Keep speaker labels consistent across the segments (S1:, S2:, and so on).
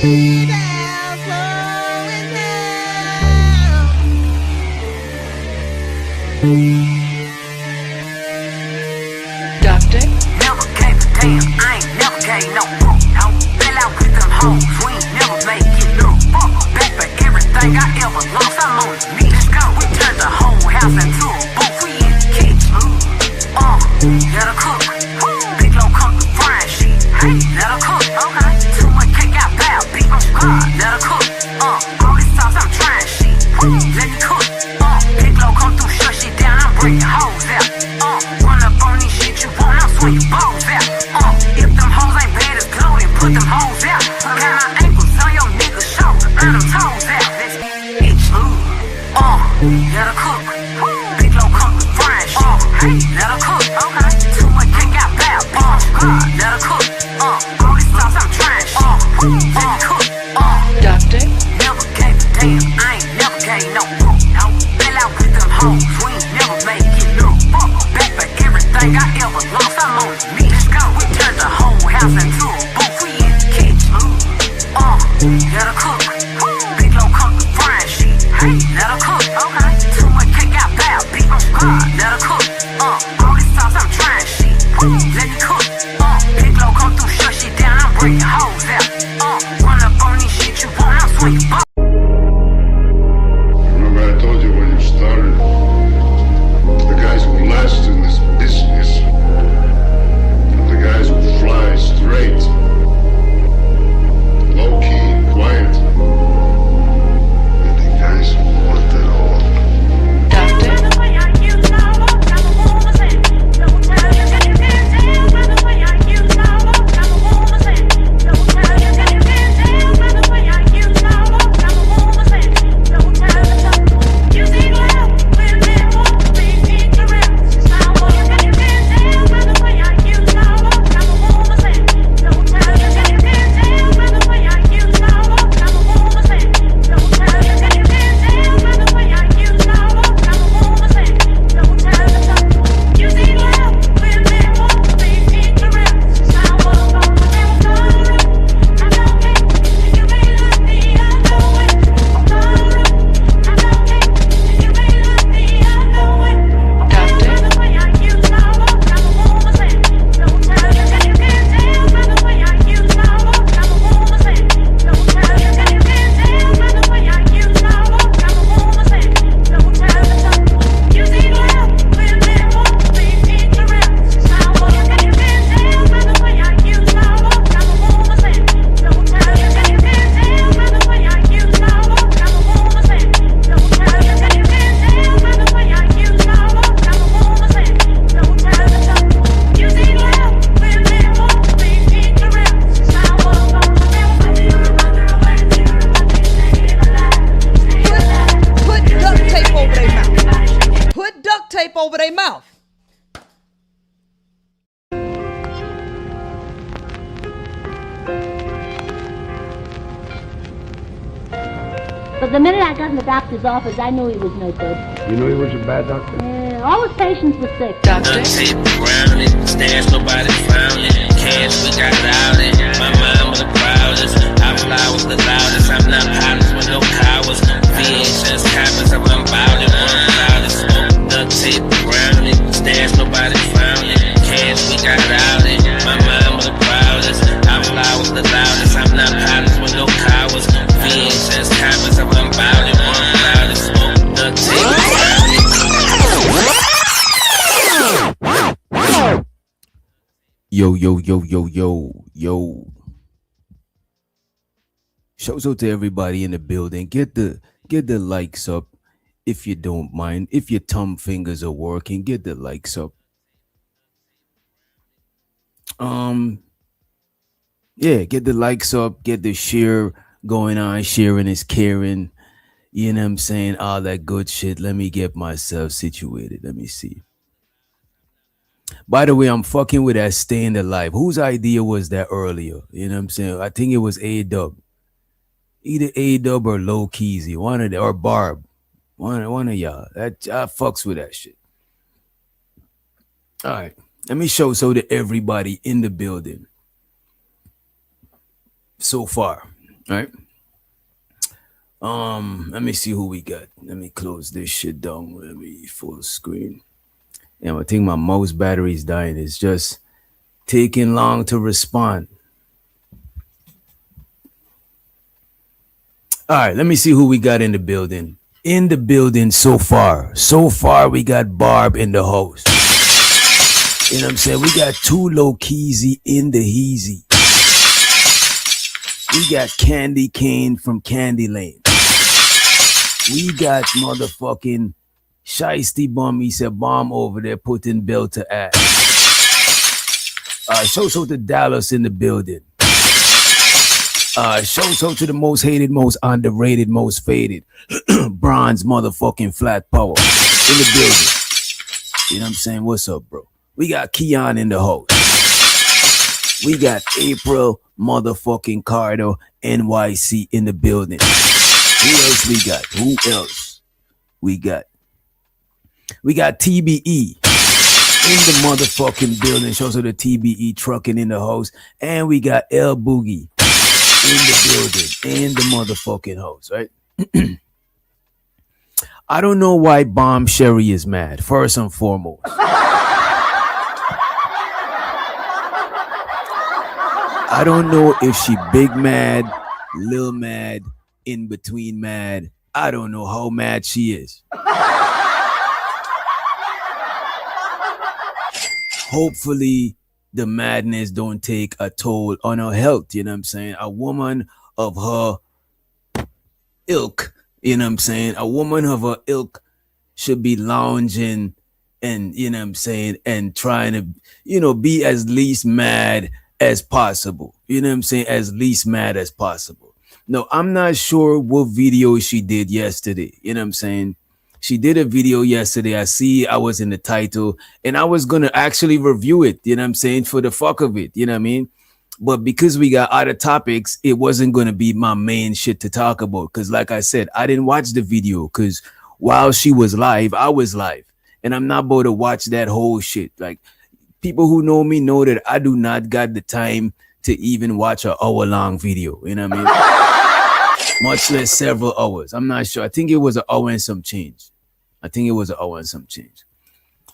S1: Duct.
S2: Never gave a damn, I ain't never gave no fuck. Fell out with them hoes, we ain't never make it look. Back for everything I ever lost, I'm on the knee. Let's go. We turned the whole house into a booth, we in the kitchen. Let her cook. Big low cook the frying shit. Hey, let her cook. Okay. Too much cake out loud, beat on squad. Let her cook. All this sauce I'm trying shit. Let me cook. Big low come through, shut shit down, I'm breaking hoes out. Run up on these shit you want, I'm swinging balls out. If them hoes ain't bad as glow, then put them hoes out. Got my ankles on your nigga's shoulder, earn them toes out. Let's bitch, let her cook. Big low cook the frying shit. Hey, let her cook. Okay. Too much cake out loud, beat on squad. Let her cook. All this sauce I'm trying shit. Let me cook.
S1: Duct.
S2: Never gave a damn, I ain't never gave no fuck. Fell out with them hoes, we ain't never make it look. Back for everything I ever lost, I'm on the knee. Let's go. We turned the whole house into a booth, we in the kitchen. Let her cook. Big low cook the frying shit. Hey, let her cook. Okay. Too much cake out loud, beat on squad. Let her cook. All this sauce I'm trying shit. Let me cook. Big low come through, shut shit down, I'm breaking hoes out. Run up on these shit you want, I'm swinging balls.
S3: Remember I told you when you started, the guys who last in this business are the guys who fly straight, low-key, quiet. They're the guys who want it all.
S4: Over their mouth.
S5: But the minute I got in the doctor's office, I knew he was no good.
S3: You know he was a bad doctor?
S5: All his patients were sick.
S1: Duct.
S6: Tape around it, stash nobody found it. Cash we got out it. My mind was the proudest. I fly was the loudest. I'm not pilots with no cowards. VHS copies of unbounded, one loudest. Duct tape around it, stash nobody found it. Cash we got out it. My mind was the proudest. I fly was the loudest. I'm not pilots with no cowards. VHS copies of unbounded, one loudest. Duct tape around it.
S7: Yo, yo, yo, yo, yo, yo. Shouts out to everybody in the building. Get the likes up if you don't mind. If your thumb fingers are working, get the likes up. Yeah, get the likes up, get the share going on. Sharing is caring. You know what I'm saying? All that good shit. Let me get myself situated. Let me see. By the way, I'm fucking with that Staying Alive. Whose idea was that earlier? You know what I'm saying? I think it was A-Dub. Either A-Dub or Low Keezy. One of them, or Barb. One of y'all. I fucks with that shit. All right. Let me show so to everybody in the building so far. All right. Let me see who we got. Let me close this shit down. Let me full screen. And I think my mouse battery is dying. It's just taking long to respond. All right, let me see who we got in the building. In the building so far. So far, we got Barb in the host. You know what I'm saying? We got two low keysy in the heezy. We got Candy Cane from Candy Lane. We got motherfucking Shiesty Bum. He said bomb over there putting bell to ass. Shout out to Dallas in the building. Shout out to the most hated, most underrated, most faded bronze motherfucking flat power in the building. You know what I'm saying? What's up, bro? We got Keon in the house. We got April motherfucking Cardo NYC in the building. Who else we got? Who else we got? We got TBE in the motherfucking building. Shows her the TBE trucking in the house. And we got L Boogie in the building, in the motherfucking house, right? I don't know why Bomb Sherry is mad, first and foremost. I don't know if she big mad, little mad, in between mad. I don't know how mad she is. Hopefully the madness don't take a toll on her health, you know what I'm saying? A woman of her ilk, you know what I'm saying? A woman of her ilk should be lounging and, you know what I'm saying, and trying to, you know, be as least mad as possible. You know what I'm saying? As least mad as possible. No, I'm not sure what video she did yesterday. You know what I'm saying? She did a video yesterday. I was in the title and I was going to actually review it. You know what I'm saying? For the fuck of it. You know what I mean? But because we got other topics, it wasn't going to be my main shit to talk about. Because like I said, I didn't watch the video because while she was live, I was live. And I'm not about to watch that whole shit. Like, people who know me know that I do not got the time to even watch an hour-long video. You know what I mean? Much less several hours. I'm not sure. I think it was an hour and some change.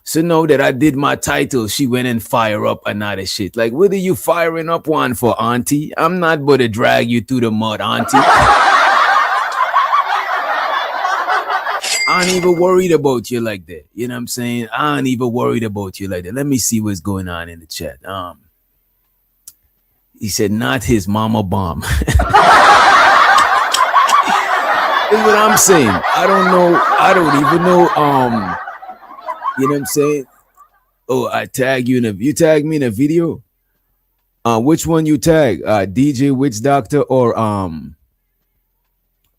S7: So know that I did my title. She went and fire up another shit. Like, what are you firing up one for, auntie? I'm not but to drag you through the mud, auntie. I ain't even worried about you like that. You know what I'm saying? I ain't even worried about you like that. Let me see what's going on in the chat. He said, not his mama bomb. That's what I'm saying. I don't know. I don't even know. You know what I'm saying? Oh, I tag you you tag me in a video. Which one you tag? DJ Witch Doctor or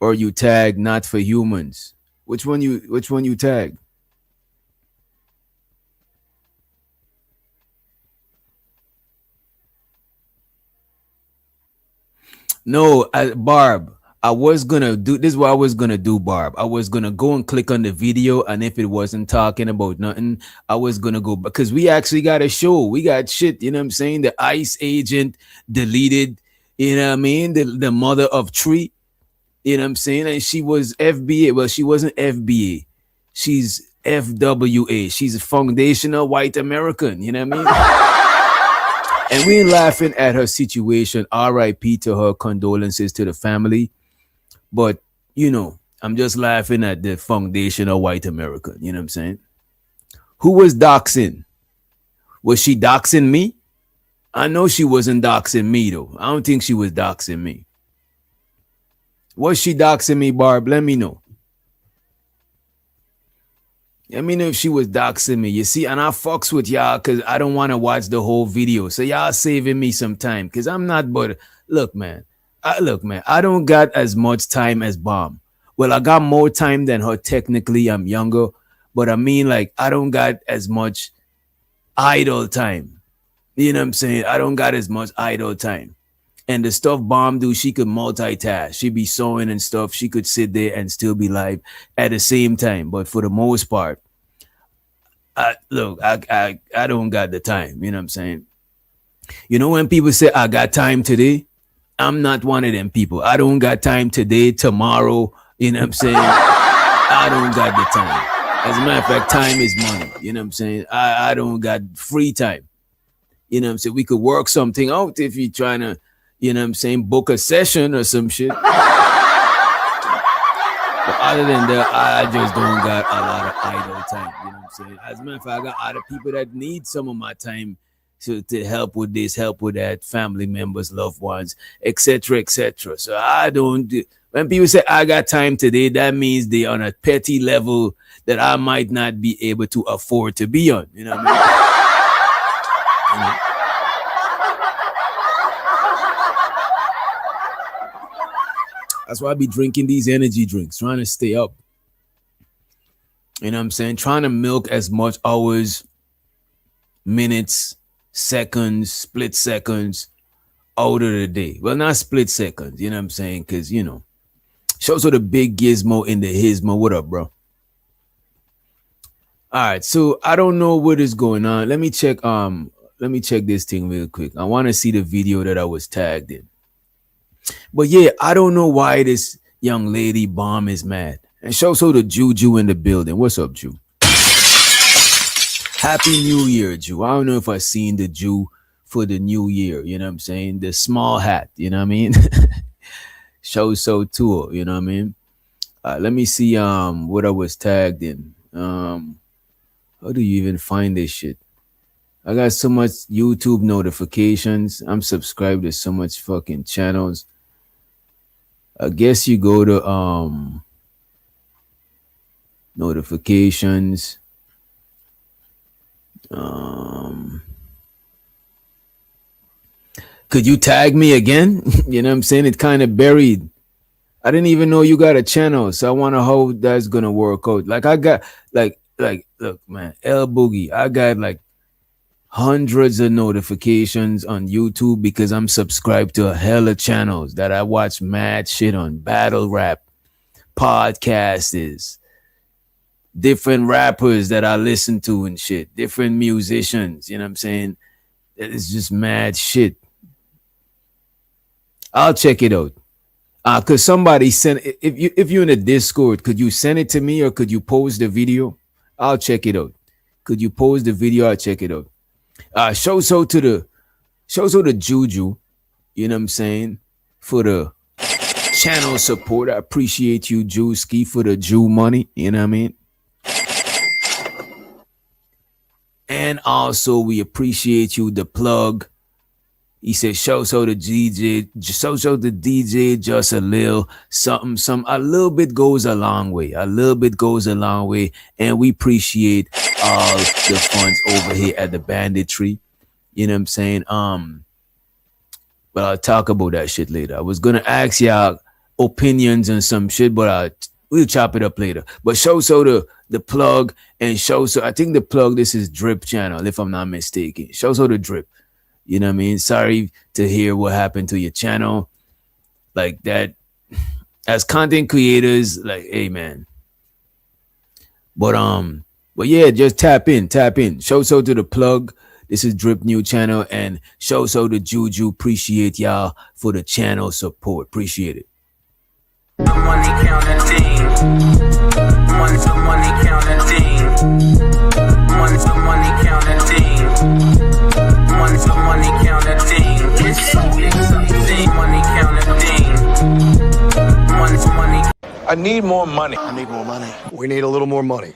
S7: you tag Not for Humans? Which one you tag? No, Barb. I was gonna do this. Is what I was gonna do, Barb. I was gonna go and click on the video, and if it wasn't talking about nothing, I was gonna go because we actually got a show. We got shit. You know what I'm saying? The ICE agent deleted. You know what I mean? The mother of Tree. You know what I'm saying? And she was FBA. Well, she wasn't FBA. She's FWA. She's a foundational white American. You know what I mean? And we ain't laughing at her situation. RIP to her. Condolences to the family. But, you know, I'm just laughing at the foundational white American. You know what I'm saying? Who was doxing? Was she doxing me? I know she wasn't doxing me, though. I don't think she was doxing me. Was she doxing me, Barb? Let me know. Let me know if she was doxing me. You see, and I fucks with y'all because I don't want to watch the whole video. So y'all saving me some time because I'm not but look, man. I don't got as much time as Bomb. Well, I got more time than her. Technically, I'm younger. But I mean, like, I don't got as much idle time. You know what I'm saying? I don't got as much idle time. And the stuff Bomb do, she could multitask. She'd be sewing and stuff. She could sit there and still be live at the same time. But for the most part, I don't got the time. You know what I'm saying? You know when people say, I got time today? I'm not one of them people. I don't got time today, tomorrow. You know what I'm saying? I don't got the time. As a matter of fact, time is money. You know what I'm saying? I don't got free time. You know what I'm saying? We could work something out if you're trying to, you know what I'm saying, book a session or some shit. But other than that, I just don't got a lot of idle time. You know what I'm saying? As a matter of fact, I got other people that need some of my time to help with this, help with that, family members, loved ones, etc., etc. So I don't do, when people say I got time today, that means they on a petty level that I might not be able to afford to be on. You know what I mean? You know? That's why I be drinking these energy drinks, trying to stay up. You know what I'm saying? Trying to milk as much hours, minutes, seconds, split seconds out of the day. Well, not split seconds, you know what I'm saying? Because, you know, shows the big gizmo in the hismo. What up, bro? All right, so I don't know what is going on. Let me check this thing real quick. I want to see the video that I was tagged in. But yeah, I don't know why this young lady bomb is mad. And show the Juju in the building. What's up, Jew? Happy New Year, Jew. I don't know if I seen the Jew for the new year, you know what I'm saying? The small hat, you know what I mean? Show tour, you know what I mean? Let me see what I was tagged in. How do you even find this shit? I got so much YouTube notifications. I'm subscribed to so much fucking channels. I guess you go to notifications. Could you tag me again? You know what I'm saying? It kind of buried. I didn't even know you got a channel, so I wonder how that's gonna work out. Like I got like look, man, L Boogie, I got like hundreds of notifications on YouTube because I'm subscribed to a hella channels that I watch mad shit on, battle rap, podcasts, different rappers that I listen to and shit, different musicians, you know what I'm saying? It's just mad shit. I'll check it out. Cause somebody sent, if you're in a Discord, could you send it to me or could you post the video? I'll check it out. Could you post the video? I'll check it out. Show to the Juju, you know what I'm saying, for the channel support. I appreciate you, Jewski, for the Jew money, you know what I mean? And also we appreciate you, the plug. He said, show the DJ, show the DJ just a little something, a little bit goes a long way. A little bit goes a long way. And we appreciate all the funds over here at the Banditry. You know what I'm saying? But I'll talk about that shit later. I was gonna ask y'all opinions and some shit, but we'll chop it up later. But show the plug and show I think the plug, this is Drip channel, if I'm not mistaken. Show the Drip. You know what I mean? Sorry to hear what happened to your channel. Like that, as content creators, like, hey man. But yeah, just tap in. Show to the plug. This is Drip new channel, and show the Juju. Appreciate y'all for the channel support. Appreciate it.
S2: The money counting team. The money counting team. The money counting team. The money counting team. It's so exciting. Money counting team. Money.
S4: I need more money.
S8: I need more money. We need a little more money.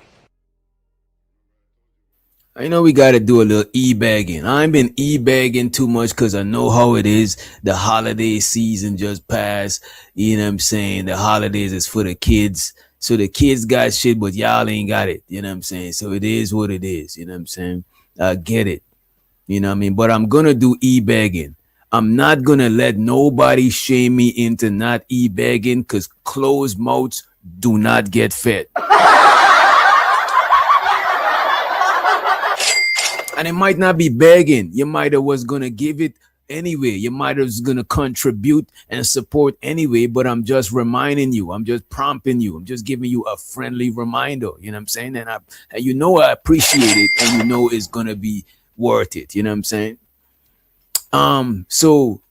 S7: I know we got to do a little e-bagging. I ain't been e-bagging too much because I know how it is. The holiday season just passed. You know what I'm saying? The holidays is for the kids. So the kids got shit, but y'all ain't got it. You know what I'm saying? So it is what it is. You know what I'm saying? I get it. You know what I mean? But I'm going to do e-bagging. I'm not going to let nobody shame me into not e-bagging because closed mouths do not get fed. And it might not be begging. You might have was going to give it anyway. You might have was going to contribute and support anyway, but I'm just reminding you. I'm just prompting you. I'm just giving you a friendly reminder. You know what I'm saying? And you know I appreciate it, and you know it's going to be worth it. You know what I'm saying? So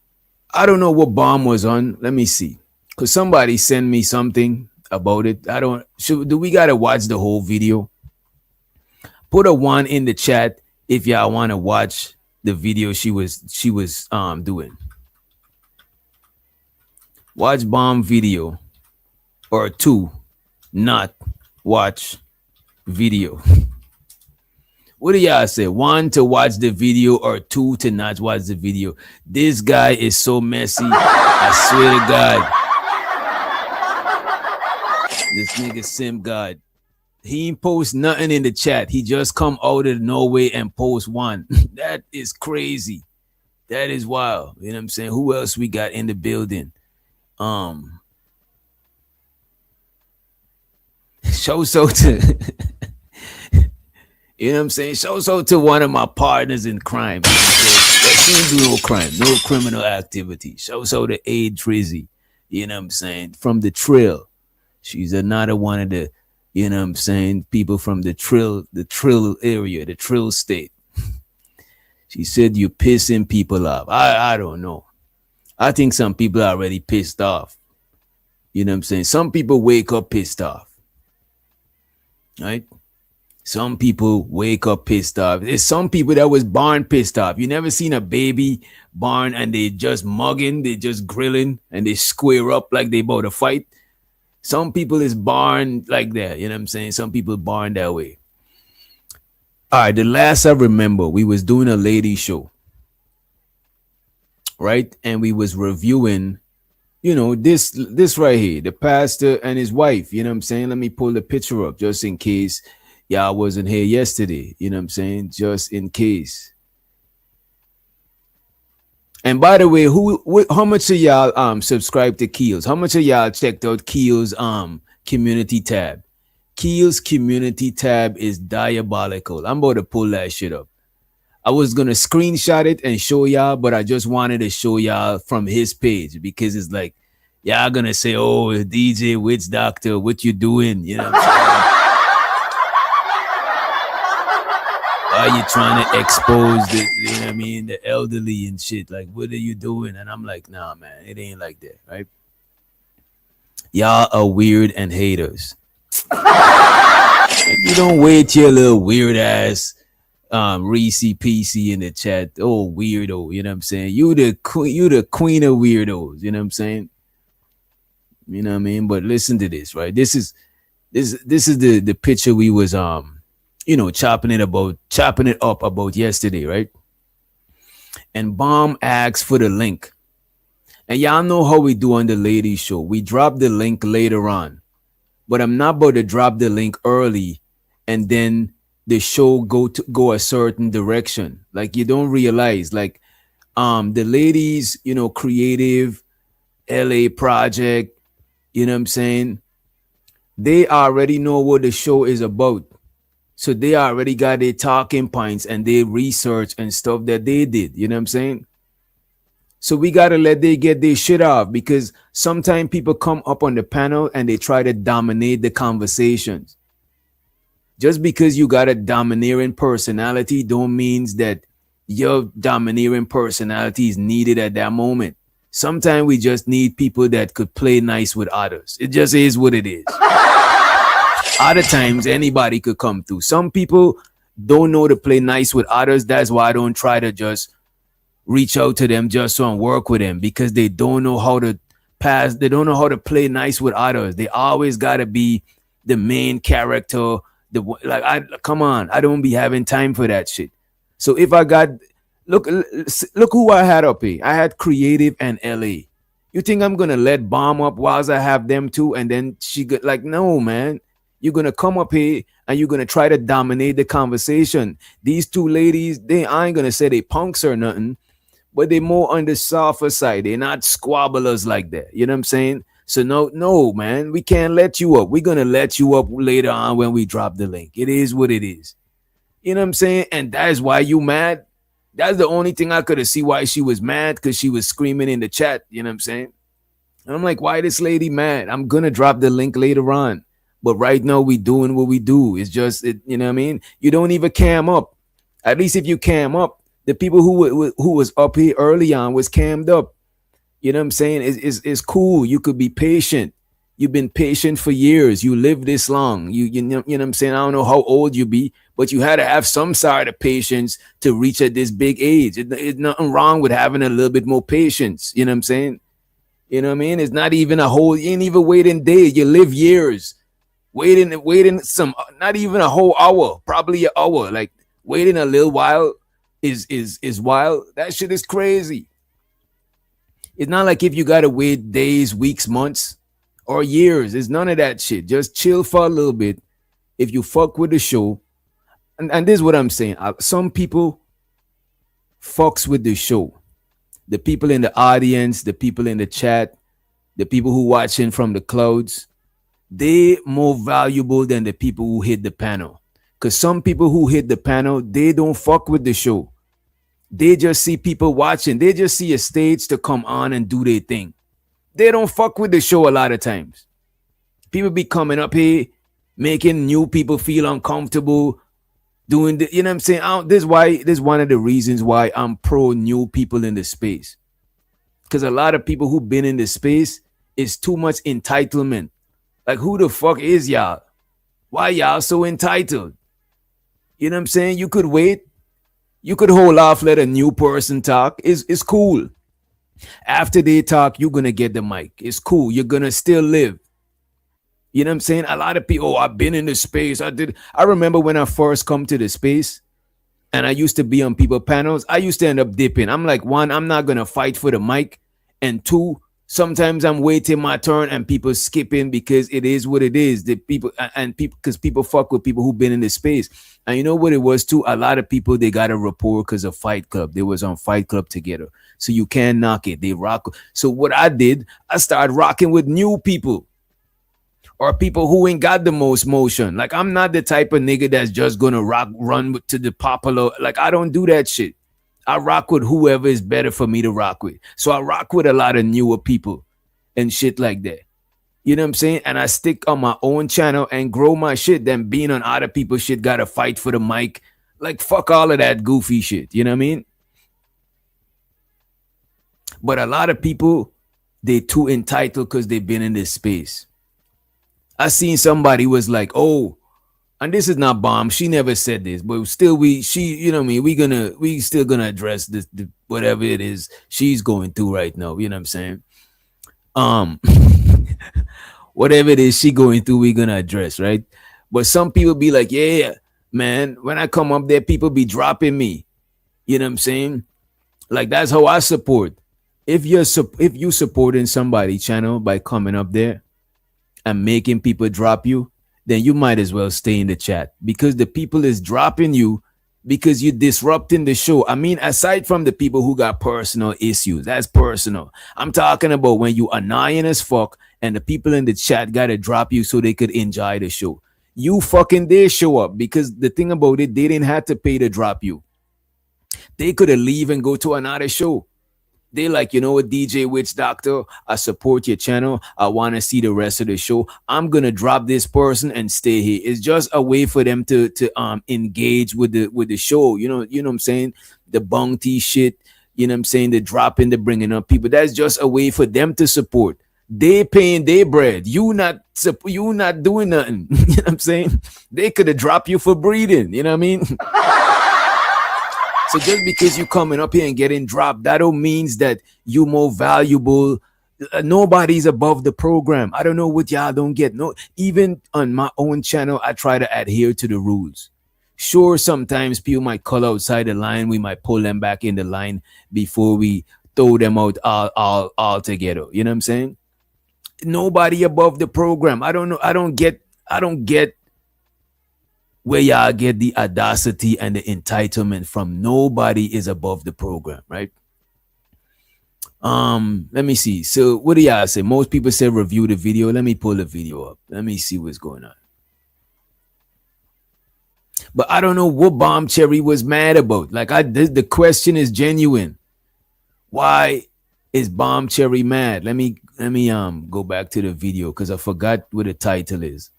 S7: I don't know what bomb was on. Let me see. Cause somebody sent me something about it. I don't should do we gotta watch the whole video? Put a one in the chat if y'all wanna watch the video she was doing. Watch bomb video or two, not watch video. What do y'all say? One to watch the video or two to not watch the video? This guy is so messy. I swear to God. This nigga Sim God. He ain't post nothing in the chat. He just come out of nowhere and post one. That is crazy. That is wild. You know what I'm saying? Who else we got in the building? Um show so to you know what I'm saying? Show so to one of my partners in crime. She didn't do no crime, no criminal activity. Show so to A Drizzy. You know what I'm saying? From the Trill. She's another one of the, you know what I'm saying, people from the Trill area, the Trill state. She said you pissing people off. I don't know. I think some people are already pissed off. You know what I'm saying? Some people wake up pissed off. Right? Some people wake up pissed off. There's some people that was born pissed off. You never seen a baby born and they just mugging, they just grilling, and they square up like they about to fight. Some people is born like that. You know what I'm saying? Some people born that way. All right, the last I remember, we was doing a lady show, right? And we was reviewing, you know, this right here, the pastor and his wife. You know what I'm saying? Let me pull the picture up just in case y'all wasn't here yesterday. You know what I'm saying? Just in case. And by the way, how much of y'all subscribe to Keels? How much of y'all checked out Keels community tab? Keels community tab is diabolical. I'm about to pull that shit up. I was gonna screenshot it and show y'all, but I just wanted to show y'all from his page because it's like y'all gonna say, "Oh, DJ Witch Doctor, what you doing?" You know what I'm saying? Why are you trying to expose the, you know what I mean, the elderly and shit? Like, what are you doing? And I'm like, nah, man, it ain't like that, right? Y'all are weird and haters. If you don't wait your little weird ass Reese PC in the chat, oh weirdo, you know what I'm saying? You the queen of weirdos, you know what I'm saying? You know what I mean? But listen to this, right? This is the picture we was you know, chopping it up about yesterday, right? And Bomb asks for the link. And y'all know how we do on the ladies show. We drop the link later on. But I'm not about to drop the link early and then the show go a certain direction. Like you don't realize, like the ladies, you know, creative LA project, you know what I'm saying? They already know what the show is about. So they already got their talking points and their research and stuff that they did. You know what I'm saying? So we gotta let they get their shit off because sometimes people come up on the panel and they try to dominate the conversations. Just because you got a domineering personality don't means that your domineering personality is needed at that moment. Sometimes we just need people that could play nice with others. It just is what it is. Other times anybody could come through. Some people don't know to play nice with others. That's why I don't try to just reach out to them just so and work with them because they don't know how to pass. They don't know how to play nice with others. They always got to be the main character. Come on, I don't be having time for that shit. So if I got look who I had up here. I had Creative and LA. You think I'm gonna let Bomb up whilst I have them too? And then she got like, no, man. You're gonna come up here and you're gonna try to dominate the conversation. These two ladies, they I ain't gonna say they punks or nothing, but they more on the softer side. They're not squabblers like that. You know what I'm saying? So no, man, we can't let you up. We're gonna let you up later on when we drop the link. It is what it is. You know what I'm saying? And that is why you mad. That's the only thing I could have see why she was mad, because she was screaming in the chat. You know what I'm saying? And I'm like, why this lady mad? I'm gonna drop the link later on. But right now we doing what we do. It's just you know what I mean? You don't even cam up. At least if you cam up, the people who was up here early on was cammed up. You know what I'm saying? It's cool. You could be patient. You've been patient for years. You live this long. You know what I'm saying? I don't know how old you be, but you had to have some sort of patience to reach at this big age. It's nothing wrong with having a little bit more patience. You know what I'm saying? You know what I mean? It's not even a whole, you ain't even waiting days. You live years. Waiting some, not even a whole hour, probably an hour. Like waiting a little while is wild. That shit is crazy. It's not like if you gotta wait days, weeks, months, or years. It's none of that shit. Just chill for a little bit. If you fuck with the show, and this is what I'm saying. Some people fucks with the show. The people in the audience, the people in the chat, the people who watching from the clouds, they more valuable than the people who hit the panel. Cause some people who hit the panel, they don't fuck with the show. They just see people watching. They just see a stage to come on and do their thing. They don't fuck with the show a lot of times. People be coming up here, making new people feel uncomfortable, doing the, you know what I'm saying? This is one of the reasons why I'm pro new people in the space. Because a lot of people who've been in the space is too much entitlement. Like, who the fuck is y'all? Why y'all so entitled? You know what I'm saying? You could wait. You could hold off, let a new person talk. It's cool. After they talk, you're gonna get the mic. It's cool. You're gonna still live. You know what I'm saying? A lot of people, oh, I've been in the space. I remember when I first come to the space and I used to be on people panels, I used to end up dipping. I'm like, one, I'm not gonna fight for the mic. And two, sometimes I'm waiting my turn and people skipping because it is what it is. The people and people because people fuck with people who've been in the space. And you know what it was too? A lot of people they got a rapport because of Fight Club. They was on Fight Club together. So you can't knock it. They rock. So what I did, I started rocking with new people or people who ain't got the most motion. Like I'm not the type of nigga that's just gonna run to the popular. Like I don't do that shit. I rock with whoever is better for me to rock with. So I rock with a lot of newer people and shit like that. You know what I'm saying? And I stick on my own channel and grow my shit than being on other people's shit, gotta fight for the mic. Like, fuck all of that goofy shit. You know what I mean? But a lot of people, they too entitled because they've been in this space. I seen somebody was like, oh, and this is not bomb. She never said this, but still you know what I mean? We still gonna address this, whatever it is she's going through right now. You know what I'm saying? Whatever it is she going through, we gonna address, right? But some people be like, yeah, man, when I come up there, people be dropping me. You know what I'm saying? Like that's how I support. If you supporting somebody channel by coming up there and making people drop you, then you might as well stay in the chat because the people is dropping you because you're disrupting the show. I mean, aside from the people who got personal issues, that's personal. I'm talking about when you annoying as fuck and the people in the chat got to drop you so they could enjoy the show. You fucking did show up because the thing about it, they didn't have to pay to drop you. They could have leave and go to another show. They like, you know what, DJ Witch Doctor, I support your channel. I want to see the rest of the show. I'm gonna drop this person and stay here. It's just a way for them to engage with the show. You know what I'm saying? The bounty shit. You know what I'm saying? The dropping, the bringing up people. That's just a way for them to support. They paying their bread. You not doing nothing. You know what I'm saying? They could have dropped you for breeding. You know what I mean? So just because you coming up here and getting dropped, that don't means that you more valuable. Nobody's above the program. I don't know what y'all don't get. No, even on my own channel, I try to adhere to the rules. Sure, sometimes people might call outside the line. We might pull them back in the line before we throw them out all together. You know what I'm saying? Nobody above the program. I don't know. I don't get where y'all get the audacity and the entitlement from. Nobody is above the program, right? Let me see. So what do y'all say? Most people say review the video. Let me pull the video up. Let me see what's going on. But I don't know what Bomb Cherry was mad about. Like the question is genuine. Why is Bomb Cherry mad? Let me go back to the video because I forgot what the title is.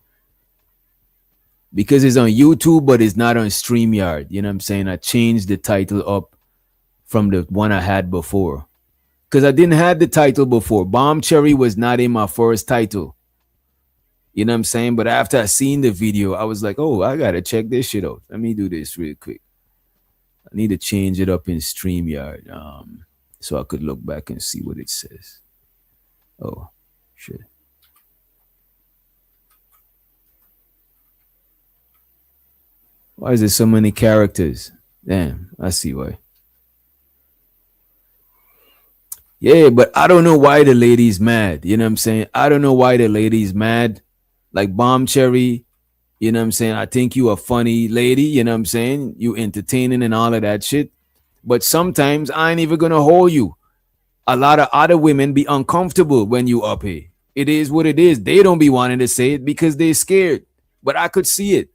S7: Because it's on YouTube, but it's not on StreamYard. You know what I'm saying? I changed the title up from the one I had before. because I didn't have the title before. Bomb Cherry was not in my first title. You know what I'm saying? But after I seen the video, I was like, oh, I gotta check this shit out. Let me do this real quick. I need to change it up in StreamYard, so I could look back and see what it says. Oh, shit. Why is there so many characters? Damn, I see why. Yeah, but I don't know why the lady's mad. You know what I'm saying? I don't know why the lady's mad. Like Bomb Cherry, you know what I'm saying? I think you a funny lady, you know what I'm saying? You entertaining and all of that shit. But sometimes I ain't even gonna hold you. A lot of other women be uncomfortable when you up here. It is what it is. They don't be wanting to say it because they're scared. But I could see it.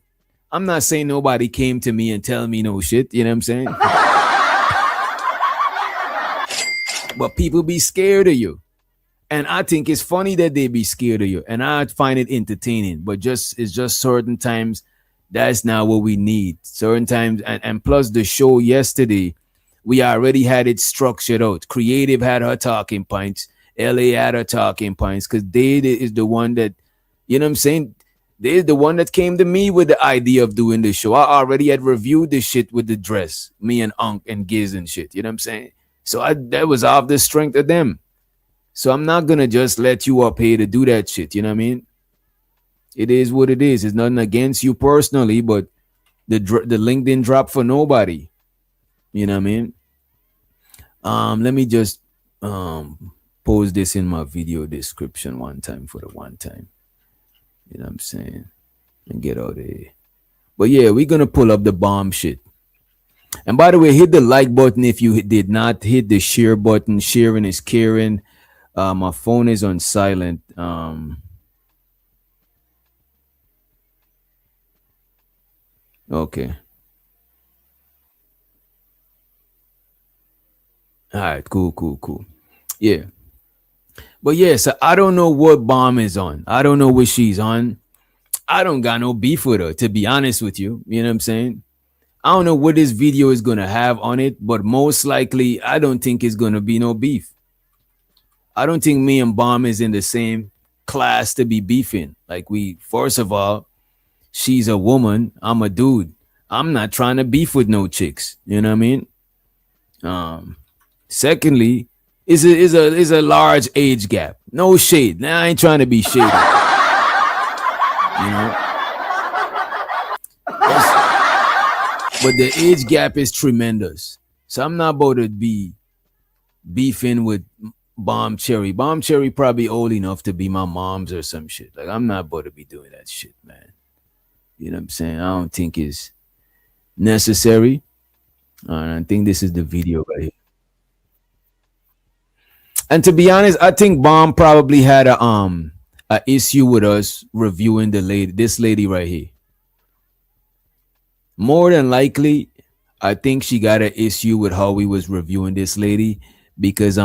S7: I'm not saying nobody came to me and tell me no shit, you know what I'm saying? But people be scared of you. And I think it's funny that they be scared of you. And I find it entertaining. But just it's just certain times that's not what we need. Certain times and plus the show yesterday, we already had it structured out. Creative had her talking points. LA had her talking points. Cause they is the one that, you know what I'm saying? They're the one that came to me with the idea of doing the show. I already had reviewed the shit with the dress. Me and Unc and Giz and shit. You know what I'm saying? So that was off the strength of them. So I'm not gonna just let you up here to do that shit. You know what I mean? It is what it is. It's nothing against you personally, but the link didn't drop for nobody. You know what I mean? Let me just post this in my video description one time for the one time. You know what I'm saying? And get out of here. But yeah, we're gonna pull up the bomb shit. And by the way, hit the like button if you did not hit the share button. Sharing is caring. My phone is on silent. Okay. All right. Cool. Yeah. But yeah, so I don't know what bomb is on. I don't know what she's on. I don't got no beef with her, to be honest with you. You know what I'm saying? I don't know what this video is gonna have on it, but most likely I don't think it's gonna be no beef. I don't think me and Bomb is in the same class to be beefing. Like first of all, she's a woman, I'm a dude. I'm not trying to beef with no chicks. You know what I mean? Secondly, is a large age gap. No shade. Now I ain't trying to be shady. You know? But the age gap is tremendous. So I'm not about to be beefing with Bomb Cherry. Bomb Cherry probably old enough to be my mom's or some shit. Like I'm not about to be doing that shit, man. You know what I'm saying? I don't think it's necessary. I think this is the video right here. And to be honest, I think Bomb probably had a issue with us reviewing this lady right here. More than likely, I think she got an issue with how we was reviewing this lady because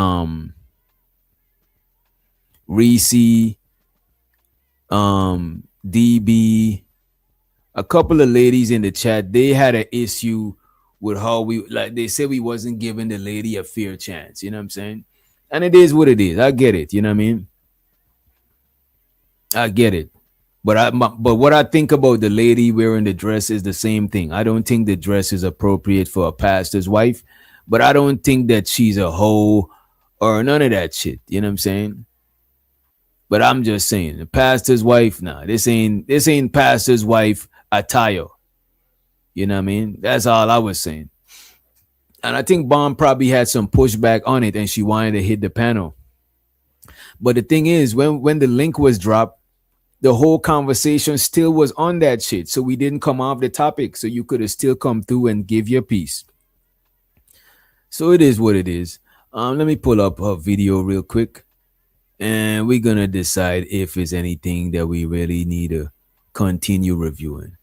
S7: Reese, DB, a couple of ladies in the chat, they had an issue with how we like they said we wasn't giving the lady a fair chance. You know what I'm saying? And it is what it is. I get it. You know what I mean? I get it. But what I think about the lady wearing the dress is the same thing. I don't think the dress is appropriate for a pastor's wife, but I don't think that she's a hoe or none of that shit. You know what I'm saying? But I'm just saying, the pastor's wife, nah, this ain't pastor's wife attire. You know what I mean? That's all I was saying. And I think Bomb probably had some pushback on it and she wanted to hit the panel. But the thing is, when the link was dropped, the whole conversation still was on that shit. So we didn't come off the topic. So you could have still come through and give your piece. So it is what it is. Let me pull up her video real quick. And we're going to decide if there's anything that we really need to continue reviewing.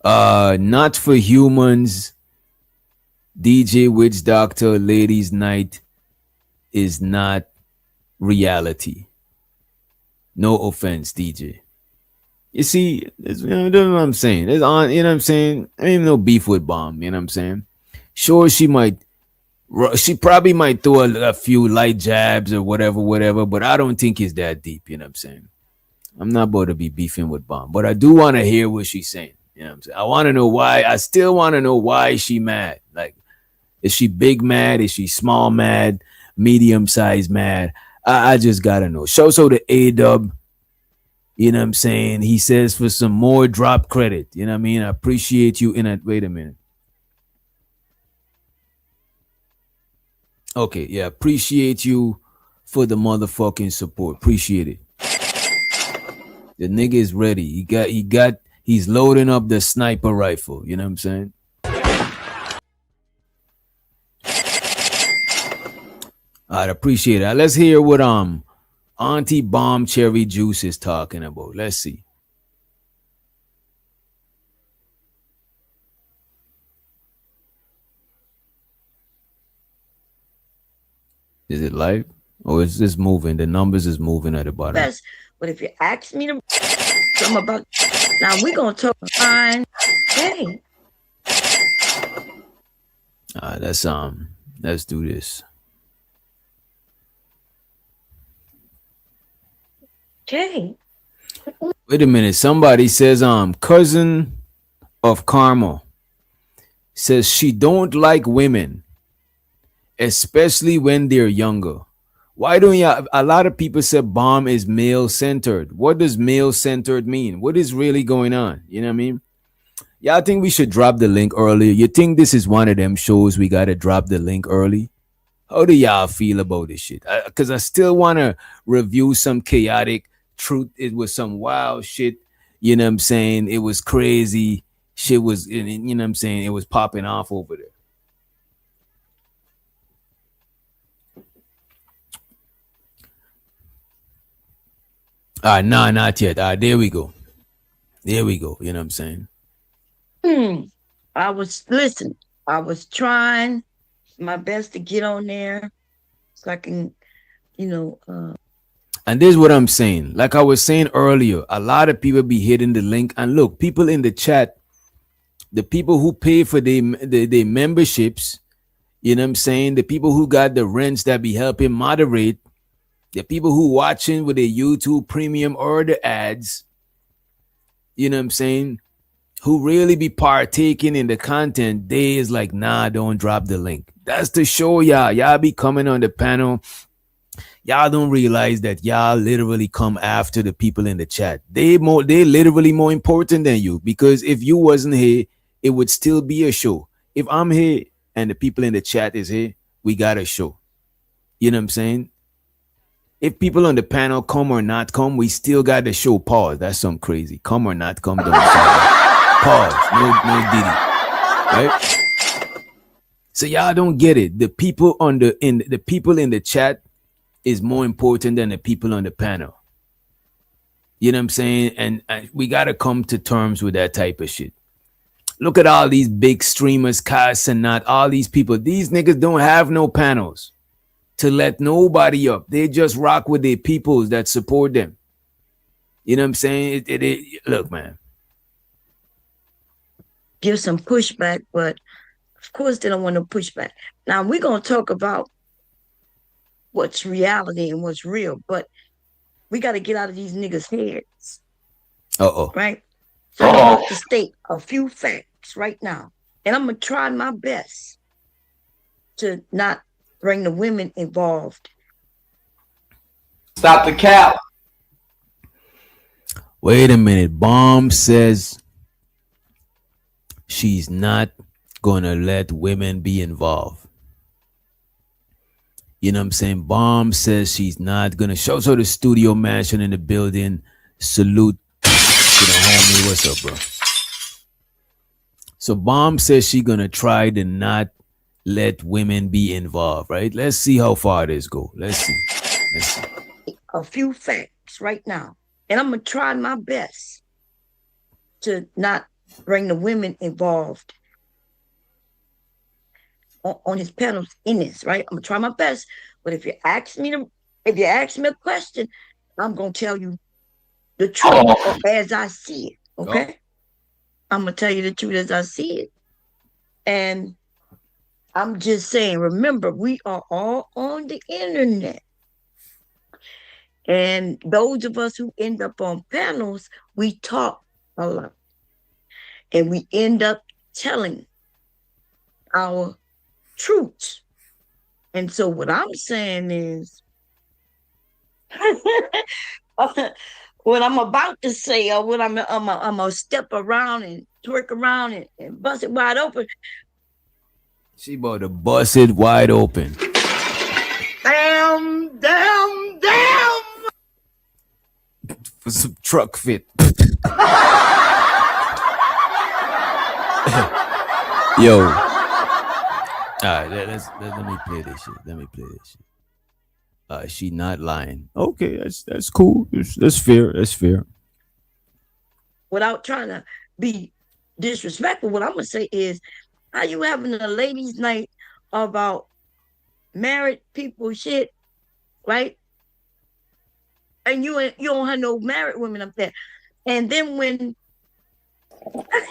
S7: Not for Humans, DJ Witch Doctor, Ladies Night is not reality. No offense, DJ. You see, you know what I'm saying? There's on, you know what I'm saying? I ain't no beef with Bomb, you know what I'm saying? Sure, she probably might throw a few light jabs or whatever, but I don't think it's that deep. You know what I'm saying? I'm not about to be beefing with Bomb, but I do want to hear what she's saying. You know what I'm saying? I want to know why. I still want to know why she mad. Like, is she big mad? Is she small mad? Medium size mad? I just gotta know. Show so the A Dub. You know what I'm saying? He says for some more drop credit. You know what I mean? I appreciate you in it. Wait a minute. Okay, yeah, appreciate you for the motherfucking support. Appreciate it. The nigga is ready. He's loading up the sniper rifle. You know what I'm saying? I'd appreciate it. Let's hear what Auntie Bomb Cherry Juice is talking about. Let's see. Is it live? Or is this moving? The numbers is moving at the bottom.
S4: Best, but if you ask me to something about now, we're gonna talk fine. Hey,
S7: Let's do this.
S4: okay.
S7: Wait a minute. Somebody says cousin of Karma says she don't like women, especially when they're younger. Why don't you? A lot of people said Bomb is male centered. What does male centered mean? What is really going on? You know what I mean? Yeah, I think we should drop the link earlier. You think this is one of them shows we gotta drop the link early? How do y'all feel about this shit? Because I still want to review some chaotic truth. It was some wild shit. You know what I'm saying? It was crazy. Shit was, you know what I'm saying? It was popping off over there. All right, nah, not yet. All right, there we go. There we go. You know what I'm saying?
S4: I was trying my best to get on there so I can,
S7: And this is what I'm saying. Like I was saying earlier, a lot of people be hitting the link. And look, people in the chat, the people who pay for their memberships, you know what I'm saying? The people who got the rents that be helping moderate, the people who watching with their YouTube premium or the ads, you know what I'm saying? Who really be partaking in the content, they is like, nah, don't drop the link. That's to show y'all. Y'all be coming on the panel. Y'all don't realize that y'all literally come after the people in the chat. They literally more important than you, because if you wasn't here, it would still be a show. If I'm here and the people in the chat is here, we got a show. You know what I'm saying? If people on the panel come or not come, we still got the show. Pause. That's something crazy. Come or not come, don't pause. No diddy. Right? So y'all don't get it. The people the people in the chat is more important than the people on the panel. You know what I'm saying? And we got to come to terms with that type of shit. Look at all these big streamers, Kai Sanat, all these people. These niggas don't have no panels to let nobody up. They just rock with their peoples that support them. You know what I'm saying? Look, man.
S4: give some pushback, but of course they don't want no pushback. Now we're gonna talk about what's reality and what's real, but we got to get out of these niggas' heads. Right? So I'm about to state a few facts right now. And I'm going to try my best to not bring the women involved.
S9: Stop the cap.
S7: Wait a minute. Bomb says she's not going to let women be involved. You know what I'm saying? Bomb says she's not going to show. So the studio mansion in the building. Salute to the homie. What's up, bro? So Bomb says she's going to try to not let women be involved, right? Let's see how far this go. Let's see.
S4: A few facts right now. And I'm going to try my best to not bring the women involved on his panels in this, right? I'm gonna try my best, but if you ask me a question, I'm gonna tell you the truth as I see it. Okay, I'm gonna tell you the truth as I see it, and I'm just saying, remember, we are all on the internet. And those of us who end up on panels, we talk a lot. And we end up telling our truths. And so what I'm saying is what I'm about to say, or what I'm gonna step around and twerk around and bust it wide open.
S7: She about to bust it wide open.
S8: Damn, damn, damn!
S7: For some truck fit. Yo. Alright, let me play this shit. Let me play this shit. She not lying. Okay, that's cool. That's fair. That's fair.
S4: Without trying to be disrespectful, what I'm gonna say is, how you having a ladies' night about married people shit, right? And you don't have no married women up there. And then when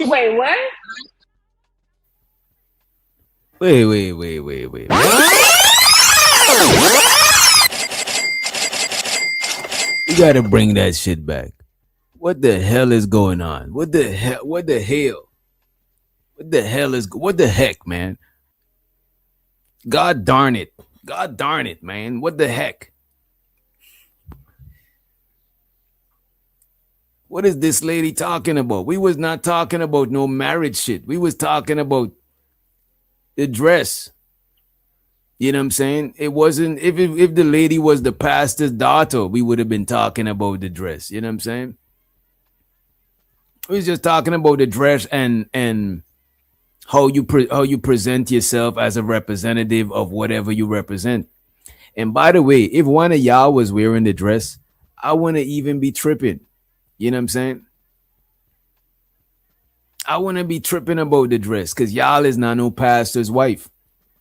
S5: Wait, what?
S7: Wait. You gotta bring that shit back. What the hell is going on? What the hell? What the hell? What the hell is? What the heck, man? God darn it! God darn it, man! What the heck? What is this lady talking about? We was not talking about no marriage shit. We was talking about the dress. You know what I'm saying? It wasn't if the lady was the pastor's daughter, we would have been talking about the dress. You know what I'm saying? We was just talking about the dress and how you present yourself as a representative of whatever you represent. And by the way, if one of y'all was wearing the dress, I wouldn't even be tripping. You know what I'm saying? I wouldn't be tripping about the dress because y'all is not no pastor's wife.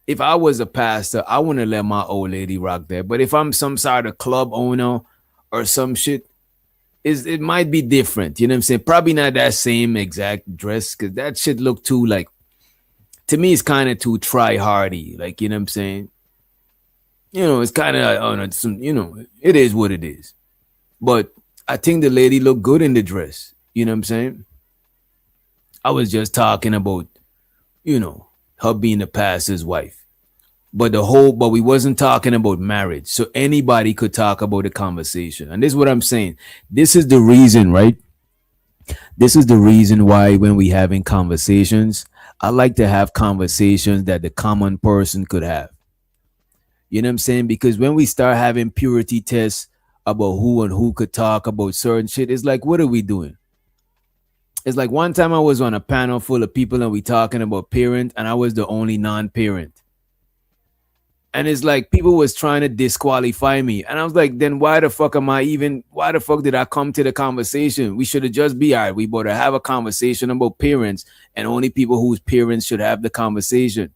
S7: If I was a pastor, I wouldn't let my old lady rock that. But if I'm some sort of club owner or some shit, it might be different. You know what I'm saying? Probably not that same exact dress because that shit look too like, to me, it's kind of too try hardy. Like, you know what I'm saying? You know, it's kind of on some, you know, it is what it is. But I think the lady looked good in the dress. You know what I'm saying? I was just talking about, you know, her being the pastor's wife. But we wasn't talking about marriage. So anybody could talk about the conversation. And this is what I'm saying. This is the reason, right? This is the reason why when we having conversations, I like to have conversations that the common person could have. You know what I'm saying? Because when we start having purity tests about who and who could talk about certain shit, it's like, what are we doing? It's like one time I was on a panel full of people and we talking about parent, and I was the only non-parent. And it's like people was trying to disqualify me. And I was like, then why the fuck did I come to the conversation? We should have just be all right. We better have a conversation about parents, and only people whose parents should have the conversation.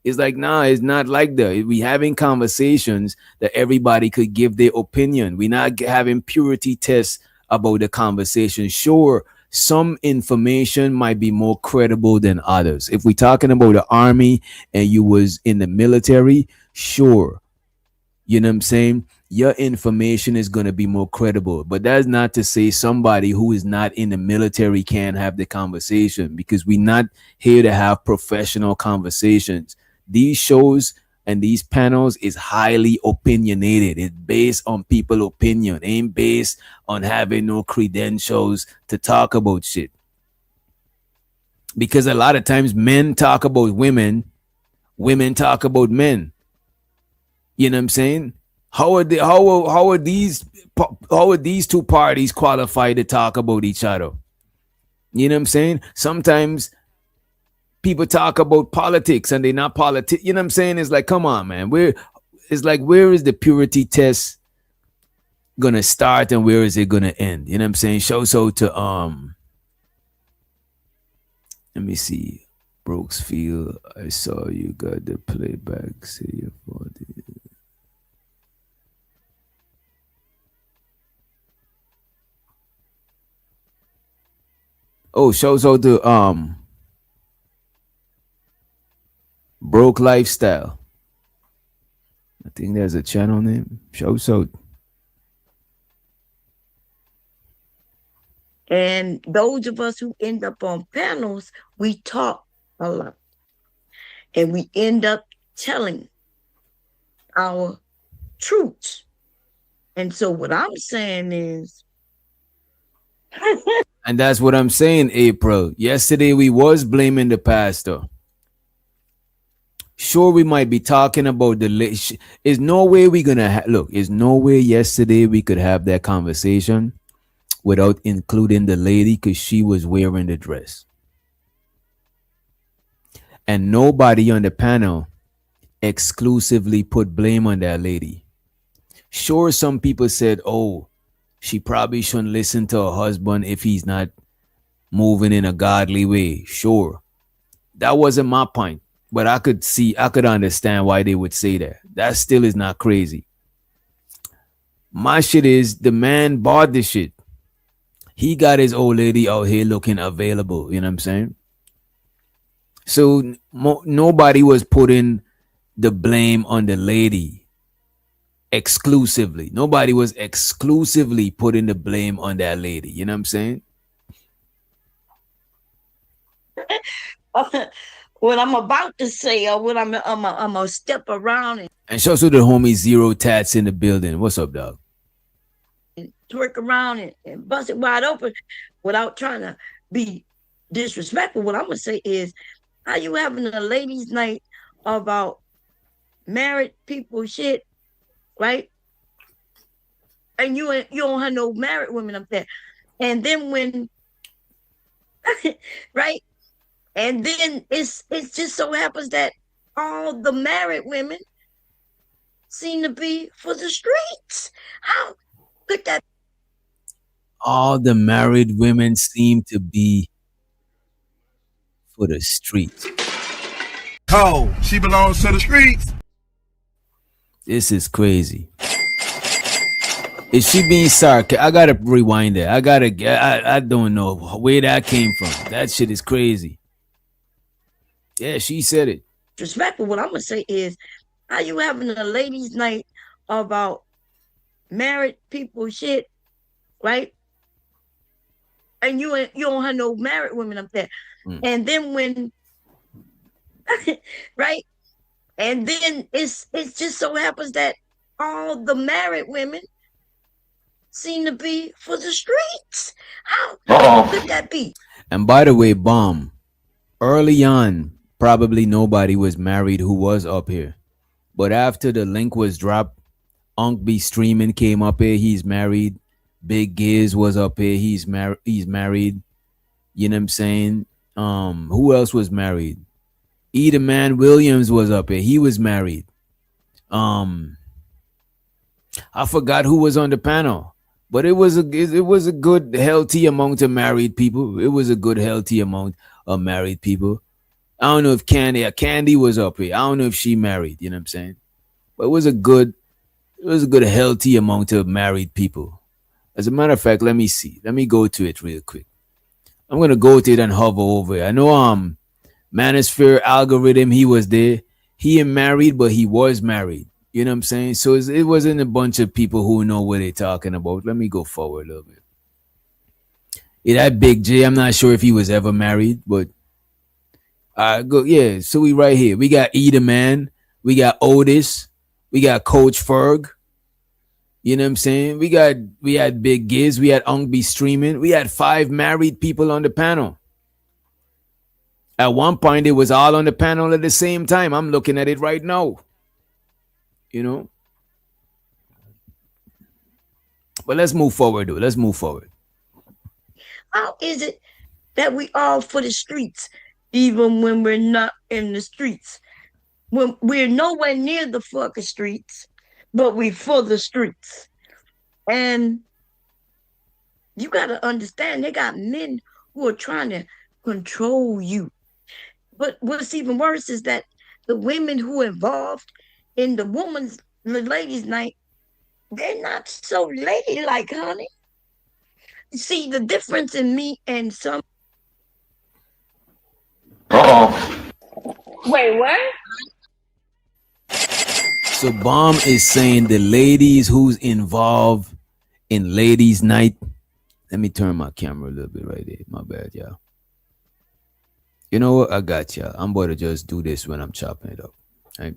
S7: It's like, nah, it's not like that. We having conversations that everybody could give their opinion. We're not having purity tests about the conversation. Sure, some information might be more credible than others. If we're talking about the army and you was in the military, sure. You know what I'm saying? Your information is going to be more credible. But that's not to say somebody who is not in the military can't have the conversation, because we're not here to have professional conversations. These shows and these panels is highly opinionated. It's based on people's opinion. It ain't based on having no credentials to talk about shit. Because a lot of times men talk about women, women talk about men. You know what I'm saying? How are these two parties qualified to talk about each other? You know what I'm saying? Sometimes people talk about politics and they're not politics. You know what I'm saying? It's like, come on, man. Where is the purity test gonna start and where is it gonna end? You know what I'm saying? So to let me see. Brooksfield, I saw you got the playback. See your body. Oh, shows out to Broke Lifestyle. I think there's a channel name. Show so.
S4: And those of us who end up on panels, we talk a lot and we end up telling our truths. And so what I'm saying is
S7: And that's what I'm saying, April. Yesterday we was blaming the pastor. Sure, we might be talking about the. Is no way we gonna look. Is no way yesterday we could have that conversation without including the lady because she was wearing the dress, and nobody on the panel exclusively put blame on that lady. Sure, some people said, "Oh, she probably shouldn't listen to her husband if he's not moving in a godly way." Sure, that wasn't my point. But I could understand why they would say that. That still is not crazy. My shit is the man bought the shit. He got his old lady out here looking available. You know what I'm saying? So nobody was putting the blame on the lady exclusively. Nobody was exclusively putting the blame on that lady. You know what I'm saying?
S4: what I'm about to say or what I'm gonna step around
S7: And shout out to the homie Zero Tats in the building. What's up, dog?
S4: and twerk around and bust it wide open without trying to be disrespectful. What I'm gonna say is, how you having a ladies' night about married people shit, right? And you don't have no married women up there. And then when right? And then it just so happens that all the married women seem to be for the streets. How could that
S7: All the married women seem to be for the streets.
S8: Oh, she belongs to the streets.
S7: This is crazy. Is she being sarcastic? I gotta rewind that. I don't know where that came from. That shit is crazy. Yeah, she said it.
S4: disrespectful? What I'm gonna say is, how you having a ladies' night about married people shit, right? And you don't have no married women up there. And then when right? And then it just so happens that all the married women seem to be for the streets. How could that be?
S7: And by the way, bomb. Early on, probably nobody was married who was up here. But after the link was dropped, Unk B streaming came up here. He's married. Big Giz was up here. He's married. He's married. You know what I'm saying? Who else was married? Eda Man Williams was up here. He was married. I forgot who was on the panel, but it was a good healthy amount of married people. It was a good healthy amount of married people. I don't know if Candy was up here. I don't know if she married. You know what I'm saying? But it was a good healthy amount of married people. As a matter of fact, let me see. Let me go to it real quick. I'm gonna go to it and hover over it. I know Manosphere Algorithm, he was there. He ain't married, but he was married. You know what I'm saying? So it wasn't a bunch of people who know what they're talking about. Let me go forward a little bit. Yeah, that Big J, I'm not sure if he was ever married, but go yeah. So we right here. We got Eda Man, we got Otis, we got Coach Ferg. You know what I'm saying? We had Big Giz, we had Ung B streaming. We had 5 married people on the panel. At one point, it was all on the panel at the same time. I'm looking at it right now. You know? But let's move forward, though. Let's move forward.
S4: How is it that we all for the streets, even when we're not in the streets? When we're nowhere near the fucking streets, but we for the streets. And you gotta understand, they got men who are trying to control you. But what's even worse is that the women who are involved in the ladies' night, they're not so ladylike, honey. See the difference in me and some.
S1: Wait, what?
S7: So Bomb is saying the ladies who's involved in ladies' night. Let me turn my camera a little bit right there. My bad, y'all. You know what? I got y'all. I'm about to just do this when I'm chopping it up. Right?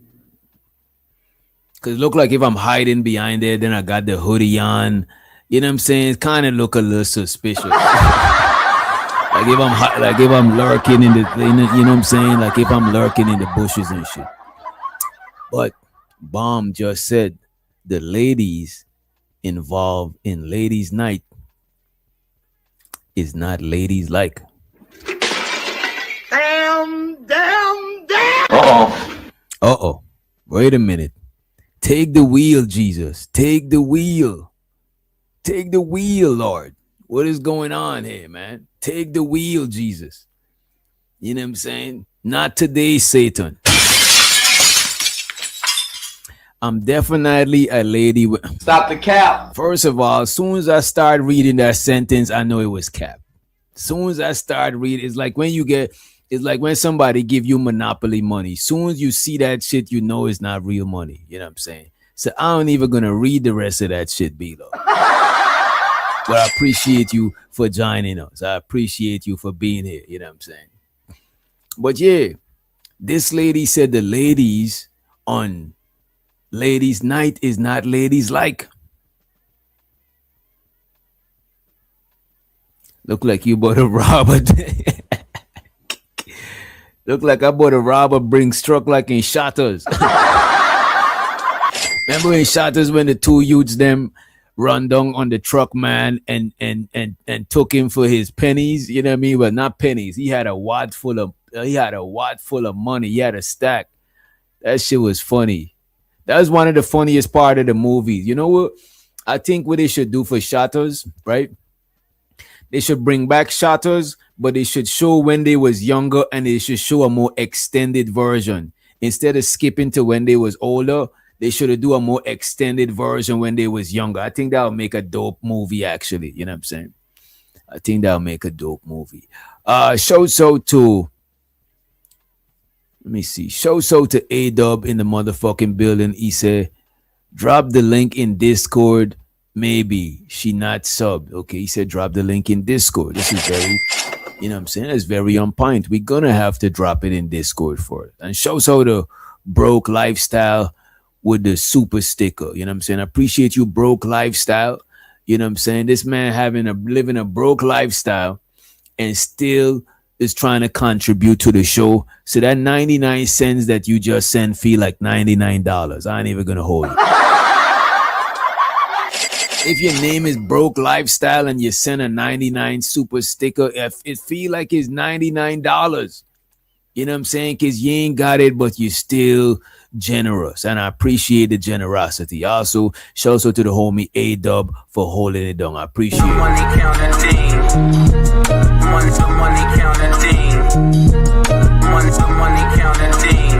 S7: Cause it look like if I'm hiding behind there, then I got the hoodie on. You know what I'm saying? It kind of look a little suspicious. Like if I'm lurking in the, you know what I'm saying? Like if I'm lurking in the bushes and shit. But Bomb just said the ladies involved in ladies' night is not ladies like.
S4: Damn.
S7: Uh-oh. Wait a minute. Take the wheel, Jesus. Take the wheel. Take the wheel, Lord. What is going on here, man? Take the wheel, Jesus. You know what I'm saying? Not today, Satan. I'm definitely a lady.
S8: Stop the cap.
S7: First of all, as soon as I start reading that sentence, I know it was cap. As soon as I start reading, it's like when somebody give you monopoly money. As soon as you see that shit, you know it's not real money. You know what I'm saying? So I ain't even gonna read the rest of that shit, B-Lo. But I appreciate you for joining us. I appreciate you for being here. You know what I'm saying? But yeah, this lady said the ladies on ladies' night is not ladies like. Look like you bought a robber. Look like I bought a robber bring struck like in Shatters. Remember in Shatters when the two youths them run down on the truck man and took him for his pennies, you know what I mean? Well, not pennies. He had a wad full of money. He had a stack. That shit was funny. That was one of the funniest part of the movies. You know what? I think what they should do for Shatters, right? They should bring back Shatters, but they should show when they was younger and they should show a more extended version. Instead of skipping to when they was older, they should do a more extended version when they was younger. I think that would make a dope movie, actually. You know what I'm saying? I think that'll make a dope movie. Shouts out to, let me see. Shouts out to A-Dub in the motherfucking building. He said, drop the link in Discord. Maybe she not sub. Okay, he said drop the link in Discord. This is very, you know what I'm saying? It's very on point. We're gonna have to drop it in Discord for it. And shows how the broke lifestyle with the super sticker. You know what I'm saying? I appreciate you, broke lifestyle. You know what I'm saying? This man living a broke lifestyle and still is trying to contribute to the show. So that 99 cents that you just sent feel like $99. I ain't even gonna hold it. If your name is Broke Lifestyle and you send a 99 super sticker, it feel like it's $99. You know what I'm saying? Because you ain't got it, but you're still generous. And I appreciate the generosity. Also, shout out to the homie A-Dub for holding it down. I appreciate it.
S2: Money counting thing. Money counting thing. Money counting thing.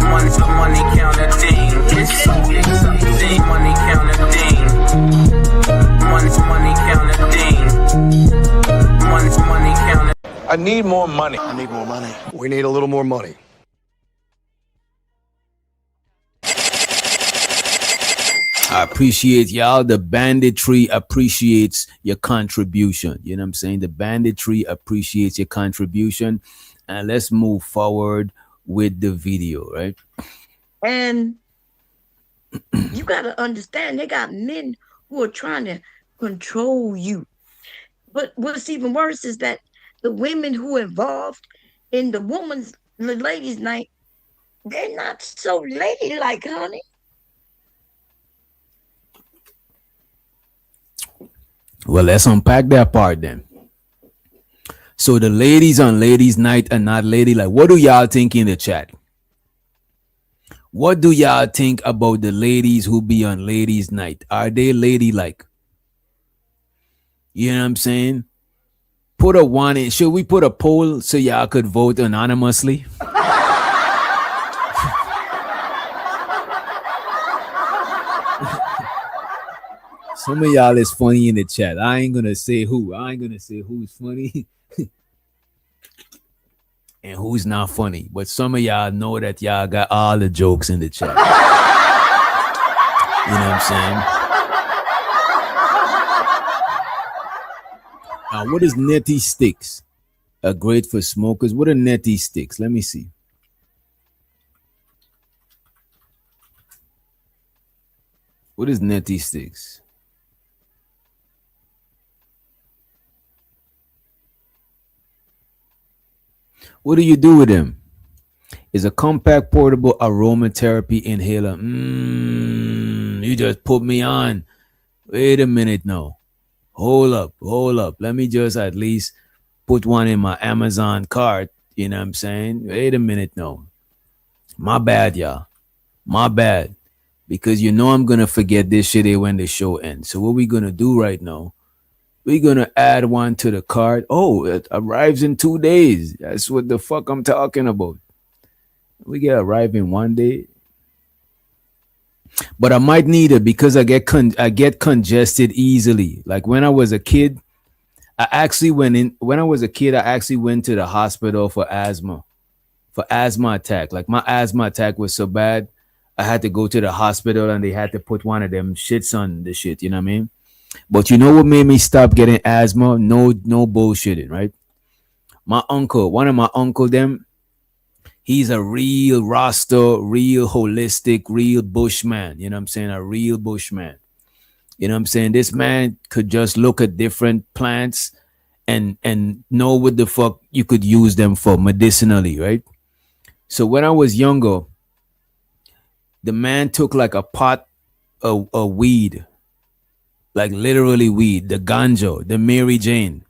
S2: Money counting thing. It's so exciting. Money counting thing. Money counting thing. Money counting.
S8: I need more money.
S9: I need more money. We need a little more money.
S7: I appreciate y'all. The banditry appreciates your contribution. You know what I'm saying? The banditry appreciates your contribution. And let's move forward with the video, right?
S4: And you got to understand, they got men who are trying to control you. But what's even worse is that the women who involved in the ladies' night, they're not so ladylike, honey.
S7: Well, let's unpack that part then. So the ladies on ladies' night are not ladylike. What do y'all think in the chat? What do y'all think about the ladies who be on ladies' night? Are they ladylike? You know what I'm saying? Put a one in. Should we put a poll so y'all could vote anonymously? Some of y'all is funny in the chat. I ain't gonna say who. I ain't gonna say who's funny. and who's not funny. But some of y'all know that y'all got all the jokes in the chat. You know what I'm saying? Now, what is netty sticks? Are great for smokers. What are netty sticks? Let me see. What is netty sticks? What do you do with them? Is a compact portable aromatherapy inhaler. You just put me on. Wait a minute now. Hold up, hold up. Let me just at least put one in my Amazon cart. You know what I'm saying? Wait a minute now. My bad, y'all. My bad. Because you know I'm gonna forget this shit here when the show ends. So what we gonna do right now? We're gonna add one to the cart. Oh, it arrives in 2 days. That's what the fuck I'm talking about. We get arrive in 1 day. But I might need it because I get congested easily. Like when I was a kid, I actually went in when I was a kid, I actually went to the hospital for asthma attack. Like my asthma attack was so bad, I had to go to the hospital and they had to put one of them shits on the shit, you know what I mean? But you know what made me stop getting asthma? No bullshitting, right? My uncle, one of my uncle them, he's a real Rasta, real holistic, real bushman. You know what I'm saying? A real bushman. You know what I'm saying? This man could just look at different plants and know what the fuck you could use them for medicinally, right? So when I was younger, the man took like a pot of weed, like literally weed, the ganja, the Mary Jane.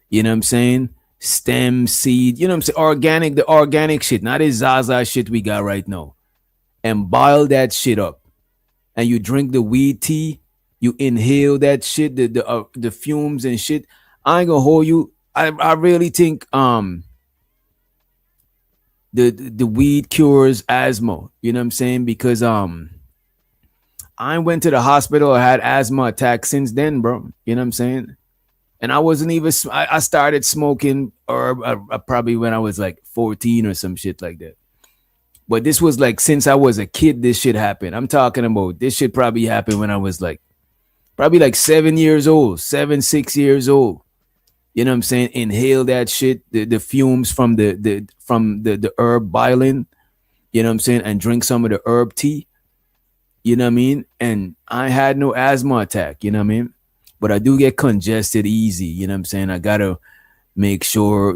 S7: You know what I'm saying? Stem seed, you know what I'm saying? Organic, the organic shit, not the Zaza shit we got right now. And boil that shit up. And you drink the weed tea, you inhale that shit, the fumes and shit. I ain't gonna hold you. I really think the weed cures asthma. You know what I'm saying? Because I went to the hospital. I had asthma attack since then, bro. You know what I'm saying? And I wasn't even. I started smoking herb probably when I was like 14 or some shit like that. But this was like since I was a kid. This shit happened. I'm talking about this shit probably happened when I was like probably like 7 years old, 6 years old. You know what I'm saying? Inhale that shit, the fumes from the herb boiling. You know what I'm saying? And drink some of the herb tea. You know what I mean? And I had no asthma attack. You know what I mean? But I do get congested easy. You know what I'm saying? I gotta make sure,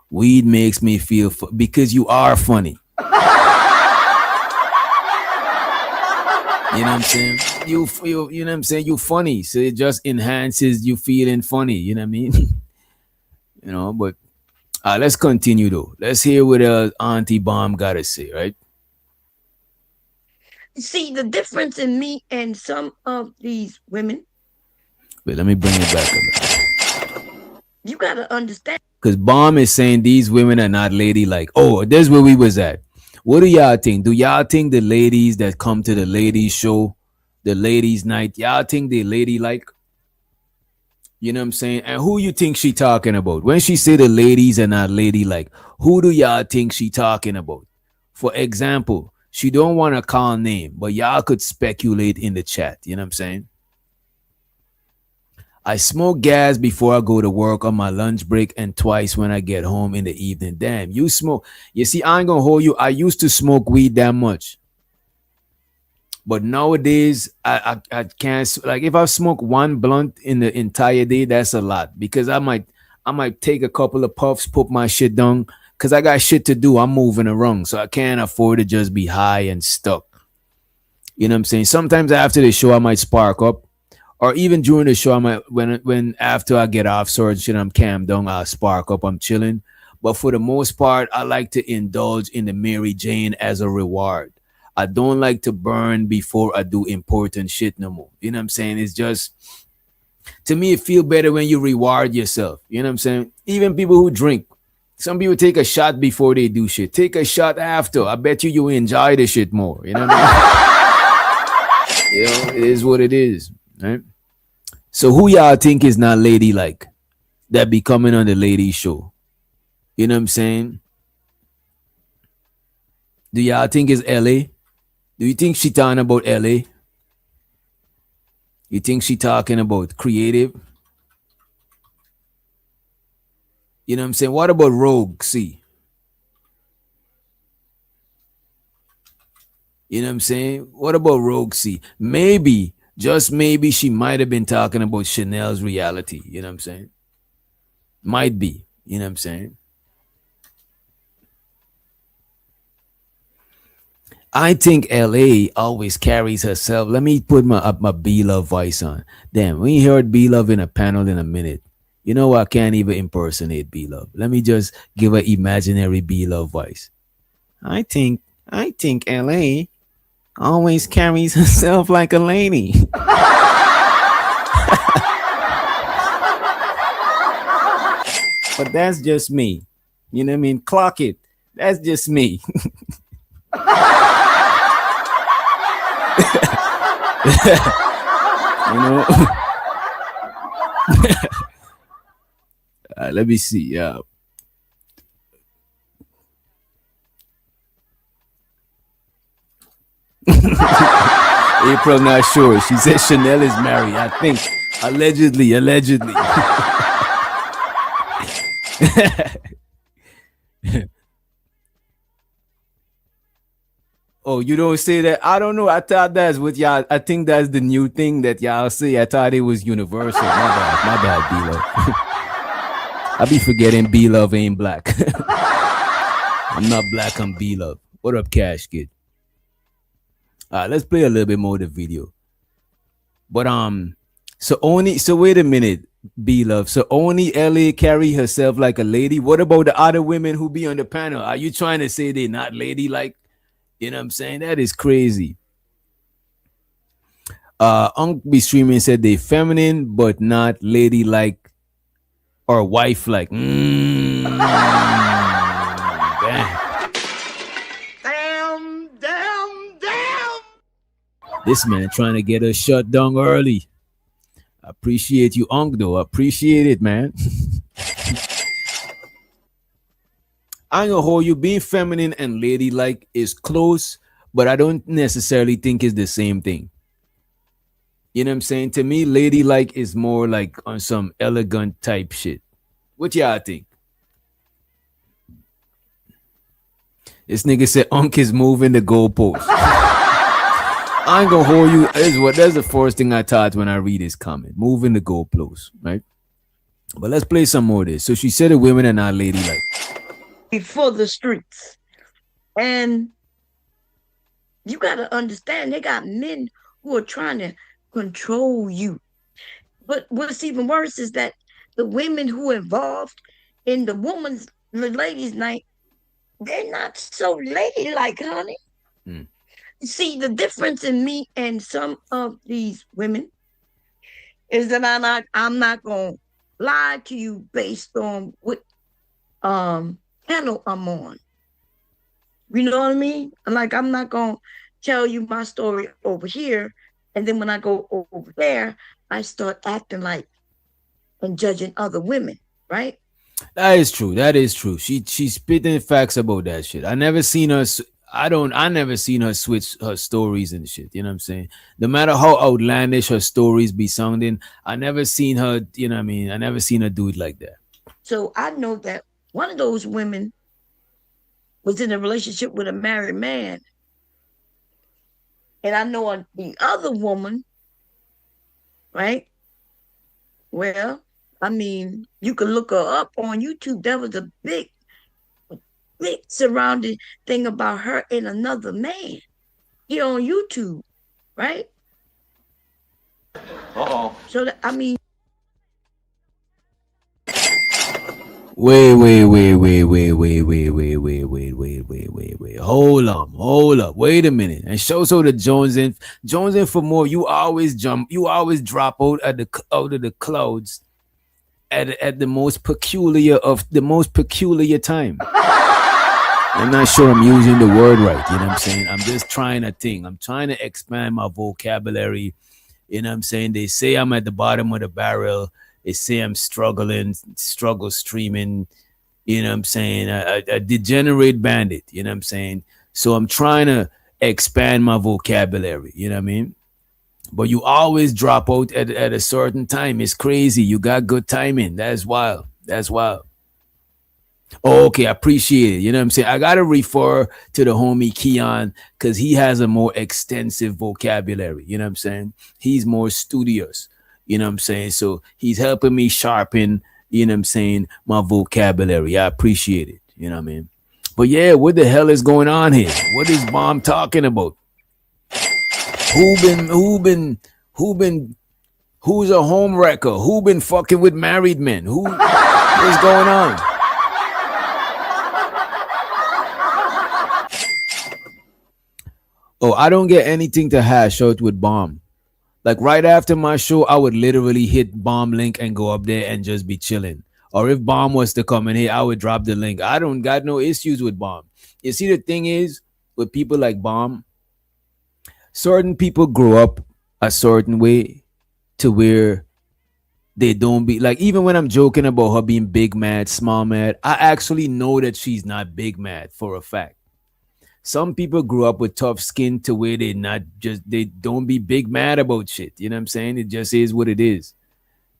S7: weed makes me feel because you are funny. You know what I'm saying? You know what I'm saying? You funny. So it just enhances you feeling funny. You know what I mean? But let's continue though. Let's hear what Auntie Bomb gotta say, right?
S4: See the difference in me and some of these women.
S7: Wait, let me bring it back up.
S4: You gotta understand.
S7: Because Bomb is saying these women are not ladylike. Oh, there's where we was at. What do y'all think? Do y'all think the ladies that come to the ladies show, the ladies night, y'all think they ladylike? You know what I'm saying? And who you think she talking about? When she say the ladies are not ladylike, who do y'all think she talking about? For example, she don't want to call name, but y'all could speculate in the chat. You know what I'm saying? I smoke gas before I go to work on my lunch break and twice when I get home in the evening. Damn, you smoke. You see, I ain't gonna hold you. I used to smoke weed that much. But nowadays, I can't, like, if I smoke one blunt in the entire day, that's a lot because I might take a couple of puffs, put my shit down because I got shit to do. I'm moving around, so I can't afford to just be high and stuck. You know what I'm saying? Sometimes after the show, I might spark up, or even during the show, I might when after I get off sort of shit, I'm calmed down, I'll spark up, I'm chilling. But for the most part, I like to indulge in the Mary Jane as a reward. I don't like to burn before I do important shit no more. You know what I'm saying? It's just, to me, it feel better when you reward yourself. You know what I'm saying? Even people who drink, some people take a shot before they do shit. Take a shot after. I bet you enjoy the shit more. You know what I mean? It is what it is, right? So who y'all think is not ladylike that be coming on the ladies show? You know what I'm saying? Do y'all think it's LA? Do you think she talking about LA? You think she talking about creative? You know what I'm saying? What about Rogue C? You know what I'm saying? What about Rogue C? Maybe, just maybe, she might have been talking about Chanel's reality. You know what I'm saying? Might be. You know what I'm saying? I think LA always carries herself. Let me put my B Love voice on. Damn, we ain't heard B Love in a panel in a minute. You know I can't even impersonate B Love. Let me just give an imaginary B Love voice. I think LA always carries herself like a lady. But that's just me. You know what I mean? Clock it. That's just me. You know? Let me see. April not sure. She said Chanel is married. I think allegedly. Oh, you don't say that? I don't know. I thought that's what y'all. I think that's the new thing that y'all say. I thought it was universal. My bad, B Love. I be forgetting B Love ain't black. I'm not black. I'm B Love. What up, Cash Kid? All right, let's play a little bit more of the video. But so wait a minute, B Love. So only LA carry herself like a lady. What about the other women who be on the panel? Are you trying to say they're not ladylike? You know what I'm saying? That is crazy. Unc be streaming said they feminine but not ladylike or wife like. Damn. This man trying to get us shut down early. Appreciate you, Unc, though. Appreciate it, man. I ain't gonna hold you. Being feminine and ladylike is close, but I don't necessarily think it's the same thing. You know what I'm saying? To me, ladylike is more like on some elegant type shit. What y'all think? This nigga said Unc is moving the goalpost. I ain't gonna hold you. That's the first thing I thought when I read his comment. Moving the goalpost, right? But let's play some more of this. So she said the women are not ladylike.
S4: For the streets. And you got to understand, they got men who are trying to control you. But what's even worse is that the women who are involved in the ladies' night, they're not so ladylike, honey.
S7: Mm.
S4: See, the difference in me and some of these women is that I'm not gonna lie to you based on what panel I'm on. You know what I mean? Like, I'm not gonna tell you my story over here, and then when I go over there, I start acting like and judging other women, right?
S7: That is true. That is true. She's spitting facts about that shit. I never seen her. I never seen her switch her stories and shit. You know what I'm saying? No matter how outlandish her stories be sounding, I never seen her. You know what I mean? I never seen her do it like that.
S4: So I know that one of those women was in a relationship with a married man, and I know the other woman, right? Well, I mean, you can look her up on YouTube. There was a big surrounding thing about her and another man here on YouTube, right? So that, I mean,
S7: Wait. Hold up. Wait a minute. And show so the Jones in for more. You always drop out of the clouds at the most peculiar time. I'm not sure I'm using the word right. You know what I'm saying? I'm just trying to think. I'm trying to expand my vocabulary. You know what I'm saying? They say I'm at the bottom of the barrel. They say I'm struggle streaming. You know what I'm saying? A degenerate bandit. You know what I'm saying? So I'm trying to expand my vocabulary. You know what I mean? But you always drop out at a certain time. It's crazy. You got good timing. That's wild. That's wild. Oh, okay, I appreciate it. You know what I'm saying? I gotta refer to the homie Keon because he has a more extensive vocabulary. You know what I'm saying? He's more studious. You know what I'm saying? So he's helping me sharpen, you know what I'm saying, my vocabulary. I appreciate it. You know what I mean? But yeah, what the hell is going on here? What is Mom talking about? Who been who's a home wrecker? Who been fucking with married men? What's going on? Oh, I don't get anything to hash out with Bomb. Like right after my show, I would literally hit Bomb link and go up there and just be chilling. Or if Bomb was to come in here, I would drop the link. I don't got no issues with Bomb. You see, the thing is with people like Bomb, certain people grow up a certain way to where they don't be like, even when I'm joking about her being big mad, small mad, I actually know that she's not big mad for a fact. Some people grew up with tough skin to where they don't be big mad about shit. You know what I'm saying? It just is what it is.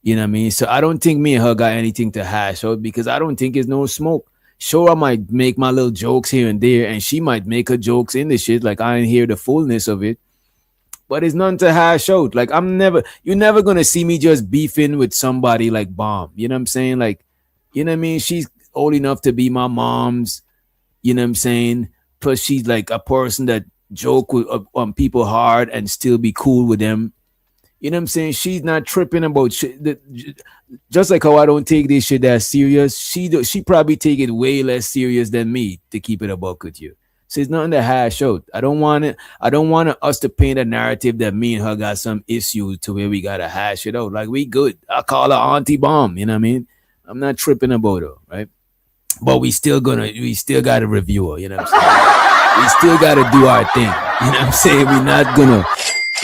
S7: You know what I mean? So I don't think me and her got anything to hash out because I don't think it's no smoke. Sure, I might make my little jokes here and there, and she might make her jokes in the shit. Like I didn't hear the fullness of it, but it's nothing to hash out. Like you're never gonna see me just beefing with somebody like Bomb. You know what I'm saying? Like, you know what I mean? She's old enough to be my mom's. You know what I'm saying? Plus, she's like a person that joke with, on people hard and still be cool with them. You know what I'm saying? She's not tripping about shit. Just like how I don't take this shit that serious, she probably take it way less serious than me to keep it a buck with you. So it's nothing to hash out. I don't want it. I don't want us to paint a narrative that me and her got some issues to where we gotta hash it out. Like we good. I call her Auntie Bomb. You know what I mean? I'm not tripping about her, right? But we still gotta review her. You know what I'm saying? We still gotta do our thing. You know what I'm saying? We're not gonna.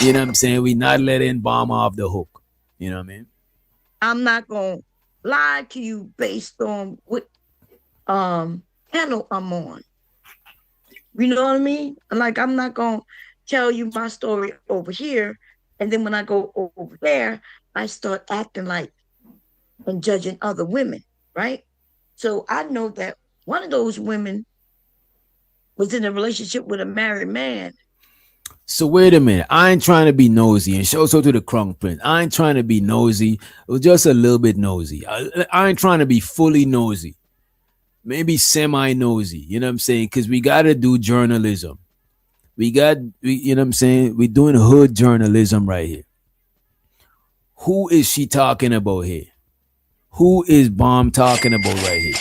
S7: You know what I'm saying? We not letting Bomb off the hook. You know what I mean?
S4: I'm not gonna lie to you based on what channel I'm on. You know what I mean? Like I'm not gonna tell you my story over here, and then when I go over there, I start acting like and judging other women, right? So I know that one of those women was in a relationship with a married man.
S7: So wait a minute. I ain't trying to be nosy, and show so to the Crunk Prince. I ain't trying to be nosy. It was just a little bit nosy. I ain't trying to be fully nosy. Maybe semi nosy. You know what I'm saying? Because we gotta do journalism. You know what I'm saying? We're doing hood journalism right here. Who is she talking about here? Who is Bomb talking about right here?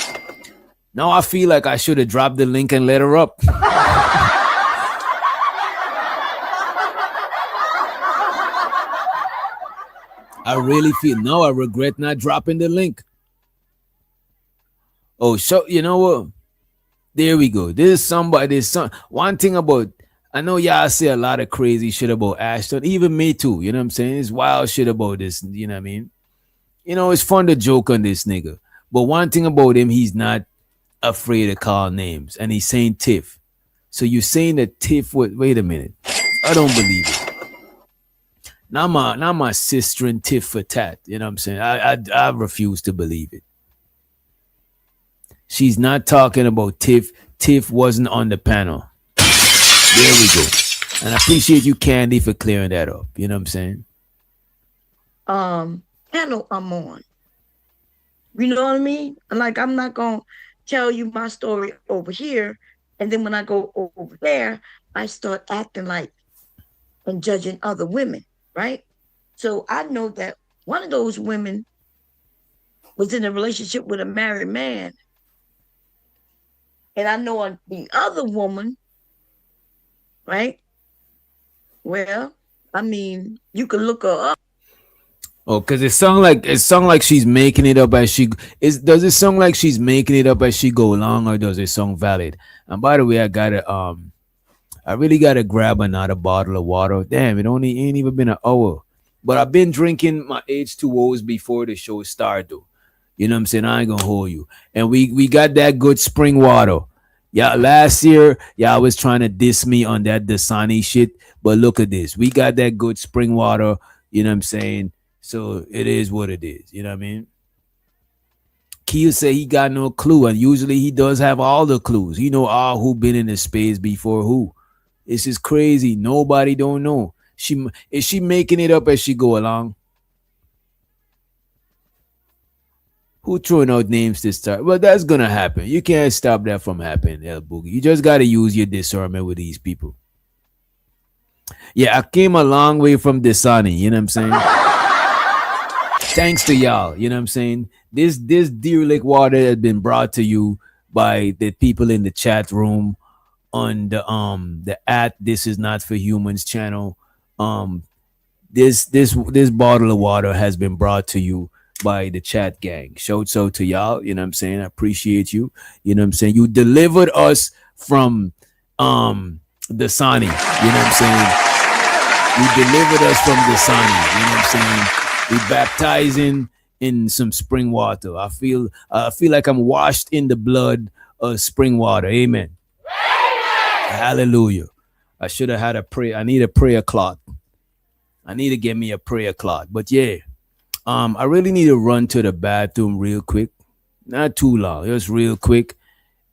S7: Now I feel like I should have dropped the link and let her up. I really feel now I regret not dropping the link. Oh, so you know what? There we go. There's some one thing about I know y'all say a lot of crazy shit about Ashton, even me too. You know what I'm saying? It's wild shit about this, you know what I mean? You know, it's fun to joke on this nigga. But one thing about him, he's not afraid to call names. And he's saying Tiff. So you're saying that Tiff would wait a minute. I don't believe it. Not my sister and Tiff for tat. You know what I'm saying? I refuse to believe it. She's not talking about Tiff. Tiff wasn't on the panel. There we go. And I appreciate you, Candy, for clearing that up. You know what I'm saying?
S4: Channel I'm on. You know what I mean? Like I'm not gonna tell you my story over here, and then when I go over there, I start acting like and judging other women, right? So I know that one of those women was in a relationship with a married man. And I know the other woman, right? Well, I mean, you can look her up.
S7: Oh, because it sound like she's making it up as she is. Does it sound like she's making it up as she go along, or does it sound valid? And by the way, I really gotta grab another bottle of water. Damn, it only ain't even been an hour, but I've been drinking my H2Os before the show started, though. You know what I'm saying? I ain't gonna hold you. And we got that good spring water. Yeah, last year, y'all was trying to diss me on that Dasani shit, but look at this. We got that good spring water. You know what I'm saying? So it is what it is. You know what I mean? Kia say he got no clue, and usually he does have all the clues. He know all who been in the space before who. This is crazy. Nobody don't know. She making it up as she go along. Who throwing out names this time? Well, that's gonna happen. You can't stop that from happening, El Boogie. You just gotta use your discernment with these people. Yeah, I came a long way from Desani. You know what I'm saying? Thanks to y'all. You know what I'm saying? This Deer Lake water has been brought to you by the people in the chat room on the at This Is Not for Humans channel. Um, this bottle of water has been brought to you by the chat gang. Shouts out to y'all. You know what I'm saying? I appreciate you. You know what I'm saying? You delivered us from the Sani. You know what I'm saying? You delivered us from the Sani. You know what I'm saying? We baptizing in some spring water. I feel like I'm washed in the blood of spring water. Amen. Hallelujah. I should have had a prayer. I need a prayer cloth. I need to get me a prayer cloth. But yeah, I really need to run to the bathroom real quick. Not too long, just real quick.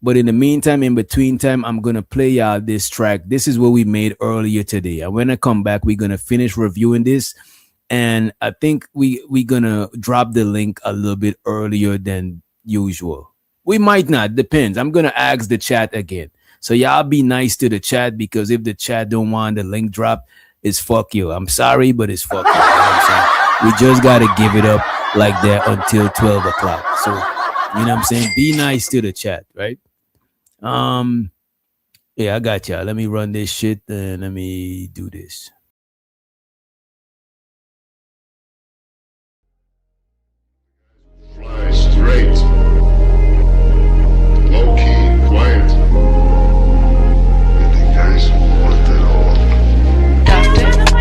S7: But in the meantime, in between time, I'm gonna play y'all this track. This is what we made earlier today. And when I come back, we're gonna finish reviewing this. And I think we gonna drop the link a little bit earlier than usual. We might not, depends. I'm gonna ask the chat again. So y'all be nice to the chat because if the chat don't want the link drop, it's fuck you. I'm sorry, but it's fuck you. You know what I'm saying? We just gotta give it up like that until 12 o'clock. So you know what I'm saying? Be nice to the chat, right? Um, yeah, I got y'all. Let me run this shit and let me do this.
S3: Fly straight. Low key, quiet. And the guys who want it all.
S1: Doctor, doctor,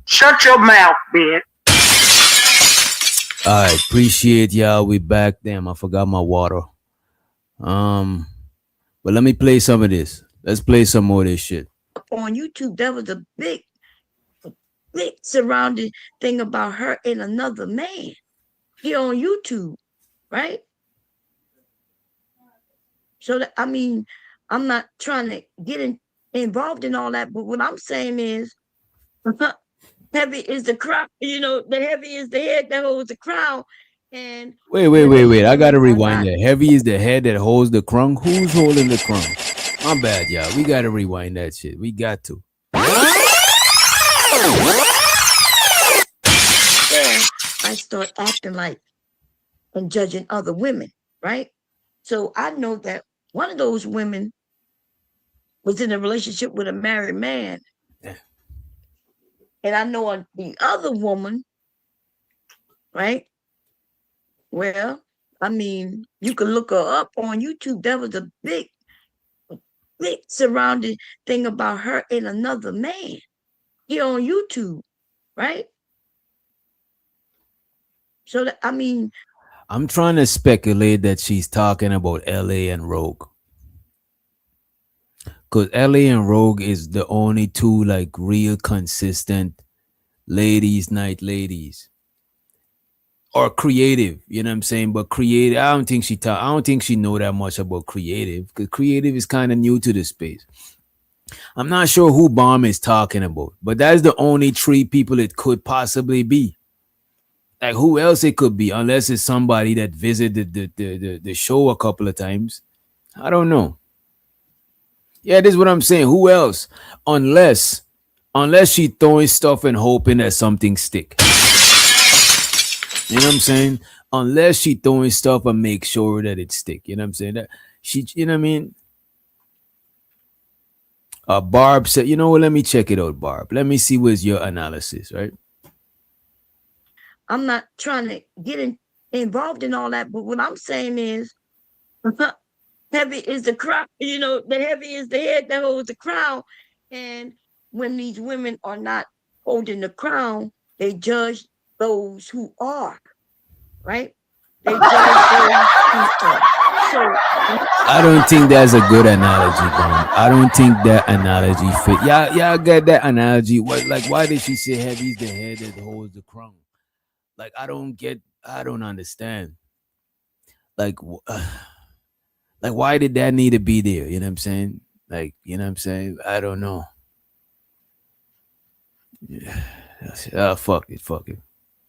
S2: Shut your mouth, bitch.
S7: All right, appreciate y'all. We back. Damn, I forgot my water. Um, but let me play some of this. Let's play some more of this shit.
S4: On YouTube, there was a big surrounding thing about her and another man here on YouTube, right? So that, I mean, I'm not trying to involved in all that, but what I'm saying is heavy is the crown, the heavy is the head that holds the crown. And
S7: Wait. I gotta
S4: women are
S7: rewind
S4: not.
S7: that. Heavy is the head that holds the crunk. Who's holding the crunk? My bad, y'all. We gotta rewind that shit. We got to.
S4: I start acting like and judging other women, right? So I know that one of those women was in a relationship with a married man. And I know the other woman, right? Well, I mean, you can look her up on YouTube. There was a big big surrounding thing about her and another man here on YouTube, right? So that, I mean,
S7: I'm trying to speculate that she's talking about LA and Rogue. Because LA and Rogue is the only two like real consistent ladies night ladies. Or creative, you know what I'm saying? But creative, I don't think she know that much about creative. Because creative is kind of new to the space. I'm not sure who Bomb is talking about, but that's the only three people it could possibly be. Like who else it could be, unless it's somebody that visited the show a couple of times. I don't know. Yeah, this is what I'm saying. Who else? Unless she throwing stuff and hoping that something stick. You know what I'm saying? Unless she throwing stuff and make sure that it stick. You know what I'm saying? That she, you know what I mean? Barb said, you know what? Let me check it out, Barb. Let me see what's your analysis, right?
S4: I'm not trying to get involved in all that, but what I'm saying is heavy is the crown, the heavy is the head that holds the crown. And when these women are not holding the crown, they judge those who are, right? They judge those who are. So
S7: I don't think that's a good analogy, Bomb. I don't think that analogy fit. Yeah, yeah, I get that analogy. What, like, why did she say heavy's the head that holds the crown? Like, I don't understand. Like, like, why did that need to be there? You know what I'm saying? Like, you know what I'm saying? I don't know. Yeah. Fuck it, fuck it.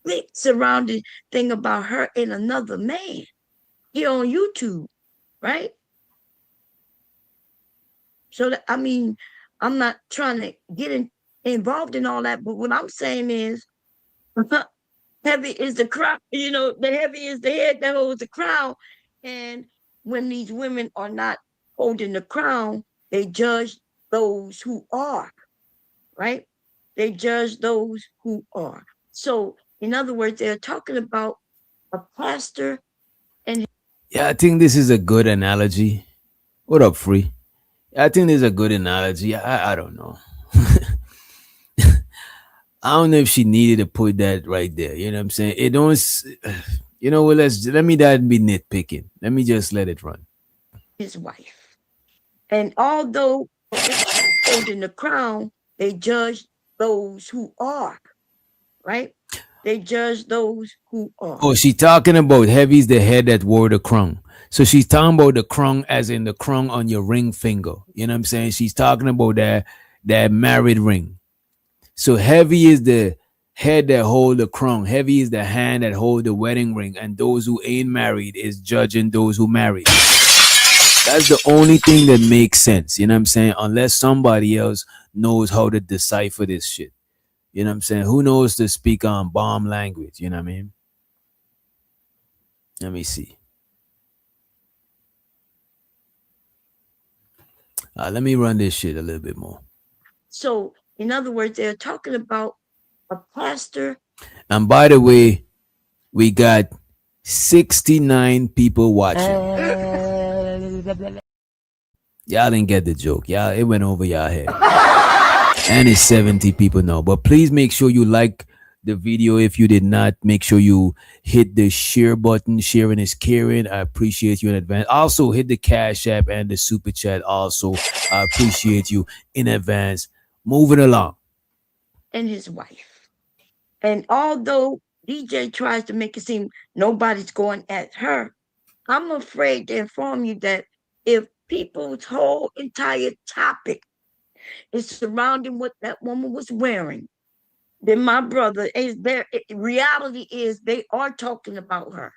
S4: big surrounding thing about her and another man here on YouTube, right? So that, I mean, I'm not trying to get involved in all that, but what I'm saying is heavy is the crown, the heavy is the head that holds the crown. And when these women are not holding the crown, they judge those who are, right? They judge those who are. So, in other words, they're talking about a pastor and
S7: Yeah, I think this is a good analogy. What up, Free? I think this is a good analogy. I don't know. I don't know if she needed to put that right there. You know what I'm saying? It don't. You know what? Let me that be nitpicking. Let me just let it run.
S4: his wife. And although holding the crown, they judge those who are, right? They judge those who are.
S7: Oh, she talking about heavy's the head that wore the crown. So she's talking about the crown as in the crown on your ring finger. You know what I'm saying? She's talking about that married ring. So heavy is the head that hold the crown. Heavy is the hand that hold the wedding ring. And those who ain't married is judging those who married. That's the only thing that makes sense. You know what I'm saying? Unless somebody else knows how to decipher this shit. You know what I'm saying? Who knows to speak on bomb language? You know what I mean? Let me see. Let me run this shit a little bit more.
S4: So, in other words, they're talking about a pastor.
S7: And by the way, we got 69 people watching. Y'all didn't get the joke. Y'all, it went over y'all head. And it's 70 people now. But please make sure you like the video. If you did not, make sure you hit the share button. Sharing is caring. I appreciate you in advance. Also, hit the Cash App and the Super Chat. Also, I appreciate you in advance. Moving along.
S4: And his wife. And although DJ tries to make it seem nobody's going at her, I'm afraid to inform you that if people's whole entire topic is surrounding what that woman was wearing, then my brother is there. Reality is they are talking about her.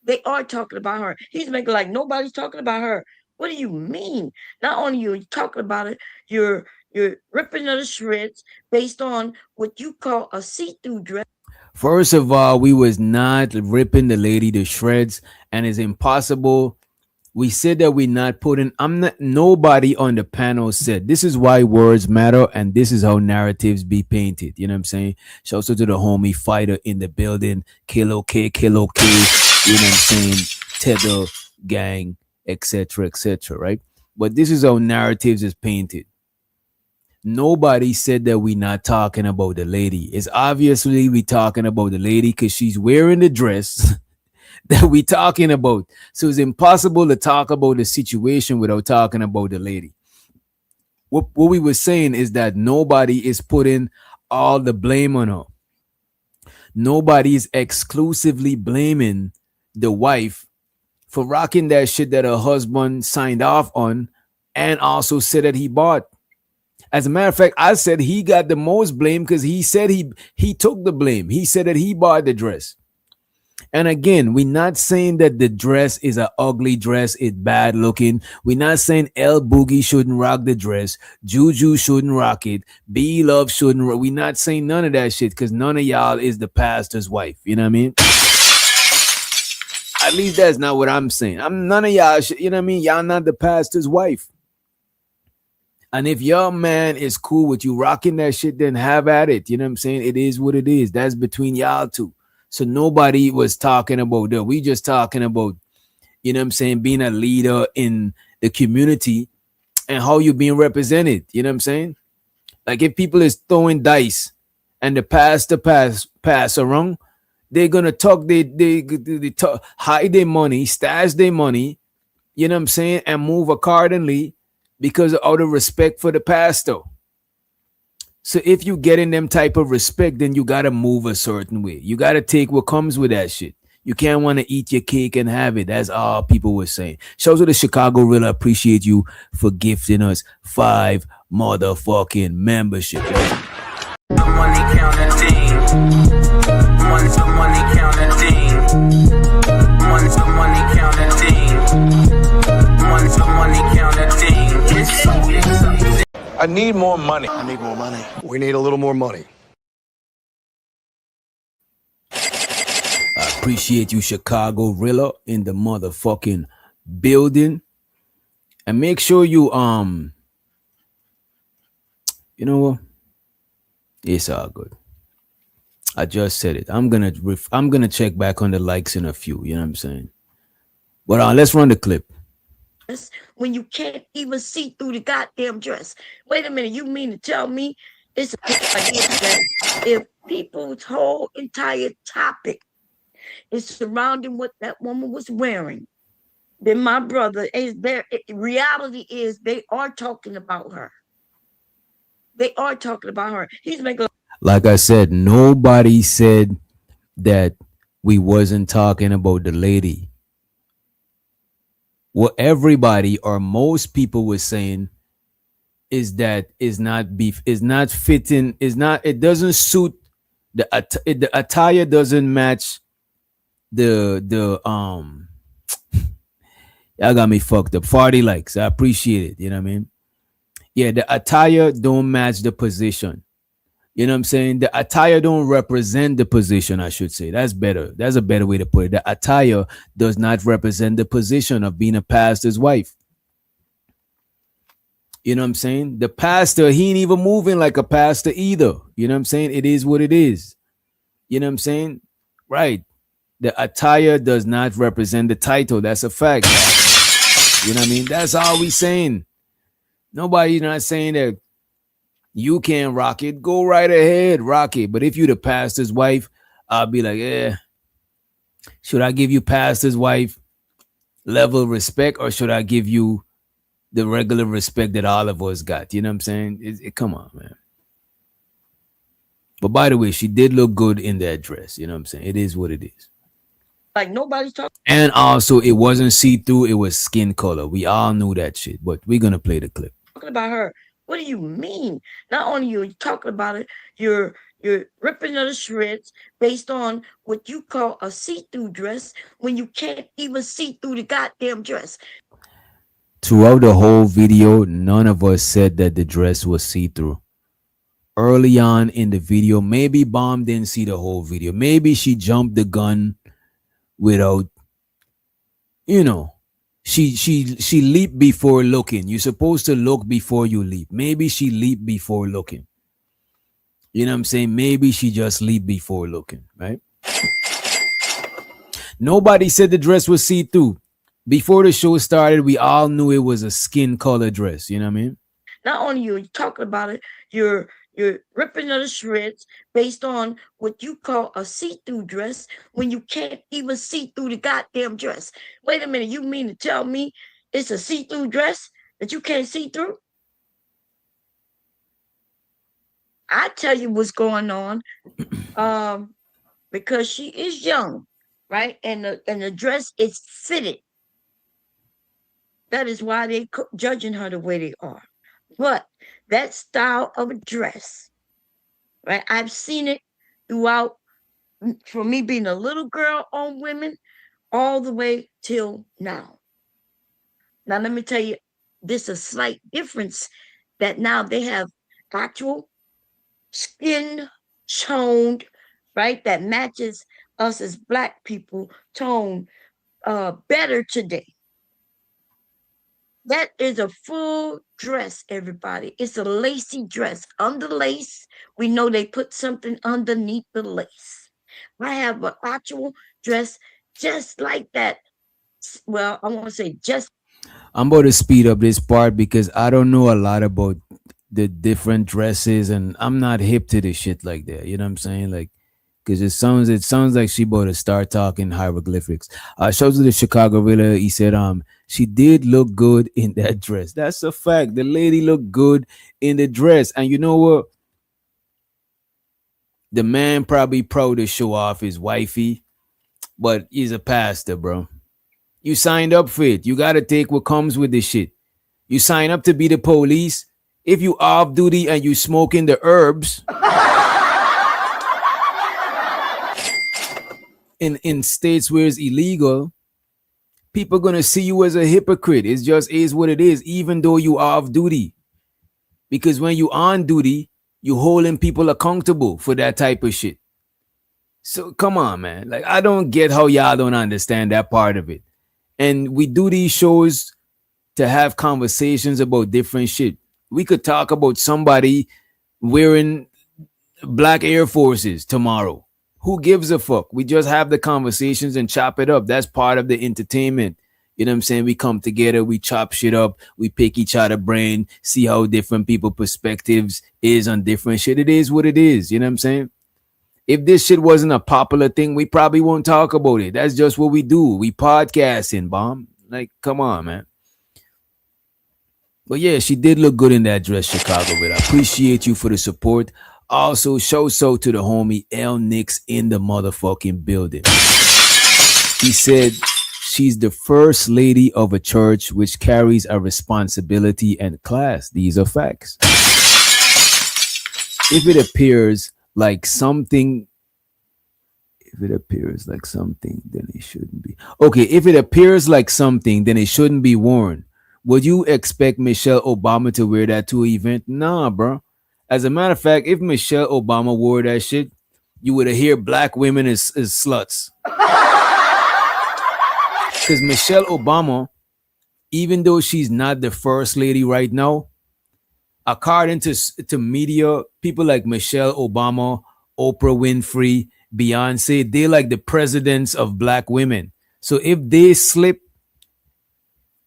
S4: They are talking about her. He's making like nobody's talking about her. What do you mean? Not only you're talking about it, you're ripping her to shreds based on what you call a see-through dress.
S7: First of all, we was not ripping the lady to shreds, and it's impossible. We said that we're not putting. I'm not. Nobody on the panel said this is why words matter, and this is how narratives be painted. You know what I'm saying? Shout out to the homie fighter in the building, Kilo K, Kilo K. You know what I'm saying? Tether gang, etc., etc. Right? But this is how narratives is painted. Nobody said that we not talking about the lady. It's obviously we talking about the lady because she's wearing the dress that we talking about. So it's impossible to talk about the situation without talking about the lady. What we were saying is that nobody is putting all the blame on her. Nobody is exclusively blaming the wife for rocking that shit that her husband signed off on and also said that he bought. As a matter of fact, I said he got the most blame because he said he took the blame. He said that he bought the dress. And again, we're not saying that the dress is an ugly dress, it's bad looking. We're not saying L Boogie shouldn't rock the dress, Juju shouldn't rock it, B Love shouldn't. We're not saying none of that shit because none of y'all is the pastor's wife. You know what I mean? At least that's not what I'm saying. I'm none of y'all. You know what I mean? Y'all not the pastor's wife. And if your man is cool with you rocking that shit, then have at it. You know what I'm saying? It is what it is. That's between y'all two. So nobody was talking about that. We just talking about, you know what I'm saying, being a leader in the community and how you being represented. You know what I'm saying? Like if people is throwing dice and the pastor pass around, they're gonna talk, they talk, hide their money, stash their money, you know what I'm saying, and move accordingly because out of respect for the pastor. So if you get in them type of respect, then you gotta move a certain way. You gotta take what comes with that shit. You can't want to eat your cake and have it. That's all people were saying. Shout out to the Chicago Real. I appreciate you for gifting us 5 motherfucking membership.
S2: Money counting. Money counting. Money counting.
S8: I need more money.
S9: I need more money. We need a little more money.
S7: I appreciate you, Chicago Rilla, in the motherfucking building. And make sure you you know what? It's all good. I just said it. I'm gonna check back on the likes in a few. You know what I'm saying? But let's run the clip.
S4: When you can't even see through the goddamn dress. Wait a minute, you mean to tell me it's that if people's whole entire topic is surrounding what that woman was wearing, then my brother is there. Reality is they are talking about her. They are talking about her. He's making.
S7: Like I said, nobody said that we wasn't talking about the lady. What everybody or most people were saying is that is not beef, is not fitting, is not, it doesn't suit the attire doesn't match the y'all got me fucked up. 40 likes. I appreciate it. You know what I mean? Yeah, the attire don't match the position. You know what I'm saying? The attire don't represent the position, I should say. That's better. That's a better way to put it. The attire does not represent the position of being a pastor's wife. You know what I'm saying? The pastor, he ain't even moving like a pastor either. You know what I'm saying? It is what it is. You know what I'm saying? Right. The attire does not represent the title. That's a fact. You know what I mean? That's all we saying. Nobody's not saying that you can't rock it. Go right ahead, rock it. But if you're the pastor's wife, I'll be like, should I give you pastor's wife level of respect or should I give you the regular respect that all of us got? You know what I'm saying? Come on, man. But by the way, she did look good in that dress. You know what I'm saying? It is what it is.
S4: Like nobody's talking.
S7: And also, it wasn't see-through. It was skin color. We all knew that shit. But we're going to play the clip.
S4: Talking about her. What do you mean? Not only you're talking about it, you're ripping her to shreds based on what you call a see-through dress when you can't even see through the goddamn dress.
S7: Throughout the whole video, none of us said that the dress was see-through. Early on in the video, maybe Bomb didn't see the whole video. Maybe she jumped the gun without, you know, she leaped before looking. You're supposed to look before you leap. Maybe she leaped before looking. You know what I'm saying? Maybe she just leaped before looking, right? Nobody said the dress was see-through. Before the show started, we all knew it was a skin color dress. You know what I mean?
S4: Not only you're talking about it, you're ripping it to shreds based on what you call a see-through dress when you can't even see through the goddamn dress. Wait a minute, you mean to tell me it's a see-through dress that you can't see through? I tell you what's going on. Um, because she is young, right? And the dress is fitted. That is why they judging her the way they are. But that style of a dress, right? I've seen it throughout from me being a little girl on women all the way till now. Now let me tell you, there's a slight difference that now they have actual skin toned, right? That matches us as black people tone better today. That is a full dress, everybody. It's a lacy dress. Under lace, we know they put something underneath the lace. I have an actual dress just like that. Well, I want to say just
S7: I'm about to speed up this part because I don't know a lot about the different dresses, and I'm not hip to this shit like that. You know what I'm saying? Like, because it sounds like she about to start talking hieroglyphics. Shows to the Chicago Villa. He said, she did look good in that dress. That's a fact. The lady looked good in the dress, and you know what? The man probably proud to show off his wifey, but he's a pastor, bro. You signed up for it. You gotta take what comes with this shit. You sign up to be the police. If you off duty and you smoking the herbs in states where it's illegal, people gonna see you as a hypocrite. It just is what it is, even though you off duty. Because when you on duty, you holding people accountable for that type of shit. So come on, man. Like I don't get how y'all don't understand that part of it. And we do these shows to have conversations about different shit. We could talk about somebody wearing black Air Forces tomorrow. Who gives a fuck? We just have the conversations and chop it up. That's part of the entertainment. You know what I'm saying? We come together, we chop shit up, we pick each other brain, see how different people perspectives is on different shit. It is what it is. You know what I'm saying? If this shit wasn't a popular thing, we probably won't talk about it. That's just what we do. We podcasting, bomb. Like, come on, man. But yeah, she did look good in that dress, Chicago. But I appreciate you for the support. Also, show so to the homie L Nix in the motherfucking building. He said she's the first lady of a church which carries a responsibility and class. These are facts. If it appears like something, then it shouldn't be. Okay, if it appears like something, then it shouldn't be worn. Would you expect Michelle Obama to wear that to an event? Nah, bro. As a matter of fact, if Michelle Obama wore that shit, you would have hear black women as sluts. Because Michelle Obama, even though she's not the first lady right now, according to media, people like Michelle Obama, Oprah Winfrey, Beyonce, they're like the presidents of black women. So if they slip,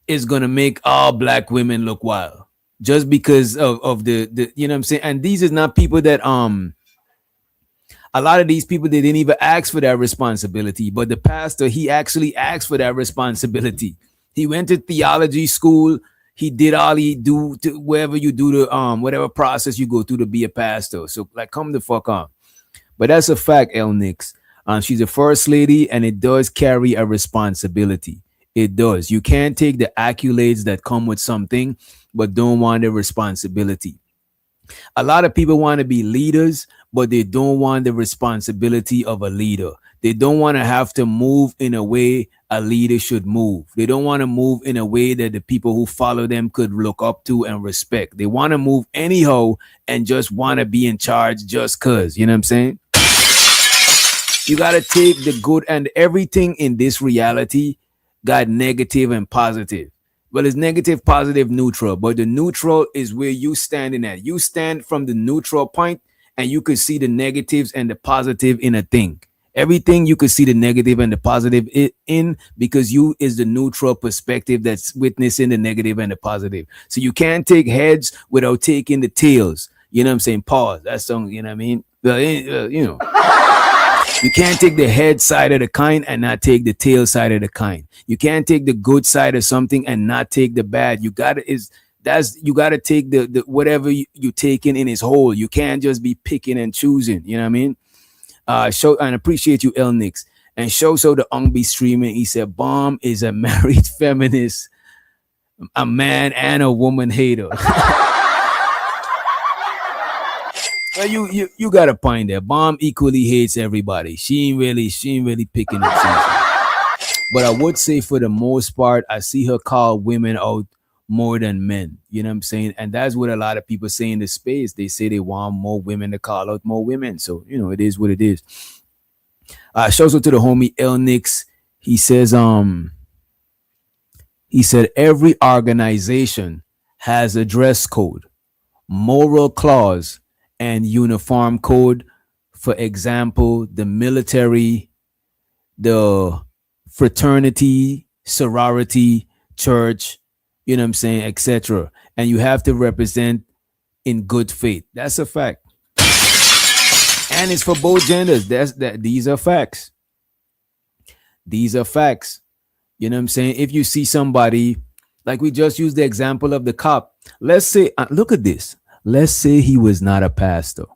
S7: it's gonna make all black women look wild. Just because of the you know what I'm saying? And these is not people that a lot of these people they didn't even ask for that responsibility. But the pastor, he actually asked for that responsibility. He went to theology school. He did all he do to wherever you do the whatever process you go through to be a pastor. So like come the fuck on. But that's a fact, El Nix. She's the first lady, and it does carry a responsibility. It does. You can't take the accolades that come with something, but don't want the responsibility. A lot of people want to be leaders, but they don't want the responsibility of a leader. They don't want to have to move in a way a leader should move. They don't want to move in a way that the people who follow them could look up to and respect. They want to move anyhow and just want to be in charge just because. You know what I'm saying? You got to take the good, and everything in this reality got negative and positive. Well, it's negative, positive, neutral, but the neutral is where you standing at. You stand from the neutral point and you could see the negatives and the positive in a thing. Everything you could see the negative and the positive in, because you is the neutral perspective that's witnessing the negative and the positive. So you can't take heads without taking the tails. You know what I'm saying? Pause. That's something, you know what I mean? Well, you can't take the head side of the kind and not take the tail side of the kind. You can't take the good side of something and not take the bad. You gotta take the whatever you taking in its whole. You can't just be picking and choosing. You know what I mean? Show and appreciate you, El Nix. And show so the Ung be streaming. He said, Bomb is a married feminist, a man and a woman hater. Well, you got a point there. Bomb equally hates everybody. She ain't really picking and choosing. But I would say for the most part, I see her call women out more than men. You know what I'm saying? And that's what a lot of people say in the space. They say they want more women to call out more women. So, it is what it is. Shouts out to the homie El Nix. He says, every organization has a dress code, moral clause, and uniform code. For example, the military, the fraternity, sorority, church, you know what I'm saying, etc. And you have to represent in good faith. That's a fact. And it's for both genders. These are facts. These are facts. You know what I'm saying? If you see somebody, like we just used the example of the cop. Let's say, look at this. Let's say he was not a pastor.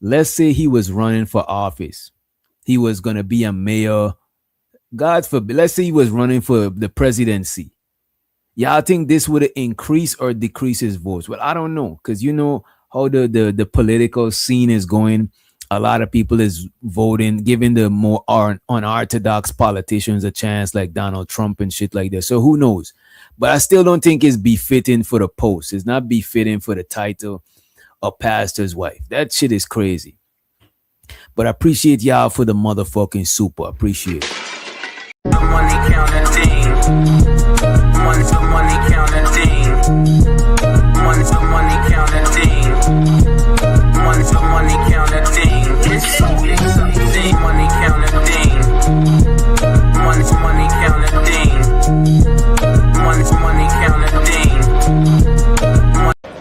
S7: Let's say he was running for office. He was going to be a mayor. God forbid. Let's say he was running for the presidency. Y'all think this would increase or decrease his votes? Well, I don't know, because you know how the political scene is going. A lot of people is voting, giving the more unorthodox politicians a chance, like Donald Trump and shit like that. So who knows? But I still don't think it's befitting for the post. It's not befitting for the title of pastor's wife. That shit is crazy. But I appreciate y'all for the motherfucking super. Appreciate it.
S2: Money counting money counting money counting money counting money counting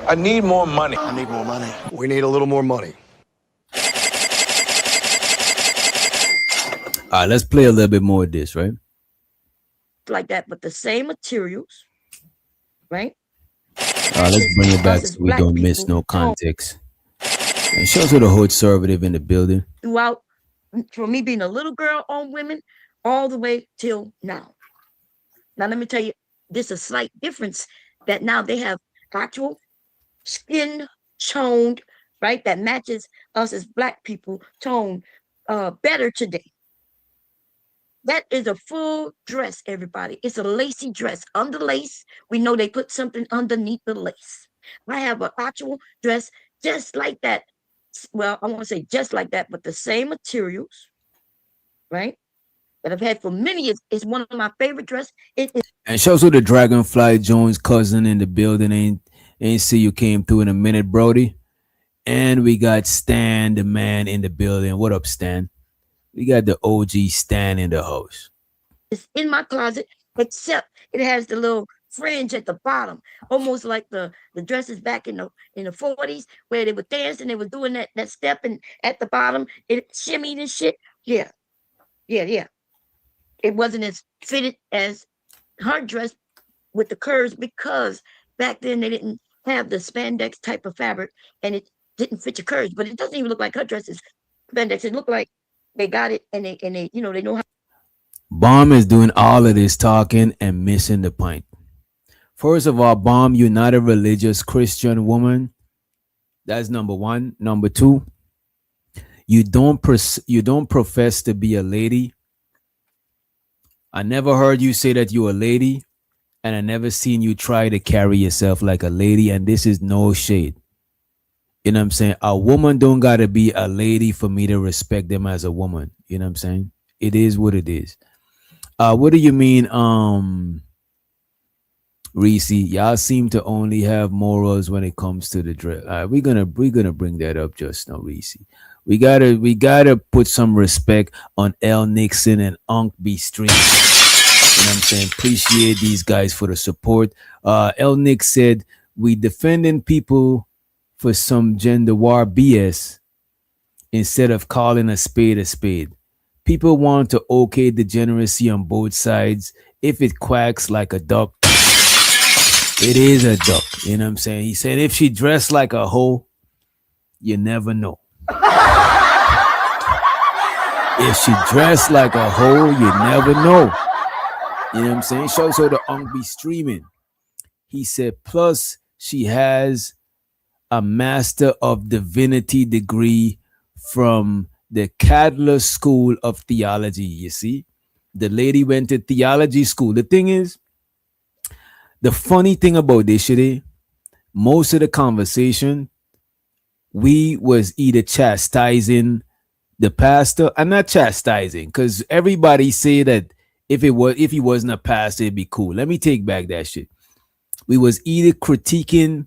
S8: I need more money.
S9: I need more money. We need a little more money.
S7: All right, let's play a little bit more of this, right?
S4: Like that, but the same materials, right?
S7: Let's bring it back so we don't miss no context. And show to the whole conservative in the building.
S4: Throughout, from me being a little girl on women, all the way till now. Now, let me tell you, there's a slight difference that now they have actual skin toned, right? That matches us as Black people tone better today. That is a full dress, everybody. It's a lacy dress. Under lace, we know they put something underneath the lace. I have an actual dress just like that. Well, I won't say just like that, but the same materials, right? That I've had for many years. It's one of my favorite dresses. It is.
S7: And shows who the Dragonfly Jones cousin in the building. Ain't see you came through in a minute, Brody. And we got Stan, the man in the building. What up, Stan? We got the OG Stan in the house.
S4: It's in my closet, except it has the little fringe at the bottom, almost like the dresses back in the 40s where they would dance and they were doing that step, and at the bottom it shimmied and shit. Yeah. It wasn't as fitted as her dress with the curves, because back then they didn't have the spandex type of fabric and it didn't fit your curves. But it doesn't even look like her dress is spandex. It looked like they got it and they they know how.
S7: Bomb is doing all of this talking and missing the point. First of all, Bomb, you're not a religious Christian woman. That's number one. Number two, you don't profess to be a lady. I never heard you say that you're a lady, and I never seen you try to carry yourself like a lady, and this is no shade. You know what I'm saying? A woman don't gotta be a lady for me to respect them as a woman. You know what I'm saying? It is what it is. What do you mean? Reese, y'all seem to only have morals when it comes to the dress. We're gonna bring that up just now, Reese. We gotta put some respect on L Nixon and Unc B Stream. You know what I'm saying? Appreciate these guys for the support. L Nick said we defending people for some gender war BS instead of calling a spade a spade. People want to okay degeneracy on both sides. If it quacks like a duck, it is a duck. You know what I'm saying? He said if she dressed like a hoe, you never know. If she dressed like a hoe, you never know. You know what I'm saying? Shows her the Unk be streaming. He said, plus she has a Master of Divinity degree from the Cadler School of Theology. You see, the lady went to theology school. The thing is, the funny thing about this shit is, most of the conversation, we was either chastising the pastor and not chastising, because everybody say that if he wasn't a pastor, it'd be cool. Let me take back that shit. We was either critiquing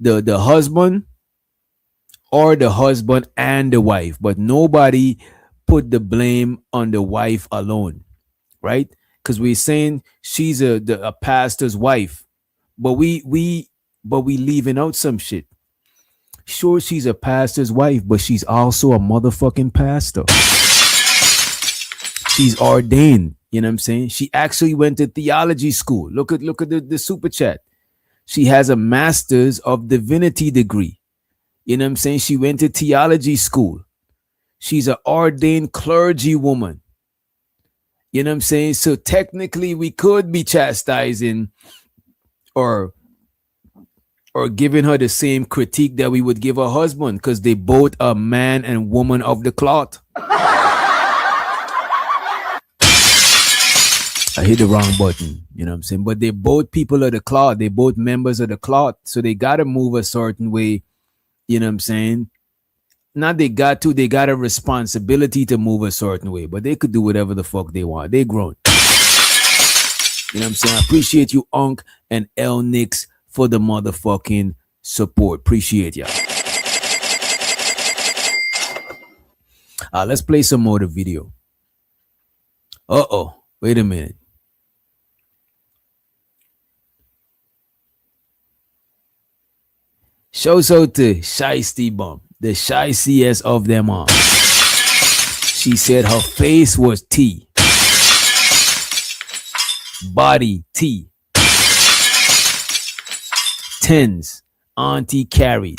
S7: the husband or the husband and the wife, but nobody put the blame on the wife alone, right? Because we're saying she's a pastor's wife, but we leaving out some shit. Sure, she's a pastor's wife, but she's also a motherfucking pastor. She's ordained. You know what I'm saying? She actually went to theology school. Look at the super chat. She has a master's of divinity degree. You know what I'm saying? She went to theology school. She's an ordained clergy woman. You know what I'm saying? So technically we could be chastising or giving her the same critique that we would give her husband, because they both are man and woman of the cloth. I hit the wrong button, you know what I'm saying? But they both people of the cloth. They both members of the cloth. So they got to move a certain way, you know what I'm saying? Not they got a responsibility to move a certain way, but they could do whatever the fuck they want. They grown. You know what I'm saying? I appreciate you, Unc and L Nix, for the motherfucking support. Appreciate y'all. Let's play some more of the video. Uh-oh. Wait a minute. Shows out to Shiesty Bum, the shiestiest of them all. She said her face was T. Body T. Tens. Auntie carried.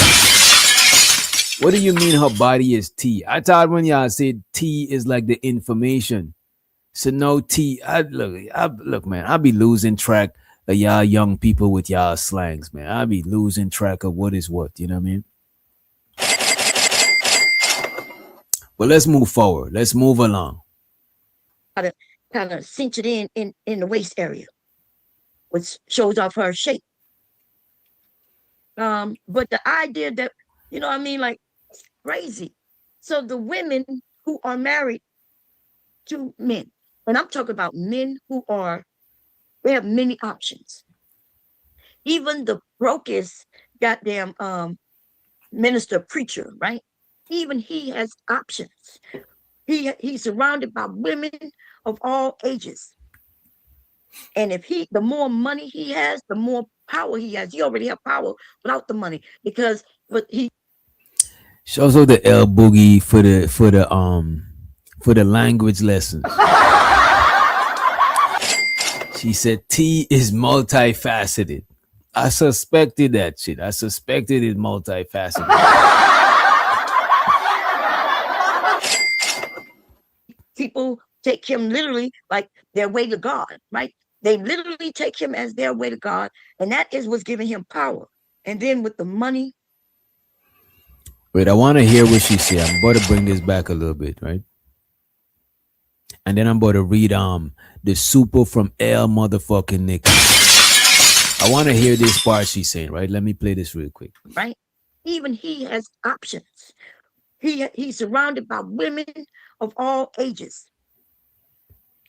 S7: What do you mean her body is T? I thought when y'all said T is like the information. So no T. Look, man, I be losing track of y'all young people with y'all slangs, man. I be losing track of what is what, you know what I mean? But let's move forward. Let's move along.
S4: Kind of cinch it in the waist area, which shows off her shape. But the idea that, you know what I mean, like, it's crazy. So the women who are married to men, and I'm talking about men they have many options. Even the brokest goddamn minister preacher, right? Even he has options. He's surrounded by women of all ages. And if the more money he has, the more power he has. He already have power without the money, because but he
S7: Shows out the L Boogie for the language lessons. She said T is multifaceted. I suspected that shit. I suspected it multifaceted.
S4: people take him literally like their way to God, right? They literally take him as their way to God, and that is what's giving him power. And then with the money.
S7: Wait, I want to hear what she said. I'm about to bring this back a little bit, right? And then I'm about to read the super from L motherfucking Nick. I want to hear this part she's saying, right? Let me play this real quick.
S4: Right? Even he has options. He's surrounded by women of all ages.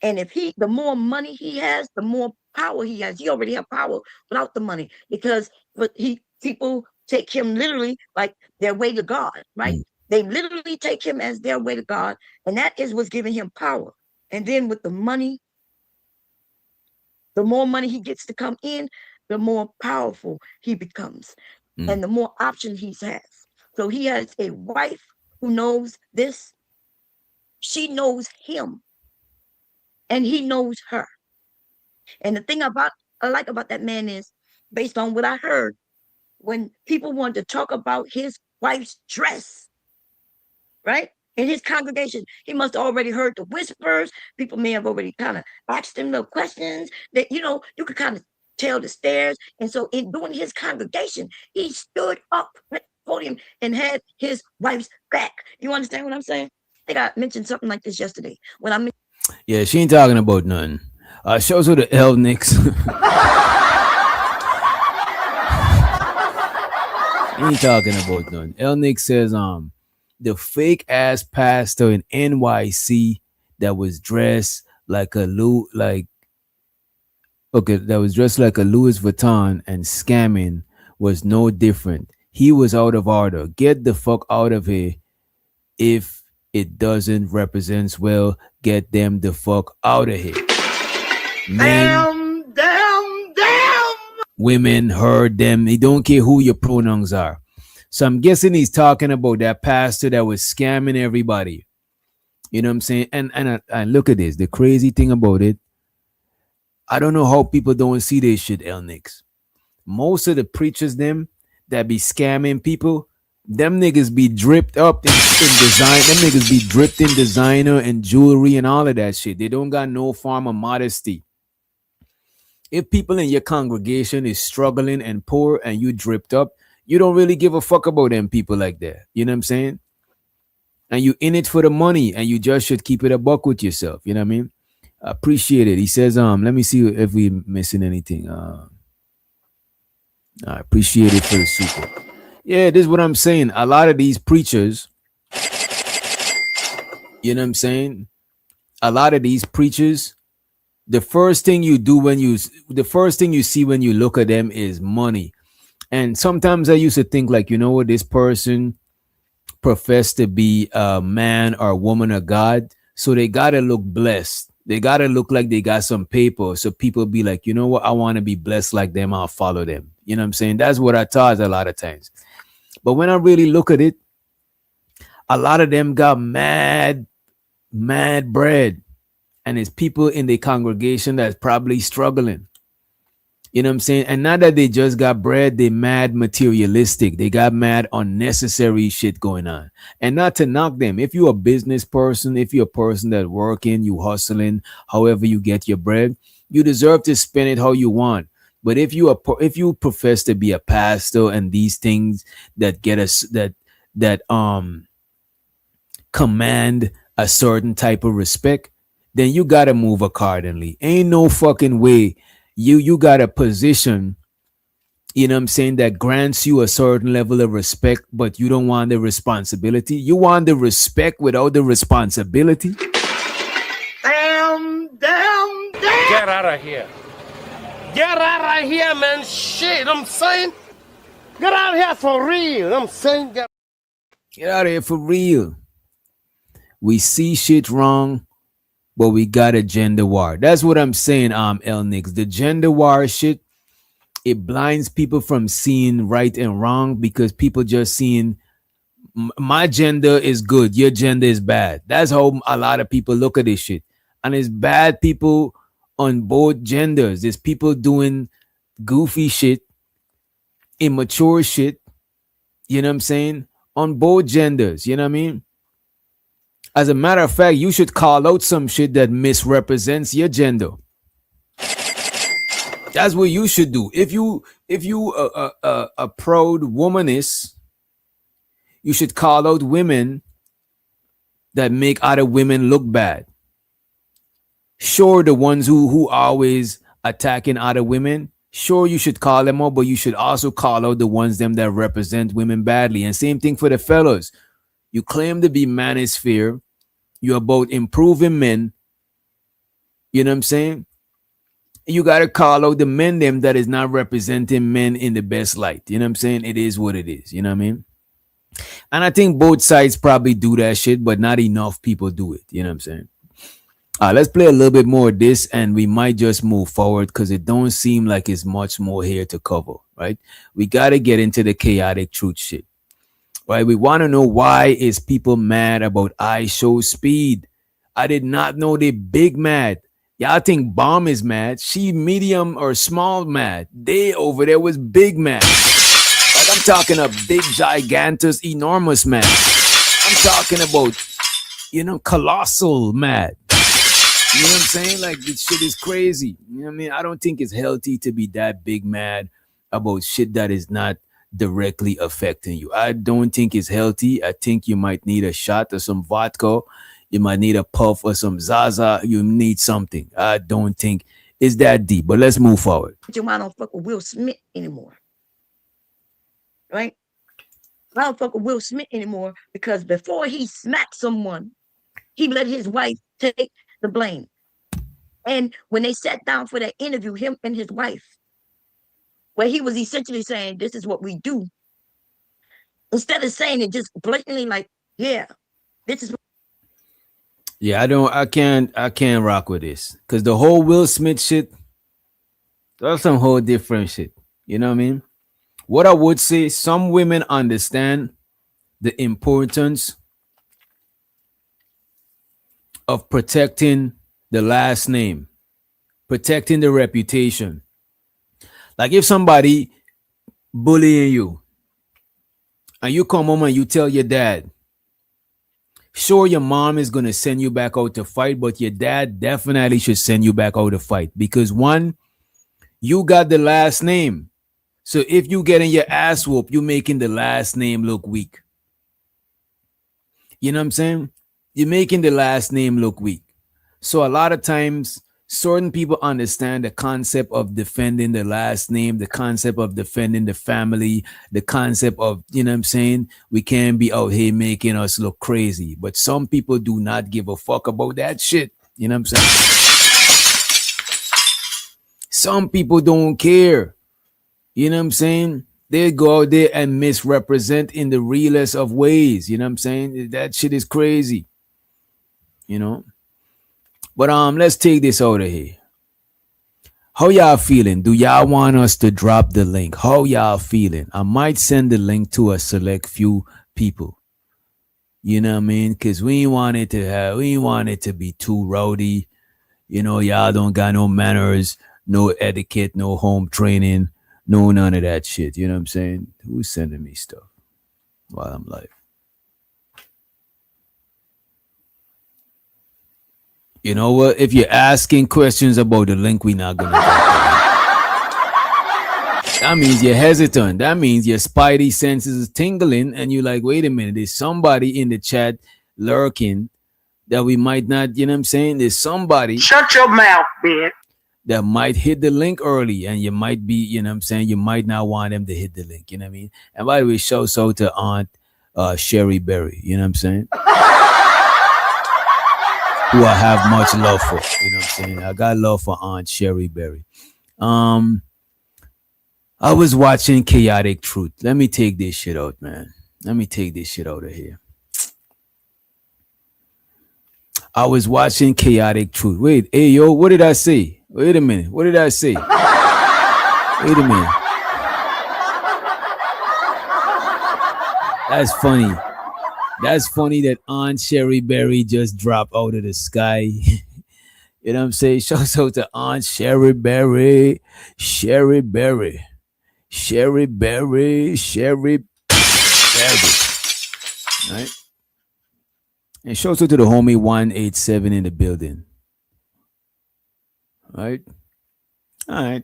S4: And if the more money he has, the more power he has. He already have power without the money because but people take him literally like their way to God, right?
S7: Mm,
S4: They literally take him as their way to God, and that is what's giving him power. And then with the money, the more money he gets to come in, the more powerful he becomes,
S7: mm.
S4: and the more options he has. So he has a wife who knows this. She knows him, and he knows her. And the thing about I like about that man is, based on what I heard, when people want to talk about his wife's dress, right? In his congregation, he must have already heard the whispers. People may have already kind of asked him the questions that, you could kind of tell the stares. And so in doing his congregation, he stood up at the podium and had his wife's back. You understand what I'm saying? I think I mentioned something like this yesterday. When I
S7: Yeah, she ain't talking about nothing. Shows her the L Nicks. He ain't talking about nothing. El Nick says, the fake ass pastor in NYC that was dressed like a that was dressed like a Louis Vuitton and scamming was no different. He was out of order. Get the fuck out of here. If it doesn't represent well, get them the fuck out of here. Men,
S8: Damn.
S7: women, her, them. They don't care who your pronouns are. So I'm guessing he's talking about that pastor that was scamming everybody. You know what I'm saying? And look at this. The crazy thing about it, I don't know how people don't see this shit, El Nix. Most of the preachers, them that be scamming people, them niggas be dripped up in design. Them niggas be dripped in designer and jewelry and all of that shit. They don't got no form of modesty. If people in your congregation is struggling and poor and you dripped up, you don't really give a fuck about them people like that. You know what I'm saying? And you in it for the money and you just should keep it a buck with yourself. You know what I mean? I appreciate it. He says, let me see if we missing anything. I appreciate it for the super. Yeah, this is what I'm saying. A lot of these preachers, you know what I'm saying? A lot of these preachers, the first thing you see when you look at them is money. And sometimes I used to think like, you know what, this person professed to be a man or a woman of God. So they gotta look blessed. They gotta look like they got some paper. So people be like, you know what, I want to be blessed like them. I'll follow them. You know what I'm saying? That's what I thought a lot of times. But when I really look at it, a lot of them got mad bread. And it's people in the congregation that's probably struggling. You know what I'm saying? And not that they just got bread, they mad materialistic. They got mad unnecessary shit going on. And not to knock them. If you're a business person, if you're a person that working, you hustling, however you get your bread, you deserve to spend it how you want. But if you profess to be a pastor and these things that get us that command a certain type of respect, then you gotta move accordingly. Ain't no fucking way you got a position, you know what I'm saying, that grants you a certain level of respect, but you don't want the responsibility. You want the respect without the responsibility.
S8: Damn. Get out of here. Get out of here, man. Shit, I'm saying. Get out of here for real. I'm saying.
S7: Get out of here for real. We see shit wrong, but we got a gender war. That's what I'm saying, El Nix. The gender war shit, it blinds people from seeing right and wrong because people just seeing my gender is good, your gender is bad. That's how a lot of people look at this shit. And it's bad people on both genders. There's people doing goofy shit, immature shit, you know what I'm saying, on both genders, you know what I mean? As a matter of fact, you should call out some shit that misrepresents your gender. That's what you should do. If you a proud womanist, you should call out women that make other women look bad. Sure, the ones who always attacking other women, sure, you should call them out, but you should also call out the ones them that represent women badly. And same thing for the fellas. You claim to be manosphere. You're about improving men. You know what I'm saying? You gotta call out the men them that is not representing men in the best light. You know what I'm saying? It is what it is. You know what I mean? And I think both sides probably do that shit, but not enough people do it. You know what I'm saying? Let's play a little bit more of this, and we might just move forward because it don't seem like it's much more here to cover. Right? We gotta get into the chaotic truth shit. Right? We want to know why is people mad about I show speed. I did not know they big mad. Y'all think bomb is mad. She medium or small mad. They over there was big mad. Like I'm talking a big, gigantus, enormous mad. I'm talking about, colossal mad. You know what I'm saying? Like this shit is crazy. You know what I mean? I don't think it's healthy to be that big mad about shit that is not directly affecting you. I don't think it's healthy. I think you might need a shot or some vodka. You might need a puff or some Zaza. You need something. I don't think it's that deep. But let's move forward.
S4: Your mind don't fuck with Will Smith anymore. Right? I don't fuck with Will Smith anymore because before he smacked someone, he let his wife take the blame. And when they sat down for that interview, him and his wife, where he was essentially saying, this is what we do, instead of saying it just blatantly like, yeah, this is.
S7: Yeah, I can't rock with this. Cause the whole Will Smith shit, that's some whole different shit. You know what I mean? What I would say, some women understand the importance of protecting the last name, protecting the reputation. Like if somebody bullying you and you come home and you tell your dad, sure, your mom is gonna send you back out to fight, but your dad definitely should send you back out to fight because one, you got the last name. So if you getting your ass whooped, you making the last name look weak. You know what I'm saying? You're making the last name look weak. So a lot of times, certain people understand the concept of defending the last name, the concept of defending the family, the concept of, you know what I'm saying? We can't be out here making us look crazy. But some people do not give a fuck about that shit. You know what I'm saying? Some people don't care. You know what I'm saying? They go out there and misrepresent in the realest of ways. You know what I'm saying? That shit is crazy. You know? But let's take this out of here. How y'all feeling? Do y'all want us to drop the link? How y'all feeling? I might send the link to a select few people. You know what I mean? Cause we ain't want it to be too rowdy. You know, y'all don't got no manners, no etiquette, no home training, no none of that shit. You know what I'm saying? Who's sending me stuff while I'm live? You know what? If you're asking questions about the link, we're not gonna. That means you're hesitant. That means your spidey senses is tingling, and you're like, wait a minute, there's somebody in the chat lurking that we might not, you know what I'm saying? There's somebody.
S2: Shut your mouth, bitch.
S7: That might hit the link early, and you might be, you know what I'm saying? You might not want them to hit the link, you know what I mean? And by the way, shouts out to Aunt Sherry Berry, you know what I'm saying? Who I have much love for, you know what I'm saying? I got love for Aunt Sherry Berry. I was watching Chaotic Truth. Let me take this shit out, man. Let me take this shit out of here. I was watching Chaotic Truth. Wait, hey, yo, what did I say? Wait a minute. What did I say? Wait a minute. That's funny. That's funny that Aunt Sherry Berry just dropped out of the sky. You know what I'm saying? Shouts out to Aunt Sherry Berry. Sherry Berry. Sherry Berry. Sherry Berry. Right? And shouts out to the homie 187 in the building. Right? All right.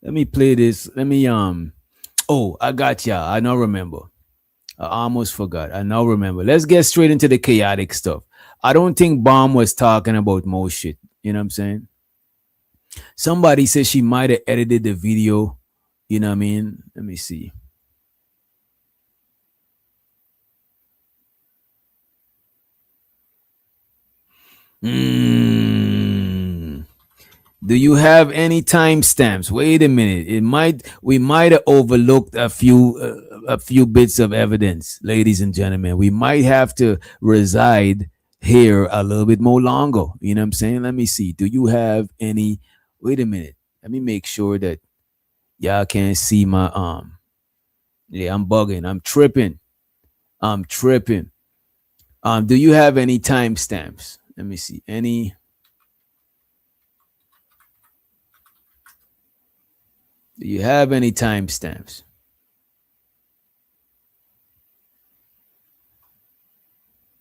S7: Let me play this. Let me oh, I got ya. I now remember. I almost forgot. I now remember. Let's get straight into the chaotic stuff. I don't think Bomb was talking about most shit. You know what I'm saying? Somebody said she might have edited the video. You know what I mean? Let me see. Do you have any timestamps? Wait a minute. We might have overlooked a few bits of evidence, ladies and gentlemen. We might have to reside here a little bit more longer. You know what I'm saying? Let me see. Do you have any? Wait a minute. Let me make sure that y'all can't see my Yeah, I'm bugging. I'm tripping. I'm tripping. Do you have any timestamps? Let me see. Any? Do you have any timestamps?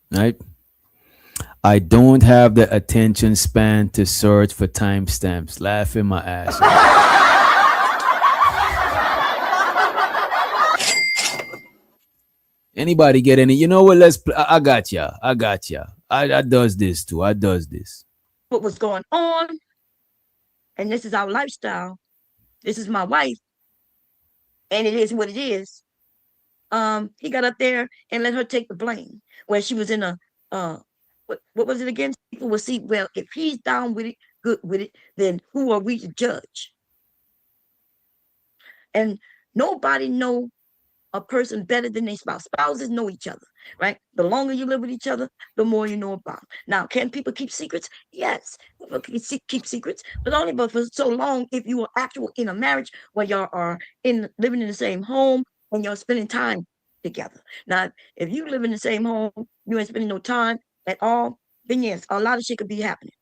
S7: Right? I don't have the attention span to search for timestamps. Laughing my ass off. Anybody get any? You know what? I got ya. I got ya. I does this too. I does this.
S4: What was going on? And this is our lifestyle. This is my wife, and it is what it is. He got up there and let her take the blame. Where she was in a what was it again? People will see, well, if he's down with it, good with it, then who are we to judge? And nobody know a person better than their spouse. Spouses know each other, right? The longer you live with each other, the more you know about them. Now, can people keep secrets? Yes, people can keep secrets, but only but for so long if you are actual in a marriage where you are living in the same home and you're spending time together. Now, if you live in the same home, you ain't spending no time at all, then yes, a lot of shit could be happening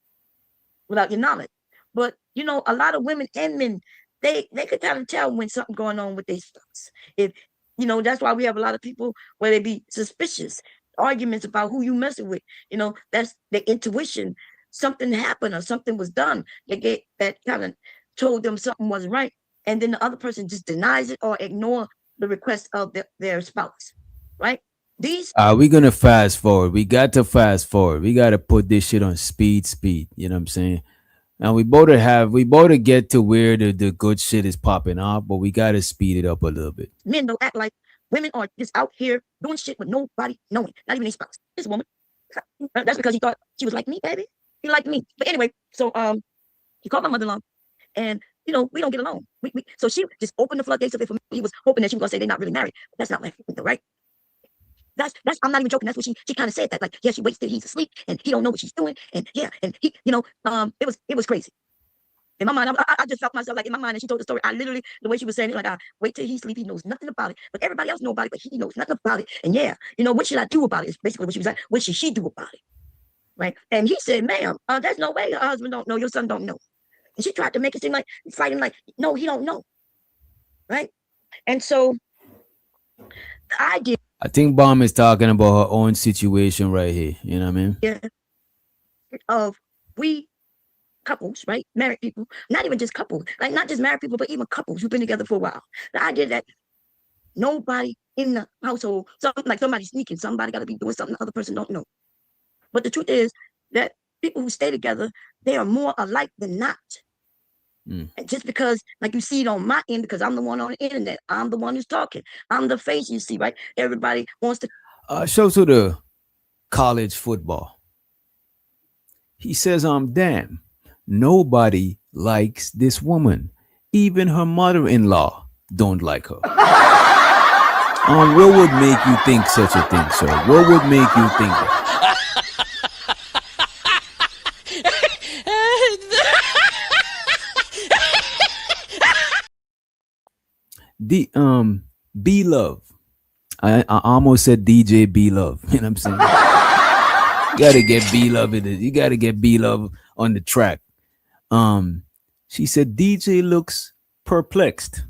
S4: without your knowledge. But you know, a lot of women and men, they could kind of tell when something going on with their spouse. If you know, that's why we have a lot of people where they be suspicious, arguments about who you messing with. You know, that's the intuition. Something happened or something was done. They get that kind of told them something wasn't right, and then the other person just denies it or ignore the request of their spouse. Right? These
S7: We gonna fast forward. We got to fast forward. We got to put this shit on speed. You know what I'm saying? And we both get to where the good shit is popping off, but we got to speed it up a little bit.
S4: men don't act like women are just out here doing shit with nobody knowing, not even their spouse. This woman, that's because he thought she was like me, baby. He liked me. But anyway, so he called my mother-in-law, and you know we don't get along. So she just opened the floodgates of it for me. He was hoping that she was gonna say they're not really married. But that's not like right. That's I'm not even joking. That's what she kind of said that like yeah she waits till he's asleep and he don't know what she's doing and yeah and he you know it was crazy. In my mind, I just felt myself like in my mind, and she told the story. I literally, the way she was saying it, like, I wait till he sleep. He knows nothing about it, but everybody else know about it, but he knows nothing about it. And yeah, you know, what should I do about it? Is basically what she was like. What should she do about it? Right? And he said, "Ma'am, there's no way your husband don't know, your son don't know." And she tried to make it seem like fighting, like, no, he don't know. Right? And so the idea
S7: I think Bomb is talking about her own situation right here. You know what I mean?
S4: of we couples, right? Married people, not even just couples, like not just married people, but even couples who've been together for a while. The idea that nobody in the household, something like somebody sneaking, somebody got to be doing something the other person don't know. But the truth is that people who stay together, they are more alike than not. And just because, like you see it on my end, because I'm the one on the internet, I'm the one who's talking, I'm the face you see, right? Everybody wants to.
S7: Show to the college football. He says, damn, nobody likes this woman. Even her mother-in-law don't like her. What would make you think such a thing, sir? What would make you think that? B Love. I almost said DJ B Love. You know what I'm saying? You gotta get B Love in it. You gotta get B Love on the track. She said DJ looks perplexed.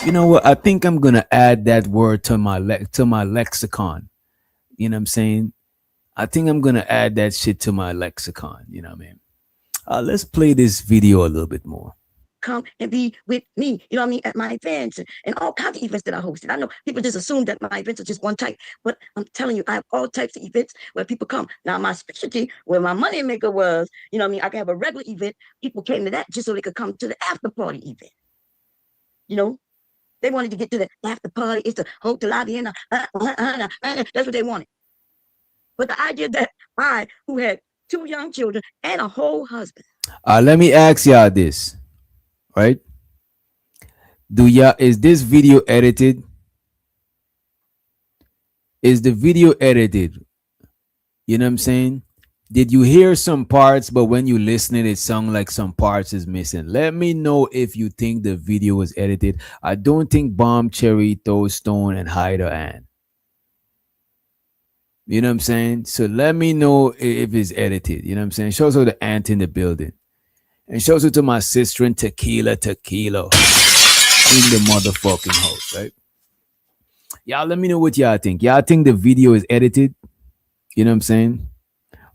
S7: You know what? I think I'm gonna add that word to my lexicon. You know what I'm saying? I think I'm gonna add that shit to my lexicon. You know what I mean? Let's play this video a little bit more.
S4: Come and be with me, you know what I mean, at my events and all kinds of events that I hosted. I know people just assume that my events are just one type, but I'm telling you, I have all types of events where people come. Now, my specialty, where my money maker was, you know what I mean, I can have a regular event. People came to that just so they could come to the after party event. You know, they wanted to get to the after party. It's the hotel lobby and that's what they wanted. But the idea that I, who had two young children, and a whole husband.
S7: Let me ask y'all this, right? Do y'all is this video edited? Is the video edited? You know what I'm saying? Did you hear some parts, but when you listen it sound like some parts is missing? Let me know if you think the video was edited. I don't think Bomb Cherry throws stone and hide her hand. You know what I'm saying? So let me know if it's edited. You know what I'm saying? Shows her the ant in the building. And shows it to my sister in Tequila in the motherfucking house, right? Y'all let me know what y'all think. Y'all think the video is edited? You know what I'm saying?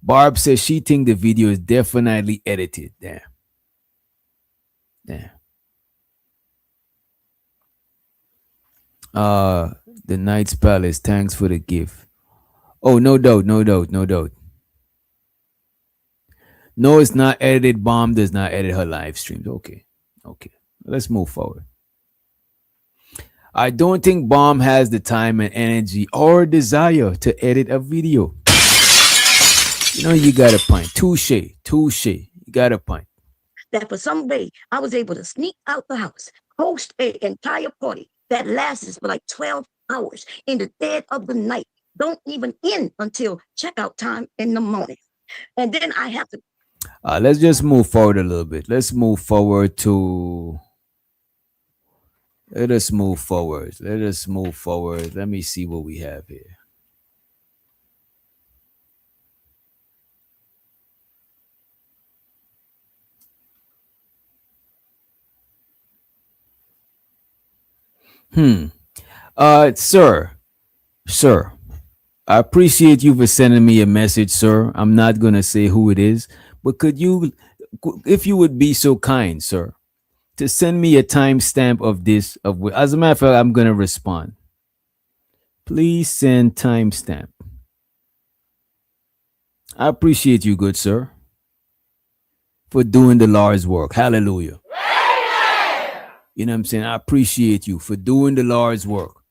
S7: Barb says she think the video is definitely edited. Damn. Damn. The Knight's Palace, thanks for the gift. Oh, no doubt, no doubt, no doubt. No, it's not edited. Bomb does not edit her live streams. Okay. Okay. Let's move forward. I don't think Bomb has the time and energy or desire to edit a video. You know, you got a point. Touche. You got a point.
S4: That for some way I was able to sneak out the house, host an entire party that lasts for like 12 hours in the dead of the night. Don't even end until checkout time in the morning. And then I have to.
S7: Let's just move forward a little bit. Let's move forward to. Let us move forward. Let me see what we have here. Sir, I appreciate you for sending me a message, sir. I'm not gonna say who it is, but could you, if you would be so kind, sir, to send me a timestamp of this? As a matter of fact, I'm gonna respond. Please send timestamp. I appreciate you, good sir, for doing the Lord's work. Hallelujah. You know what I'm saying? I appreciate you for doing the Lord's work.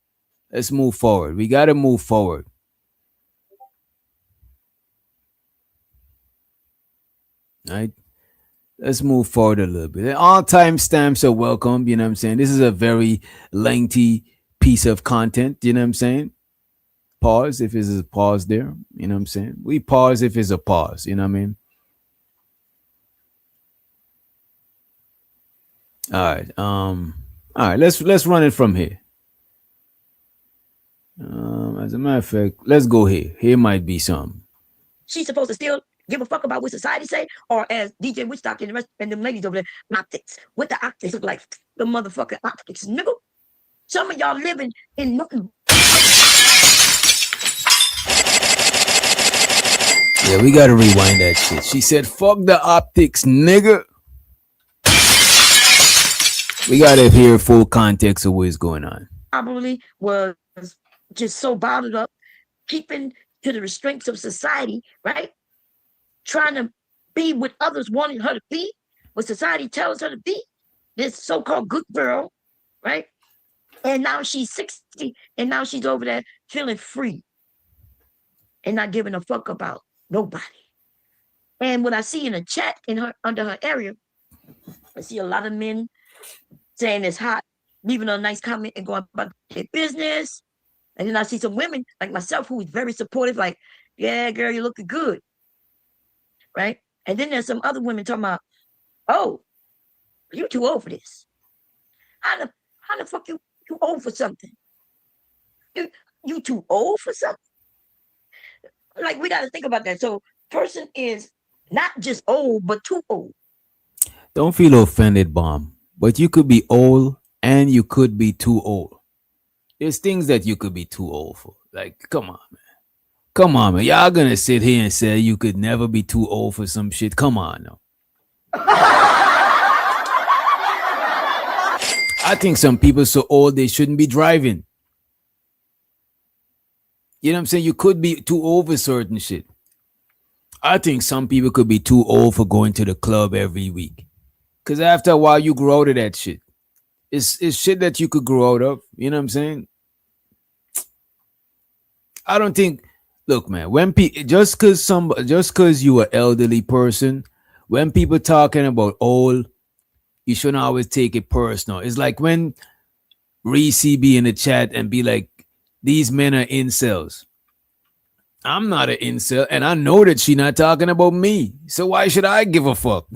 S7: Let's move forward. We got to move forward. All right? Let's move forward a little bit. All timestamps are welcome. You know what I'm saying? This is a very lengthy piece of content. You know what I'm saying? Pause if it's a pause there. You know what I'm saying? We pause if it's a pause. You know what I mean? All right. All right. Let's run it from here. As a matter of fact, let's go here. Here might be some.
S4: She's supposed to still give a fuck about what society say, or as DJ Witch Doctor and the rest and the ladies over there, optics. What the optics look like? The motherfucking optics, nigga. Some of y'all living in nothing.
S7: Yeah, we gotta rewind that shit. She said, "Fuck the optics, nigga." We gotta hear full context of what's going on.
S4: Probably was just so bottled up, keeping to the restraints of society, right? Trying to be what others wanted her to be, what society tells her to be, this so-called good girl, right? And now she's 60, and now she's over there feeling free and not giving a fuck about nobody. And what I see in the chat in her under her area, I see a lot of men saying it's hot, leaving a nice comment and going about their business. And then I see some women like myself who is very supportive, like, yeah, girl, you're looking good. Right? And then there's some other women talking about, oh, you're too old for this. How the fuck you old for something? You too old for something? Like, we gotta think about that. So person is not just old, but too old.
S7: Don't feel offended, Bomb. But you could be old and you could be too old. There's things that you could be too old for. Like, come on, man. Come on, man. Y'all gonna sit here and say you could never be too old for some shit? Come on, no. I think some people so old they shouldn't be driving. You know what I'm saying? You could be too old for certain shit. I think some people could be too old for going to the club every week. Because after a while, you grow out of that shit. It's shit that you could grow out of. You know what I'm saying? I don't think Look, man, when just cause you are elderly person, when people talking about old, you shouldn't always take it personal. It's like when Reese be in the chat and be like, these men are incels. I'm not an incel, and I know that she not talking about me. So why should I give a fuck?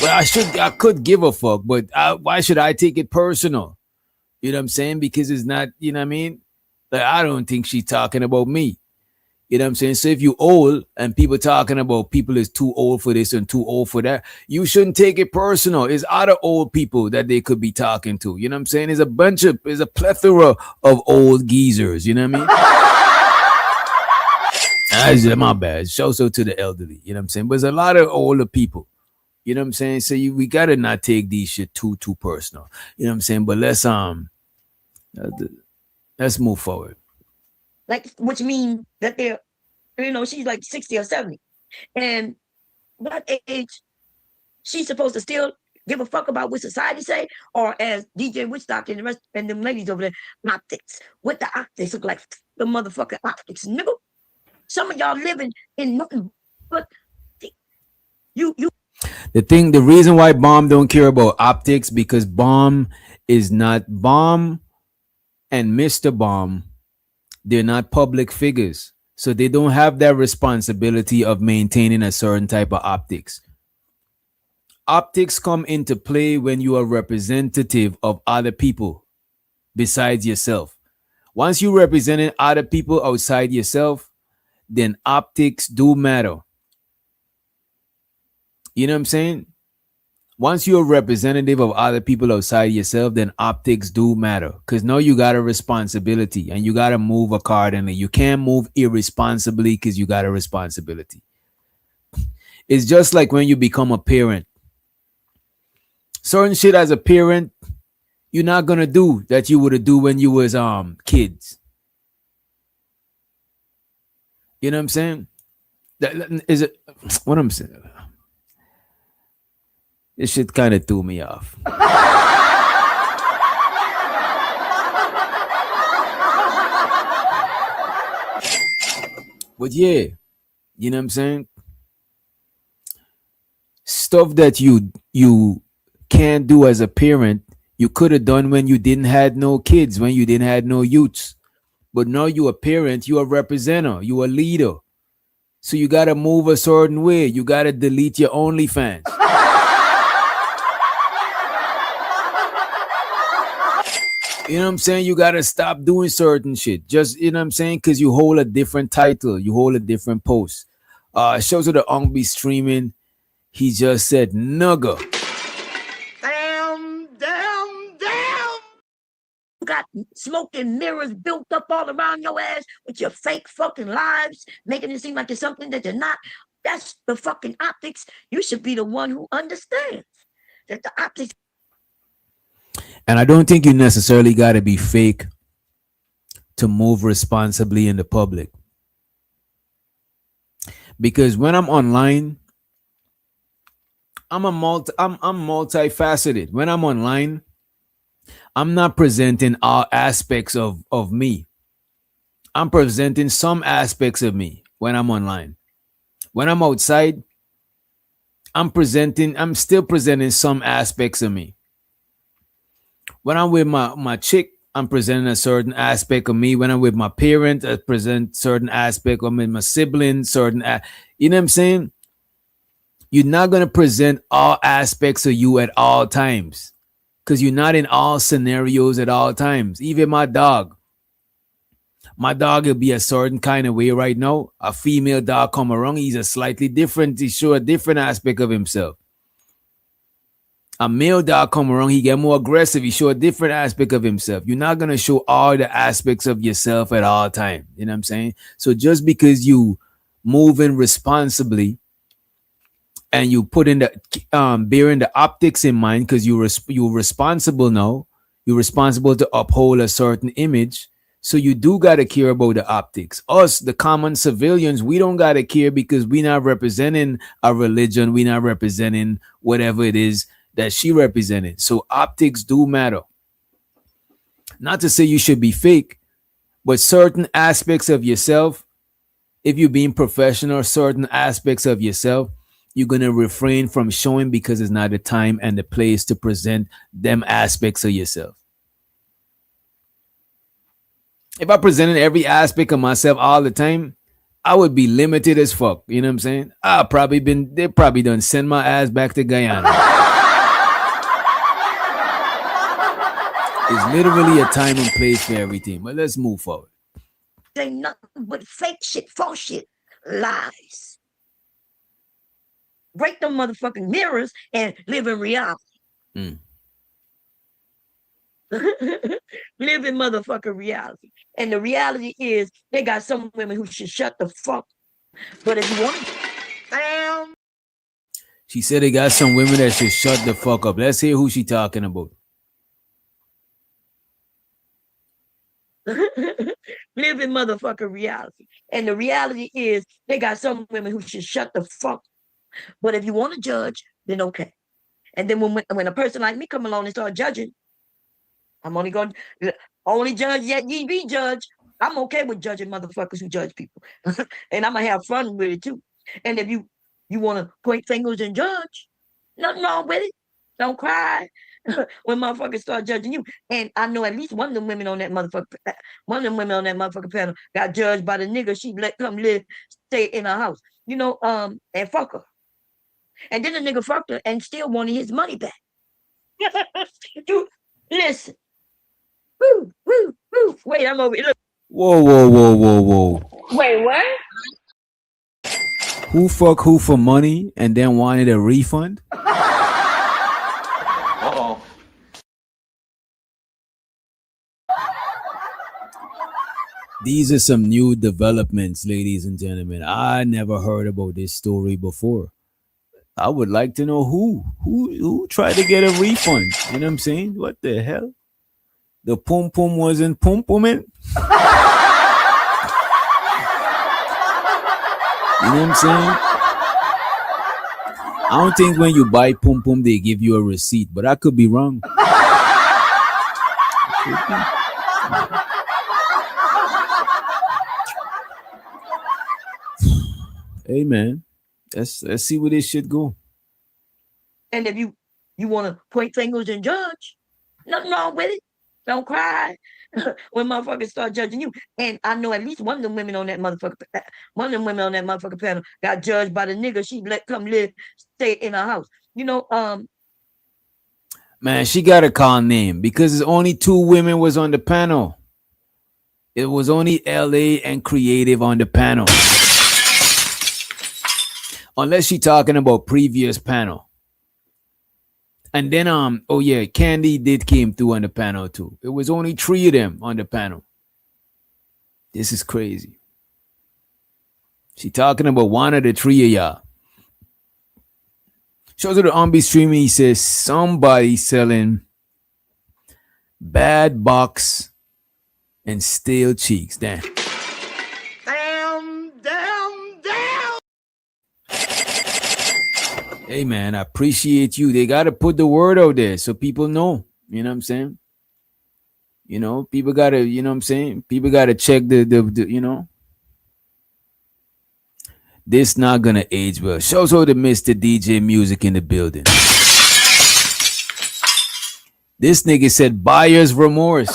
S7: Well, I could give a fuck, but why should I take it personal? You know what I'm saying? Because it's not, you know what I mean? Like, I don't think she's talking about me. You know what I'm saying? So if you old and people talking about people is too old for this and too old for that, you shouldn't take it personal. It's other old people that they could be talking to. You know what I'm saying? There's a plethora of old geezers. You know what I mean? My bad. Show so to the elderly. You know what I'm saying? But there's a lot of older people. You know what I'm saying? So we gotta not take these shit too personal. You know what I'm saying? But let's move forward.
S4: Like, which means that they're, she's like 60 or 70. And what age she's supposed to still give a fuck about what society say? Or as DJ Woodstock and the rest and them ladies over there, optics. What the optics look like? The motherfucking optics, nigga. Some of y'all living in nothing but you.
S7: The reason why Bomb don't care about optics, because Bomb is not Bomb and Mr. Bomb. They're not public figures, so they don't have that responsibility of maintaining a certain type of optics. Optics come into play when you are representative of other people besides yourself. Once you representing other people outside yourself, then optics do matter. You know what I'm saying? Once you're a representative of other people outside yourself, then optics do matter. Because now you got a responsibility and you got to move accordingly. You can't move irresponsibly because you got a responsibility. It's just like when you become a parent. Certain shit as a parent, you're not going to do that you would do when you was kids. You know what I'm saying? That is it. What I'm saying. This shit kind of threw me off. But yeah, you know what I'm saying? Stuff that you can't do as a parent, you could have done when you didn't had no kids, when you didn't had no youths. But now you a parent, you a representative, you a leader. So you gotta move a certain way. You gotta delete your OnlyFans. You know what I'm saying? You gotta stop doing certain shit. Just, you know what I'm saying? Because you hold a different title, you hold a different post. Shows of the Ong be streaming. He just said nugger.
S4: Damn. You got smoke and mirrors built up all around your ass with your fake fucking lives, making it seem like you're something that you're not. That's the fucking optics. You should be the one who understands that the optics.
S7: And I don't think you necessarily got to be fake to move responsibly in the public. Because when I'm online, I'm multifaceted. When I'm online, I'm not presenting all aspects of me. I'm presenting some aspects of me when I'm online. When I'm outside, I'm still presenting some aspects of me. When I'm with my chick, I'm presenting a certain aspect of me. When I'm with my parent, I present certain aspect. I'm with my siblings, you know what I'm saying? You're not going to present all aspects of you at all times because you're not in all scenarios at all times. Even my dog will be a certain kind of way right now. A female dog come around, he's a slightly different, he show a different aspect of himself. A male dog come around, he get more aggressive, he show a different aspect of himself. You're not going to show all the aspects of yourself at all time. You know what I'm saying? So just because you moving responsibly and you put in the bearing the optics in mind, because you're responsible now, you're responsible to uphold a certain image. So you do got to care about the optics. Us, the common civilians, we don't got to care because we not representing a religion. We not representing whatever it is that she represented. So optics do matter. Not to say you should be fake, but certain aspects of yourself, if you're being professional, certain aspects of yourself, you're going to refrain from showing because it's not the time and the place to present them aspects of yourself. If I presented every aspect of myself all the time, I would be limited as fuck. You know what I'm saying? They probably done send my ass back to Guyana. It's literally a time and place for everything. But let's move forward.
S4: Ain't nothing but fake shit, false shit, lies. Break them motherfucking mirrors and live in reality. Live in motherfucking reality. And the reality is they got some women who should shut the fuck. But if you want to, damn.
S7: She said they got some women that should shut the fuck up. Let's hear who she talking about.
S4: Live in motherfucking reality. And the reality is they got some women who should shut the fuck. But if you want to judge, then okay. And then when a person like me come along and start judging, I'm only going to only judge yet ye be judged. I'm okay with judging motherfuckers who judge people. And I'm going to have fun with it too. And if you want to point fingers and judge, nothing wrong with it. Don't cry when motherfuckers start judging you. And I know at least one of them women on that motherfucker panel got judged by the nigga she let come live, stay in her house. You know, and fuck her. And then the nigga fucked her and still wanted his money back. Dude, listen. Woo, woo, woo. Wait, I'm over here. Look.
S7: Whoa.
S1: Wait, what?
S7: Who fuck who for money and then wanted a refund?
S10: Uh-oh.
S7: These are some new developments, ladies and gentlemen. I never heard about this story before. I would like to know who tried to get a refund. You know what I'm saying? What the hell? The pum pum wasn't pum pumming. You know what I'm saying? I don't think when you buy pum pum they give you a receipt, but I could be wrong. Hey man, let's see where this shit go.
S4: And if you want to point fingers and judge, nothing wrong with it. Don't cry when motherfuckers start judging you. And I know at least one of them women on that motherfucker panel got judged by the nigga she let come live, stay in her house. You know,
S7: man, she got a call name because there's only 2 women was on the panel. It was only LA and Creative on the panel. Unless she talking about previous panel. And then oh yeah, Candy did came through on the panel too. It was only 3 of them on the panel. This is crazy. She talking about one of the 3 of y'all. Shows her the Umbi streaming. He says somebody selling bad box and stale cheeks. Damn. Hey man, I appreciate you. They gotta put the word out there so people know. You know what I'm saying? You know, people gotta, you know what I'm saying? People gotta check the you know. This not gonna age well. Shows all the Mr. DJ Music in the building. This nigga said buyer's remorse.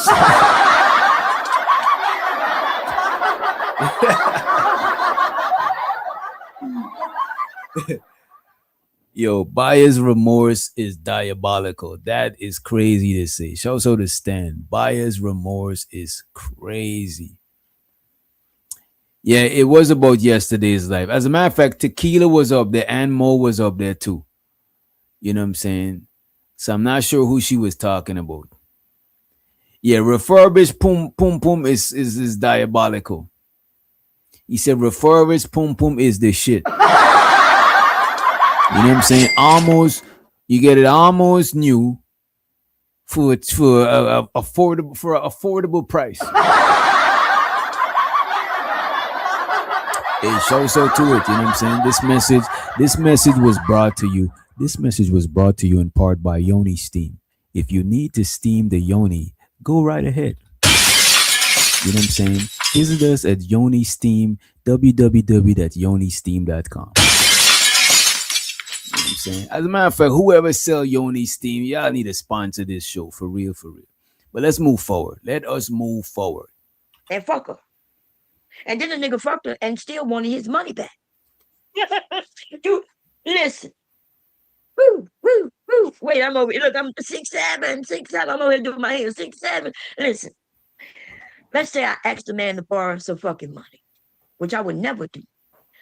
S7: Yo, buyer's remorse is diabolical. That is crazy to say. Show so to stand. Buyer's remorse is crazy. Yeah, it was about yesterday's life. As a matter of fact, Tequila was up there and Mo was up there too. You know what I'm saying? So I'm not sure who she was talking about. Yeah, refurbished pum pum pum is diabolical. He said refurbished pum pum is the shit. You know what I'm saying? Almost, you get it almost new for a affordable price. Hey, show so to it. You know what I'm saying? This message was brought to you. This message was brought to you in part by Yoni Steam. If you need to steam the yoni, go right ahead. You know what I'm saying? Visit us at Yoni Steam, www.yonisteam.com. You know what I'm saying? As a matter of fact, whoever sell Yoni Steam, y'all need to sponsor this show for real, for real. But let's move forward. Let us move forward.
S4: and fuck her. And then the nigga fucked her and still wanted his money back. Dude, listen. Woo, woo, woo. Wait, I'm over here. Look, I'm 6'7", 6'7". I'm over here doing my hair, 6'7". Listen, let's say I asked a man to borrow some fucking money, which I would never do.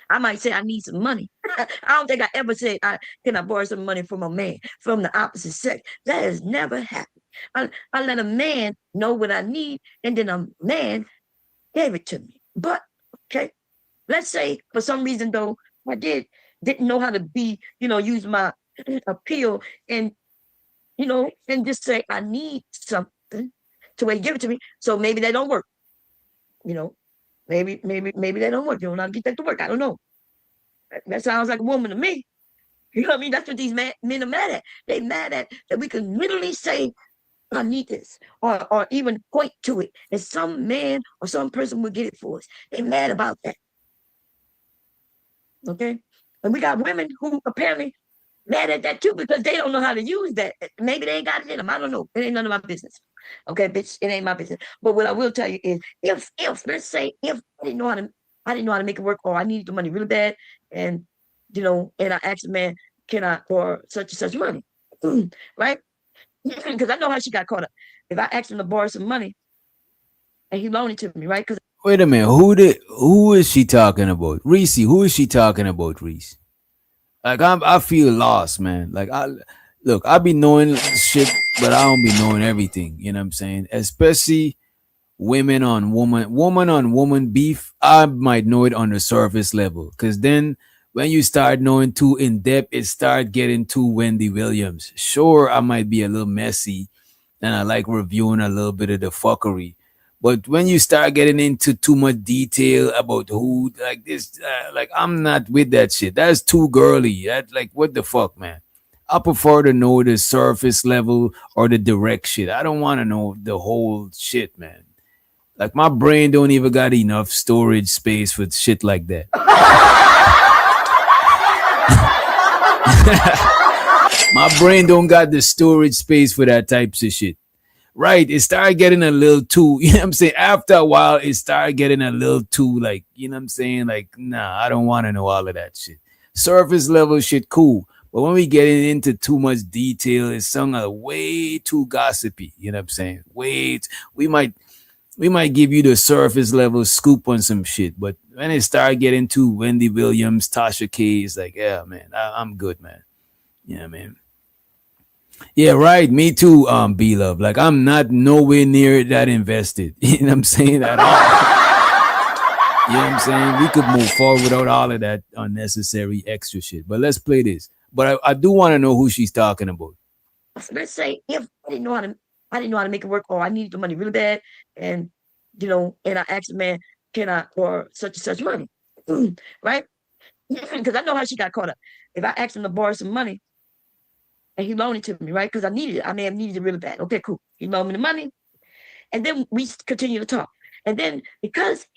S4: I might say I need some money. I don't think I ever said can I borrow some money from a man from the opposite sex. That has never happened. I let a man know what I need, and then a man gave it to me. But okay, let's say for some reason though I didn't know how to use my appeal and and just say I need something to where you give it to me. So maybe they don't work. You know, maybe they don't work. You don't know how to get that to work. I don't know. That sounds like a woman to me. You know what I mean? That's what these men are mad at. They mad at that we can literally say, I need this, or even point to it, and some man or some person will get it for us. They mad about that. Okay? And we got women who apparently mad at that too because they don't know how to use that. Maybe they ain't got it in them. I don't know. It ain't none of my business. Okay, bitch, it ain't my business. But what I will tell you is, if let's say if I didn't know how to make it work, or I needed the money really bad, and and I asked the man, can I borrow such and such money, right? Because I know how she got caught up. If I asked him to borrow some money and he loaned it to me, right? Because
S7: Wait a minute. Who is she talking about? Reese, who is she talking about, Reese? Like I feel lost, man. Like I be knowing shit, but I don't be knowing everything. You know what I'm saying? Especially woman on woman beef. I might know it on the surface level, because then when you start knowing too in depth, it start getting too Wendy Williams. Sure, I might be a little messy, and I like reviewing a little bit of the fuckery. But when you start getting into too much detail about who like this, like I'm not with that shit. That's too girly. That like what the fuck, man. I prefer to know the surface level or the direct shit. I don't want to know the whole shit, man. Like my brain don't even got enough storage space for shit like that. My brain don't got the storage space for that types of shit. Right, it started getting a little too, you know what I'm saying? After a while, it started getting a little too, like, you know what I'm saying? Like, nah, I don't want to know all of that shit. Surface level shit, cool. But when we get into too much detail, it's something way too gossipy, you know what I'm saying? We might give you the surface level scoop on some shit, but when it started getting to Wendy Williams, Tasha K, it's like, yeah, man, I'm good, man. You know what I mean? Yeah, right. Me too, B Love. Like I'm not nowhere near that invested. You know what I'm saying? At all. You know what I'm saying? We could move forward without all of that unnecessary extra shit. But let's play this. But I do want to know who she's talking about.
S4: let's say if I didn't know how to make it work, or I needed the money really bad, and and I asked the man, can I borrow such and such money, right? Because I know how she got caught up. If I asked him to borrow some money and he loaned it to me, right? Because I needed it. I may have needed it really bad. Okay, cool. He loaned me the money. And then we continue to talk. And then because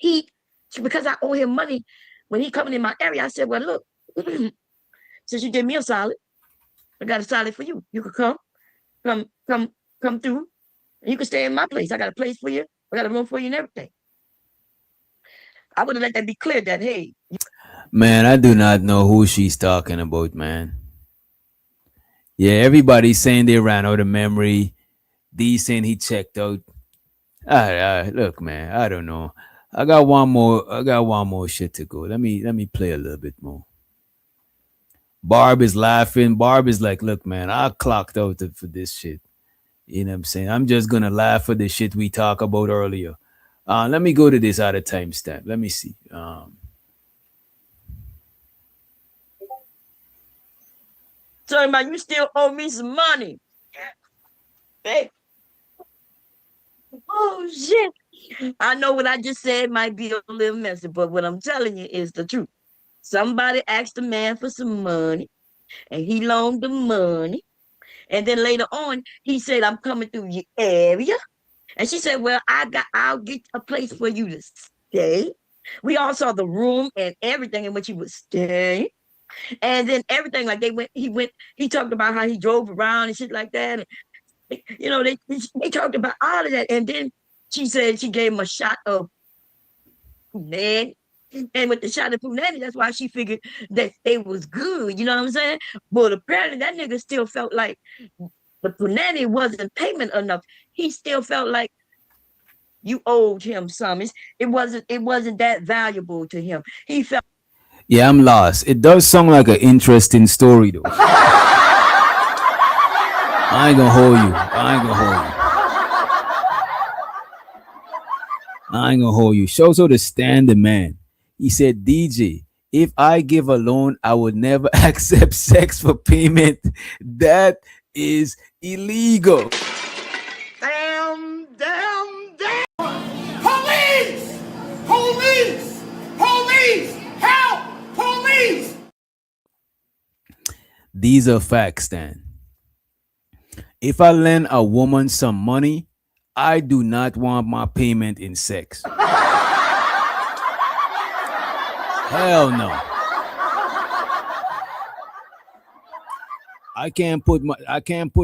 S4: I owe him money, when he coming in my area, I said, well, look, since you did me a solid, I got a solid for you. You could come through. And you can stay in my place. I got a place for you. I got a room for you and everything. I would have let that be clear that, hey.
S7: Man, I do not know who she's talking about, man. Yeah, everybody's saying they ran out of memory. D saying he checked out. Look, man, I don't know. I got one more. I got one more shit to go. Let me play a little bit more. Barb is laughing. Barb is like, look, man, I clocked out for this shit. You know what I'm saying? I'm just gonna laugh for the shit we talked about earlier. Let me go to this other timestamp. Let me see.
S4: Talking about you still owe me some money. Hey. Oh shit. I know what I just said might be a little messy, but what I'm telling you is the truth. Somebody asked a man for some money and he loaned the money. And then later on, he said, I'm coming through your area. And she said, well, I'll get a place for you to stay. We all saw the room and everything in which he would stay. And then everything, like he talked about how he drove around and shit like that. And, they talked about all of that. And then she said she gave him a shot of punani. And with the shot of punani, that's why she figured that they was good. You know what I'm saying? But apparently that nigga still felt like the punani wasn't payment enough. He still felt like you owed him some. It wasn't that valuable to him. He felt.
S7: Yeah, I'm lost. It does sound like an interesting story though. I ain't gonna hold you. I ain't gonna hold you. Shows her to stand the man. He said, DJ, if I give a loan, I would never accept sex for payment. That is illegal.
S8: Damn. Police! Police! Police! Help! Police!
S7: These are facts, Stan. If I lend a woman some money, I do not want my payment in sex. Hell no. I can't put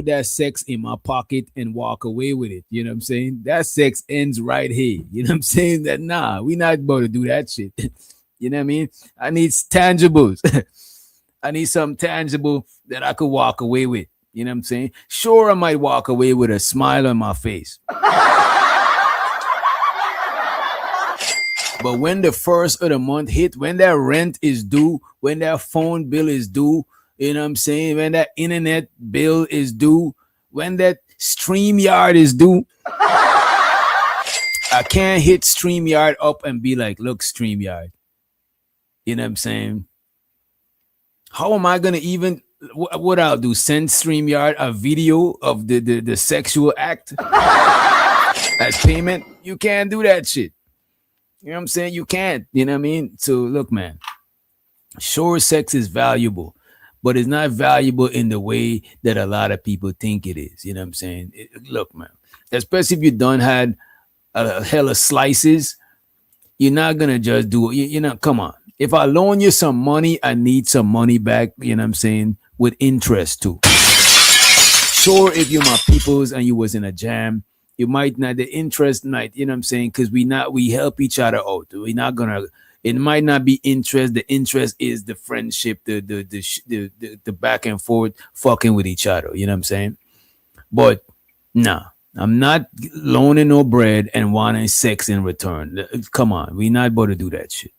S7: that sex in my pocket and walk away with it. You know what I'm saying? That sex ends right here. You know what I'm saying? That we not about to do that shit. You know what I mean? I need tangibles. I need something tangible that I could walk away with. You know what I'm saying? Sure, I might walk away with a smile on my face. But when the first of the month hit, when that rent is due, when that phone bill is due, you know what I'm saying? When that internet bill is due, when that StreamYard is due, I can't hit StreamYard up and be like, look, StreamYard. You know what I'm saying? How am I going to even, what I'll do, send StreamYard a video of the sexual act as payment? You can't do that shit. You know what I'm saying? You can't. You know what I mean? So look, man, sure, sex is valuable, but it's not valuable in the way that a lot of people think it is. You know what I'm saying? Look, man, especially if you done had a hell of slices, you're not going to just do it. You know, come on. If I loan you some money, I need some money back, you know what I'm saying, with interest too. Sure, if you're my peoples and you was in a jam, you might not, the interest might, you know what I'm saying, because we help each other out. We're not gonna, it might not be interest. The interest is the friendship, the back and forth fucking with each other. You know what I'm saying? But nah, I'm not loaning no bread and wanting sex in return. Come on, we're not about to do that shit.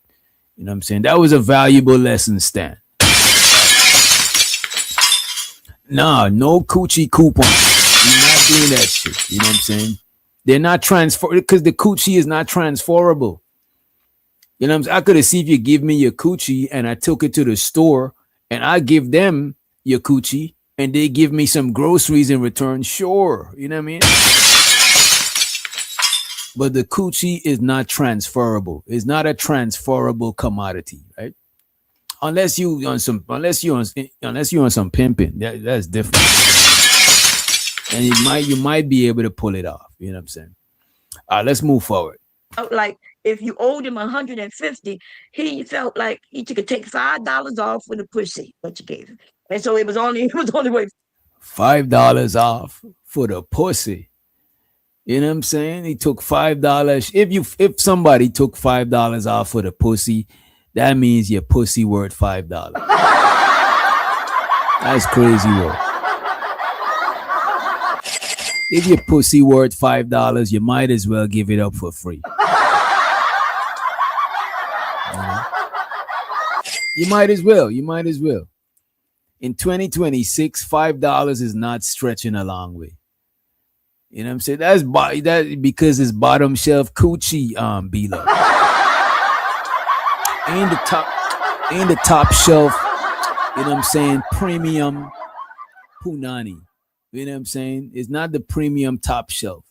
S7: You know what I'm saying? That was a valuable lesson, Stan. Nah, no coochie coupon. You're not doing that shit. You know what I'm saying? They're not transfer because the coochie is not transferable. You know what I'm saying? I could have seen if you give me your coochie and I took it to the store and I give them your coochie and they give me some groceries in return. Sure. You know what I mean? But the coochie is not transferable. It's not a transferable commodity, right? Unless you on some pimping, that's different. And you might be able to pull it off. You know what I'm saying? Let's move forward.
S4: Like if you owed him 150, he felt like he could take $5 off for the pussy that you gave him, and so it was only way
S7: $5 off for the pussy. You know what I'm saying? He took $5. If somebody took $5 off for the pussy, that means your pussy worth $5. That's crazy work. If your pussy worth $5, you might as well give it up for free. You might as well. In 2026, $5 is not stretching a long way. You know what I'm saying? That's because it's bottom shelf coochie, B-Lo. Ain't the top shelf, you know what I'm saying, premium punani. You know what I'm saying? It's not the premium top shelf.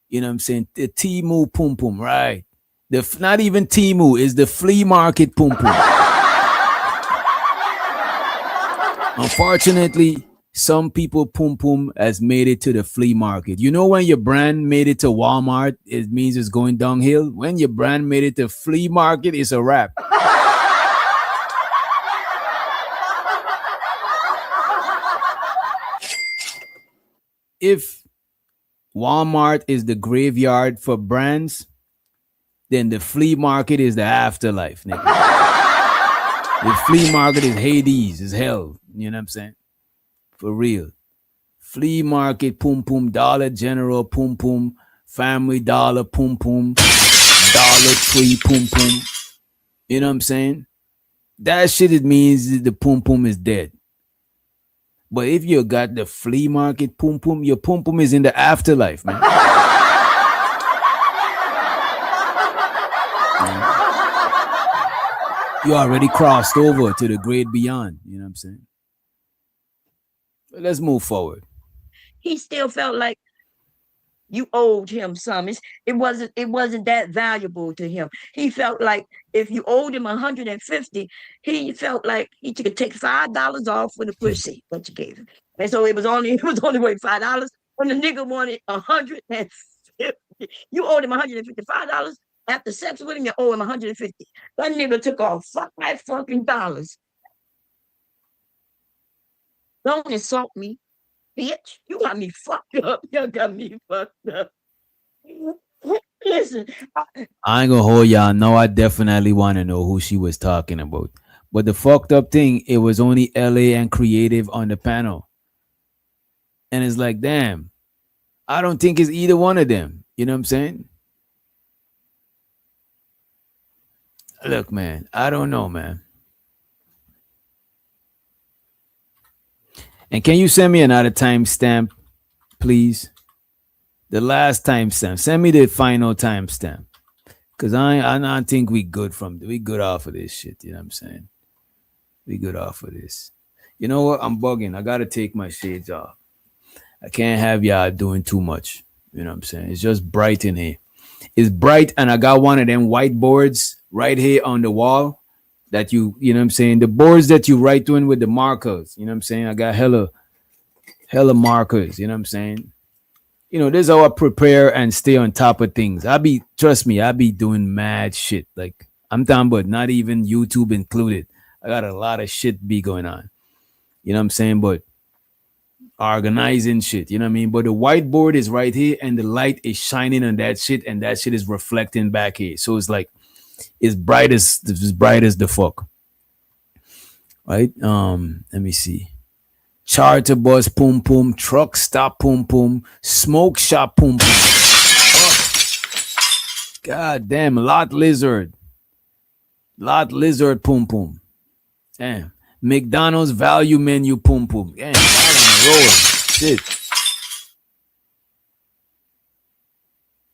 S7: You know what I'm saying? The Timu Pum Pum, right? Not even Timu, is the flea market Pum Pum. Unfortunately, some people pum pum has made it to the flea market. You know, when your brand made it to Walmart, it means it's going downhill. When your brand made it to flea market, it's a wrap. If Walmart is the graveyard for brands, then the flea market is the afterlife, nigga. The flea market is Hades, is hell. You know what I'm saying? For real. Flea market, pum pum, Dollar General, pum pum, Family Dollar, pum pum, Dollar Tree, pum pum. You know what I'm saying? That shit, it means the pum pum is dead. But if you got the flea market pum pum, your pum pum is in the afterlife, man. You already crossed over to the great beyond. You know what I'm saying? But let's move forward.
S4: He still felt like you owed him some. It wasn't that valuable to him. He felt like if you owed him 150, he felt like he could take $5 off for the pussy that you gave him. And so it was only worth $5. When the nigga wanted 150, you owed him $155. After sex with him, you owe him 150. That nigga took off $5 fucking. Don't insult me, bitch. You got me fucked up. You got me fucked up. Listen,
S7: I ain't gonna hold y'all. No, I definitely want to know who she was talking about. But the fucked up thing, it was only LA and Creative on the panel. And it's like, damn, I don't think it's either one of them. You know what I'm saying? Look, man, I don't know, man. And can you send me another timestamp, please? The last timestamp. Send me the final timestamp. Cause I think we good off of this shit. You know what I'm saying? We good off of this. You know what? I'm bugging. I gotta take my shades off. I can't have y'all doing too much. You know what I'm saying? It's just bright in here. It's bright, and I got one of them whiteboards right here on the wall that you know what I'm saying? The boards that you write on with the markers. You know what I'm saying? I got hella markers. You know what I'm saying? You know, this is how I prepare and stay on top of things. Trust me, I be doing mad shit. Like, I'm talking about not even YouTube included. I got a lot of shit be going on. You know what I'm saying? But organizing shit, you know what I mean? But the whiteboard is right here and the light is shining on that shit and that shit is reflecting back here. So it's like, it's bright as the fuck. Right? Let me see. Charter bus pum pum, truck stop pum pum, smoke shop pum pum. Oh, God damn, lot lizard pum pum. Damn, McDonald's value menu pum pum. Damn, y'all on the road. Shit.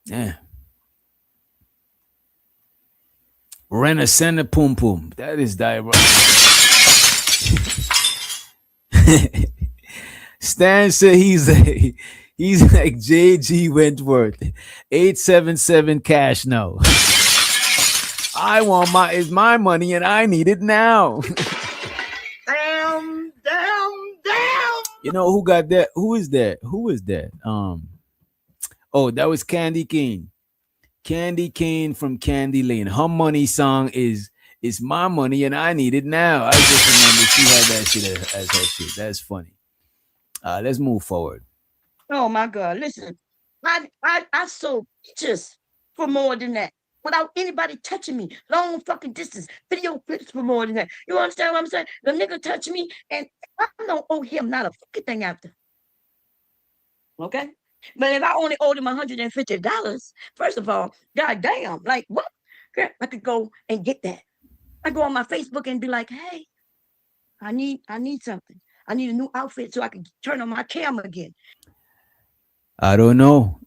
S7: Yeah. Renaissance pum pum. That is diabolical. Stan said he's like JG Wentworth. 877 cash now. I want it's my money and I need it now.
S4: damn.
S7: You know who got that? Who is that? Oh, that was Candy Cane. Candy Cane from Candy Lane. Her money song is "It's My Money and I Need It Now." I just remember she had that shit as her shit. That's funny. Let's move forward.
S4: Oh my God! Listen, I sold pictures for more than that without anybody touching me. Long fucking distance video clips for more than that. You understand what I'm saying? The nigga touched me, and I don't owe him not a fucking thing after. Okay. But if I only owed him $150, first of all, goddamn, like what? Girl, I could go and get that. I go on my Facebook and be like, hey, I need something. I need a new outfit so I can turn on my camera again.
S7: I don't know.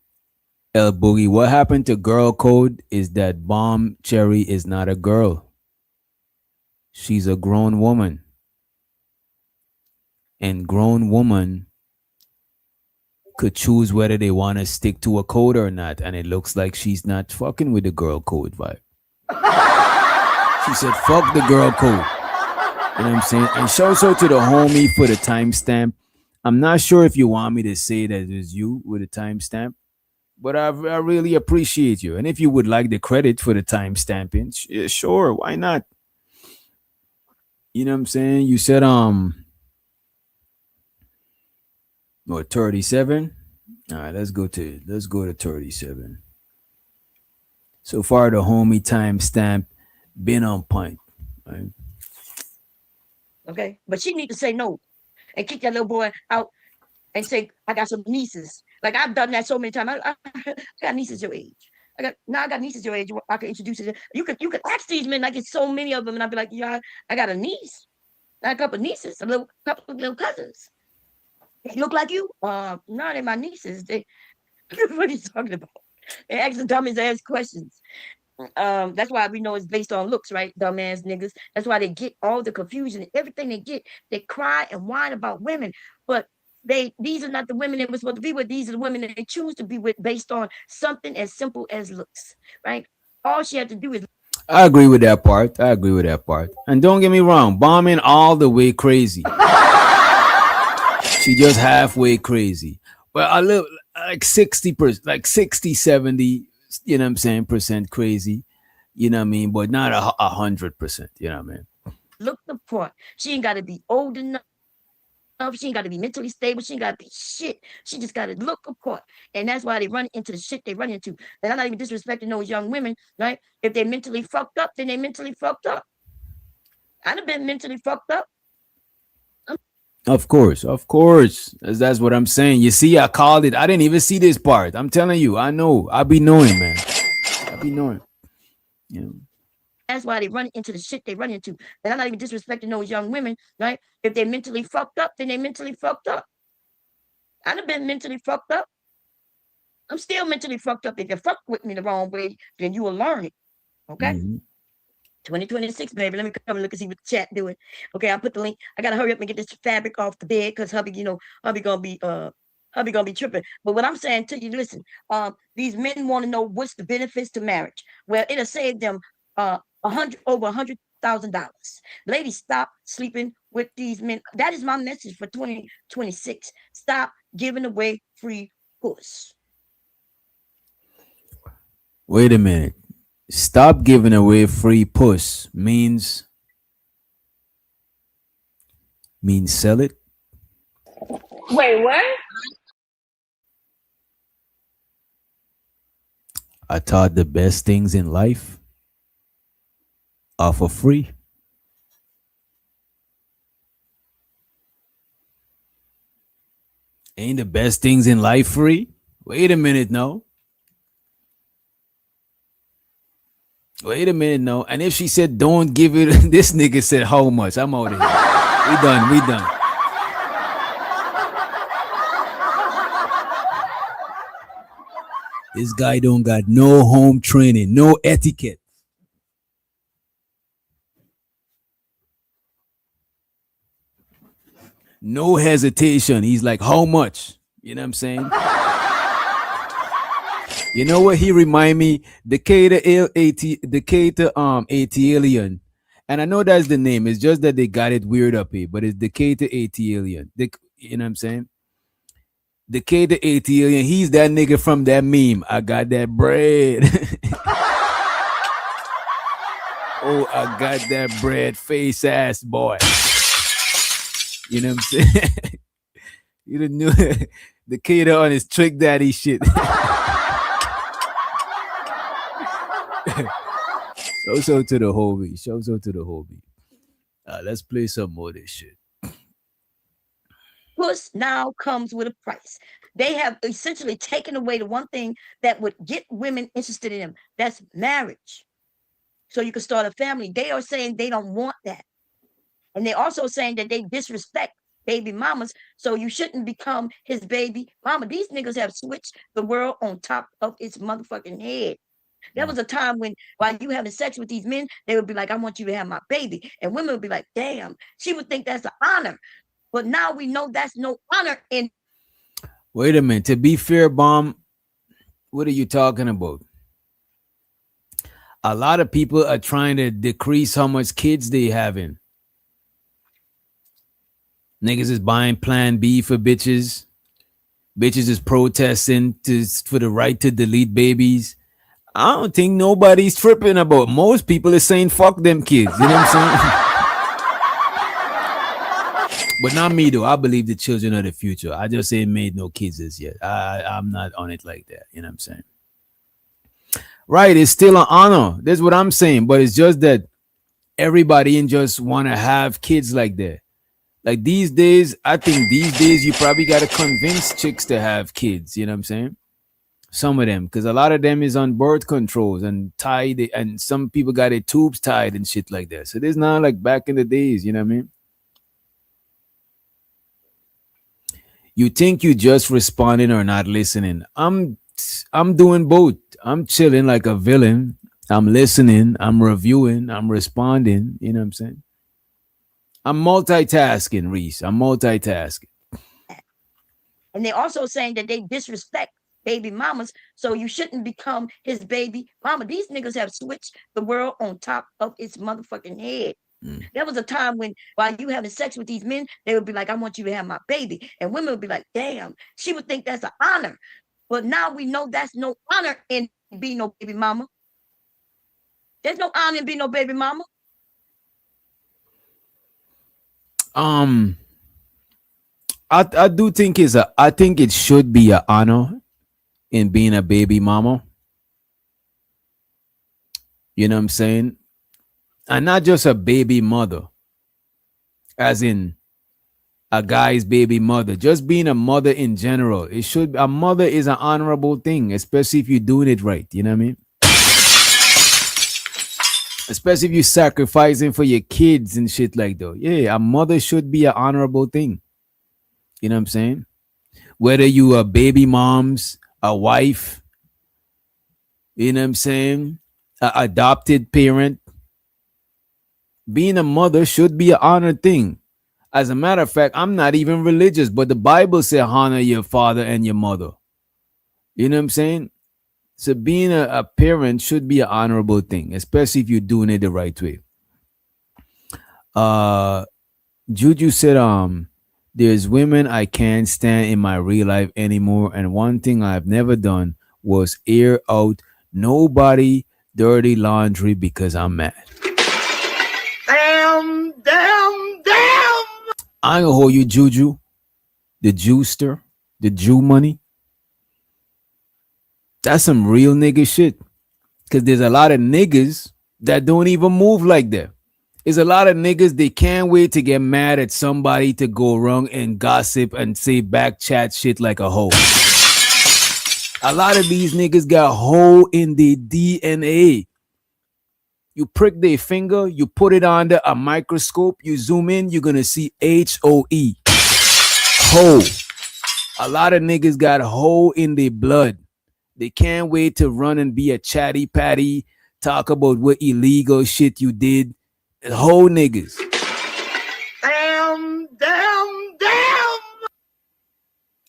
S7: El Boogie, what happened to girl code is that Bomb Cherry is not a girl. She's a grown woman. And grown woman could choose whether they want to stick to a code or not. And it looks like she's not fucking with the girl code vibe. She said, fuck the girl code. You know what I'm saying? And shout out to the homie for the timestamp. I'm not sure if you want me to say that it was you with a timestamp, but I really appreciate you. And if you would like the credit for the timestamping, sure, why not? You know what I'm saying? You said what, 37? All right, let's go to 37. So far, the homie timestamp been on point. Right?
S4: Okay, but she need to say no and kick that little boy out and say, I got some nieces. Like I've done that so many times. I got nieces your age. I got nieces your age. I can introduce you. You can ask these men. I get so many of them, and I'd be like, yeah, I got a niece, a couple of nieces, a little couple of little cousins. They look like you. No, they're my nieces. They what are you talking about? They ask the dumbest ass questions. That's why we know it's based on looks, right? Dumbass niggas. That's why they get all the confusion and everything they get. They cry and whine about women, but these are not the women they were supposed to be with. These are the women that they choose to be with based on something as simple as looks, right? All she had to do is
S7: I agree with that part. I agree with that part. And don't get me wrong, bombing all the way crazy. She just halfway crazy. Well, I live like 60%, like 60, 70. You know what I'm saying, percent crazy. You know what I mean, but not 100%. You know what I mean.
S4: look the part. She ain't got to be old enough. She ain't got to be mentally stable. She ain't got to be shit. She just got to look apart. And that's why they run into the shit they run into. And I'm not even disrespecting those young women, right? If they're mentally fucked up, then they mentally fucked up. I'd have been mentally fucked up.
S7: Of course, of course. That's what I'm saying. You see, I called it. I didn't even see this part. I'm telling you, I know. I be knowing, man. I be knowing. You know.
S4: That's why they run into the shit they run into. And I'm not even disrespecting those young women, right? If they're mentally fucked up, then they mentally fucked up. I'd have been mentally fucked up. I'm still mentally fucked up. If you fuck with me the wrong way, then you will learn it. Okay?
S7: Mm-hmm.
S4: 2026, baby. Let me come and look and see what the chat doing. Okay, I'll put the link. I gotta hurry up and get this fabric off the bed because hubby gonna be tripping. But what I'm saying to you, listen, these men want to know what's the benefits to marriage. Well, it'll save them $100,000. Ladies, stop sleeping with these men. That is my message for 2026. Stop giving away free puss.
S7: Wait a minute. Stop giving away free puss means sell it.
S1: Wait, what?
S7: I thought the best things in life are for free. Ain't the best things in life free? Wait a minute, no. Wait a minute, no. And if she said don't give it, this nigga said how much? I'm out of here. We done. We done. This guy don't got no home training, no etiquette. No hesitation. He's like, how much? You know what I'm saying? You know what he remind me? Decatur alien. And I know that's the name. It's just that they got it weird up here, but it's Decatur alien. You know what I'm saying? Decatur alien. He's that nigga from that meme. I got that bread. Oh, I got that bread face ass boy. You know what I'm saying? You didn't know Decatur on his trick daddy shit. Show to the homie. Show to the homie. Let's play some more of this shit.
S4: Puss now comes with a price. They have essentially taken away the one thing that would get women interested in them. That's marriage. So you can start a family. They are saying they don't want that. And they're also saying that they disrespect baby mamas. So you shouldn't become his baby mama. These niggas have switched the world on top of its motherfucking head. There was a time when while you having sex with these men, they would be like, I want you to have my baby. And women would be like, damn, she would think that's an honor. But now we know that's no honor in.
S7: Wait a minute. To be fair, Bomb, what are you talking about? A lot of people are trying to decrease how much kids they having. Niggas is buying Plan B for bitches. Bitches is protesting for the right to delete babies. I don't think nobody's tripping about. Most people is saying fuck them kids. You know what I'm saying? But not me though. I believe the children are the future. I just ain't made no kids as yet. I'm not on it like that. You know what I'm saying? Right, it's still an honor. That's what I'm saying. But it's just that everybody ain't just want to have kids like that. Like these days, I think these days you probably got to convince chicks to have kids. You know what I'm saying? Some of them, because a lot of them is on birth controls and tied, and some people got their tubes tied and shit like that. So there's not like back in the days. You know what I mean? You think you just responding or not listening. I'm doing both. I'm chilling like a villain. I'm listening, I'm reviewing, I'm responding. You know what I'm saying? I'm multitasking, Reese. I'm multitasking.
S4: And they're also saying that they disrespect baby mamas, so you shouldn't become his baby mama. These niggas have switched the world on top of its motherfucking head. There was a time when while you having sex with these men, they would be like, I want you to have my baby. And women would be like, damn, she would think that's an honor. But now we know that's no honor in being no baby mama. There's no honor in being no baby mama.
S7: I do think I think it should be an honor in being a baby mama. You know what I'm saying? And not just a baby mother, as in a guy's baby mother. Just being a mother in general. It should a mother is an honorable thing, especially if you're doing it right. You know what I mean? Especially if you're sacrificing for your kids and shit like that. Yeah, a mother should be an honorable thing. You know what I'm saying? Whether you are baby moms, a wife, you know what I'm saying? A adopted parent, being a mother should be an honored thing. As a matter of fact, I'm not even religious, but the Bible says honor your father and your mother. You know what I'm saying? So being a parent should be an honorable thing, especially if you're doing it the right way. Juju said, there's women I can't stand in my real life anymore, and one thing I've never done was air out nobody dirty laundry because I'm mad.
S8: Damn.
S7: I ain't gonna hold you, Juju, the Jewster, the Jew money. That's some real nigga shit. Cause there's a lot of niggas that don't even move like that. There's a lot of niggas they can't wait to get mad at somebody to go wrong and gossip and say back chat shit like a hoe. A lot of these niggas got hoe in the DNA. You prick their finger, you put it under a microscope, you zoom in, you're gonna see HOE. Hoe. A lot of niggas got hoe in their blood. They can't wait to run and be a chatty patty, talk about what illegal shit you did. Whole niggas.
S8: Damn.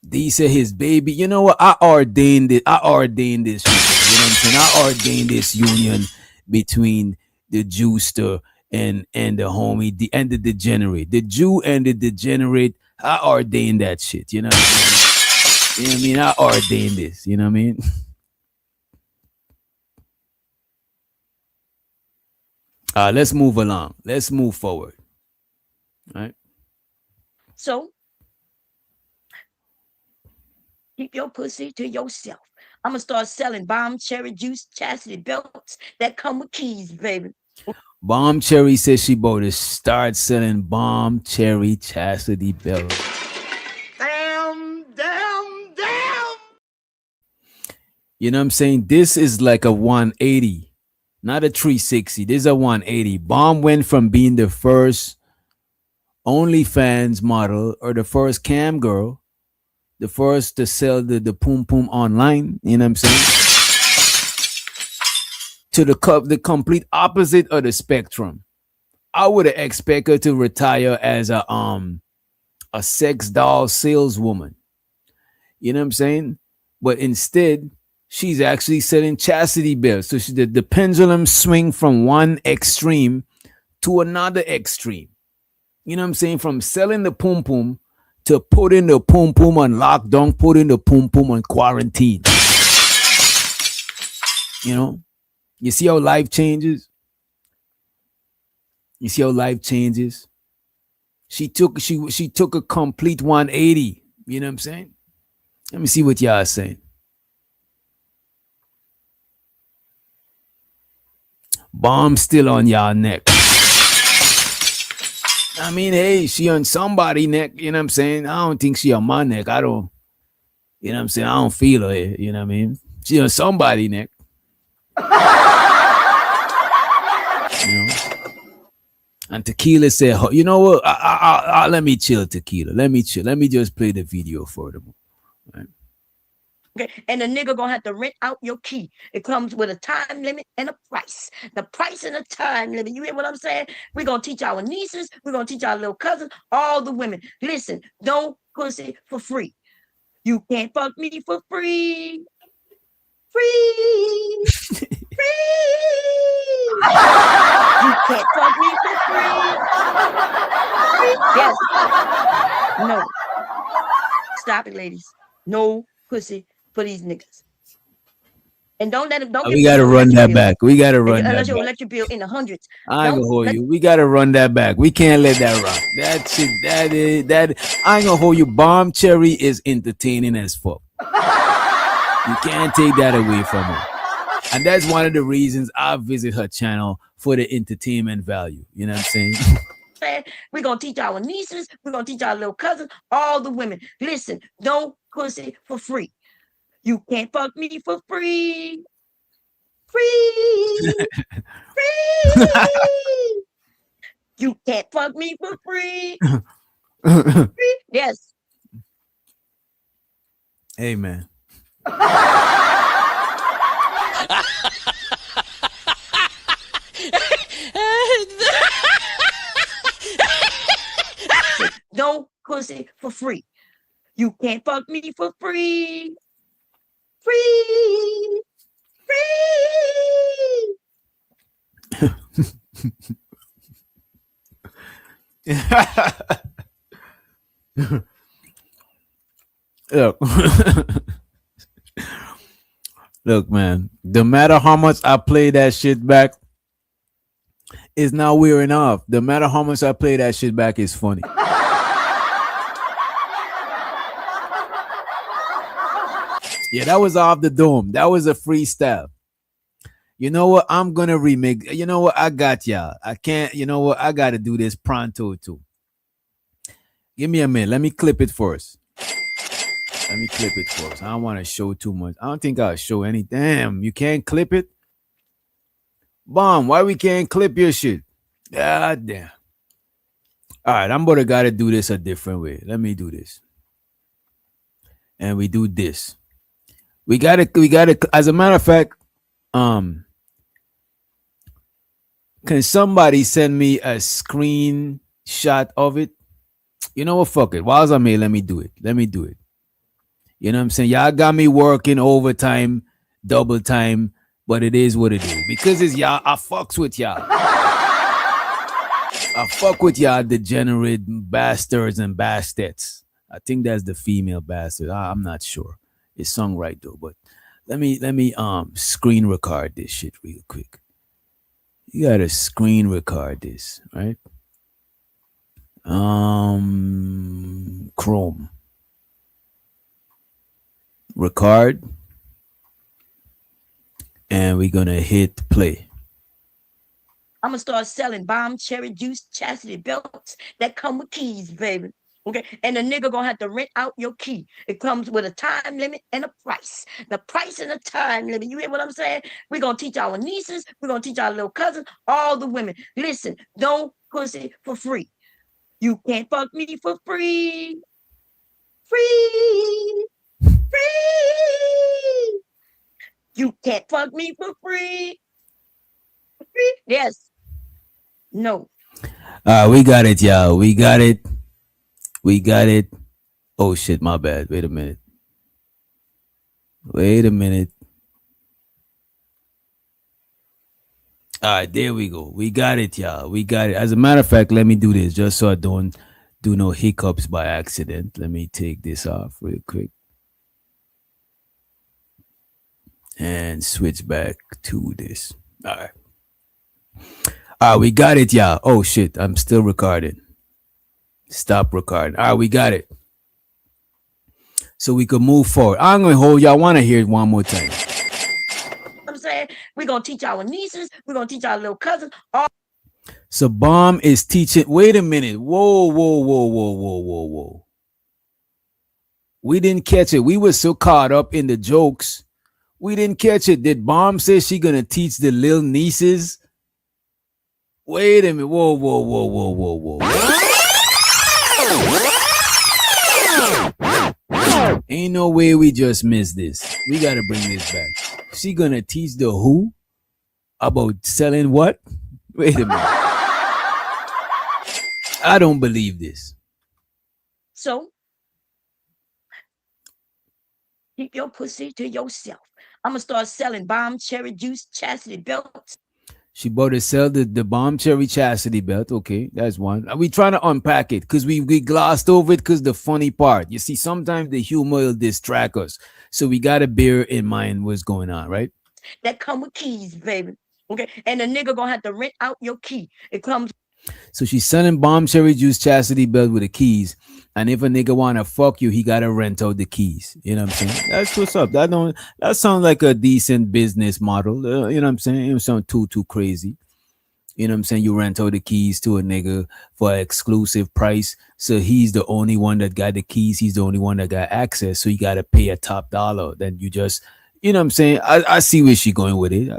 S7: These are his baby. You know what? I ordained it. I ordained this. You know what I'm saying? I ordained this union between the Jewster and the homie, and the degenerate. The Jew and the degenerate. I ordained that shit. You know what I'm saying? You know what I mean? I ordained this. You know what I mean? Let's move along. Let's move forward. All right.
S4: So keep your pussy to yourself. I'm gonna start selling bomb cherry juice chastity belts that come with keys, baby.
S7: Bomb Cherry says she about to start selling bomb cherry chastity belts.
S8: Damn.
S7: You know what I'm saying? This is like a 180, not a 360. This is a 180. Bomb went from being the first OnlyFans model or the first cam girl, the first to sell the poom poom online. You know what I'm saying? To the complete opposite of the spectrum. I would have expected her to retire as a sex doll saleswoman. You know what I'm saying? But instead, she's actually selling chastity belts. So the pendulum swing from one extreme to another extreme. You know what I'm saying? From selling the pum pum to putting the pum pum on lockdown, putting the pum pum on quarantine. You know, you see how life changes. You see how life changes. She took a complete 180. You know what I'm saying? Let me see what y'all are saying. Bomb still on y'all neck. I mean, hey, she on somebody neck. You know what I'm saying? I don't think she on my neck. I don't. You know what I'm saying? I don't feel her. You know what I mean? She on somebody neck. You know. And Tequila said, "You know what? Let me chill, Tequila. Let me chill. Let me just play the video for them." Right?
S4: Okay. And the nigga gonna have to rent out your key. It comes with a time limit and a price. The price and the time limit. You hear what I'm saying? We're gonna teach our nieces, we're gonna teach our little cousins, all the women. Listen, don't pussy for free. You can't fuck me for free. Free. Free. You can't fuck me for free. Free. Yes. No. Stop it, ladies. No pussy for these niggas. And don't let them, don't
S7: We
S4: give them
S7: gotta
S4: your
S7: run
S4: electric
S7: that
S4: bill.
S7: back. We gotta run that
S4: Unless your
S7: back.
S4: electric bill in the hundreds.
S7: I ain't
S4: Don't
S7: gonna hold
S4: let
S7: you. We gotta run that back. We can't let that run. That shit. That. I ain't gonna hold you. Bomb Cherry is entertaining as fuck. You can't take that away from her. And that's one of the reasons I visit her channel, for the entertainment value. You know what I'm saying?
S4: we're gonna teach our nieces, we're gonna teach our little cousins, all the women. Listen, don't pussy for free. You can't fuck me for free. Free. Free. You can't fuck me for free. Free. Yes.
S7: Hey man.
S4: Don't pussy for free. You can't fuck me for free. Free. Free.
S7: Look. Look, man. No matter how much I play that shit back, it's not wearing off. No matter how much I play that shit back, it's funny. Yeah, that was off the dome. That was a freestyle. You know what? I'm gonna remake. You know what? I got y'all. I can't. You know what? I gotta do this pronto too. Give me a minute. Let me clip it first. Let me clip it first. I don't want to show too much. I don't think I'll show any. Damn, you can't clip it. Bomb. Why we can't clip your shit? God damn. All right, I'm gonna gotta do this a different way. Let me do this. And we do this. We gotta. As a matter of fact, can somebody send me a screenshot of it? You know what? Fuck it. While I'm here, let me do it. Let me do it. You know what I'm saying? Y'all got me working overtime, double time, but it is what it is. Because it's y'all, I fucks with y'all. I fuck with y'all degenerate bastards and bastards. I think that's the female bastard. I'm not sure. It's sung right though, but let me screen record this shit real quick. You gotta screen record this, right? Chrome. Record. And we're gonna hit play.
S4: I'm gonna start selling bomb cherry juice chastity belts that come with keys, baby. Okay, and the nigga gonna have to rent out your key. It comes with a time limit and a price. The price and the time limit. You hear what I'm saying? We're gonna teach our nieces, we're gonna teach our little cousins, all the women. Listen, don't pussy for free. You can't fuck me for free. Free. Free. You can't fuck me for free. Free. Yes. No.
S7: We got it, y'all. We got it. We got it. Oh shit, my bad. Wait a minute. Wait a minute. All right, there we go. We got it, y'all. We got it. As a matter of fact, let me do this just so I don't do no hiccups by accident. Let me take this off real quick and switch back to this. All right. All right, we got it, y'all. Oh shit, I'm still recording. Stop recording. All right, we got it. So we can move forward. I'm gonna hold y'all. I want to hear it one more time.
S4: I'm saying we're gonna teach our nieces, we're gonna teach our little cousins. All
S7: So Bomb is teaching. Wait a minute. Whoa, whoa, whoa, whoa, whoa, whoa, whoa. We didn't catch it. We were so caught up in the jokes. We didn't catch it. Did Bomb say she gonna teach the little nieces? Wait a minute. Whoa, whoa, whoa, whoa, whoa, whoa. Ain't no way we just missed this. We gotta bring this back. She gonna teach the who about selling what? Wait a minute. I don't believe this.
S4: so keep your pussy to yourself. I'm gonna start selling bomb cherry juice chastity belts.
S7: She bought to sell the bomb cherry chastity belt. Okay, that's one. We trying to unpack it because we glossed over it because the funny part. You see, sometimes the humor will distract us. So we gotta bear in mind what's going on, right?
S4: That come with keys, baby. Okay, and the nigga gonna have to rent out your key. It comes.
S7: So she's selling bomb cherry juice chastity belt with the keys. And if a nigga wanna fuck you, he gotta rent out the keys. You know what I'm saying? That's what's up. That sounds like a decent business model. You know what I'm saying? It don't sound too crazy. You know what I'm saying? You rent out the keys to a nigga for an exclusive price. So he's the only one that got the keys. He's the only one that got access. So you got to pay a top dollar. Then you just, you know what I'm saying? I see where she going with it.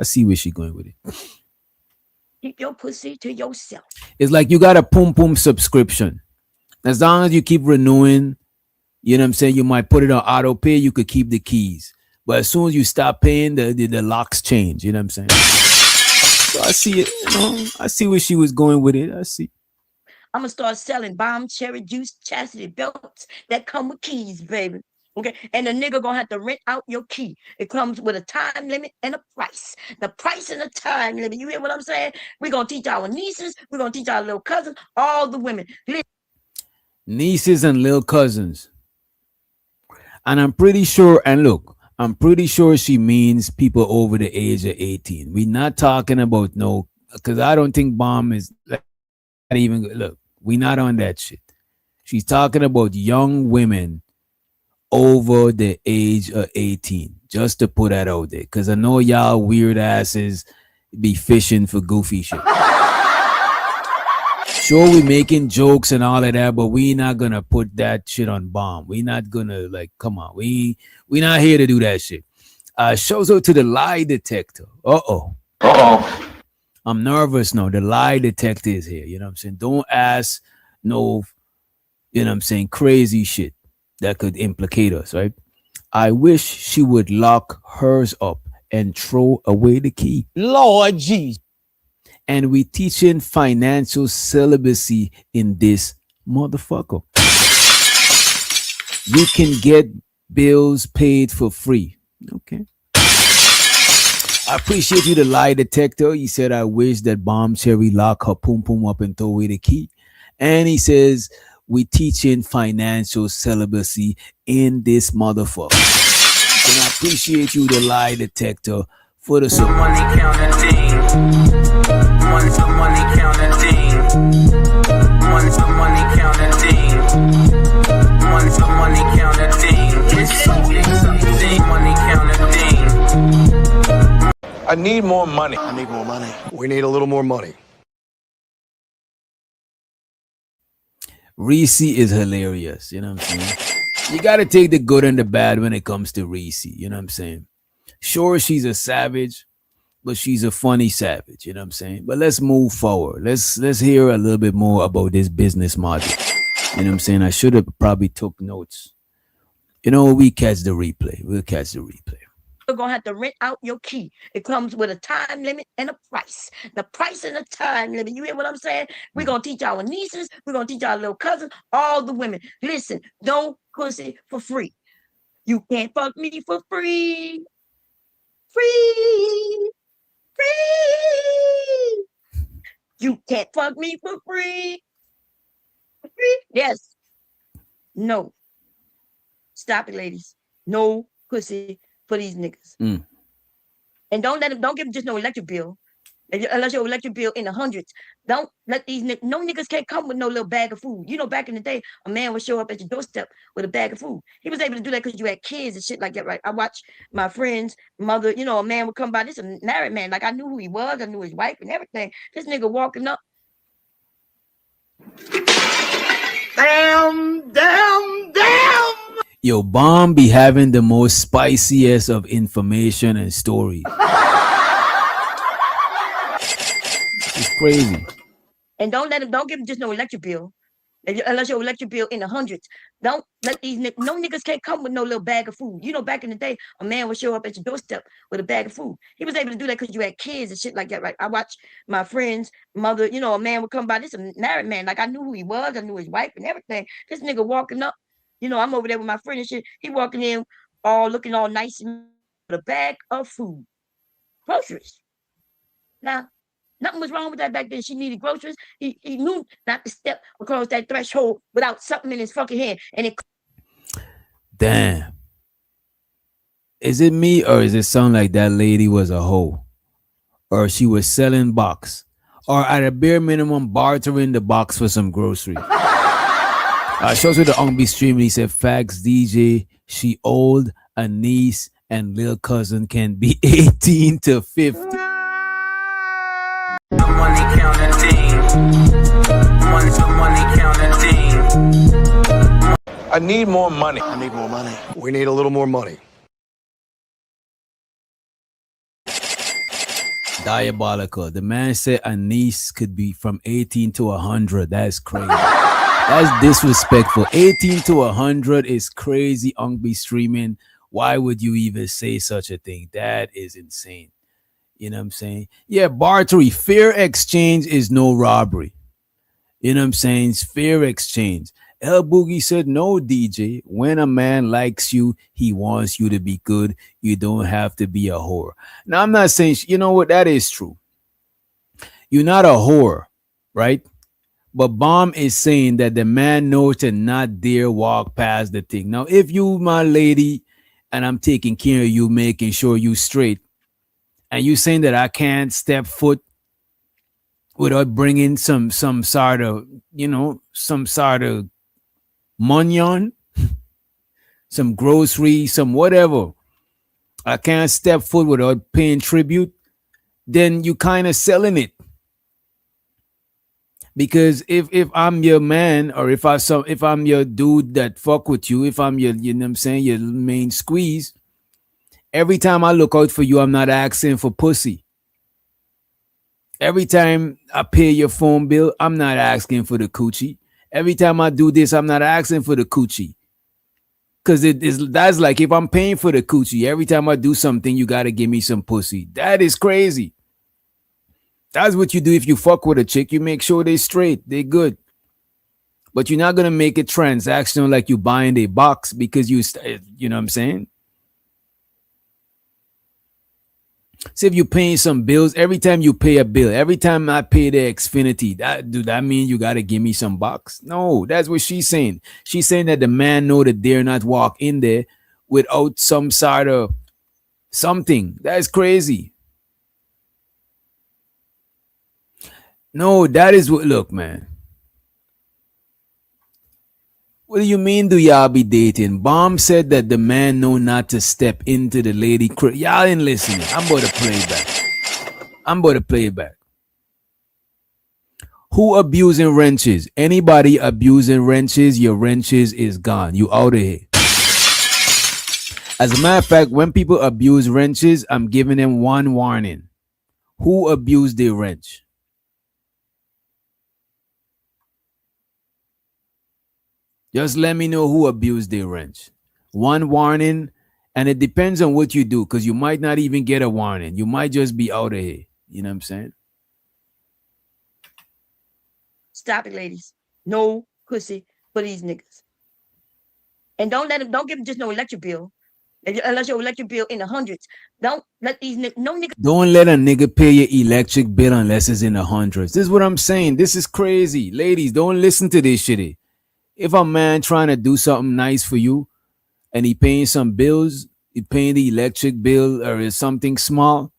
S4: Keep your pussy to yourself.
S7: It's like you got a pum subscription. As long as you keep renewing, you know what I'm saying? You might put it on auto pay. You could keep the keys. But as soon as you stop paying, the locks change. You know what I'm saying? So I see it. You know, I see where she was going with it. I see.
S4: I'm gonna start selling bomb cherry juice chastity belts that come with keys, baby. Okay, and the nigga gonna have to rent out your key. It comes with a time limit and a price. The price and the time limit. You hear what I'm saying? We're gonna teach our nieces, we're gonna teach our little cousins, all the women.
S7: Nieces and little cousins. And I'm pretty sure, and look, I'm pretty sure she means people over the age of 18. We're not talking about no, because I don't think Bomb is not even, look, we're not on that shit. She's talking about young women over the age of 18, just to put that out there. Because I know y'all weird asses be fishing for goofy shit. Sure, we making jokes and all of that, but we not gonna put that shit on Bomb. We not gonna, like, come on. We not here to do that shit. Shows out to the lie detector. Uh-oh. I'm nervous now. The lie detector is here. You know what I'm saying? Don't ask no, you know what I'm saying, crazy shit that could implicate us, right? I wish she would lock hers up and throw away the key.
S8: Lord Jesus.
S7: And we teaching financial celibacy in this motherfucker. You can get bills paid for free. Okay. I appreciate you, the lie detector. He said, I wish that Bomb Cherry lock her pum pum up and throw away the key. And he says, we teaching financial celibacy in this motherfucker. And I appreciate you, the lie detector, for the support.
S2: Money counting thing. Money counting thing. Money counting thing. Money counting thing. It's so exciting. Money counting thing.
S9: I need more money. We need a little more money.
S7: Reese is hilarious. You know what I'm saying? You got to take the good and the bad when it comes to Reese. You know what I'm saying? Sure, she's a savage, but she's a funny savage. You know what I'm saying? But let's move forward. Let's hear a little bit more about this business model. You know what I'm saying? I should have probably took notes. You know, we catch the replay. We'll catch the replay.
S4: You're gonna have to rent out your key. It comes with a time limit and a price. The price and the time limit. You hear what I'm saying? We're gonna teach our nieces, we're gonna teach our little cousins, all the women. Listen, don't pussy for free. You can't fuck me for free. Free. Free. You can't fuck me for free. Free. Yes. No. Stop it, ladies. No pussy for these niggas. And don't give them just no electric bill. Unless your electric bill in the hundreds. Don't let these no niggas can't come with no little bag of food. You know, back in the day, a man would show up at your doorstep with a bag of food. He was able to do that because you had kids and shit like that, right? I watched my friend's mother, you know, a man would come by. This is a married man. Like I knew who he was, I knew his wife and everything. This nigga walking up.
S8: Damn!
S7: Yo, Bomb be having the most spiciest of information and stories. It's crazy.
S4: And don't give him just no electric bill. Unless your electric bill in the hundreds. Don't let these no niggas can't come with no little bag of food. You know, back in the day, a man would show up at your doorstep with a bag of food. He was able to do that because you had kids and shit like that, right? I watched my friend's mother, you know, a man would come by. This is a married man. Like I knew who he was, I knew his wife and everything. This nigga walking up, you know, I'm over there with my friend and shit. He walking in all looking all nice with a bag of food. Groceries. Now, nothing was wrong with that back then. She needed groceries. He knew not to step across that threshold without something in his fucking hand. And it.
S7: Damn. Is it me or is it sound like that lady was a hoe? Or she was selling box? Or at a bare minimum bartering the box for some groceries? Shows with the Ongby stream. He said, "Facts, DJ. She old, a niece and little cousin can be 18 to 50."
S2: Money counting thing. Money counting thing.
S9: I need more money. I need more money. We need a little more money.
S7: Diabolical. The man said a niece could be from 18 to 100. That's crazy. That's disrespectful. 18 to 100 is crazy. Ongby streaming. Why would you even say such a thing? That is insane. You know what I'm saying? Yeah, bartering. Fair exchange is no robbery. You know what I'm saying? It's fair exchange. El Boogie said, "No, DJ. When a man likes you, he wants you to be good. You don't have to be a whore." Now, I'm not saying, you know what? That is true. You're not a whore, right? But Bomb is saying that the man knows to not dare walk past the thing. Now, if you, my lady, and I'm taking care of you, making sure you straight, and you saying that I can't step foot without bringing some sort of, you know, some sort of money, some grocery, some whatever. I can't step foot without paying tribute. Then you kind of selling it. Because if I'm your man, or if I'm your dude that fuck with you, if I'm your, you know what I'm saying, your main squeeze, every time I look out for you, I'm not asking for pussy. Every time I pay your phone bill, I'm not asking for the coochie. Every time I do this, I'm not asking for the coochie. Cause that's like, if I'm paying for the coochie, every time I do something, you gotta give me some pussy. That is crazy. That's what you do if you fuck with a chick. You make sure they straight, they good. But you're not gonna make it transactional like you buying a box because you know what I'm saying? So if you're paying some bills, every time you pay a bill, every time I pay the Xfinity, that mean you gotta give me some box? No, that's what she's saying. She's saying that the man know that dare not walk in there without some sort of something. That's crazy. No, that is what, look, man. What do you mean do y'all be dating? Bomb said that the man know not to step into the lady. Y'all ain't listening. I'm about to play it back. Who abusing wrenches? Anybody abusing wrenches, your wrenches is gone. You out of here. As a matter of fact, when people abuse wrenches, I'm giving them one warning. Who abused their wrench? Just let me know who abused their wrench. One warning, and it depends on what you do, because you might not even get a warning. You might just be out of here. You know what I'm saying?
S4: Stop it, ladies. No pussy for these niggas. And don't give them just no electric bill. Unless your electric bill in the hundreds. Don't let these no niggas
S7: Don't let a nigga pay your electric bill unless it's in the hundreds. This is what I'm saying. This is crazy. Ladies, don't listen to this shit. If a man trying to do something nice for you and he paying some bills, he paying the electric bill or is something small,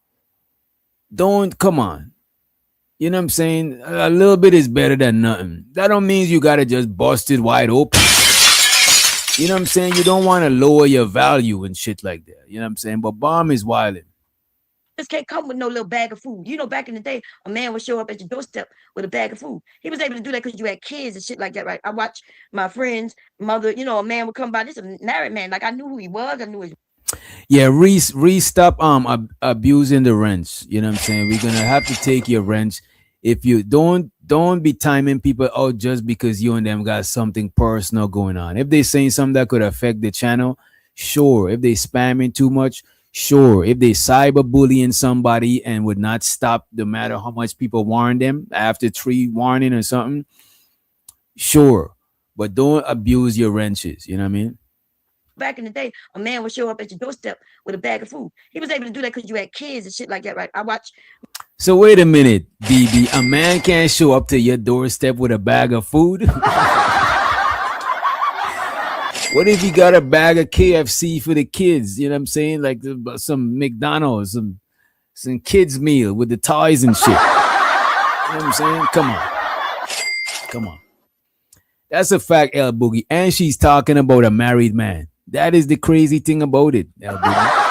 S7: don't come on. You know what I'm saying? A little bit is better than nothing. That don't mean you gotta just bust it wide open. You know what I'm saying? You don't want to lower your value and shit like that. You know what I'm saying? But bomb is wilding.
S4: just can't come with no little bag of food. You know, back in the day, a man would show up at your doorstep with a bag of food. He was able to do that because you had kids and shit like that, right? I watched my friend's mother, a man would come by. This is a married man. Like I knew who he was. I knew his
S7: Yeah, Reese, stop abusing the wrench. You know what I'm saying? We're gonna have to take your wrench. If you don't be timing people out just because you and them got something personal going on. If they saying something that could affect the channel, sure. If they spamming too much, sure. If they cyberbullying somebody and would not stop no matter how much people warn them after 3 warning or something, sure. But don't abuse your wrenches. You know what I mean?
S4: back in the day, a man would show up at your doorstep with a bag of food. He was able to do that because you had kids and shit like that, right? I watched
S7: So wait a minute, BB. A man can't show up to your doorstep with a bag of food. What if he got a bag of KFC for the kids? You know what I'm saying? Like some McDonald's, some kids meal with the toys and shit. You know what I'm saying? Come on, come on. That's a fact, El Boogie. And she's talking about a married man. That is the crazy thing about it, El Boogie.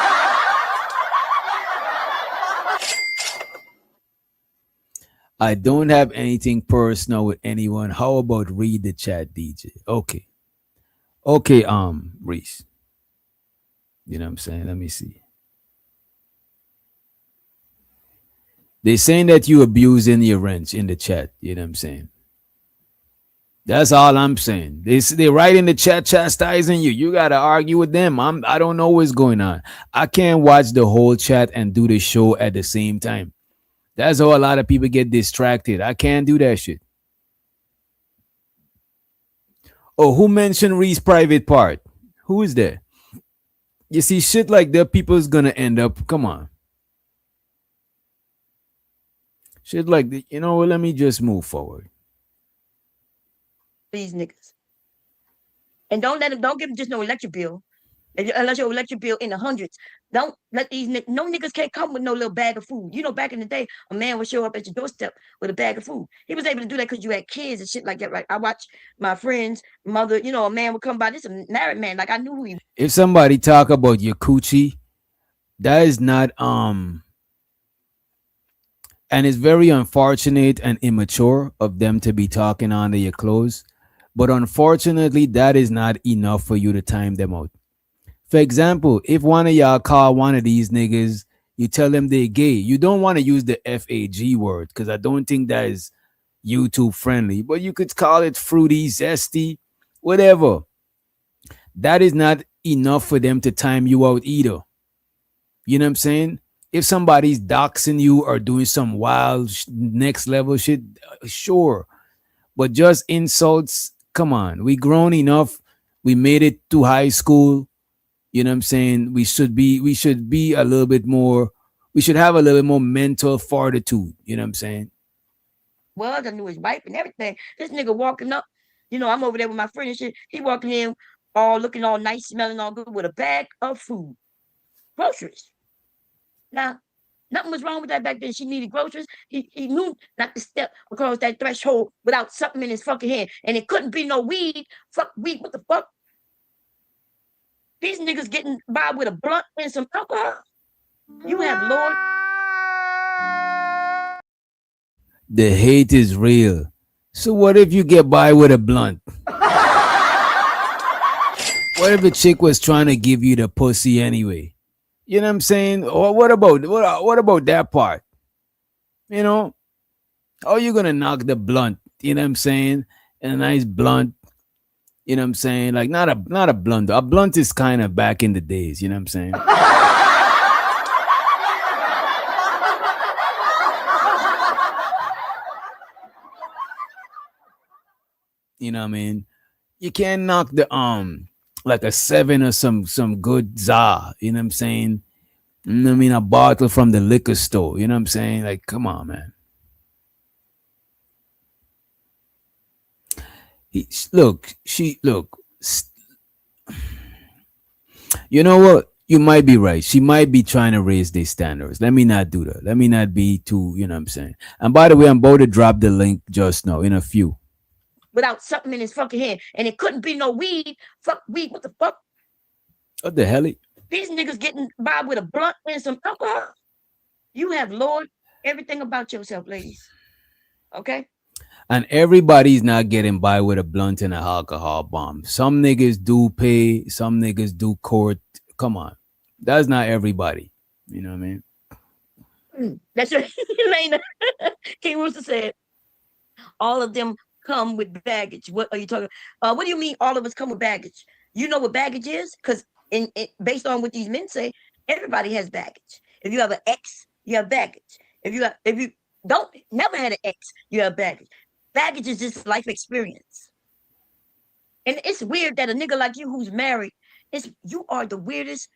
S7: I don't have anything personal with anyone. How about read the chat, DJ? Okay. Okay, Reese. You know what I'm saying? Let me see. They saying that you abusing your wrench in the chat. You know what I'm saying? That's all I'm saying. They write in the chat chastising you. You gotta argue with them. I don't know what's going on. I can't watch the whole chat and do the show at the same time. That's how a lot of people get distracted. I can't do that shit. Oh, who mentioned Ree's private part? Who is that? You see, shit like that, people's gonna end up. Come on. Shit like that. You know what? Let me just move forward.
S4: these niggas. And don't give them just no electric bill. Unless your electric bill in the hundreds. Don't let these no niggas can't come with no little bag of food. You know, back in the day, a man would show up at your doorstep with a bag of food. He was able to do that because you had kids and shit like that, right? I watched my friend's mother, a man would come by. This is a married man. Like I knew who he
S7: If somebody talk about your coochie, that is not and it's very unfortunate and immature of them to be talking under your clothes. But unfortunately, that is not enough for you to time them out. For example, if one of y'all call one of these niggas, you tell them they're gay. You don't want to use the FAG word because I don't think that is YouTube friendly. But you could call it fruity, zesty, whatever. That is not enough for them to time you out either. You know what I'm saying? If somebody's doxing you or doing some wild next level shit, sure. But just insults, come on. We grown enough. We made it to high school. You know what I'm saying? We should be a little bit more, we should have a little bit more mental fortitude. You know what I'm saying?
S4: was. I knew his wife and everything. This nigga walking up, I'm over there with my friend and shit. He walking in all looking all nice, smelling all good with a bag of food, groceries. Now, nothing was wrong with that back then. She needed groceries. He knew not to step across that threshold without something in his fucking hand. And it couldn't be no weed. Fuck weed. What the fuck? These niggas getting by with a blunt and some alcohol. You have Lord.
S7: The hate is real. So what if you get by with a blunt? What if the chick was trying to give you the pussy anyway? You know what I'm saying? Or what about that part? You know, how you gonna knock the blunt? You know what I'm saying? And a nice blunt. You know what I'm saying? Like not a blunt. A blunt is kind of back in the days. You know what I'm saying? You know what I mean? You can't knock the like a 7 or some good za. You know what I'm saying? I mean, a bottle from the liquor store. You know what I'm saying? Like, come on, man. Look. You know what? You might be right. She might be trying to raise their standards. Let me not do that. Let me not be too, you know what I'm saying? And by the way, I'm about to drop the link just now in a few.
S4: Without something in his fucking hand. And it couldn't be no weed. Fuck weed. What the fuck?
S7: What the hell?
S4: These niggas getting by with a blunt and some alcohol. You have lowered everything about yourself, ladies. Okay?
S7: And everybody's not getting by with a blunt and an alcohol bomb. Some niggas do pay, some niggas do court. Come on. That's not everybody. You know what I mean?
S4: That's right. Elena. King Rooster said, all of them come with baggage. What are you talking about? What do you mean all of us come with baggage? You know what baggage is? Because based on what these men say, everybody has baggage. If you have an ex, you have baggage. If you don't never had an ex, you have baggage. Baggage is just life experience. And it's weird that a nigga like you who's married, you are the weirdest,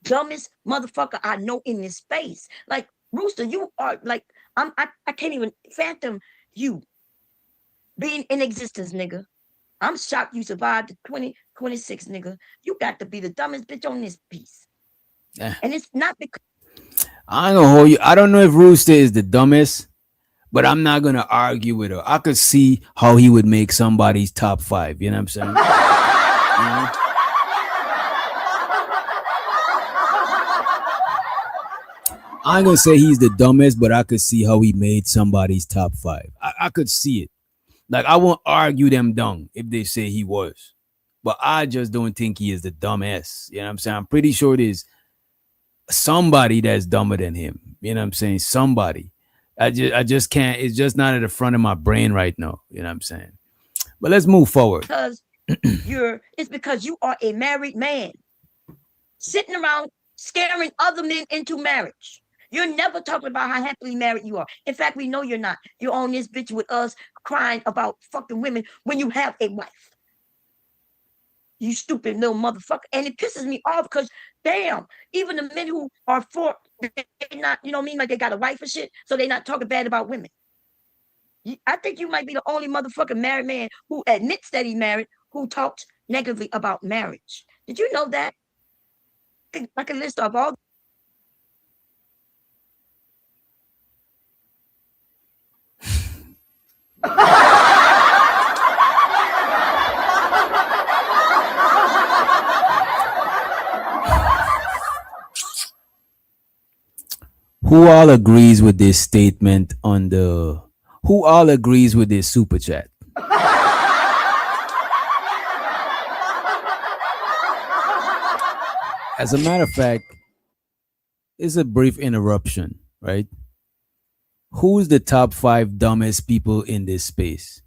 S4: dumbest motherfucker I know in this space. Like, Rooster, you are like, I can't even fathom you being in existence, nigga. I'm shocked you survived the 2026, nigga. You got to be the dumbest bitch on this piece.
S7: Yeah.
S4: And it's not because
S7: I ain't gonna hold you. I don't know if Rooster is the dumbest, but I'm not gonna argue with her. I could see how he would make somebody's top 5. You know what I'm saying? I ain't gonna say he's the dumbest, but I could see how he made somebody's top 5. I could see it. Like, I won't argue them down if they say he was, but I just don't think he is the dumbest. You know what I'm saying? I'm pretty sure there's somebody that's dumber than him. You know what I'm saying? Somebody. I just can't. It's just not at the front of my brain right now. You know what I'm saying? But let's move forward.
S4: Because it's because you are a married man sitting around scaring other men into marriage. You're never talking about how happily married you are. In fact, we know you're not. You're on this bitch with us crying about fucking women when you have a wife. You stupid little motherfucker. And it pisses me off because, damn, even the men who are for, they not, you know what I mean? Like they got a wife and shit, so they're not talking bad about women. I think you might be the only motherfucking married man who admits that he's married, who talks negatively about marriage. Did you know that? I can list off all.
S7: Who all agrees with this statement on the? Who all agrees with this super chat? As a matter of fact, it's a brief interruption, right? Who's the top 5 dumbest people in this space?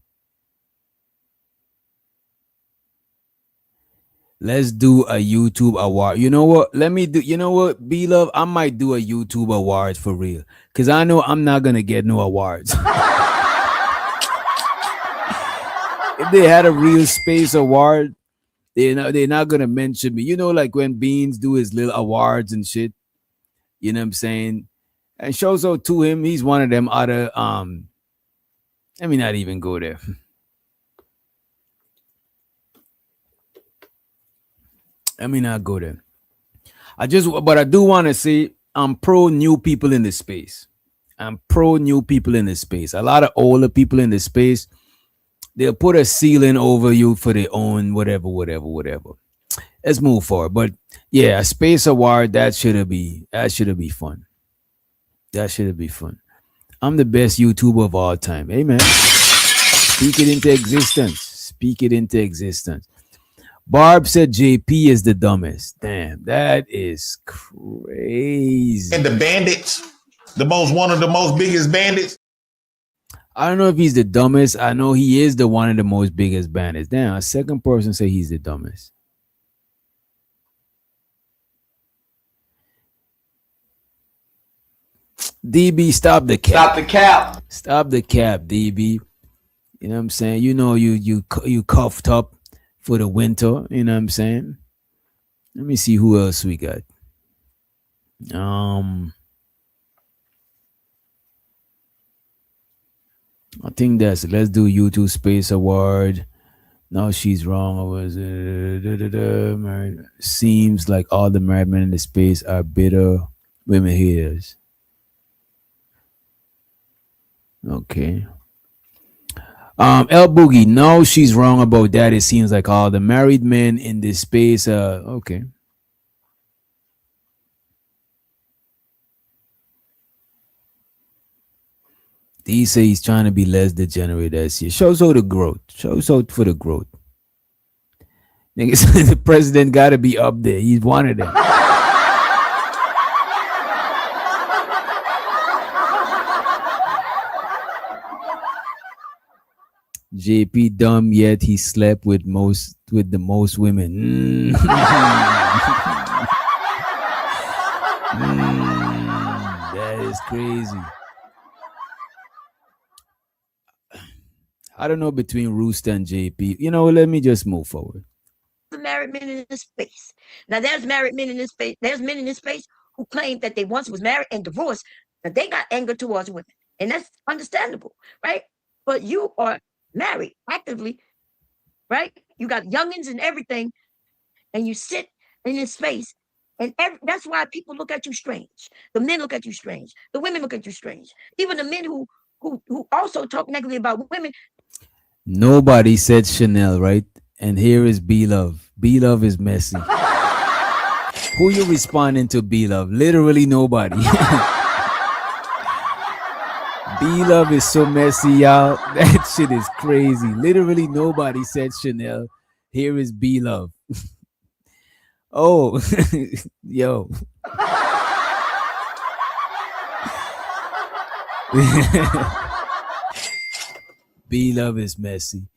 S7: Let's do a YouTube award. You know what? Let me do. You know what, B Love? I might do a YouTube awards for real, cause I know I'm not gonna get no awards. If they had a real space award, they're not gonna mention me. You know, like when Beans do his little awards and shit. You know what I'm saying? And shows out to him. He's one of them other. Let me not even go there. Let me not go there. But I do want to say I'm pro new people in this space. I'm pro new people in this space. A lot of older people in this space, they'll put a ceiling over you for their own whatever. Let's move forward. But yeah, a space award, that should be fun. That should be fun. I'm the best YouTuber of all time. Amen. Speak it into existence. Speak it into existence. Barb said JP is the dumbest. Damn, that is crazy.
S10: And the bandits, one of the most biggest bandits.
S7: I don't know if he's the dumbest. I know he is the one of the most biggest bandits. Damn, a second person say he's the dumbest. DB, stop the cap.
S9: Stop the cap.
S7: Stop the cap, DB. You know what I'm saying? You know you cuffed up for the winter. You know what I'm saying? Let me see who else we got. Um, I think that's it. Let's do YouTube Space Award. No, she's wrong. I was seems like all the married men in the space are bitter women haters. Okay. El Boogie, no, she's wrong about that. It seems like all the married men in this space. Okay. He say he's trying to be less degenerate as he shows out the growth. Shows out for the growth. Niggas, the president got to be up there. He's one of them. JP dumb yet he slept with the most women. That is crazy. I don't know between Rooster and JP. You know, let me just move forward.
S4: The married men in this space. Now there's married men in this space. There's men in this space who claim that they once was married and divorced, that they got anger towards women. And that's understandable, right? But you are married actively, right? You got youngins and everything, and you sit in this space. And that's why people look at you strange. The men look at you strange. The women look at you strange. Even the men who also talk negatively about women.
S7: Nobody said Chanel, right? And here is B Love. B Love is messy. Who you responding to, B Love? Literally nobody. B Love is so messy, y'all. That shit is crazy. Literally nobody said Chanel. Here is B Love. Oh, yo. B Love is messy.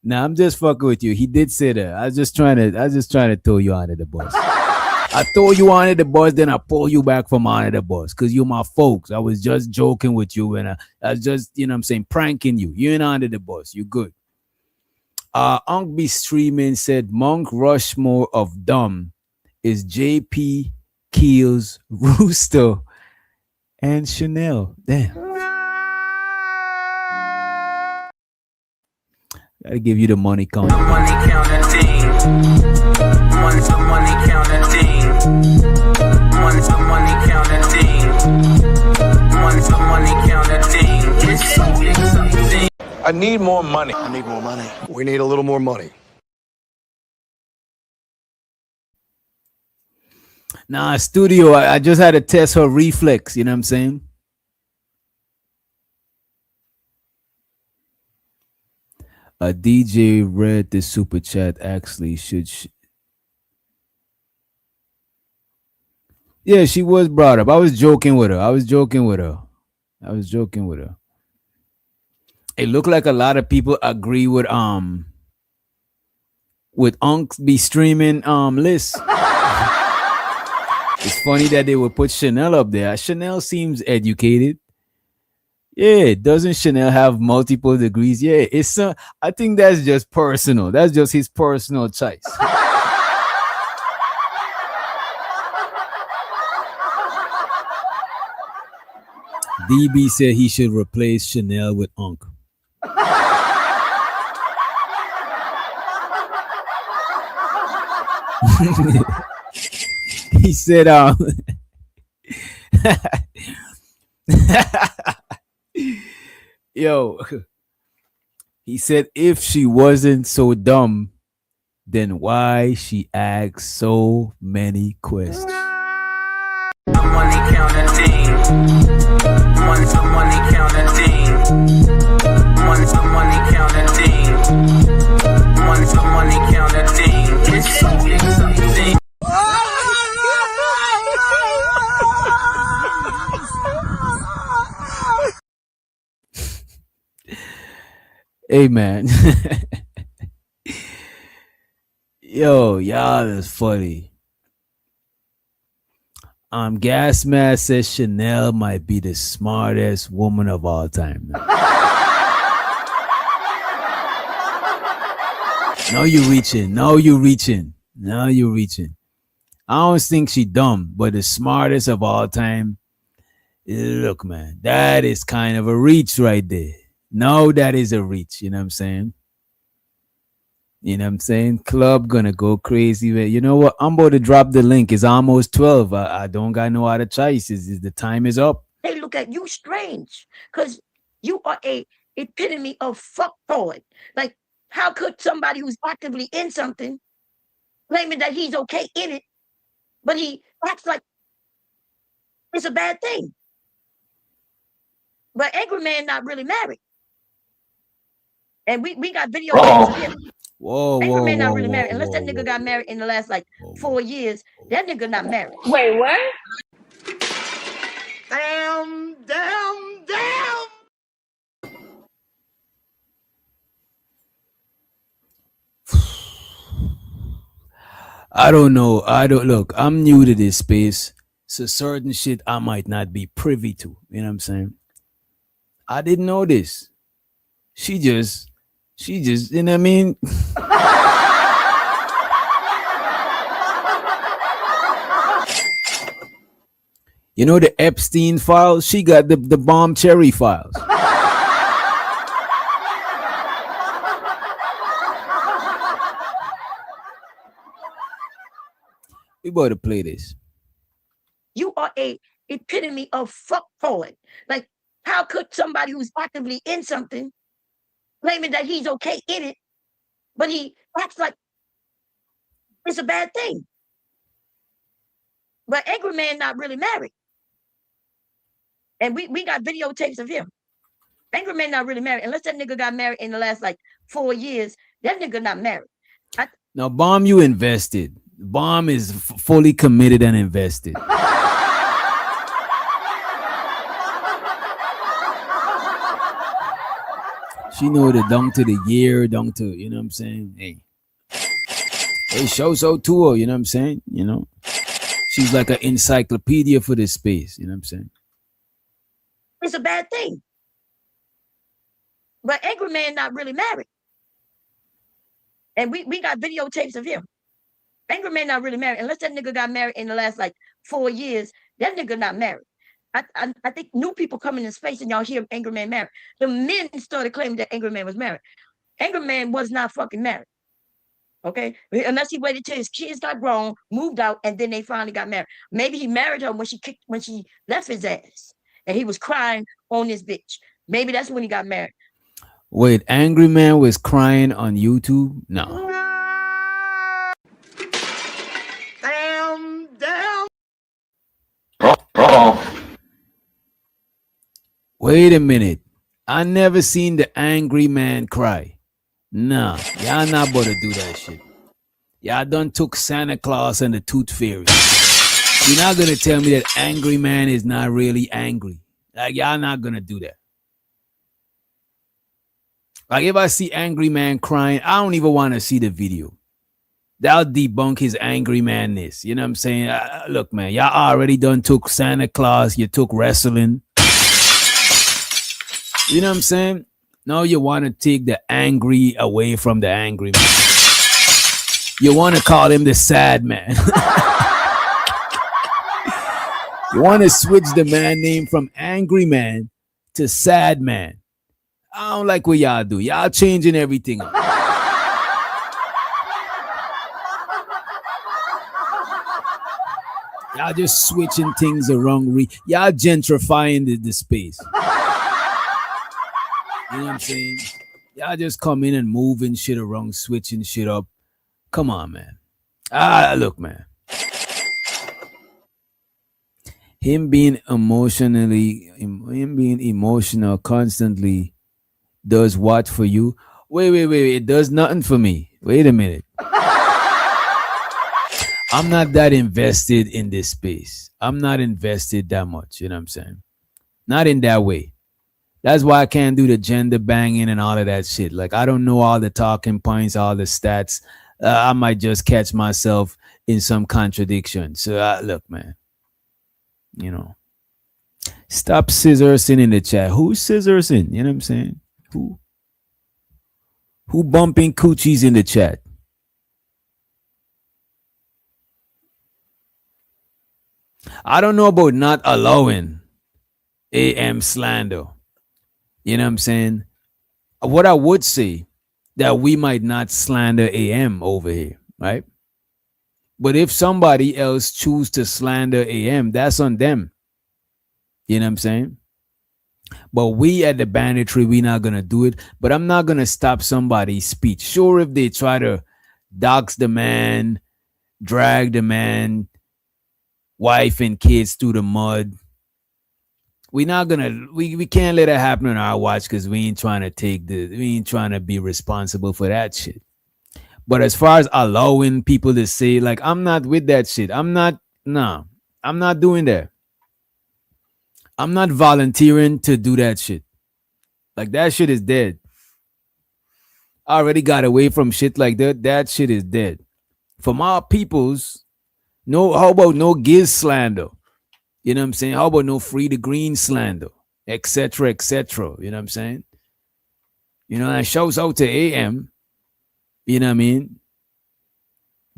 S7: Now I'm just fucking with you. He did say that. I was just trying to throw you under the bus. I throw you under the bus, then I pull you back from under the bus because you're my folks. I was just joking with you and I was just, you know what I'm saying, pranking you. You ain't under the bus. You good. Unc B Streaming said Monk Rushmore of dumb is JP, Keels, Rooster, and Chanel. Damn. Gotta give you the money count.
S2: The money counter team. The money counter team. The money counter team. The money counter team.
S9: I need more money. I need more money.
S11: We need a little more money.
S7: Nah, studio, I just had to test her reflex. You know what I'm saying? A DJ read the super chat. Actually, yeah, she was brought up. I was joking with her. It looked like a lot of people agree with Unc be streaming list. It's funny that they would put Chanel up there. Chanel seems educated. Yeah, doesn't Chanel have multiple degrees? Yeah, it's I think that's just personal. That's just his personal choice. DB said he should replace Chanel with Unc. He said, yo, he said if she wasn't so dumb, then why she asks so many questions?
S2: The money counter team. The money counter team. The money counter team. The money counter team.
S7: Hey man. Yo, y'all is funny. Gas Mask says Chanel might be the smartest woman of all time. Now you're reaching. I don't think she dumb, but the smartest of all time. Look, man, that is kind of a reach right there. No, that is a reach. You know what I'm saying? You know what I'm saying? Club gonna go crazy. You know what? I'm about to drop the link. It's almost 12. I don't got no other choices. The time is up.
S4: They look at you strange because you are a epitome of fuck boy. Like, how could somebody who's actively in something claiming that he's okay in it, but he acts like it's a bad thing? But Angry Man not really married. And we got videotapes of him.
S7: Whoa,
S4: Angry
S7: whoa,
S4: Man not
S7: whoa,
S4: really
S7: whoa,
S4: married. Unless
S7: whoa,
S4: that nigga
S7: whoa,
S4: got married in the last like
S7: whoa,
S4: 4 years, that nigga not married.
S1: Wait, what?
S8: Damn, damn, damn.
S7: I don't know. I don't look. I'm new to this space, so certain shit I might not be privy to. You know what I'm saying? I didn't know this. She just, you know what I mean? You know the Epstein files? She got the bomb cherry files. We better play this.
S4: You are a epitome of fuck boy. Like, how could somebody who's actively in something claiming that he's okay in it, but he acts like it's a bad thing? But Angry Man not really married. And we got videotapes of him. Angry Man not really married. Unless that nigga got married in the last like 4 years, that nigga not married.
S7: Now, Bomb, you invested. Bomb is fully committed and invested. She know the down to the year, down to, you know what I'm saying? Hey, show so to her, you know what I'm saying? You know? She's like an encyclopedia for this space, you know what I'm saying?
S4: It's a bad thing. But Angry Man not really married. And we got videotapes of him. Angry Man not really married. Unless that nigga got married in the last like 4 years, that nigga not married. I think new people coming in space and y'all hear Angry Man married. The men started claiming that Angry Man was married. Angry Man was not fucking married. Okay, unless he waited till his kids got grown, moved out, and then they finally got married. Maybe he married her when she left his ass, and he was crying on this bitch. Maybe that's when he got married.
S7: Wait, Angry Man was crying on YouTube? No.
S8: Damn, damn.
S7: Wait a minute. I never seen the Angry Man cry. Nah, y'all not about to do that shit. Y'all done took Santa Claus and the Tooth Fairy. You're not gonna tell me that Angry Man is not really angry. Like, y'all not gonna do that. Like, if I see Angry Man crying, I don't even want to see the video. That'll debunk his angry manness. You know what I'm saying? Look, man, y'all already done took Santa Claus. You took wrestling. You know what I'm saying? Now you want to take the angry away from the angry man. You want to call him the sad man. You want to switch the man name from angry man to sad man. I don't like what y'all do. Y'all changing everything up. Y'all just switching things around. Y'all gentrifying the space. You know what I'm saying? Y'all just come in and moving shit around, switching shit up. Come on, man. Look, man. Him being emotional constantly does what for you? Wait. It does nothing for me. Wait a minute. I'm not that invested in this space. I'm not invested that much. You know what I'm saying? Not in that way. That's why I can't do the gender banging and all of that shit. Like, I don't know all the talking points, all the stats. I might just catch myself in some contradiction. So, look, man. You know. Stop scissorsing in the chat. Who's scissorsing? You know what I'm saying? Who bumping coochies in the chat? I don't know about not allowing AM slander. You know what I'm saying? What I would say that we might not slander AM over here, right? But if somebody else choose to slander AM, that's on them. You know what I'm saying? But we at the banditry, we not gonna do it. But I'm not gonna stop somebody's speech. Sure, if they try to dox the man, drag the man, wife and kids through the mud, we can't let it happen on our watch because we ain't trying to be responsible for that shit. But as far as allowing people to say, like, I'm not with that shit. Nah, I'm not doing that. I'm not volunteering to do that shit. Like, that shit is dead. I already got away from shit like that. That shit is dead. For my peoples, no, how about no giz slander? You know what I'm saying? How about no free the green slander? Etc. etc. You know what I'm saying? You know, and shouts out to AM. You know what I mean?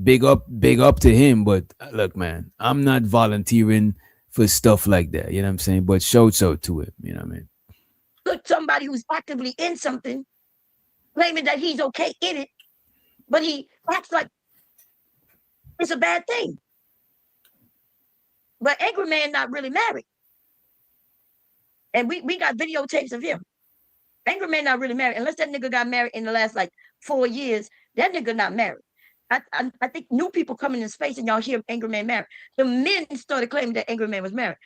S7: Big up to him. But look, man, I'm not volunteering for stuff like that. You know what I'm saying? But shouts out to him. You know what I mean?
S4: Look, somebody who's actively in something, claiming that he's okay in it, but he acts like it's a bad thing. But Angry Man not really married. And we got videotapes of him. Angry Man not really married. Unless that nigga got married in the last like 4 years, that nigga not married. I think new people come in his space and y'all hear Angry Man married. The men started claiming that Angry Man was married.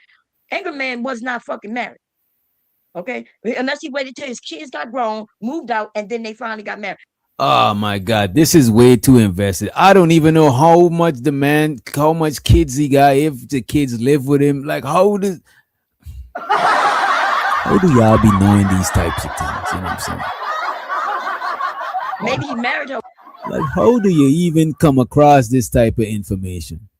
S4: Angry Man was not fucking married. Okay? Unless he waited till his kids got grown, moved out, and then they finally got married.
S7: Oh my God, this is way too invested. I don't even know how much kids he got, if the kids live with him. Like, how do y'all be knowing these types of things? You know what I'm saying?
S4: Maybe he married her.
S7: Like, how do you even come across this type of information?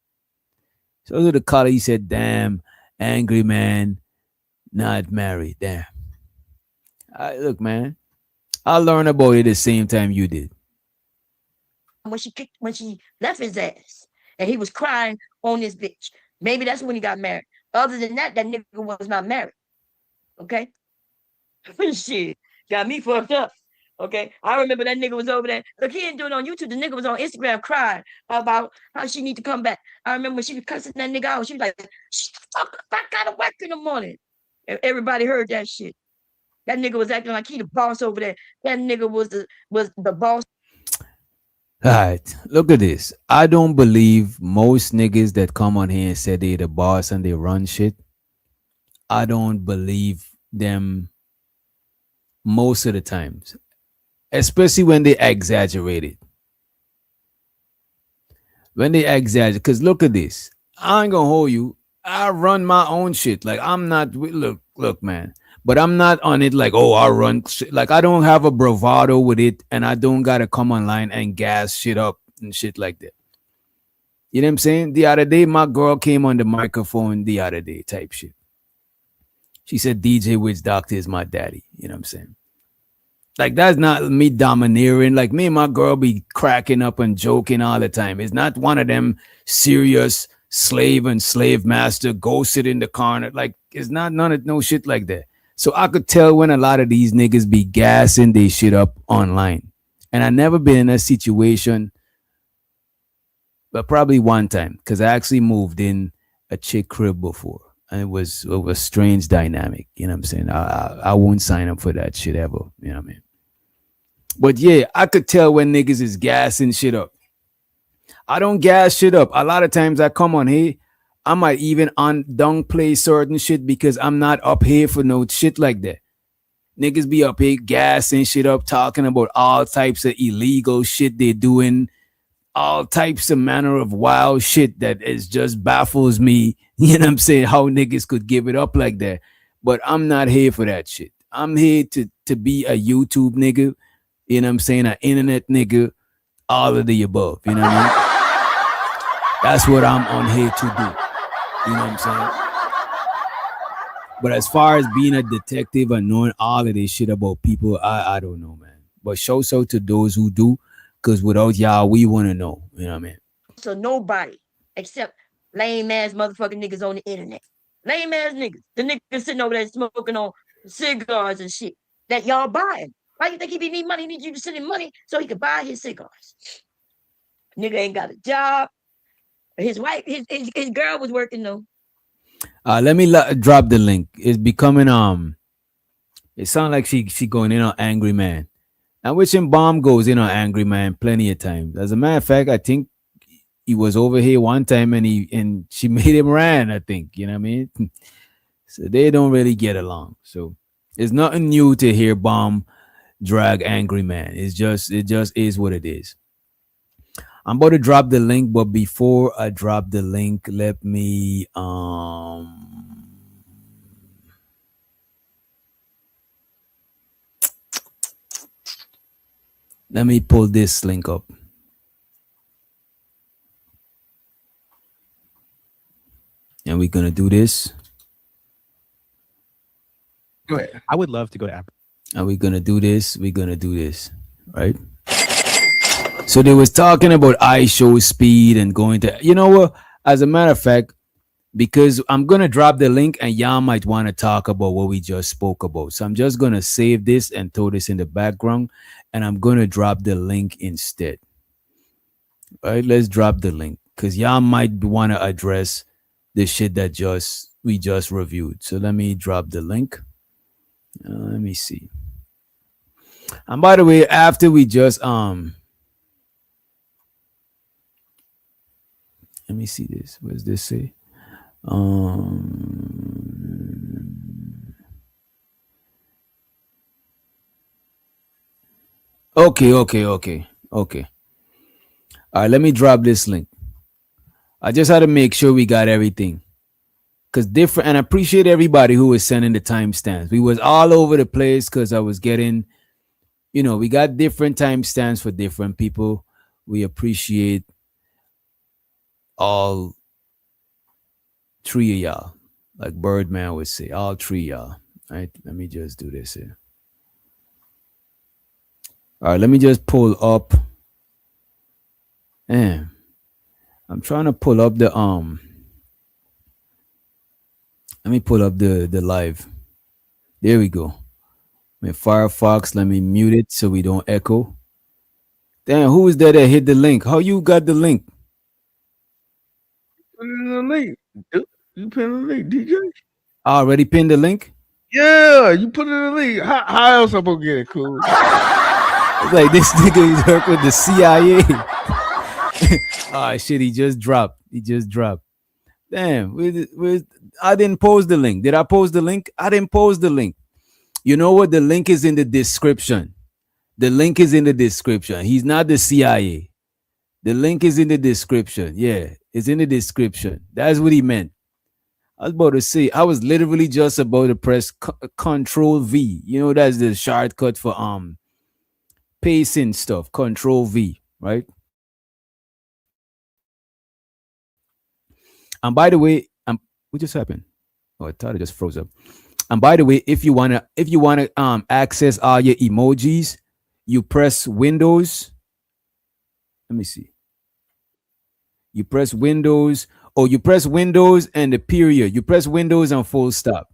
S7: So to the caller, he said, damn, Angry Man, not married. Damn. Look, man, I learned about it the same time you did.
S4: When she left his ass and he was crying on this bitch. Maybe that's when he got married. Other than that, that nigga was not married. Okay? Shit. Got me fucked up. Okay. I remember that nigga was over there. Look, he didn't do it on YouTube. The nigga was on Instagram crying about how she need to come back. I remember when she was cussing that nigga out. She was like, fuck, I gotta work in the morning. And everybody heard that shit. That nigga was acting like he the boss over there. That nigga was the boss.
S7: All right, look at this. I don't believe most niggas that come on here and say they the boss and they run shit. I don't believe them most of the times, especially when they exaggerate it. When they exaggerate, because look at this. I ain't gonna hold you. I run my own shit. Like, I'm not, look, man. But I'm not on it like, oh, I run shit. Like, I don't have a bravado with it, and I don't gotta come online and gas shit up and shit like that. You know what I'm saying? The other day, my girl came on the microphone the other day, type shit. She said, DJ Witch Doctor is my daddy. You know what I'm saying? Like, that's not me domineering. Like, me and my girl be cracking up and joking all the time. It's not one of them serious slave and slave master, go sit in the corner. Like, it's not no shit like that. So I could tell when a lot of these niggas be gassing they shit up online. And I never been in a situation, but probably one time, because I actually moved in a chick crib before. And it was a strange dynamic. You know what I'm saying? I won't sign up for that shit ever. You know what I mean? But yeah, I could tell when niggas is gassing shit up. I don't gas shit up. A lot of times I come on here, I might even downplay certain shit because I'm not up here for no shit like that. Niggas be up here gassing shit up, talking about all types of illegal shit they doing, all types of manner of wild shit that is just baffles me. You know what I'm saying? How niggas could give it up like that. But I'm not here for that shit. I'm here to be a YouTube nigga. You know what I'm saying? An internet nigga. All of the above. You know what I mean? That's what I'm on here to do. You know what I'm saying? But as far as being a detective and knowing all of this shit about people, I don't know, man. But show so to those who do, because without y'all, we want to know. You know what I mean?
S4: So nobody except Lame ass motherfucking niggas on the internet. Lame ass niggas. The niggas sitting over there smoking on cigars and shit that y'all buying. Why you think he need money? He need you to send him money so he could buy his cigars. Nigga ain't got a job. His wife, his girl was working though.
S7: Let me drop the link. It's becoming It sounds like she going in on Angry Man. And which in Bomb goes in on Angry Man plenty of times. As a matter of fact, I think he was over here one time and she made him ran, I think. You know what I mean? So they don't really get along. So it's nothing new to hear Bomb drag Angry Man. It just is what it is. I'm about to drop the link, but before I drop the link, let me pull this link up. And we're gonna do this.
S11: Go ahead. I would love to go to Apple.
S7: And we're gonna do this. We're gonna do this. Right? So they was talking about iShow speed and going to, you know what? As a matter of fact, because I'm gonna drop the link and y'all might want to talk about what we just spoke about. So I'm just gonna save this and throw this in the background, and I'm gonna drop the link instead. All right, let's drop the link because y'all might want to address the shit that we just reviewed. So let me drop the link. Let me see. And by the way, after we just let me see this. What does this say? Okay. All right, let me drop this link. I just had to make sure we got everything. Cause different, and I appreciate everybody who was sending the timestamps. We was all over the place because I was getting, we got different timestamps for different people. We appreciate all three of y'all, like Birdman would say, all three of y'all. All right, let me just do this here. All right, let me just pull up. Man, I'm trying to pull up the Let me pull up the live. There we go. Firefox, let me mute it so we don't echo. Damn, who is that hit the link? How you got the link?
S12: Put it in the link. You pin the link, DJ.
S7: I already pinned the link?
S12: Yeah, you put it in the link. How else I'm gonna get it, cool?
S7: It's like this nigga is working with the CIA. Oh shit, he just dropped. Damn, I didn't post the link. Did I post the link? I didn't post the link. You know what? The link is in the description. He's not the CIA. The link is in the description. Yeah, it's in the description. That's what he meant. I was about to say, I was literally just about to press Control V. That's the shortcut for pacing stuff. Control V, right? And by the way, what just happened? Oh, I thought it just froze up. And by the way, if you wanna access all your emojis, you press Windows. Let me see. You press Windows, you press Windows and the period. You press Windows and full stop.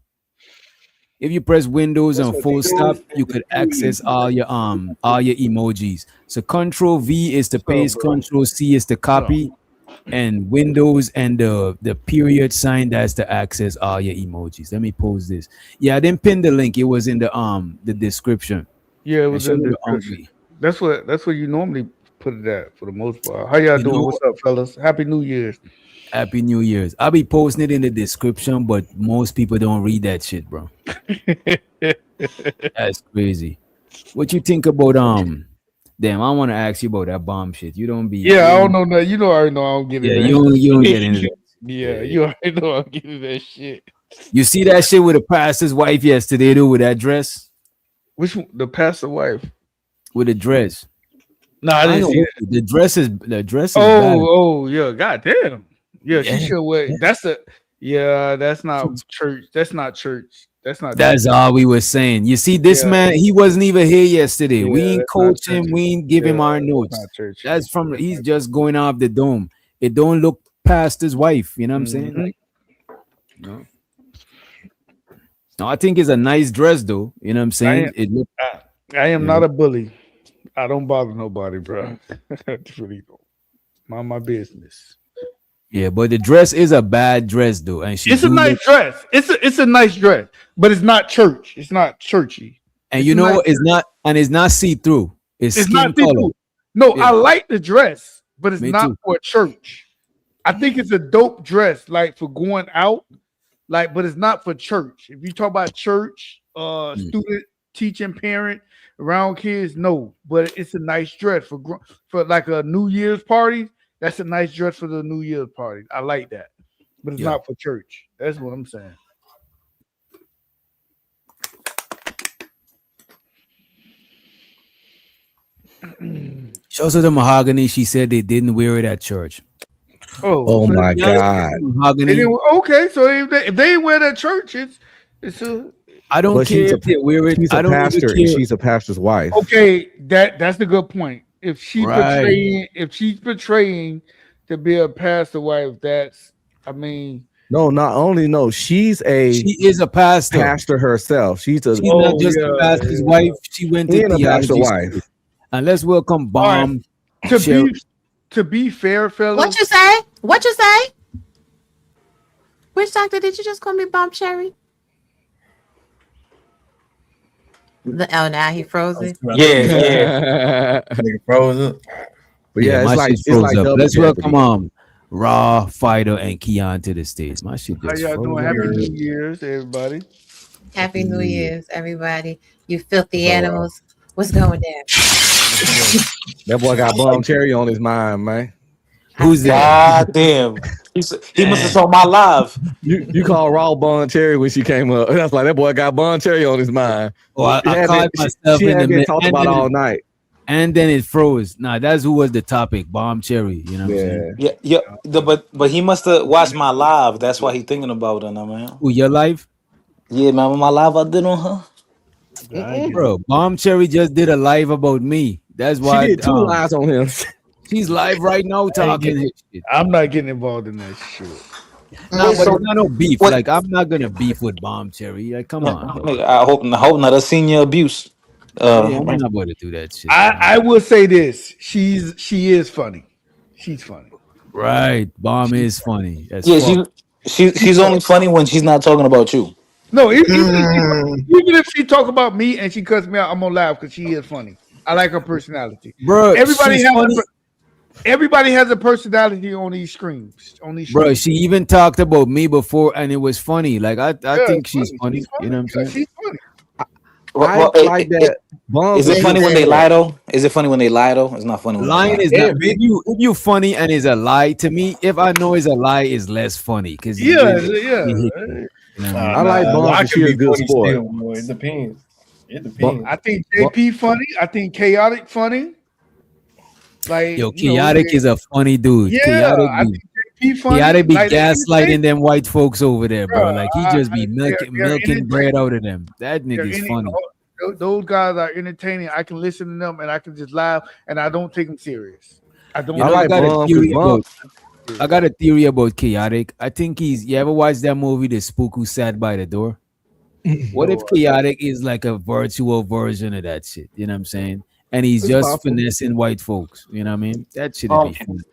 S7: If you press Windows and full stop, you could access all your emojis. So Control V is to paste, Control C is to copy, and Windows and the period sign, that's to access all your emojis. Let me post this. Yeah, I didn't pin the link. It was in the description.
S12: Yeah, it was in the description. That's what you normally put it at for the most part. How y'all doing? What's up, fellas? Happy New Year's.
S7: Happy New Year's. I'll be posting it in the description, but most people don't read that shit, bro. That's crazy. What you think about Damn, I want to ask you about that bomb shit. You don't be.
S12: Yeah, I don't know that. You know, I already know I don't get it.
S7: Yeah, you don't get into that.
S12: Yeah, you already know I don't get into that shit.
S7: You see that shit with the pastor's wife yesterday, dude, with that dress?
S12: Which one? The pastor's wife?
S7: With the dress.
S12: No, I didn't see that.
S7: The dress is
S12: Oh, yeah, goddamn. Yeah, she should wear. That's not church. That's not church.
S7: That's all we were saying. You see, this man, he wasn't even here yesterday. We ain't coach him. We ain't give him our notes. He's just going off the dome. It don't look pastor's wife. You know what I'm saying?
S12: Mhm.
S7: Like, you know. No, I think it's a nice dress though. You know what I'm saying? It look,
S12: I am
S7: you
S12: not
S7: know.
S12: a bully. I don't bother nobody, bro. I really don't. Mind my business.
S7: Yeah, but the dress is a bad dress though, and she
S12: It's a
S7: do
S12: nice
S7: look.
S12: dress. It's a nice dress, but it's not church. It's not churchy.
S7: And
S12: It's
S7: you
S12: a
S7: know
S12: nice.
S7: what? It's not, and it's not see through. It's
S12: It's not
S7: skin
S12: see
S7: color.
S12: through. No, I
S7: Yeah,
S12: like the dress, but it's
S7: me
S12: not
S7: too.
S12: for church. I think it's a dope dress, like for going out, like, but it's not for church. If you talk about church,
S7: Mm,
S12: student, teaching, parent, around kids, no. But it's a nice dress for like a New Year's party. That's a nice dress for the New Year's party. I like that, but it's
S7: yeah.
S12: not for church. That's what I'm saying.
S7: She also the mahogany. She said they didn't wear it at church.
S12: Oh,
S13: Oh
S12: so
S13: my
S7: Yeah,
S13: God.
S7: mahogany.
S12: okay. So if they wear that church, it's a
S7: I don't
S13: But
S7: care if they wear it.
S13: she's a
S7: I don't even
S13: pastor and
S7: care.
S13: she's a pastor's wife.
S12: okay. That's the good point.
S7: Right.
S12: If she's portraying to be a pastor wife, that's I mean,
S13: No, not only no, she's a
S7: She is a pastor.
S13: pastor herself. She's a
S7: She's not
S12: oh
S7: just a pastor's wife. She went to
S13: and a pastor
S7: theology
S13: wife.
S7: school. And let's welcome
S12: all right.
S7: Bomb
S12: To
S7: Sherry.
S12: be fair, fellas.
S1: What you say? What you say? Which doctor did you just call me Bomb Cherry? Oh, now he frozen.
S13: Yeah.
S10: Nigga frozen.
S13: But
S7: Yeah,
S13: yeah,
S7: my shit
S13: it's
S7: froze
S13: like
S7: up.
S13: double
S7: Let's
S13: jeopardy.
S7: welcome Raw, Fighter, and Keon to the stage. My shit
S12: How
S7: just
S12: y'all
S7: froze
S12: doing?
S7: up.
S12: Happy New Year's, everybody.
S1: Happy New
S7: New Year.
S1: Year's, everybody. You filthy
S13: So,
S1: animals. What's going down?
S13: that boy got bomb cherry on his mind, man.
S7: Who's that?
S14: God damn. He must have saw my live.
S13: You call Raw Bon Cherry when she came up. That's like that boy got Bon Cherry on his mind.
S7: Oh, I caught myself
S13: she
S7: in the
S13: had been
S7: mid,
S13: talked
S7: and
S13: about
S7: then
S13: all
S7: it,
S13: night.
S7: and then it froze. Nah, that's who was the topic. Bomb Cherry. You know what I'm saying?
S13: Yeah.
S14: Yeah. But he must have watched my live. That's why he thinking about it now, man.
S7: Who, your life?
S14: Yeah, man, my live I did on her.
S12: I get
S7: Bro, Bomb Cherry just did a live about me. That's
S13: She
S7: why
S13: did 2 lives on him.
S7: she's live right now talking his shit.
S12: I'm not getting involved in that shit.
S7: Nah,
S14: Wait,
S7: but
S14: so
S7: it's not no beef.
S14: what?
S7: Like, I'm not gonna beef with Bomb Cherry. Like, come on, bro.
S14: I hope not a senior abuse.
S7: Yeah, I'm not about to do that shit.
S12: I will say this. She is funny. She's funny.
S7: Right. Bomb is funny as
S14: Yeah,
S7: fuck.
S14: she's only funny when she's not talking about you.
S12: No, even if she talk about me and she cuts me out, I'm gonna laugh because she is funny. I like her personality.
S7: Bro,
S12: Everybody
S7: she's funny.
S12: everybody has a personality on these screens. On these
S7: Bro,
S12: screens.
S7: she even talked about me before and it was funny. Like, I
S12: Yeah,
S7: think
S12: it's
S7: she's funny.
S12: She's funny.
S7: You know what I'm
S12: Yeah,
S7: saying?
S12: she's funny.
S14: Well,
S13: like that. Bomb
S14: is it
S13: was
S14: funny
S13: just
S14: when they
S13: saying
S14: lie though? Is it funny when they lie though? It's not funny when they
S7: Lying
S14: lie.
S7: is not if you funny and is a lie to me. If I know it's a lie, it's less funny because
S12: Yeah.
S13: I like Bomb because she's a good sport.
S10: Still, boy. It depends. It depends.
S12: I think JP funny. I think Chaotic funny. Like
S7: Yo, Chaotic is a funny dude.
S12: Yeah,
S7: Chaotic
S12: I think JP funny.
S7: Chaotic be
S12: Like,
S7: gaslighting them white folks over there, bro. Like he just be
S12: they're
S7: milking bread out of them. That nigga's funny.
S12: Those guys are entertaining. I can listen to them and I can just laugh, and I don't take them serious. I don't.
S7: You know, I got a theory about Chaotic. I think you ever watched that movie, The Spook Who Sat by the Door? What if Chaotic is like a virtual version of that shit? You know what I'm saying? And he's
S13: It's
S7: just
S13: possible.
S7: finessing white folks. You know what I mean? That shit would be fun.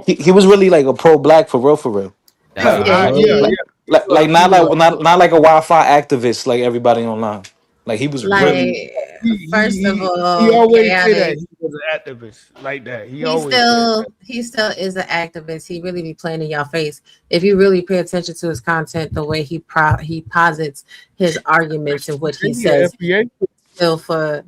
S14: He was really like a pro-black for real, for real. Like not like a Wi-Fi activist like everybody online. Like he was really.
S1: First of all,
S12: he always say that
S1: Chaotic,
S12: he was an activist like that. He
S1: still is an activist. He really be playing in your face. If you really pay attention to his content, the way he posits his arguments and what he says, he's still for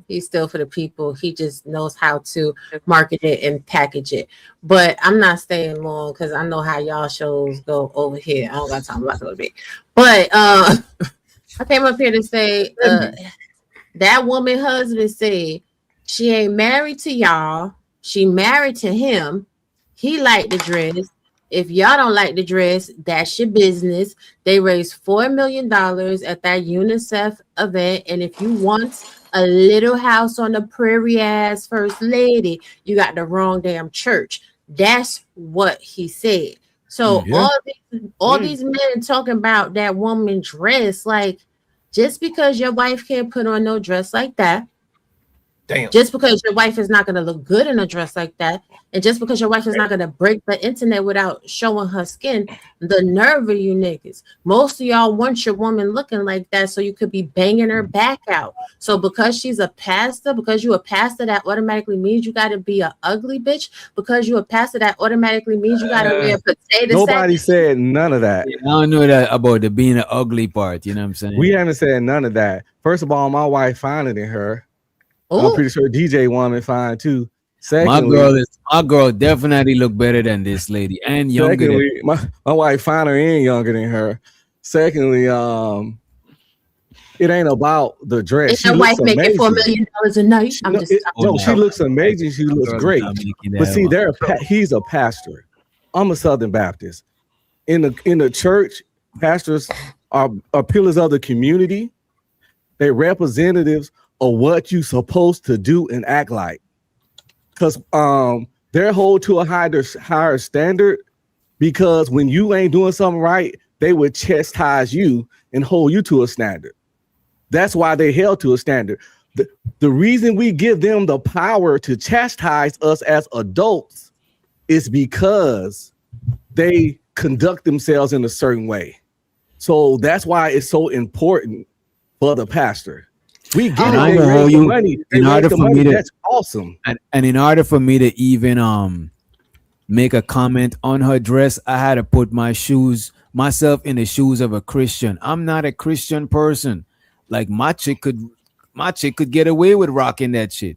S1: the people. He just knows how to market it and package it. But I'm not staying long because I know how y'all shows go over here. I don't got time about it. But I came up here to say that woman husband said she ain't married to y'all. She married to him. He liked the dress. If y'all don't like the dress, that's your business. They raised $4 million at that UNICEF event. And if you want a little house on the prairie ass first lady, you got the wrong damn church. That's what he said. So all these men talking about that woman dress, like just because your wife can't put on no dress like that, just because your wife is not going to look good in a dress like that, and just because your wife is not going to break the internet without showing her skin, the nerve of you niggas. Most of y'all want your woman looking like that so you could be banging her back out. So because she's a pastor, because you a pastor, that automatically means you got to be a ugly bitch. Because you a pastor, that automatically means you got to wear potato
S13: Nobody said none of that.
S7: I don't know that about the being an ugly part. You know what I'm saying?
S13: We haven't said none of that. First of all, my wife finer than her. I'm pretty sure DJ woman fine too. Secondly,
S7: my girl definitely look better than this lady and younger.
S13: Secondly, my wife finer and younger than her. Secondly, it ain't about the dress.
S1: Is your wife making $4 million a night?
S13: She looks amazing. She looks great. But see, he's a pastor. I'm a Southern Baptist. In the church, pastors are pillars of the community. They're representatives of what you supposed to do and act like. Because they're held to a higher standard, because when you ain't doing something right, they would chastise you and hold you to a standard. That's why they held to a standard. The reason we give them the power to chastise us as adults is because they conduct themselves in a certain way. So that's why it's so important for the pastor. We get it. They raise the money.
S7: In order for me to,
S13: that's awesome.
S7: And in order for me to even make a comment on her dress, I had to put myself in the shoes of a Christian. I'm not a Christian person. Like my chick could get away with rocking that shit.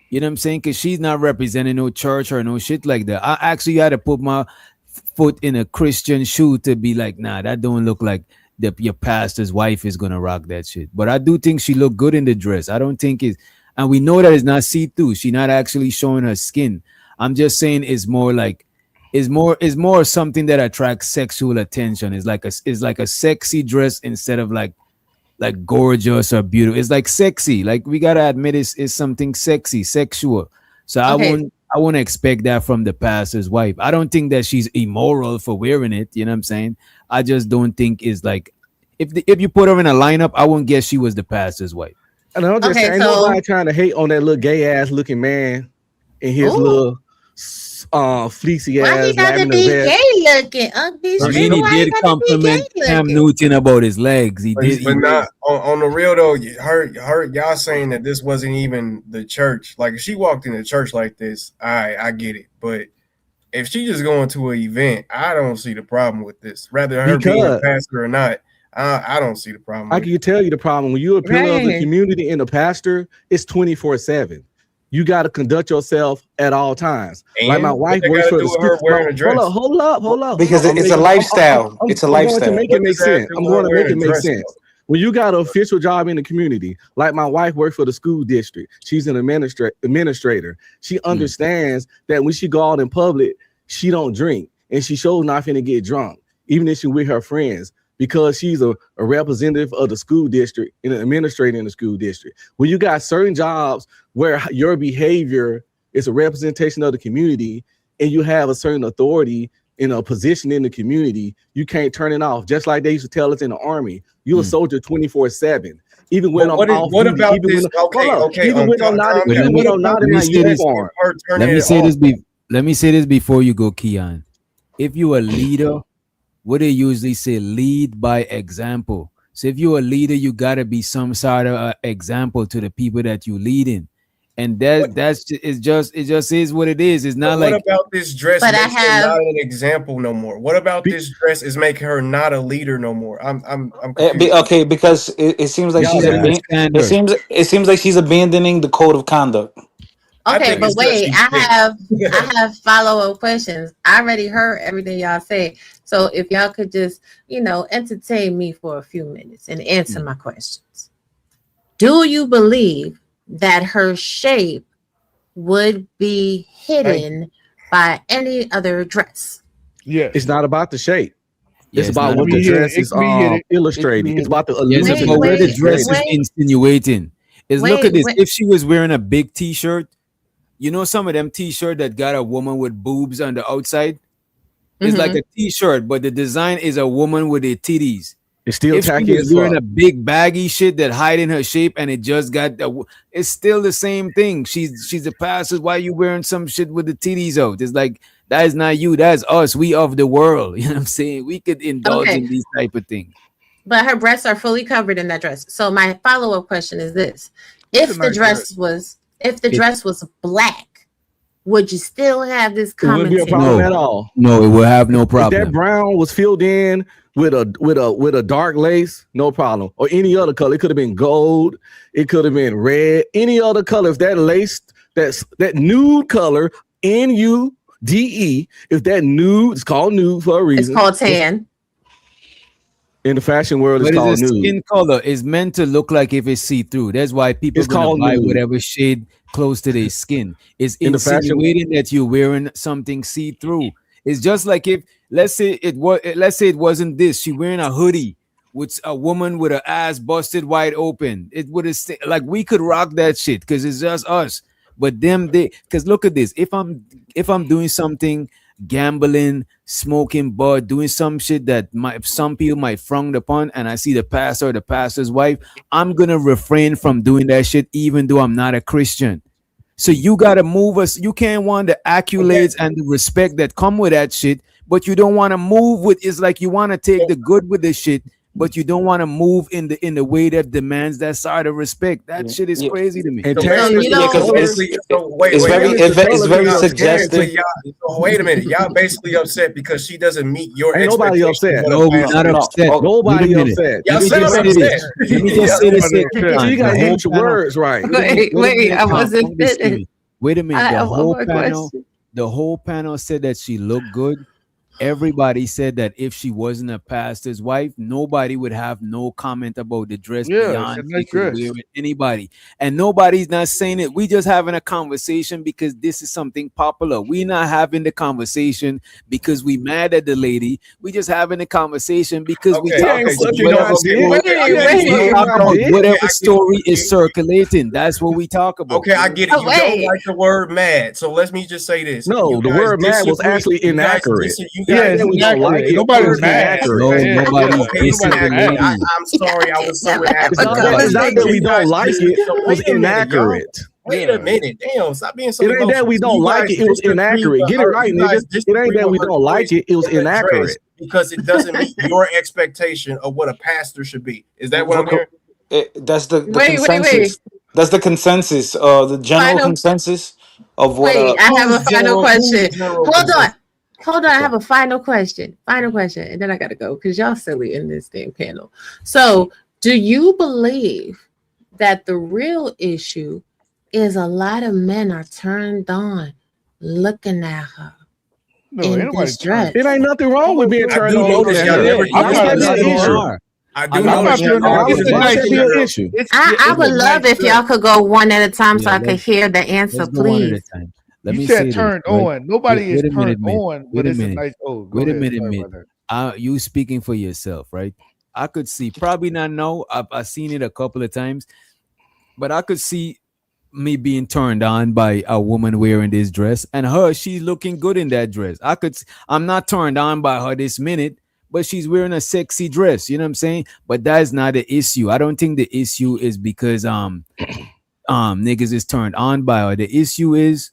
S7: You know what I'm saying? Because she's not representing no church or no shit like that. I actually had to put my foot in a Christian shoe to be like, nah, that don't look like your pastor's wife is gonna rock that shit. But I do think she looked good in the dress. I don't think it's, and we know that it's not see-through. She's not actually showing her skin. I'm just saying it's more something that attracts sexual attention. It's like a sexy dress instead of like gorgeous or beautiful. It's like sexy. Like we gotta admit it's something sexy, sexual. So okay. I won't expect that from the pastor's wife. I don't think that she's immoral for wearing it. You know what I'm saying? I just don't think it's like, if you put her in a lineup, I won't guess she was the pastor's wife.
S13: And I'm just saying, nobody trying to hate on that little gay ass looking man in his little fleecy ass.
S1: Why he gotta be gay looking?
S7: He did compliment Cam Newton about his legs. He did,
S15: but not on the real though. Y'all saying that this wasn't even the church. Like if she walked in the church like this, I get it. But if she just going to an event, I don't see the problem with this. Rather her being a pastor or not, I don't see the problem.
S13: I can tell you the problem when you're a pillar of the community and a pastor. It's 24/7. You got to conduct yourself at all times. And like my wife works for the school. Hold up.
S14: Because it's a lifestyle. It's a lifestyle.
S13: I'm going to make it make sense. When you got an official job in the community, like my wife works for the school district, she's an administrator. She understands that when she go out in public, she don't drink, and she shows not finna get drunk, even if she with her friends, because she's a representative of the school district and an administrator in the school district. When you got certain jobs where your behavior is a representation of the community and you have a certain authority in a position in the community, you can't turn it off. Just like they used to tell us in the army, you're a soldier 24/7. Even when I'm off,
S15: what about this?
S13: Even when I'm not in my uniform.
S7: Let me say this before you go, Keon. If you're a leader, what they usually say, lead by example. So if you're a leader, you gotta be some sort of example to the people that you're leading. And it just is what it is. It's not like,
S15: what about this dress makes her not an example no more? What about this dress is making her not a leader no more? I'm
S14: okay, because it seems like it seems like she's abandoning the code of conduct.
S1: Okay, but wait, I have follow-up questions. I already heard everything y'all say. So if y'all could just, entertain me for a few minutes and answer my questions. Do you believe that her shape would be hidden by any other dress?
S13: Yeah. It's not about the shape. It's about what the dress is illustrating. It's about the illusion.
S7: Where the dress is insinuating. Look at this. If she was wearing a big t-shirt, You know some of them t-shirt that got a woman with boobs on the outside? It's like a t-shirt, but the design is a woman with her titties.
S13: It's still
S7: If she
S13: tacky
S7: was
S13: as
S7: wearing
S13: fuck.
S7: a big baggy shit that hiding her shape and it just got it's still the same thing. She's a pastor. Why you wearing some shit with the titties out? It's like that is not you, that's us. We of the world. You know what I'm saying? We could indulge in these type of things.
S1: But her breasts are fully covered in that dress. So my follow-up question is this: if the dress was black, would you still have this
S13: It wouldn't be a problem at all.
S7: No, it would have no problem.
S13: If that brown was filled in with a dark lace, no problem. Or any other color. It could have been gold, it could have been red, any other color. If that lace, that nude color, NUDE, if that nude, it's called nude for a reason.
S1: It's called tan.
S13: In the fashion world, it's called nude.
S7: Skin color is meant to look like if it's see-through. That's why people gonna buy whatever shade close to their skin. It's insinuating that you're wearing something see-through. It's just like if let's say it wasn't this. She wearing a hoodie with a woman with her ass busted wide open. It would have like we could rock that shit because it's just us. But because look at this. If I'm doing something, gambling, smoking bud, doing some shit that some people might frown upon, and I see the pastor or the pastor's wife, I'm gonna refrain from doing that shit, even though I'm not a Christian. So you gotta move us. You can't want the accolades and the respect that come with that shit, but you don't want to move with. It's like you want to take the good with the shit, but you don't want to move in the way that demands that side of respect. That shit is crazy to me.
S13: And
S14: it's very suggestive.
S15: Wait a minute, y'all basically upset because she doesn't meet your
S13: Ain't nobody upset.
S7: No, we're not upset.
S13: Nobody upset.
S15: Y'all sound upset.
S7: Let me just say this.
S13: You gotta get your words right.
S1: Wait, I wasn't finished.
S7: Wait a minute.
S1: I have one more question.
S7: The whole panel said that she looked good. Everybody said that if she wasn't a pastor's wife, nobody would have no comment about the dress beyond anybody. And nobody's not saying it. We just having a conversation because this is something popular. We not having the conversation because we mad at the lady. We just having a conversation because whatever story is circulating. That's what we talk about.
S15: Okay, I get it. You don't like the word mad. So let me just say this.
S13: No, the word mad was actually inaccurate.
S15: We don't like it.
S13: Nobody's mad.
S15: I'm sorry, I was so inaccurate.
S13: It's not that we don't like it. It was inaccurate.
S15: Wait a minute, damn! Stop being so.
S13: It ain't that we don't like it. It was inaccurate. Get it right, nigga. It ain't that we don't like it. It was inaccurate
S15: because it doesn't meet your expectation of what a pastor should be. Is that what I'm hearing?
S14: That's the consensus. Wait. That's the consensus. The general consensus of what.
S1: Wait, I have a final question. Hold on, I have a final question. And then I gotta go because y'all silly in this damn panel. So, do you believe that the real issue is a lot of men are turned on looking at her in this dress?
S13: It ain't nothing wrong with being turned on.
S1: I would love if y'all could go one at a time so I could hear the answer, please.
S12: You said turned on. Nobody is turned on, but it's a nice.
S7: Wait a minute. You speaking for yourself, right? I could see, probably not know. I've seen it a couple of times, but I could see me being turned on by a woman wearing this dress, and she's looking good in that dress. I'm not turned on by her this minute, but she's wearing a sexy dress. You know what I'm saying? But that's not the issue. I don't think the issue is because niggas is turned on by her. The issue is.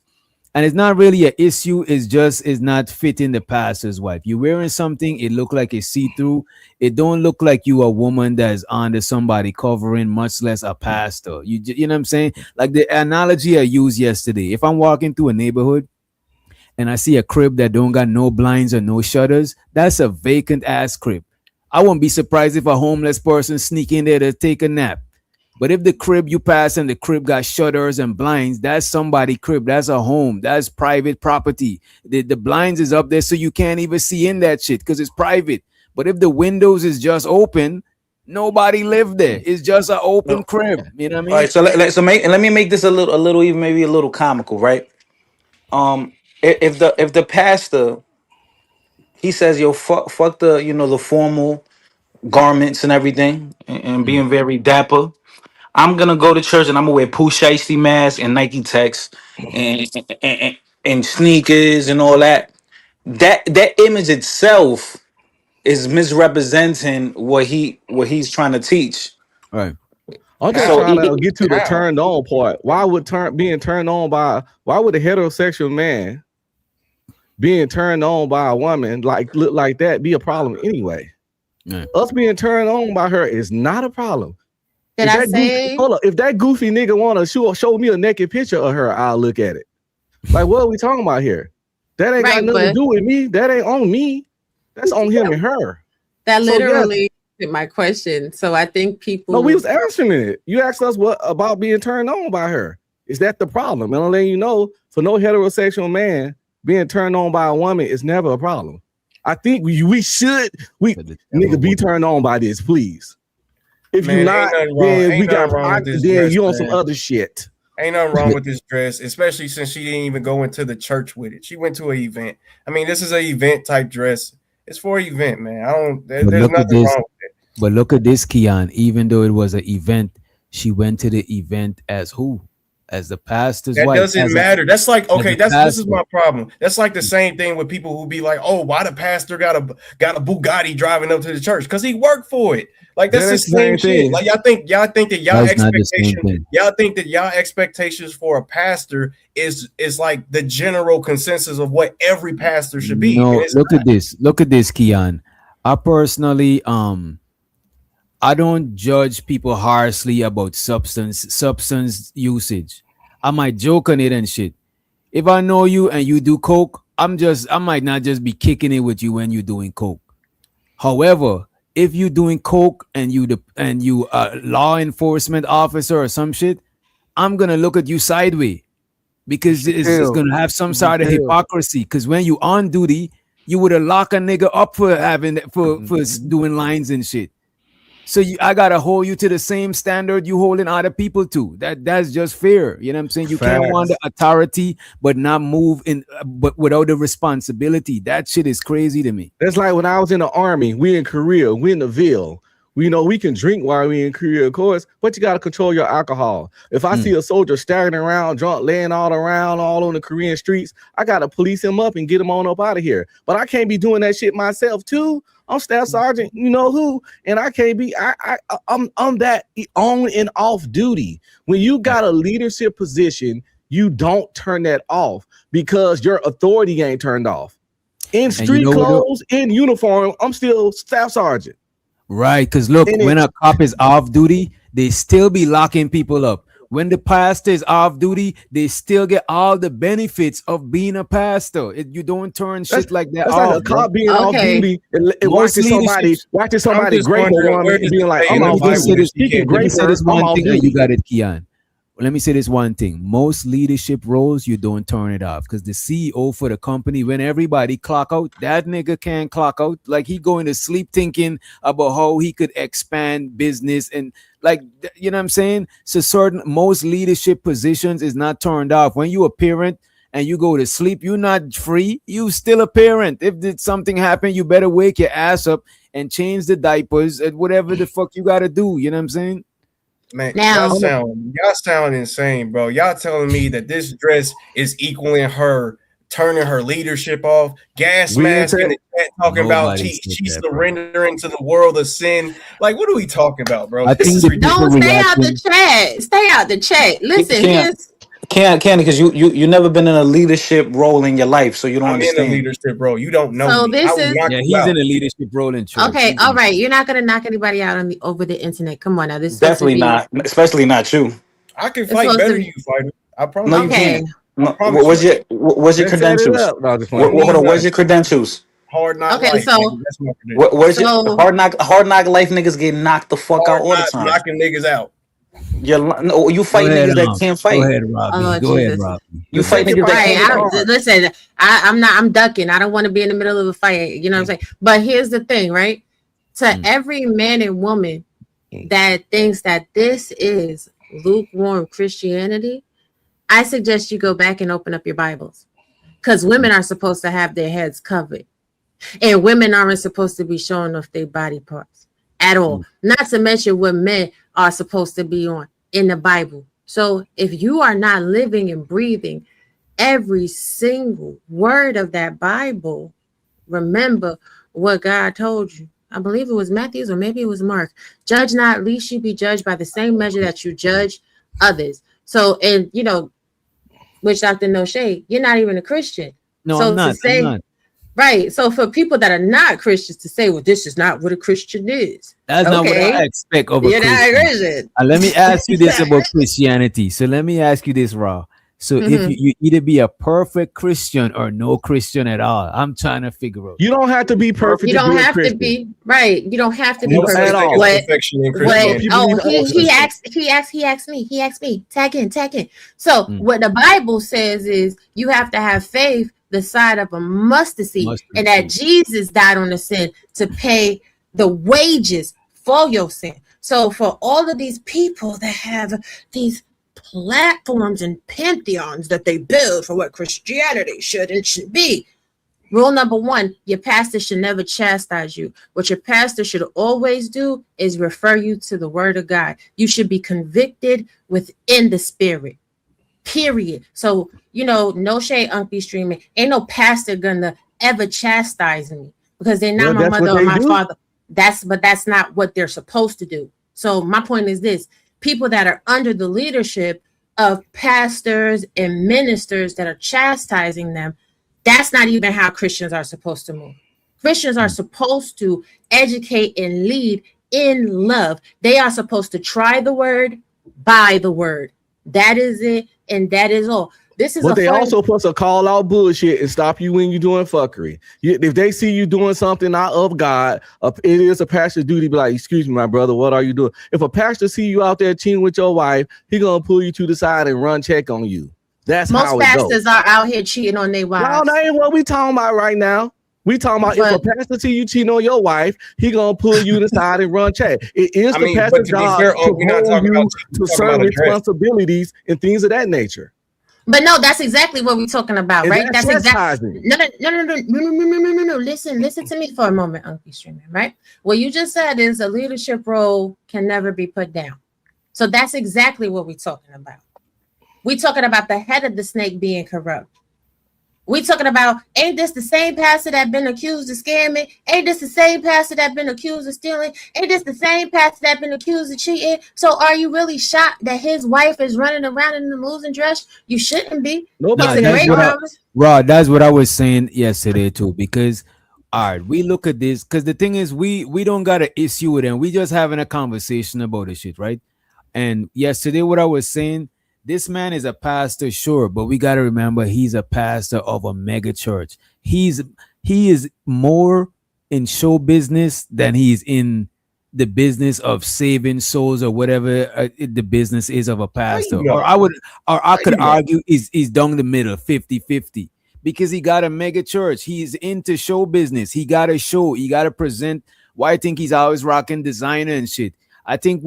S7: And it's not really an issue. It's not fitting the pastor's wife. You're wearing something. It look like it's see-through. It don't look like you a woman that's under somebody covering, much less a pastor. You know what I'm saying? Like the analogy I used yesterday. If I'm walking through a neighborhood and I see a crib that don't got no blinds or no shutters, that's a vacant ass crib. I won't be surprised if a homeless person sneak in there to take a nap. But if the crib you pass and the crib got shutters and blinds, that's somebody's crib. That's a home. That's private property. The blinds is up there so you can't even see in that shit because it's private. But if the windows is just open, nobody lived there. It's just an open crib. You know what I mean?
S14: All right, so let me make this a little even maybe a little comical, right? If the pastor he says, yo, fuck the the formal garments and everything and being very dapper. I'm gonna go to church and I'm gonna wear Pooh Shiesty mask and Nike Techs and sneakers and all that. That image itself is misrepresenting what he's trying to teach.
S7: Right.
S13: I'm just
S14: So
S13: trying to get to the turned on part. Why would being turned on by why would a heterosexual man being turned on by a woman look like that be a problem anyway?
S7: Yeah.
S13: Us being turned on by her is not a problem.
S1: Did I say?
S13: Hold up, if that goofy nigga wanna show me a naked picture of her, I'll look at it. Like, what are we talking about here? That ain't got nothing to do with me. That ain't on me. That's on him and her.
S1: That literally is my question. So I think people.
S13: No, we was answering it. You asked us what about being turned on by her. Is that the problem? And I'm letting you know, for no heterosexual man, being turned on by a woman is never a problem. I think we should nigga be turned on by this, please. If you're not, then we got then you on some other shit.
S15: Ain't nothing wrong with this dress, especially since she didn't even go into the church with it. She went to an event. I mean, this is an event type dress. It's for an event, man. There's nothing wrong with it.
S7: But look at this, Keon. Even though it was an event, she went to the event as who? As the pastor's wife.
S15: That doesn't matter. That's like, okay, this is my problem. That's like the same thing with people who be like, oh, why the pastor got a Bugatti driving up to the church? Because he worked for it. Like that's the same shit. Like y'all think that y'all expectations for a pastor is like the general consensus of what every pastor should be.
S7: No, look at this, Keon. I personally I don't judge people harshly about substance usage. I might joke on it and shit. If I know you and you do coke, I might not just be kicking it with you when you're doing coke. However, if you're doing coke and you a law enforcement officer or some shit, I'm gonna look at you sideways because it's gonna have some sort of hypocrisy. Because when you on duty, you would have locked a nigga up for doing lines and shit. So I gotta hold you to the same standard you holding other people to. That's just fair. You know what I'm saying? You can't want the authority but not move in, but without the responsibility. That shit is crazy to me.
S13: That's like when I was in the army. We in Korea. We in the Ville. We know we can drink while we in Korea, of course, but you got to control your alcohol. If I see a soldier staggering around, drunk, laying all around, all on the Korean streets, I got to police him up and get him on up out of here. But I can't be doing that shit myself too. I'm staff sergeant, you know who, and I can't be. I'm that on and off duty. When you got a leadership position, you don't turn that off because your authority ain't turned off. In street clothes, in uniform, I'm still staff sergeant.
S7: Right, because look, when a cop is off duty, they still be locking people up. When the pastor is off duty, they still get all the benefits of being a pastor. You don't turn shit like that
S13: that's
S7: off.
S13: Like a cop being off duty and watching somebody great and being like, I'm off duty.
S7: Let me say this one thing and you got it, Keon. Let me say this one thing. Most leadership roles, you don't turn it off because the CEO for the company, when everybody clock out, that nigga can't clock out. Like he going to sleep thinking about how he could expand business and like, you know what I'm saying? So most leadership positions is not turned off. When you a parent and you go to sleep, you're not free. You still a parent. If something happen, you better wake your ass up and change the diapers and whatever the fuck you got to do. You know what I'm saying?
S15: Man, y'all sound insane, bro. Y'all telling me that this dress is equaling her turning her leadership off, gas mask in the chat talking about she's surrendering to the world of sin. Like, what are we talking about, bro?
S1: Don't stay out the chat. Stay out the chat. Listen,
S14: Can't because you never been in a leadership role in your life, so you don't understand.
S15: In a leadership role. You don't know.
S1: So
S15: me.
S1: this is
S7: he's in a leadership role in church.
S1: Okay, all right. You're not gonna knock anybody out over the internet. Come on now. This is
S14: definitely not, especially not you.
S15: I can fight better than you, fighter. I promise.
S14: No, you can't. No, what's your credentials? What's your credentials?
S15: Hard knock life.
S1: Okay, so
S15: that's my credentials.
S14: Where's your hard knock life? Niggas get knocked the fuck out all the time.
S15: Knocking niggas out.
S14: You fight niggas that can't fight.
S7: Go ahead, Robbie. Go ahead, Robbie.
S14: You fight niggas that can't fight.
S1: Listen, I'm ducking. I don't want to be in the middle of a fight. You know what I'm saying? But here's the thing, right? To every man and woman that thinks that this is lukewarm Christianity, I suggest you go back and open up your Bibles, because women are supposed to have their heads covered, and women aren't supposed to be showing off their body parts at all. Not to mention what men are supposed to be on. in the Bible. So if you are not living and breathing every single word of that Bible, remember what God told you. I believe it was Matthews or maybe it was Mark. Judge not, lest you be judged by the same measure that you judge others. So, and you know, which Dr. No Shade, you're not even a Christian.
S7: No,
S1: So
S7: I'm
S1: to
S7: not. I'm
S1: say,
S7: not.
S1: right. So for people that are not Christians to say, well, this is not what a Christian is.
S7: That's not what I expect of a
S1: You're not a
S7: Christian.
S1: Christian.
S7: Let me ask you this about Christianity. So let me ask you this, Raw. So if you either be a perfect Christian or no Christian at all, I'm trying to figure out.
S13: You don't have to be perfect.
S1: You don't
S13: to be
S1: have
S13: to
S1: be right. You don't have to be
S13: perfect
S1: at all.
S15: Perfection in Christianity.
S1: He asked me. Tag in. So what the Bible says is you have to have faith the size of a mustard seed, and that Jesus died on the sin to pay the wages for your sin. So for all of these people that have these platforms and pantheons that they build for what Christianity should and should be. Rule number one, your pastor should never chastise you. What your pastor should always do is refer you to the word of God. You should be convicted within the spirit, period. So, you know, no shade, Uncle streaming. Ain't no pastor gonna ever chastise me because they're not my mother or my father. But that's not what they're supposed to do. So my point is this: people that are under the leadership of pastors and ministers that are chastising them, that's not even how Christians are supposed to move. Christians are supposed to educate and lead in love. They are supposed to try the word, by the word. That is it, and that is all. This is.
S13: But they also supposed to call out bullshit and stop you when you're doing fuckery. If they see you doing something not of God, it is a pastor's duty to be like, excuse me, my brother, what are you doing? If a pastor see you out there cheating with your wife, he gonna pull you to the side and run check on you. That's
S1: most
S13: how it
S1: pastors
S13: goes.
S1: are out here cheating on their wives.
S13: No, that ain't what we talking about right now. We talking about if a pastor see you cheating on your wife, he gonna pull you to the side and run check. It is the pastor's job to hold you to certain responsibilities and things of that nature.
S1: But no, that's exactly what we're talking about, right? That's exactly no. Listen to me for a moment, Uncle Streaming, right? What you just said is a leadership role can never be put down. So that's exactly what we're talking about. We're talking about the head of the snake being corrupt. We talking about, ain't this the same pastor that been accused of scamming? Ain't this the same pastor that been accused of stealing? Ain't this the same pastor that been accused of cheating? So are you really shocked that his wife is running around in the losing dress? You shouldn't be.
S7: Rod, that's what I was saying yesterday too. Because all right, we look at this because the thing is, we don't got an issue with them. We just having a conversation about this shit, right? And yesterday, what I was saying. This man is a pastor, sure, but we got to remember he's a pastor of a mega church. He is more in show business than he's in the business of saving souls or whatever the business is of a pastor. Or I could argue he's down the middle, 50-50. Because he got a mega church. He's into show business. He got a show. He got to present. Why I think he's always rocking designer and shit. I think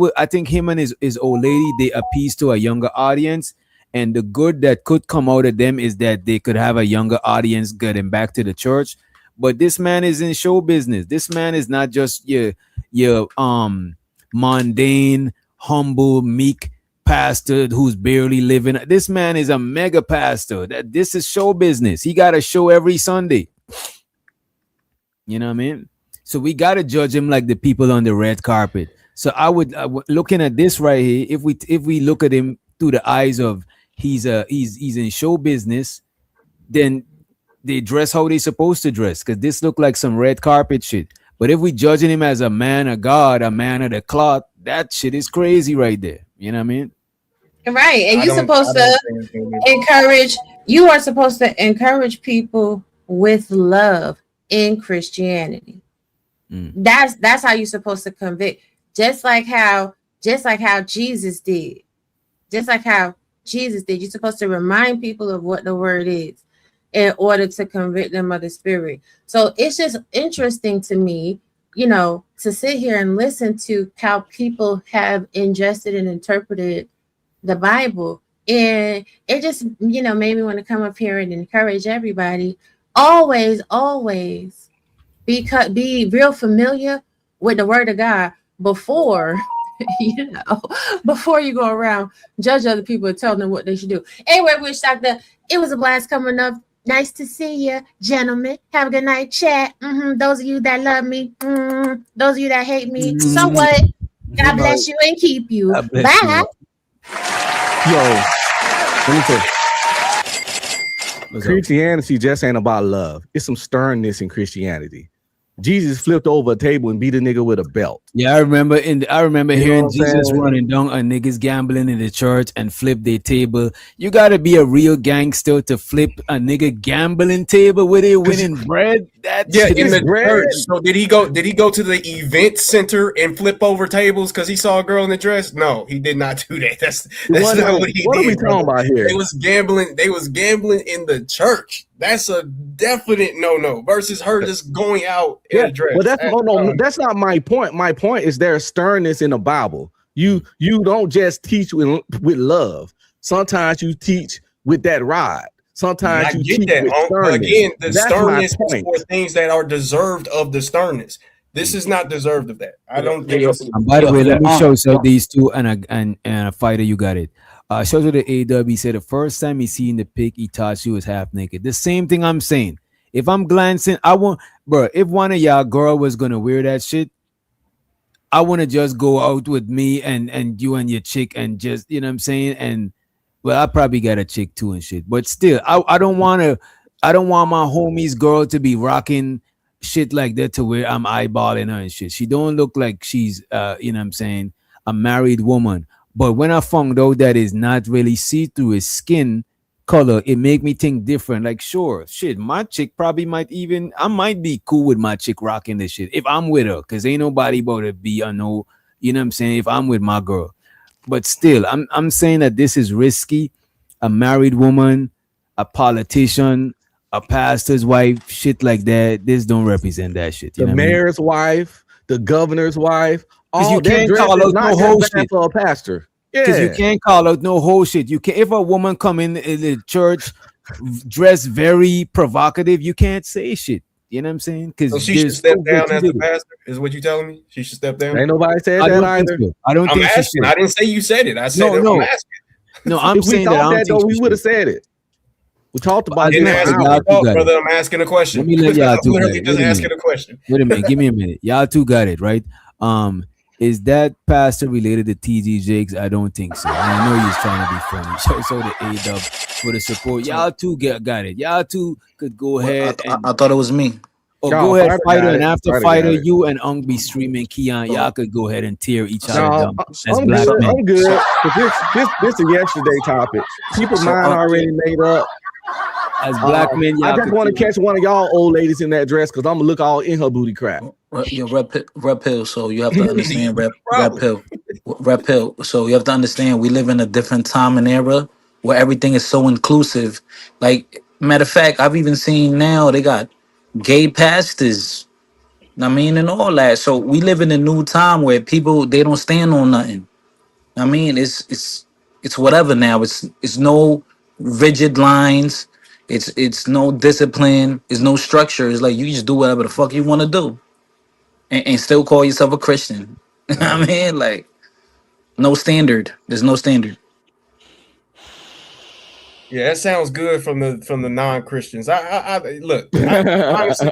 S7: him and his old lady, they appease to a younger audience, and the good that could come out of them is that they could have a younger audience getting back to the church. But this man is in show business. This man is not just your mundane, humble, meek pastor who's barely living. This man is a mega pastor. This is show business. He got a show every Sunday. You know what I mean? So we got to judge him like the people on the red carpet. So I would looking at this right here. If we look at him through the eyes of he's in show business, then they dress how they supposed to dress. Because this look like some red carpet shit. But if we judging him as a man of God, a man of the cloth, that shit is crazy right there. You know what I mean?
S1: Right, and you're supposed to encourage. You are supposed to encourage people with love in Christianity. That's how you're supposed to convict. Just like how Jesus did. Just like how Jesus did. You're supposed to remind people of what the word is in order to convict them of the spirit. So it's just interesting to me, you know, to sit here and listen to how people have ingested and interpreted the Bible. And it just, you know, made me want to come up here and encourage everybody. Always be real familiar with the word of God before You know, before you go around judge other people and tell them what they should do. Anyway, Witch Doctor, it was a blast coming up. Nice to see you, gentlemen. Have a good night, chat. Those of you that love me, those of you that hate me, so what? God bless you and keep you. Bye.
S13: Yo, let me tell you. Christianity just ain't about love. It's some sternness in Christianity. Jesus flipped over a table and beat a nigga with a belt.
S7: Yeah, I remember hearing Jesus running down on niggas gambling in the church and flip their table. You gotta be a real gangster to flip a nigga gambling table with it winning bread. That's
S15: in the church. So did he go to the event center and flip over tables because he saw a girl in the dress? No, he did not do that. That's not what he did.
S13: What are we talking about here?
S15: They was gambling in the church. That's a definite no versus her just going out in a dress.
S13: Well, that's not my point. My point is there's sternness in the Bible. You don't just teach with love. Sometimes you teach with that rod. Sometimes you teach with sternness.
S15: Again, the sternness is for things that are deserved of the sternness. This is not deserved of that. I don't think.
S7: And by the way, let me show these two and a fighter. You got it. Shows to the AW. He said the first time he seen the pic, he thought she was half naked. The same thing I'm saying. If I'm glancing, I want, bro. If one of y'all girl was gonna wear that shit, I want to just go out with me and you and your chick and just, you know what I'm saying. And well, I probably got a chick too and shit, but still, I don't want my homie's girl to be rocking shit like that to where I'm eyeballing her and shit. She don't look like she's you know what I'm saying, a married woman. But when I found out that it's not really see-through, it's skin color, it make me think different. Like, sure, shit, my chick I might be cool with my chick rocking this shit if I'm with her, because ain't nobody about to be, you know what I'm saying, if I'm with my girl. But still, I'm saying that this is risky. A married woman, a politician, a pastor's wife, shit like that. This don't represent that shit.
S13: The mayor's wife, the governor's wife.
S7: Because you can't call out no whole shit
S13: for a pastor.
S7: Because you can't call out no whole shit. You can, if a woman come in the church dressed very provocative, you can't say shit. You know what I'm saying? Because
S15: so she should step down as the pastor. Is what you telling me? She should step down.
S13: Ain't nobody said that either.
S7: I don't think
S15: she should. I didn't say you said it. I said I'm asking.
S7: No, I'm saying that
S13: we would have said it. We talked about it.
S15: Brother, I'm asking a question.
S7: Let me let y'all two
S15: literally just asking a question.
S7: Wait a minute. Give me a minute. Y'all two got it, right? Is that pastor related to TG Jakes? I don't think so. I know he's trying to be funny. So the A-Dub for the support. Y'all two got it. Y'all two could go ahead.
S14: I thought it was me.
S7: Oh, go ahead, fighter, and after fighter, you and Ung be streaming Keon. Y'all could go ahead and tear each other down.
S13: I'm good. This is a yesterday topic. People's mind already made up.
S7: As black men,
S13: I just want to catch one of y'all old ladies in that dress because I'm gonna look all in her booty crack.
S14: Red pill. So you have to understand red pill. So you have to understand we live in a different time and era where everything is so inclusive. Like matter of fact, I've even seen now they got gay pastors. I mean, and all that. So we live in a new time where people they don't stand on nothing. I mean, it's whatever now. It's no rigid lines. It's no discipline. It's no structure. It's like you just do whatever the fuck you want to do, and still call yourself a Christian. I mean, like no standard. There's no standard.
S15: Yeah, that sounds good from the non-Christians. I look. Honestly,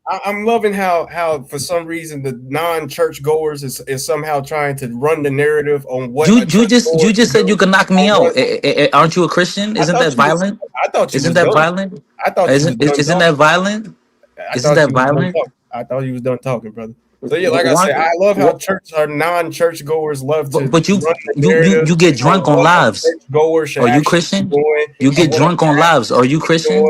S15: I'm loving how for some reason the non-church goers is somehow trying to run the narrative on what
S14: you just said you could knock me out. Aren't you a Christian? Isn't that violent?
S15: I thought you
S14: isn't that violent?
S15: I thought
S14: isn't that violent? Isn't that violent?
S15: I thought you was done talking, brother. So yeah, like I said, I love how our non-church goers love to.
S14: But you get drunk on lives. Are you Christian? You get drunk on lives. Are you Christian?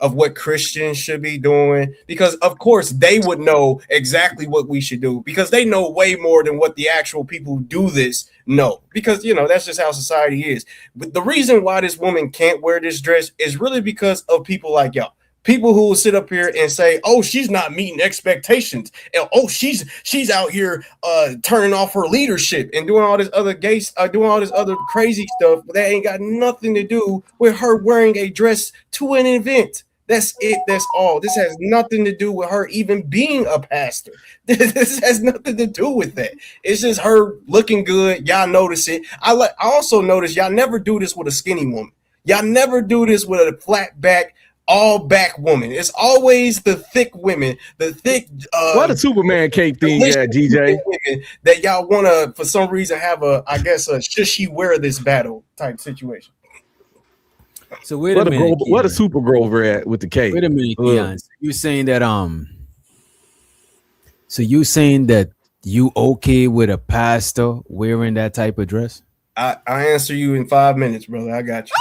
S15: Of what Christians should be doing, because of course they would know exactly what we should do, because they know way more than what the actual people who do this know, because that's just how society is. But the reason why this woman can't wear this dress is really because of people like y'all. People who will sit up here and say, "Oh, she's not meeting expectations," and "Oh, she's out here turning off her leadership and doing all this other doing all this other crazy stuff that ain't got nothing to do with her wearing a dress to an event." That's it. That's all. This has nothing to do with her even being a pastor. This has nothing to do with that. It's just her looking good. Y'all notice it. I also notice y'all never do this with a skinny woman. Y'all never do this with a flat back, all back woman. It's always the thick women, the thick.
S13: What a Superman cake thing, yeah, GJ.
S15: Women that y'all want to, for some reason, have should she wear this battle type situation.
S7: So wait a minute.
S13: What a Super Grover at with the cake.
S7: Wait a minute, Keon. You saying that So you saying that you okay with a pastor wearing that type of dress?
S15: I answer you in 5 minutes, brother. I got you.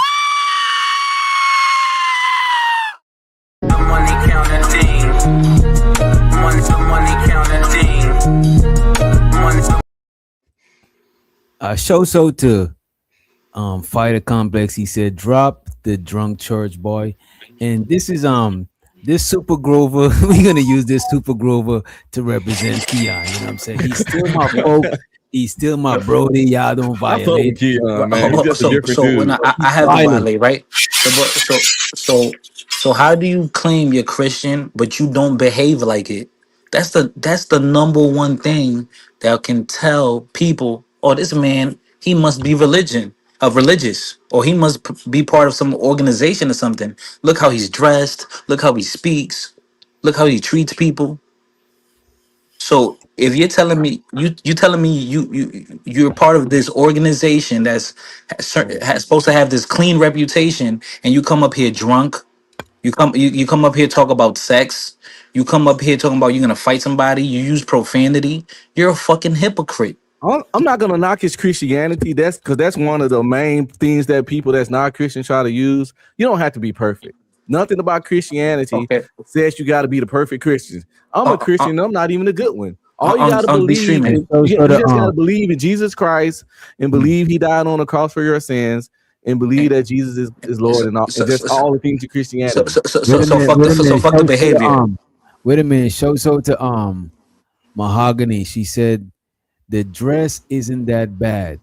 S7: Show so to Fighter Complex. He said, "Drop the drunk church boy," and this is this Super Grover. We're gonna use this Super Grover to represent Keon. You know what I'm saying? He's still my folk. He's still my brody. Y'all don't violate.
S14: Keon, man. He's just a different dude. I have to violate, right? So how do you claim you're Christian but you don't behave like it? That's the number one thing that can tell people, oh, this man, he must be religious, or he must be part of some organization or something. Look how he's dressed. Look how he speaks. Look how he treats people. So if you're telling me you're part of this organization that's supposed to have this clean reputation, and you come up here drunk, you come up here talk about sex, you come up here talking about you're gonna fight somebody, you use profanity, you're a fucking hypocrite.
S13: I'm not gonna knock his Christianity. That's because that's one of the main things that people that's not Christian try to use. You don't have to be perfect. Nothing about Christianity says you got to be the perfect Christian. I'm a Christian. I'm not even a good one. All you got to believe, you just got to believe in Jesus Christ and believe He died on the cross for your sins and believe that Jesus is Lord and all. That's all the things of Christianity.
S14: So fuck the behavior.
S7: Wait a minute. Show so to Mahogany. She said the dress isn't that bad.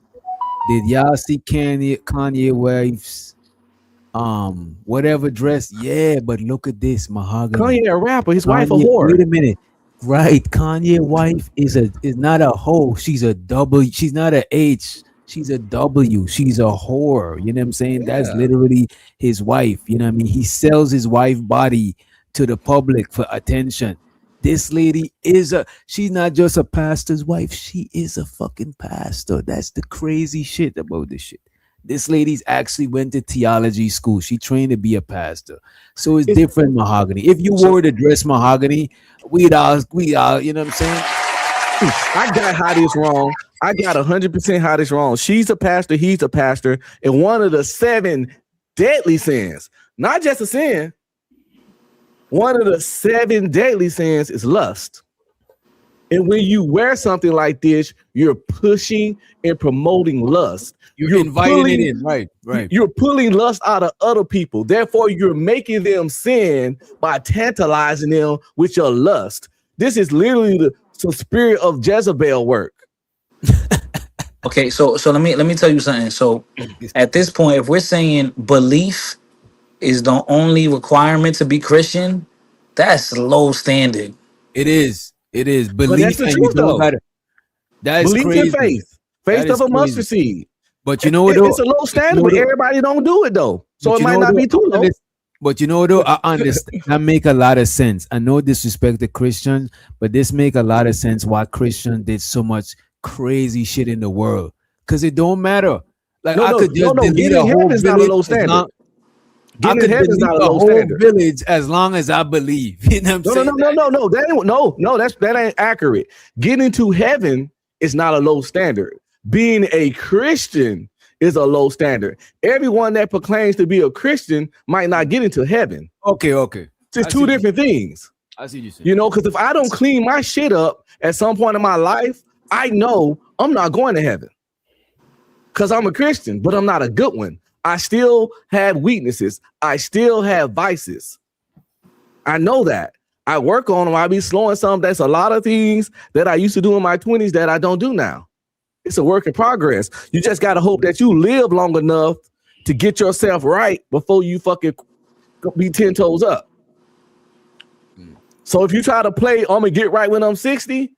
S7: Did y'all see Kanye wife's whatever dress? Yeah, but look at this, Mahogany.
S13: Kanye a rapper, his wife a whore.
S7: Wait a minute. Right, Kanye wife is not a hoe. She's a W. She's not a H. She's a W. She's a whore. You know what I'm saying? Yeah. That's literally his wife. You know what I mean? He sells his wife's body to the public for attention. This lady she's not just a pastor's wife. She is a fucking pastor. That's the crazy shit about this shit. This lady's actually went to theology school. She trained to be a pastor. So it's different, Mahogany. If you wore the dress, Mahogany, we'd all, you know what I'm saying?
S13: I got how this wrong. I got 100% how this wrong. She's a pastor. He's a pastor. And one of the 7 deadly sins, not just a sin, one of the 7 deadly sins is lust. And when you wear something like this, you're pushing and promoting lust.
S7: You're inviting it in, right.
S13: You're pulling lust out of other people. Therefore, you're making them sin by tantalizing them with your lust. This is literally the spirit of Jezebel work.
S14: Okay, so let me tell you something. So at this point, if we're saying belief is the only requirement to be Christian, that's low standard.
S7: It is. Belief,
S13: but that's the truth, though.
S7: That is
S13: belief
S7: crazy.
S13: And faith of a mustard seed.
S7: But you know what?
S13: It's a low standard, but everybody don't do it though. So it might not be too low.
S7: But you know though, I understand. That make a lot of sense. I know disrespect the Christians, but this make a lot of sense why Christians did so much crazy shit in the world. Because it don't matter. Like I could just delete a whole village. Not a low standard. I could delete a whole village as long as I believe. You know what I'm saying?
S13: No. That ain't accurate. Getting to heaven is not a low standard. Being a Christian is a low standard. Everyone that proclaims to be a Christian might not get into heaven.
S7: Okay.
S13: It's 2 different things.
S7: I see you saying.
S13: You know, because if I don't clean my shit up at some point in my life, I know I'm not going to heaven. Because I'm a Christian, but I'm not a good one. I still have weaknesses. I still have vices. I know that. I work on them. I be slowing some. That's a lot of things that I used to do in my 20s that I don't do now. It's a work in progress. You just got to hope that you live long enough to get yourself right before you fucking be 10 toes up. So if you try to play, I'm gonna get right when I'm 60,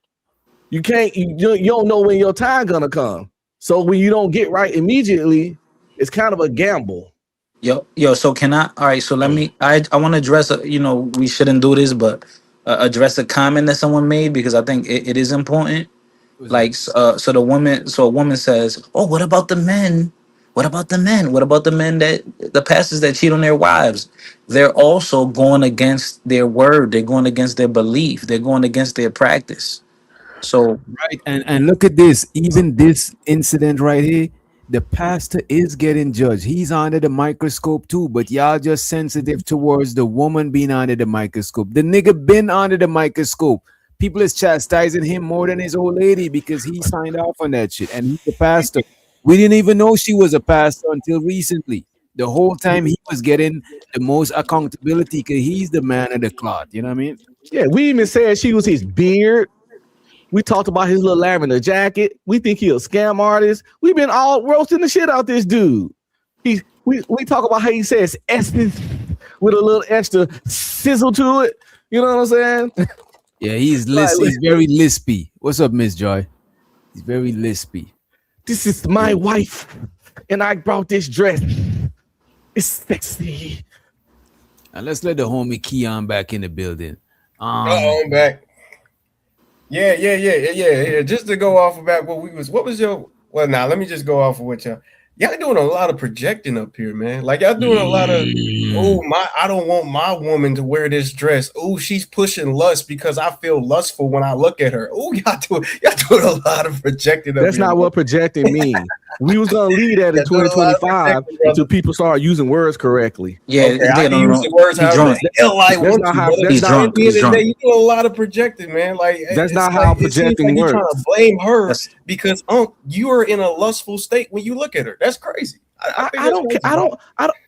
S13: you can't. You don't know when your time gonna come. So when you don't get right immediately, it's kind of a gamble.
S14: Yo. So can I? All right. So let me. I want to address. We shouldn't do this, but address a comment that someone made because I think it is important. Like, so a woman says, "Oh, what about the men? What about the men? What about the men that the pastors that cheat on their wives? They're also going against their word. They're going against their belief. They're going against their practice. So,
S7: right, and look at this. Even this incident right here, the pastor is getting judged. He's under the microscope too, but y'all just sensitive towards the woman being under the microscope. The nigga been under the microscope. People is chastising him more than his old lady because he signed off on that shit, and he's the pastor. We didn't even know she was a pastor until recently. The whole time he was getting the most accountability because he's the man of the cloth. You know what I mean?
S13: Yeah, we even said she was his beard. We talked about his little lavender jacket. We think he a scam artist. We've been all roasting the shit out this dude. We talk about how he says essence with a little extra sizzle to it. You know what I'm saying?
S7: Yeah, he's he's very lispy. What's up, Miss Joy? He's very lispy.
S13: This is my wife, and I brought this dress. It's sexy.
S7: And let's let the homie Keon back in the building.
S15: I'm back. Yeah. Just to go off about what was your? Well, now let me just go off of what y'all doing a lot of projecting up here, man. Like y'all doing a lot of, I don't want my woman to wear this dress. Oh, she's pushing lust because I feel lustful when I look at her. Oh, y'all doing a lot of projecting up
S13: That's
S15: here.
S13: not what projecting means. We was gonna lead that in 2025 until people start using words correctly.
S14: Yeah,
S15: okay, I can use the words
S14: he's drunk.
S15: He's drunk. You do a lot of projecting, man. Like
S13: that's not how projecting works.
S15: You're trying to blame her because you are in a lustful state when you look at her. That's crazy.
S13: I don't.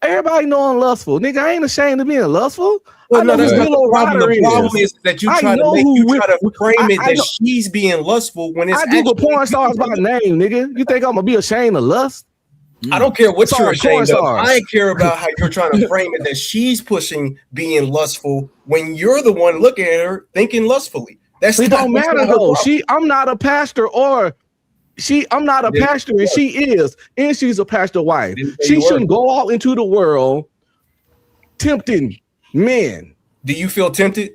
S13: Everybody know I'm lustful, nigga. I ain't ashamed of being lustful.
S15: Well, no, that's not the problem. The problem is that you try to frame it that she's being lustful when it's
S13: I Google porn stars by name, nigga. You think I'm gonna be ashamed of lust?
S15: I don't care what you're ashamed of. I care about how you're trying to frame it that she's pushing being lustful when you're the one looking at her thinking lustfully. It
S13: don't matter though. I'm not a pastor I'm not a pastor, and she is, and she's a pastor wife. She shouldn't go out into the world tempting men.
S15: Do you feel tempted?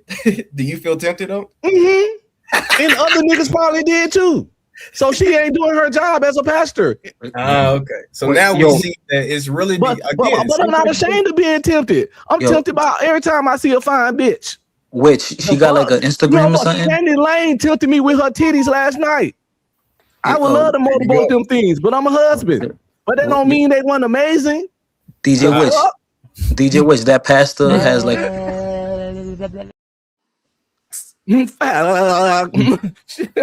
S15: Do you feel tempted though?
S13: Mm-hmm. And other niggas probably did too. So she ain't doing her job as a pastor.
S15: Okay. So now we see that it's really
S13: but I'm not ashamed of being tempted. I'm tempted by every time I see a fine bitch.
S14: Which she got like an Instagram or something?
S13: Candy Lane tempted me with her titties last night. I would love to motivate them things, but I'm a husband. But that don't mean they weren't amazing.
S14: DJ Witch, that pastor has like.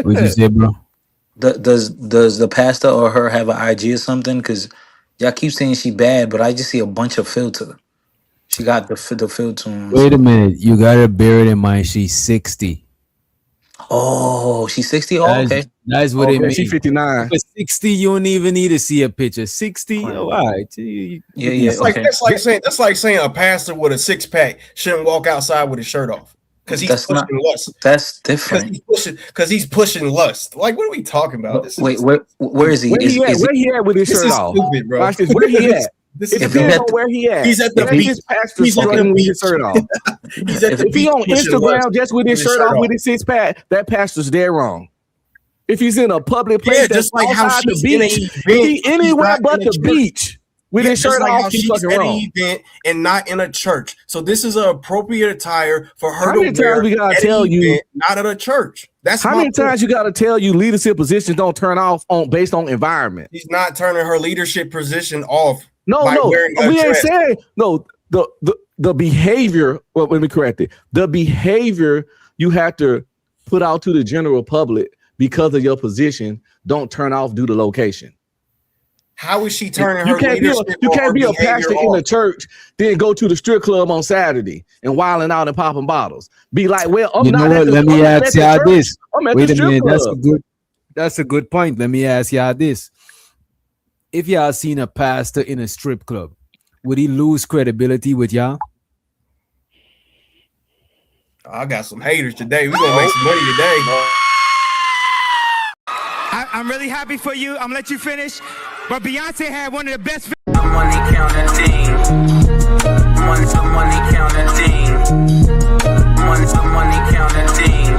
S7: What you say, bro?
S14: Does the pastor or her have an IG or something? Because y'all keep saying she bad, but I just see a bunch of filter. She got the filter on.
S7: Wait a minute, you gotta bear it in mind. She's 60.
S14: Oh, she's 60. Oh, okay.
S7: That's what it means.
S13: She's 59.
S7: For 60, you don't even need to see a picture. 60, all right.
S14: Yeah.
S15: That's like saying a pastor with a 6-pack shouldn't walk outside with his shirt off because he's pushing lust.
S14: That's different.
S15: Because he's pushing lust. Like, what are we talking about?
S14: Where is he?
S13: Where he at with his shirt off?
S15: Stupid, bro.
S13: Watch this. Where he at? It depends on where he at.
S15: He's at the beach.
S13: He's looking with his shirt off. If he on Instagram just with his shirt off with his 6-pack, that pastor's dead wrong. If he's in a public place,
S15: just like how
S13: the beach, he anywhere but the beach with his shirt off, he's fucking wrong.
S15: Event and not in a church. So this is an appropriate attire for her
S13: to wear. How many times we gotta tell you?
S15: Not at a church. That's
S13: how many times you gotta tell you leadership positions don't turn off based on environment.
S15: He's not turning her leadership position off.
S13: No, we ain't saying no. The behavior. Well, let me correct it. The behavior you have to put out to the general public because of your position don't turn off due to location.
S15: How is she turning her
S13: leadership? You can't be a pastor in the church, then go to the strip club on Saturday and wilding out and popping bottles. Be like, well, I'm not.
S7: Let me ask y'all this.
S13: Wait a minute.
S7: That's a good point. Let me ask y'all this. If y'all seen a pastor in a strip club, would he lose credibility with y'all?
S15: I got some haters today. We're gonna make some money today.
S16: I'm really happy for you. I'm gonna let you finish. But Beyonce had one of the best.
S2: Money counting thing. Money counting thing. Money counting thing.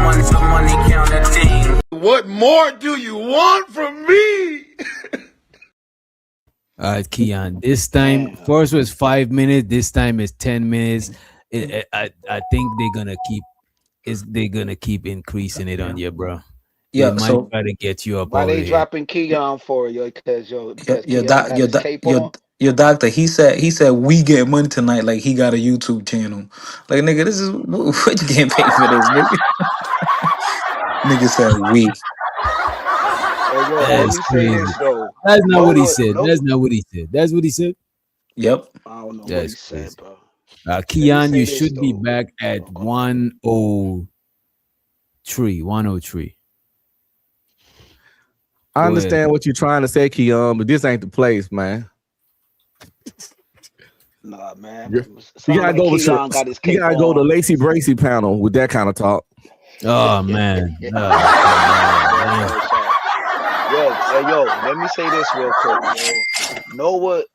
S2: Money counting thing.
S3: What more do you want from me?
S7: All right, Keon. This time, first was 5 minutes. This time is 10 minutes. I think they're gonna keep increasing it on you, bro. They might try to get you up.
S17: Why
S7: over
S17: they
S7: here.
S17: dropping Keon for you? Because
S14: your
S17: Keon got his tape on.
S14: Your doctor, he said we get money tonight like he got a YouTube channel. Like nigga, this is what you getting paid for this, nigga? Nigga said we.
S17: Hey, yo, let me say this though.
S7: That's not what he said. That's not what he said. That's what he said.
S14: Yep.
S17: I don't know what he said, bro.
S7: Keon, you should be back at 103. 103.
S13: I understand what you're trying to say, Keon, but this ain't the place, man.
S17: Nah, man.
S13: You gotta go to Lacey Bracy panel with that kind of talk.
S7: Oh man.
S17: Yo, let me say this real quick, yo.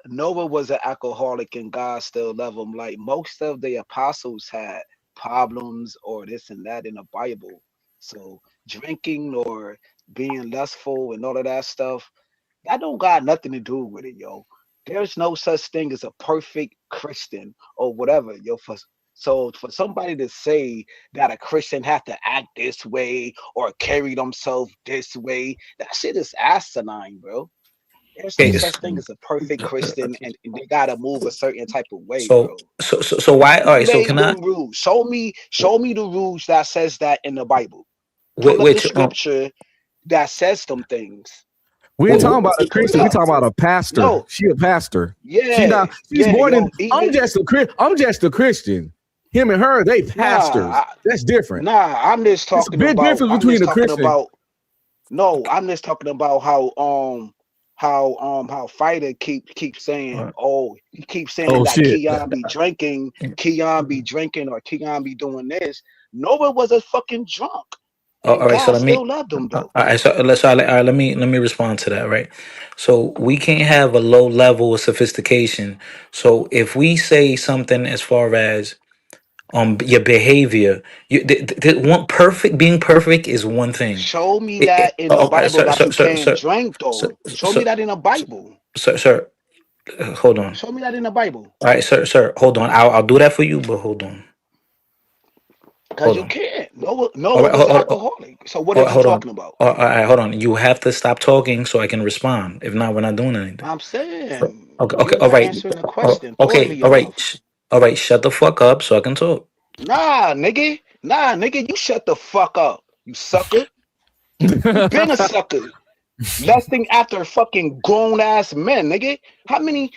S17: Noah was an alcoholic and God still loved him. Like most of the apostles had problems or this and that in the Bible. So drinking or being lustful and all of that stuff, that don't got nothing to do with it, yo. There's no such thing as a perfect Christian or whatever, yo. So for somebody to say that a Christian have to act this way or carry themselves this way, that shit is asinine, bro. There's no such thing as a perfect Christian, and they gotta move a certain type of way, bro.
S14: So why? All right. So can I?
S17: Rules. Show me the rules that says that in the Bible.
S14: Wait,
S17: the scripture that says them things.
S13: We ain't talking about a Christian. We talking about a pastor. No. She a pastor.
S17: Yeah.
S13: She's more than. I'm just a Christian. Him and her, they pastors. That's different.
S17: Nah, I'm just talking about. There's a big difference between a Christian. I'm just talking about how Fighter keep saying, he keeps saying that Keon be drinking, or Keon be doing this. Nobody was a fucking drunk.
S14: All right, so
S17: loved him, though.
S14: All right, let me respond to that, right? So we can't have a low level of sophistication. So if we say something as far as your behavior, being perfect is one thing.
S17: Show me that in the Bible that you can't drink, though. Show me that in the Bible.
S14: Sir, hold on.
S17: Show me that in the Bible.
S14: All right, sir, hold on. I'll do that for you, but hold on.
S17: Because you can't. No was alcoholic. So what are you talking about?
S14: All right, hold on. You have to stop talking so I can respond. If not, we're not doing anything.
S17: I'm saying.
S14: Okay, all right.
S17: Answering the question.
S14: Okay, all right. All right, shut the fuck up so I can talk.
S17: Nah, nigga, you shut the fuck up, you sucker. You been a sucker. Lusting after fucking grown ass men, nigga. How many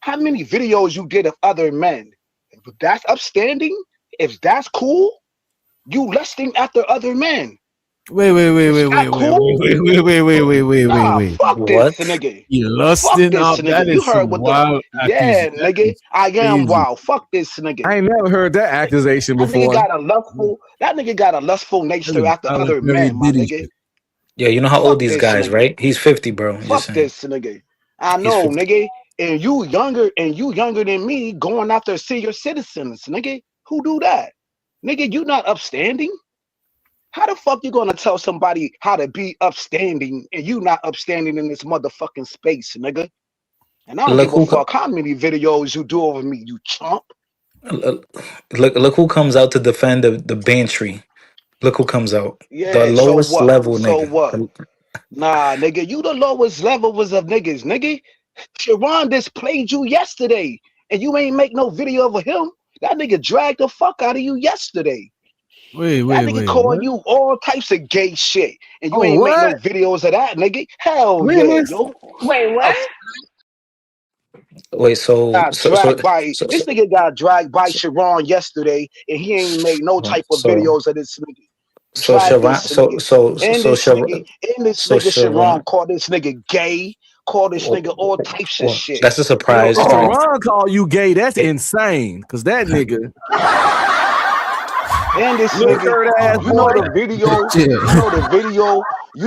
S17: videos you did of other men? If that's upstanding, if that's cool, you lusting after other men.
S7: Wait.
S17: Fuck this, nigga.
S7: You lusting up? That is some wild accusation.
S17: Yeah, nigga. I am wild. Fuck this, nigga.
S13: I ain't never heard that accusation before.
S17: That nigga got a lustful nature after other men, my nigga.
S14: Yeah, you know how old these guys, right? He's 50, bro.
S17: Fuck this, nigga. I know, nigga. And you younger than me, going after senior citizens, nigga. Who do that? Nigga, you not upstanding? How the fuck you gonna tell somebody how to be upstanding and you not upstanding in this motherfucking space, nigga? And I don't give a fuck how many videos you do over me, you chump.
S14: Look who comes out to defend the bantry. Look who comes out.
S17: Yeah,
S14: the lowest level nigga.
S17: So what? Nah, nigga, you the lowest levels of niggas, nigga. Sharon just played you yesterday, and you ain't make no video of him. That nigga dragged the fuck out of you yesterday.
S7: Wait.
S17: That nigga calling you all types of gay shit, and you ain't make no videos of that, nigga. Hell yeah, yo.
S18: Wait, what?
S14: Wait, this
S17: nigga got dragged by Sharon yesterday, and he ain't made no type of videos of this nigga. Sharon called this nigga gay. call this nigga all types of shit.
S14: That's a surprise.
S13: If Ron call you gay, that's insane. Cause that nigga.
S17: And this nigga, you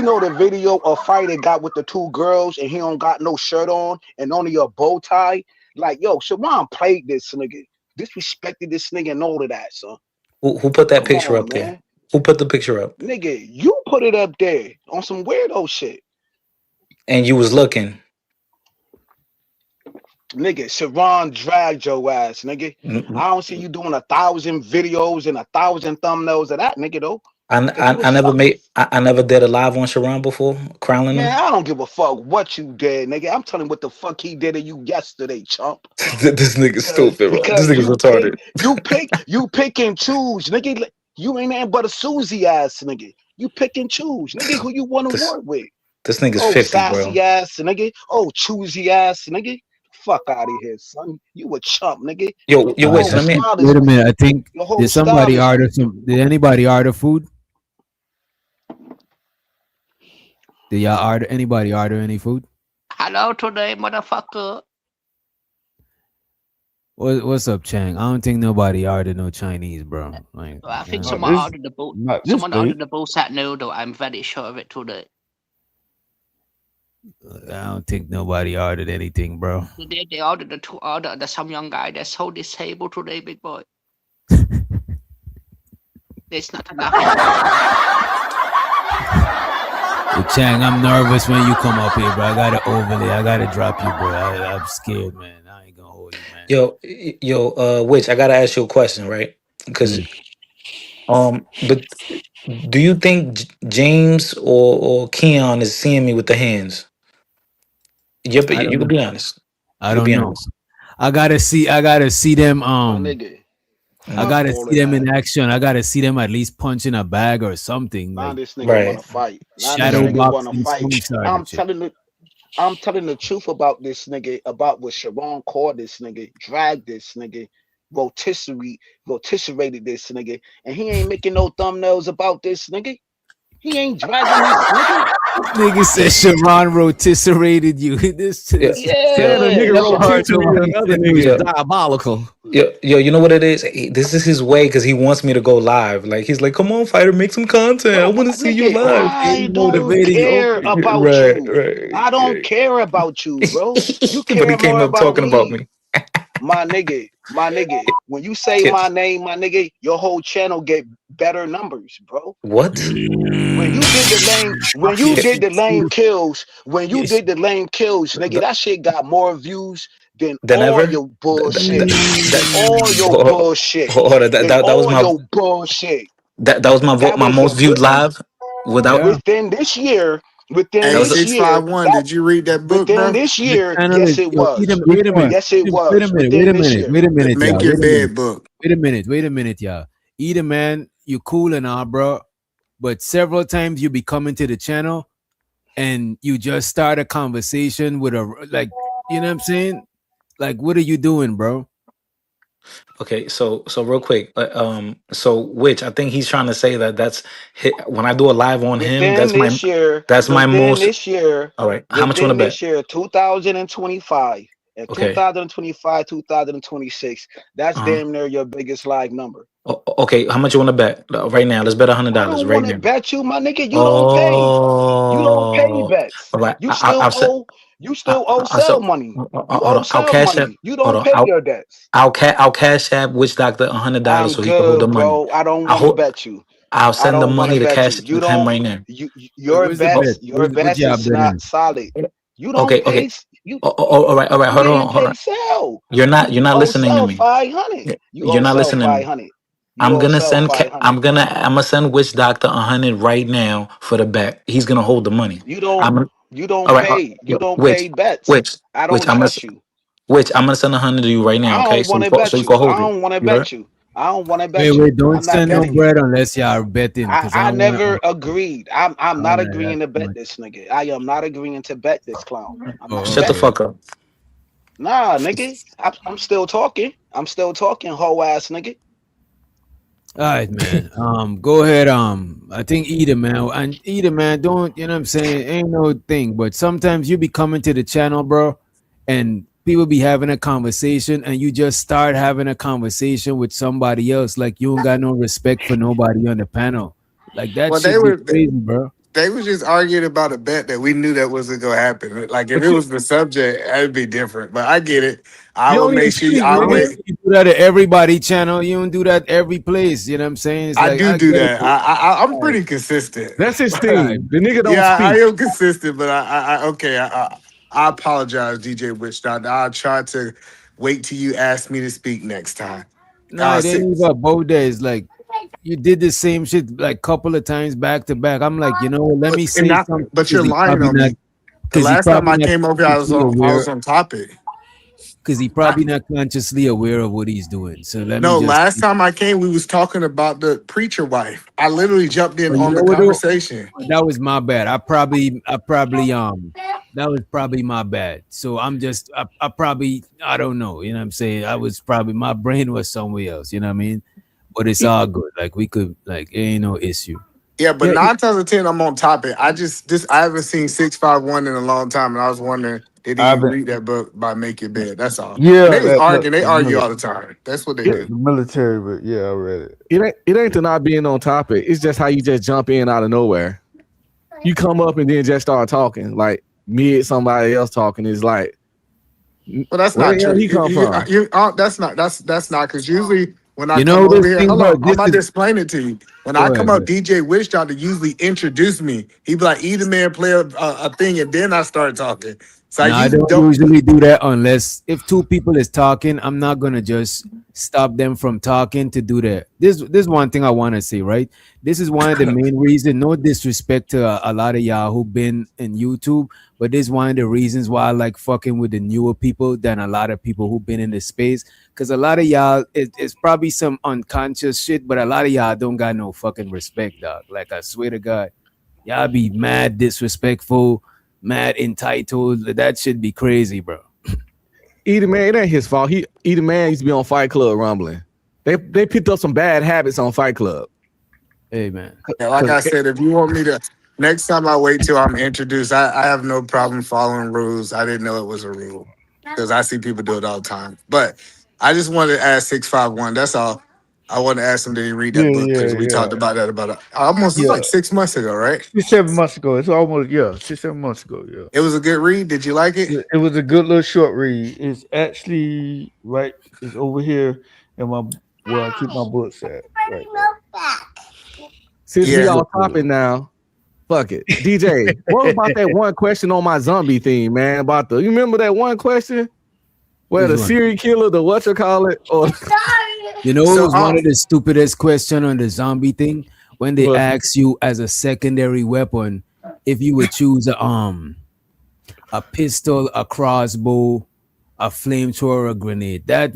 S17: know the video of fight that got with the two girls and he don't got no shirt on and only a bow tie. Like, yo, Sharon played this nigga, disrespected this nigga and all of that, son.
S14: Who put that picture up there? Who put the picture up?
S17: Nigga, you put it up there on some weirdo shit.
S14: And you was looking.
S17: Nigga, Sharon dragged your ass, nigga. I don't see you doing 1,000 videos and 1,000 thumbnails of that, nigga, though.
S14: I never did a live on Sharon before, crowning him.
S17: Man, I don't give a fuck what you did, nigga. I'm telling you what the fuck he did to you yesterday, chump.
S14: This nigga's stupid, bro. This nigga's retarded.
S17: You pick and choose, nigga. You ain't nothing but a Susie ass, nigga. You pick and choose, nigga, who you want to work with.
S14: This nigga's 50,
S17: sassy
S14: bro.
S17: ass, nigga. Oh, choosy ass, nigga. Fuck out of here, son. You a chump, nigga.
S14: Yo, wait a
S7: minute. I think did somebody order some? Did anybody order food? Did y'all order? Anybody order any food?
S18: Hello today, motherfucker.
S7: What's up, Chang? I don't think nobody ordered no Chinese, bro. Like,
S18: I think someone ordered the bowl. Someone ordered the bullsat noodle. I'm very sure of it today.
S7: I don't think nobody ordered anything, bro.
S18: They ordered there's some young guy that's so disabled today, big boy. There's not enough.
S7: Hey, Chang, I'm nervous when you come up here, bro. I gotta drop you, bro. I'm scared, man. I ain't gonna hold you, man.
S14: Yo, Witch, I gotta ask you a question, right? Because, but do you think James or Keon is seeing me with the hands? You can be honest.
S7: I don't know. I gotta see them. I gotta see them in action. I gotta see them at least punching a bag or something.
S17: Now
S7: like,
S17: this nigga wanna fight.
S7: Shadow boxing.
S17: I'm telling the truth about this nigga, about what Sharon called this nigga, dragged this nigga, rotisserated this nigga, and he ain't making no thumbnails about this nigga. He ain't dragging this nigga.
S7: Nigga said Sharon rotisserated you. This
S13: nigga diabolical.
S14: Yo, you know what it is? This is his way because he wants me to go live. Like he's like, "Come on, fighter, make some content. I want to see you live."
S17: I don't care about you. I don't care about you, bro. You care
S14: but he came
S17: more
S14: up talking about me.
S17: My nigga. When you say my name, my nigga, your whole channel get better numbers, bro.
S14: What?
S17: When you did the lame kills, nigga, that shit got more views than all
S14: ever?
S17: Your bullshit. All your bullshit.
S14: That was my
S17: bullshit.
S14: That was my most viewed live
S17: within this year. Within this year,
S19: 651. Did you read that book,
S17: within
S19: bro?
S17: this year, yes, it was.
S7: Wait a minute.
S17: Yes, it was.
S7: Wait a minute.
S19: Make your bed book.
S7: Wait a minute, y'all. Either man, you cool and all, bro. But several times you be coming to the channel and you just start a conversation with like, you know what I'm saying? Like, what are you doing, bro?
S14: Okay, so real quick, so Witch, I think he's trying to say that's when I do a live on him. That's my most.
S17: This year.
S14: All right, how much you want to bet?
S17: This year, 2025. At 2025, 2026, that's damn near your biggest live number.
S14: Okay, how much you want to bet right now? Let's bet $100 right now.
S17: Bet you, my nigga. You don't pay. You don't pay bets.
S14: All right,
S17: you still owe sell money. You owe sell money. You don't pay your debts.
S14: I'll cash app Witch Doctor $100 so he can hold the money.
S17: Bro. I don't want to bet you.
S14: I'll send the money to cash to him right now.
S17: Your bet is not solid. You don't pay.
S14: All right. Hold on.
S17: Sell.
S14: You're not listening to me.
S17: 500.
S14: You're not listening to me. I'm gonna send Witch Doctor 100 right now for the bet. He's gonna hold the money.
S17: You don't pay. You don't pay bets. I don't trust you.
S14: Witch, I'm gonna send 100 to you right now. Okay, so you can hold it.
S17: I don't want to bet you. I don't want to bet you.
S7: Wait, don't send no bread unless y'all betting.
S17: I never agreed. I'm not agreeing to bet this nigga. I am not agreeing to bet this clown.
S14: Shut the fuck up.
S17: Nah, nigga. I'm still talking. Hoe ass nigga.
S7: All right, man. Go ahead. I think eat it, man. And eat it, man. Don't you know what I'm saying? Ain't no thing. But sometimes you be coming to the channel, bro, and people be having a conversation, and you just start having a conversation with somebody else, like you don't got no respect for nobody on the panel. Like that
S19: Well,
S7: should be crazy, bro.
S19: they was just arguing about a bet that we knew that wasn't gonna happen. Like if it was the subject, it'd be different. But I get it. I
S13: You
S19: will
S13: don't even
S19: make sure
S13: speak,
S19: I'll
S13: nigga.
S19: make.
S7: You do that at everybody channel. You don't do that every place. You know what I'm saying? It's
S19: I
S7: like
S19: do
S7: I
S19: do
S7: get it.
S19: that. I'm pretty consistent.
S13: That's his
S7: All right.
S13: thing. The nigga don't
S19: Yeah, I
S13: speak.
S19: am consistent, but okay. I apologize, DJ Witch Doctor. I'll try to wait till you ask me to speak next time.
S7: No, it ain't
S19: Six.
S7: even about days. Like you did the same shit like couple of times back to back. I'm like, you know what? Let me
S19: And
S7: say
S19: not,
S7: something
S19: but
S7: because
S19: you're
S7: he
S19: lying
S7: probably
S19: on
S7: not
S19: me. The
S7: because he
S19: last time
S7: probably
S19: I
S7: not
S19: came over here,
S7: consciously
S19: I
S7: aware
S19: was on topic.
S7: because he probably not consciously aware of what he's doing. So let me
S19: No,
S7: just
S19: last time I came, we was talking about the preacher wife. I literally jumped in
S7: but you
S19: on
S7: know
S19: the
S7: what though?
S19: conversation.
S7: That was my bad. I probably that was probably my bad. So I'm just I probably I don't know. You know what I'm saying? I was probably my brain was somewhere else, you know what I mean? But it's all good. Like we could like it ain't no issue.
S19: Yeah, but
S13: Yeah,
S19: 9 times out of 10, I'm on topic. I haven't seen 651 in a long time, and I was wondering, did he
S12: I've been
S19: read that book by Make Your Bed? That's all. And
S12: yeah,
S19: they was arguing. They
S12: the
S19: argue all the time. That's what they do.
S12: military, but yeah, I read it.
S13: it ain't to not being on topic. It's just how you just jump in out of nowhere. You come up and then just start talking like mid somebody else talking. Is like,
S19: Well, that's
S13: where
S19: not
S13: the hell
S19: true.
S13: he come from?
S19: That's not because usually when I
S7: You
S19: come
S7: know
S19: over
S7: this
S19: here,
S7: thing
S19: hold on,
S7: about
S19: I'm
S7: this
S19: about to
S7: is
S19: explain it to you. When I
S7: go
S19: come
S7: ahead,
S19: up,
S7: bro.
S19: DJ Wish to usually introduce me. He be like, "Either man play a thing," and then I start talking. So I
S7: No, I
S19: usually
S7: don't
S19: don't.
S7: usually do that unless if two people is talking, I'm not gonna just stop them from talking to do that. This one thing I want to say, right? This is one of the main reasons. No disrespect to a lot of y'all who been in YouTube, but this is one of the reasons why I like fucking with the newer people than a lot of people who been in the space. Cause a lot of y'all, it's probably some unconscious shit, but a lot of y'all don't got no fucking respect, dog. Like I swear to God, y'all be mad disrespectful, mad entitled. That should be crazy, bro.
S13: Either man, it ain't his fault. Either man used to be on Fight Club rumbling. They picked up some bad habits on Fight Club.
S7: Hey man.
S19: Yeah, like I said, if you want me to, next time I wait till I'm introduced, I have no problem following rules. I didn't know it was a rule because I see people do it all the time. But I just wanted to ask 651. That's all. I want to ask him, did he read that book? Because we talked about that about almost
S12: Yeah,
S19: like 6 months ago, right?
S12: 6 7 months ago. It's almost 6 7 months ago. Yeah,
S19: It was a good read. Did you like it?
S12: it was a good little short read. It's actually right. It's over here in my where I keep my books at. Right there.
S13: Since we
S19: Yeah.
S13: all topping now, fuck it. DJ, what about that one question on my zombie theme, man? About you remember that one question? Where
S7: Which
S13: the
S7: one?
S13: serial killer, the what you call it, or
S7: You know, it
S19: So
S7: was one of the stupidest question on the zombie thing when they
S13: What?
S7: asked you as a secondary weapon if you would choose a pistol, a crossbow, a flamethrower, a grenade. That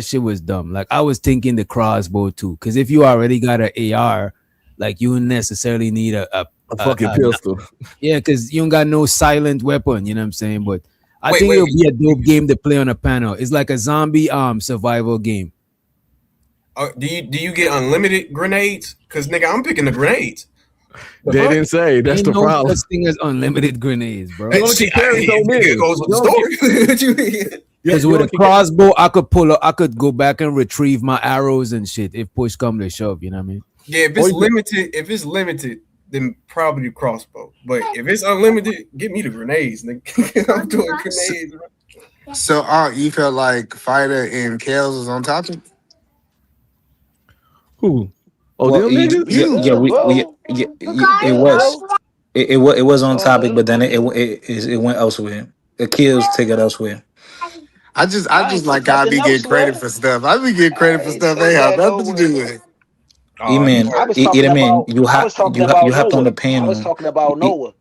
S7: shit was dumb. Like I was thinking the crossbow too, because if you already got an AR, like you wouldn't necessarily need a
S13: fucking pistol.
S7: yeah, because you don't got no silent weapon. You know what I'm saying? But I
S15: Wait,
S7: think
S15: wait,
S7: it'll be a dope game to play on a panel. It's like a zombie survival game.
S15: Do you get unlimited grenades? Cause nigga, I'm picking the grenades.
S13: They didn't say. That's
S7: Ain't
S13: the
S7: no
S13: problem.
S7: such thing as unlimited grenades, bro.
S13: You only can carry so many.
S15: It goes with the
S13: You only
S15: story. What you mean?
S7: Because with a crossbow, I could pull up, I could go back and retrieve my arrows and shit if push come to shove. You know what I mean?
S15: Yeah, if it's limited, then probably the crossbow. But if it's unlimited, give me the grenades, nigga. I'm doing grenades. Bro.
S19: So you felt like Fighter and Kales was on topic?
S13: Who? Oh,
S14: Well,
S13: them niggas?
S14: it was. It was on topic, but then it went elsewhere. The kills take it elsewhere.
S19: I just like how I be getting credit for stuff. I be getting credit for stuff they have nothing to do with it.
S14: E-man,
S17: I was talking
S14: E-man,
S17: about. I was talking
S14: you
S17: about
S14: hopped on
S17: Noah.
S14: the
S17: I was
S14: panel.
S17: talking about Noah.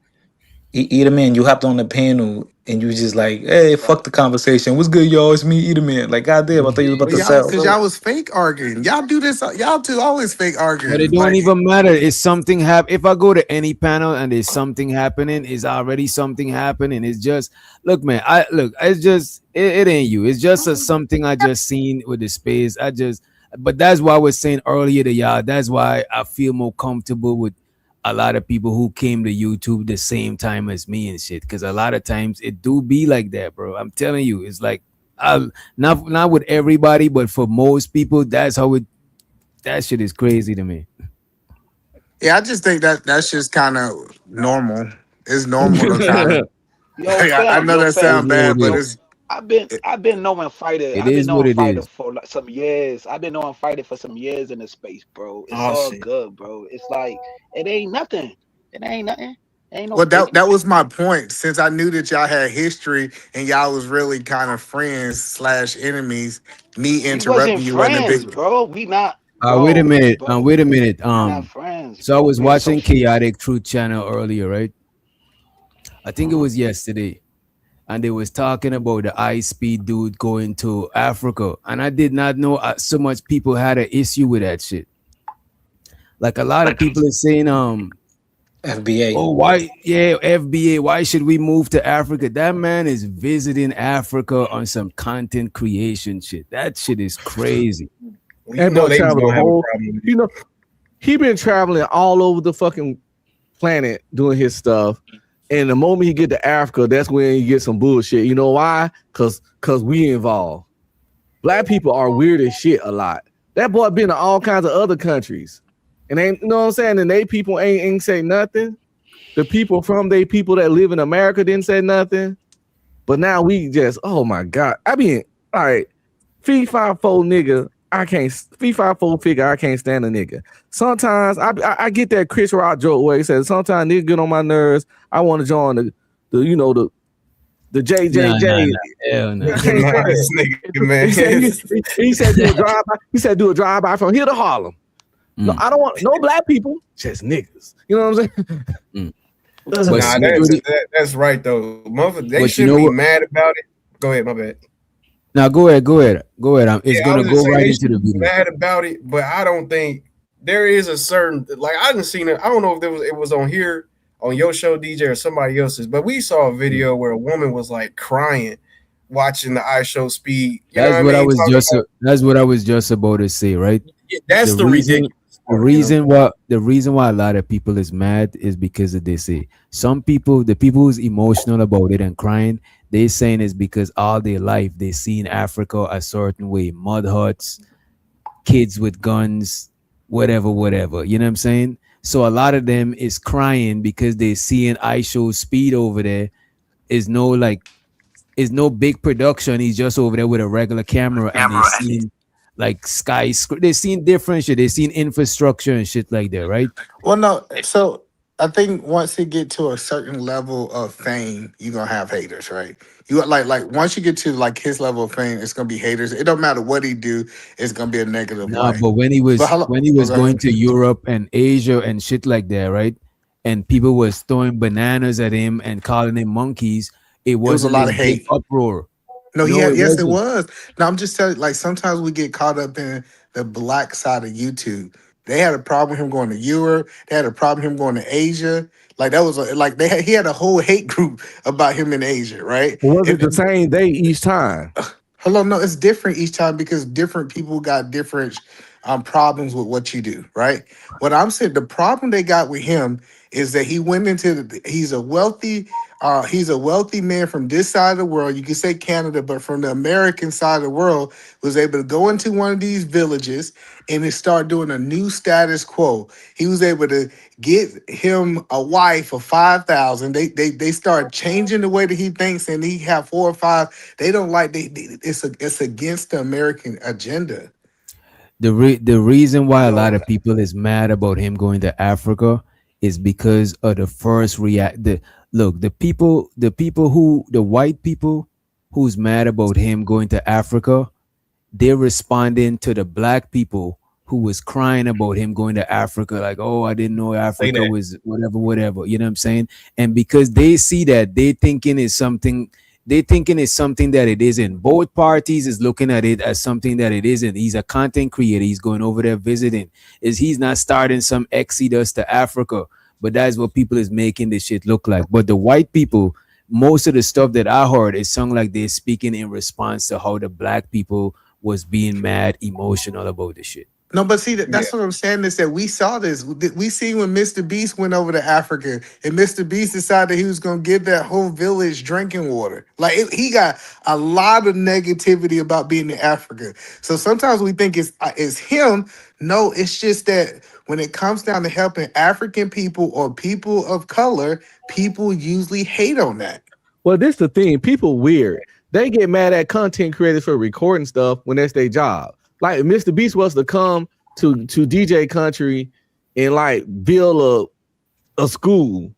S14: E-man, you hopped on the panel and you was just like, hey, fuck the conversation. What's good, y'all? It's me, E-man. Like, goddamn, I thought you was about
S19: But
S14: to
S19: y'all,
S14: sell.
S19: because y'all was fake arguing. Y'all do this. Y'all two always fake
S7: But it
S19: arguing.
S7: don't
S19: Like,
S7: even matter. It's something if I go to any panel and there's something happening, it's already something happening. It's just look, man. It's just it ain't you. It's just something I just seen with the space. but that's why I was saying earlier to y'all. That's why I feel more comfortable with a lot of people who came to YouTube the same time as me and shit. Because a lot of times it do be like that, bro. I'm telling you, it's like not with everybody, but for most people, that's how it. That shit is crazy to me.
S19: Yeah, I just think that that's just kind of normal. It's normal to kind of.
S17: Yo,
S19: I
S17: fam,
S19: know
S17: yo,
S19: that
S17: fam,
S19: sounds bad, but
S17: yo.
S19: it's
S17: I've been knowing fighter.
S7: It
S17: I've been
S7: is what
S17: knowing
S7: it
S17: fighter
S7: is.
S17: for like some years. I've been knowing fighter for some years in the space, bro. It's
S15: Oh
S17: all
S15: shit.
S17: good, bro. It's like it ain't nothing. It ain't nothing. Ain't no
S19: well,
S17: faking.
S19: that was my point. Since I knew that y'all had history and y'all was really kind of friends slash enemies, me
S17: We wasn't
S19: interrupting you wasn't a
S17: friends,
S19: big.
S17: bro. We not,
S7: Wait a
S17: bro.
S7: minute.
S17: Bro,
S7: Wait a minute.
S17: we not friends,
S7: So I
S17: bro.
S7: was
S17: We
S7: watching
S17: associates.
S7: Chaotic Truth channel earlier, right? I think it was yesterday, and they was talking about the high speed dude going to Africa, and I did not know so much people had an issue with that shit. Like a lot of people are saying,
S14: FBA.
S7: oh, why, yeah, FBA, why should we move to Africa? That man is visiting Africa on some content creation shit. That shit is crazy.
S15: Well, you
S13: That
S15: know
S13: boy
S15: they was
S13: traveled the
S15: gonna have a
S13: whole.
S15: problem with it.
S13: You know, he been traveling all over the fucking planet doing his stuff. And the moment he get to Africa, that's when he get some bullshit. You know why? Cause we involved. Black people are weird as shit a lot. That boy been to all kinds of other countries. And ain't, you know what I'm saying? And they people ain't say nothing. The people from they people that live in America didn't say nothing. But now we just, oh my God. I mean, all right, fee 5'4" nigga, I can't fee 5'4" figure, I can't stand a nigga. Sometimes I get that Chris Rock joke where he says sometimes nigga get on my nerves. I want to join the you know the JJJ.
S7: Hell no.
S15: Nah, this nigga, man.
S13: He said do a drive by. He said do a drive by from here to Harlem. No, I don't want no black people, just niggas. You know what I'm saying?
S15: Nah, that's right though. Motherfucker, they
S7: But
S15: shouldn't be mad about it. Go ahead, my bad.
S7: Now go ahead. It's
S15: Yeah, I
S7: gonna
S15: was just
S7: go
S15: saying
S7: right
S15: they
S7: into the
S15: shouldn't be
S7: video.
S15: mad about it, but I don't think there is a certain like I didn't seen it. I don't know if it was on here on your show, DJ, or somebody else's, but we saw a video where a woman was like crying watching the iShow Speed. You know what I mean?
S7: That's what I was just about to say, right?
S15: That's the ridiculous part,
S7: The reason why a lot of people is mad is because of this. Some people, the people who's emotional about it and crying, they saying it's because all their life they seen Africa a certain way, mud huts, kids with guns, whatever. You know what I'm saying? So a lot of them is crying because they seeing iShow Speed over there is no big production. He's just over there with a regular camera, and they seen like they seen different shit. They seen infrastructure and shit like that, right?
S19: well, no. So I think once you get to a certain level of fame, you're gonna have haters, right? You like once you get to like his level of fame, it's gonna be haters. It don't matter what he do, it's gonna be a negative
S7: No,
S19: light.
S7: but when he was
S19: Go
S7: going
S19: ahead.
S7: to Europe and Asia and shit like that, right? And people was throwing bananas at him and calling him monkeys. It
S19: It was a
S7: wasn't
S19: lot
S7: this
S19: of
S7: big
S19: hate.
S7: uproar.
S19: No,
S7: No, it
S19: yes, it
S7: wasn't.
S19: was. No, I'm just telling. Like sometimes we get caught up in the black side of YouTube. They had a problem with him going to Europe. They had a problem with him going to Asia. Like that was like he had a whole hate group about him in Asia, right?
S13: Was it the same day each time?
S19: Hello, no, it's different each time because different people got different problems with what you do, right? What I'm saying, the problem they got with him is that he went into he's a wealthy man from this side of the world. You can say Canada, but from the American side of the world, was able to go into one of these villages and they start doing a new status quo. He was able to get him a wife of 5,000. They start changing the way that he thinks, and he have 4 or 5. They don't like it's against the American agenda.
S7: The reason why a lot of people is mad about him going to Africa is because of the first react. The white people who's mad about him going to Africa, they're responding to the black people who was crying about him going to Africa, like, oh, I didn't know Africa was whatever. You know what I'm saying? And because they see that, they thinking it's something that it isn't. Both parties is looking at it as something that it isn't. He's a content creator. He's going over there visiting. He's not starting some exodus to Africa, but that's what people is making this shit look like. But the white people, most of the stuff that I heard is sung like they're speaking in response to how the black people was being mad emotional about the shit.
S19: No, but see, that's what I'm saying is that we saw this. We see when Mr. Beast went over to Africa and Mr. Beast decided he was going to give that whole village drinking water. Like, he got a lot of negativity about being in Africa. So sometimes we think it's him. No, it's just that when it comes down to helping African people or people of color, people usually hate on that.
S13: Well, this the thing. People weird. They get mad at content creators for recording stuff when that's their job. Like, if Mr. Beast was to come to DJ Country and like build a school,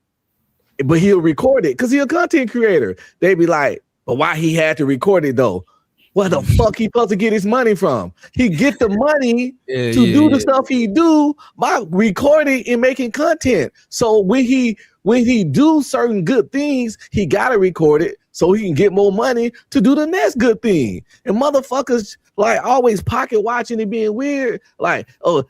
S13: but he'll record it because he's a content creator. They'd be like, but why he had to record it though? Where the fuck he supposed to get his money from? He get the money to do the stuff he do by recording and making content. So when he do certain good things, he gotta record it so he can get more money to do the next good thing. And motherfuckers like always pocket watching and being weird. Like, oh,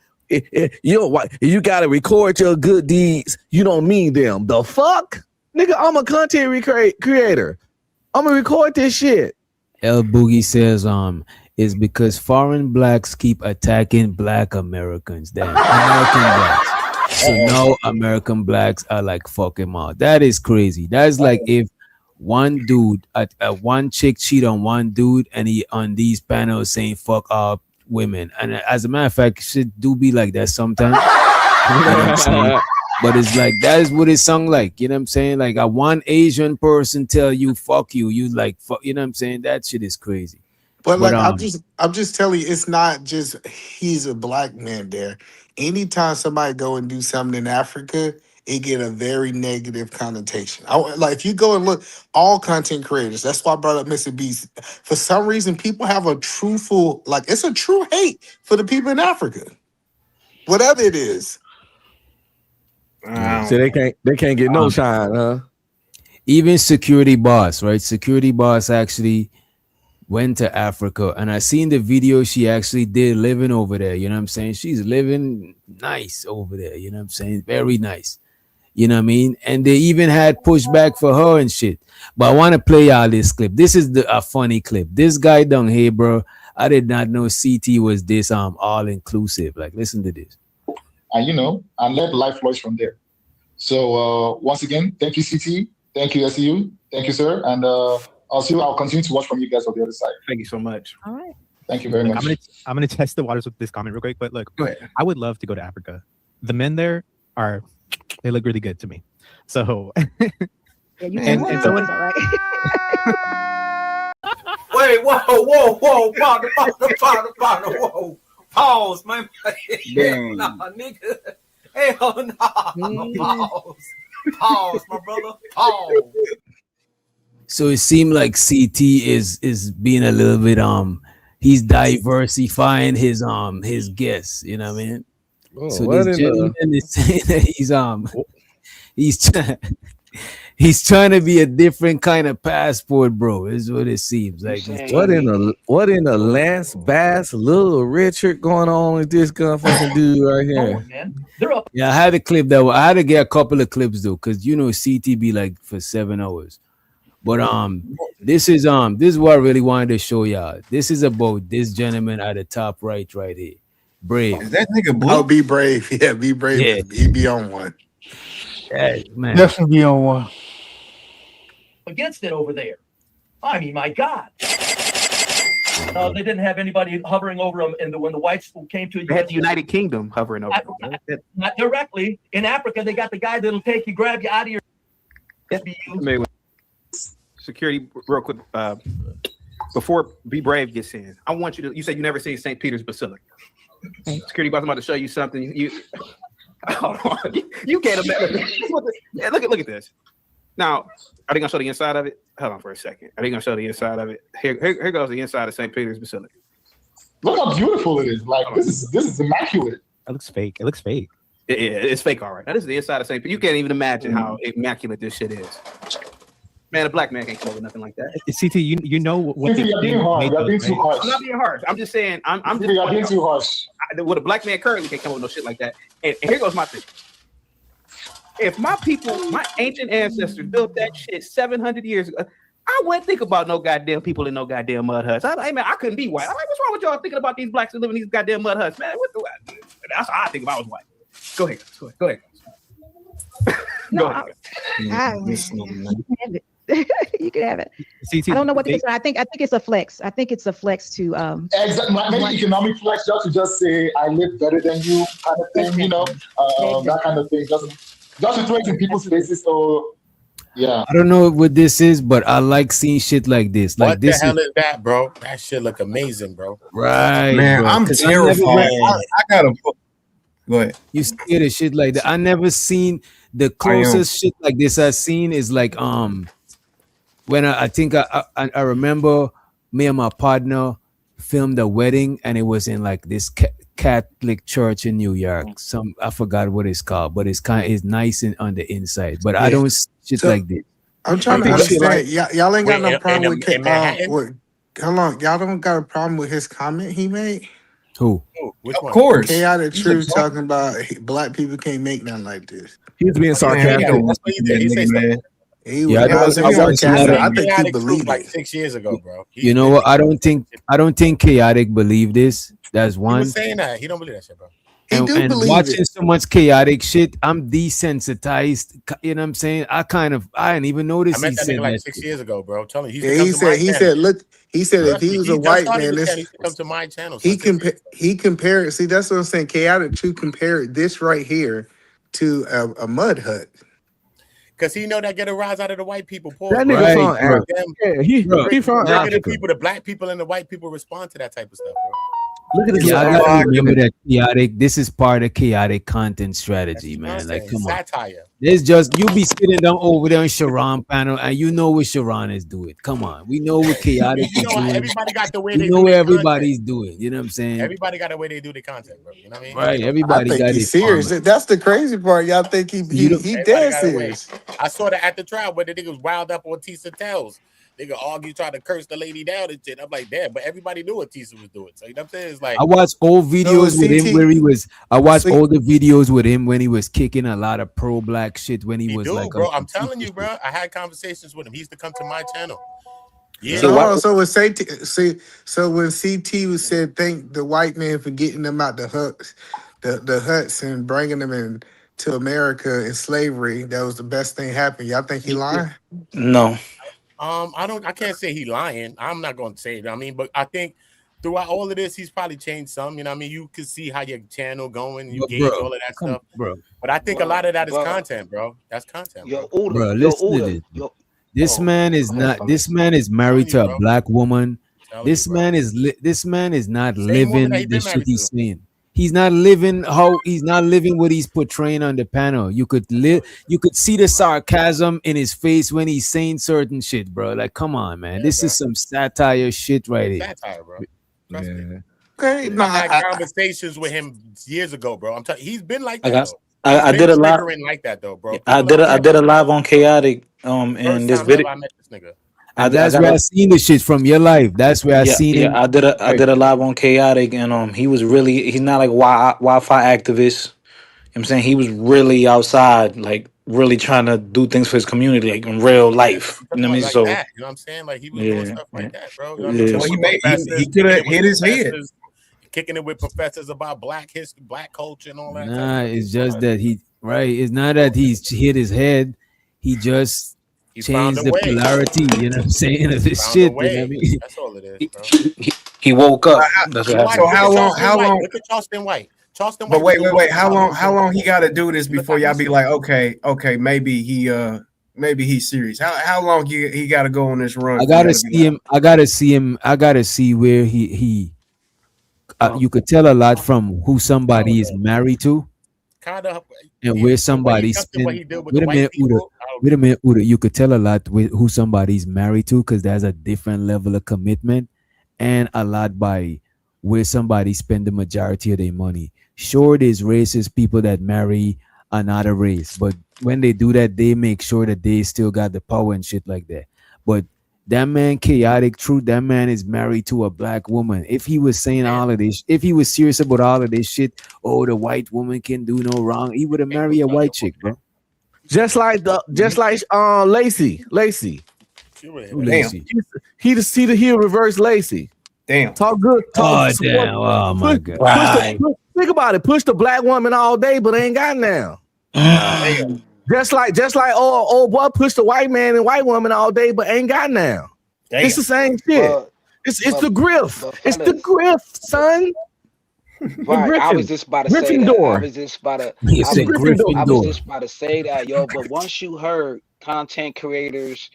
S13: you gotta record your good deeds. You don't mean them. The fuck, nigga? I'm a content creator. I'm gonna record this shit.
S7: El Boogie says, it's because foreign blacks keep attacking black Americans. Damn, American blacks. So now American blacks are like, fuck him out. That is crazy. That's like if one dude, one chick cheat on one dude, and he on these panels saying fuck all women. And as a matter of fact, shit do be like that sometimes. You know what I'm saying? But it's like that is what it sound like. You know what I'm saying? Like a one Asian person tell you fuck you, you like fuck. You know what I'm saying? That shit is crazy.
S19: But like I'm just telling you, it's not just he's a black man there. Anytime somebody go and do something in Africa, it get a very negative connotation. Like if you go and look, all content creators. That's why I brought up Mr. Beast. For some reason, people have a truthful, like it's a true hate for the people in Africa, whatever it is.
S13: So they can't get no shine, huh?
S7: Even Security Boss, right? Security Boss actually went to Africa, and I seen the video she actually did living over there. You know what I'm saying? She's living nice over there. You know what I'm saying? Very nice. You know what I mean? And they even had pushback for her and shit. But I want to play y'all this clip. This is a funny clip. This guy down here, bro, I did not know CT was this all inclusive. Like, listen to this.
S20: And let life flourish from there. So once again, thank you, CT. Thank you, SEU. Thank you, sir. And I'll continue to watch from you guys on the other side.
S11: Thank you so much.
S4: All right.
S20: Thank you very much.
S11: I'm gonna test the waters with this comment real quick. But look, I would love to go to Africa. The men there they look really good to me. So
S4: yeah, you and so all right.
S21: Wait, whoa, whoa. Pause, man. Nah, nigga. Hell no. Pause, my brother. Pause.
S7: So it seemed like CT is being a little bit he's diversifying his guests, you know what I mean?
S13: Oh,
S7: so this gentleman is saying that he's trying to be a different kind of passport, bro. Is what it seems like.
S13: What in the Lance Bass, Little Richard going on with this fucking dude right here?
S7: Yeah, I had a clip I had to get a couple of clips though, because CT be like for 7 hours. But this is what I really wanted to show y'all. This is about this gentleman at the top right here. Brave.
S15: Is that nigga blue?
S19: Oh, be brave. Yeah, be brave.
S7: Yeah.
S19: He be on one.
S7: Yeah, man.
S12: Definitely be on one.
S22: Against it over there. I mean, my God. They didn't have anybody hovering over them, and when the whites came to
S11: they had the United Kingdom hovering over them.
S22: Not directly. In Africa, they got the guy that'll grab you out of your SBU.
S11: Security, real quick. Before Be Brave gets in, I want you to. You said you never seen St. Peter's Basilica. Security boss, I'm about to show you something. Hold on. You can't imagine. Yeah, look at this. Now, are they gonna show the inside of it? Hold on for a second. Are they gonna show the inside of it? Here goes the inside of St. Peter's Basilica.
S20: Look how beautiful it is. Like this is immaculate.
S11: It looks fake. Yeah, it's fake, all right. Now this is the inside of St. Peter. You can't even imagine how immaculate this shit is. Man, a black man can't come up with nothing like that. CT, you know what?
S20: You're being harsh. You're being too harsh.
S11: I'm not being harsh. I'm just saying. I'm just
S20: being too harsh.
S11: What a black man currently can't come up with no shit like that. And here goes my thing. If my people, my ancient ancestors built that shit 700 years ago, I wouldn't think about no goddamn people in no goddamn mud huts. Hey man, I couldn't be white. I'm like, what's wrong with y'all thinking about these blacks that live in these goddamn mud huts, man? That's how I think if I was white. Go ahead.
S5: No, you can have it. I don't know what to say. I think it's a flex. I think it's a flex to
S20: exactly. Maybe economic flex, just say I live better than you, kind of thing. You know, that kind of thing. Just to throw it in people's faces. So yeah.
S7: I don't know what this is, but I like seeing shit like this. Like
S10: what
S7: this
S10: the hell is that, bro? That shit look amazing, bro.
S7: Right,
S15: man.
S7: bro.
S15: I'm terrified. I gotta go ahead.
S7: You scared of shit like that? I never seen the closest shit like this I've seen is like when I think I remember me and my partner filmed a wedding, and it was in like this Catholic church in New York. I forgot what it's called, but it's nice on the inside. But I don't see shit like this.
S19: I'm trying to understand. Y'all ain't got no problem with hold on, y'all don't got a problem with his comment he made?
S7: Who?
S15: Which one? Of course.
S19: Chaotic Truth talking about black people can't make nothing like this.
S13: He was being sarcastic.
S10: That's what he did. He said stuff.
S19: I think he believed
S10: like 6 years ago, bro.
S7: You know what? I don't think Chaotic believed this. That's one.
S10: He was saying that. He don't believe that shit, bro.
S7: And watching so much chaotic shit, I'm desensitized. You know what I'm saying? I didn't even notice.
S10: I met that nigga like 6 years ago, bro. Tell me,
S19: he said, look, he said if he was a white man,
S10: he come to my channel.
S19: He compared. See, that's what I'm saying. Chaotic Truth compared this right here to a mud hut.
S10: Because he know that get a rise out of the white people.
S13: That nigga from Africa. Yeah, he from Africa.
S10: The black people and the white people respond to that type of stuff, bro.
S7: Look at this. Yeah, I gotta remember that chaotic. This is part of chaotic content strategy, man. Like, come on.
S10: Satire.
S7: It's just you be sitting down over there on Sharon panel, and you know what Sharon is doing. Come on, we know what chaotic is doing.
S10: Everybody got the way
S7: they know what everybody's doing. You know what I'm saying?
S10: Everybody got the way they do the content, bro. You know what I mean?
S7: Right. Everybody got
S19: it serious. That's the crazy part. Y'all think he dead serious.
S10: I saw that at the trial where the nigga was wild up on Tisa Tells. They could argue, try to curse the lady down and shit. I'm like, damn, but everybody knew what Tisa was doing. So you know what I'm saying? It's like
S7: I watched old videos with him where he was. I watched all the videos with him when he was kicking a lot of pro-black shit. When he was like,
S10: bro, I'm telling you, bro. I had conversations with him. He used to come to my channel.
S19: Yeah. So when CT was said, thank the white man for getting them out the huts and bringing them in to America in slavery. That was the best thing happened. Y'all think he lying?
S14: No.
S10: I can't say he lying. I'm not going to say it. I mean, but I think throughout all of this, he's probably changed some. You know what I mean? You can see how your channel going. You gauge all of that stuff.
S7: Bro.
S10: But I think a lot of that is content, bro. That's content.
S7: Bro, listen to this. This man is not. This man is married to a black woman. This man is not living the shit he's saying. He's not living what he's portraying on the panel. You could see the sarcasm in his face when he's saying certain shit, bro. Like, come on, man. This is some satire shit right here.
S10: Satire, bro.
S19: Okay,
S10: I had conversations with him years ago, bro. I'm telling you, he's been like that.
S14: I did a live
S10: like that though, bro.
S14: I did a live on chaotic and this video.
S10: I met this nigga.
S7: That's where I seen the shit from your life. That's where I seen it.
S14: I did a live on chaotic, and he's not like Wi-Fi activist. You know what I'm saying? He was really outside, like really trying to do things for his community, like in real life. You know what I mean?
S10: Like
S14: so
S10: that, you know what I'm saying? Like he was doing stuff like that, bro. You know what
S15: he could have hit his head.
S10: Kicking it with professors about black history, black culture, and all that.
S7: Nah, it's just that it's not that he's hit his head. He just changed the polarity, you know what I'm saying, of this shit. You know what I mean?
S10: That's all it is, bro.
S14: He woke up. That's what happened.
S15: So how long?
S10: Look at Charleston White.
S15: But wait. How long he got to do this before y'all be like, okay, maybe he's serious. How long he got to go on this run?
S7: I gotta see him. I gotta see where he. You could tell a lot from who somebody is married to, and where somebody's spent. Wait a minute, Uda. You could tell a lot with who somebody's married to because there's a different level of commitment, and a lot by where somebody spend the majority of their money. Sure, there's racist people that marry another race, but when they do that, they make sure that they still got the power and shit like that. But that man, Chaotic Truth, that man is married to a black woman. If he was saying all of this, if he was serious about all of this shit, the white woman can do no wrong, he would have married a white chick, bro.
S13: Just like Lacey. Lacey. He'll reverse Lacey.
S15: Damn.
S13: Talk good. Talk
S7: damn. Oh my God.
S13: Think about it. Push the black woman all day, but ain't got now. Just like old boy pushed the white man and white woman all day, but ain't got now.
S15: Damn.
S13: It's the same shit. It's the grift. It's the grift, son.
S17: Right, I was just about to say that. I was just about to say that, yo. But once you heard content creators,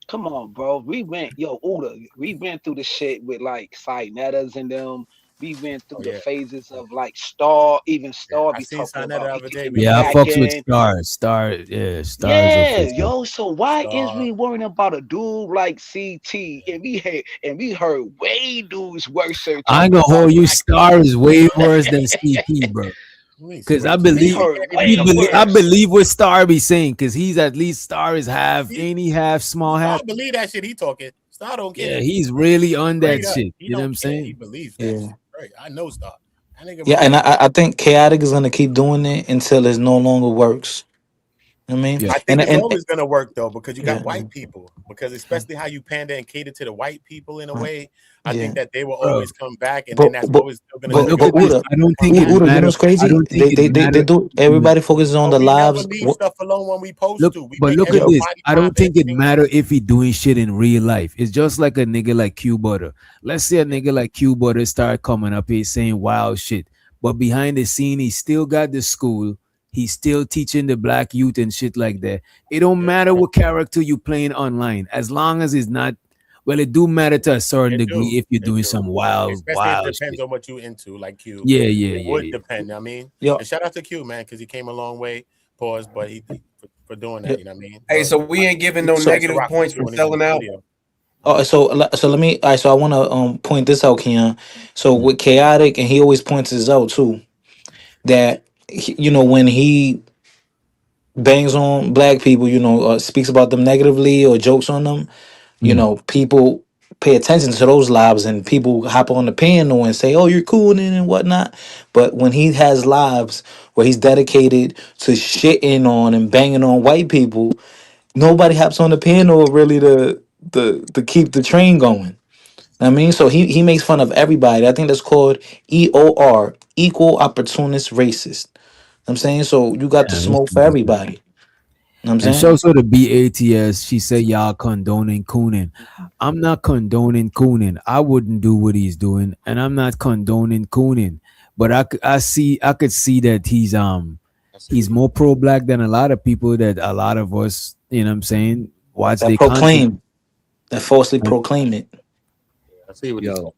S17: come on, bro. We went through the shit with like Sinettas and them. We went through the phases of like Star be talking about.
S7: I fucks with Stars. Stars.
S17: Yo. So why is we worrying about a dude like CT and we heard way dudes worse?
S7: I ain't gonna hold you. Star is way worse than CP, bro. Because I believe what Star be saying. Because he's at least Star is half small half.
S10: I believe that shit he talking. Star don't care.
S7: Yeah, he's really on that shit. You know what I'm saying?
S10: He believes that. Shit. Right. I know Star.
S14: And I think Chaotic is gonna keep doing it until it no longer works. I mean,
S10: I think it's always gonna work though, because you got white people. Because especially how you pander and cater to the white people in a way, I think that they will always come back, and then that's always still gonna.
S7: I don't think
S14: you know what's crazy? They do. Everybody focuses on the lives.
S10: We leave stuff alone when we supposed to.
S7: But look at this. I don't think it matter if he doing shit in real life. It's just like a nigga like Q Butter. Let's say a nigga like Q Butter start coming up here saying wild shit, but behind the scene he still got the school. He's still teaching the black youth and shit like that. It don't matter what character you playing online, as long as it's not. Well, it do matter to a certain degree if you're doing some wild.
S10: Especially
S7: wild
S10: it depends
S7: shit.
S10: on what you into, like Q.
S7: Yeah.
S10: It would depend. I mean, and shout out to Q, man, because he came a long way. Pause, but he for doing that. You know what I mean?
S15: Hey, so we ain't giving no negative points for selling out.
S14: Oh, so let me. All right, so I want to point this out, Keon. So with Chaotic, and he always points this out too, that when he bangs on black people, speaks about them negatively or jokes on them, people pay attention to those lives, and people hop on the piano and say, "Oh, you're cool," and whatnot. But when he has lives where he's dedicated to shitting on and banging on white people, nobody hops on the piano really to keep the train going. I mean, so he makes fun of everybody. I think that's called EOR, equal opportunist racist. I'm saying, so you got the smoke for everybody. You know what I'm
S7: And
S14: saying?
S7: so the BATS, she said y'all condoning cooning. I'm not condoning cooning. I wouldn't do what he's doing, and I'm not condoning cooning. But I could see that he's more pro black than a lot of people, that a lot of us, you know what I'm saying, watch
S14: That
S7: they
S14: proclaim,
S7: content.
S14: that falsely proclaim it.
S10: I see what
S15: Yo,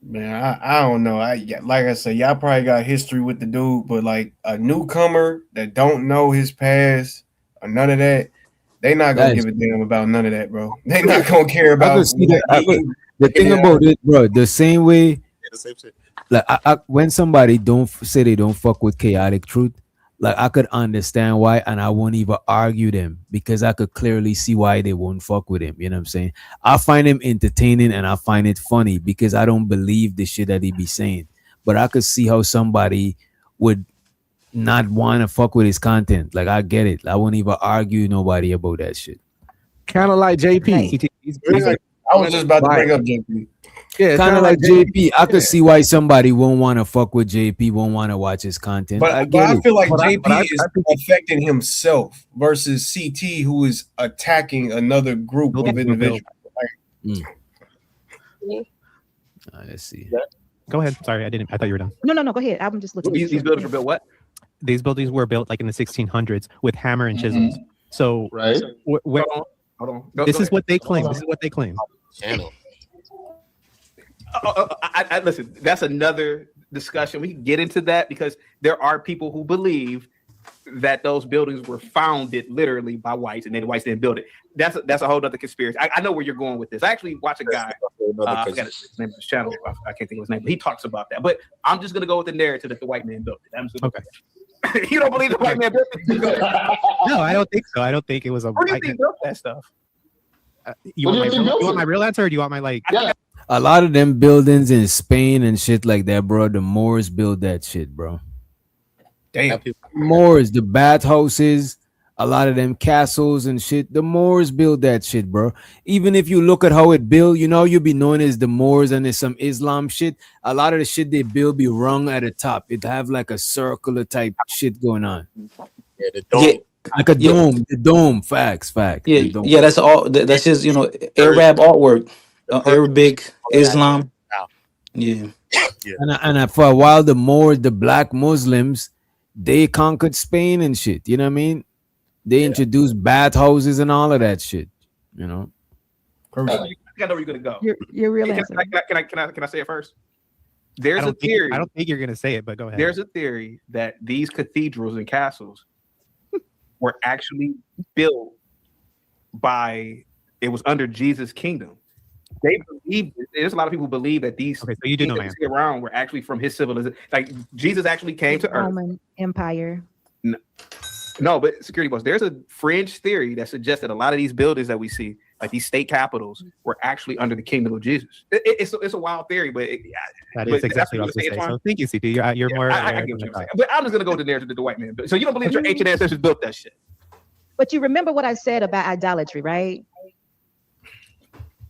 S15: man, I don't know. Like I said, y'all probably got history with the dude, but like a newcomer that don't know his past or none of that, they not gonna give a damn about none of that, bro. They not gonna care about
S7: the thing about it, bro. The same way, like when somebody don't say they don't fuck with Chaotic Truth, like I could understand why, and I won't even argue them, because I could clearly see why they won't fuck with him. You know what I'm saying? I find him entertaining and I find it funny because I don't believe the shit that he be saying. But I could see how somebody would not want to fuck with his content. Like I get it. I won't even argue nobody about that shit.
S13: Kind of like JP.
S15: I was just about to bring up JP.
S13: Yeah,
S7: kind of like JP. I could see why somebody won't want to fuck with JP, won't want to watch his content.
S15: But I feel like JP is affecting himself versus CT, who is attacking another group of individuals.
S7: Let's see.
S6: Go ahead. Sorry, I thought you were done.
S5: No. Go ahead. I'm just looking.
S11: These buildings were built what?
S6: These buildings were built like in the 1600s with hammer and chisels. So
S20: right.
S11: Hold on.
S6: This is what they claim. This is what they claim.
S10: Channel.
S11: I listen. That's another discussion. We can get into that because there are people who believe that those buildings were founded literally by whites, and then the whites didn't build it. That's a whole other conspiracy. I know where you're going with this. I actually watch a guy. I forgot his name of his channel. I can't think of his name, but he talks about that. But I'm just gonna go with the narrative that the white man built it.
S6: Okay.
S11: You don't believe the white man built it?
S6: No, I don't think so. I don't think it was a.
S11: Who do you think built that stuff?
S6: You want my real answer, or do you want my like?
S20: Yeah.
S7: A lot of them buildings in Spain and shit like that, bro. The Moors built that shit, bro.
S15: Damn.
S7: Moors, the bathhouses, a lot of them castles and shit, the Moors built that shit, bro. Even if you look at how it built, you know, you'll be known as the Moors and there's some Islam shit. A lot of the shit they build be rung at the top. It have like a circular type shit going on.
S10: Yeah, the dome.
S14: Yeah,
S7: Like a dome. The dome. Facts.
S14: yeah,
S7: The dome.
S14: yeah. That's all. That's just Arab artwork, Arabic, Islam. Yeah.
S7: And for a while, the Moors, the black Muslims, they conquered Spain and shit. You know what I mean? They introduced bathhouses and all of that shit. You know.
S11: I know where you're gonna go.
S5: Your real
S11: Can
S5: answer.
S11: I say it first? There's a theory.
S6: I don't think you're gonna say it, but go ahead.
S11: There's a theory that these cathedrals and castles were actually built by. It was under Jesus' kingdom. They believe. There's a lot of people who believe that these
S6: so you do know, man.
S11: around were actually from his civilization. Like Jesus actually came to Earth.
S5: Roman Empire.
S11: No, but security boss. There's a fringe theory that suggests that a lot of these buildings that we see, like these state capitals, were actually under the kingdom of Jesus. It's a wild theory, but
S6: that is exactly what I was going to say. So thank you, CT. You're more.
S11: I get what you're saying. But I'm just gonna go with the narrative that the white man built. So you don't believe your ancient ancestors built that shit?
S5: But you remember what I said about idolatry, right?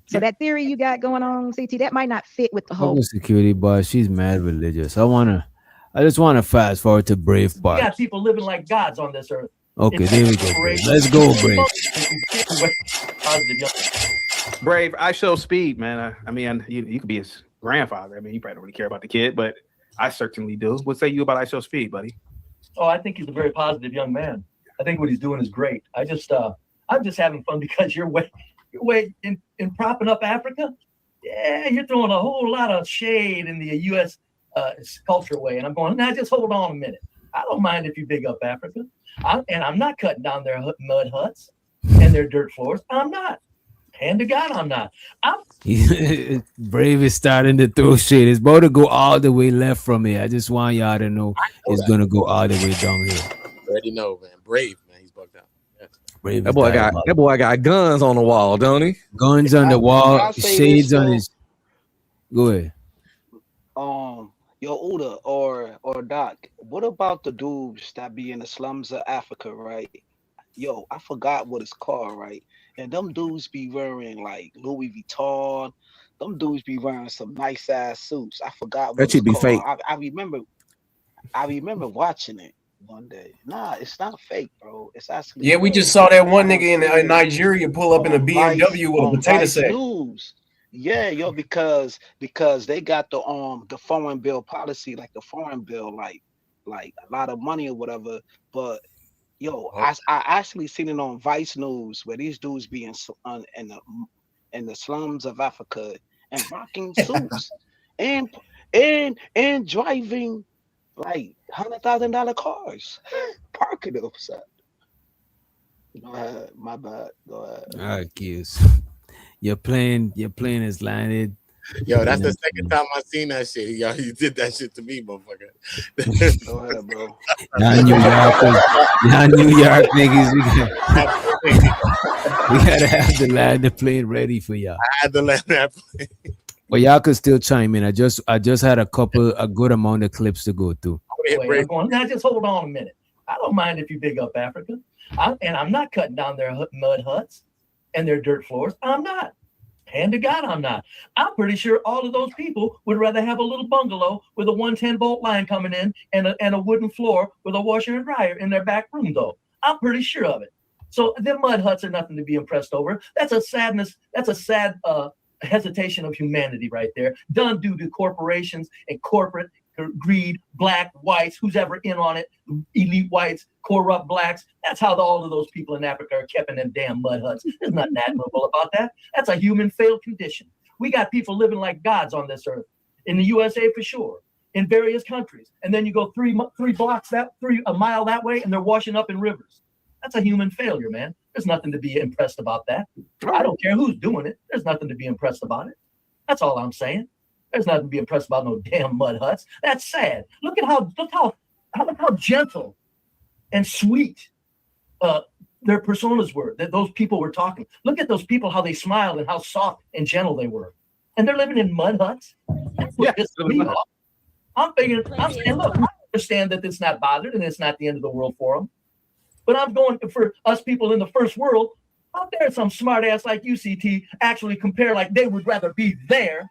S5: So that theory you got going on, CT, that might not fit with the whole.
S7: I'm a security boss. She's mad religious. I just want to fast forward to Brave
S22: We
S7: part.
S22: got people living like gods on this earth.
S7: Okay, there we go. Brave. Let's go, Brave.
S11: Brave, I show speed, man. I mean, you could be his grandfather. I mean, you probably don't really care about the kid, but I certainly do. What say you about I show speed, buddy?
S22: Oh, I think he's a very positive young man. I think what he's doing is great. I'm just having fun because you're way in propping up Africa. Yeah, you're throwing a whole lot of shade in the U.S. Culture way, and I'm going. Now, just hold on a minute. I don't mind if you big up Africa, and I'm not cutting down their mud huts and their dirt floors. I'm not. Hand to God, I'm not.
S7: Brave is starting to throw shit. It's about to go all the way left from here. I just want y'all to know it's gonna go all the way down here.
S10: Already know, man. Brave, man. He's bugged out. Yeah.
S7: Brave.
S13: That boy got guns on the wall, don't he?
S7: Guns on the wall, shades on his. Go ahead.
S17: Yo, Uda or Doc, what about the dudes that be in the slums of Africa, right? Yo, I forgot what it's called, right? And them dudes be wearing like Louis Vuitton. Them dudes be wearing some nice ass suits. I forgot what
S13: that should be
S17: called.
S13: fake.
S17: I remember watching it one day. Nah, it's not fake, bro. It's actually
S15: Yeah, we just saw that one nigga in Nigeria pull up in a BMW with a potato sack.
S17: News. Yeah, yo, because they got the foreign bill policy, like the foreign bill, like a lot of money or whatever. But yo, I actually seen it on Vice News where these dudes be in the slums of Africa and rocking suits and driving like $100,000 cars, parking them. Go ahead, my bad. Go ahead.
S7: All right, kids. Your plane is landed.
S10: Yo, that's the second time I seen that shit. Yo, you did that shit to me, motherfucker.
S17: Go ahead, bro.
S7: Y'all New York niggas, we gotta have to land the plane ready for y'all.
S10: I had to land that plane.
S7: But y'all could still chime in. I just had a good amount of clips to go through.
S22: Now, just hold on a minute. I don't mind if you big up Africa, and I'm not cutting down their mud huts and their dirt floors. I'm not. Hand to God, I'm not. I'm pretty sure all of those people would rather have a little bungalow with a 110-volt line coming in and a wooden floor with a washer and dryer in their back room, though. I'm pretty sure of it. So them mud huts are nothing to be impressed over. That's a sadness. That's a sad hesitation of humanity right there, done due to corporations and corporate greed, black, whites, who's ever in on it, elite whites, corrupt blacks. That's how all of those people in Africa are kept in them damn mud huts. There's nothing admirable about that. That's a human failed condition. We got people living like gods on this earth, in the USA for sure, in various countries. And then you go three blocks a mile that way, and they're washing up in rivers. That's a human failure, man. There's nothing to be impressed about that. I don't care who's doing it. There's nothing to be impressed about it. That's all I'm saying. There's nothing to be impressed about no damn mud huts. That's sad. Look how gentle and sweet their personas were. That those people were talking. Look at those people, how they smiled and how soft and gentle they were. And they're living in mud huts. I'm saying, look, I understand that it's not bothered and it's not the end of the world for them. But I'm going for us people in the first world. How dare some smart ass like you, CT, actually compare like they would rather be there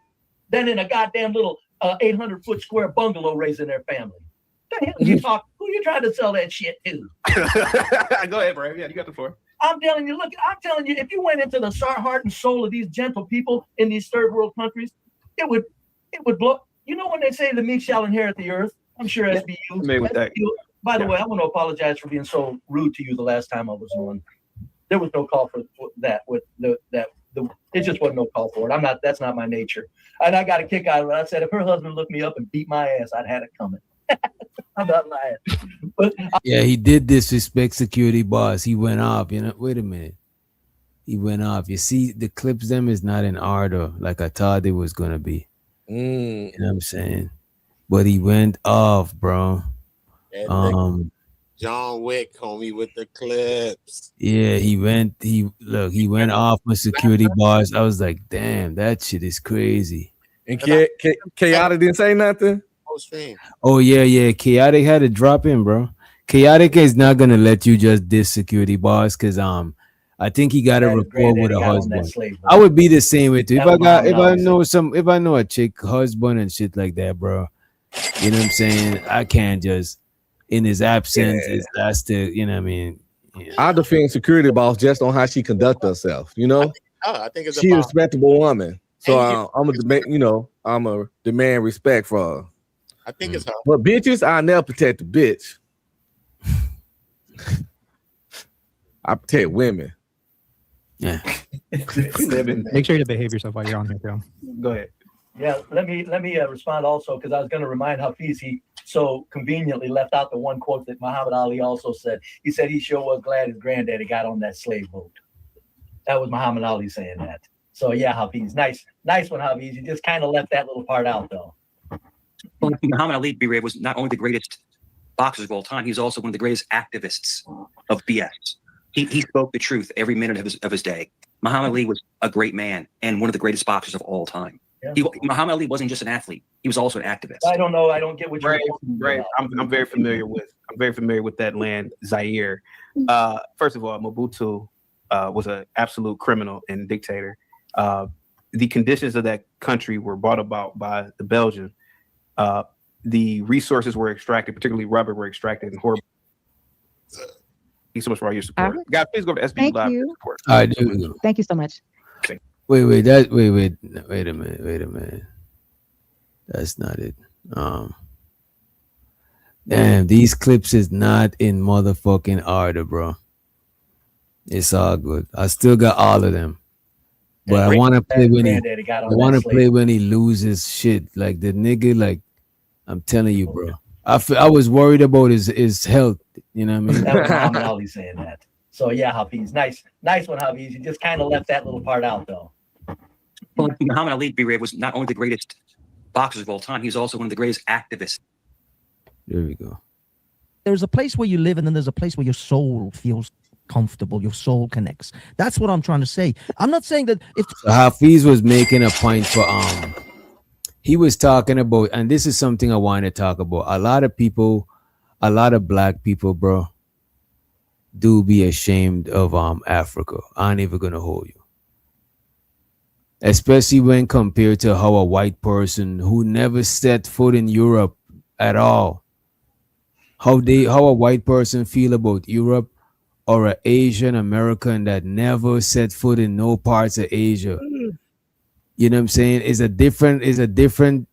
S22: than in a goddamn little 800-foot square bungalow raising their family. The hell you talk? Who you trying to sell that shit to?
S11: Go ahead, Brave. Yeah, you got the floor.
S22: I'm telling you, look, I'm telling you, if you went into the heart and soul of these gentle people in these third world countries, it would blow. You know when they say the meek shall inherit the earth? I'm sure SBU.
S11: With that.
S22: By the way, I want to apologize for being so rude to you the last time I was on. There was no call for that. It just wasn't no call for it. That's not my nature. And I got a kick out of it. I said, if her husband looked me up and beat my ass, I'd had it coming. I'm not lying. But
S7: yeah, he did disrespect security boss. He went off. You know, wait a minute. He went off. You see, the clips them is not in order like I thought it was gonna be. You know what I'm saying? But he went off, bro.
S10: John Wick, homie, with the clips.
S7: Yeah, he went off with security bars. I was like, damn, that shit is crazy.
S13: And Chaotic didn't say nothing?
S7: Oh, yeah. Chaotic had to drop in, bro. Chaotic is not gonna let you just diss security bars because I think he got a rapport with a husband. I would be the same way too. If I know a chick husband and shit like that, bro. You know what I'm saying? I can't just in his absence. That's the, you know what I mean? Yeah.
S13: I defend security boss just on how she conduct herself. You know,
S10: I think it's
S13: she a respectable woman. So I'm a demand respect for her.
S10: I think it's her.
S13: But bitches, I never protect the bitch. I protect women.
S7: Yeah.
S6: Make sure you behave yourself while you're on here, Joe.
S11: Go ahead.
S22: yeah, let me respond also because I was going to remind Hafiz he so conveniently left out the one quote that Muhammad Ali also said. He said he sure was glad his granddaddy got on that slave boat. That was Muhammad Ali saying that. So yeah, Hafiz, nice one, Hafiz. You just kind of left that little part out though.
S8: Well, Muhammad Ali B-Ray was not only the greatest boxer of all time, he's also one of the greatest activists of BS. He spoke the truth every minute of his day. Muhammad Ali was a great man and one of the greatest boxers of all time. Yeah. Muhammad Ali wasn't just an athlete; he was also an activist.
S22: I don't know. I don't get what you're
S11: right. I'm very familiar with that land, Zaire. First of all, Mobutu was an absolute criminal and dictator. The conditions of that country were brought about by the Belgians. The resources were extracted, particularly rubber, were extracted in horrible. Thanks so much for all your support. Guys, please go to SB Live for support.
S7: All right,
S5: thank you so much.
S11: Okay.
S7: Wait a minute. That's not it. Damn, these clips is not in motherfucking order, bro. It's all good. I still got all of them. But I want to play when he loses shit. Like the nigga, like I'm telling you, bro. I was worried about his health. You know what I mean?
S22: That was Muhammad Ali saying that. So yeah, Hafiz, nice one, Hafiz. You just kind of left that little part out though.
S8: Well, Muhammad Ali B-Ray was not only the greatest boxer of all time, he was also one of the greatest activists.
S7: There we go.
S9: There's a place where you live, and then there's a place where your soul feels comfortable. Your soul connects. That's what I'm trying to say. I'm not saying that it's.
S7: So Hafiz was making a point for he was talking about, and this is something I want to talk about. A lot of black people, bro, do be ashamed of Africa. I ain't even gonna hold you. Especially when compared to how a white person who never set foot in Europe at all, how a white person feel about Europe, or an Asian American that never set foot in no parts of Asia. You know what I'm saying?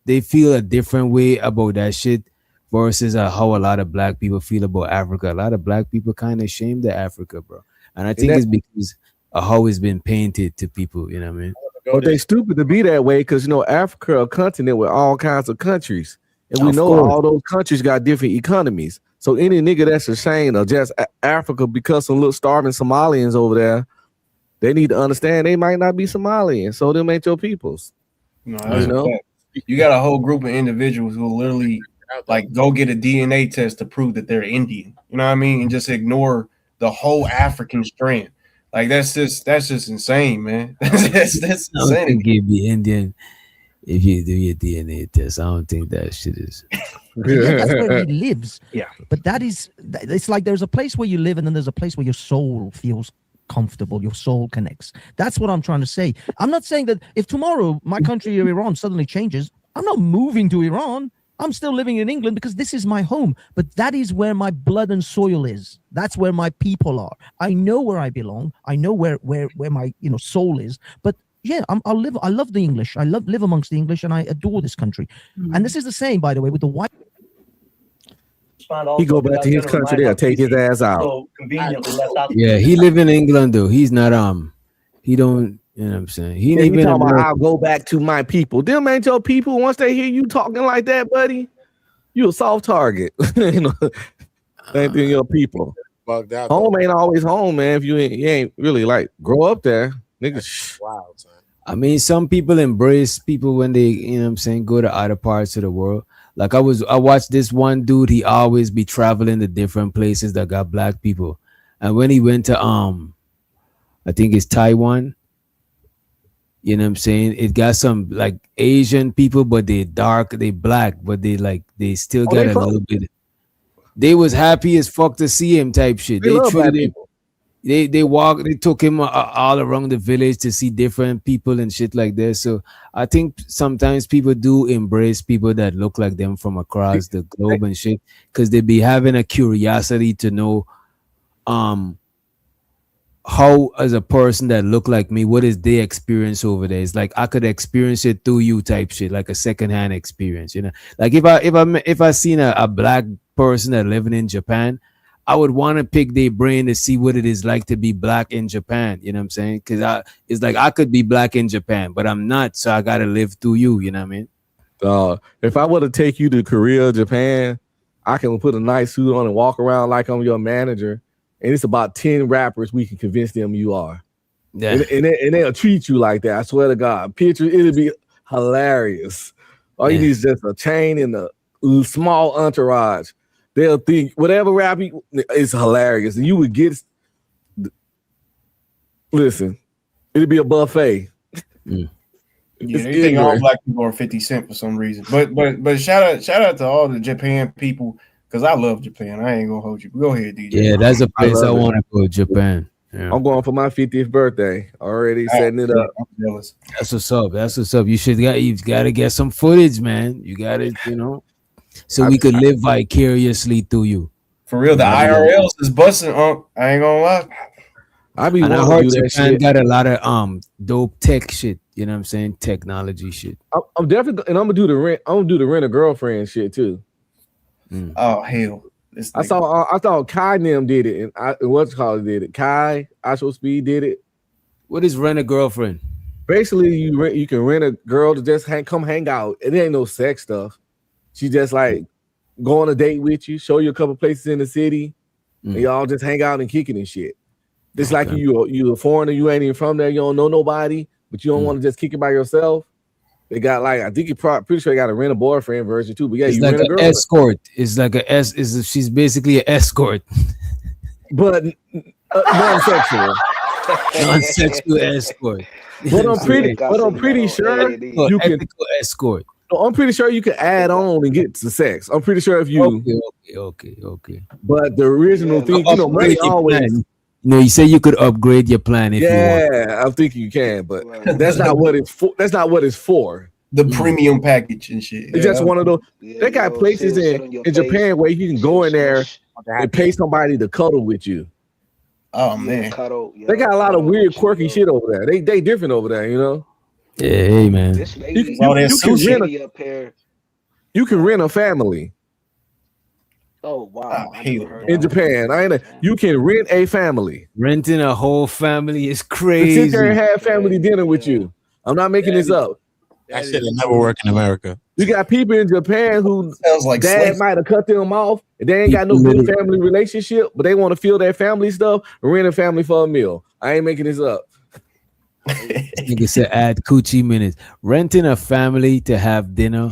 S7: They feel a different way about that shit versus how a lot of black people feel about Africa. A lot of black people kind of ashamed of Africa, bro. And I think it's because of how it's been painted to people, you know what I mean?
S13: But they stupid to be that way because, Africa a continent with all kinds of countries. And we know all those countries got different economies. So any nigga that's ashamed of just Africa because some little starving Somalians over there, they need to understand they might not be Somalian. So them ain't your peoples.
S15: No, you got a whole group of individuals who will literally go get a DNA test to prove that they're Indian. You know what I mean? And just ignore the whole African strand. Like that's just insane, man. that's insane.
S7: I don't think you'd be Indian if you do your DNA test. I don't think that shit is.
S9: Yeah, that's where he lives.
S11: Yeah.
S9: But it's like there's a place where you live, and then there's a place where your soul feels comfortable, your soul connects. That's what I'm trying to say. I'm not saying that if tomorrow my country or Iran suddenly changes, I'm not moving to Iran. I'm still living in England because this is my home. But that is where my blood and soil is. That's where my people are. I know where I belong. I know where my soul is. But yeah, I'll live. I love the English. I live amongst the English, and I adore this country. And this is the same, by the way, with the white.
S13: He go back to his country, they'll take his ass out.
S22: So conveniently left out.
S7: Yeah, he live in England though. He's not he don't, you know what I'm saying? He ain't
S13: You
S7: even
S13: talking about I'll go back to my people. Them ain't your people. Once they hear you talking like that, buddy, you a soft target. You know, they ain't your people.
S10: Bugged out.
S13: Home ain't always home, man. If you ain't really like grow up there, niggas.
S10: Wow, son.
S7: I mean, some people embrace people when they, you know what I'm saying, go to other parts of the world. Like I watched this one dude, he always be traveling to different places that got black people. And when he went to I think it's Taiwan, you know what I'm saying? It got some like Asian people, but they dark, they black, but they still got a little bit. They was happy as fuck to see him type shit. They treated him. They took him all around the village to see different people and shit like that. So I think sometimes people do embrace people that look like them from across the globe and shit, because they be having a curiosity to know how, as a person that look like me, what is their experience over there? It's like I could experience it through you type shit, like a secondhand experience, you know. Like if I seen a black person that living in Japan, I would want to pick their brain to see what it is like to be black in Japan. You know what I'm saying? Because it's like I could be black in Japan, but I'm not. So I got to live through you. You know what I mean?
S13: If I were to take you to Korea, Japan, I can put a nice suit on and walk around like I'm your manager. And it's about 10 rappers we can convince them you are. Yeah. And they'll treat you like that. I swear to God. Picture, it'll be hilarious. All you need is just a chain and a small entourage. They'll think whatever rap is hilarious. And you would get, listen, it'd be a buffet.
S15: Yeah, they think all black people are 50 Cent for some reason. But shout out to all the Japan people, because I love Japan. I ain't gonna hold you. Go ahead, DJ.
S7: Yeah, that's a place I want to go, Japan. Yeah.
S13: I'm going for my 50th birthday. Already setting it up.
S15: I'm jealous.
S7: That's what's up. That's what's up. You got to get some footage, man. You got to, you know, so we could live vicariously through you.
S15: For real, the IRLs is busting. I ain't gonna lie.
S13: I
S7: heard Japan got a lot of dope tech shit. You know what I'm saying? Technology shit.
S13: I'm definitely, and I'm gonna do the rent. I'm gonna do the rent a girlfriend shit too.
S15: Oh hell!
S13: I thought Kai and them did it, and what's called did it. Kai, Actual Speed did it.
S7: What is rent a girlfriend?
S13: Basically, you can rent a girl to just come hang out. It ain't no sex stuff. She just like go on a date with you, show you a couple places in the city, and y'all just hang out and kick it and shit. It's like you a foreigner, you ain't even from there, you don't know nobody, but you don't want to just kick it by yourself. They got like, I think pretty sure they got a rent a boyfriend version too. But yeah,
S7: it's
S13: you
S7: like
S13: rent a girl.
S7: Escort. It's like she's basically an escort,
S13: but non-sexual.
S7: Non-sexual escort.
S13: But I'm pretty sure you can
S7: escort.
S13: I'm pretty sure you can add on and get to sex. I'm pretty sure if you
S7: okay.
S13: But the original thing, you know, money always.
S7: No, you say you could upgrade your plan if you want.
S13: Yeah, I think you can, but that's not what it's for. That's not what it's for.
S15: The premium package and shit.
S13: It's just one of those. They got places in Japan where you can go in there and pay somebody to cuddle with you.
S15: Oh man,
S13: they got a lot of weird, quirky shit over there. They different over there, you know.
S7: Yeah, hey man.
S13: You can rent a family.
S17: Oh wow!
S13: In Japan, you can rent a family.
S7: Renting a whole family is crazy.
S13: Sit there and have family dinner with you. I'm not making this up.
S10: That shit will never work in America.
S13: You got people in Japan who
S15: like
S13: dad might have cut them off, and they ain't got no good family relationship, but they want to feel their family stuff and rent a family for a meal. I ain't making this up.
S7: Nigga said add coochie minutes. Renting a family to have dinner.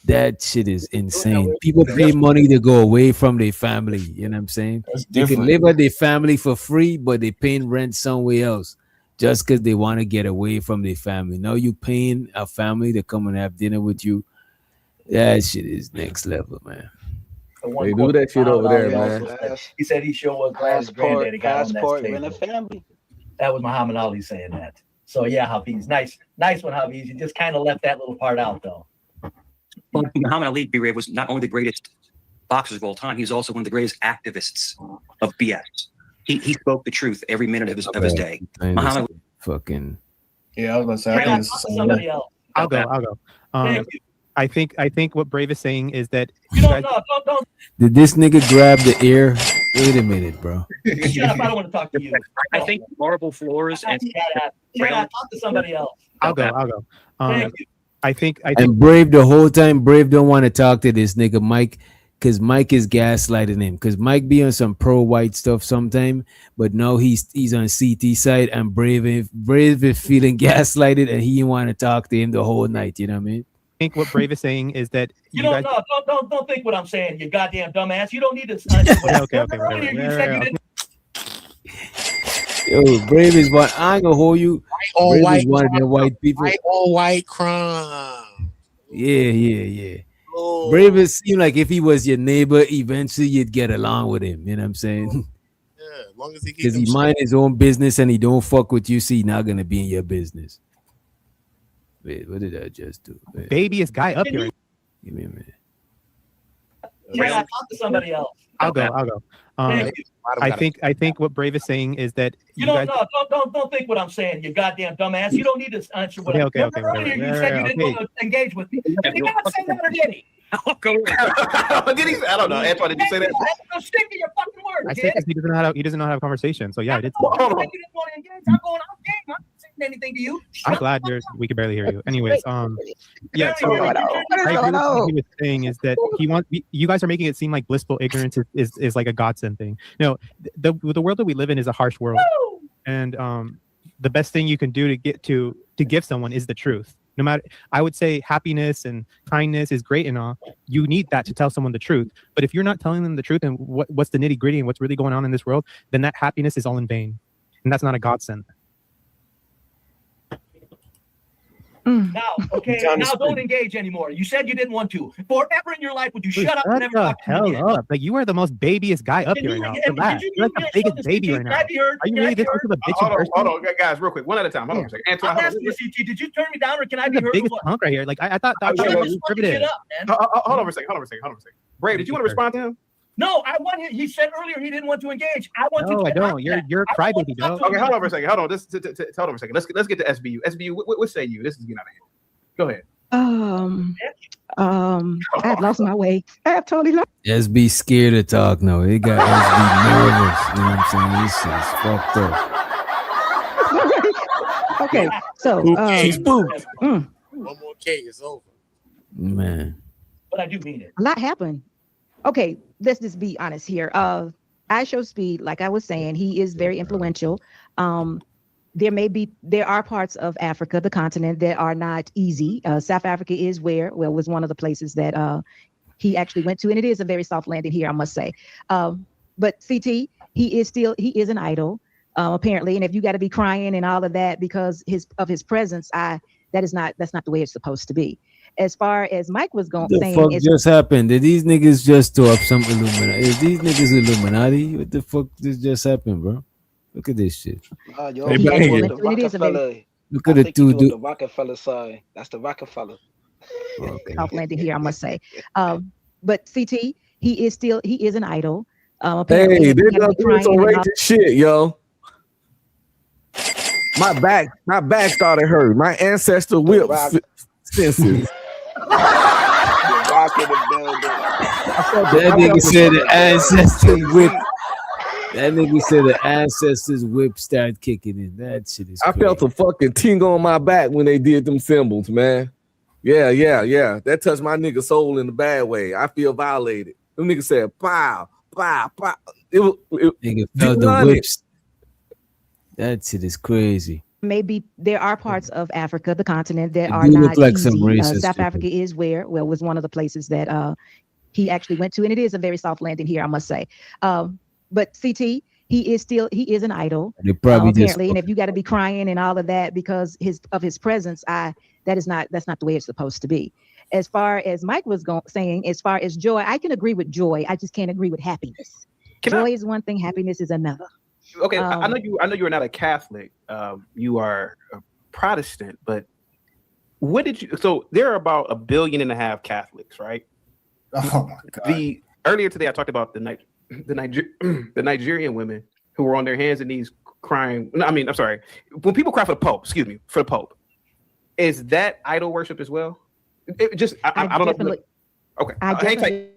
S7: That shit is insane. People pay money to go away from their family. You know what I'm saying? They can live with their family for free, but they paying rent somewhere else just because they want to get away from their family. Now you paying a family to come and have dinner with you. That shit is next level, man.
S13: They do that shit over there, man.
S22: He said he sure was glad his granddaddy got on that
S17: and a
S22: table.
S17: family.
S22: That was Muhammad Ali saying that. So yeah, Hafiz, nice one, Hafiz. You just kind of left that little part out though.
S8: Well, Muhammad Ali, B-Ray, was not only the greatest boxers of all time, he's also one of the greatest activists of BS. He spoke the truth every minute of his day. Muhammad
S7: fucking.
S15: Yeah, I was gonna say. I think it's
S22: somebody else.
S6: I'll go. I think what Brave is saying is that
S22: Don't.
S7: Did this nigga grab the ear? Wait a minute, bro.
S22: Shut up! I don't want to talk to you.
S8: I think marble floors and
S22: talk to somebody else.
S6: I'll go. I think
S7: And Brave the whole time, Brave don't want to talk to this nigga Mike, because Mike is gaslighting him. Because Mike be on some pro-white stuff sometime, but now he's on CT side, and Brave is feeling gaslighted, and he want to talk to him the whole night. You know what I mean?
S6: I think what Brave is saying is that
S22: don't think what I'm saying, you goddamn dumbass. You don't need to.
S6: Okay, whatever.
S7: Yo, Brave is what I ain't gonna hold you.
S10: All
S7: Brave
S10: white,
S7: is one of the white people.
S10: all white crime.
S7: Yeah.
S10: Oh.
S7: Brave is seem like if he was your neighbor, eventually you'd get along with him. You know what I'm saying?
S10: Yeah, as long as he
S7: Because
S10: keeps
S7: he mind his own business and he don't fuck with you, so he not gonna be in your business. Wait, what did I just do? Wait.
S6: Babyest guy up here.
S7: Give me a minute.
S22: Yeah, talk to somebody else.
S6: I'll go. I think what Brave is saying is that
S22: don't think what I'm saying, you goddamn dumbass. You don't need to answer what
S6: Okay,
S22: I'm saying. You said you didn't want to engage with me. Did you not say that or did he?
S11: Did he? I don't know. Antoine, did you say that?
S22: Stick to your fucking word.
S6: I said he doesn't know how to have a conversation. So yeah, I did.
S22: You didn't want to engage. I'm game. I'm not saying anything to you.
S6: I'm glad we can barely hear you. Anyways, yeah. So
S5: What is
S6: I agree
S5: going
S6: with
S5: on?
S6: what he was saying is that you guys are making it seem like blissful ignorance is like a godsend thing. No, the world that we live in is a harsh world, and the best thing you can do to give someone is the truth. No matter, I would say happiness and kindness is great and all. You need that to tell someone the truth. But if you're not telling them the truth and what's the nitty gritty and what's really going on in this world, then that happiness is all in vain, and that's not a godsend.
S22: Now, don't engage anymore. You said you didn't want to. Forever in your life, would you shut up and never talk to me again?
S6: Up. Like, you are the most babyest guy up here right now. Relax. You're like the biggest baby right now. Are you really this much of a bitchy person?
S11: Hold on, guys, real quick. One at a time. Hold on a second. Antoine,
S22: I'm asking you, CT, did you turn me down or can I be
S6: You're the
S22: heard?
S6: biggest punk right here. Like, I thought
S22: Shut
S6: conservative.
S22: up, man.
S11: Hold on for a second. Brave, did you want to respond to him?
S22: No, I want him. He said earlier he didn't want to engage. I want to.
S6: No, I don't. You're a crybaby, dog.
S11: Okay, hold on for a second. Hold on. Hold on for a second. Let's get to SBU. SBU, what say you? This is getting out of hand. Go ahead.
S5: I have lost my way. I have totally lost.
S7: SB scared to talk now. It got SB nervous. You know what I'm saying? This shit is fucked up.
S5: Okay, so
S10: She's spooked. One more K is over.
S7: Man.
S22: But I do mean it.
S5: a lot happened. Okay, let's just be honest here. I Show Speed, like I was saying, he is very influential. There are parts of Africa, the continent, that are not easy. South Africa was one of the places that he actually went to, and it is a very soft landing here, I must say. But CT, he is an idol, apparently, and if you got to be crying and all of that because of his presence, that's not the way it's supposed to be. As far as Mike was saying,
S7: What the fuck just happened? Did these niggas just throw up some Illuminati? Is these niggas Illuminati? What the fuck just happened, bro? Look at this shit.
S17: Look
S7: at
S17: the
S7: the two
S17: the Rockefeller side. That's the Rockefeller.
S7: Okay.
S5: soft landing here, I must say. But CT, he is an idol.
S13: Hey,
S5: Apparently,
S13: they're
S5: he had
S13: gonna
S5: to be
S13: do some
S5: crying and all-
S13: racist shit, yo. My back started hurting. My ancestor whip senses.
S7: That nigga said the ancestors whip. That nigga said the ancestors whip started kicking in. That shit is
S13: I
S7: crazy.
S13: felt a fucking tingle on my back when they did them symbols, man. Yeah. That touched my nigga soul in a bad way. I feel violated. Them niggas said, pow, pow, pow.
S7: Nigga felt the whips. That shit is crazy.
S5: Maybe there are parts of Africa, the continent, that
S7: It
S5: are
S7: do
S5: not
S7: look like some
S5: easy.
S7: racist
S5: South
S7: shit.
S5: Africa was one of the places that he actually went to, and it is a very soft landing here, I must say. But CT, he is an idol,
S7: They probably just
S5: apparently, and if you got to be crying and all of that because of his presence, that's not the way it's supposed to be. as far as Mike was saying, as far as joy, I can agree with joy. I just can't agree with happiness. Joy is one thing, happiness is another.
S11: Okay, I know you are not a Catholic. You are a Protestant, but what did you? So there are about 1.5 billion Catholics, right?
S20: Oh my God.
S11: Earlier today, I talked about the Nigerian women who were on their hands and knees crying. No, I mean, I'm sorry. When people cry for the Pope, excuse me, for the Pope, is that idol worship as well? It just I don't know. Okay, hang tight,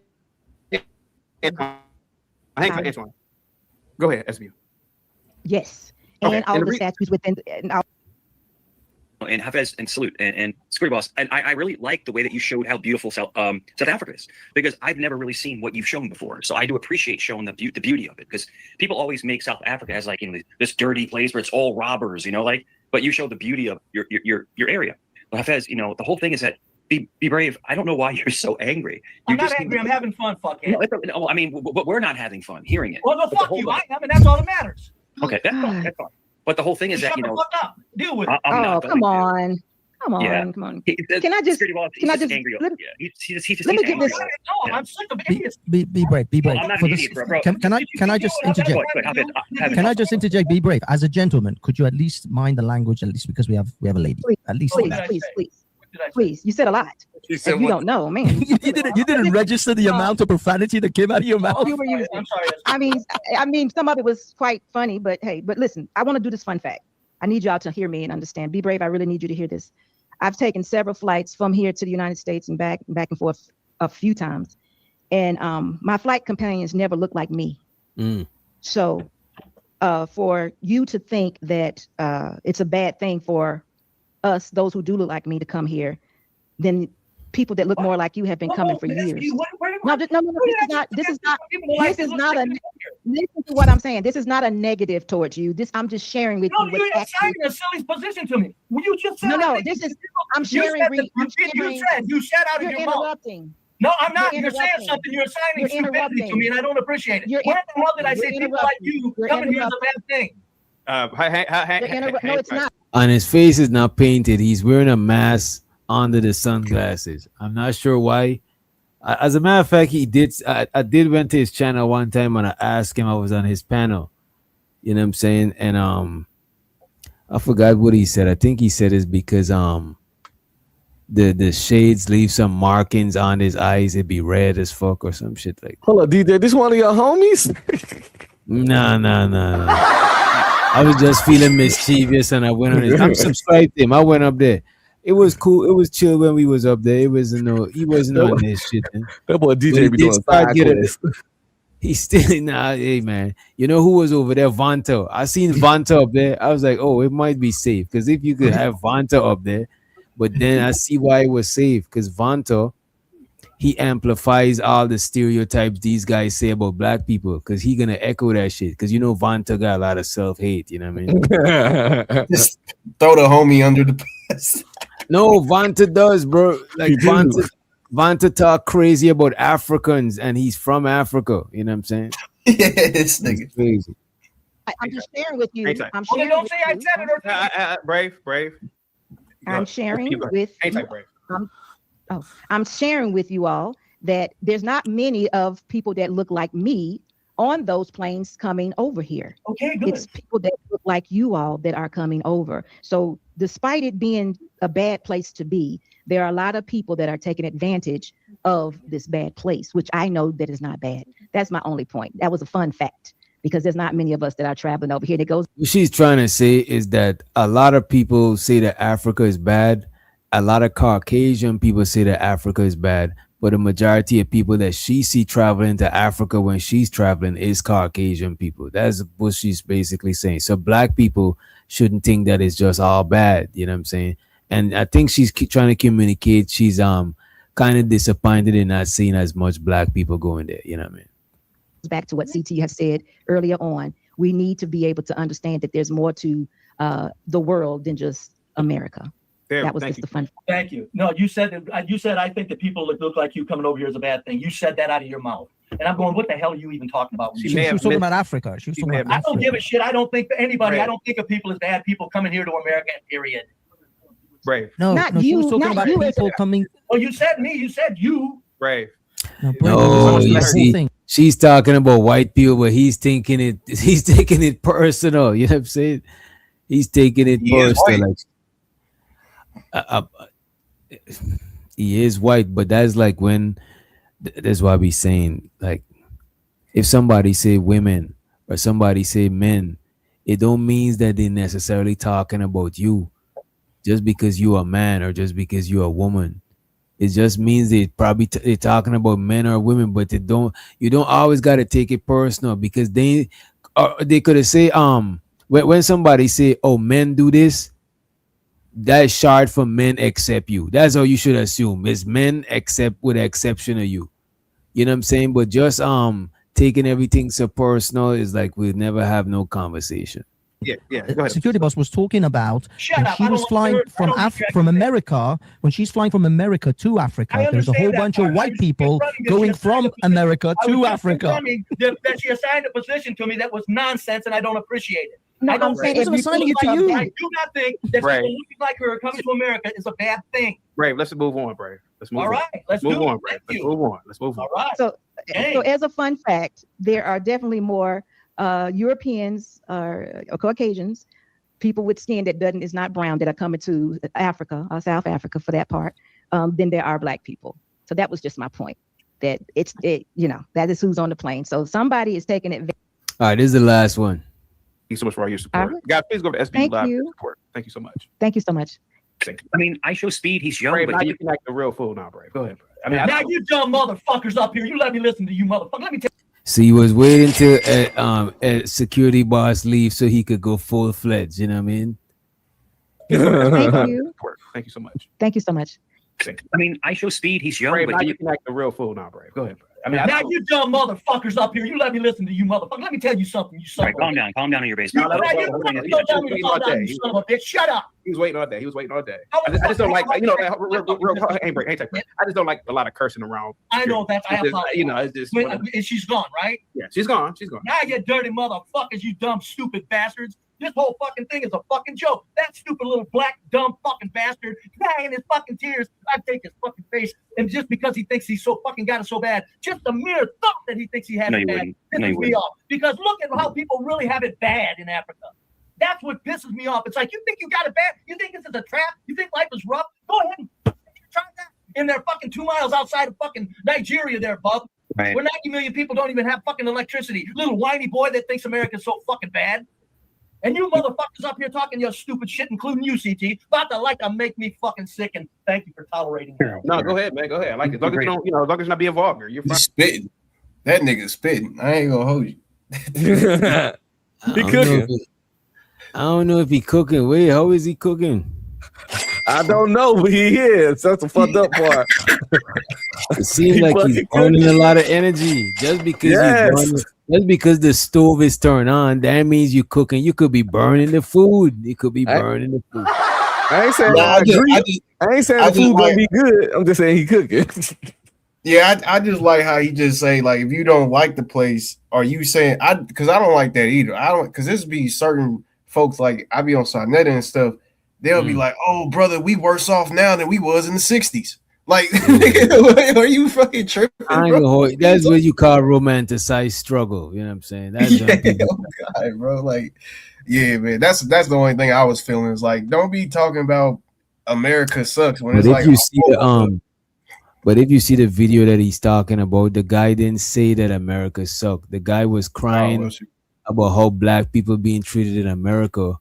S11: Antoine. Go ahead, SVU.
S5: Yes, and all the statues within.
S8: And Hafez and salute and Security Boss. And I really like the way that you showed how beautiful South Africa is, because I've never really seen what you've shown before. So I do appreciate showing the beauty of it, because people always make South Africa as like, you know, this dirty place where it's all robbers, you know, like, but you show the beauty of your area. But Hafez, you know, the whole thing is that be brave. I don't know why you're so angry.
S22: I'm not angry. I'm having fun. Fuck it.
S8: No, I mean, but we're not having fun hearing it.
S22: Well, no, fuck you. I am, and that's all that matters.
S8: Okay, that's fine. That's fine. But the whole thing is that, you know,
S22: fuck up. Deal with it.
S5: Come on. Can I just
S8: angry.
S5: let
S8: me
S5: get this.
S22: No, I'm sick of idiots.
S9: Be brave. Be brave.
S8: I'm not
S9: For
S8: an
S9: this-
S8: idiot, bro.
S9: Can I just interject? Can I just interject? Be brave. As a gentleman, could you at least mind the language, at least because we have a lady. At least.
S5: Please. You said a lot. If you don't know, man.
S9: you didn't register the amount of profanity that came out of your mouth.
S5: You were using. I mean, some of it was quite funny, but hey, listen, I want to do this fun fact. I need y'all to hear me and understand. Be brave. I really need you to hear this. I've taken several flights from here to the United States and back and forth a few times, and my flight companions never look like me. So, for you to think that it's a bad thing for us, those who do look like me, to come here, then people that look more like you have been coming for years. No, this is not. Listen to what I'm saying. This is not a negative towards you. I'm just sharing with you.
S22: No, you're assigning a silly position to me. Well, you just said.
S5: No. This is. I'm sharing.
S22: You said out of your mouth.
S5: Interrupting.
S22: No, I'm not. You're saying something. You're assigning stupidity to me, and I don't appreciate it. When the hell did I say people like you coming here is a bad thing?
S5: No, it's not.
S7: And his face is not painted. He's wearing a mask under the sunglasses. I'm not sure why. As a matter of fact, he did. I did went to his channel one time and I asked him. I was on his panel. You know what I'm saying? And I forgot what he said. I think he said it's because the shades leave some markings on his eyes. It'd be red as fuck or some shit like that.
S13: Hold on, DJ. This one of your homies?
S7: No. I was just feeling mischievous and I went on his. I'm subscribed to him. I went up there. It was cool. It was chill when we was up there. It was he wasn't on this shit. Man.
S13: That boy DJ be doing this.
S7: He's still hey man. You know who was over there? Vonta. I seen Vonta up there. I was like, oh, it might be safe. Because if you could have Vonta up there, but then I see why it was safe. Because Vonta, he amplifies all the stereotypes these guys say about black people. Because he gonna echo that shit. Because you know Vonta got a lot of self-hate, you know what I mean?
S15: Just throw the homie under the bus.
S7: No, Vonta does, bro. Like Vonta talk crazy about Africans, and he's from Africa. You know what I'm saying?
S15: This nigga
S7: crazy.
S5: I'm just sharing with you. I'm
S22: Well,
S5: sharing
S22: don't
S5: with
S22: say I
S5: you.
S22: said it or
S11: Brave.
S5: I'm sharing with you.
S11: Brave.
S5: I'm sharing with you all that there's not many of people that look like me on those planes coming over here.
S22: Okay, good.
S5: It's people that look like you all that are coming over. So despite it being a bad place to be, there are a lot of people that are taking advantage of this bad place, which I know that is not bad. That's my only point. That was a fun fact, because there's not many of us that are traveling over here that goes.
S7: What she's trying to say is that a lot of people say that Africa is bad. A lot of Caucasian people say that Africa is bad. But the majority of people that she see traveling to Africa when she's traveling is Caucasian people. That's what she's basically saying. So black people shouldn't think that it's just all bad. You know what I'm saying? And I think she's trying to communicate. She's kind of disappointed in not seeing as much black people going there. You know what I mean?
S5: Back to what CT has said earlier on, we need to be able to understand that there's more to the world than just America. That was just the fun.
S22: Thank you. No, you said that. You said I think that people that look like you coming over here is a bad thing. You said that out of your mouth, and I'm going, what the hell are you even talking about?
S9: She was talking about Africa. She was talking about
S22: I
S9: Africa.
S22: don't give a shit. I don't think that anybody. I don't think of people as bad people coming here to America. Period.
S11: Brave.
S9: No,
S5: Not
S9: no, she was
S5: you,
S9: talking
S5: not
S9: about
S5: you.
S9: people coming.
S22: Oh, you said me. You said you.
S11: Brave.
S9: No,
S7: No,
S9: the
S7: you
S9: whole
S7: see,
S9: thing.
S7: she's talking about white people, but he's thinking it. He's taking it personal. You know what I'm saying? He's taking it
S15: He is
S7: personal.
S15: white.
S7: Like, he is white, but that's like when. That's why we saying like, if somebody say women or somebody say men, it don't means that they necessarily talking about you, just because you a man or just because you a woman. It just means they probably they're talking about men or women, but they don't. You don't always got to take it personal because they could have say when somebody say, oh, men do this, that's short for men except you. That's all you should assume. It's men except with the exception of you. You know what I'm saying? But just taking everything so personal is like we'd never have no conversation.
S11: Yeah. Go ahead.
S9: Security boss was talking about
S22: Shut
S9: when
S22: up.
S9: she
S22: I don't
S9: was
S22: want to
S9: flying
S22: hear- I
S9: from
S22: don't interject
S9: from
S22: with it.
S9: America. When she's flying from America to Africa,
S22: I
S9: there's a whole
S22: understand that
S9: bunch
S22: part.
S9: of
S22: I
S9: white
S22: was
S9: people
S22: confronting that
S9: going
S22: she assigned
S9: from
S22: a position.
S9: America
S22: I
S9: to
S22: was just
S9: Africa.
S22: confirming that she assigned a position to me that was nonsense, and I don't appreciate it.
S5: No,
S22: I don't
S5: I'm
S22: think
S5: saying
S22: that
S5: if you
S9: assigning
S22: people
S9: it to
S22: like-
S9: you.
S22: I do not think that
S11: Right.
S22: people looking like her coming to America is a bad thing.
S11: Brave. Let's move on, Brave. Let's move
S22: All
S11: on.
S22: right, let's
S11: move
S22: do
S11: on,
S22: it.
S11: Brave.
S22: Thank
S11: Let's
S22: you.
S11: move on. Let's move on.
S22: All right.
S5: So
S22: Dang.
S5: as a fun fact, there are definitely more Europeans or Caucasians, people with skin that is not brown, that are coming to Africa or South Africa for that part, than there are black people. So that was just my point. That that is who's on the plane. So somebody is taking it.
S7: All right, this is the last one.
S11: Thank you so much for all your support.
S5: All right.
S11: Guys, please go to SB
S5: Thank
S11: Live
S5: you.
S11: for support. Thank you so much.
S5: Thank you so much.
S8: I mean, I show speed. He's young,
S11: Brave,
S8: but
S11: now you can act a real fool now, Brave. Go ahead, Brave. I mean,
S22: Now you dumb motherfuckers up here, you let me listen to you motherfuckers. Let me tell
S7: So he was waiting till security boss leave so he could go full fledged. You know what I mean?
S5: Thank you.
S11: Thank you so much.
S5: Thank you so much.
S8: I mean, I show speed. He's young,
S11: Brave,
S8: but
S11: now you can act a real fool now, Brave. Go ahead, Brave. I mean,
S22: now you dumb motherfuckers up here, you let me listen to you motherfuckers. Let me tell you something, you son
S8: All right,
S22: of a
S8: calm down in your
S22: You
S8: basement.
S22: now you don't tell me to calm down, you son of a bitch. Shut up.
S11: He was waiting all day. He was waiting all day. I just don't like, I just don't like a lot of cursing around.
S22: I know that. I
S11: It's just,
S22: apologize.
S11: you know, it's just.
S22: Wait, and she's gone, right?
S11: Yeah, she's gone. She's gone.
S22: Now you dirty motherfuckers, you dumb stupid bastards. This whole fucking thing is a fucking joke. That stupid little black dumb fucking bastard crying his fucking tears. I take his fucking face, and just because he thinks he's so fucking got it so bad, just the mere thought that he thinks he has
S8: No,
S22: it
S8: you
S22: bad
S8: wouldn't. No, you
S22: pisses me
S8: wouldn't.
S22: off. Because look at how people really have it bad in Africa. That's what pisses me off. It's like, you think you got it bad? You think this is a trap? You think life is rough? Go ahead and try that. And they're fucking 2 miles outside of fucking Nigeria there, bub.
S8: Right.
S22: Where 90 million people don't even have fucking electricity. Little whiny boy that thinks America's so fucking bad. And you motherfuckers up here talking your stupid shit, including you, CT, about to make me fucking sick, and thank you for tolerating me.
S11: No, go ahead, man. Go ahead. I like it. As long as you don't, as long as you're not being vulgar, you're fine.
S15: Spitting. That nigga spitting. I ain't gonna hold you.
S7: I don't know if he cooking. Wait, how is he cooking?
S13: I don't know, but he is. That's the fucked up part.
S7: It seems like he's burning a lot of energy. Just because just because the stove is turned on, that means you cooking. You could be burning the food. You could be burning the food.
S13: I ain't saying
S15: No,
S13: I ain't saying the food gonna be good. I'm just saying he cooking.
S15: Yeah, I just like how he just say, like, if you don't like the place, or you saying because I don't like that either. I don't, because this be certain folks, like I be on Sonetta and stuff. They'll be like, "Oh, brother, we worse off now than we was in the '60s." Like, are you fucking tripping?
S7: I ain't gonna hold, that's what you call romanticized struggle. You know what I'm saying? That's
S15: Oh God, bro. Like, yeah, man. That's the only thing I was feeling is like, don't be talking about America sucks when it's
S7: But if
S15: like,
S7: you see but if you see the video that he's talking about, the guy didn't say that America sucked. The guy was crying about how black people being treated in America.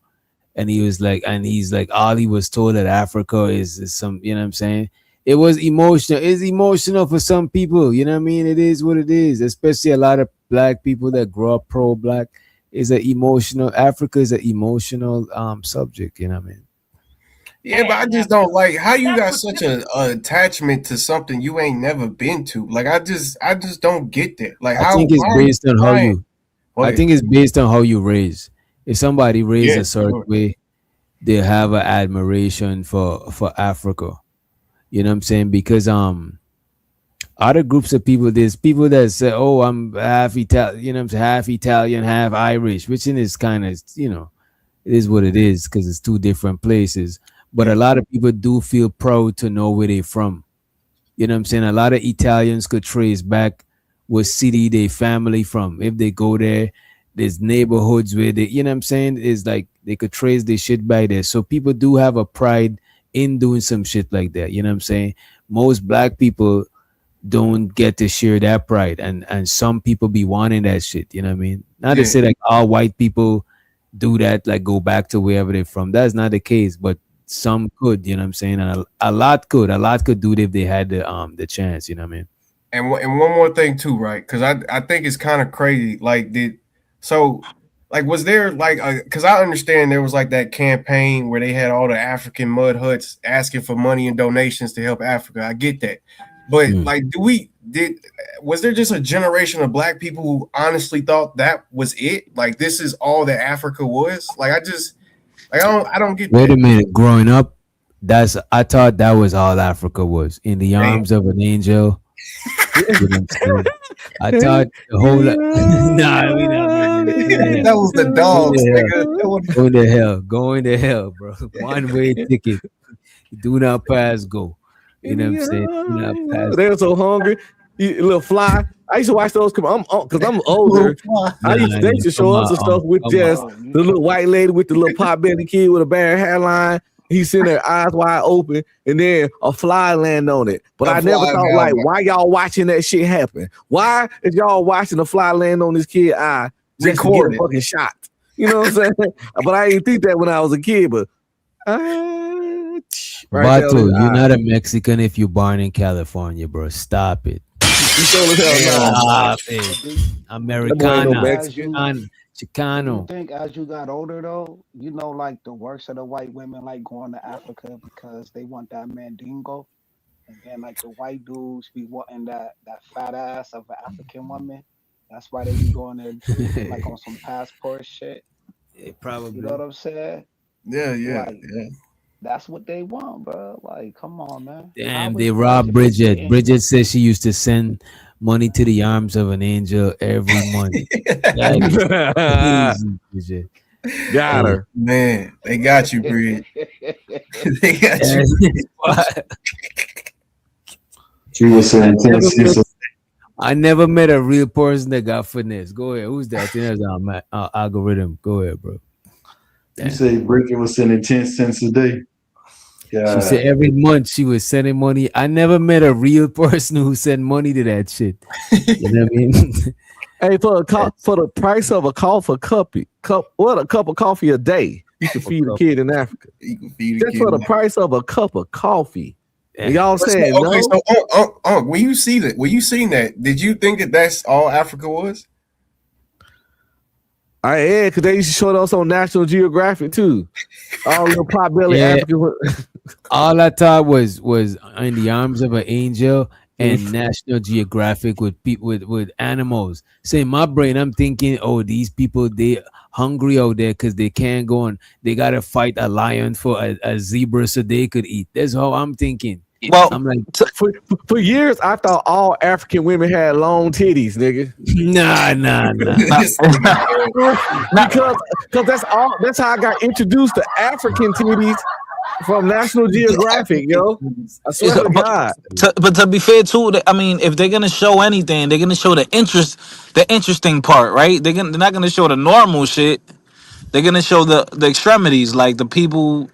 S7: And he's like, all he was told that Africa is some, you know what I'm saying? It was emotional. It's emotional for some people. You know what I mean? It is what it is. Especially a lot of black people that grow up pro-black. Africa is an emotional subject. You know what I mean?
S15: yeah, but I just don't like how you got such a attachment to something you ain't never been to. Like, I just don't get that. Like,
S7: I think it's based on how you. I think it's based on how you raise. If somebody raised a certain way, they have an admiration for Africa. You know what I'm saying? Because other groups of people, there's people that say, "Oh, I'm half Italian," you know what I'm saying, half Italian, half Irish, which is kind of, you know, it is what it is because it's two different places. but a lot of people do feel proud to know where they're from. You know what I'm saying? A lot of Italians could trace back what city they family from. If they go there, there's neighborhoods where they, you know what I'm saying? It's like they could trace their shit back there. So people do have a pride in doing some shit like that. You know what I'm saying? Most black people don't get to share that pride, and some people be wanting that shit. You know what I mean? Not to
S15: Yeah.
S7: say like all white people do that, like go back to wherever they're from. That's not the case, but some could. You know what I'm saying? And a lot could do it if they had the chance. You know what I mean?
S15: And one more thing too, right? Because I think it's kind of crazy. Like, was there like because I understand there was like that campaign where they had all the African mud huts asking for money and donations to help Africa. I get that, but like, was there just a generation of black people who honestly thought that was it? Like, this is all that Africa was? Like, I don't get
S7: Wait
S15: that.
S7: a minute. Growing up, I thought that was all Africa was, in the arms of an angel. You know what I'm saying? I thought the whole nah, we not.
S15: That was the dogs, nigga.
S7: Going to hell, bro. One way ticket. Do not pass, go. You know what I'm saying? Do not pass.
S13: They're so hungry. You little fly. I used to watch those because I'm older. They used to show us the stuff with just the little white lady with the little pot belly kid with a bare hairline. He's sitting there, eyes wide open, and then a fly land on it. But I never thought, like, why y'all watching that shit happen? Why is y'all watching a fly land on this kid eye just to get a fucking shot? You know what I'm saying? But I didn't think that when I was a kid. But
S7: Bato, you're not a Mexican if you're born in California, bro. Stop it. Stop it. Americana. Chicano.
S17: You think as you got older though, you know, like the worst of the white women like going to Africa because they want that mandingo, and then like the white dudes be wanting that fat ass of an African woman. That's why they be going there too, like on some passport shit.
S7: Probably.
S17: You know what I'm saying?
S15: Yeah.
S17: That's what they want, bro. Like, come on, man.
S7: Damn, they robbed Bridget. Bridget says she used to send money to the arms of an angel every month. Crazy, Bridget.
S13: Got her.
S15: Man, they got you, Bridget. They got you.
S1: She was saying
S7: I never met a real person that got finesse. Go ahead. Who's that? I think that's our algorithm. Go ahead, bro.
S1: You say Bridget was sending 10 cents a day.
S7: She said every month she was sending money. I never met a real person who sent money to that shit. You know what I mean?
S13: Hey, for the price of a cup of coffee a day, you can feed a kid in Africa.
S15: You can feed
S13: just for the price of a cup of coffee. And y'all
S15: So,
S13: saying
S15: okay,
S13: no?
S15: so when you see that, when you seen that, did you think that that's all Africa was?
S13: Yeah, because they used to show us on National Geographic too. All the pot belly African.
S7: All I thought was in the arms of an angel and National Geographic with people with animals. So in my brain, I'm thinking, oh, these people, they hungry out there because they can't go on. They gotta fight a lion for a zebra so they could eat. That's how I'm thinking.
S13: Well,
S7: I'm like,
S13: for years, I thought all African women had long titties, nigga.
S7: Nah.
S13: because that's how I got introduced to African titties from National Geographic, yo. I swear to God.
S14: But to be fair too, I mean, if they're gonna show anything, they're gonna show the interesting part, right? They're not gonna show the normal shit. They're gonna show the extremities, like the people.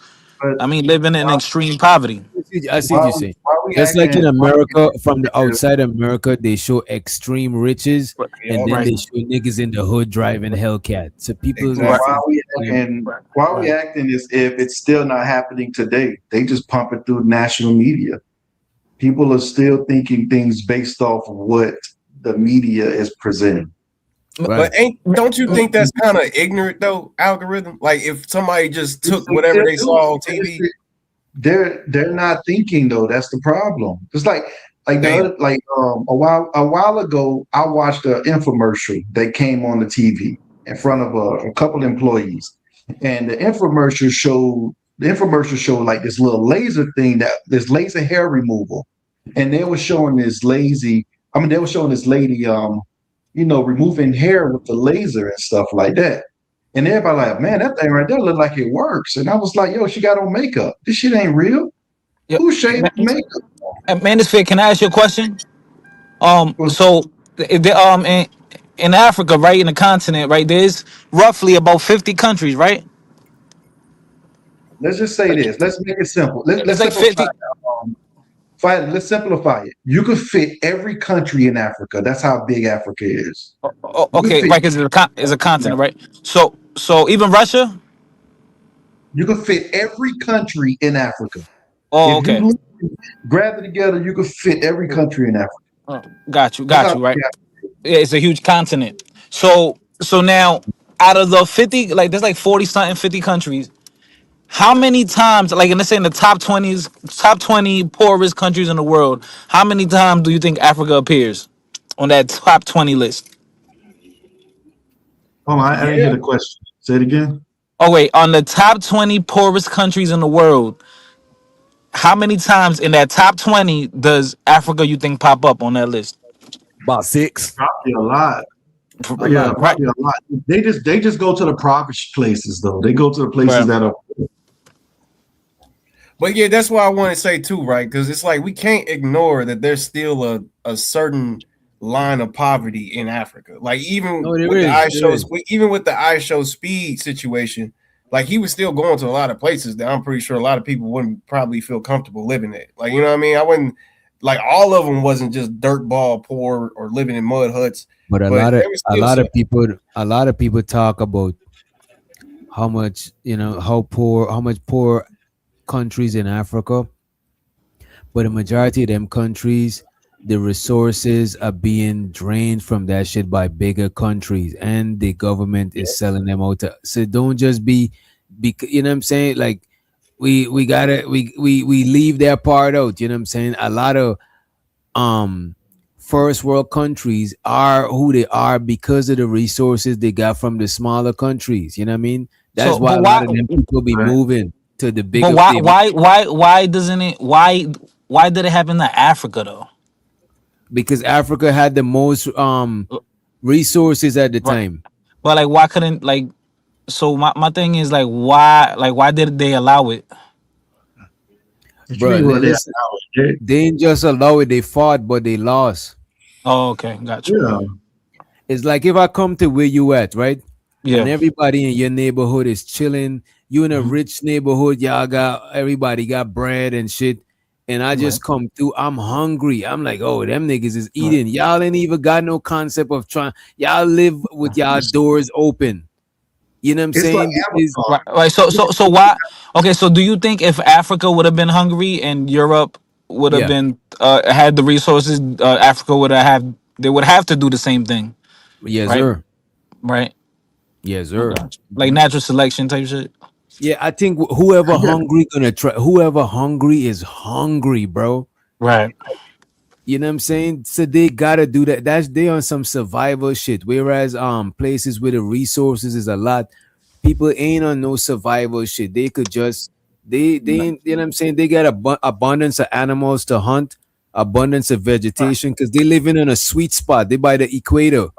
S14: I mean, living in extreme poverty.
S7: I see what you're saying. Just like in America, from the outside America, they show extreme riches, and then they show niggas in the hood driving Hellcat. So people,
S1: why we acting as if it's still not happening today? They just pump it through national media. People are still thinking things based off of what the media is presenting.
S15: But don't you think that's kind of ignorant though, algorithm? Like if somebody just took whatever they saw on TV.
S1: They're not thinking though. That's the problem. It's like a while ago, I watched an infomercial that came on the TV in front of a couple employees, and the infomercial showed like this little laser thing, this laser hair removal, and they were showing this lady, removing hair with the laser and stuff like that. And everybody like, man, that thing right there look like it works. And I was like, yo, she got on makeup. This shit ain't real. Who shaved makeup?
S14: Manosphere, can I ask you a question? So in Africa, right, in the continent, right, there's roughly about 50 countries, right?
S1: Let's just say this. Let's make it simple.
S14: It's
S1: Let's
S14: like
S1: simplify
S14: 50.
S1: it. Let's simplify it. You could fit every country in Africa. That's how big Africa is.
S14: Okay, right, because it's a continent, right? So even Russia.
S1: You could fit every country in Africa.
S14: Oh,
S1: If
S14: okay.
S1: you grab it together, you could fit every country in Africa.
S14: Got you,
S1: That's how
S14: right?
S1: big
S14: Yeah, it's a huge continent. So now, out of the 50, like there's like 40 something 50 countries. How many times, like, and let's say in the top 20 poorest countries in the world, how many times do you think Africa appears on that top 20 list?
S1: Hold on, I didn't hear the question. Say it again.
S14: Oh wait, on the top 20 poorest countries in the world, how many times in that top 20 does Africa you think pop up on that list?
S13: About 6.
S1: Probably a lot.
S14: Right.
S1: Probably a lot. They just go to the proper places though. They go to the places that are.
S15: But yeah, that's what I want to say too, right? Because it's like we can't ignore that there's still a certain line of poverty in Africa. Like even with the I show speed situation, like he was still going to a lot of places that I'm pretty sure a lot of people wouldn't probably feel comfortable living at. Like, you know what I mean? I wouldn't like all of them wasn't just dirtball poor or living in mud huts.
S7: But a lot of people talk about how much, how much poor countries in Africa, but the majority of them countries, the resources are being drained from that shit by bigger countries, and the government is selling them out. So don't just be, you know what I'm saying? Like we leave that part out. You know what I'm saying? A lot of first world countries are who they are because of the resources they got from the smaller countries. You know what I mean? That's why a lot of them people be moving to the bigger.
S14: But why doesn't it? Why did it happen to Africa though?
S7: Because Africa had the most resources at the time.
S14: But like, why couldn't like? So my thing is like, why did they allow it?
S7: Bro, listen, they didn't just allow it. They fought, but they lost.
S14: Oh, okay, got you.
S1: Yeah.
S7: It's like if I come to where you at, right?
S14: Yeah.
S7: And everybody in your neighborhood is chilling. You in a rich neighborhood, everybody got bread and shit. And I just come through. I'm hungry. I'm like, oh, them niggas is eating. Y'all ain't even got no concept of trying. Y'all live with y'all doors open. You know what I'm saying?
S14: Right. So why? Okay. So do you think if Africa would have been hungry and Europe would have been had the resources, Africa they would have to do the same thing?
S7: Yes,
S14: right?
S7: sir.
S14: Right.
S7: Yes, sir.
S14: Like natural selection type shit.
S7: Yeah, I think whoever hungry is hungry, bro.
S14: Right.
S7: You know what I'm saying? So they gotta do that. They on some survival shit. Whereas places where the resources is a lot, people ain't on no survival shit. They could just they ain't, you know what I'm saying? They got abundance of animals to hunt, abundance of vegetation, because they living in a sweet spot. They by the equator.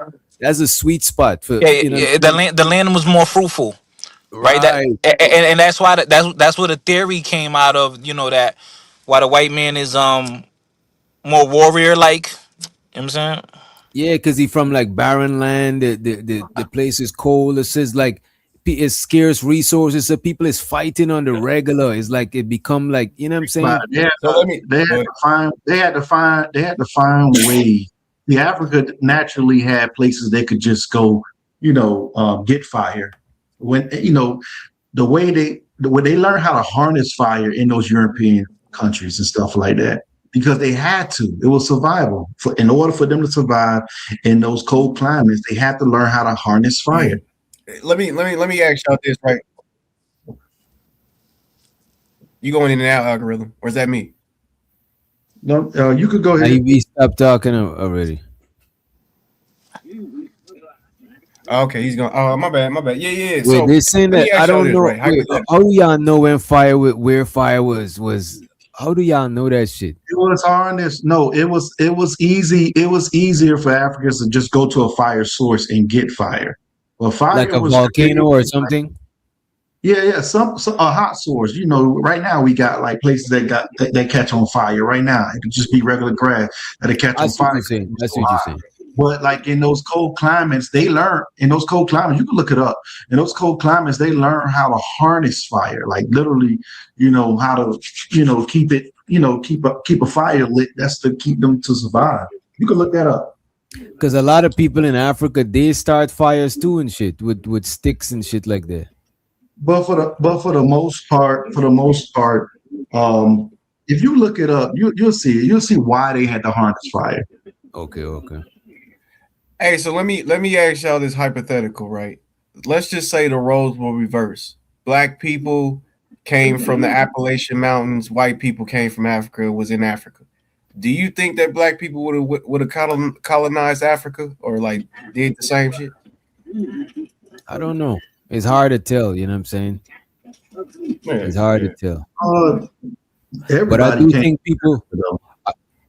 S7: That's a sweet spot for
S14: the land was more fruitful. Right. And that's why that's where the theory came out of, that why the white man is more warrior like. You know what I'm saying?
S7: Yeah, because he from like barren land. The place is cold. It says like it's scarce resources. So people is fighting on the regular. It's like it become like, you know what I'm saying?
S1: But they had to find ways. The Africa naturally had places they could just go, get fire. When the way they learned how to harness fire in those European countries and stuff like that, because they had to. It was survival. In order for them to survive in those cold climates, they had to learn how to harness fire.
S15: Let me ask y'all this, right? You going in and out, algorithm, or is that me?
S1: No, you could go ahead.
S7: We stopped talking already.
S15: Okay, he's going. Oh, my bad. Yeah.
S7: Wait,
S15: So
S7: they're saying that I don't know.
S15: Right?
S7: How do y'all know where fire was? How do y'all know that shit?
S1: It was harnessed. No, it was easy. It was easier for Africans to just go to a fire source and get fire. Well, fire
S7: Like a
S1: was
S7: volcano or
S1: created.
S7: something?
S1: Yeah. Some a hot source. You know, right now we got like places that catch on fire. Right now, it could just be regular grass that'll catch
S7: I
S1: on
S7: see what
S1: fire.
S7: you're saying. I
S1: It's
S7: see
S1: so
S7: what you're
S1: hot.
S7: saying.
S1: But like in those cold climates, they learn in those cold climates. You can look it up. In those cold climates, they learn how to harness fire. Like literally, how to keep it. Keep a fire lit. That's to keep them to survive. You can look that up.
S7: Because a lot of people in Africa, they start fires too and shit with sticks and shit like that.
S1: But for the most part, um, if you look it up, you'll see it. You'll see why they had to harness fire.
S7: Okay.
S15: Hey, so let me ask y'all this hypothetical, right? Let's just say the roles will reverse. Black people came from the Appalachian Mountains. White people came from Africa. Was in Africa. Do you think that black people would have colonized Africa or like did the same shit?
S7: I don't know. It's hard to tell, you know what I'm saying? It's hard to tell. But I
S1: Everybody
S7: do
S1: came.
S7: think people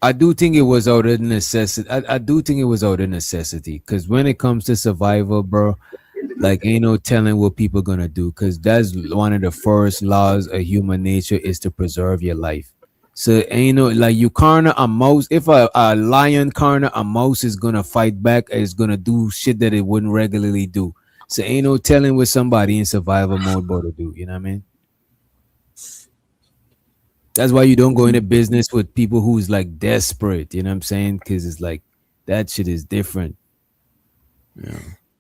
S7: I do think it was out of necessity. I do think it was out of necessity. Because when it comes to survival, bro, like ain't no telling what people gonna do. Because that's one of the first laws of human nature is to preserve your life. So ain't no like you corner a mouse. If a lion corner a mouse is gonna fight back, it's gonna do shit that it wouldn't regularly do. So ain't no telling what somebody in survival mode about to do. You know what I mean? That's why you don't go into business with people who's like desperate. You know what I'm saying? Because it's like that shit is different. Yeah.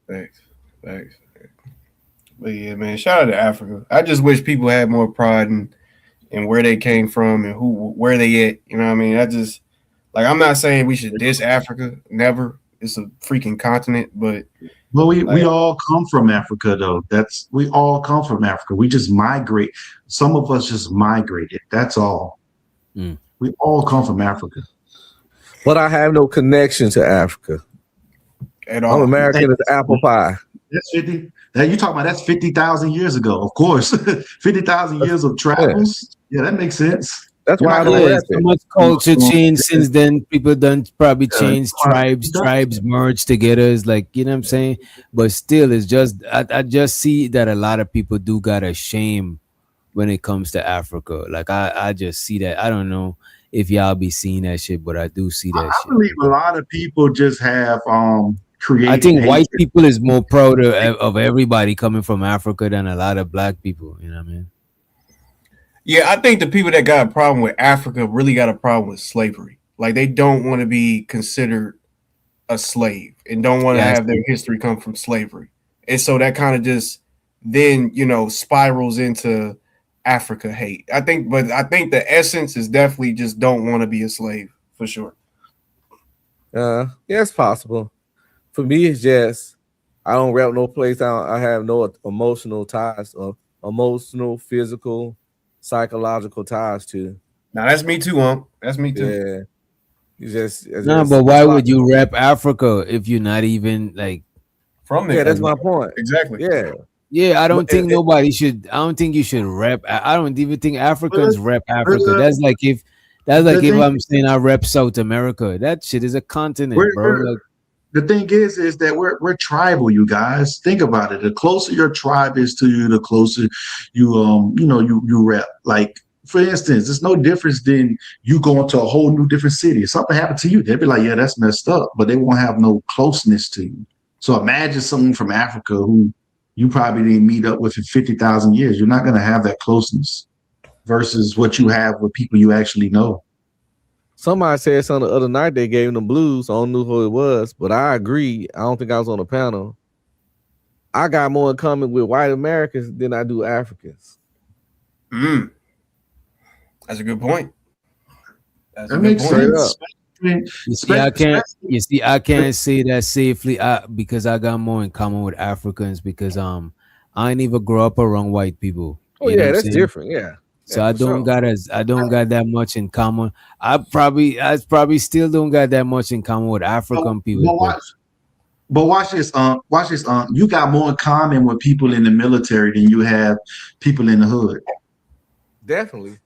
S15: Thanks. But yeah, man, shout out to Africa. I just wish people had more pride in where they came from and where they at. You know what I mean? I just like I'm not saying we should diss Africa. Never. It's a freaking continent, but
S1: Well, we all come from Africa, though. We all come from Africa. We just migrate. Some of us just migrated. That's all. We all come from Africa.
S13: But I have no connection to Africa.
S15: At all.
S13: I'm American as apple pie.
S1: That's 50. That you talking about? That's 50,000 years ago. Of course, 50,000 years of travels. Yeah, that makes sense.
S13: That's why I don't rap
S7: so
S13: it.
S7: much culture changed since then. People done probably changed tribes merged together. It's like, you know what I'm saying? But still, it's just I just see that a lot of people do got a shame when it comes to Africa. Like I just see that. I don't know if y'all be seeing that shit, but I do see that
S1: I
S7: shit.
S1: believe a lot of people just have created.
S7: I think white
S1: hatred.
S7: people is more proud of everybody coming from Africa than a lot of black people. You know what I mean?
S15: yeah, I think the people that got a problem with Africa really got a problem with slavery. Like they don't want to be considered a slave and don't want to have their history come from slavery. And so that kind of just then, spirals into Africa hate. I think the essence is definitely just don't want to be a slave for sure.
S13: Yeah, it's possible. For me, it's just I don't rep no place. I have no emotional ties or emotional, physical, psychological ties to.
S15: Now that's me too, That's me too.
S13: Yeah.
S7: No, but why would you rep Africa if you're not even like
S15: from there?
S13: Yeah, that's my point.
S15: Exactly.
S7: Yeah, I don't think nobody should. I don't think you should rep. I don't even think Africans rep Africa. That's like if I'm saying I rep South America. That shit is a continent, bro. Like,
S1: the thing is that we're tribal, you guys. Think about it. The closer your tribe is to you, the closer you rep. Like, for instance, it's no difference than you going to a whole new different city. If something happened to you, they'd be like, yeah, that's messed up, but they won't have no closeness to you. So imagine someone from Africa who you probably didn't meet up with in 50,000 years. You're not going to have that closeness versus what you have with people you actually know.
S13: Somebody said something the other night. They gave them blues. I don't know who it was, but I agree. I don't think I was on the panel. I got more in common with white Americans than I do Africans.
S15: That's a good point.
S1: That makes sense.
S7: You see, I can't say that safely because I got more in common with Africans because I ain't even grow up around white people.
S13: Oh yeah, that's different. Yeah.
S7: So I don't got that much in common. I probably still don't got that much in common with African people.
S1: But watch this. You got more in common with people in the military than you have people in the hood.
S13: Definitely.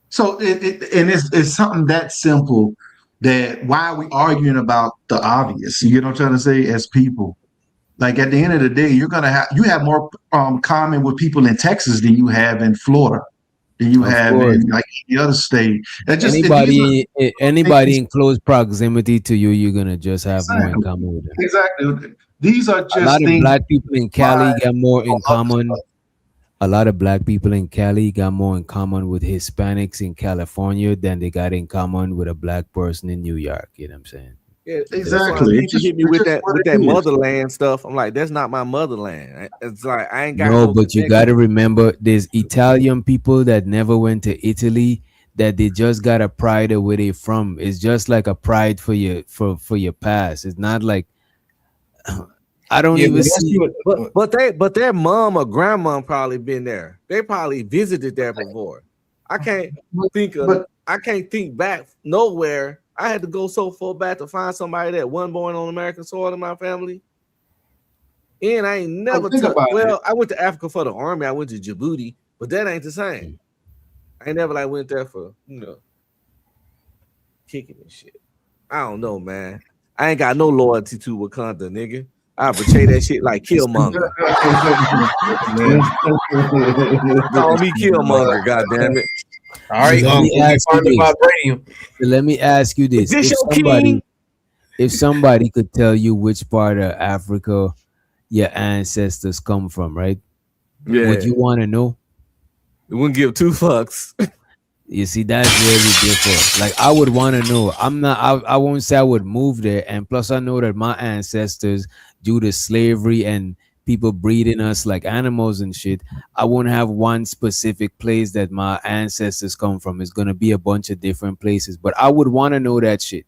S1: So it's something that simple that why are we arguing about the obvious? You get what I'm trying to say? As people, Like at the end of the day, you have more common with people in Texas than you have in Florida, than you
S7: Of
S1: have
S7: course.
S1: in like any other state. That just these
S7: Anybody
S1: are
S7: in close proximity to you, you're gonna just have more in
S1: exactly
S7: common with them.
S1: exactly. These are
S7: A lot
S1: just
S7: of
S1: things
S7: black people in Cali got more in common. A lot of black people in Cali got more in common with Hispanics in California than they got in common with a black person in New York. You know what I'm saying?
S2: Yeah,
S7: Just
S2: that's why
S1: exactly.
S2: people hit me with that motherland stuff. I'm like, that's not my motherland. It's like I ain't got
S7: No,
S2: no
S7: but you
S2: connection.
S7: got to remember there's Italian people that never went to Italy that they just got a pride of where they from. It's just like a pride for your past. It's not like I don't
S2: Yeah,
S7: even see.
S2: but their mom or grandma probably been there. They probably visited there before. I can't think back nowhere. I had to go so far back to find somebody that wasn't born on American soil in my family. And I ain't never
S1: think
S2: touched.
S1: about it.
S2: Well, I went to Africa for the army. I went to Djibouti, but that ain't the same. I ain't never like went there for kicking and shit. I don't know, man. I ain't got no loyalty to Wakanda, nigga. I betray that shit like Killmonger. Call me Killmonger, goddamn it.
S21: All right,
S7: Let me ask you this.
S21: vibranium.
S7: Let me ask you this:
S2: This your king?
S7: if somebody could tell you which part of Africa your ancestors come from, right?
S2: Yeah.
S7: Would you want to know?
S2: It wouldn't give two fucks.
S7: You see, that's where we differ. Like, I would want to know. I won't say I would move there. And plus, I know that my ancestors, due to slavery and people breeding us like animals and shit, I won't have one specific place that my ancestors come from. It's going to be a bunch of different places. But I would want to know that shit.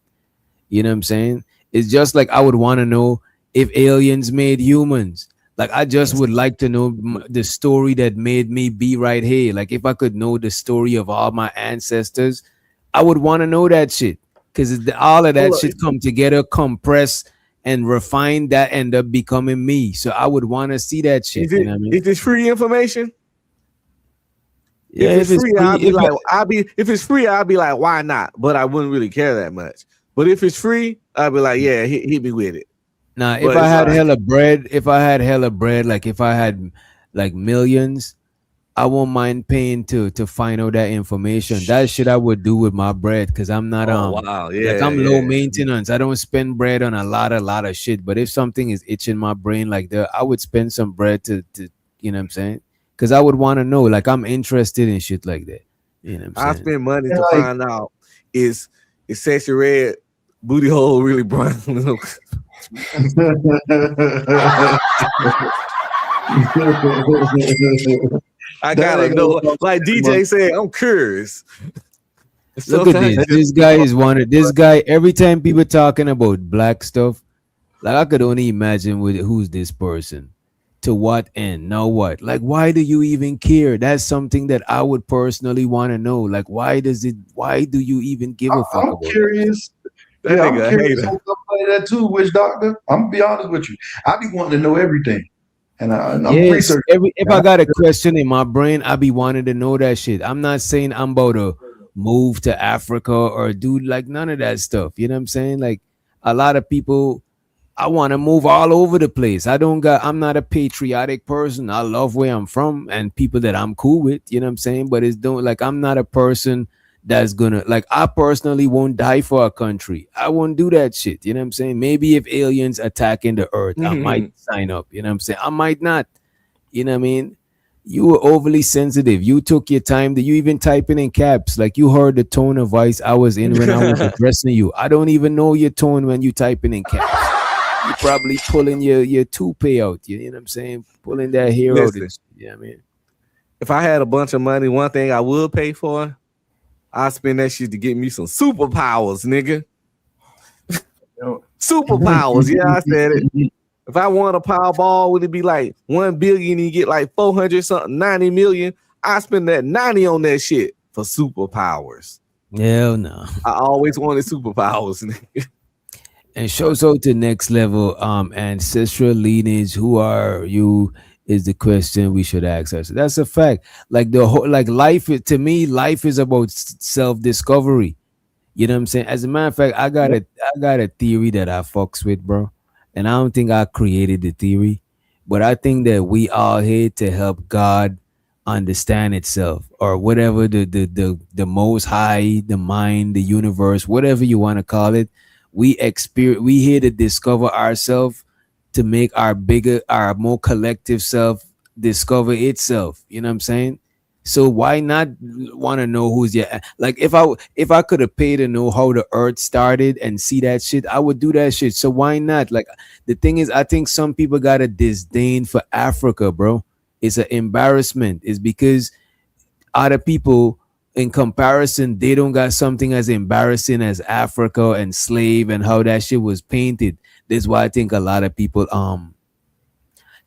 S7: You know what I'm saying? It's just like I would want to know if aliens made humans. Like, I just would like to know the story that made me be right here. Like, if I could know the story of all my ancestors, I would want to know that shit. Because all of that shit come together, compress, and refine that end up becoming me. So I would want to see that shit. You know what I mean?
S2: Is this free information?
S7: Yeah,
S2: if it's free, if it's free, I'll be like, why not? But I wouldn't really care that much. But if it's free, I'll be like, yeah, hit me with it.
S7: Now, if I had hella bread, like if I had like millions, I won't mind paying to find out that information. That shit I would do with my bread because I'm not like I'm low maintenance. I don't spend bread on a lot of shit. But if something is itching my brain like that, I would spend some bread to you know what I'm saying? Because I would want to know. Like, I'm interested in shit like that. You know what I'm
S2: I
S7: saying?
S2: spend money to find out is sexy red booty hole really brown? I gotta know. Like DJ said, I'm curious.
S7: Look at this. This guy is wanted. This guy, every time people talking about black stuff, like I could only imagine with who's this person, to what end, now what? Like, why do you even care? That's something that I would personally want to know. Like, why do you even give a fuck about
S1: curious.
S2: That
S1: I'm
S2: nigga
S1: curious
S2: hater.
S1: on stuff like that too, Witch Doctor. I'm gonna be honest with you. I be wanting to know everything. And I'm
S7: Yes,
S1: researching.
S7: if I got a question in my brain, I be wanting to know that shit. I'm not saying I'm about to move to Africa or do like none of that stuff. You know what I'm saying? Like, a lot of people, I want to move all over the place. I'm not a patriotic person. I love where I'm from and people that I'm cool with, you know what I'm saying? But I'm not a person that's gonna, like, I personally won't die for a country. I won't do that shit. You know what I'm saying? Maybe if aliens attacking the earth, I might sign up. You know what I'm saying? I might not. You know what I mean? You were overly sensitive. You took your time. That you even typing in caps. Like, you heard the tone of voice I was in when I was addressing you. I don't even know your tone when you typing in caps. You probably pulling your toupee out. You know what I'm saying? Pulling that hair out. Yeah, man.
S2: If I had a bunch of money, one thing I would pay for, I'd spend that shit to get me some superpowers, nigga. Superpowers. Yeah, I said it. If I won a Powerball, would it be like 1 billion and you get like 400 something, 90 million? I spend that 90 on that shit for superpowers.
S7: Hell no.
S2: I always wanted superpowers, nigga.
S7: And shows out to next level ancestral lineage. Who are you? Is the question we should ask ourselves. That's a fact. Like, the whole, like, life, to me, life is about self-discovery. You know what I'm saying? As a matter of fact, I got a theory that I fucks with, bro. and I don't think I created the theory, but I think that we are here to help God understand itself, or whatever the most high, the mind, the universe, whatever you want to call it. We here to discover ourselves, to make our bigger, our more collective self discover itself. You know what I'm saying? So why not want to know who's your, like, if I could have paid to know how the earth started and see that shit, I would do that shit. So why not? Like, the thing is, I think some people got a disdain for Africa, bro. It's an embarrassment. It's because other people, in comparison, they don't got something as embarrassing as Africa and slave and how that shit was painted. That's why I think a lot of people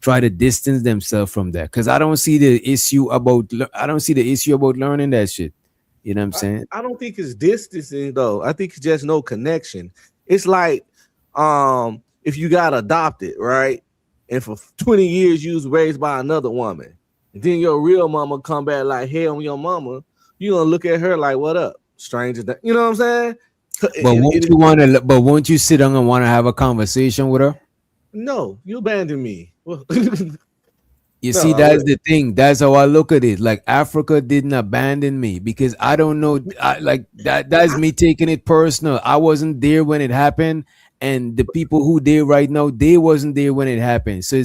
S7: try to distance themselves from that, because I don't see the issue about learning that shit. You know what I'm saying?
S2: I don't think it's distancing though. I think it's just no connection. It's like if you got adopted, right? And for 20 years you was raised by another woman. And then your real mama come back like hell on your mama, you gonna look at her like, what up, stranger? You know what I'm saying?
S7: But won't you sit down and want to have a conversation with her?
S2: No, you abandoned me.
S7: You see, that's the thing. That's how I look at it. Like, Africa didn't abandon me because I don't know. Like that. That's me taking it personal. I wasn't there when it happened, and the people who there right now, they wasn't there when it happened. So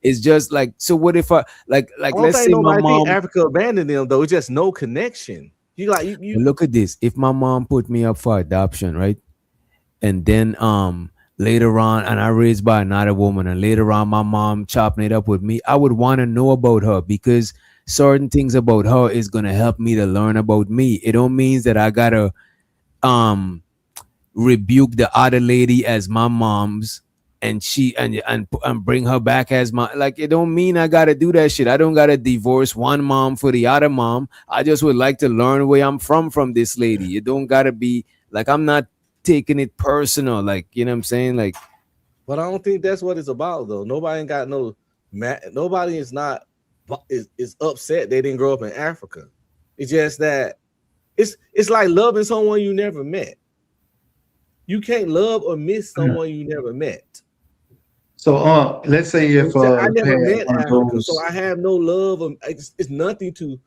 S7: it's just like, so what if I like let's say my mom,
S2: Africa abandoned them though. It's just no connection. You
S7: look at this. If my mom put me up for adoption, right, and then later on, and I raised by another woman, and later on my mom chopping it up with me, I would want to know about her, because certain things about her is going to help me to learn about me. It don't mean that I gotta rebuke the other lady as my mom's, and she and bring her back as my, like, it don't mean I gotta do that shit. I don't gotta divorce one mom for the other mom. I just would like to learn where I'm from this lady. It don't gotta be like, I'm not taking it personal, like, you know what I'm saying? Like,
S2: but I don't think that's what it's about though. Nobody ain't got no nobody is not is upset they didn't grow up in Africa. It's just that it's like loving someone you never met. You can't love or miss someone you never met.
S1: So let's say if
S2: I never met Africa, so I have no love. It's nothing to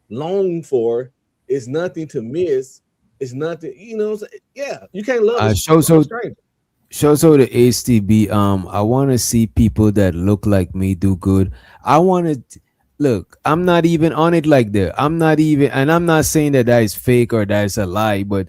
S2: long for. It's nothing to miss. It's nothing, you know. Yeah, you can't love.
S7: So the HTB. I want to see people that look like me do good. I want to look. I'm not even on it like that. I'm not even, and I'm not saying that is fake or that is a lie, but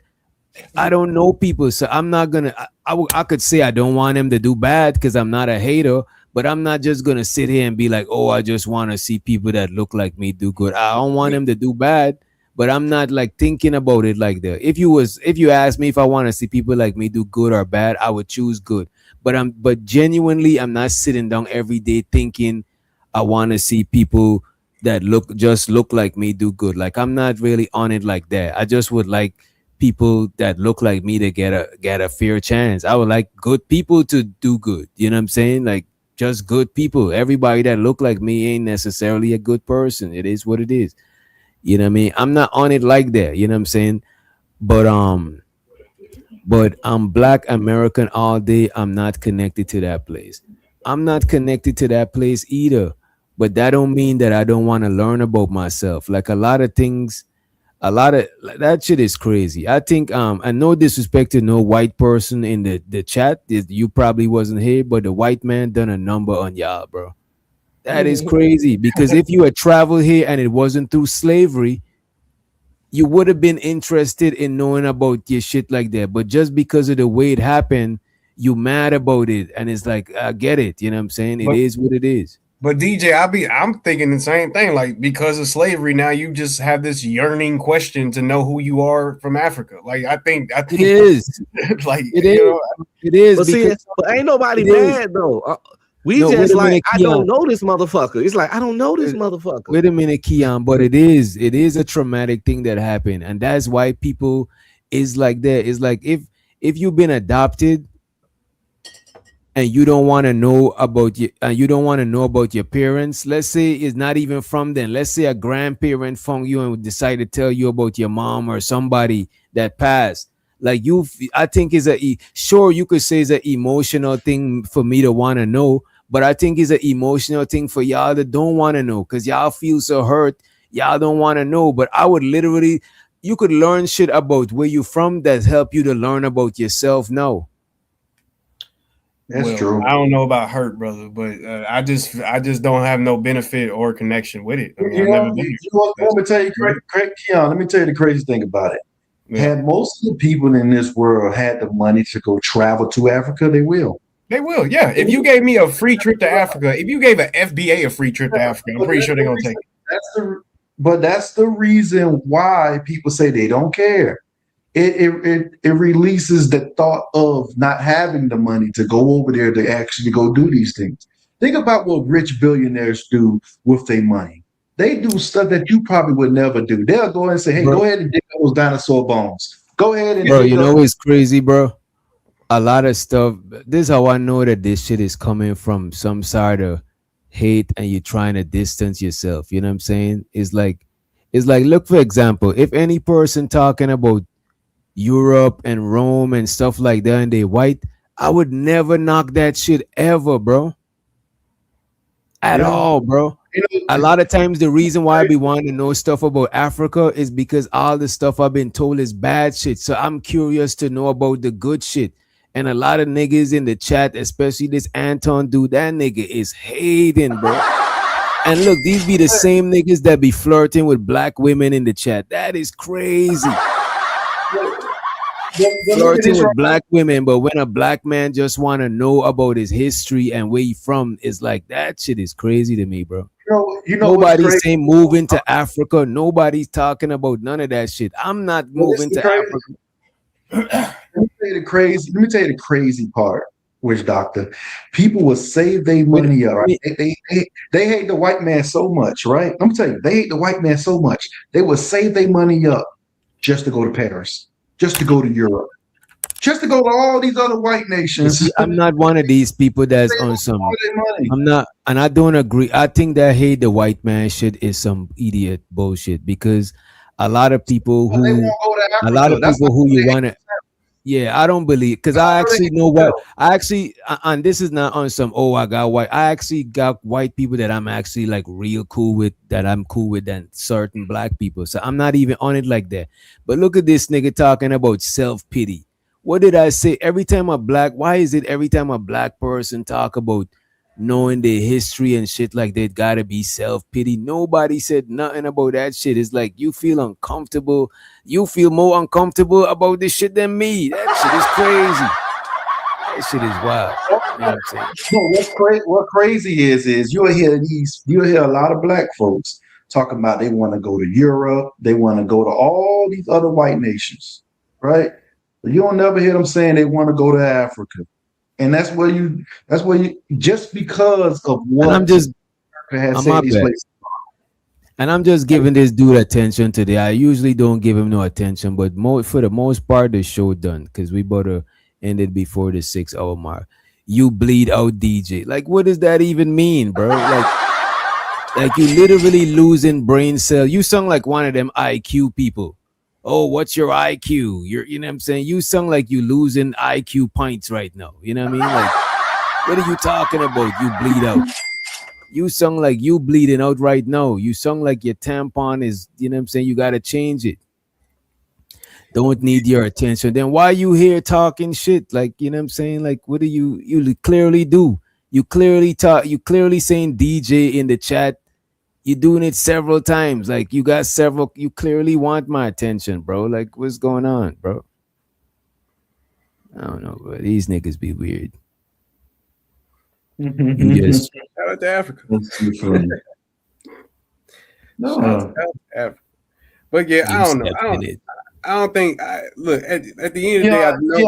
S7: I don't know people, so I'm not gonna. I could say I don't want them to do bad because I'm not a hater, but I'm not just gonna sit here and be like, oh, I just want to see people that look like me do good. I don't want them to do bad, but I'm not like thinking about it like that. If you ask me if I want to see people like me do good or bad, I would choose good. But genuinely, I'm not sitting down every day thinking I want to see people that look like me do good. Like, I'm not really on it like that. I just would like people that look like me to get a fair chance. I would like good people to do good. You know what I'm saying? Like, just good people. Everybody that look like me ain't necessarily a good person. It is what it is. You know what I mean? I'm not on it like that. You know what I'm saying? But I'm Black American all day. I'm not connected to that place. I'm not connected to that place either. But that don't mean that I don't want to learn about myself. Like, a lot of things, that shit is crazy. I think and no disrespect to no white person in the chat. You probably wasn't here, but the white man done a number on y'all, bro. That is crazy, because if you had traveled here and it wasn't through slavery, you would have been interested in knowing about your shit like that. But just because of the way it happened, you mad about it, and it's like, I get it. You know what I'm saying? It is what it is.
S15: But DJ, I'm thinking the same thing. Like, because of slavery, now you just have this yearning question to know who you are from Africa. Like, I think
S7: it is.
S15: Like,
S7: it is. It is.
S2: But see, but ain't nobody mad though. We just like, I don't know this motherfucker. It's like, I don't know this motherfucker.
S7: Wait a minute, Keon, but it is a traumatic thing that happened, and that's why people is like that. It's like, if you've been adopted and you don't want to know about your parents. Let's say it's not even from them. Let's say a grandparent found you and decided to tell you about your mom or somebody that passed. Like I think is sure you could say it's an emotional thing for me to want to know, but I think it's an emotional thing for y'all that don't want to know because y'all feel so hurt. Y'all don't want to know. But I would literally, you could learn shit about where you from that help you to learn about yourself now.
S1: That's true.
S15: I don't know about hurt, brother, but I just don't have no benefit or connection with it. I mean, I've never been.
S1: Let me tell you, Keon, let me tell you the crazy thing about it.
S15: Yeah.
S1: Had most of the people in this world had the money to go travel to Africa, they will.
S15: They will, yeah. If you gave me a free trip to Africa, if you gave an FBA a free trip to Africa, I'm pretty sure they're gonna take it.
S1: But that's the reason why people say they don't care. It releases the thought of not having the money to go over there to actually go do these things. Think about what rich billionaires do with their money. They do stuff that you probably would never do. They'll go and say, "Hey, go ahead and dig those dinosaur bones. Go ahead and."
S7: Bro, you know what's crazy, bro? A lot of stuff. This is how I know that this shit is coming from some sort of hate, and you're trying to distance yourself. You know what I'm saying? It's like, look, for example, if any person talking about Europe and Rome and stuff like that and they white, I would never knock that shit ever, bro. At all, bro. A lot of times the reason why I be wanting to know stuff about Africa is because all the stuff I've been told is bad shit. So I'm curious to know about the good shit. And a lot of niggas in the chat, especially this Anton dude, that nigga is hating, bro. And look, these be the same niggas that be flirting with black women in the chat. That is crazy. Flirting with black women, but when a black man just want to know about his history and where he from, is like, that shit is crazy to me, bro. Nobody's saying moving to Africa. Nobody's talking about none of that shit. I'm not moving to Africa.
S1: Let me tell you the crazy part, Witch Doctor. People will save their money up. Right? They hate the white man so much, right? Let me tell you, they hate the white man so much. They will save their money up just to go to Paris, just to go to Europe, just to go to all these other white nations.
S7: See, I'm not one of these people that's on some. I'm not, and I don't agree. I think that hate the white man shit is some idiot bullshit because a lot of people who, you want to. Yeah, I don't believe, because I actually know what I actually, and this is not on some, oh, I got white. I actually got white people that I'm actually like real cool with, that I'm cool with, than certain black people. So I'm not even on it like that. But look at this nigga talking about self-pity. What did I say? Why is it every time a black person talk about knowing their history and shit like that, gotta be self-pity? Nobody said nothing about that shit. It's like you feel uncomfortable. You feel more uncomfortable about this shit than me. That shit is crazy. That shit is wild. You know what I'm saying?
S1: No, what crazy is you'll hear a lot of black folks talking about they want to go to Europe, they want to go to all these other white nations, right? But you don't never hear them saying they want to go to Africa. And that's where you just because of what
S7: and I'm just giving this dude attention today. I usually don't give him no attention, but for the most part, the show done, because we better end it before the 6-hour mark. You bleed out DJ. Like, what does that even mean, bro? Like you literally losing brain cell. You sound like one of them IQ people. Oh, what's your IQ? You know what I'm saying? You sound like you losing IQ points right now. You know what I mean? Like, what are you talking about? You bleed out. You sound like you bleeding out right now. You sound like your tampon is, you know what I'm saying? You got to change it. Don't need your attention. Then why you here talking shit? Like, you know what I'm saying? Like, what do you clearly do? You clearly saying DJ in the chat. You're doing it several times. Like, you clearly want my attention, bro. Like, what's going on, bro? I don't know, bro. These niggas be weird. You just
S15: shout out to Africa.
S1: No,
S15: shout out to Africa. But yeah, I don't know. I don't think. Look, at the end of the day, I know.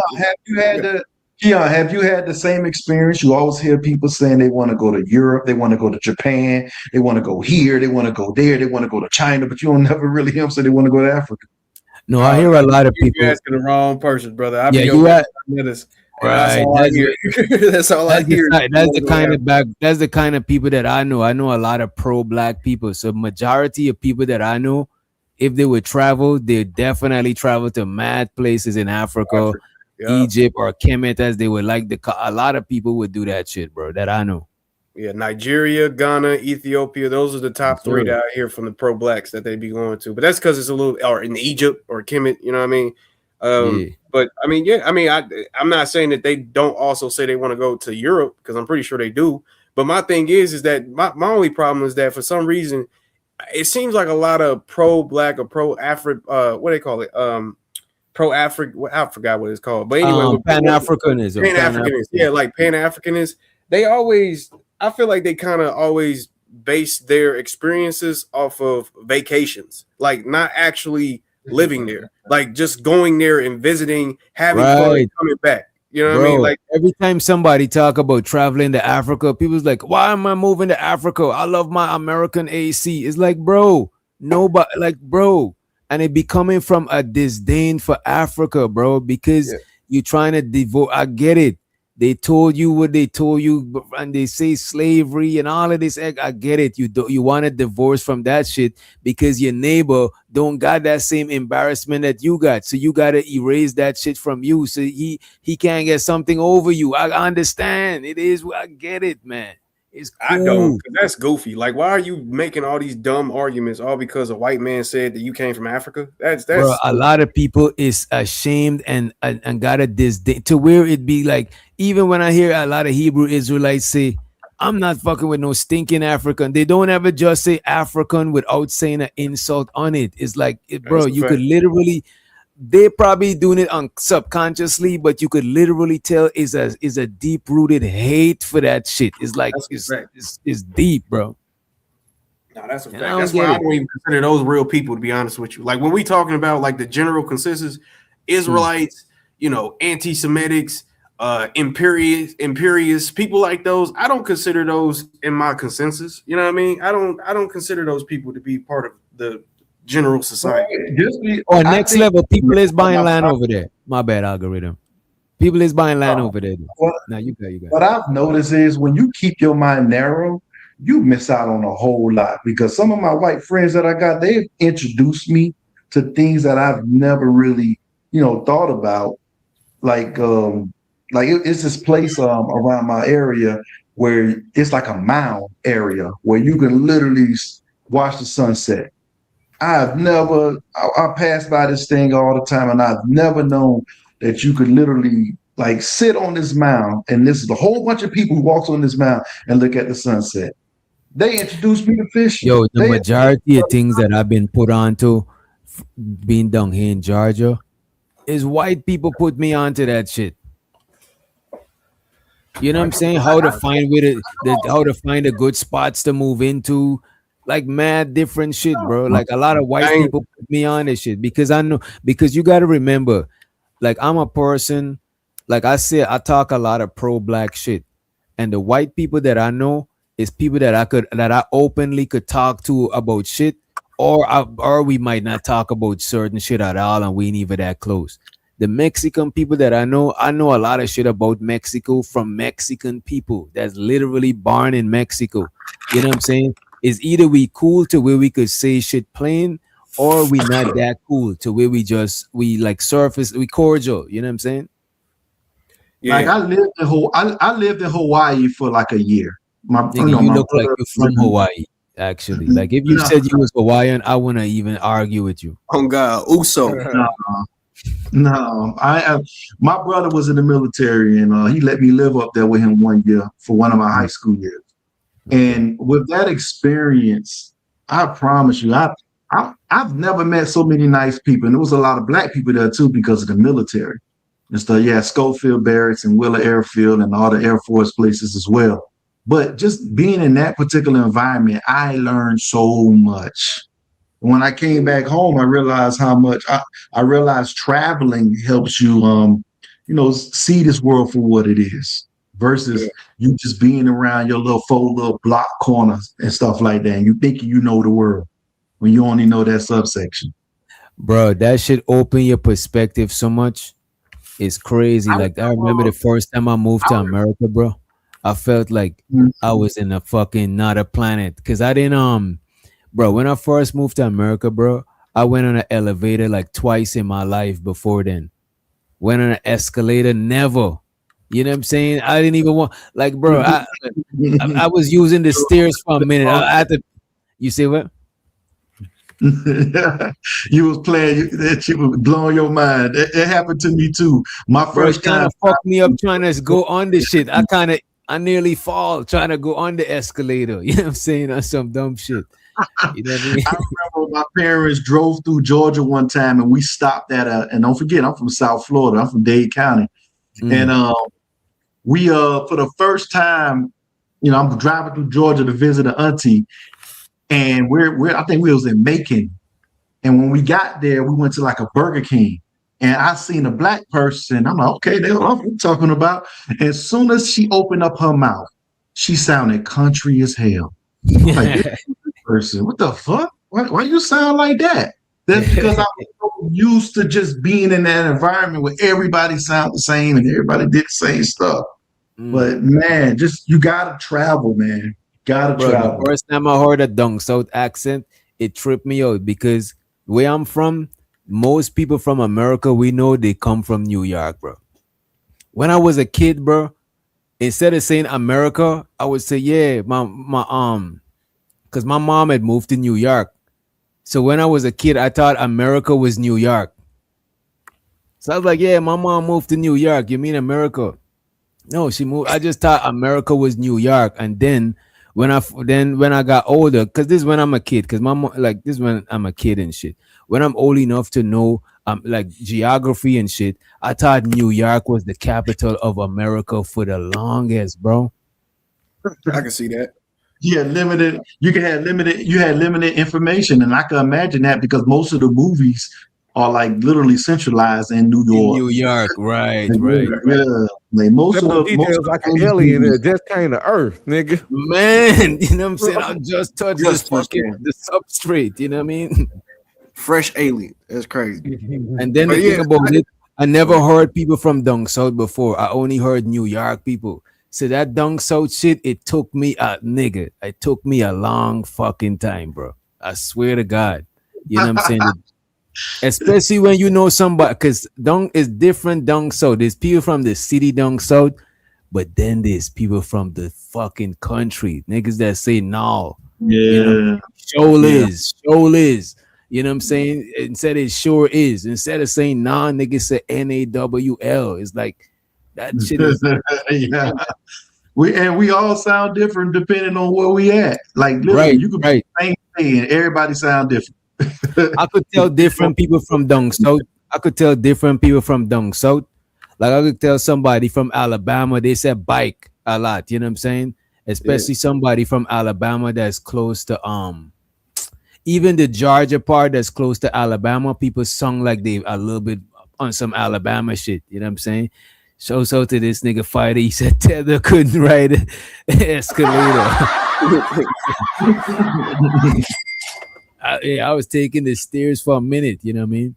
S1: Have you had the same experience? You always hear people saying they want to go to Europe, they want to go to Japan, they want to go here, they want to go there, they want to go to China, but you don't never really hear them say they want to go to Africa.
S7: No, I hear a lot of people.
S15: You're asking the wrong person, brother. Right.
S7: That's all I hear. That's the kind of people that I know. I know a lot of pro-black people. So majority of people that I know, if they would travel, they definitely travel to mad places in Africa,
S3: Yeah.
S7: Egypt, or Kemet, as they would like. A lot of people would do that shit, bro. That I know.
S3: Yeah, Nigeria, Ghana, Ethiopia. Those are the top three that I hear from the pro blacks that they be going to. But that's because it's a little, or in Egypt or Kemet. You know what I mean?
S7: Yeah.
S3: But I mean, yeah, I mean, I'm not saying that they don't also say they want to go to Europe, because I'm pretty sure they do. But my thing is that my only problem is that for some reason it seems like a lot of pro black or pro Afri what do they call it? Pro African, I forgot what it's called. But anyway,
S7: Pan-Africanism.
S3: Pan-Africanism. Yeah, like Pan-Africanists. They always, I feel like they kind of always base their experiences off of vacations, like not actually living there, like just going there and visiting, having fun, and coming back. You know what I mean? Like
S7: every time somebody talk about traveling to Africa, people's like, "Why am I moving to Africa? I love my American AC." It's like, bro, nobody, like, bro, and it be coming from a disdain for Africa, bro, because you're trying to devote. I get it. They told you what they told you, and they say slavery and all of this. I get it. You want a divorce from that shit because your neighbor don't got that same embarrassment that you got. So you gotta erase that shit from you. So he can't get something over you. I understand. It is. I get it, man. It's cool.
S3: I don't, because that's goofy. Like, why are you making all these dumb arguments all because a white man said that you came from Africa? That's
S7: Bro, a lot of people is ashamed and got a disdain to where it be like, even when I hear a lot of Hebrew Israelites say, I'm not fucking with no stinking African. They don't ever just say African without saying an insult on it. It's like, bro, you could literally, they're probably doing it subconsciously, but you could literally tell is a deep rooted hate for that shit. It's like it's deep, bro.
S3: No, that's a fact. That's why I don't even consider those real people, to be honest with you. Like when we talking about like the general consensus, Israelites, you know, anti-Semitics, imperious people like those, I don't consider those in my consensus. You know what I mean? I don't consider those people to be part of the general society.
S7: Next level, people is buying land over there. My bad, algorithm. People is buying land over there. Now you got.
S1: What I've noticed is when you keep your mind narrow, you miss out on a whole lot, because some of my white friends that I got, they've introduced me to things that I've never really, thought about. Like it's this place around my area where it's like a mound area where you can literally watch the sunset. I pass by this thing all the time, and I've never known that you could literally like sit on this mound, and this is a whole bunch of people who walks on this mound and look at the sunset. They introduced me to fishing.
S7: Yo, the majority of things that I've been put onto being down here in Georgia is white people put me onto that shit. You know what I'm saying? How to find how to find the good spots to move into. Like mad different shit, bro. Like a lot of white people put me on this shit because I know, because you got to remember, like I'm a person, like I said, I talk a lot of pro-black shit, and the white people that I know is people that I openly could talk to about shit, or we might not talk about certain shit at all, and we ain't even that close. The Mexican people that I know a lot of shit about Mexico from Mexican people that's literally born in Mexico. You know what I'm saying? Is either we cool to where we could say shit plain, or we not that cool to where we like surface, we cordial. You know what I'm saying?
S1: Yeah. Like I lived in Hawaii for like a year.
S7: You look like you're from Hawaii, actually. Like if you said you was Hawaiian, I wouldn't even argue with you.
S3: Oh God, Uso.
S1: No, my brother was in the military, and he let me live up there with him 1 year for one of my high school years. And with that experience, I promise you, I've never met so many nice people, and there was a lot of black people there too because of the military and stuff. Yeah, Schofield Barracks and Wheeler Airfield and all the Air Force places as well. But just being in that particular environment, I learned so much. When I came back home, I realized how much I realized traveling helps you, see this world for what it is. Versus you just being around your little block corners and stuff like that, and you think you know the world when you only know that subsection.
S7: Bro, that should open your perspective so much. It's crazy. I remember the first time I moved to America, bro. I felt like I was in a fucking not a planet, because I didn't bro, when I first moved to America, bro, I went on an elevator like twice in my life before then. Went on an escalator, never. You know what I'm saying? I didn't even want, like, bro. I was using the stairs for a minute. I had to. You say what?
S1: You was playing that shit was blowing your mind. It happened to me too. My
S7: Bro,
S1: first
S7: trying
S1: time.
S7: to fuck me up trying to go on the shit. I nearly fall trying to go on the escalator. You know what I'm saying? On some dumb shit. You know what I mean?
S1: I remember my parents drove through Georgia one time and we stopped at and don't forget, I'm from South Florida. I'm from Dade County. And we for the first time, I'm driving through Georgia to visit an auntie, and we're I think we was in Macon. And when we got there, we went to like a Burger King. And I seen a black person. I'm like, okay, that's what I'm talking about. As soon as she opened up her mouth, she sounded country as hell. I'm like, this person, what the fuck? Why you sound like that? That's because I'm so used to just being in that environment where everybody sounds the same and everybody did the same stuff. But man, just you gotta travel, man. Gotta travel.
S7: The first time I heard a down south accent, it tripped me out because where I'm from, most people from America, we know they come from New York, bro. When I was a kid, bro, instead of saying America, I would say, yeah, because my mom had moved to New York. So when I was a kid, I thought America was New York. So I was like, yeah, my mom moved to New York. You mean America? No, she moved. I just thought America was New York. And then when I got older, because this is when I'm a kid, because my mom, like this is when I'm a kid and shit. When I'm old enough to know like geography and shit, I thought New York was the capital of America for the longest, bro.
S15: I can see that.
S1: You had limited information, and I can imagine that because most of the movies are like literally centralized in New York.
S7: New York, right.
S1: Yeah, like most of the
S13: details like an alien that just came to Earth, nigga.
S7: Man, you know what I'm saying? I just touched this fucking the substrate. You know what I mean?
S15: Fresh alien. That's crazy.
S7: And then think about it. I never heard people from down south before. I only heard New York people. So that down south shit, it took me it took me a long fucking time, bro. I swear to God. You know what I'm saying? Especially when you know somebody, because down is different down south. There's people from the city down south, but then there's people from the fucking country. Niggas that say no.
S1: Yeah.
S7: You know, show is. You know what I'm saying? Instead it sure is. Instead of saying nah, niggas say NAWL. It's like that shit is
S1: yeah. We all sound different depending on where we at. Like literally, you could be the same thing and everybody sound different.
S7: I could tell different people from down south. I could tell different people from down south. Like I could tell somebody from Alabama, they said bike a lot. You know what I'm saying? Especially somebody from Alabama that's close to even the Georgia part that's close to Alabama. People sung like they a little bit on some Alabama shit. You know what I'm saying? So to this nigga fighter, he said Tether couldn't ride an escalator. I was taking the stairs for a minute, you know what I mean?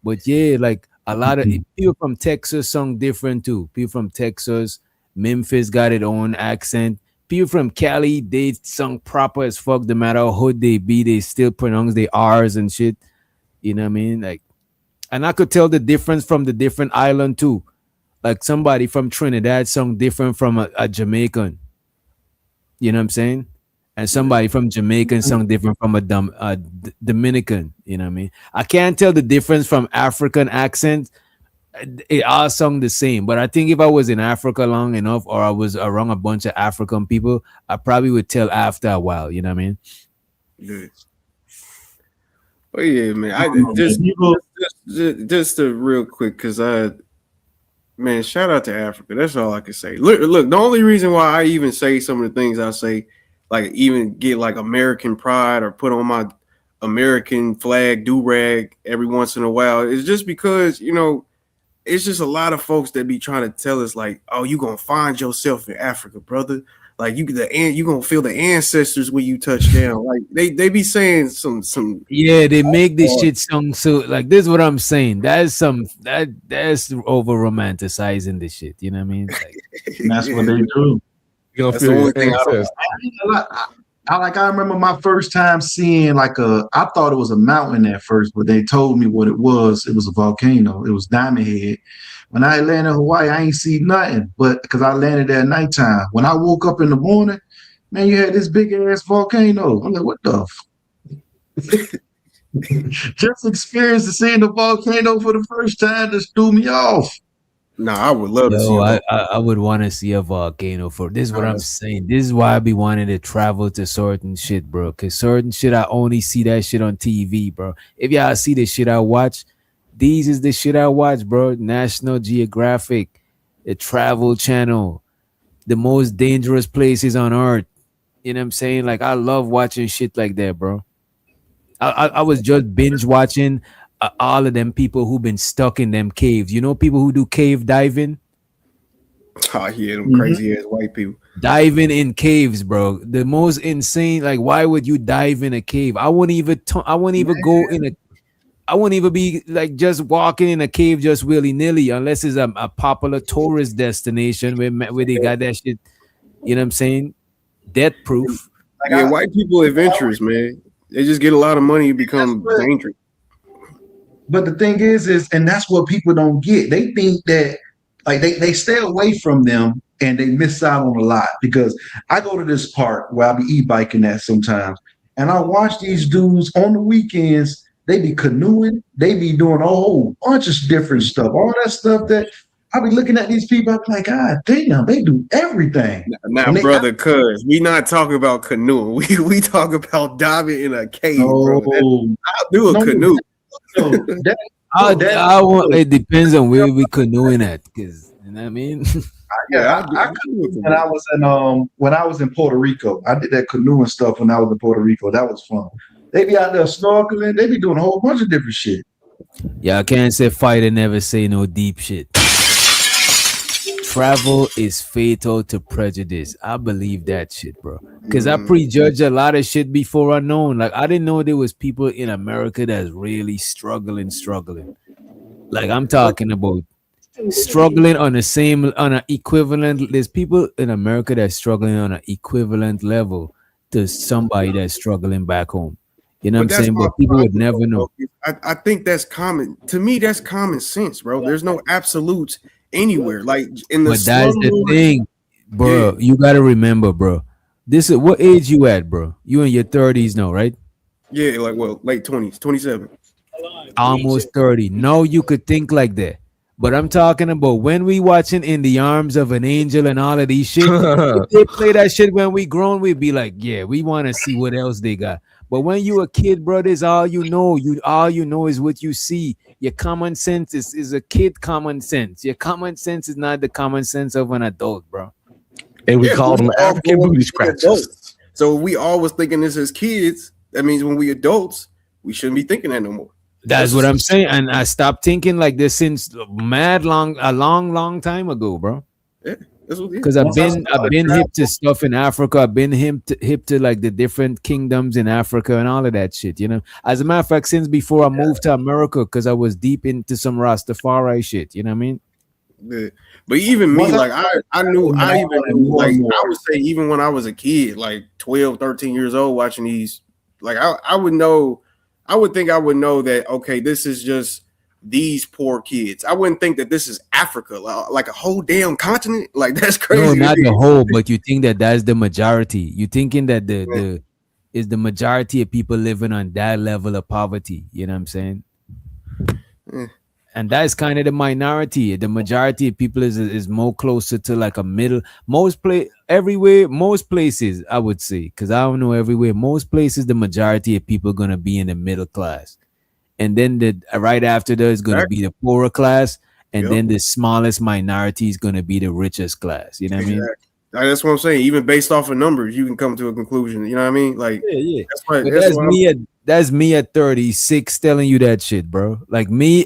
S7: But yeah, like a lot of people from Texas sung different too. People from Texas, Memphis got its own accent. People from Cali, they sung proper as fuck. No matter how hood they be, they still pronounce their R's and shit. You know what I mean? Like, and I could tell the difference from the different island too. Like somebody from Trinidad sung different from a Jamaican. You know what I'm saying? And somebody from Jamaican sung different from a Dominican. You know what I mean? I can't tell the difference from African accents. It all sung the same. But I think if I was in Africa long enough or I was around a bunch of African people, I probably would tell after a while. You know what I mean?
S15: Good. But yeah, man. I just a real quick, because man, shout out to Africa. That's all I can say. Look, the only reason why I even say some of the things I say, like even get like American pride or put on my American flag do-rag every once in a while, is just because, it's just a lot of folks that be trying to tell us like, oh, you gonna find yourself in Africa, brother. Like you gonna feel the ancestors when you touch down. Like they be saying some
S7: yeah, they make this shit sound so like this is what I'm saying. That's over romanticizing this shit. You know what I mean? Like,
S1: that's what they do.
S13: You gonna feel the ancestors.
S1: I remember my first time seeing I thought it was a mountain at first, but they told me what it was. It was a volcano. It was Diamond Head. When I landed in Hawaii, I ain't see nothing, but because I landed there at nighttime. When I woke up in the morning, man, you had this big ass volcano. I'm like, what the? Just experiencing seeing the volcano for the first time just threw me off.
S3: Nah, I would love to see.
S7: Yo, I would want to see a volcano for this. Is what I'm saying. This is why I be wanting to travel to certain shit, bro. Cause certain shit I only see that shit on TV, bro. If y'all see the shit I watch, these is the shit I watch, bro. National Geographic, the Travel Channel, the most dangerous places on earth. You know what I'm saying? Like I love watching shit like that, bro. I was just binge watching all of them people who've been stuck in them caves. You know, people who do cave diving.
S3: Oh yeah, them crazy ass white people
S7: diving in caves, bro. The most insane. Like, why would you dive in a cave? I wouldn't even. I wouldn't even go in a. I wouldn't even be like just walking in a cave just willy nilly unless it's a popular tourist destination where they got that shit. You know what I'm saying? Death proof.
S3: Yeah, white people adventurous, man. They just get a lot of money and become dangerous.
S1: But the thing is, and that's what people don't get. They think that like they stay away from them and they miss out on a lot. Because I go to this park where I be e-biking at sometimes, and I watch these dudes on the weekends. They be canoeing, they be doing a whole bunch of different stuff. All that stuff that I be looking at these people, I be like, God damn, they do everything.
S3: Now, brother, cuz we not talking about canoeing. We talk about diving in a cave, bro. I'll do a canoe.
S7: It depends on where we canoeing at, because you know what I mean.
S1: I canoed when I was in Puerto Rico. I did that canoeing stuff when I was in Puerto Rico. That was fun. They be out there snorkeling. They be doing a whole bunch of different shit.
S7: Yeah, I can't say fight and never say no deep shit. Travel is fatal to prejudice. I believe that shit, bro. Because I prejudge a lot of shit before I know. Like, I didn't know there was people in America that's really struggling. Like, I'm talking about struggling on an equivalent. There's people in America that's struggling on an equivalent level to somebody that's struggling back home. You know what I'm saying? But people would never know.
S3: I think that's common. To me, that's common sense, bro. There's no absolutes anywhere. Like in the
S7: But that's the thing, bro. Yeah. You gotta remember, bro. This is what age you at, bro? You in your 30s now, right?
S3: Yeah, like late 20s, 27.
S7: Almost 30. No, you could think like that. But I'm talking about when we watching In the Arms of an Angel and all of these shit. If they play that shit when we grown, we'd be like, yeah, we want to see what else they got. But when you a kid, bro, this all you know. All you know is what you see. Your common sense is a kid common sense. Your common sense is not the common sense of an adult, bro.
S13: And we call them African booty scratchers.
S3: So we always thinking this as kids. That means when we adults, we shouldn't be thinking that no more.
S7: That's what I'm saying. And I stopped thinking like this since a long time ago, bro.
S3: Yeah.
S7: Because I've been hip to stuff in Africa. I've been hip to like the different kingdoms in Africa and all of that shit, you know. As a matter of fact, since before I moved to America, because I was deep into some Rastafari shit, you know what I mean?
S3: Yeah. But even me, like I knew, like I would say, even when I was a kid, like 12, 13 years old, watching these, like I would know, I would think I would know that, okay, this is just these poor kids. I wouldn't think that this is Africa, like a whole damn continent. Like that's crazy.
S7: No, not the whole, but you think that that's the majority. You thinking that the is the majority of people living on that level of poverty. You know what I'm saying?
S3: Yeah.
S7: And that's kind of the minority. The majority of people is more closer to like a middle. Most places, I would say, because I don't know everywhere. Most places, the majority of people are gonna be in the middle class. And then right after that is going to be the poorer class, and then the smallest minority is going to be the richest class. You know what I mean?
S3: That's what I'm saying. Even based off of numbers, you can come to a conclusion. You know what I mean? Like,
S7: yeah. That's me at 36 telling you that shit, bro. Like me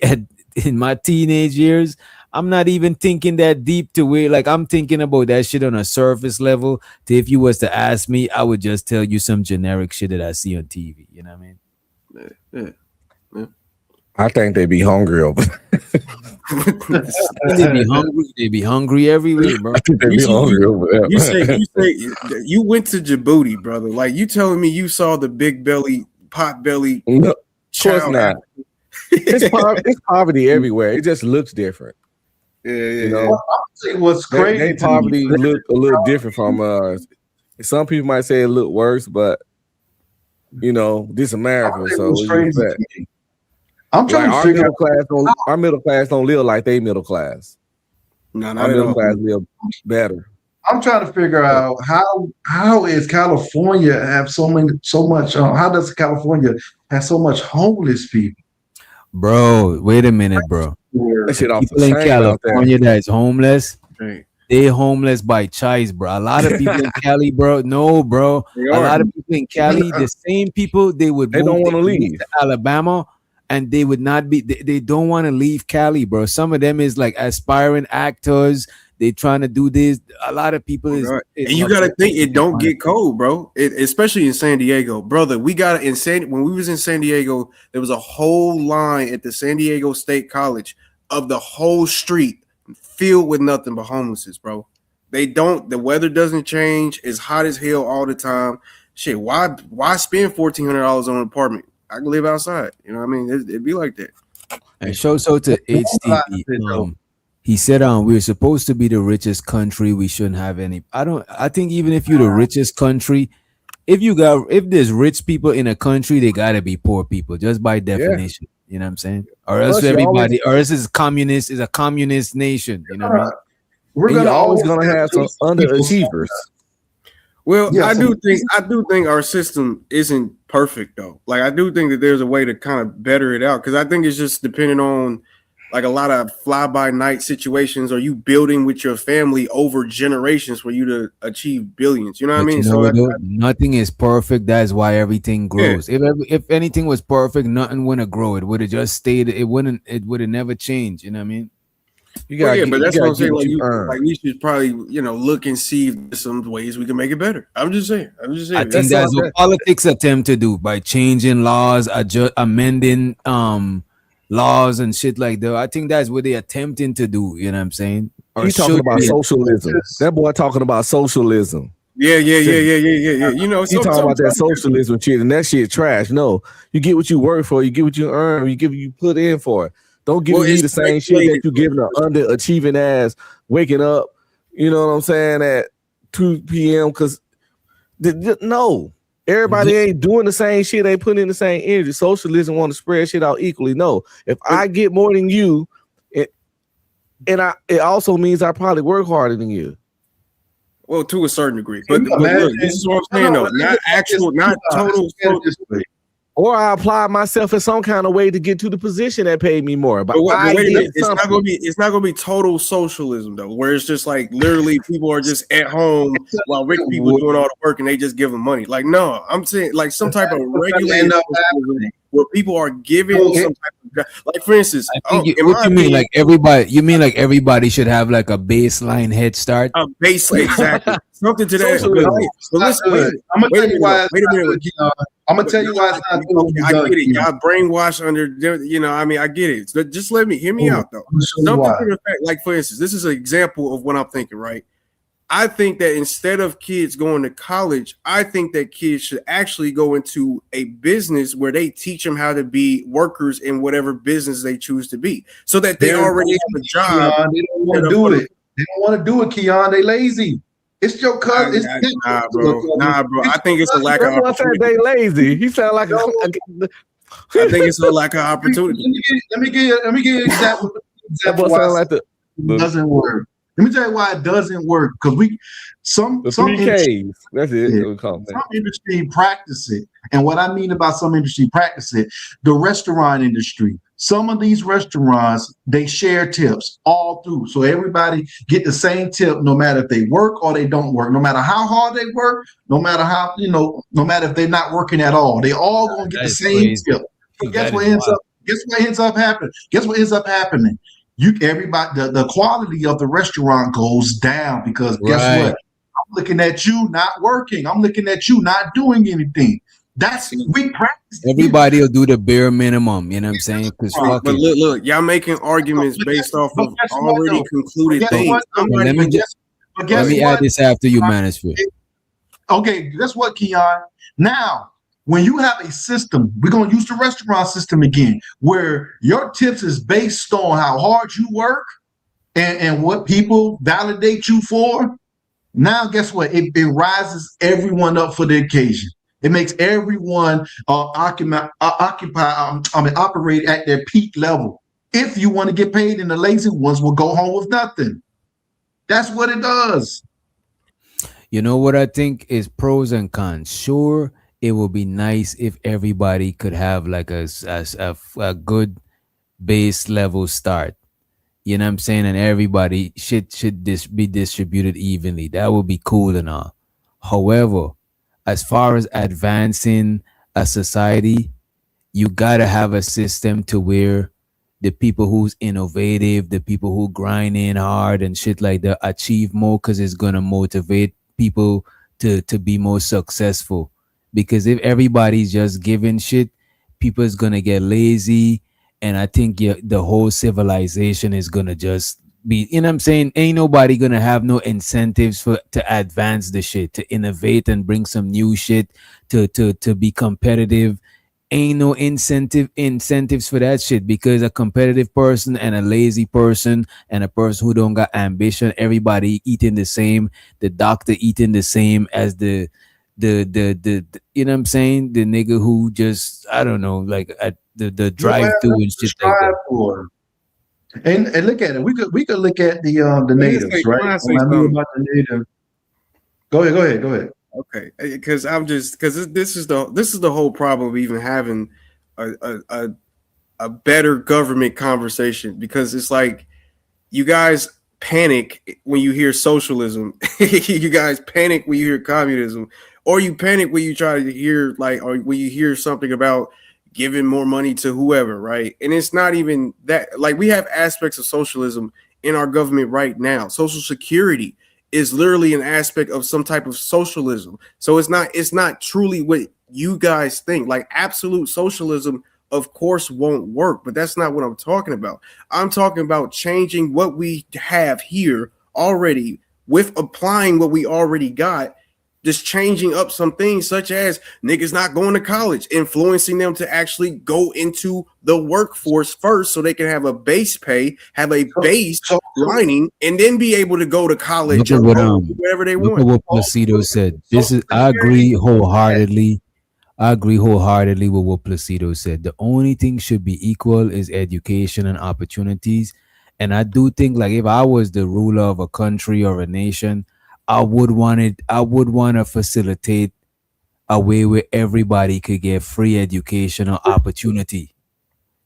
S7: in my teenage years, I'm not even thinking that deep to where, like, I'm thinking about that shit on a surface level. To if you was to ask me, I would just tell you some generic shit that I see on TV. You know what I mean?
S3: Yeah.
S13: I think they be hungry over.
S7: They be hungry. They be hungry everywhere, bro.
S13: I think they be hungry over there.
S3: You say you went to Djibouti, brother. Like you telling me you saw the big belly, pot belly.
S13: No, of course
S3: child
S13: not. It's poverty everywhere. It just looks different.
S3: Yeah,
S13: you know.
S1: Well, I'll tell you what's crazy.
S13: They
S1: to
S13: poverty
S1: me.
S13: look a little different from us. Some people might say it look worse, but you know, this America. So
S1: What's crazy
S13: that.
S1: to me. I'm trying
S13: Like
S1: to figure out
S13: our middle class don't live like they middle class.
S3: No,
S13: our
S3: not at
S13: middle
S3: all.
S13: class live better.
S1: I'm trying to figure out how is California have so much? How does California have so much homeless people?
S7: Bro, wait a minute, bro.
S13: That shit off the
S7: People in
S13: chain out there.
S7: California that's homeless,
S3: Right.
S7: they homeless by choice, bro. A lot of people in Cali, bro. No, bro.
S3: They
S7: A
S3: are.
S7: lot of people in Cali, the same people, they would
S13: They
S7: move,
S13: don't wanna
S7: would move
S13: leave.
S7: to Alabama, and they would not be. They don't want to leave Cali, bro. Some of them is like aspiring actors. They trying to do this. A lot of people is,
S3: Right. And you got to think it don't get cold, bro. Especially in San Diego, brother. We got when we was in San Diego, there was a whole line at the San Diego State College of the whole street filled with nothing but homelesses, bro. The weather doesn't change. It's hot as hell all the time. Shit, why spend $1,400 on an apartment? I can live outside. You know what I mean? It'd be like that.
S7: And show to HTV. He said, we're supposed to be the richest country. We shouldn't have any. I think even if you're the richest country, if there's rich people in a country, they gotta be poor people just by definition. You know what I'm saying? Or else
S13: Plus,
S7: or else it's a communist nation. You know what I mean?
S13: You're always gonna have some underachievers.
S3: Well,
S1: Yeah,
S3: I do think our system isn't perfect though. Like I do think that there's a way to kind of better it out because I think it's just depending on like a lot of fly by night situations. Are you building with your family over generations for you to achieve billions? You know what I mean?
S7: You know what, though? Nothing is perfect. That's why everything grows. If anything was perfect, nothing wouldn't grow. It would have just stayed. It would have never changed. You know what I mean?
S3: But that's what I'm saying. Like we should probably, look and see if there's some ways we can make it better. I'm just saying.
S7: I think that's what politics attempt to do by changing laws, amending laws and shit like that. I think that's what they're attempting to do. You know what I'm saying?
S13: He's talking about socialism. That boy talking about socialism.
S3: Yeah. You know,
S13: he's talking about that socialism shit, and that shit trash. No, you get what you work for, you get what you earn, you get what you put in for it. Don't give me the same shit that you giving an underachieving ass waking up, you know what I'm saying, at 2 p.m. because no. Everybody ain't doing the same shit, ain't putting in the same energy. Socialism want to spread shit out equally. No, if I get more than you, it also means I probably work harder than you.
S3: Well, to a certain degree. But look, this is what I'm saying though. Not total.
S13: Or I apply myself in some kind of way to get to the position that paid me more. But
S3: wait a minute, it's not gonna be total socialism though, where it's just like literally people are just at home while rich people doing all the work and they just give them money. Like, no, I'm saying like some type of regulated socialism where people are giving some type of, like for instance,
S7: what you mean? Like everybody? You mean like everybody should have like a baseline head start?
S3: A baseline, exactly. Something to that. But listen,
S1: I'm gonna tell you why. I'm gonna tell you why it's not good.
S3: I get it. Y'all brainwashed under, I get it. But just hear me out though. Something to the fact, like for instance, this is an example of what I'm thinking, right? I think that instead of kids going to college, I think that kids should actually go into a business where they teach them how to be workers in whatever business they choose to be, so that they already have a job.
S1: Keon, they don't want to do it. They don't want to do it, Keon. They lazy. It's your cousin.
S3: Nah, bro. I think it's a lack of opportunity.
S13: They lazy. He sound like
S3: I think it's a lack of opportunity.
S1: Let me give you an example.
S13: Why
S1: it doesn't work. Let me tell you why it doesn't work. Because some
S13: industry, that's it.
S1: Some industry practice it. And what I mean about some industry practice it, the restaurant industry. Some of these restaurants, they share tips all through. So everybody get the same tip, no matter if they work or they don't work, no matter how hard they work, no matter how, no matter if they're not working at all, they all gonna get the same tip. So guess what ends up happening? Guess what ends up happening? The quality of the restaurant goes down because guess what? I'm looking at you not working. I'm looking at you not doing anything. That's we practice.
S7: Everybody will do the bare minimum. You know what I'm saying? Because fuck
S3: But
S7: it.
S3: look, y'all making arguments based off of
S1: guess what,
S3: already
S1: though?
S3: concluded
S1: Guess
S3: things.
S1: what, though?
S3: I'm
S7: So
S3: not
S7: let me
S3: even.
S7: just
S1: But
S7: let
S1: guess
S7: me
S1: what?
S7: add this after you, Manosphere.
S1: Okay, guess what, Keon? Now, when you have a system, we're gonna use the restaurant system again, where your tips is based on how hard you work and what people validate you for. Now, guess what? It rises everyone up for the occasion. It makes everyone operate at their peak level. If you want to get paid, and the lazy ones will go home with nothing. That's what it does.
S7: You know what I think is pros and cons. Sure, it would be nice if everybody could have like a good base level start. You know what I'm saying? And everybody should be distributed evenly. That would be cool and all. However, as far as advancing a society, you gotta have a system to where the people who's innovative, the people who grind in hard and shit like that achieve more because it's gonna motivate people to be more successful. Because if everybody's just giving shit, people is gonna get lazy, and I think the whole civilization is gonna just be, you know what I'm saying? Ain't nobody gonna have no incentives for to advance the shit, to innovate and bring some new shit, to be competitive. Ain't no incentives for that shit, because a competitive person and a lazy person and a person who don't got ambition, everybody eating the same, the doctor eating the same as the you know what I'm saying, the nigga who just, I don't know, like at the drive through and shit like that.
S1: For. And look at it. We could look at the
S3: Let me
S1: natives,
S3: say-
S1: right?
S3: let me say
S1: When I knew
S3: something.
S1: about the native. Go ahead.
S3: Okay, because this is the whole problem of even having a better government conversation, because it's like you guys panic when you hear socialism, you guys panic when you hear communism, or you panic when you try to hear or when you hear something about giving more money to whoever, right? And it's not even that. Like, we have aspects of socialism in our government right now. Social Security is literally an aspect of some type of socialism. So it's not truly what you guys think. Like, absolute socialism, of course, won't work, but that's not what I'm talking about. I'm talking about changing what we have here already with applying what we already got, just changing up some things, such as niggas not going to college, influencing them to actually go into the workforce first so they can have a base pay, have a base lining, and then be able to go to college
S7: Look
S3: or
S7: at what
S3: go wherever they
S7: look
S3: want.
S7: at what Placido said. I agree wholeheartedly. I agree wholeheartedly with what Placido said. The only thing should be equal is education and opportunities. And I do think, like, if I was the ruler of a country or a nation, I would want to facilitate a way where everybody could get free education or opportunity.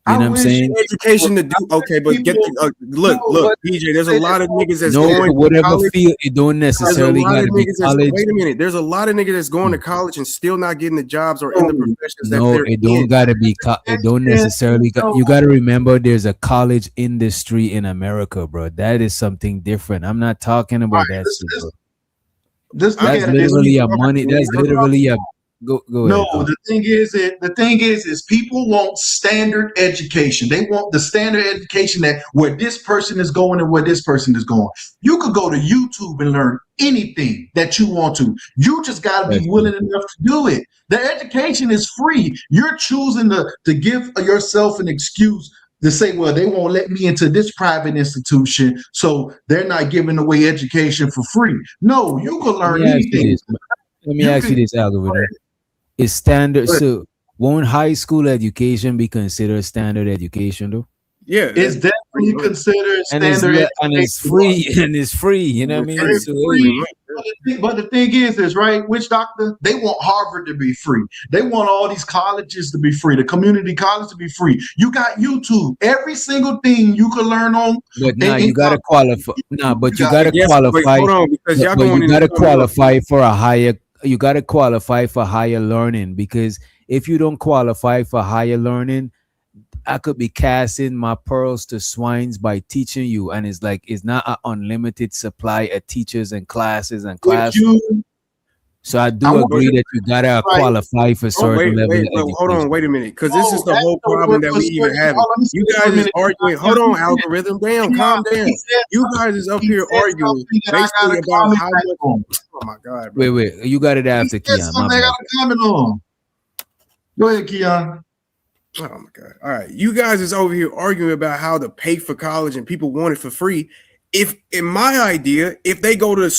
S7: You know what I'm saying?
S3: Education to do okay, but get the, look, DJ. There's a lot of niggas that's
S7: No,
S3: going to
S7: whatever
S3: college.
S7: field, it don't
S3: There's a
S7: necessarily
S3: lot
S7: got
S3: of
S7: to be
S3: niggas that's
S7: college.
S3: wait a minute. There's a lot of niggas that's going to college and still not getting the jobs or in the professions that
S7: No,
S3: they're
S7: it don't
S3: in.
S7: gotta be. It don't necessarily. You gotta remember, there's a college industry in America, bro. That is something different. I'm not talking about that shit, bro.
S1: Just look
S7: That's
S1: at it this
S7: literally
S1: way.
S7: a money. That's literally a. Go
S1: No,
S7: ahead.
S1: the thing is people want standard education. They want the standard education that where this person is going and where this person is going. You could go to YouTube and learn anything that you want to. You just got to be willing enough to do it. The education is free. You're choosing to give yourself an excuse to say, well, they won't let me into this private institution, so they're not giving away education for free. No, you can
S7: Let
S1: learn
S7: me ask you
S1: anything.
S7: this. Let me ask you this, algorithm. Is standard, so won't high school education be considered standard education though?
S3: Yeah,
S1: it's definitely considered
S7: And it's
S1: standard
S7: and it's free and it's free. You know what I mean?
S1: It's
S7: So,
S1: free. But the thing is right, which doctor? They want Harvard to be free. They want all these colleges to be free, the community college to be free. You got YouTube. Every single thing you can learn on.
S7: but nah, you gotta qualify. Nah, but you gotta
S3: Yes, wait,
S7: qualify.
S3: hold on, because y'all
S7: But
S3: going
S7: you
S3: into
S7: gotta
S3: something else.
S7: qualify for a higher. You gotta qualify for higher learning, because if you don't qualify for higher learning, I could be casting my pearls to swines by teaching you, and it's not an unlimited supply of teachers and classes and classes. So I do agree that you gotta qualify for certain level of education.
S3: Hold on, wait a minute, because this is the whole problem that we even have. You guys is arguing. Hold on, algorithm, calm down. You guys is up here arguing basically about how much. Oh my God, bro.
S7: Wait, you got it after Keon.
S1: I got a comment on. Go ahead, Keon.
S3: Oh my God. All right. You guys is over here arguing about how to pay for college and people want it for free. If in my idea, if they go to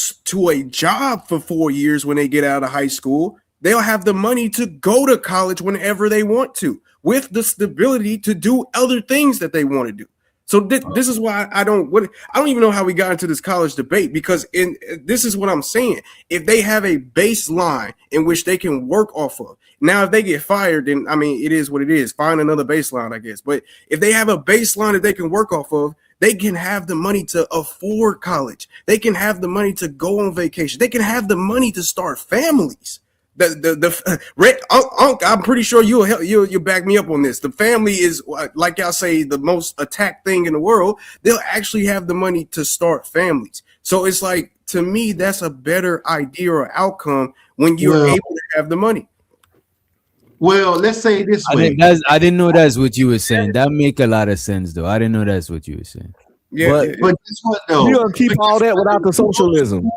S3: a job for 4 years when they get out of high school, they'll have the money to go to college whenever they want to, with the stability to do other things that they want to do. So this is why I don't even know how we got into this college debate, because this is what I'm saying. If they have a baseline in which they can work off of. Now, if they get fired, then I mean, it is what it is. Find another baseline, I guess. But if they have a baseline that they can work off of, they can have the money to afford college. They can have the money to go on vacation. They can have the money to start families. I'm pretty sure you'll back me up on this. The family is, like y'all say, the most attacked thing in the world. They'll actually have the money to start families. So it's like, to me, that's a better idea or outcome when you're able to have the money.
S1: Well, let's say this way.
S7: I didn't know that's what you were saying. That make a lot of sense, though. I didn't know that's what you were saying.
S3: Yeah,
S1: but guess what, though?
S13: You don't keep all that without the socialism.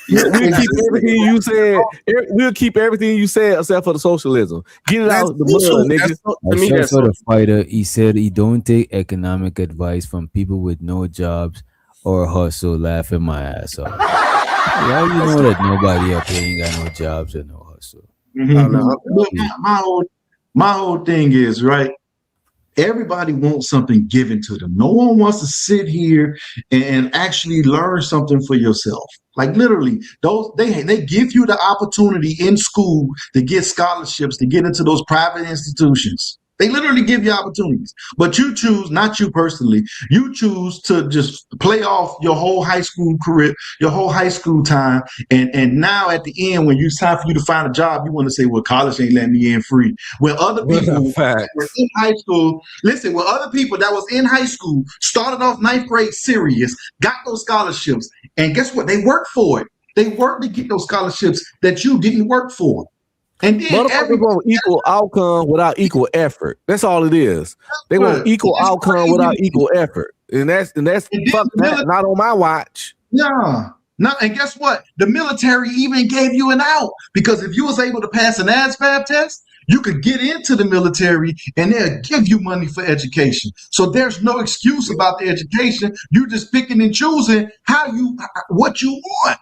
S13: We'll keep everything you said. We'll keep everything you said except for the socialism. Get it out of the mud, nigga.
S7: I saw the fighter. He said he don't take economic advice from people with no jobs or hustle. Laughing my ass off. How you know that nobody up here ain't got no jobs or no hustle?
S1: My whole thing is, right, everybody wants something given to them. No one wants to sit here and actually learn something for yourself. Like literally, they give you the opportunity in school to get scholarships to get into those private institutions. They literally give you opportunities, but you choose, not you personally, you choose to just play off your whole high school career, your whole high school time. And now at the end, when it's time for you to find a job, you want to say, well, college ain't letting me in free. When other people were in high school, listen, when other people that was in high school started off 9th grade serious, got those scholarships, and guess what? They worked for it. They worked to get those scholarships that you didn't work for. And then
S13: motherfuckers want equal outcome without equal effort. That's all it is. They want equal outcome without equal effort, and that's fuck that. Not on my watch.
S1: Yeah. No, and guess what? The military even gave you an out, because if you was able to pass an ASVAB test, you could get into the military and they'll give you money for education. So there's no excuse about the education. You just picking and choosing what you want.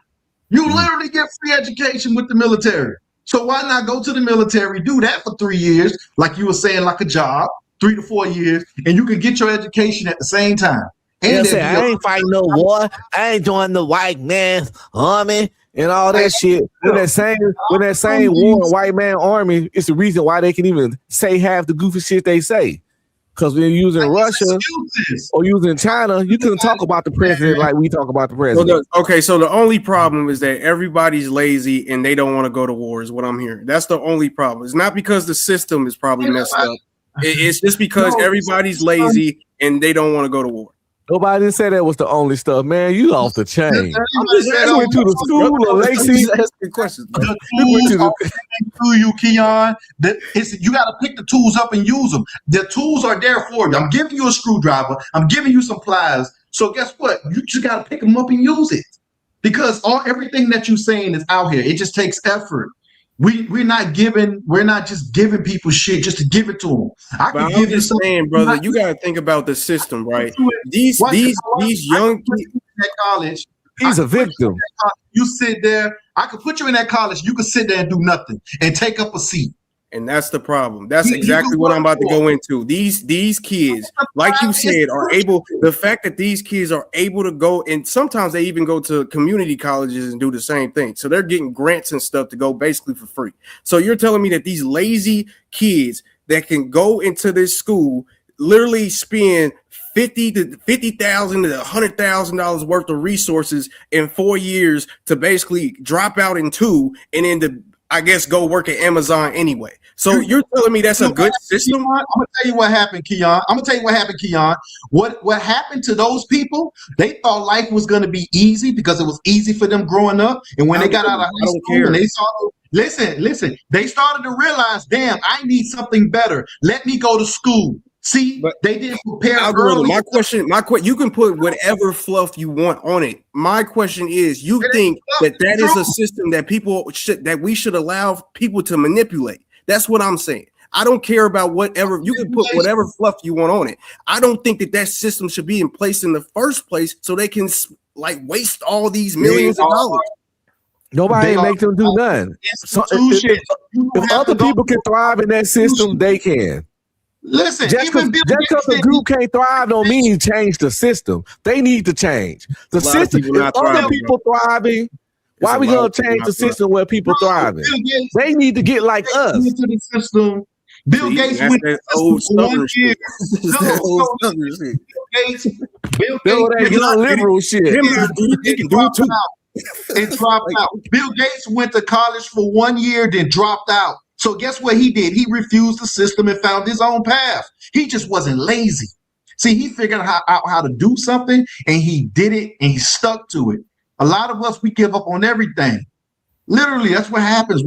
S1: You literally get free education with the military. So why not go to the military, do that for 3 years, like you were saying, like a job, 3 to 4 years, and you can get your education at the same time. And
S2: I ain't fighting no war. I ain't joining the white man's army
S13: and all that shit. When that same war and white man army, it's the reason why they can even say half the goofy shit they say. Because when you're using Russia or using China, you couldn't talk about the president like we talk about the president.
S3: So the only problem is that everybody's lazy and they don't want to go to war is what I'm hearing. That's the only problem. It's not because the system is probably messed up. It's just because everybody's lazy and they don't want to go to war.
S13: Nobody didn't say that was the only stuff, man. You off the chain. I'm just went to the school of Lacey.
S3: Asking questions.
S1: The tools are to you, Keon. You got to pick the tools up and use them. The tools are there for you. I'm giving you a screwdriver. I'm giving you some pliers. So guess what? You just got to pick them up and use it, because everything that you're saying is out here. It just takes effort. We're not just giving people shit just to give it to them.
S3: I'm just saying, brother, you got to think about the system, right? These young people
S1: at college,
S13: he's a victim.
S1: You sit there. I could put you in that college. You could sit there and do nothing and take up a seat.
S3: And that's the problem. That's exactly what I'm about to go into. These kids, like you said, are able. The fact that these kids are able to go, and sometimes they even go to community colleges and do the same thing. So they're getting grants and stuff to go basically for free. So you're telling me that these lazy kids that can go into this school literally spend $50,000 to $100,000 worth of resources in 4 years to basically drop out in 2, and then I guess, go work at Amazon anyway. So you're telling me that's a good system?
S1: I'm gonna tell you what happened, Keon. What happened to those people? They thought life was gonna be easy because it was easy for them growing up. And when they got out of high school and they saw, listen, they started to realize, damn, I need something better. Let me go to school. See, but they didn't prepare early.
S3: My question, you can put whatever fluff you want on it. My question is, you think that is a system that we should allow people to manipulate? That's what I'm saying. I don't care about whatever, you can put whatever fluff you want on it. I don't think that system should be in place in the first place so they can like waste all these millions of dollars.
S13: Nobody ain't make them do nothing. So if other people can thrive in that system, they can.
S1: Listen,
S13: just because the group can't thrive don't mean you change the system. They need to change the system. If other people thriving, why are we gonna change the system where people thriving? They need to get like us.
S1: Into the system. Bill Gates went to the system for 1 year. Bill Gates,
S13: liberal shit.
S1: And dropped out. Bill Gates went to college for 1 year, then dropped out. So guess what he did? He refused the system and found his own path. He just wasn't lazy. See, he figured out how to do something, and he did it, and he stuck to it. A lot of us, we give up on everything. Literally, that's what happens.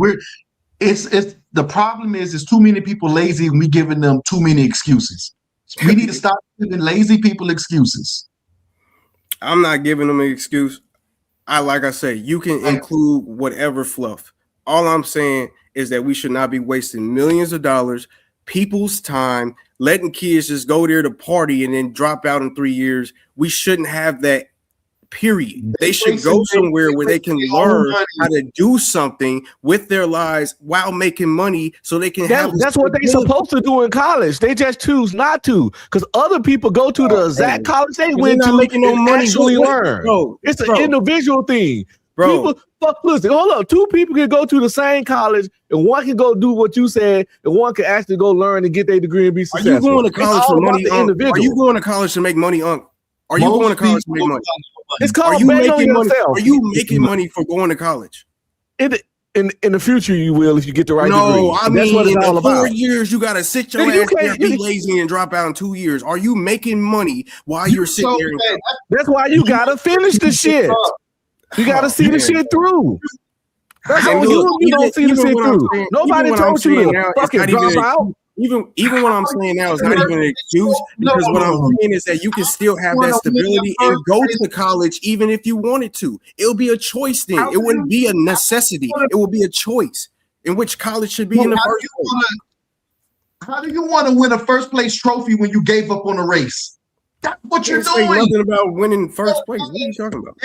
S1: It's the problem is too many people lazy, and we giving them too many excuses. So we need to stop giving lazy people excuses.
S3: I'm not giving them an excuse. Like I say, you can include whatever fluff. All I'm saying is that we should not be wasting millions of dollars, people's time, letting kids just go there to party and then drop out in 3 years. We shouldn't have that, period. They should go somewhere where they can learn how to do something with their lives while making money so they can
S13: that's what they're supposed to do in college. They just choose not to because other people go to the exact college they went to
S3: making no money
S13: actually learn. It's an individual thing. People, listen, hold up. Two people can go to the same college, and one can go do what you said, and one can actually go learn and get their degree and be successful.
S3: Are you going to college for money? Are you going to college to make money? Are you going to college to make money?
S13: It's called betting on yourself.
S3: Are you making money for going to college?
S13: In the future, you will if you get the right degree.
S3: No, I mean,
S13: that's what it's all
S3: in 4
S13: about.
S3: years, you got to sit your ass there, be lazy, and drop out in 2 years. Are you making money while you're sitting there?
S13: That's why you got to finish the shit. You got to see the shit through. That's all you don't see the shit through. Nobody told you to fucking drop out.
S3: Even what I'm saying now is not even an excuse because what I'm saying is that you can still have that stability and go to college even if you wanted to. It'll be a choice then. It wouldn't be a necessity. It will be a choice in which college should be in the first place.
S1: How do you want to win a first place trophy when you gave up on a race? That's what you're doing.
S3: Nothing about winning first place. What are you talking about?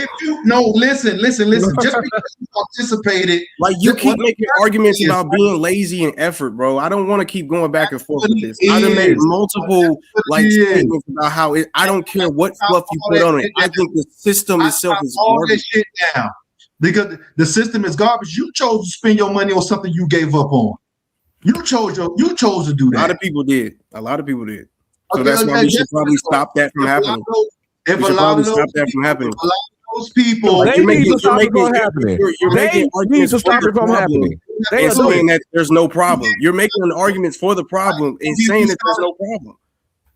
S1: Listen. Just because you participated,
S3: like you keep making arguments about being lazy and effort, bro. I don't want to keep going back and forth with this. I done made multiple statements about how I don't care what fluff you put on it. I think the system itself is
S1: all this shit down because the system is garbage. You chose to spend your money on something you gave up on. You chose to do that.
S3: A lot of people did. So that's why we should probably stop that from happening.
S1: If a lot of those people,
S13: they need to stop it from happening. They need to stop it from happening.
S3: They are saying that there's no problem. You're making an argument for the problem and saying that there's no problem.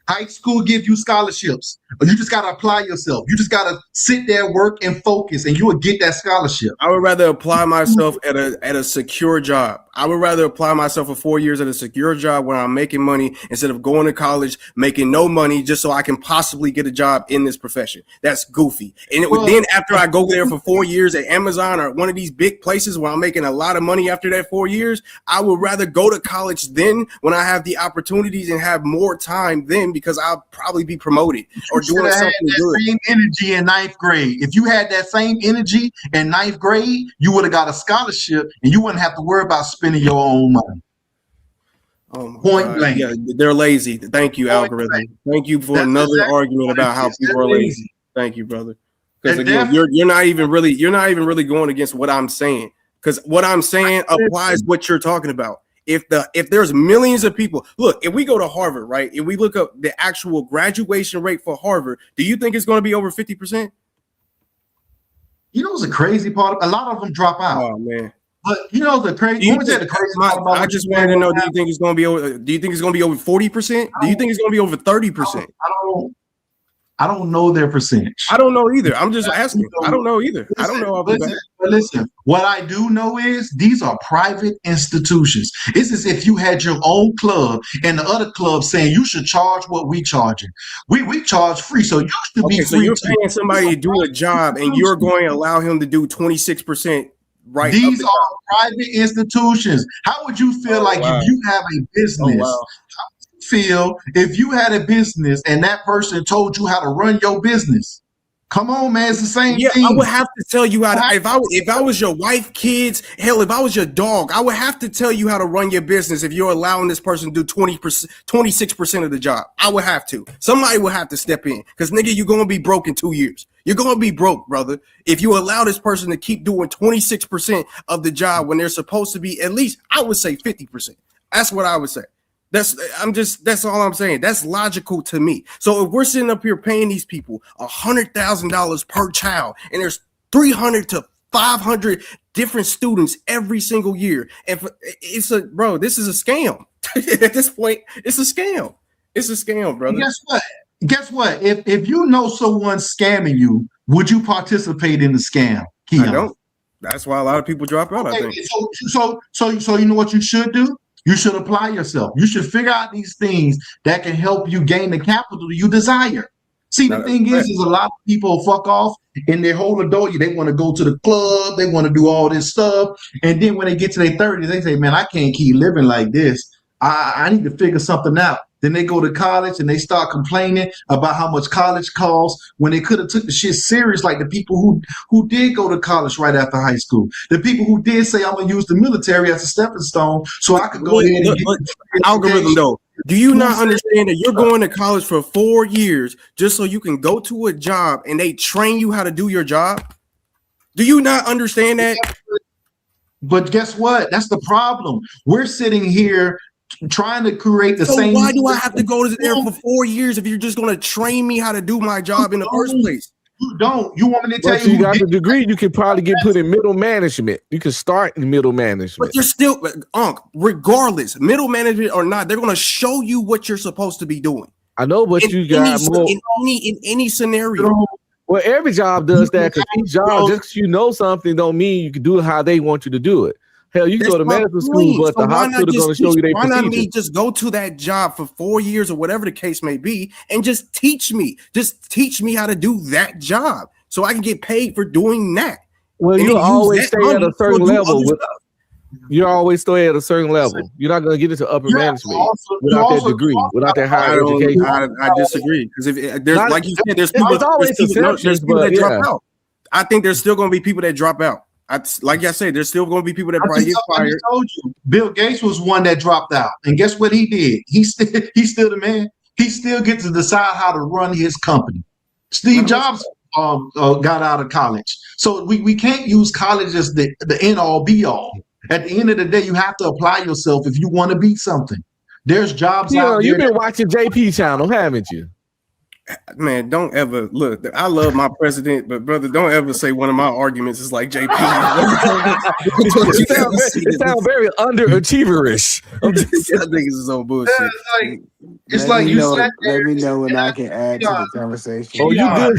S1: High school give you scholarships, but you just got to apply yourself. You just got to sit there, work, and focus, and you will get that scholarship.
S3: I would rather apply myself at a secure job. I would rather apply myself for 4 years at a secure job where I'm making money instead of going to college, making no money just so I can possibly get a job in this profession. That's goofy. And then after I go there for 4 years at Amazon or one of these big places where I'm making a lot of money after that 4 years, I would rather go to college then when I have the opportunities and have more time then because I'll probably be promoted or doing something good.
S1: Same energy in 9th grade. If you had that same energy in 9th grade, you would have got a scholarship and you wouldn't have to worry about spending your own money. Point blank.
S3: Yeah, they're lazy. Thank you, algorithm. Thank you for another argument about how people are lazy. Thank you, brother. Because again, you're not even really going against what I'm saying. Because what I'm saying applies what you're talking about. If there's millions of people, look, if we go to Harvard, right? If we look up the actual graduation rate for Harvard, do you think it's going to be over 50%?
S1: You know what's a crazy part? A lot of them drop out.
S3: Oh man.
S1: But you know the crazy.
S3: You
S1: Let me tell you the crazy part about
S3: I
S1: what
S3: just
S1: you
S3: wanted to
S1: said
S3: know:
S1: right
S3: do you think it's going to be over? Do you think it's going to be over 40%? Do you think it's going to be over 30%?
S1: I don't know their percentage.
S3: I don't know either. I'm just asking. I don't know either. I don't know off the bat.
S1: Listen, what I do know is these are private institutions. It's as if you had your own club and the other club saying you should charge what we charging. We charge free, so you should be
S3: Okay, so
S1: free
S3: you're
S1: too.
S3: paying somebody to do a job, and you're going to allow him to do 26% right of
S1: These
S3: the
S1: are
S3: job.
S1: private institutions. How would you feel like
S3: wow.
S1: if you have a business?
S3: wow.
S1: How would you feel if you had a business and that person told you how to run your business? Come on, man, it's the same
S3: Yeah,
S1: thing.
S3: I would have to tell you how to. If I was your wife, kids, hell, if I was your dog, I would have to tell you how to run your business. If you're allowing this person to do 20%, 26% of the job, I would have to. Somebody would have to step in because nigga, you're gonna be broke in 2 years. You're gonna be broke, brother. If you allow this person to keep doing 26% of the job when they're supposed to be at least, I would say 50%. That's what I would say. That's all I'm saying. That's logical to me. So if we're sitting up here paying these people $100,000 per child, and there's 300 to 500 different students every single year, and this is a scam. At this point, it's a scam. It's a scam, brother.
S1: And guess what? If you know someone's scamming you, would you participate in the scam, Keon?
S3: I don't. That's why a lot of people drop out. I think.
S1: So you know what you should do? You should apply yourself. You should figure out these things that can help you gain the capital you desire. See, the thing is a lot of people fuck off in their whole adult. They want to go to the club. They want to do all this stuff. And then when they get to their 30s, they say, man, I can't keep living like this. I need to figure something out. Then they go to college and they start complaining about how much college costs when they could have took the shit serious, like the people who did go to college right after high school. The people who did say, I'm going to use the military as a stepping stone so I could go ahead and get
S3: algorithm though. Do you not understand that you're going to college for 4 years just so you can go to a job and they train you how to do your job? Do you not understand that?
S1: But guess what? That's the problem. We're sitting here trying to create the same.
S3: Why do I have to go to there for 4 years if you're just going to train me how to do my job in the first place?
S1: You don't. You want me to tell
S13: But
S1: you?
S13: You got the degree. You can probably get put in middle management. You can start in middle management.
S3: But you're still, regardless, middle management or not, they're going to show you what you're supposed to be doing.
S13: I know, but you got more
S3: in any scenario.
S13: Well, every job does that because each job, just because you know something, don't mean you can do it how they want you to do it. Hell, you can go to medical school, but the hospital is going to show you their procedure.
S3: Why not me just go to that job for 4 years or whatever the case may be and just teach me? Just teach me how to do that job so I can get paid for doing that.
S13: Well, you always stay at a certain level. You always stay at a certain level. You're not going to get into upper management without that degree, without that higher education.
S3: I disagree because if there's, like you said, there's people that drop out. I think there's still going to be people that drop out. Like I said, there's still going to be people that probably get fired.
S1: I told you, Bill Gates was one that dropped out, and guess what he did? He's still the man. He still gets to decide how to run his company. Steve Jobs got out of college, so we can't use college as the end all be all. At the end of the day, you have to apply yourself if you want to be something. There's jobs out there.
S13: You've been watching JP channel, haven't you?
S3: Man, don't ever look. I love my president, but brother, don't ever say one of my arguments is like JP.
S13: It sounds very underachieverish.
S3: I think it's so bullshit.
S1: It's like you
S16: let me know when I can add to the conversation.
S13: Oh, you good?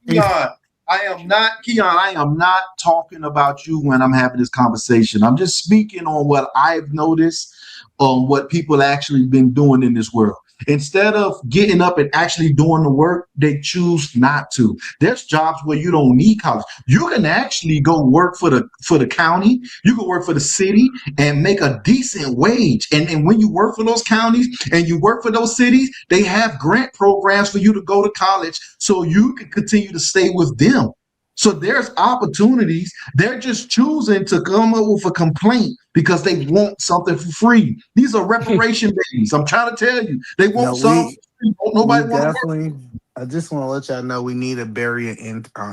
S1: Keon, I am not talking about you when I'm having this conversation. I'm just speaking on what I've noticed on what people actually been doing in this world. Instead of getting up and actually doing the work, they choose not to. There's jobs where you don't need college. You can actually go work for the county. You can work for the city and make a decent wage. And when you work for those counties and you work for those cities, they have grant programs for you to go to college so you can continue to stay with them. So there's opportunities. They're just choosing to come up with a complaint because they want something for free. These are reparation babies. I'm trying to tell you, they want something. Nobody
S16: definitely. I just want to let y'all know we need a barrier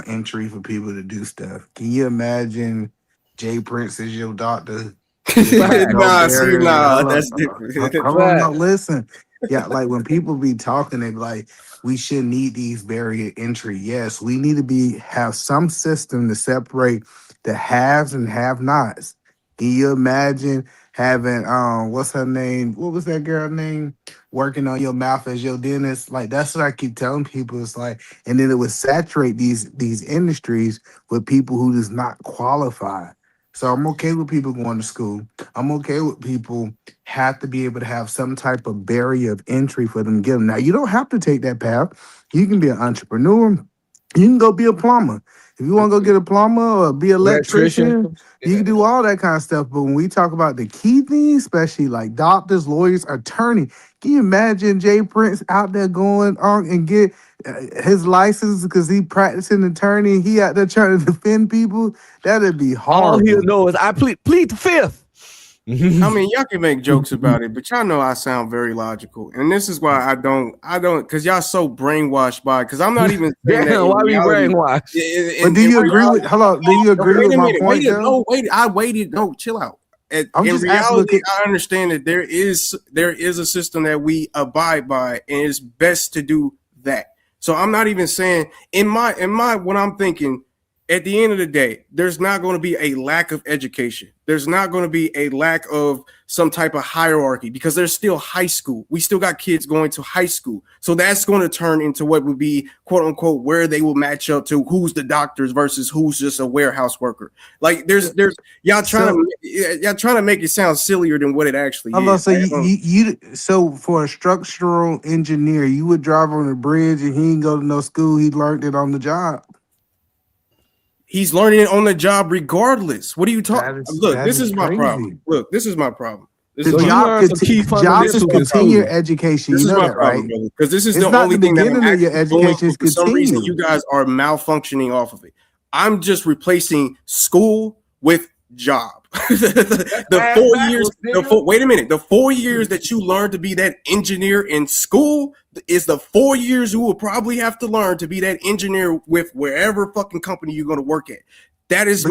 S16: entry for people to do stuff. Can you imagine Jay Prince as your doctor?
S3: That's different.
S16: No, listen. Yeah, like when people be talking, they be like, we shouldn't need these barrier entry. Yes, we need to have some system to separate the haves and have-nots. Can you imagine having what's her name? What was that girl name? Working on your mouth as your dentist? Like that's what I keep telling people. It's like, and then it would saturate these industries with people who does not qualify. So I'm okay with people going to school. I'm okay with people have to be able to have some type of barrier of entry for them to get them. Now you don't have to take that path. You can be an entrepreneur. You can go be a plumber. If you want to go get a plumber or be an electrician, you can do all that kind of stuff. But when we talk about the key things, especially like doctors, lawyers, attorney, can you imagine Jay Prince out there going on and get his license because he practicing attorney and he out there trying to defend people? That'd be horrible.
S13: All he'll know is I plead the fifth.
S15: I mean, y'all can make jokes about it, but y'all know I sound very logical, and this is why I don't, because y'all so brainwashed by it. Because I'm not even saying that.
S13: Why we brainwashed?
S16: But do you agree with? Hold on. Do you agree with my point?
S15: I waited. No, chill out. In reality, I understand that there is a system that we abide by, and it's best to do that. So I'm not even saying in my what I'm thinking. At the end of the day, there's not going to be a lack of education. There's not going to be a lack of some type of hierarchy because there's still high school. We still got kids going to high school. So that's going to turn into what would be, quote unquote, where they will match up to who's the doctors versus who's just a warehouse worker. Like there's y'all trying to make it sound sillier than what it actually is.
S16: So so for a structural engineer, you would drive on a bridge and he didn't go to no school. He learned it on the job.
S15: He's learning it on the job regardless. What are you talking? Look, this is my problem. Look, this is my problem.
S16: The job is continue education.
S15: This
S16: you
S15: is
S16: know
S15: my
S16: that,
S15: problem,
S16: right?
S15: brother. Because this is
S16: It's
S15: the
S16: not
S15: only
S16: the
S15: thing that I'm
S16: beginning of your
S15: actually doing.
S16: education.
S15: For some reason, you guys are malfunctioning off of it. I'm just replacing school with job. The 4 years. Wait a minute. The 4 years that you learn to be that engineer in school is the 4 years you will probably have to learn to be that engineer with wherever fucking company you're going to work at. That is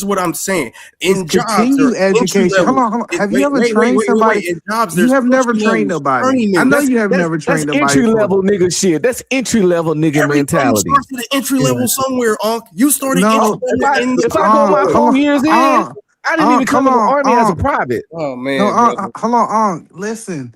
S15: what I'm saying. In jobs,
S16: continue education. Hold on. Have you ever trained somebody?
S15: In jobs,
S16: you have never trained nobody. I know you have never trained nobody.
S13: That's entry level nigga shit. That's entry level nigga mentality.
S15: Starts at the entry level somewhere, Unc. You started.
S13: If I go my 4 years in, I didn't even come in the army as a private.
S15: Oh man.
S16: No, hold on. Listen,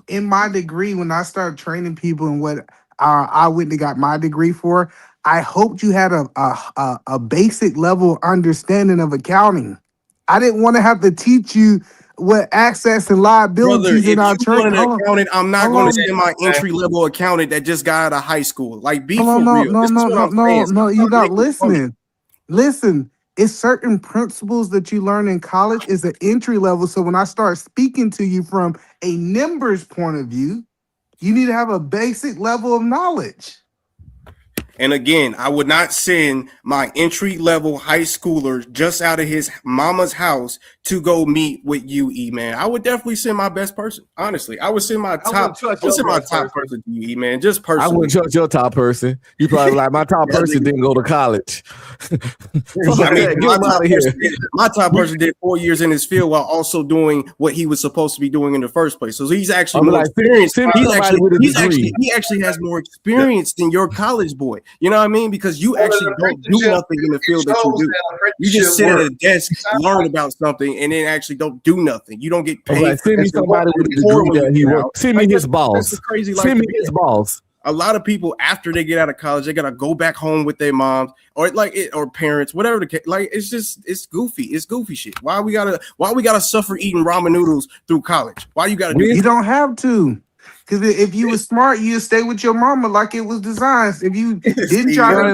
S16: in my degree, when I started training people and what I went and got my degree for, I hoped you had a basic level understanding of accounting. I didn't want to have to teach you what assets and liabilities in our training.
S15: I'm not going to send my entry level accountant that just got out of high school. Like, be for real.
S16: No, you're not listening. Listen, it's certain principles that you learn in college is an entry level. So when I start speaking to you from a numbers point of view, you need to have a basic level of knowledge.
S15: And again, I would not send my entry level high schooler just out of his mama's house to go meet with you, E-Man. I would definitely send my best person. Honestly, I would send my top person to you, E-Man. Just personally.
S13: I wouldn't trust your top person. You probably like my top person didn't go to college.
S15: My top person did 4 years in his field while also doing what he was supposed to be doing in the first place. So he's actually more experienced. He actually has more experience than your college boy. You know what I mean? Because you actually don't do nothing in the field that you do. You just sit at a desk, learn about something, and then actually don't do nothing. You don't get paid.
S13: Send me somebody with a degree that he worked. Send me his boss. Send me his boss.
S15: A lot of people after they get out of college, they gotta go back home with their moms or or parents, whatever the case. Like it's goofy. It's goofy shit. Why we gotta suffer eating ramen noodles through college? Why you gotta do that?
S16: You don't have to. Because if you were smart, you'd stay with your mama like it was designed. If you didn't try to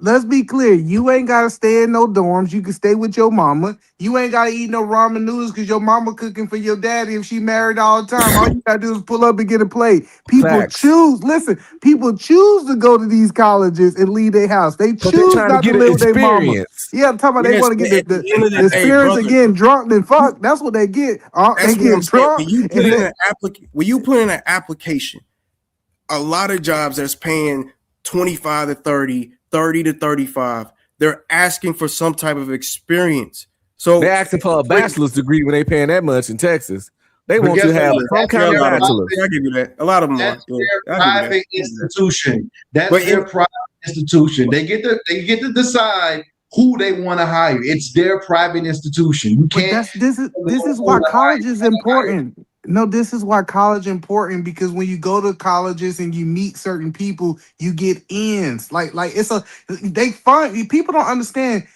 S16: let's be clear, you ain't gotta stay in no dorms. You can stay with your mama. You ain't gotta eat no ramen noodles because your mama cooking for your daddy if she married all the time. All you gotta do is pull up and get a plate. People choose to go to these colleges and leave their house. They choose not to live with their mama. Yeah, I'm talking about they want to get the experience of getting drunk and fuck. That's what they get. They get drunk.
S15: When you put in an application, a lot of jobs that's paying 25 to 30, 30 to 35, they're asking for some type of experience. So
S13: they're asking for a bachelor's degree when they paying that much in Texas. They want you to have some kind of bachelor's.
S15: I give you that. A lot of them
S1: That's their private institution. That's their private institution. They get to decide who they want to hire. It's their private institution. You can't.
S16: This is why college is important. No, this is why college important, because when you go to colleges and you meet certain people, you get ins. Like they fund people don't understand.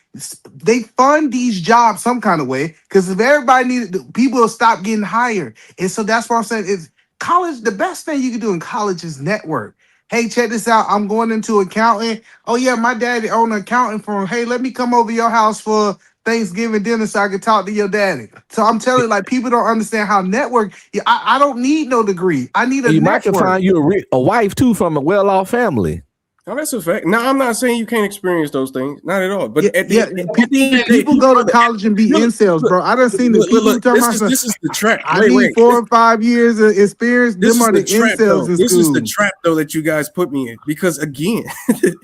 S16: They fund these jobs some kind of way, because if everybody needed, people will stop getting hired. And so that's what I'm saying is college. The best thing you can do in college is network. Hey, check this out. I'm going into accounting. Oh yeah, my daddy owned an accounting firm. Hey, let me come over your house for Thanksgiving dinner so I can talk to your daddy. So I'm telling you, like, people don't understand how network. Yeah, I don't need no degree. I need a
S13: You
S16: network.
S13: might can find you a wife too from a well-off family.
S3: Oh, that's a fact. No, I'm not saying you can't experience those things. Not at all. But at the end of the day,
S16: people go to college and be incels, bro. I done seen the people talking about.
S3: This is the trap.
S16: I need 4 or 5 years of experience. Them are the incels in
S3: This
S16: school.
S3: is the trap, though, that you guys put me in. Because again,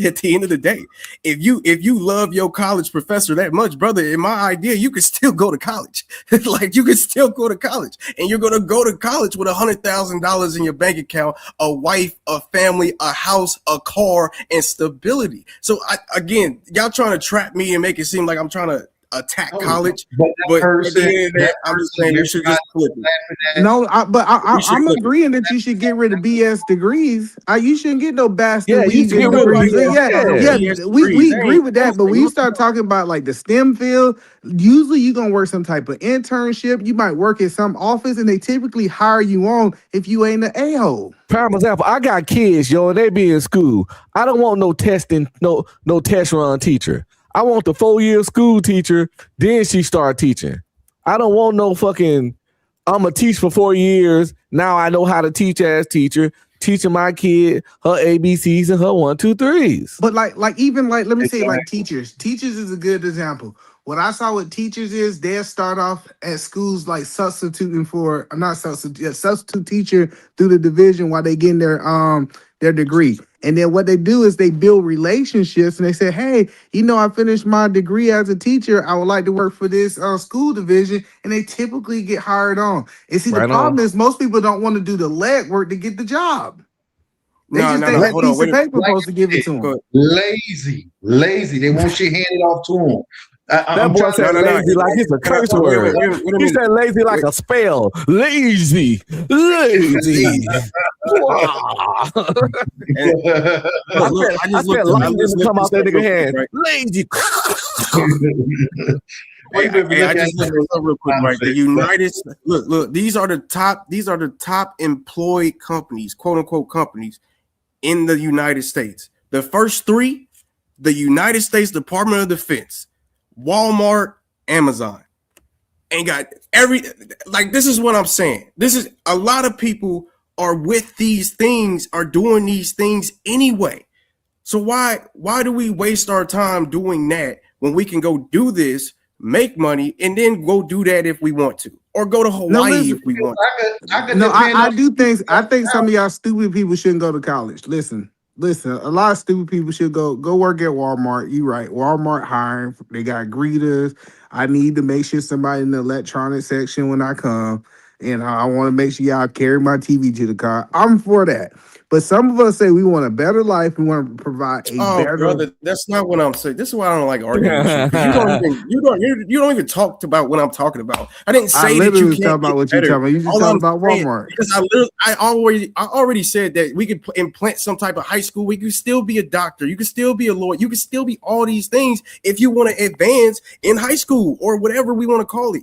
S3: at the end of the day, if you love your college professor that much, brother, in my idea, you could still go to college. Like you could still go to college, and you're gonna go to college with $100,000 in your bank account, a wife, a family, a house, a car, and stability. So again, y'all trying to trap me and make it seem like I'm trying to attack college, but at the end of the day, I'm just saying you should just flip it.
S16: No, I'm agreeing that you should get rid of BS degrees. You shouldn't get no bastard.
S13: Yeah, you should get rid of BS.
S16: Yeah, we agree with that. But when you start talking about like the STEM field, usually you're gonna work some type of internship. You might work at some office, and they typically hire you on if you ain't an a-hole.
S13: Prime example, I got kids, yo, and they be in school. I don't want no testing, no test run teacher. I want the 4-year school teacher, then she start teaching. I don't want no fucking, I'm going to teach for 4 years. Now I know how to teach as teacher, teaching my kid her ABCs and her 1, 2, 3s.
S16: But like let me say like teachers. Teachers is a good example. What I saw with teachers is they'll start off at schools like substitute teacher through the division while they getting their degree. And then what they do is they build relationships, and they say, hey, I finished my degree as a teacher. I would like to work for this school division. And they typically get hired on. And see, the problem is most people don't want to do the legwork to get the job. They just think that piece of paper supposed to give it to them.
S1: Lazy. They want shit handed off to them.
S13: That boy said lazy like it's a curse word. He said lazy like a spell. Lazy. I said lightning to come out that nigga hand. Lazy.
S3: I just look real quick, right? The United look, these are the top employed companies, quote unquote companies in the United States. The first 3, the United States Department of Defense, Walmart, Amazon. Ain't got this is what I'm saying. This is a lot of people are with these things, are doing these things anyway. So why do we waste our time doing that when we can go do this, make money, and then go do that if we want to, or go to Hawaii if we want to?
S16: I do things. I think some of y'all stupid people shouldn't go to college. Listen. A lot of stupid people should go work at Walmart. You right. Walmart hiring. They got greeters. I need to make sure somebody in the electronic section when I come. And I want to make sure y'all carry my TV to the car. I'm for that. But some of us say we want a better life. We want to provide a better.
S3: Brother, that's not what I'm saying. This is why I don't like arguing with you. You don't even talk about what I'm talking about. I didn't say that you can't talk about what you're talking about. You just talking about Walmart. Because I already said that we could implant some type of high school. We could still be a doctor. You could still be a lawyer. You could still be all these things if you want to advance in high school or whatever we want to call it.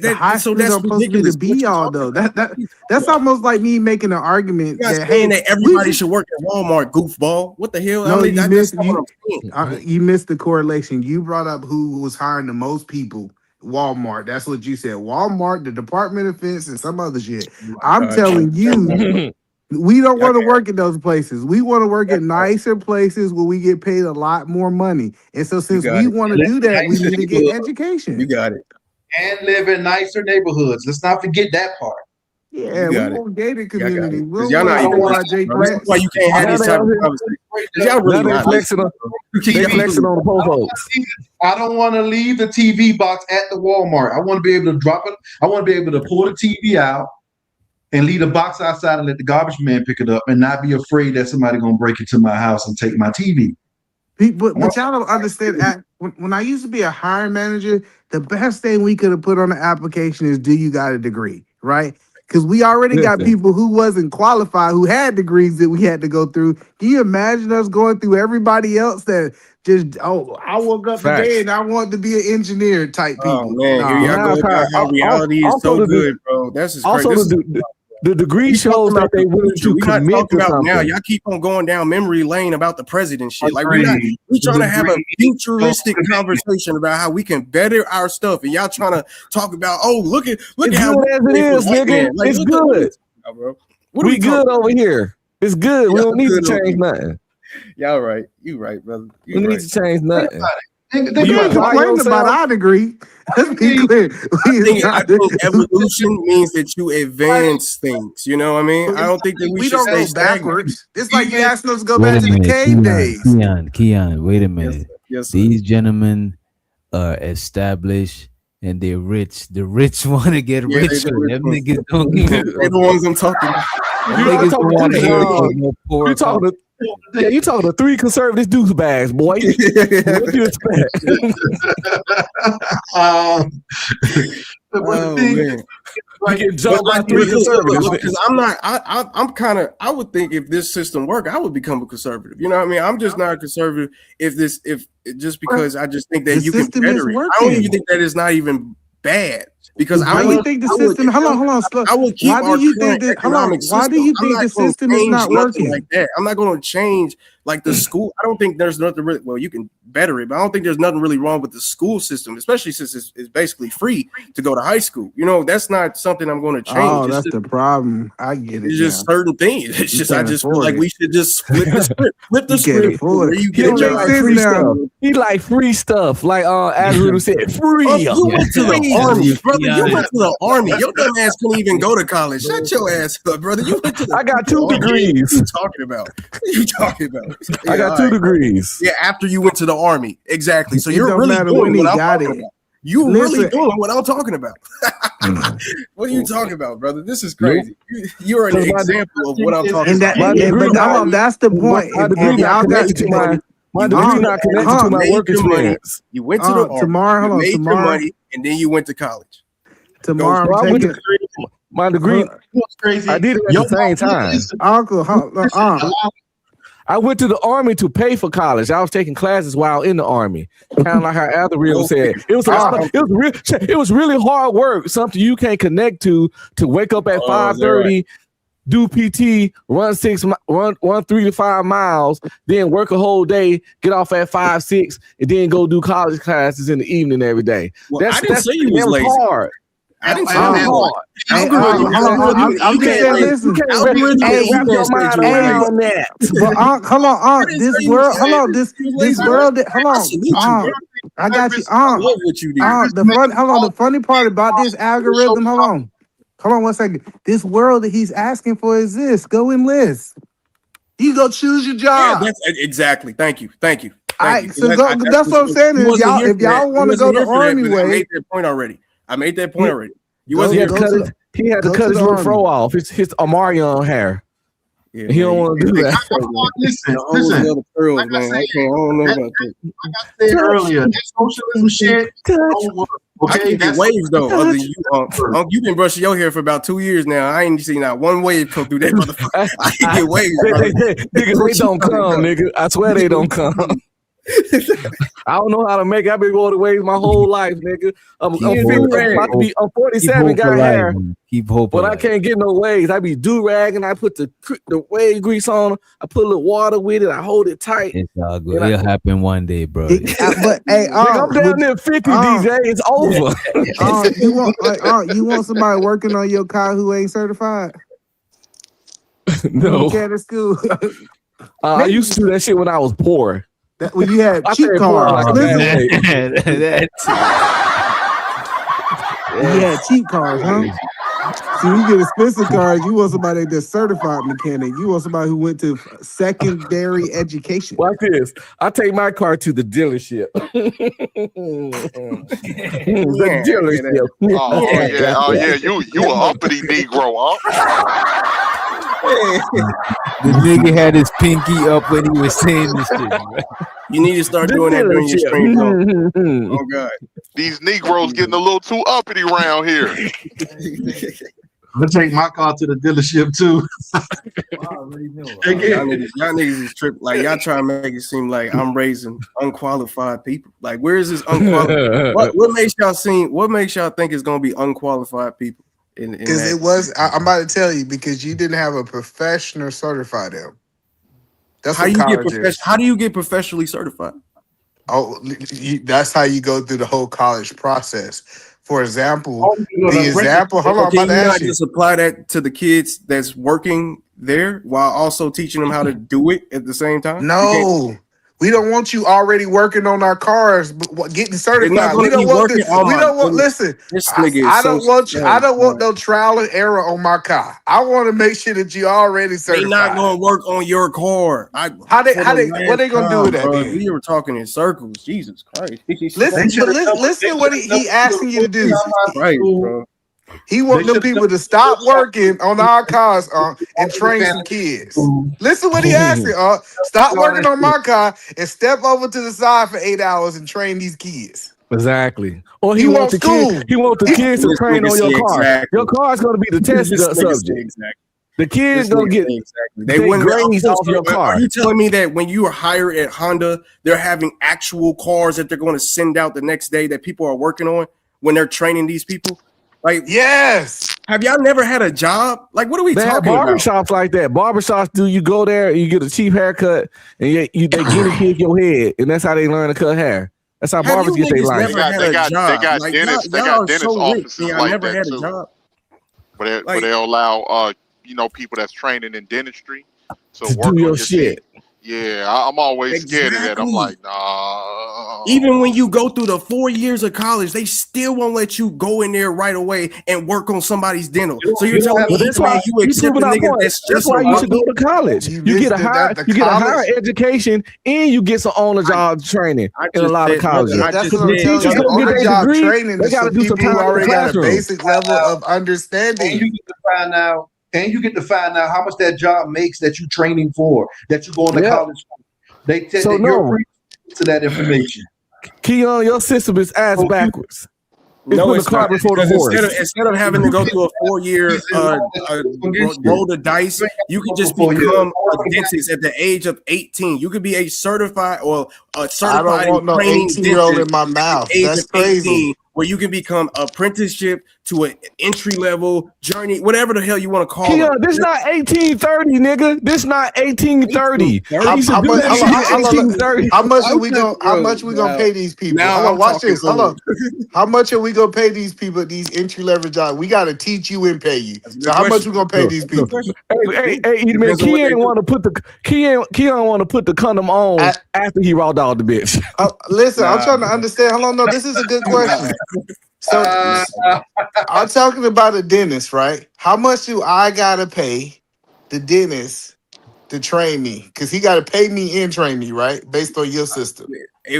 S16: High school is supposed to be the be all though. That's almost like me making an argument that
S3: everybody should work at Walmart, goofball. What the hell?
S16: No, you missed the correlation. You brought up who was hiring the most people. Walmart. That's what you said. Walmart, the Department of Defense, and some other shit. I'm telling you. We don't want to work at those places. We want to work at nicer places where we get paid a lot more money. And so since we want to do that, we need to get education.
S3: You got it.
S1: And live in nicer neighborhoods. Let's not forget that part.
S16: Yeah, we want gated community.
S3: Y'all not even that's why you can't have these type of conversations. Y'all really
S13: flexing on the poor folks.
S1: I don't want to leave the TV box at the Walmart. I want to be able to drop it. I want to be able to pull the TV out and leave the box outside and let the garbage man pick it up and not be afraid that somebody gonna break into my house and take my TV.
S16: But y'all don't understand. When I used to be a hiring manager, the best thing we could have put on the application is, do you got a degree, right? Because we already got people who wasn't qualified, who had degrees that we had to go through. Can you imagine us going through everybody else that just, I woke up today and I want to be an engineer type people?
S15: Oh man, here y'all go about how reality is so good, bro. That's just crazy.
S13: Also, the degree shows that they willing to commit to something.
S15: Now, y'all keep on going down memory lane about the president shit. Like we trying to have a futuristic conversation about how we can better our stuff, and y'all trying to talk about, look at how
S13: it is, nigga.
S15: Like,
S13: it's good. We good over here. It's good. We don't need to change nothing.
S15: Y'all right. You right, brother.
S13: We need to change nothing.
S16: They ain't complaining about our degree. Let's be clear.
S15: I think evolution means that you advance things. You know what I mean? I don't think that we should
S16: don't
S15: stay
S16: go backwards. It's like you asking us to go
S7: Wait
S16: back
S7: a
S16: to the
S7: minute,
S16: cave days.
S7: Keon, wait a minute.
S15: Yes, sir.
S7: These gentlemen are established and they're rich. The rich want to get richer. Them niggas don't.
S15: They're the ones I'm talking about.
S13: You talking to you talking to three conservative douchebags, boy. What do you expect?
S15: I get jumped by three conservatives because I'm not. I'm kind of. I would think if this system worked, I would become a conservative. You know what I mean? I'm just not a conservative if just because I just think that you can better it. I don't even think that it's not even bad. Because
S16: I would think the system. Hold on.
S15: I will keep
S16: why do you think that? Hold on. Why do you think the system is not working
S15: like that? I'm not going to change like the school. I don't think there's nothing really. Well, you can better it, but I don't think there's nothing really wrong with the school system, especially since it's basically free to go to high school. You know, that's not something I'm going to change.
S16: Oh, that's the problem. I get it.
S15: It's just certain things. It's just I just feel like we should just flip the script. Flip the script.
S16: Where
S15: you get
S13: free stuff. He like free stuff, like Azriel said, free.
S15: You went to the army, brother. You went to the army. Your dumb ass couldn't even go to college. Shut your ass up, brother. You went to the
S13: I got 2 degrees.
S15: What you talking about? What you talking about?
S13: I got 2 degrees.
S15: Yeah, after you went to the army. Exactly. So
S16: It
S15: you're
S16: don't
S15: really
S16: matter
S15: doing
S16: when he
S15: what I'm
S16: got
S15: talking
S16: it.
S15: about. You really
S16: Listen.
S15: doing what I'm talking about. What are you talking about, brother? This is crazy. You're an example of what I'm talking about.
S16: But that's the point.
S13: My degree not connected to my work experience.
S15: You went to the army, you made your money, and then you went to college.
S16: Tomorrow,
S13: my degree.
S15: Crazy.
S13: I did it at the same time. I went to the army to pay for college. I was taking classes while in the army. Kind of like how Azriel said. It was really hard work. Something you can't connect to wake up at 5:30, do PT, run 3 to 5 miles, then work a whole day, get off at 5, 6, and then go do college classes in the evening every day.
S15: Well, I didn't say you was lazy.
S13: Hard.
S15: I didn't say that hard.
S16: I'm just saying, listen. This world. I got you. The funny part about this algorithm. Hold on 1 second. This world that he's asking for is this. Go enlist. You go choose your job.
S15: Yeah, exactly. Thank you.
S16: All right, so that's what I'm saying. If y'all want to go the army way,
S15: I made that point already. You wasn't here.
S13: He had to cut his little fro off. His Omarion hair. Yeah, he don't want to do that.
S20: Listen. Like I said earlier, this socialism shit.
S15: I can get waves though. Other than you, you've been brushing your hair for about 2 years now. I ain't seen not one wave come through that motherfucker. I can get waves.
S13: Nigga, they don't come, nigga. I swear they don't come. I don't know how to make it. I've been going to waves my whole life, nigga. I'm 47, got hair.
S7: Keep hope,
S13: but I can't get no waves. I be do-ragging. I put the wave grease on. I put a little water with it. I hold it tight.
S7: It's all good. It'll happen one day, bro.
S16: But hey,
S13: I'm down there 50, DJ. It's over.
S16: You want somebody working on your car who ain't certified?
S13: No.
S16: Mechanic school.
S13: I used to do that shit when I was poor.
S16: When you had cheap cars. You had cheap cars, huh? So you get expensive cars. You want somebody that's certified mechanic. You want somebody who went to secondary education.
S13: Watch this. I take my car to the dealership. The dealership.
S4: Oh yeah. You an uppity Negro, huh?
S7: The nigga had his pinky up when he was saying this shit. Bro.
S3: You need to start doing that during your stream. Oh God.
S4: These Negroes getting a little too uppity around here.
S1: I'm gonna take my car to the dealership too.
S3: Y'all niggas is tripping. Like y'all trying to make it seem like I'm raising unqualified people. Like where is this unqualified? what makes y'all seem? What makes y'all think it's gonna be unqualified people?
S19: Because it was. I'm about to tell you because you didn't have a professional certify them. That's
S3: how
S19: what
S3: you
S19: college
S3: get
S19: is.
S3: How do you get professionally certified?
S19: Oh, that's how you go through the whole college process. For example, the example. Hold on, I'm
S3: Can
S19: about to
S3: you not
S19: ask you.
S3: just apply that to the kids that's working there while also teaching them how to do it at the same time?
S19: No, we don't want you already working on our cars, getting
S3: They're not
S19: certified. We
S3: going to be
S19: don't want
S3: working
S19: this.
S3: on
S19: We
S3: my.
S19: don't want. Listen,
S3: This nigga is
S19: I
S3: so.
S19: don't want you. I don't want no trial and error on my car. I want to make sure that you already
S3: They
S19: certified.
S3: not going to work on your car. What
S19: They gonna do with that?
S3: Bro,
S19: Then?
S3: we were talking in circles. Jesus Christ.
S19: Listen to what he asking you to do.
S3: Right, bro.
S19: He want them people to stop working on our cars and train some kids. Listen what he asking. Stop working on my car and step over to the side for 8 hours and train these kids.
S13: Exactly. Or
S19: He wants school.
S13: He wants the kids to
S3: This
S13: train
S3: nigga
S13: on your
S3: said
S13: car.
S3: exactly.
S13: Your car is going to be the tested
S3: This nigga said
S13: subject.
S3: exactly.
S13: The kids
S3: This
S13: gonna
S3: nigga
S13: get
S3: said exactly.
S13: they grades off your car.
S3: Are you telling me that when you are hired at Honda, they're having actual cars that they're going to send out the next day that people are working on when they're training these people? Like,
S19: yes.
S3: Have y'all never had a job? Like, what are we
S13: They have
S3: talking about?
S13: barbershops like that. Barbershops do you go there, you get a cheap haircut, and they guinea pig your head, and that's how they learn to cut hair. That's how
S3: Have
S13: barbers
S3: you
S13: get their
S3: niggas
S13: license.
S3: never had a job?
S4: They got
S3: Like,
S4: dentists. They
S3: y'all
S4: got
S3: are
S4: dentist
S3: so rich,
S4: offices
S3: and y'all
S4: like
S3: never
S4: that
S3: had a
S4: too.
S3: job.
S4: But
S3: Like-
S4: they allow people that's training in dentistry to
S13: To
S4: work
S13: do
S4: on
S13: your
S4: your
S13: shit.
S4: teeth. Yeah, I'm always scared of that. I'm
S3: Exactly.
S4: like, nah.
S3: Even when you go through the 4 years of college, they still won't let you go in there right away and work on somebody's dental. So you're telling me,
S13: that's
S3: man,
S13: why
S3: you
S13: you
S3: accept
S13: proving
S3: a
S13: our
S3: nigga
S13: point.
S3: that's
S13: That's
S3: just
S13: why
S3: a
S13: you should go
S3: rookie?
S13: to college.
S19: You
S13: You get a
S19: visited
S13: higher,
S19: at the
S13: you get a higher
S19: college?
S13: education, and you get some on the job training in a lot of colleges.
S19: Yeah, that's
S13: Because
S19: what
S13: when
S19: I'm telling
S13: teachers
S19: you.
S13: go
S19: On
S13: get
S19: the
S13: their
S19: job
S13: degree,
S19: training
S13: they
S19: is
S13: got to
S19: for
S13: do some
S19: people who
S13: time in the
S19: already got a
S13: classroom.
S19: basic level of
S1: And
S19: understanding.
S1: you get to find out, how much that job makes that you're training for, that you're going to
S13: Yeah.
S1: college for. They tell
S13: So
S1: that you're
S13: no.
S1: free to that information.
S13: Keon, your system is ass backwards. It's
S3: No,
S13: putting
S3: it's
S13: the cart
S3: not.
S13: before the
S3: Because
S13: horse.
S3: instead of having to go through a 4-year roll the dice, you can just become a dentist at the age of 18. You could be a certified or a
S19: I don't
S3: certified and
S19: want no
S3: training
S19: 18-year-old
S3: dentist
S19: in my
S3: at
S19: mouth.
S3: the age
S19: That's
S3: of
S19: crazy.
S3: 18, where you can become apprenticeship to an entry level journey, whatever the hell you want to call it.
S13: Keon, this not 1830, nigga. This not 1830. They used to do that shit in 1830.
S19: How much are we gonna pay these people?
S3: Now
S19: Hold on,
S3: I'm
S19: watch
S3: talking
S19: this. Hold on.
S3: old.
S19: How much are we gonna pay these people these entry level jobs? We gotta teach you and pay you.
S3: That's a
S19: So
S3: good
S19: how much
S3: question.
S19: we gonna pay these people?
S13: Hey, man,
S3: Depends on what they
S13: Keon
S3: do.
S13: want to put the Keon want to put the condom on after he raw dogged the bitch.
S19: Listen, I'm
S3: Nah.
S19: trying to understand. Hold on, no, this is a good question. So I'm talking about a dentist, right? How much do I gotta pay the dentist to train me? Because he gotta pay me and train me, right? Based on your system.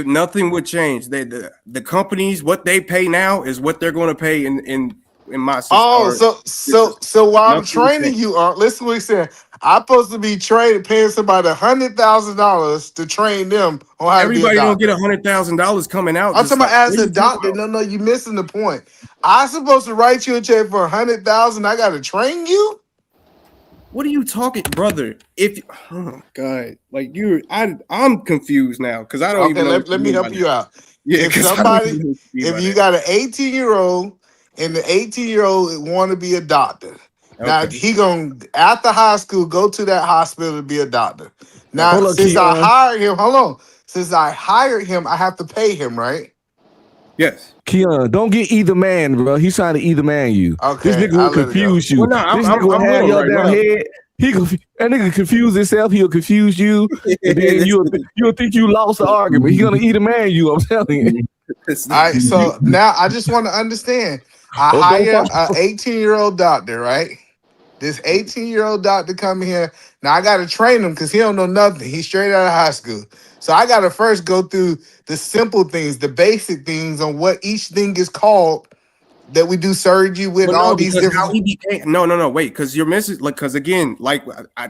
S3: Nothing would change. The companies, what they pay now is what they're going to pay in my system.
S19: Oh, so while I'm
S3: Nothing would
S19: training
S3: change.
S19: you, listen to what he said. I'm supposed to be training, paying somebody $100,000 to train them on how
S3: Everybody
S19: to be a
S3: don't get
S19: doctor.
S3: $100,000 coming out.
S19: I'm
S3: just
S19: talking about
S3: like,
S19: as
S3: what are
S19: a
S3: you talking
S19: doctor.
S3: about?
S19: No, you're missing the point. I'm supposed to write you a check for $100,000. I got to train you.
S3: What are you talking, brother? Oh my god, like I'm confused now because I don't
S19: Okay,
S3: even know.
S19: let me help you out.
S3: Yeah,
S19: If somebody, if you got an 18-year-old and the 18-year-old want to be a doctor, now
S3: Okay.
S19: he gonna after high school go to that hospital to be a doctor. Now
S13: Hold on,
S19: since I
S13: Keon.
S19: hired him, hold on. Since I hired him, I have to pay him, right?
S3: Yes.
S13: Keon, don't get either man, bro. He's trying to either man you.
S19: Okay,
S13: This nigga will
S19: I'll let it go.
S13: confuse you.
S3: Well, no,
S13: This
S3: I'm
S13: nigga will have
S3: with him
S13: your
S3: right
S13: damn
S3: now.
S13: head. That nigga confuse himself. He'll confuse you, and then you'll think you lost the argument. He's gonna either man you. I'm telling you.
S19: All right, so now I just want to understand. I
S13: Oh, don't
S19: hire an
S13: fall.
S19: 18-year-old doctor, right? This 18-year-old doctor come here. Now I got to train him because he don't know nothing. He's straight out of high school. So I got to first go through the simple things, the basic things on what each thing is called that we do surgery with,
S3: Well,
S19: all
S3: no,
S19: these
S3: because how
S19: different.
S3: he became no, wait, because your message, like, because again, like,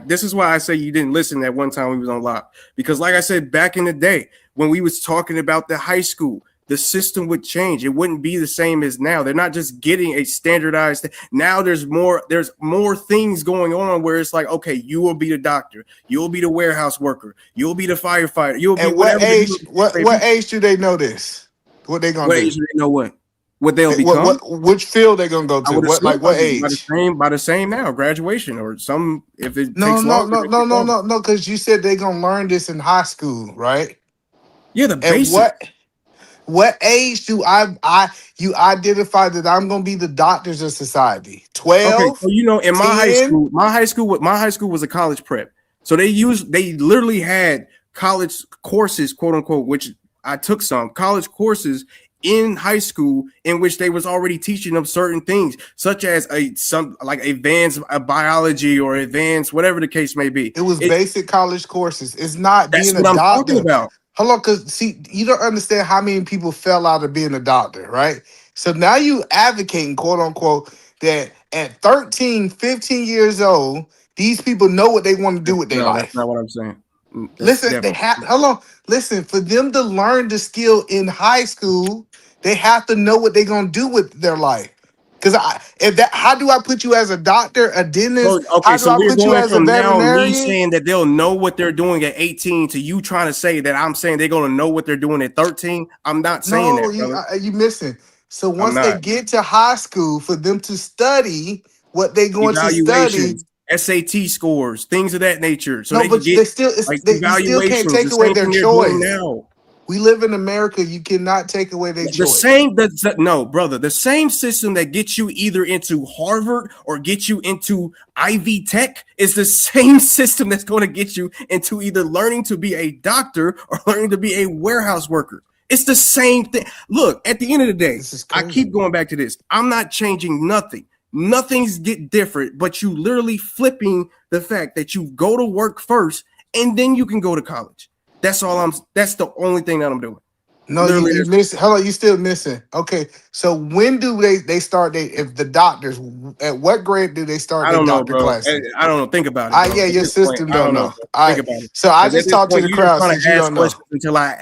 S3: this is why I say you didn't listen that one time we was on live, because like I said back in the day when we was talking about the high school, the system would change. It wouldn't be the same as now. They're not just getting a standardized. Now there's more things going on where it's like, okay, you will be the doctor, you'll be the warehouse worker, you'll be the firefighter, you'll be
S19: And
S3: whatever.
S19: what age do they know this? What they gonna
S3: What
S19: do?
S3: age do they know what they'll become?
S19: Which field they gonna go
S3: I
S19: to?
S3: would
S19: What
S3: assume
S19: what age?
S3: by the same now, graduation or some, if it
S19: No,
S3: takes longer.
S19: because you said they gonna learn this in high school, right?
S3: Yeah, the
S19: And
S3: basic.
S19: what age do you identify that I'm gonna be the doctors of society? 12?
S3: Okay, so you know, in my
S19: 10?
S3: high school was a college prep. So they literally had college courses, quote unquote, which I took some college courses in high school in which they was already teaching them certain things, such as like advanced biology or advanced whatever the case may be.
S19: It was basic college courses. It's not
S3: That's
S19: being a
S3: what I'm
S19: doctor.
S3: talking about.
S19: Hold on, because see, you don't understand how many people fell out of being a doctor, right? So now you advocating, quote unquote, that at 13, 15 years old, these people know what they want to do with their
S3: No,
S19: life.
S3: that's not what I'm saying.
S19: Listen, they have hold on. Listen, for them to learn the skill in high school, they have to know what they're gonna do with their life. Because how do I put you as a doctor, a dentist?
S3: Okay,
S19: How do
S3: so
S19: I
S3: we're
S19: put you
S3: going
S19: as a
S3: from now me
S19: veterinarian?
S3: saying that they'll know what they're doing at 18 to you trying to say that I'm saying they're going to know what they're doing at 13. I'm not saying
S19: No,
S3: that, brother.
S19: you missing. So
S3: I'm
S19: once they
S3: not.
S19: get to high school, for them to study what they're going to study.
S3: Evaluations, SAT scores, things of that nature. So
S19: No,
S3: they can
S19: but
S3: get
S19: they still
S3: like
S19: you still can't
S3: evaluations,
S19: take
S3: the
S19: away
S3: same
S19: their
S3: thing they're doing
S19: choice.
S3: now.
S19: We live in America. You cannot take away their
S3: The
S19: choice.
S3: same no, brother. The same system that gets you either into Harvard or get you into Ivy Tech is the same system that's going to get you into either learning to be a doctor or learning to be a warehouse worker. It's the same thing. Look, at the end of the day, I keep going back to this. I'm not changing nothing. Nothing's get different, but you literally flipping the fact that you go to work first and then you can go to college. That's the only thing that I'm doing.
S19: No, you missing. Hold on, you still missing. Okay, so when do they start? If the doctors, at what grade do they start
S3: I
S19: their
S3: don't know,
S19: doctor
S3: bro.
S19: classes?
S3: I don't know. Think about it, bro.
S19: Yeah,
S3: At
S19: your
S3: this point,
S19: system
S3: I don't
S19: don't
S3: know.
S19: know.
S3: Bro. Think about it.
S19: So I
S3: 'Cause
S19: just
S3: at this
S19: talked to
S3: point,
S19: the
S3: you're just
S19: crowd
S3: trying
S19: since
S3: to
S19: you
S3: ask
S19: don't know.
S3: questions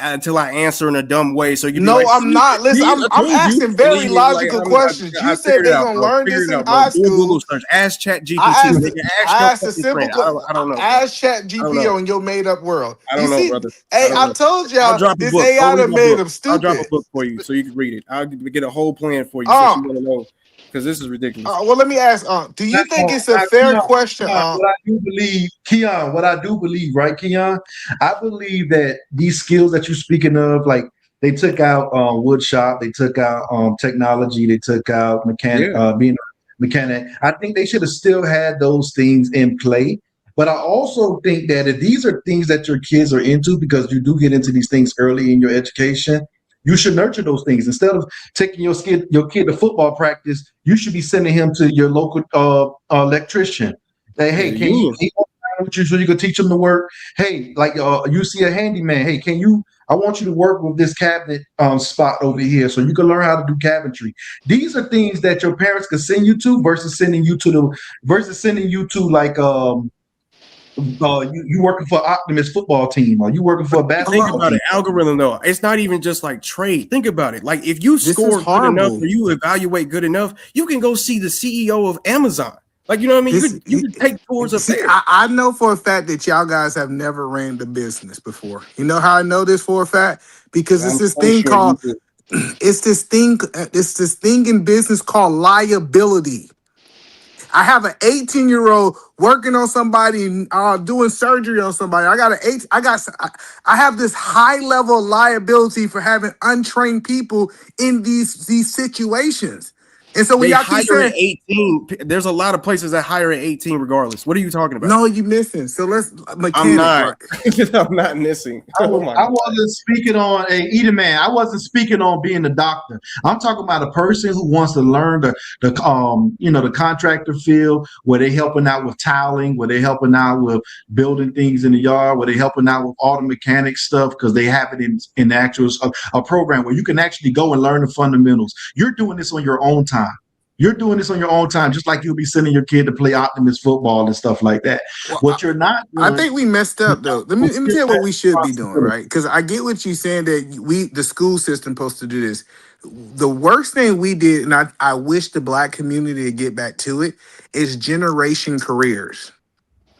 S3: until I answer in a dumb way. So you be
S19: No,
S3: like,
S19: I'm not. Listen,
S3: I
S19: I'm
S3: told you.
S19: asking
S3: And
S19: very
S3: then you're like,
S19: logical questions.
S3: I
S19: You said
S3: figured it
S19: they're
S3: out,
S19: gonna
S3: bro.
S19: learn
S3: Figure
S19: this
S3: it
S19: in
S3: out, bro.
S19: high
S3: Do a Google
S19: school.
S3: search. Ask Chat GPT.
S19: I
S3: Ask
S19: asked a
S3: your
S19: simple
S3: friend.
S19: question.
S3: I don't know. Bro.
S19: Ask Chat
S3: I don't
S19: GPT
S3: know.
S19: on your made up world.
S3: I
S19: You
S3: don't know,
S19: see,
S3: brother.
S19: hey,
S3: I
S19: I told
S3: I'll
S19: y'all
S3: drop a
S19: this
S3: book. Go
S19: AI
S3: read
S19: done
S3: my
S19: made
S3: book.
S19: them
S3: I'll drop a
S19: stupid.
S3: book for you so you can read it. I'll get a whole plan for you since you want to know, because this is ridiculous.
S19: Well, let me ask. Do you think it's a fair question?
S1: What I do believe, Keon, right, Keon? I believe that these skills that you're speaking of, like they took out wood shop, they took out technology, they took out being a mechanic. I think they should have still had those things in play. But I also think that if these are things that your kids are into, because you do get into these things early in your education, you should nurture those things. Instead of taking your kid to football practice, you should be sending him to your local electrician. Say, hey,
S3: The
S1: can you
S3: union.
S1: he work with you so you can teach him to work? Hey, like you see a handyman. Hey, I want you to work with this cabinet spot over here so you can learn how to do cabinetry. These are things that your parents can send you to versus sending you to like you working for Optimus football team, or you working for a basketball
S3: Think about
S1: team.
S3: it. Algorithm, though, it's not even just like trade. Think about it. Like if you score good enough or you evaluate good enough, you can go see the CEO of Amazon. Like, you know what I mean? You can take tours up there.
S19: I know for a fact that y'all guys have never ran the business before. You know how I know this for a fact? Because it's this thing called it's this thing in business called liability. I have an 18-year-old working on somebody, doing surgery on somebody. I have this high level of liability for having untrained people in these situations. And so when y'all keep saying
S3: 18, there's a lot of places that hire at 18 regardless. What are you talking about?
S19: No, you missing. So let's mechanic.
S3: I'm not. I'm not missing.
S1: I wasn't speaking on man. I wasn't speaking on being a doctor. I'm talking about a person who wants to learn the contractor field, where they helping out with tiling, where they helping out with building things in the yard, where they helping out with auto mechanic stuff, because they have it in actual a program where you can actually go and learn the fundamentals. You're doing this on your own time. You're doing this on your own time, just like you'll be sending your kid to play Optimus football and stuff like that.
S19: Well,
S1: What you're not
S19: I
S1: doing,
S19: think we messed up though. Let me tell you what we should be doing, right? Because I get what you're saying that the school system supposed to do this. The worst thing we did, and I wish the black community to get back to it, is generation careers,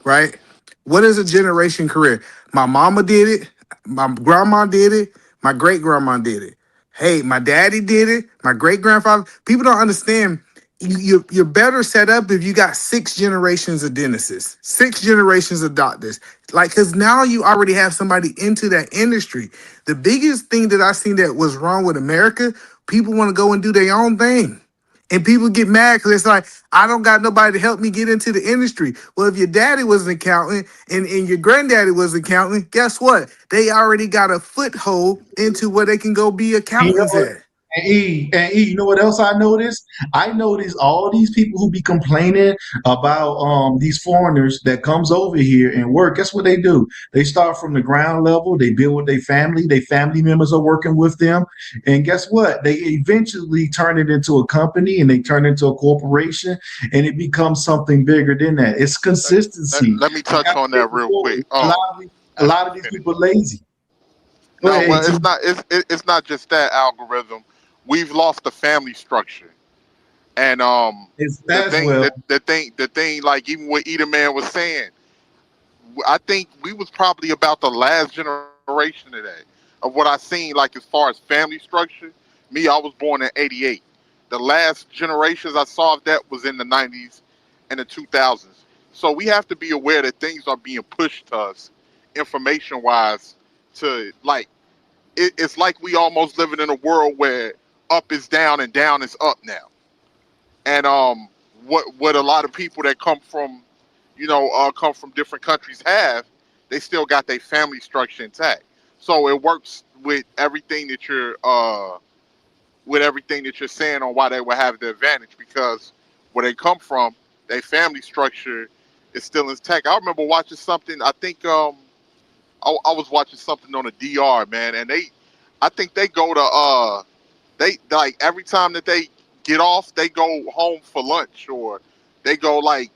S19: right? What is a generation career? My mama did it, my grandma did it, my great grandma did it. Hey, my daddy did it, my great grandfather. People don't understand. You're better set up if you got 6 generations of dentists, 6 generations of doctors. Like, because now you already have somebody into that industry. The biggest thing that I seen that was wrong with America, people want to go and do their own thing. And people get mad because it's like, I don't got nobody to help me get into the industry. Well, if your daddy was an accountant and your granddaddy was an accountant, guess what? They already got a foothold into where they can go be
S1: you know
S19: accountants
S1: what?
S19: at.
S1: And you know what else I noticed? I noticed all these people who be complaining about these foreigners that comes over here and work. Guess what they do? They start from the ground level. They build with their family. Their family members are working with them, and guess what? They eventually turn it into a company, and they turn it into a corporation, and it becomes something bigger than that. It's consistency.
S4: Let me touch on that real quick.
S1: A lot of these people are lazy. Go
S4: No,
S1: ahead,
S4: well,
S1: AT.
S4: it's not just that algorithm. We've lost the family structure, and
S1: It's as well.
S4: the thing, like even what Eda Man was saying, I think we was probably about the last generation of that, of what I seen, like as far as family structure. Me, I was born in '88. The last generations I saw of that was in the '90s and the 2000s. So we have to be aware that things are being pushed to us, information wise, to like it's like we almost living in a world where up is down and down is up now. And what a lot of people that come from, come from different countries have, they still got their family structure intact. So it works with everything that you're saying on why they will have the advantage, because where they come from, their family structure is still intact. I remember watching something. I think I was watching something on the DR, man, and I think they go to they like every time that they get off, they go home for lunch, or they go like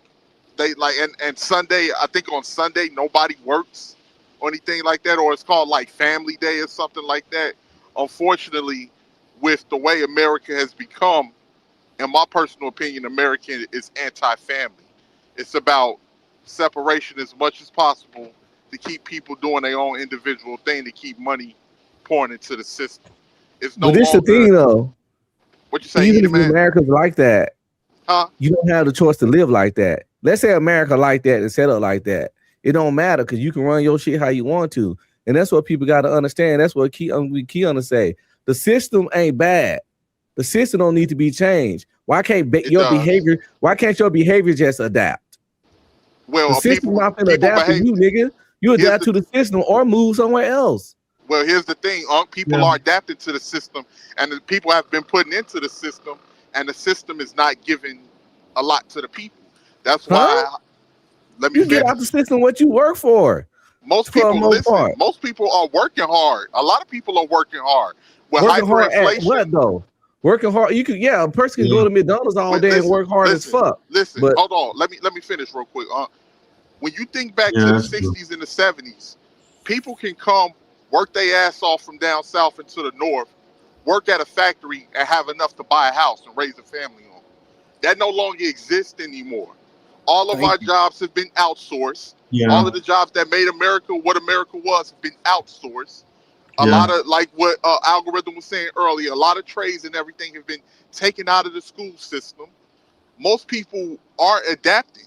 S4: they like and Sunday. I think on Sunday nobody works or anything like that, or it's called like Family Day or something like that. Unfortunately, with the way America has become, in my personal opinion, American is anti-family. It's about separation as much as possible to keep people doing their own individual thing, to keep money pouring into the system. It's no
S13: But it's the
S4: longer
S13: thing though.
S4: what you say,
S13: Even
S4: Eda
S13: if
S4: Man?
S13: America's like that,
S4: Huh?
S13: you don't have the choice to live like that. Let's say America like that and set up like that. It don't matter because you can run your shit how you want to. And that's what people got to understand. That's what key on to say. The system ain't bad. The system don't need to be changed. Why can't your behavior? Why can't your behavior just adapt?
S4: Well,
S13: The system not gonna adapt to you, nigga. You adapt to the system or move somewhere else.
S4: Well, here's the thing: people are adapting to the system, and the people have been putting into the system, and the system is not giving a lot to the people. That's why. Let me
S13: You get
S4: finish.
S13: out the system what you work for.
S4: Most
S13: For the
S4: people
S13: most part.
S4: Most people are working hard. A lot of people are working hard. With
S13: Working hard at
S4: hyperinflation,
S13: what though? Working hard. You could, a person can go to McDonald's all day and work hard as fuck.
S4: Listen,
S13: But
S4: hold on. Let me finish real quick. When you think back to the '60s and the '70s, people can come work their ass off from down south into the north, work at a factory, and have enough to buy a house and raise a family on. That no longer exists anymore. All of our jobs have been outsourced.
S1: Yeah.
S4: All of the jobs that made America what America was have been outsourced. A lot of, like what Algorithm was saying earlier, a lot of trades and everything have been taken out of the school system. Most people are adapting.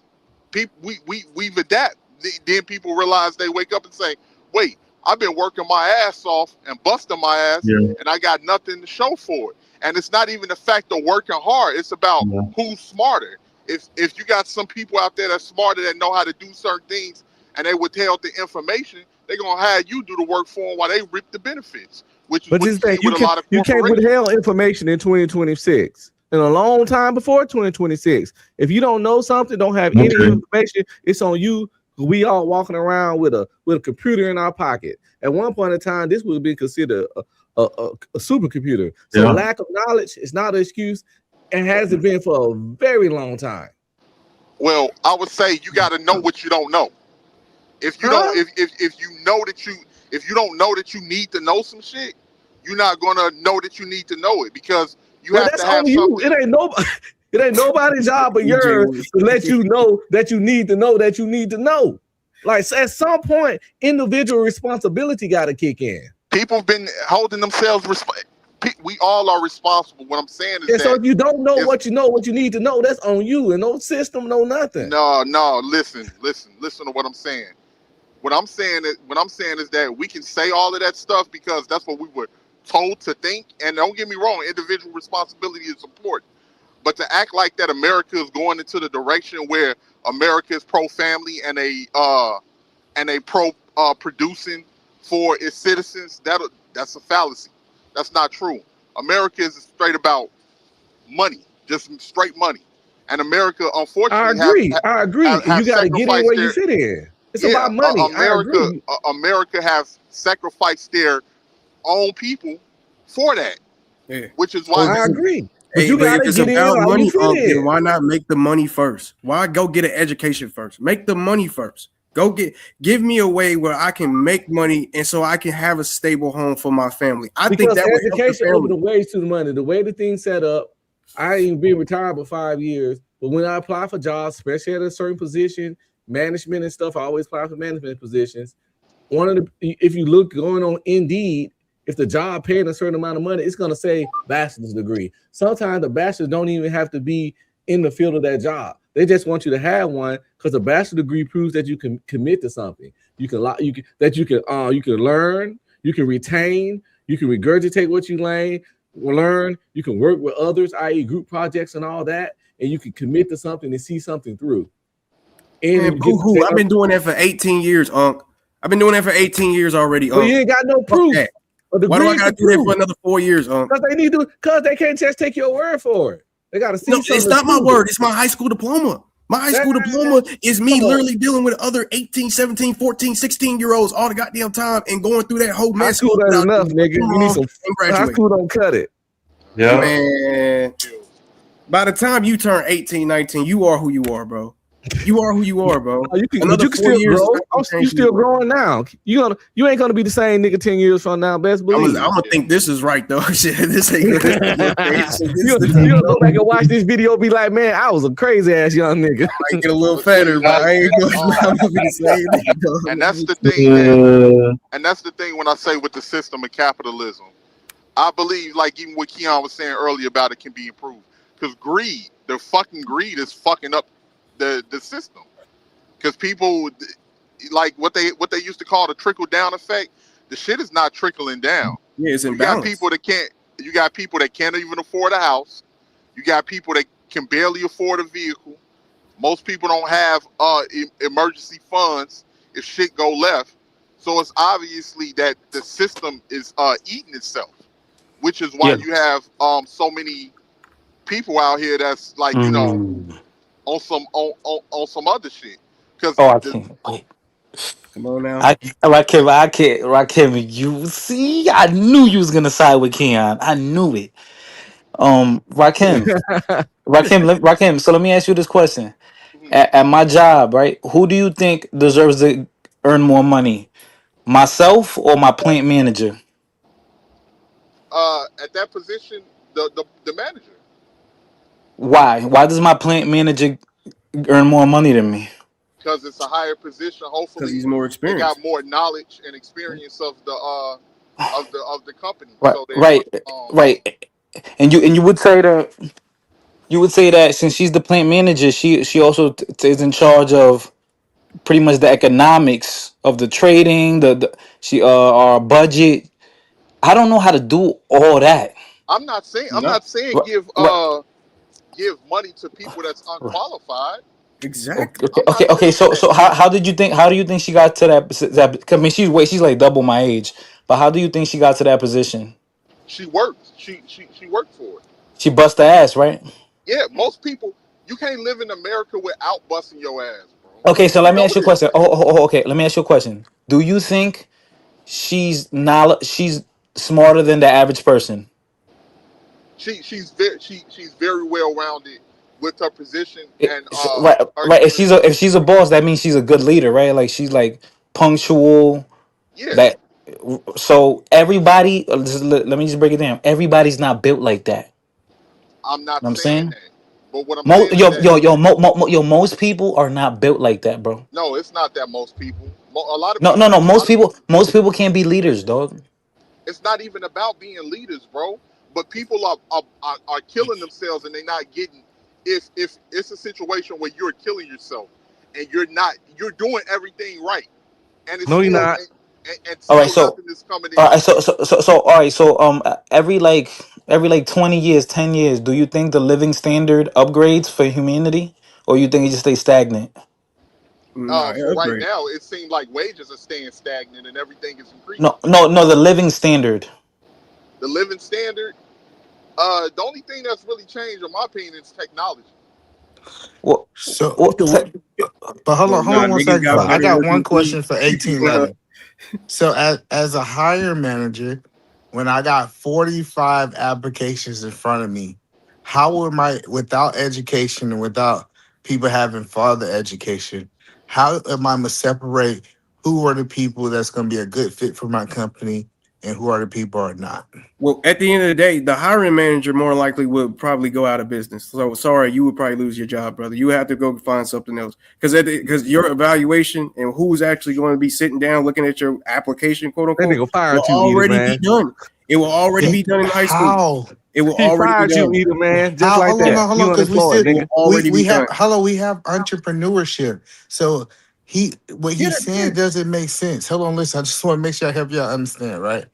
S4: We've adapted. Then people realize, they wake up and say, wait, I've been working my ass off and busting my ass, and I got nothing to show for it. And it's not even the fact of working hard. It's about who's smarter. If you got some people out there that's smarter, that know how to do certain things, and they withheld the information, they're gonna have you do the work for them while they reap the benefits. Which is what you see with a lot of
S13: you can't
S4: corporations.
S13: withhold information in 2026. In a long time before 2026. If you don't know something, don't have any information, it's on you. We all walking around with a computer in our pocket. At one point in time, this would have been considered a supercomputer. So lack of knowledge is not an excuse.
S2: and hasn't been for a very long time.
S4: Well, I would say you got to know what you don't know. If you don't, if you know that if you don't know that you need to know some shit, you're not gonna know that you need to know it because you have
S2: that's
S4: to have
S2: on you.
S4: something.
S2: It ain't nobody. It ain't nobody's job but yours to let you know that you need to know that you need to know. Like at some point, individual responsibility got to kick in.
S4: People have been holding themselves we all are responsible. What I'm saying is that
S2: so if you don't know what you need to know, that's on you, and no system, no nothing.
S4: No, listen to what I'm saying. What I'm saying is that we can say all of that stuff because that's what we were told to think. And don't get me wrong, individual responsibility is important. But to act like that America is going into the direction where America is pro-family and a pro producing for its citizens, that's a fallacy. That's not true. America is straight about money, just straight money. And America, unfortunately,
S2: I agree. You got to get in where you fit in. It's about money.
S4: America has sacrificed their own people for that.
S15: Yeah.
S4: Which is why
S2: I agree.
S15: But you gotta get about money, then why not make the money first? Why go get an education first? Make the money first. Give me a way where I can make money and so I can have a stable home for my family. I think that
S2: education over the ways to the money, the way the thing's set up. I ain't been retired for 5 years, but when I apply for jobs, especially at a certain position, management and stuff, I always apply for management positions. If you look going on Indeed, if the job paying a certain amount of money, it's going to say bachelor's degree. Sometimes the bachelor's don't even have to be in the field of that job. They just want you to have one because a bachelor's degree proves that you can commit to something. You can learn, you can retain, you can regurgitate what you learn. You can work with others, i.e., group projects and all that, and you can commit to something and see something through.
S15: And I've been doing that for 18 years, Unc. I've been doing that for 18 years already.
S2: But you ain't got no proof.
S15: Why do I got to do that for another 4 years, Unc?
S2: Because they can't just take your word for it. They got to see.
S15: No, it's not my word. It's my high school diploma. My high school diploma is me literally dealing with other 18, 17, 14, 16-year-olds all the goddamn time and going through that whole mess.
S2: High school ain't enough, nigga. You need some. High school don't cut it.
S15: Yeah, man. By the time you turn 18, 19, you are who you are, bro. You are who you are, bro.
S2: You can still grow. You still growing now. You ain't gonna be the same nigga 10 years from now. Best believe.
S15: I'm gonna think this is right though. Shit, this ain't good.
S2: You gonna go back and watch this video, be like, man, I was a crazy ass young nigga.
S15: I get a little fatter, but I ain't gonna be the same nigga.
S4: And that's the thing. And that's the thing when I say with the system of capitalism, I believe, like even what Keon was saying earlier about it can be improved. Because the fucking greed is fucking up the system, because people like what they used to call the trickle down effect. The shit is not trickling down.
S15: Yeah, it's
S4: imbalance. You got people that can't even afford a house. You got people that can barely afford a vehicle. Most people don't have emergency funds if shit go left. So it's obviously that the system is eating itself, which is why you have so many people out here that's like on some other shit.
S14: I can't wait.
S15: Come on now.
S14: Rakim, you see, I knew you was gonna side with Keon. I knew it. Rakim. So let me ask you this question. At my job, right? Who do you think deserves to earn more money? Myself or my plant manager?
S4: At that position, the manager.
S14: Why? Why does my plant manager earn more money than me?
S4: Because it's a higher position. Hopefully,
S15: he's more experienced.
S4: They got more knowledge and experience of the company.
S14: Right,
S4: So
S14: right. And you would say that since she's the plant manager, she also is in charge of pretty much the economics of the trading, our budget. I don't know how to do all that.
S4: I'm not saying give money to people that's unqualified.
S15: Exactly.
S14: Okay. So how do you think she got to that? I mean, she's like double my age, but how do you think she got to that position?
S4: She worked. She worked for it.
S14: She bust her ass, right?
S4: Yeah, most people. You can't live in America without busting your ass, bro.
S14: Okay, so let me ask you a question. Okay. Let me ask you a question. Do you think she's smarter than the average person?
S4: she's very well rounded with her position and
S14: Right,
S4: her
S14: right. If
S4: experience.
S14: she's a boss, that means she's a good leader, right? Like she's like punctual.
S4: Yeah,
S14: That so everybody. Let me just break it down. Everybody's not built like that.
S4: I'm
S14: Know
S4: not
S14: what I'm
S4: saying
S14: saying?
S4: that, but what I'm saying is that
S14: Most people are not built like that, bro.
S4: no, it's not that most people. A lot of
S14: No, no,
S4: people.
S14: no.
S4: A lot of people.
S14: Most people can't be leaders, dog.
S4: It's not even about being leaders, bro. But people are killing themselves and they're not getting. If it's a situation where you're killing yourself and you're doing everything right, and it's
S2: No, you're
S4: still
S2: not.
S4: and
S14: All right,
S4: still
S14: so
S4: nothing is coming
S14: all
S4: in.
S14: right, so all right, so every like 20 years, 10 years, do you think the living standard upgrades for humanity, or you think it just stays stagnant?
S3: Nah,
S4: For right
S3: upgrade.
S4: now, it seems like wages are staying stagnant and everything is increasing.
S14: No, the living standard.
S4: The living standard. The only thing that's really changed, in my opinion, is technology.
S14: What?
S19: So,
S14: What?
S19: but hold on,
S3: Nah,
S19: one
S3: niggas
S19: second, bro.
S3: got
S19: I
S3: better
S19: got one
S3: looking
S19: question for
S3: teeth.
S19: 1811. So, as a hiring manager, when I got 45 applications in front of me, how am I, without education and without people having further education, how am I going to separate who are the people that's going to be a good fit for my company and who are the people who are not?
S3: Well, at the end of the day, the hiring manager more likely would probably go out of business. So sorry, you would probably lose your job, brother. You have to go find something else because your evaluation and who's actually going to be sitting down looking at your application, quote
S2: That
S3: unquote,
S2: nigga fired
S3: will
S2: you, Edith,
S3: already be
S2: man.
S3: done. It will already be done in high school.
S19: How?
S3: It will
S2: He
S3: already be
S2: fired you,
S3: done.
S2: Edith, man. Just
S19: How?
S2: like that.
S19: Hold on,
S2: You
S19: because we
S2: unemployed,
S19: said
S3: It will
S2: nigga.
S3: already
S19: we
S3: be done.
S19: have we have entrepreneurship. So what
S3: Yeah,
S19: he's saying doesn't make sense. Hold on, listen. I just want to make sure I help y'all understand, right?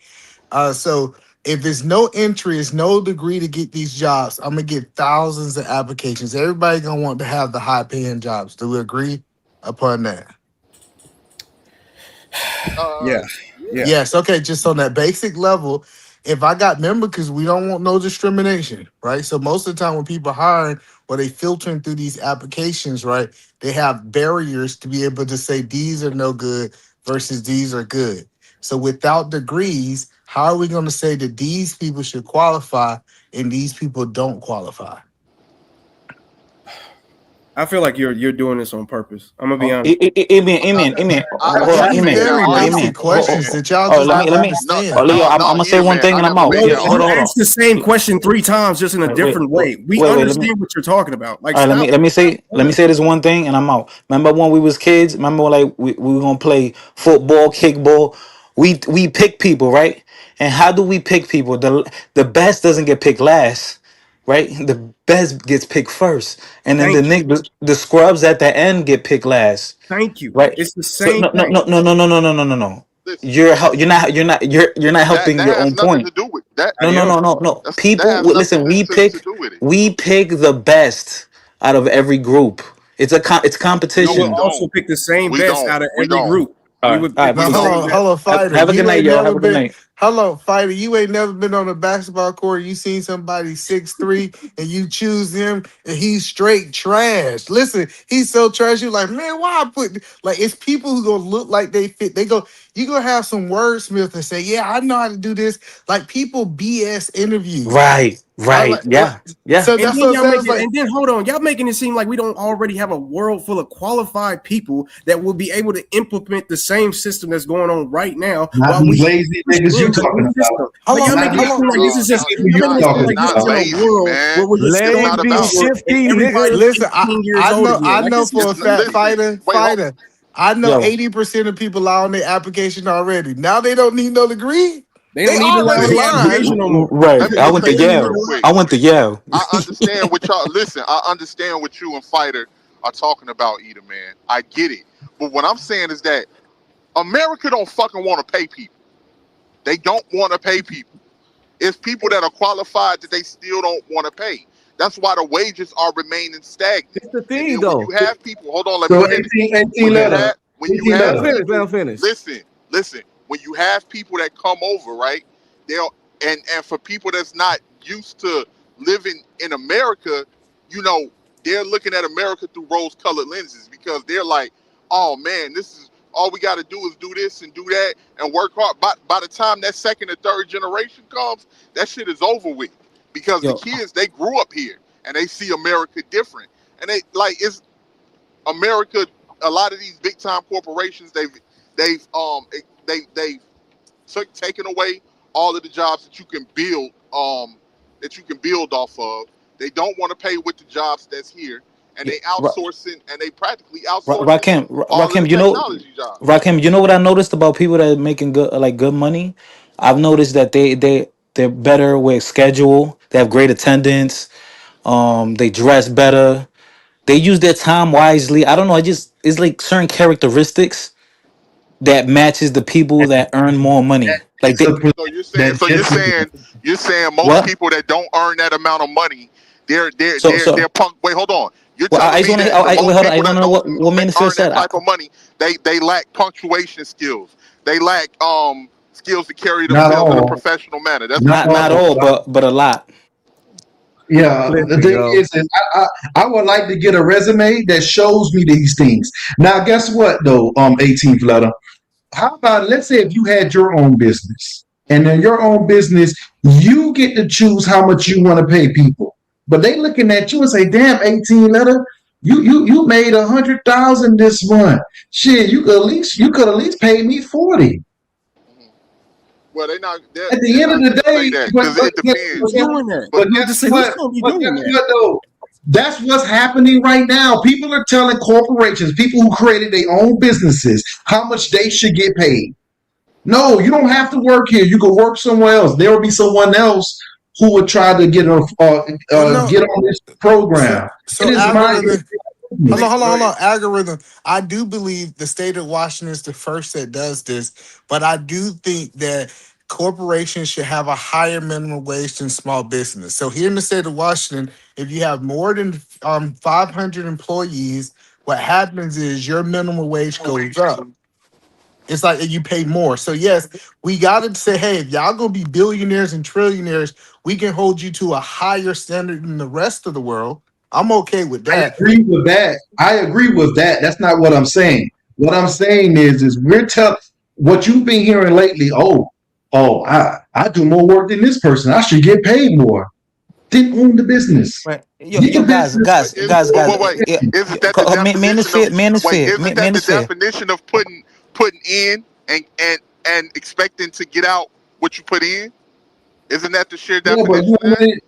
S19: So if there's no entry, it's no degree to get these jobs, I'm gonna get thousands of applications. Everybody gonna want to have the high paying jobs. Do we agree upon that?
S3: yeah,
S4: Yeah.
S3: yeah.
S19: Yes, okay, just on that basic level. If I got because we don't want no discrimination, right? So most of the time when people hiring or they filtering through these applications, right, they have barriers to be able to say these are no good versus these are good. So without degrees, how are we going to say that these people should qualify and these people don't qualify?
S3: I feel like you're doing this on purpose. I'm gonna be honest.
S14: Amen.
S4: I'm
S14: Hold on,
S4: not
S19: These
S4: saying
S14: amen.
S4: that
S19: very
S4: argument.
S19: basic
S14: Amen.
S19: questions that y'all
S14: Oh,
S19: just
S14: let
S19: don't
S14: me.
S4: No,
S19: understand.
S14: Oh, Leo, I'm
S4: no,
S14: gonna say
S4: either
S14: one
S4: man.
S14: thing
S4: I
S14: and I'm
S4: never
S14: out.
S4: made
S3: Well,
S4: that
S14: Yeah, hold
S3: you
S14: on,
S4: argument.
S3: asked the same question 3 times, just in a different way. We
S14: Let me.
S3: understand what you're talking about. Like,
S14: All right,
S3: stop.
S14: let me say this one thing, and I'm out. Remember when we was kids? Remember when, like we were gonna play football, kickball? We pick people, right? And how do we pick people? The best doesn't get picked last, right? The best gets picked first, and then
S3: Thank you.
S14: the scrubs at the end get picked last,
S3: Thank you.
S14: right?
S3: It's the
S14: So
S3: same thing.
S14: No.
S4: Listen,
S14: You're not
S4: that
S14: helping your
S4: has
S14: own
S4: nothing
S14: point.
S4: to do with that.
S3: Adios.
S14: No.
S4: That
S14: People,
S4: has nothing
S14: listen.
S4: to do with it.
S14: We pick the best out of every group. It's
S3: We
S4: No,
S3: would
S4: we
S14: competition.
S3: also
S4: don't.
S3: pick the same
S4: We
S3: best
S4: don't.
S3: out of
S4: We
S3: every
S4: don't.
S3: group.
S14: All
S3: We
S14: right,
S3: would
S14: all
S3: pick
S14: right,
S3: the
S19: But
S14: peace.
S3: same best.
S19: hold on, fighter.
S14: Have a good
S19: You
S14: night,
S19: ain't
S14: y'all. Have
S19: never
S14: a good
S19: been.
S14: night.
S19: Hello, fighter. You ain't never been on a basketball court. You seen somebody 6'3" and you choose him and he's straight trash. Listen, he's so trash. You like, man, why I put like it's people who gonna look like they fit. They go, you gonna have some wordsmith and say, yeah, I know how to do this. Like people BS interviews.
S14: Right,
S19: I
S14: right. Yeah, yeah.
S19: so
S3: And
S19: that's
S3: then
S19: what I'm
S3: y'all
S19: saying.
S3: make
S19: It's
S3: it,
S19: like
S3: and then hold on, y'all making it seem like we don't already have a world full of qualified people that will be able to implement the same system that's going on right now
S1: Not
S3: while
S1: these
S3: we
S1: lazy
S3: push
S1: niggas you
S3: in the
S1: talking
S3: new
S1: about.
S3: system.
S19: hold
S3: Like y'all
S19: on,
S1: Not
S3: making it
S1: these
S19: hold on.
S3: seem like this
S1: lazy
S3: is
S4: No,
S3: just
S1: niggas
S3: y'all
S1: you
S3: making it seem
S1: talking
S4: it's
S3: like this
S4: not
S3: is in
S1: about.
S3: a
S4: lazy,
S3: world
S4: man.
S3: where we're just
S4: It's
S3: sitting on
S4: not
S3: the
S2: Lazy,
S4: about
S3: tower
S4: that.
S3: and
S2: shifty, nigga.
S3: everybody's
S19: Listen,
S3: 18 years old again.
S19: I
S3: Like
S19: know
S3: this
S19: for
S3: is
S19: a fact,
S3: crazy.
S4: Listen. Wait, hold.
S19: fighter. I know
S14: Yo,
S19: 80% of people are on their application already. Now they don't need no degree.
S3: They
S19: They
S3: don't even allow
S19: already
S3: the
S19: lying.
S3: application no more.
S14: right.
S4: Let me
S14: I
S4: just
S14: went
S4: say
S14: to
S3: They don't
S4: this
S3: even
S4: real
S14: Yale.
S3: allow.
S4: quick.
S14: I went to Yale.
S4: I understand what y'all listen. I understand what you and Fighter are talking about, Eda, man. I get it. But what I'm saying is that America don't fucking want to pay people. They don't want to pay people. It's people that are qualified that they still don't want to pay. That's why the wages are remaining stagnant.
S2: It's the
S4: And
S2: thing,
S4: then when
S2: though.
S4: you have people, hold on, let me
S1: So
S4: finish.
S1: 18
S4: When you
S1: letter.
S4: have
S1: Let
S2: Let him
S1: her.
S2: finish. Let him
S4: people,
S2: finish.
S4: listen. When you have people that come over, right? They'll and for people that's not used to living in America, you know, they're looking at America through rose-colored lenses because they're like, oh man, this is all we got to do is do this and do that and work hard. By the time that second and third generation comes, that shit is over with. because the kids, they grew up here and they see America different, and they like it's America. A lot of these big time corporations, they've taken away all of the jobs that you can build off of. They don't want to pay with the jobs that's here, and they outsourcing, and they practically outsourcing all of the technology jobs.
S14: Rakim, you know what I noticed about people that are making good money? I've noticed that they're better with schedule. They have great attendance. They dress better. They use their time wisely. I don't know. It's like certain characteristics that matches the people that earn more money. Like they,
S4: So you're saying most
S14: What?
S4: people that don't earn that amount of money, they're
S14: So-
S4: punk. Wait, hold on. You're
S14: Well, I
S4: telling
S14: just
S4: me
S14: wanna-
S4: that the
S14: wait,
S4: most
S14: hold on. I
S4: people
S14: wanna
S4: that
S14: know what
S4: don't
S14: Minister
S4: earn
S14: said.
S4: that type of money, they lack punctuation skills. They lack skills to carry
S1: Not
S4: themselves in a
S1: all.
S4: professional manner. That's
S14: not all, but a lot.
S1: Yeah, the thing is I would like to get a resume that shows me these things. Now, guess what though? 18th letter. How about let's say if you had your own business, and in your own business, you get to choose how much you want to pay people. But they looking at you and say, "Damn, 18 letter, you made 100,000 this month. Shit, you could at least pay me 40."
S4: Well, they're not.
S1: At the end of the day,
S4: because it depends.
S1: But guess what? But guess what though? That's what's happening right now. People are telling corporations, people who created their own businesses, how much they should get paid. No, you don't have to work here. You can work somewhere else. There will be someone else who would try to get get on this program.
S19: So
S1: It is
S19: algorithm. Hold on. Algorithm. I do believe the state of Washington is the first that does this, but I do think that corporations should have a higher minimum wage than small business. So here in the state of Washington, if you have more than 500 employees, what happens is your minimum wage goes up. It's like you pay more. So yes, we got to say, hey, if y'all gonna be billionaires and trillionaires, we can hold you to a higher standard than the rest of the world. I'm okay with that.
S1: I agree with that. That's not what I'm saying. What I'm saying is we're telling what you've been hearing lately. I do more work than this person. I should get paid more. Then own the business.
S14: Guys. Isn't that
S4: the definition of putting in and expecting to get out what you put in? Isn't that the sheer definition?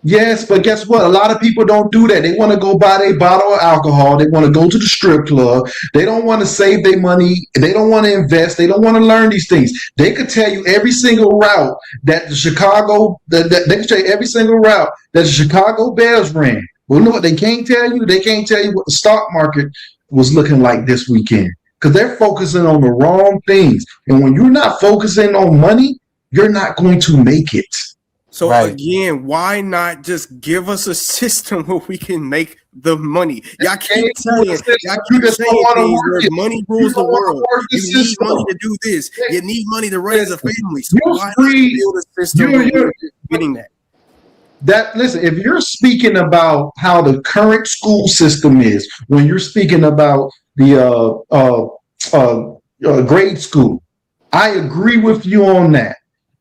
S1: Yes, but guess what? A lot of people don't do that. They want to go buy a bottle of alcohol. They want to go to the strip club. They don't want to save their money. They don't want to invest. They don't want to learn these things. They could tell you every single route that the Chicago Bears ran. Well, you know what they can't tell you? They can't tell you what the stock market was looking like this weekend because they're focusing on the wrong things. And when you're not focusing on money, you're not going to make it.
S3: So again, why not just give us a system where we can make the money? Y'all keep saying things where money rules the world. You need money to do this. You need money to raise a family. So why not build a system where we're getting that?
S1: Listen, if you're speaking about how the current school system is, when you're speaking about the grade school, I agree with you on that.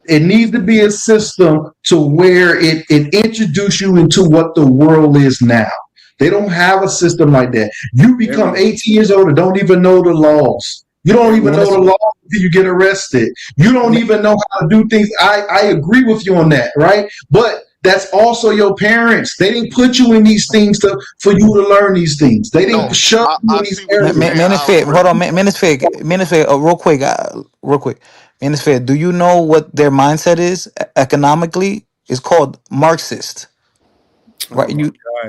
S1: It needs to be a system to where it introduces you into what the world is now. They don't have a system like that. You become 18 years old and don't even know the laws. You don't even know the law until you get arrested. You don't even know how to do things. I agree with you on that, right? But that's also your parents. They didn't put you in these things for you to learn these things. They didn't shove you in these areas.
S14: Hold on, Minister, real quick. Minister, do you know what their mindset is economically? It's called Marxist. Right?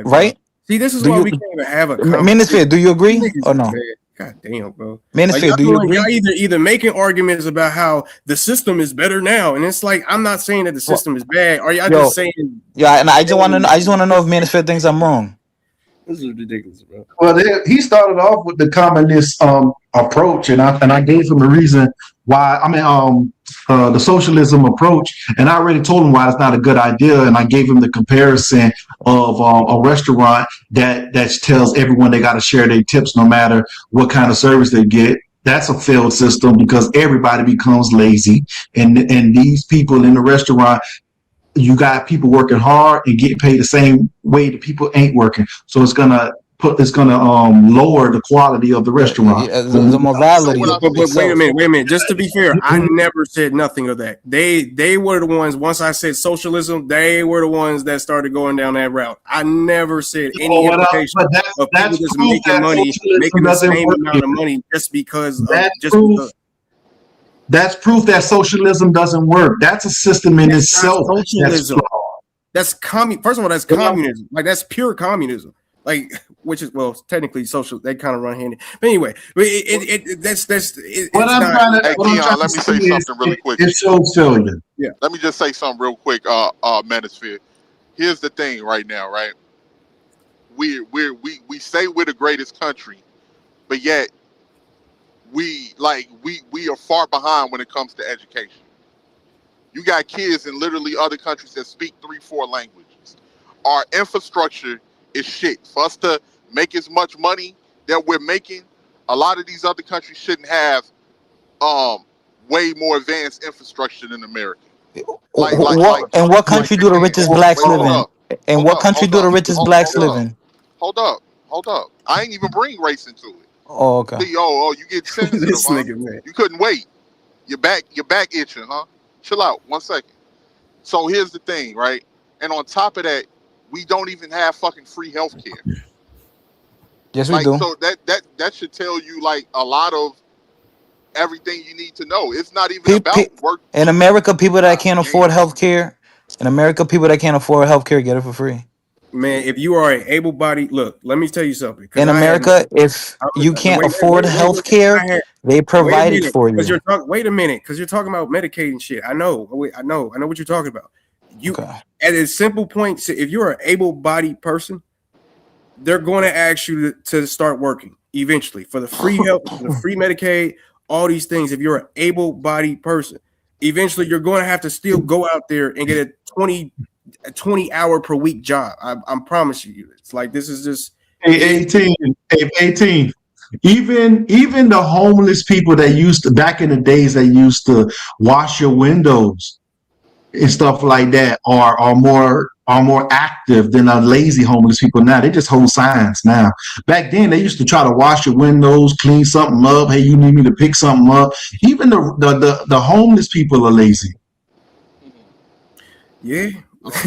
S14: Right?
S3: See, this is why we can't even have a conversation.
S14: Minister, do you agree or no?
S3: God damn, bro.
S14: Minister, do you agree?
S3: Y'all either making arguments about how the system is better now, and it's like I'm not saying that the system is bad. Are y'all just saying?
S14: Yeah, and I just want to know if Minister thinks I'm wrong.
S3: This is ridiculous, bro.
S1: Well, he started off with the communist approach, and I gave him a reason why. The socialism approach, and I already told him why it's not a good idea, and I gave him the comparison of a restaurant that tells everyone they got to share their tips no matter what kind of service they get. That's a failed system because everybody becomes lazy, and these people in the restaurant you got people working hard and getting paid the same way the people ain't working. So it's gonna lower the quality of the restaurant.
S14: The morality
S3: But wait a minute. Just to be fair, I never said nothing of that. They were the ones. Once I said socialism, they were the ones that started going down that route. I never said any implication of people just making money, making the same amount of money just because of
S1: That's proof that socialism doesn't work. That's a system in itself.
S3: Socialism. That's First of all, that's communism. Like that's pure communism. Like, which is technically social. They kind of run hand in. But anyway, that's.
S4: Let me say something really quick.
S1: It shows failure.
S4: Yeah. Let me just say something real quick. Manosphere. Here's the thing, right now, right? We say we're the greatest country, but yet we are far behind when it comes to education. You got kids in literally other countries that speak 3-4 languages. Our infrastructure is shit. For us to make as much money that we're making, a lot of these other countries shouldn't have way more advanced infrastructure than America.
S14: And what country do the richest blacks live in? And what country do the richest blacks live in?
S4: Hold up. I ain't even bring race into it.
S14: Oh, okay.
S4: You get sensitive,
S3: This
S4: huh?
S3: nigga, man.
S4: You couldn't wait. Your back itching, huh? Chill out 1 second. So here's the thing, right? And on top of that, we don't even have fucking free healthcare.
S14: Yes, we do.
S4: So that should tell you like a lot of everything you need to know. It's not even about work.
S14: In America, people that can't afford healthcare. In America, people that can't afford healthcare get it for free.
S3: Man, if you are an able-bodied, look, let me tell you something.
S14: In America, if you can't afford healthcare, they provide it for you.
S3: Wait a minute, because you're talking about medicating shit. I know what you're talking about. At a simple point, if you're an able-bodied person, they're going to ask you to start working eventually for the free health, for the free Medicaid, all these things. If you're an able-bodied person, eventually you're going to have to still go out there and get a 20-hour per week job. I'm promising you. It's like this is just
S1: 18. Even the homeless people that used to back in the days that used to wash your windows and stuff like that are more active than our lazy homeless people now. They just hold signs now. Back then they used to try to wash your windows, clean something up. Hey, you need me to pick something up. Even the homeless people are lazy.
S3: Yeah.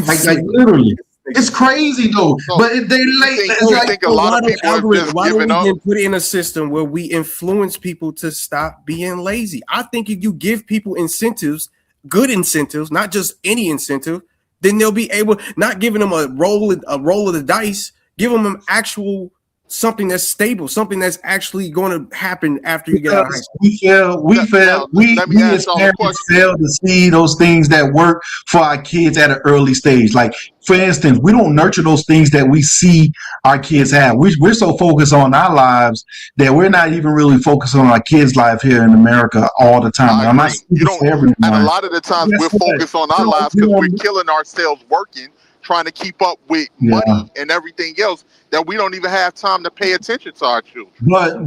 S1: like literally. It's crazy though. But they like
S3: a lot of people have just given up. Put in a system where we influence people to stop being lazy. I think if you give people incentives, good incentives, not just any incentive, then they'll be able, not giving them a roll of the dice, give them an actual something that's stable, something that's actually going to happen after you get out of high school.
S1: We as parents fail to see those things that work for our kids at an early stage. Like, for instance, we don't nurture those things that we see our kids have. We're so focused on our lives that we're not even really focused on our kids' life here in America all the time. I'm not speaking for everyone.
S4: And a lot of the times we're focused on our lives because we're killing ourselves working, trying to keep up with money and everything else, that we don't even have time to pay attention to our children.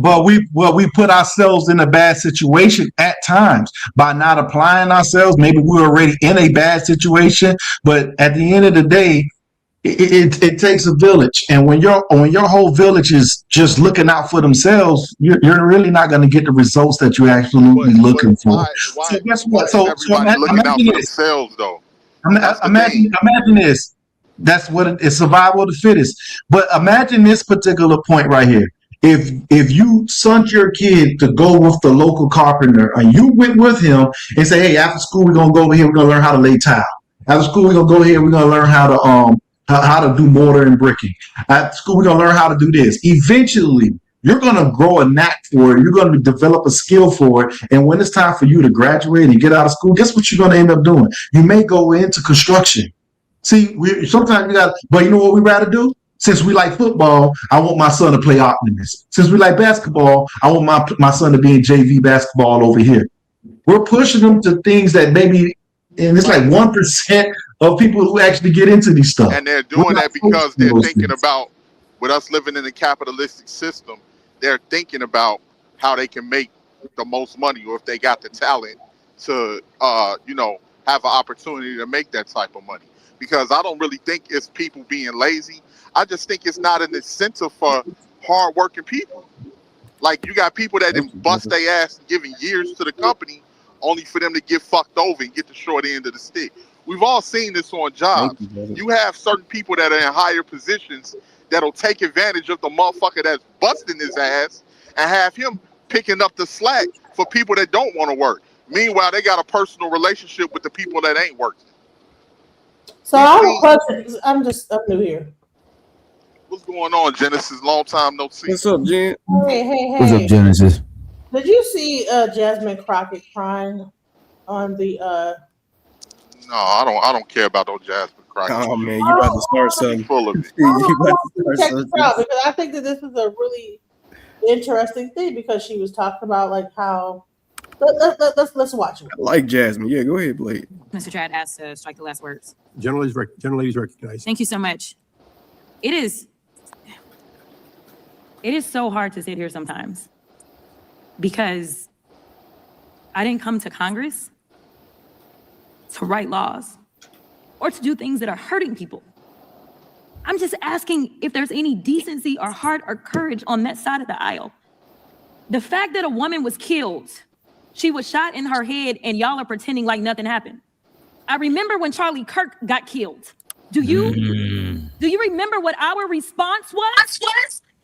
S1: But we put ourselves in a bad situation at times by not applying ourselves. Maybe we're already in a bad situation, but at the end of the day, it takes a village, and when your whole village is just looking out for themselves, you're really not going to get the results that you're absolutely looking for. So guess what? So
S4: looking out for themselves, though.
S1: Imagine this. That's what it's survival of the fittest. But imagine this particular point right here. If you sent your kid to go with the local carpenter and you went with him and say, hey, after school we're gonna go over here, we're gonna learn how to lay tile. After school we're gonna go here, we're gonna learn how to do mortar and bricking. After school we're gonna learn how to do this. Eventually you're gonna grow a knack for it. You're gonna develop a skill for it. And when it's time for you to graduate and get out of school, guess what you're gonna end up doing? You may go into construction. See, sometimes but you know what we rather do? Since we like football, I want my son to play Optimus. Since we like basketball, I want my son to be in JV basketball over here. We're pushing them to things that maybe, and it's like 1% of people who actually get into these stuff.
S4: And they're doing that because they're thinking about, with us living in a capitalistic system, they're thinking about how they can make the most money, or if they got the talent to, have an opportunity to make that type of money. because I don't really think it's people being lazy. I just think it's not an incentive for hardworking people. Like, you got people that didn't bust their ass and giving years to the company only for them to get fucked over and get the short end of the stick. We've all seen this on jobs. You have certain people that are in higher positions that'll take advantage of the motherfucker that's busting his ass and have him picking up the slack for people that don't want to work. Meanwhile, they got a personal relationship with the people that ain't working.
S12: So I have a question. I'm new here.
S4: What's going on, Genesis? Long time no see.
S3: What's up, Jen?
S12: Hey.
S7: What's up, Genesis?
S12: Did you see Jasmine Crockett crying on the
S4: No, I don't care about those Jasmine Crockett.
S3: Oh man, you about to start something.
S4: Full of it.
S3: You about to
S12: check
S3: start
S12: this out,
S3: something.
S12: because I think that this is a really interesting thing, because she was talking about like how let's watch it.
S3: I like Jasmine. Yeah, go ahead, Blade.
S18: Mr. Trad asked to strike the last words.
S23: General ladies recognized.
S18: Thank you so much. It is so hard to sit here sometimes because I didn't come to Congress to write laws or to do things that are hurting people. I'm just asking if there's any decency or heart or courage on that side of the aisle. The fact that a woman was killed, she was shot in her head, and y'all are pretending like nothing happened. I remember when Charlie Kirk got killed. Do you remember what our response was?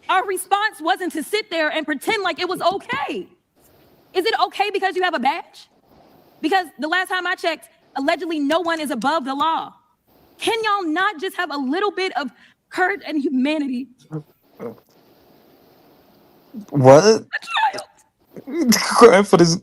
S18: Our response wasn't to sit there and pretend like it was okay. Is it okay because you have a badge? Because the last time I checked, allegedly no one is above the law. Can y'all not just have a little bit of courage and humanity?
S14: What? Crying for this.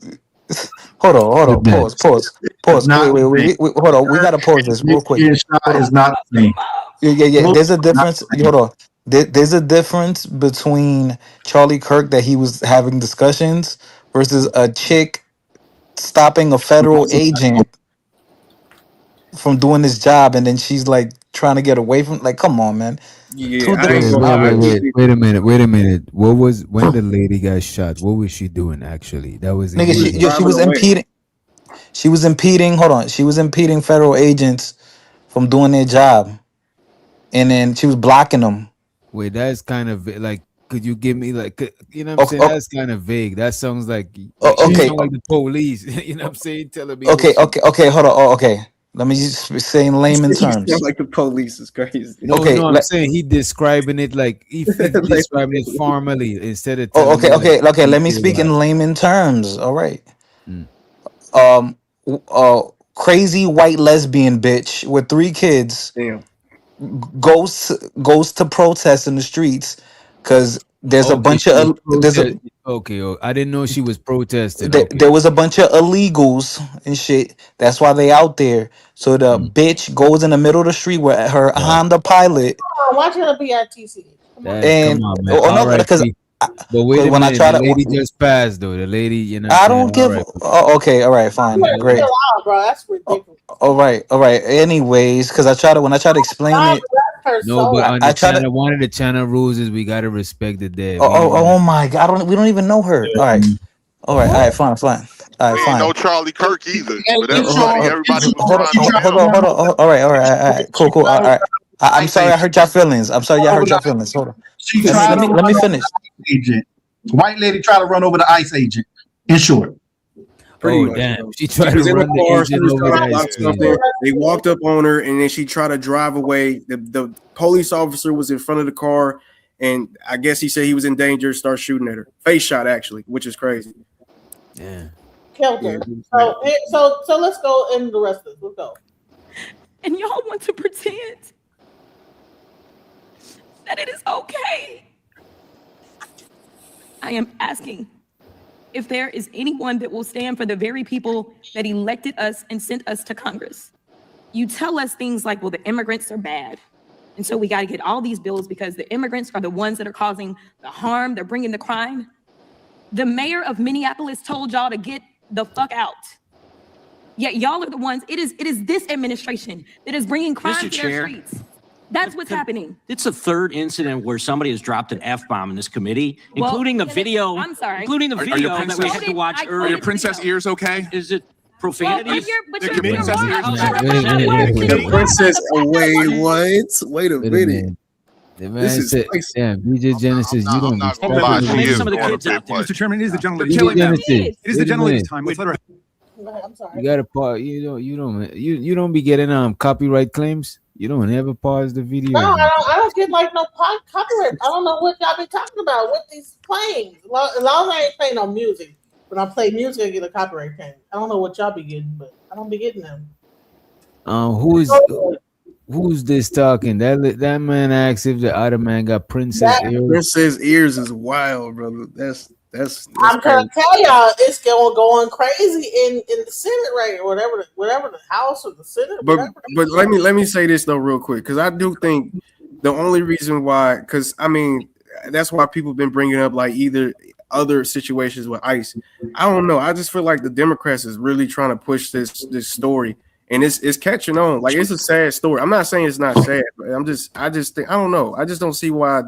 S14: Hold on. Pause. Wait. Hold on. We gotta pause this real quick.
S1: Is not me.
S14: Yeah. There's a difference. Hold on. There's a difference between Charlie Kirk that he was having discussions versus a chick stopping a federal agent from doing his job, and then she's like trying to get away from. Like, come on, man.
S3: Yeah,
S7: Wait a minute. What was when the lady got shot? What was she doing actually? That was
S14: Nigga, she was impeding. She was impeding. Hold on. She was impeding federal agents from doing their job, and then she was blocking them.
S7: Wait, that's kind of like. Could you give me like, you know what I'm saying? That's kind of vague. That sounds like
S14: okay,
S7: like the police. You know what I'm saying? Telling me.
S14: Okay. Hold on. Okay. Let me just say in layman terms.
S3: Like the police is crazy.
S7: No, I'm saying he describing it like he describing it formally instead of.
S14: Okay. Let me speak in layman terms. All right. Crazy white lesbian bitch with 3 kids.
S3: Damn.
S14: Goes to protest in the streets because there's a bunch of
S7: I didn't know she was protesting.
S14: There was a bunch of illegals and shit. That's why they out there. So the bitch goes in the middle of the street with her Honda Pilot.
S12: Watch her be at TC.
S14: And
S7: come on, man.
S14: because
S7: but wait a
S14: when
S7: minute,
S14: I try
S7: the
S14: to,
S7: lady just passed though. The lady, you know.
S14: I don't give. Okay, all right, fine, great.
S12: Bro, that's ridiculous.
S14: All right. Anyways, because when I try to explain it.
S7: No, but on one of the channel rules is we gotta respect the dead.
S14: Oh my God! We don't even know her. All right, fine. All right, fine.
S4: No Charlie Kirk either. But everybody was
S14: hold on. All right. Cool. All right. I'm sorry I hurt your feelings. Hold on. Let me finish.
S1: Agent. White lady tried to run over the ICE agent. In short.
S7: Damn. She tried to run the agent over the ICE.
S3: They walked up on her, and then she tried to drive away. The police officer was in front of the car, and I guess he said he was in danger. Start shooting at her. Face shot, actually, which is crazy.
S7: Yeah.
S12: Killed her. So let's go into the rest of this. Let's go.
S18: And y'all want to pretend that it is okay. I am asking if there is anyone that will stand for the very people that elected us and sent us to Congress. You tell us things like, well, the immigrants are bad. And so we got to get all these bills because the immigrants are the ones that are causing the harm. They're bringing the crime. The mayor of Minneapolis told y'all to get the fuck out. Yet y'all are the ones, it is this administration that is bringing crime to their streets. That's what's happening.
S24: It's the 3rd incident where somebody has dropped an F-bomb in this committee, including a video.
S18: I'm sorry.
S24: Including a video that we had to watch earlier.
S21: Are your princess ears okay?
S24: Is it profanity.
S15: Princess away. What? Wait a minute.
S7: The man said, "Damn, BJ Genesis, you don't be
S4: gonna lie,
S7: stepping
S4: she
S7: in
S4: is
S7: the
S24: some of the
S4: doing a
S24: kids
S4: bit
S24: out there.
S4: much.
S23: Mr. Chairman, it is the gentle
S7: BJ
S23: lady.
S7: Genesis.
S23: It is the
S7: Wait a
S23: gentle lady's
S7: minute.
S23: time. Let's let her.
S12: I'm sorry.
S7: You gotta pause. You don't be getting copyright claims. You don't ever pause the video.
S12: No, I don't get like no copyright. I don't know what y'all be talking about with these playing. As long as I ain't playing no music. When I play music, I get a copyright claim. I don't know what y'all be getting, but I don't be getting them.
S7: Who's this talking? That man asked if the other man got princess ears.
S15: Princess ears is wild, brother. That's
S12: I'm trying to tell y'all, it's going crazy in the Senate right, or whatever the House or the Senate.
S15: But let me say this though real quick, because I do think the only reason why, because I mean that's why people have been bringing up like either other situations with ICE. I don't know. I just feel like the Democrats is really trying to push this story, and it's catching on. Like it's a sad story. I'm not saying it's not sad, but I just think I don't know. I just don't see why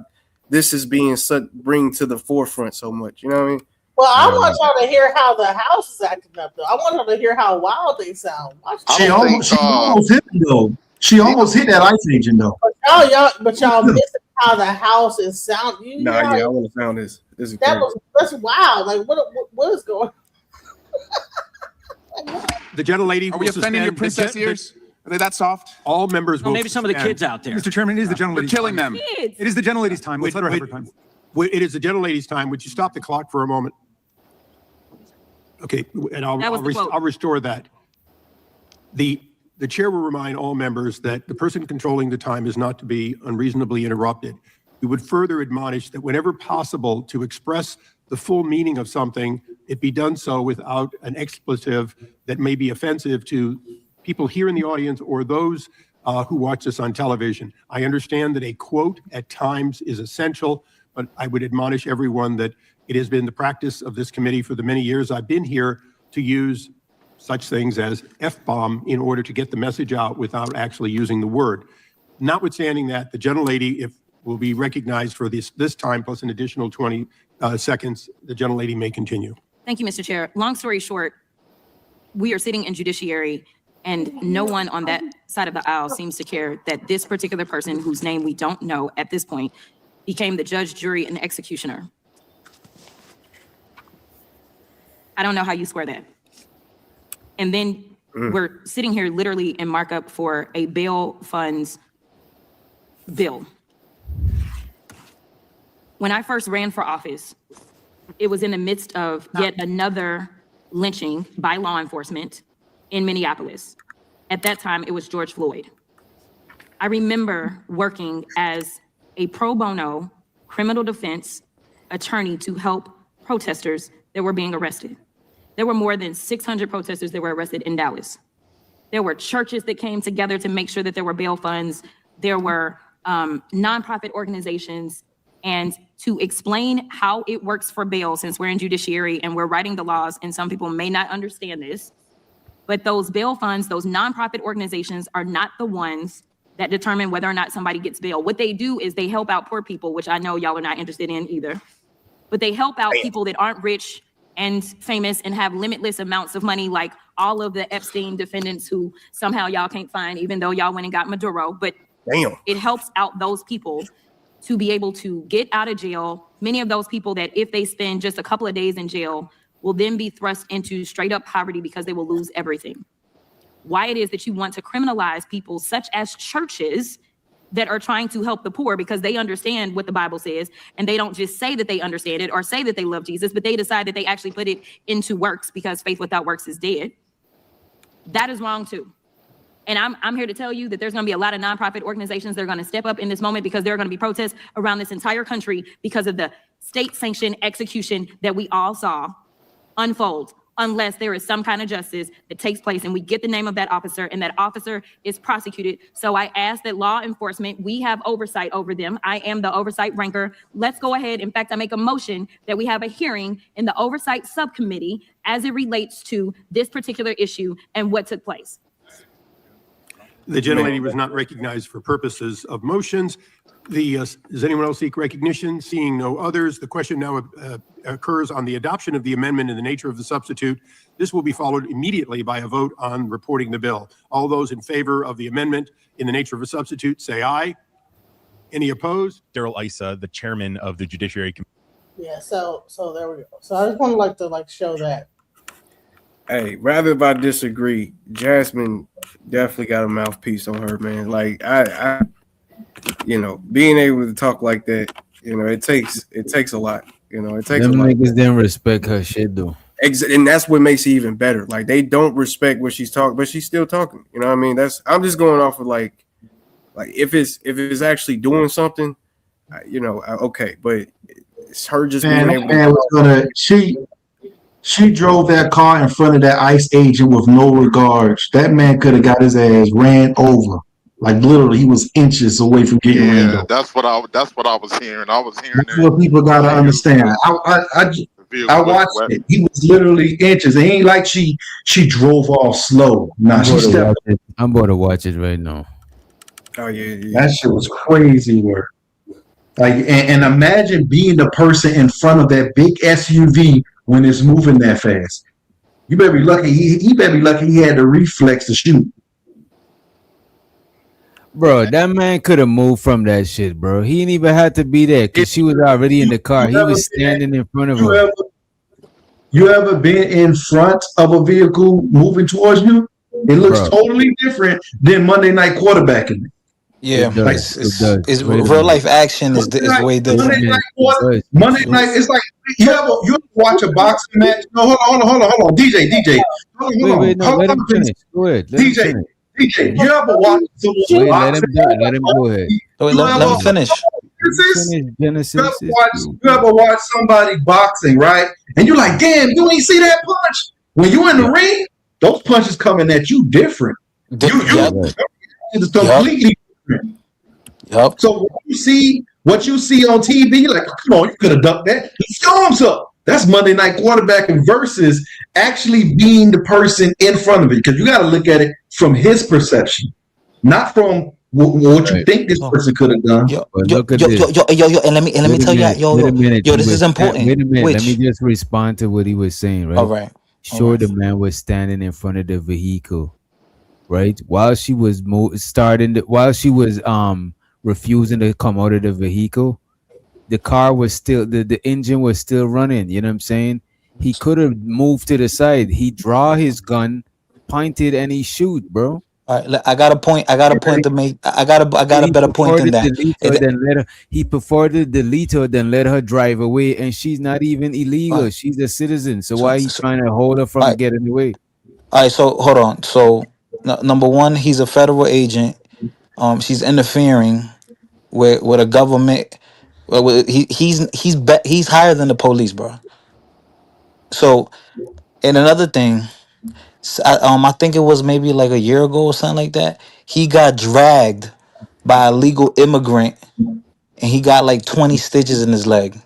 S15: this is being bring to the forefront so much. You know what I mean?
S12: Well, I want y'all to hear how the House is acting up, though. I want y'all to hear how wild they sound.
S1: She almost hit me, though. She almost hit that ICE agent, though.
S12: But y'all missing how the House is sounding.
S15: Nah, yeah, I want to sound this. This is crazy.
S12: That's wild. Like, what is going on?
S23: The gentle lady.
S5: Are we offending your princess ears? Are they that soft?
S23: All members will
S24: maybe some of the kids out there.
S23: Mr. Chairman, it is the gentle lady's
S5: We're killing
S23: time.
S5: them.
S23: It is the gentle lady's time. Let's let her have her time. It is the gentle lady's time. Would you stop the clock for a moment? Okay, and I'll restore that. The chair will remind all members that the person controlling the time is not to be unreasonably interrupted. We would further admonish that whenever possible to express the full meaning of something, it be done so without an expletive that may be offensive to people here in the audience or those who watch this on television. I understand that a quote at times is essential, but I would admonish everyone that it has been the practice of this committee for the many years I've been here to use such things as F-bomb in order to get the message out without actually using the word. Notwithstanding that, the gentle lady will be recognized for this time plus an additional 20 seconds. The gentle lady may continue.
S18: Thank you, Mr. Chair. Long story short, we are sitting in judiciary and no one on that side of the aisle seems to care that this particular person, whose name we don't know at this point, became the judge, jury, and executioner. I don't know how you square that. And then we're sitting here literally in markup for a bail funds bill. When I first ran for office, it was in the midst of yet another lynching by law enforcement in Minneapolis. At that time, it was George Floyd. I remember working as a pro bono criminal defense attorney to help protesters that were being arrested. There were more than 600 protesters that were arrested in Dallas. There were churches that came together to make sure that there were bail funds. There were nonprofit organizations. And to explain how it works for bail, since we're in judiciary and we're writing the laws, and some people may not understand this, but those bail funds, those nonprofit organizations are not the ones that determine whether or not somebody gets bail. What they do is they help out poor people, which I know y'all are not interested in either, but they help out people that aren't rich and famous and have limitless amounts of money, like all of the Epstein defendants who somehow y'all can't find, even though y'all went and got Maduro. But it helps out those people to be able to get out of jail. Many of those people that if they spend just a couple of days in jail will then be thrust into straight up poverty because they will lose everything. Why it is that you want to criminalize people such as churches that are trying to help the poor because they understand what the Bible says, and they don't just say that they understand it or say that they love Jesus, but they decide that they actually put it into works because faith without works is dead. That is wrong too. And I'm here to tell you that there's going to be a lot of nonprofit organizations that are going to step up in this moment because there are going to be protests around this entire country because of the state-sanctioned execution that we all saw unfold, unless there is some kind of justice that takes place and we get the name of that officer and that officer is prosecuted. So I ask that law enforcement, we have oversight over them. I am the oversight ranker. Let's go ahead. In fact, I make a motion that we have a hearing in the oversight subcommittee as it relates to this particular issue and what took place.
S23: The gentlelady was not recognized for purposes of motions. Does anyone else seek recognition? Seeing no others, the question now occurs on the adoption of the amendment in the nature of the substitute. This will be followed immediately by a vote on reporting the bill. All those in favor of the amendment in the nature of a substitute, say aye. Any opposed?
S6: Daryl Issa, the chairman of the Judiciary Committee.
S12: Yeah, so there we go. So I just want to show that.
S3: Hey, rather if I disagree, Jasmine definitely got a mouthpiece on her, man. Like I being able to talk like that, it takes a lot. It takes
S7: Them
S3: a lot.
S7: niggas didn't respect her shit though.
S3: And that's what makes it even better. Like they don't respect what she's talking, but she's still talking. You know what I mean? I'm just going off of like if it's actually doing something, okay. But it's her just being able
S1: to. She drove that car in front of that ICE agent with no regards. That man could have got his ass ran over. Like literally, he was inches away from getting ran over.
S4: That's what I was hearing. I was hearing
S1: that's what people gotta understand. I watched it. He was literally inches. It ain't like she drove off slow. Nah,
S7: I'm about to watch it right now.
S3: Oh yeah.
S1: That shit was crazy work. Like and imagine being the person in front of that big SUV when it's moving that fast. You better be lucky. He better be lucky he had the reflex to shoot.
S7: Bro, that man could have moved from that shit, bro. He didn't even have to be there because she was already in the car. He was standing in front of her.
S1: You ever been in front of a vehicle moving towards you? It looks totally different than Monday Night Quarterbacking.
S14: Yeah, it's real life action is way different.
S1: Monday night, it's like you ever watch a boxing match? No, hold on, DJ,
S7: Wait, let him finish. Go ahead,
S1: DJ, you ever watch someone boxing?
S7: Let him go ahead.
S14: Let me finish.
S7: Genesis.
S1: You ever watch somebody boxing, right? And you're like, damn, you ain't see that punch. When you in the ring, those punches coming at you different. It's completely different.
S14: Yep.
S1: So what you see on TV, you're like, come on, you could have ducked that. He storms up. That's Monday Night Quarterbacking versus actually being the person in front of it. Because you got to look at it from his perception, not from what you think this person could have done.
S14: Yo, and let me tell you, this is important.
S7: Wait a minute, let me just respond to what he was saying, right?
S14: All right.
S7: Sure, the man was standing in front of the vehicle, right? While she was refusing to come out of the vehicle, the car was still the engine was still running. You know what I'm saying? He could have moved to the side. He draw his gun, pointed, and he shoot, bro.
S14: All right, I got a point to make. I got a better point than that.
S7: He preferred to delete her than let her drive away, and she's not even illegal. She's a citizen. So why he trying to hold her from getting away?
S14: All right, so hold on. So number one, he's a federal agent. She's interfering with a government. He's higher than the police, bro. So, and another thing. I think it was maybe like a year ago or something like that. He got dragged by a legal immigrant, and he got like 20 stitches in his leg.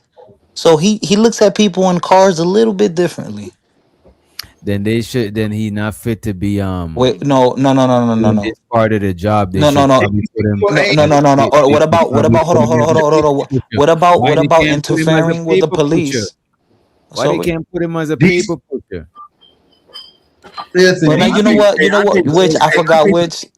S14: So he looks at people in cars a little bit differently.
S7: Then he not fit to be
S14: Wait, no.
S7: This part of the job.
S14: No. What about hold on. What about interfering with the police?
S7: Why they can't put him as a paper pusher?
S14: Well, you know what? Which I forgot. I
S3: think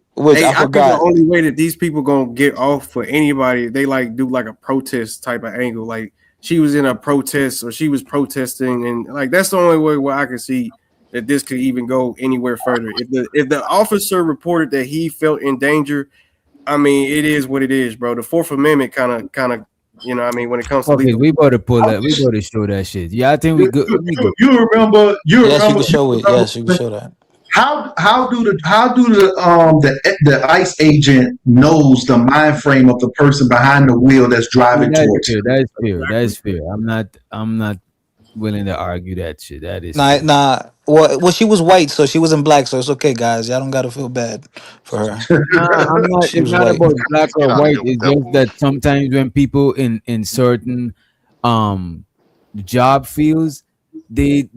S3: the only way that these people gonna get off for anybody, they like do like a protest type of angle. Like she was in a protest or she was protesting, and like that's the only way where I can see that this could even go anywhere further. If the officer reported that he felt in danger, I mean, it is what it is, bro. The Fourth Amendment kind of. You know, what I mean, when it comes to
S7: we better pull that. We better show that shit. Yeah, I think we good.
S1: You remember?
S14: Yes, you can show it. Yes, you can show that.
S1: How do the ICE agent knows the mind frame of the person behind the wheel that's driving towards you?
S7: That's fair. I'm not willing to argue that shit. That is
S14: nah. Well, she was white, so she wasn't black, so it's okay, guys. Y'all don't gotta feel bad for her.
S7: I'm not. It's not about black or white. It's just that sometimes when people in certain job fields, they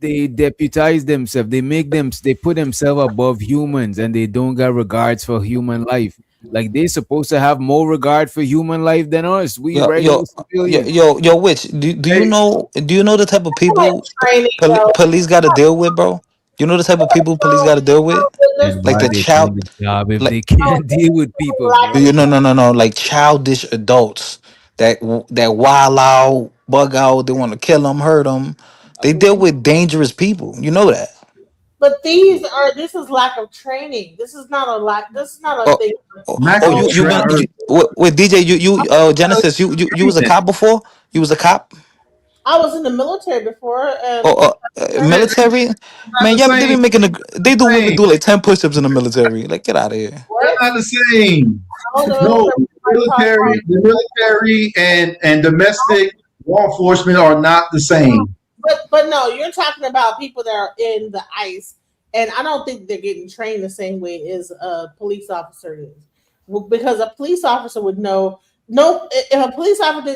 S7: they deputize themselves. They put themselves above humans, and they don't got regards for human life. Like they supposed to have more regard for human life than us. We
S14: Yo,
S7: regular
S14: yo,
S7: civilians.
S14: Witch, do you know the type of people
S12: Training,
S14: police got to deal with, bro? You know the type of people police got to deal with,
S7: And
S14: like
S7: why
S14: the
S7: they
S14: child,
S7: doing the job if
S14: like
S7: they can't deal with people, bro?
S14: no, like childish adults that wild out, bug out. They want to kill them, hurt them. They deal with dangerous people. You know that.
S12: But this is lack of training. This is not a lack. This is not a
S14: Oh,
S12: thing.
S1: Lack of
S14: you been
S1: training.
S14: with DJ? You Genesis? You was a cop before? You was a cop?
S12: I was in the military before, and
S14: Oh,
S1: That-
S14: military?
S1: Not
S14: Man,
S1: the
S14: yeah, they be
S1: same.
S14: making they do women
S1: Same.
S14: do like 10 push-ups in the military. Like, get out of here.
S1: They're not the same.
S12: I don't
S1: No,
S12: know.
S1: the military and domestic law enforcement are not the same.
S12: But no, you're talking about people that are in the ICE, and I don't think they're getting trained the same way as a police officer is. Well, because a police officer would know. No, if a police officer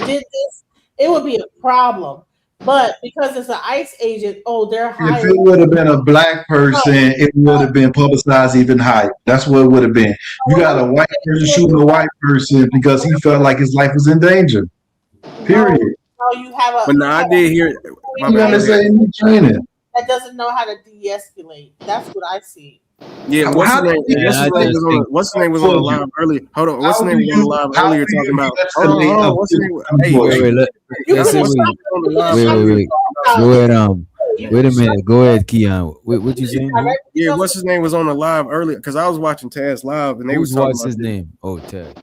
S12: did this, it would be a problem. But because it's an ICE agent, they're
S1: If
S12: hired.
S1: it would have been a black person, it would have been publicized even higher. That's what it would have been. You got a white person shooting a white person because he felt like his life was in danger. Period.
S12: No, you have a.
S3: But no, I did hear. My
S1: You
S3: bad.
S1: understand training.
S12: That doesn't know how to de-escalate. That's what I see.
S3: Yeah,
S1: How-
S3: what's
S1: how
S3: his name?
S1: do you-
S3: What's his name was on the live earlier. Hold on, what's his name was on the live
S1: How
S3: earlier
S1: do you
S3: talking about?
S1: de-escalate
S3: Hold on,
S1: a
S3: what's his name?
S1: physical
S3: Hey,
S1: employee?
S7: Wait, let's see.
S3: what's his name on the live
S7: Wait,
S3: earlier?
S7: wait a minute. Go ahead, Keon. What you saying?
S3: Yeah, what's his name was on the live earlier because I was watching Taz live and they was talking
S7: What's
S3: about
S7: his
S3: this.
S7: name? Oh, Ted.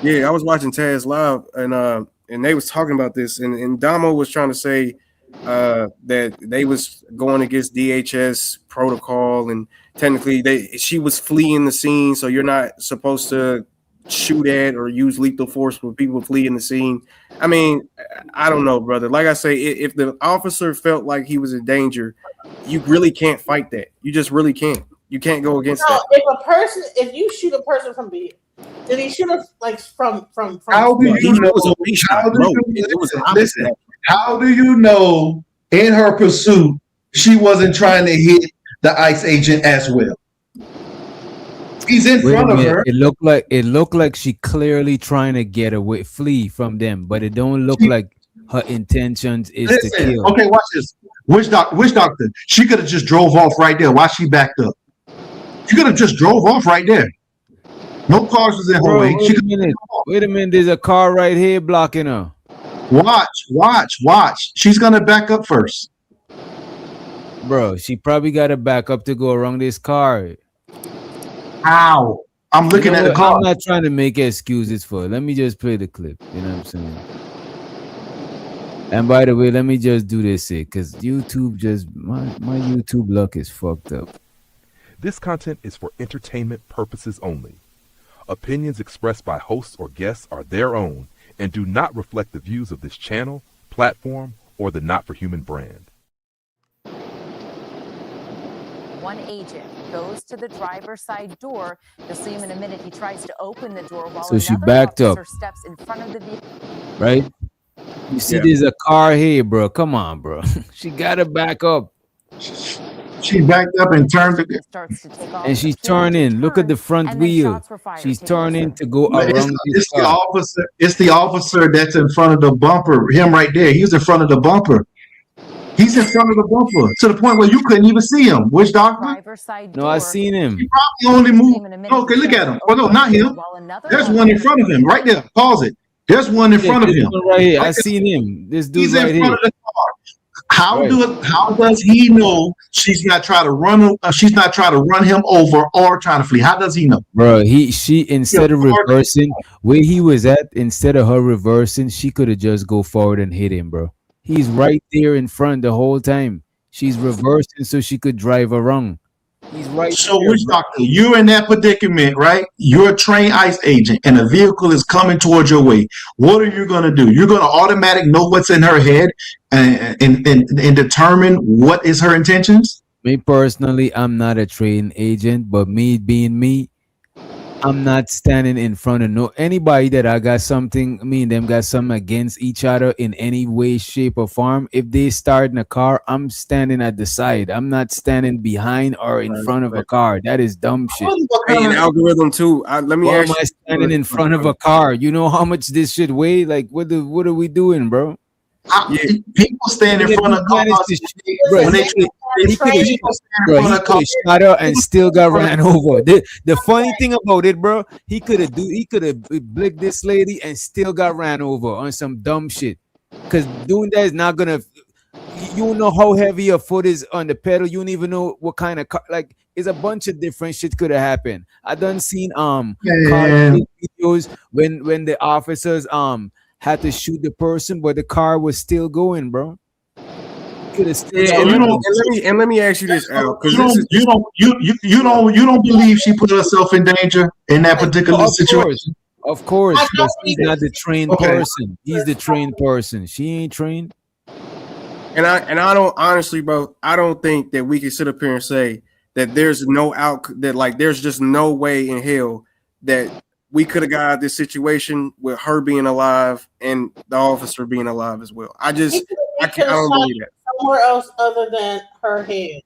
S3: Yeah, I was watching Taz live and they was talking about this and Damo was trying to say that they was going against DHS protocol and technically she was fleeing the scene, so you're not supposed to shoot at or use lethal force when people flee in the scene. I mean, I don't know, brother. Like I say, if the officer felt like he was in danger, you really can't fight that. You just really can't. You can't go against that.
S12: If you shoot a person from did he shoot us like from?
S1: How do you know? Listen, how do you know in her pursuit she wasn't trying to hit the ICE agent as well? He's in front of her.
S7: It looked like she clearly trying to get away, flee from them, but it don't look like her intentions is to kill.
S1: Okay, watch this. Which doctor? She could have just drove off right there. Why she backed up? She could have just drove off right there. No cars was in her way.
S7: Wait a minute. There's a car right here blocking her.
S1: Watch. She's gonna back up first.
S7: Bro, she probably got to back up to go around this car.
S1: How? I'm looking at the car.
S7: I'm not trying to make excuses for it. Let me just play the clip. You know what I'm saying? And by the way, let me just do this because YouTube my YouTube luck is fucked up.
S8: This content is for entertainment purposes only. Opinions expressed by hosts or guests are their own and do not reflect the views of this channel, platform, or the Not for Human brand.
S9: One agent goes to the driver's side door. You'll see him in a minute. He tries to open the door while
S7: So she
S9: another
S7: backed up.
S9: officer steps in front of the vehicle.
S7: Right? You see, there's a car here, bro. Come on, bro. She gotta back up.
S1: She backed up and turned it.
S7: And she's turning. Look at the front wheel. She's turning to go
S1: But
S7: around this
S1: it's the
S7: car.
S1: officer. It's the officer that's in front of the bumper. Him right there. He's in front of the bumper. He's in front of the bumper to the point where you couldn't even see him. Which doctor?
S7: No, I seen him.
S1: He probably only moved. Okay, look at him. Oh no, not him. There's one in front of him right there. Pause it. There's one in front of
S7: This
S1: him.
S7: one right here. I
S1: Right there.
S7: seen him. This dude
S1: He's
S7: right
S1: in front
S7: here.
S1: of the car. How
S7: Right.
S1: does he know she's not trying to run? She's not trying to run him over or trying to flee. How does he know?
S7: Bro, she instead of reversing where he was at, instead of her reversing, she could have just go forward and hit him, bro. He's right there in front the whole time. She's reversing so she could drive around. He's right
S1: So
S7: there,
S1: which
S7: bro.
S1: doctor? You're in that predicament, right? You're a trained ICE agent and a vehicle is coming towards your way. What are you going to do? You're going to automatically know what's in her head and determine what is her intentions?
S7: Me personally, I'm not a trained agent, but me being me, I'm not standing in front of anybody that I got something. Me and them got something against each other in any way, shape, or form. If they start in a car, I'm standing at the side. I'm not standing behind or in front of a car. That is dumb shit.
S3: Hey, an algorithm too. Let me
S7: Why
S3: ask
S7: am I
S3: you.
S7: standing in front of a car? You know how much this should weigh? Like, what are we doing, bro?
S1: People stand in front of cars
S7: Bro,
S1: when they
S7: he could have shot her and still got ran over. The funny thing about it, bro, he could have blicked this lady and still got ran over on some dumb shit. Cause doing that is not gonna. You don't know how heavy your foot is on the pedal. You don't even know what kind of car. Like, it's a bunch of different shit could have happened. I done seen car videos when the officers had to shoot the person, but the car was still going, bro. Could have still.
S3: And let me ask you this, Al, because
S1: you don't believe she put herself in danger in that particular situation.
S7: Of course, but she's not the trained person. He's the trained person. She ain't trained.
S3: And I don't honestly, bro. I don't think that we can sit up here and say that there's there's just no way in hell that we could have got out of this situation with her being alive and the officer being alive as well. I don't believe that.
S12: Somewhere else other than her head.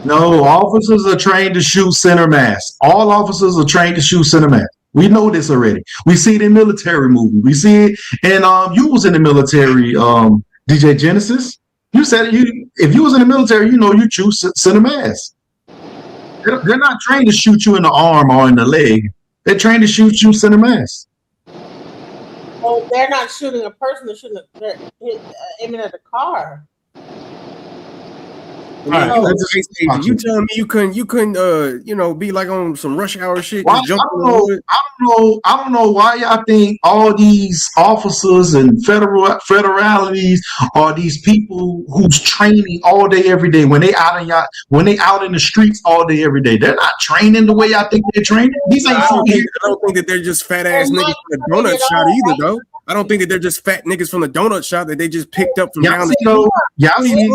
S1: No, officers are trained to shoot center mass. All officers are trained to shoot center mass. We know this already. We see it in military movies. We see it, and you was in the military, DJ Genesis. You said if you was in the military, you choose center mass. They're not trained to shoot you in the arm or in the leg. They're trained to shoot you center mass.
S12: Well, they're not shooting a person. They're aiming at the car.
S3: You telling me you couldn't be like on some rush hour shit?
S1: I don't know why y'all think all these officers and federalities are these people who's training all day every day when they out in the streets all day every day. They're not training the way y'all think they're training. These ain't
S3: I don't think that they're just fat ass niggas from the donut shop either, though. I don't think that they're just fat niggas from the donut shop that they just picked up from down the street.
S1: Y'all see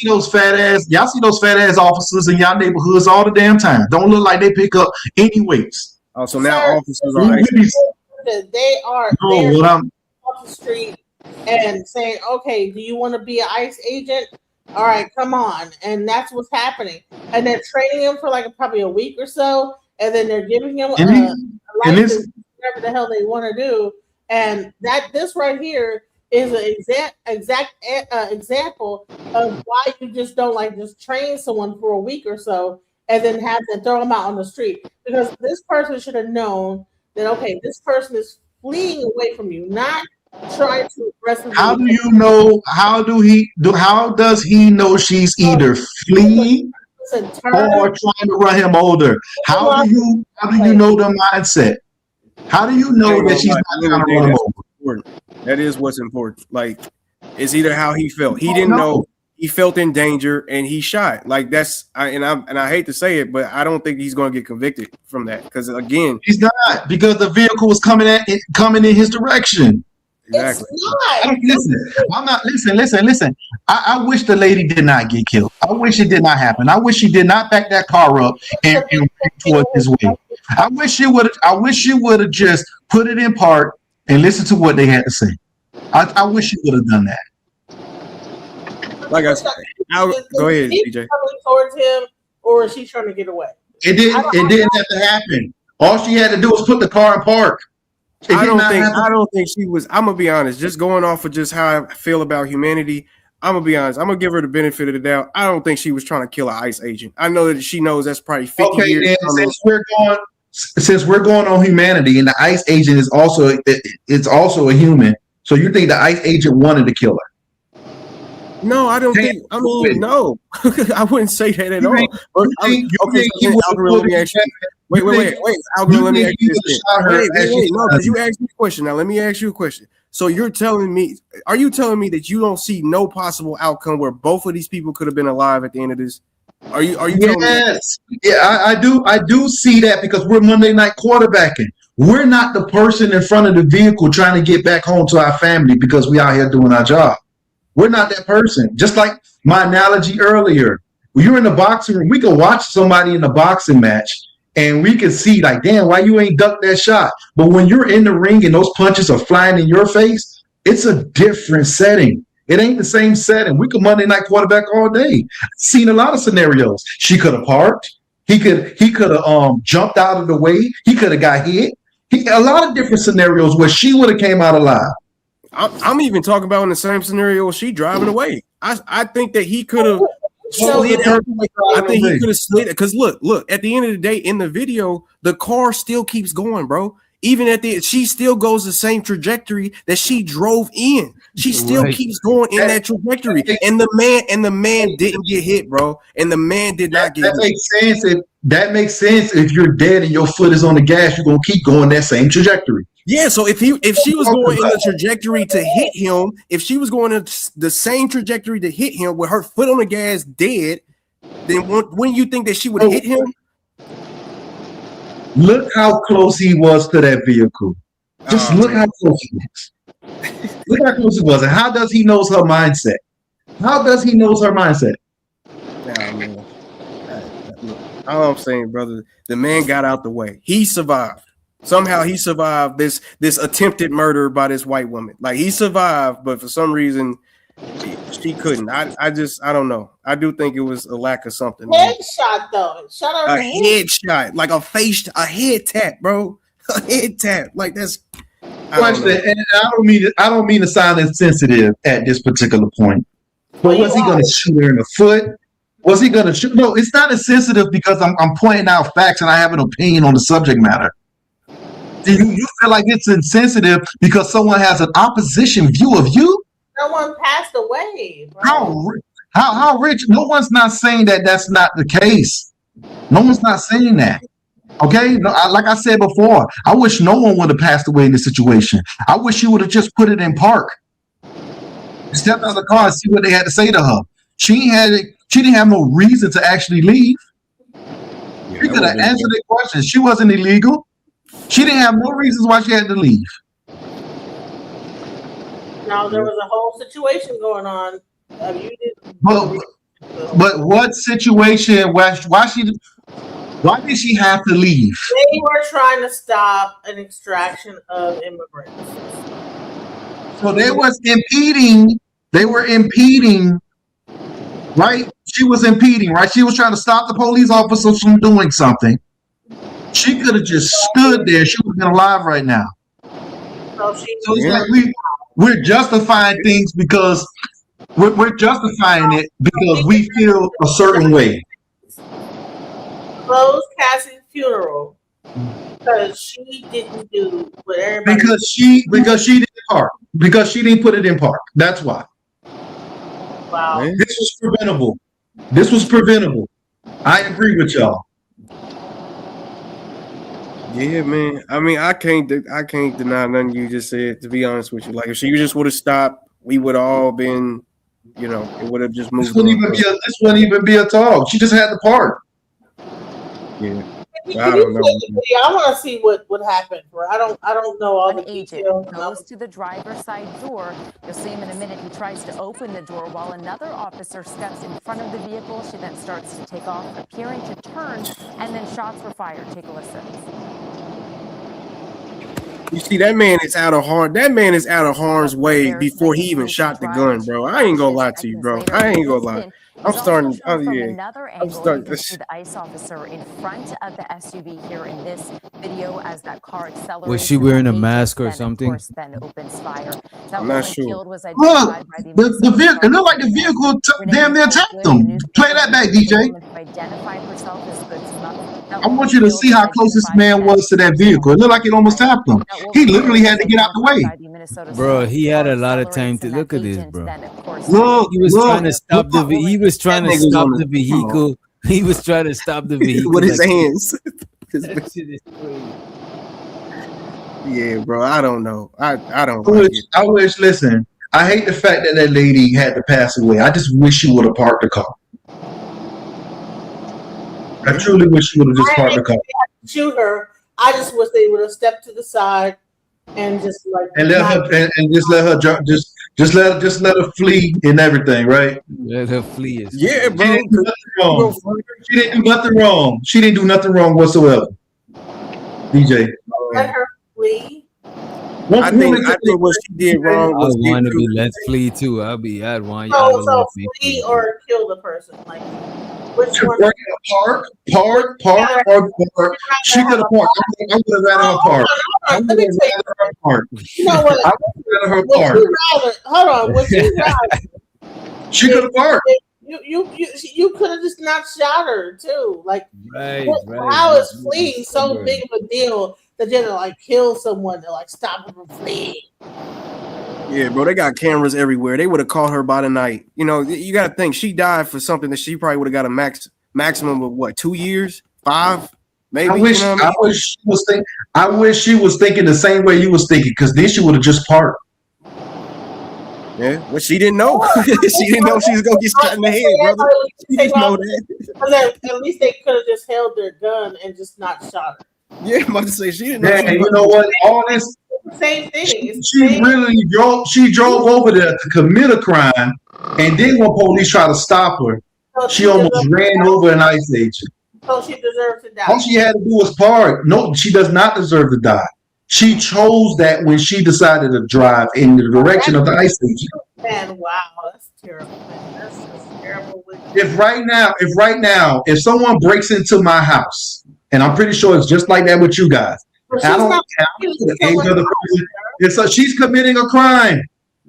S1: those fat ass officers in y'all neighborhoods all the damn time. Don't look like they pick up any weights.
S3: Oh, so now officers are
S12: they are off the street and saying, "Okay, do you want to be an ICE agent? All right, come on." And that's what's happening. And they're training him for probably a week or so, and then they're giving him a license, whatever the hell they want to do. And this right here is an exact example of why you just don't just train someone for a week or so and then have to throw them out on the street. Because this person should have known that, okay, this person is fleeing away from you, not trying to aggressively.
S1: How do you know? How does he know she's either fleeing or trying to run him over? How do you know the mindset? How do you know that she's not trying to run him over?
S3: That is what's important. Like, it's either how he felt. He didn't know. He felt in danger and he shot. Like, I hate to say it, but I don't think he's going to get convicted from that because again,
S1: he's not, because the vehicle was coming in his direction.
S3: Exactly.
S1: Listen. I wish the lady did not get killed. I wish it did not happen. I wish she did not back that car up and ran towards his way. I wish she would have just put it in park and listened to what they had to say. I wish she would have done that.
S3: Like I said, go ahead, DJ.
S12: Coming towards him, or is she trying to get away?
S1: It didn't have to happen. All she had to do was put the car in park.
S3: I don't think she was. I'm gonna be honest. Just going off of just how I feel about humanity, I'm gonna be honest. I'm gonna give her the benefit of the doubt. I don't think she was trying to kill an ICE agent. I know that she knows that's probably 50 years.
S1: Then, since we're going on humanity, and the ICE agent is also a human, so you think the ICE agent wanted to kill her?
S3: No, I don't think. I mean, no, I wouldn't say that at all. Let me ask you. Wait. Algorithm, let me ask you this. No, because you asked me a question. Now, let me ask you a question. So are you telling me that you don't see no possible outcome where both of these people could have been alive at the end of this? Are you telling me that?
S1: Yeah, I do see that because we're Monday night quarterbacking. We're not the person in front of the vehicle trying to get back home to our family because we out here doing our job. We're not that person. Just like my analogy earlier, when you're in the boxing room, we can watch somebody in a boxing match and we can see like, damn, why you ain't ducked that shot? But when you're in the ring and those punches are flying in your face, it's a different setting. It ain't the same setting. We could Monday night quarterback all day. Seen a lot of scenarios. She could have parked. He could have jumped out of the way. He could have got hit. A lot of different scenarios where she would have came out alive.
S3: I'm even talking about in the same scenario she driving away. I think that he could have slid out. I think he could have slid it because look. At the end of the day, in the video, the car still keeps going, bro. Even at the she still goes the same trajectory that she drove in. She still keeps going in that trajectory, and the man didn't get hit, bro. And the man did not get hit.
S1: That makes sense. If you're dead and your foot is on the gas, you're gonna keep going that same trajectory.
S3: Yeah, so if she was going in the trajectory to hit him, if she was going in the same trajectory to hit him with her foot on the gas, dead, then wouldn't you think that she would hit him?
S1: Look how close he was to that vehicle. Just look how close he was. Look how close he was. And how does he knows her mindset? How does he knows her mindset?
S3: Nah, man. All I'm saying, brother, the man got out the way. He survived. Somehow he survived this attempted murder by this white woman. Like he survived, but for some reason she couldn't. I don't know. I do think it was a lack of something.
S12: Headshot though. Shot her
S3: a headshot, like a head tap, bro. A head tap. Like that's
S1: and I don't mean to sound insensitive at this particular point. But was he gonna shoot her in the foot? Was he gonna shoot? No, it's not insensitive because I'm pointing out facts and I have an opinion on the subject matter. Do you feel like it's insensitive because someone has an opposition view of you?
S12: No one passed away.
S1: Bro. How rich? No one's not saying that that's not the case. No one's not saying that. Okay, no, like I said before, I wish no one would have passed away in this situation. I wish you would have just put it in park. Step out of the car and see what they had to say to her. She didn't have no reason to actually leave. She could have answered their questions. She wasn't illegal. She didn't have no reasons why she had to leave.
S12: Now there was a whole situation going on.
S1: But what situation? Why did she have to leave?
S12: They were trying to stop an extraction of immigrants.
S1: So they was impeding. They were impeding, right? She was impeding, right? She was trying to stop the police officers from doing something. She could have just stood there. She would have been alive right now. So it's like we're justifying things because we're justifying it because we feel a certain way.
S12: Close Cassie's funeral because she didn't do what everybody.
S1: Because she didn't park. Because she didn't put it in park. That's why.
S12: Wow.
S1: This was preventable. This was preventable. I agree with y'all.
S3: Yeah, man. I mean, I can't deny nothing you just said. To be honest with you, like if she just would have stopped, we would have all been, it would have just moved.
S1: This wouldn't even be a talk. She just had to park.
S3: Yeah.
S12: I don't know. I want to see what happened. I don't know all the details.
S9: Goes to the driver's side door. You'll see him in a minute. He tries to open the door while another officer steps in front of the vehicle. She then starts to take off, appearing to turn, and then shots were fired. Take a listen.
S3: You see, that man is out of harm's way before he even shot the gun, bro. I ain't gonna lie to you, bro. I ain't gonna lie. I'm starting.
S9: To see the ICE officer in front of the SUV here in this video as that car accelerates.
S7: Was she wearing a mask or something?
S9: Then opens fire.
S3: I'm not sure.
S1: Look, the vehicle. It looked like the vehicle damn near tapped them. Play that back, DJ. I want you to see how close this man was to that vehicle. It looked like it almost tapped him. He literally had to get out the way.
S7: Bro, he had a lot of time to look at this, bro.
S1: Look,
S7: he was trying to stop the vehicle. He was trying to stop the vehicle. He was trying to stop the vehicle
S3: with his hands. Yeah, bro. I don't know. I don't.
S1: I wish. Listen, I hate the fact that lady had to pass away. I just wish she would have parked the car. I truly wish she would have just parked the car.
S12: Shoot her. I just wish they would have stepped to the side and just
S1: just let her flee and everything, right?
S7: Let her flee.
S3: Yeah, bro.
S1: wrong. She didn't do nothing wrong. She didn't do nothing wrong whatsoever. DJ.
S12: Let her flee.
S3: I think what she did wrong
S7: I
S3: was
S7: want to
S3: get
S7: be
S3: too.
S7: let flee too. I'd want
S12: So,
S7: to
S12: so
S7: let me
S12: flee or kill the person. Like, which
S1: She
S12: one?
S1: working a park, or she could have parked. I would have rather her park. I would have
S12: Let me tell you.
S1: rather her park.
S12: You know what?
S1: I would have rather her
S12: Would
S1: park.
S12: you rather? Hold on. Would you rather?
S1: She could have parked.
S12: You could have just not shot her too. Like,
S7: Right,
S12: how is fleeing so big of a deal that you have to like kill someone to like stop them from fleeing?
S15: Yeah, bro, they got cameras everywhere. They would have caught her by the night. You know, you got to think she died for something that she probably would have got a maximum of what, 2 years, 5, maybe.
S1: I wish,
S15: you know what I mean?
S1: I wish she was thinking the same way you was thinking, because then she would have just parked.
S15: Yeah, but she didn't know. She didn't know she was gonna get shot in the head, brother. She didn't know that.
S12: At least they could have just held their gun and just not shot her.
S15: Yeah, I'm about to say she didn't know.
S1: Man, you know what? All this.
S12: Same thing.
S1: She drove over there to commit a crime, and then when police try to stop her, she almost ran over an ICE agent.
S12: So she deserves to die.
S1: All she had to do was park. No, she does not deserve to die. She chose that when she decided to drive in the direction of the ICE agent.
S12: Man, wow, that's terrible, man. That's just terrible.
S1: If right now, if someone breaks into my house, and I'm pretty sure it's just like that with you guys, I don't care the age of the person. She's committing a crime.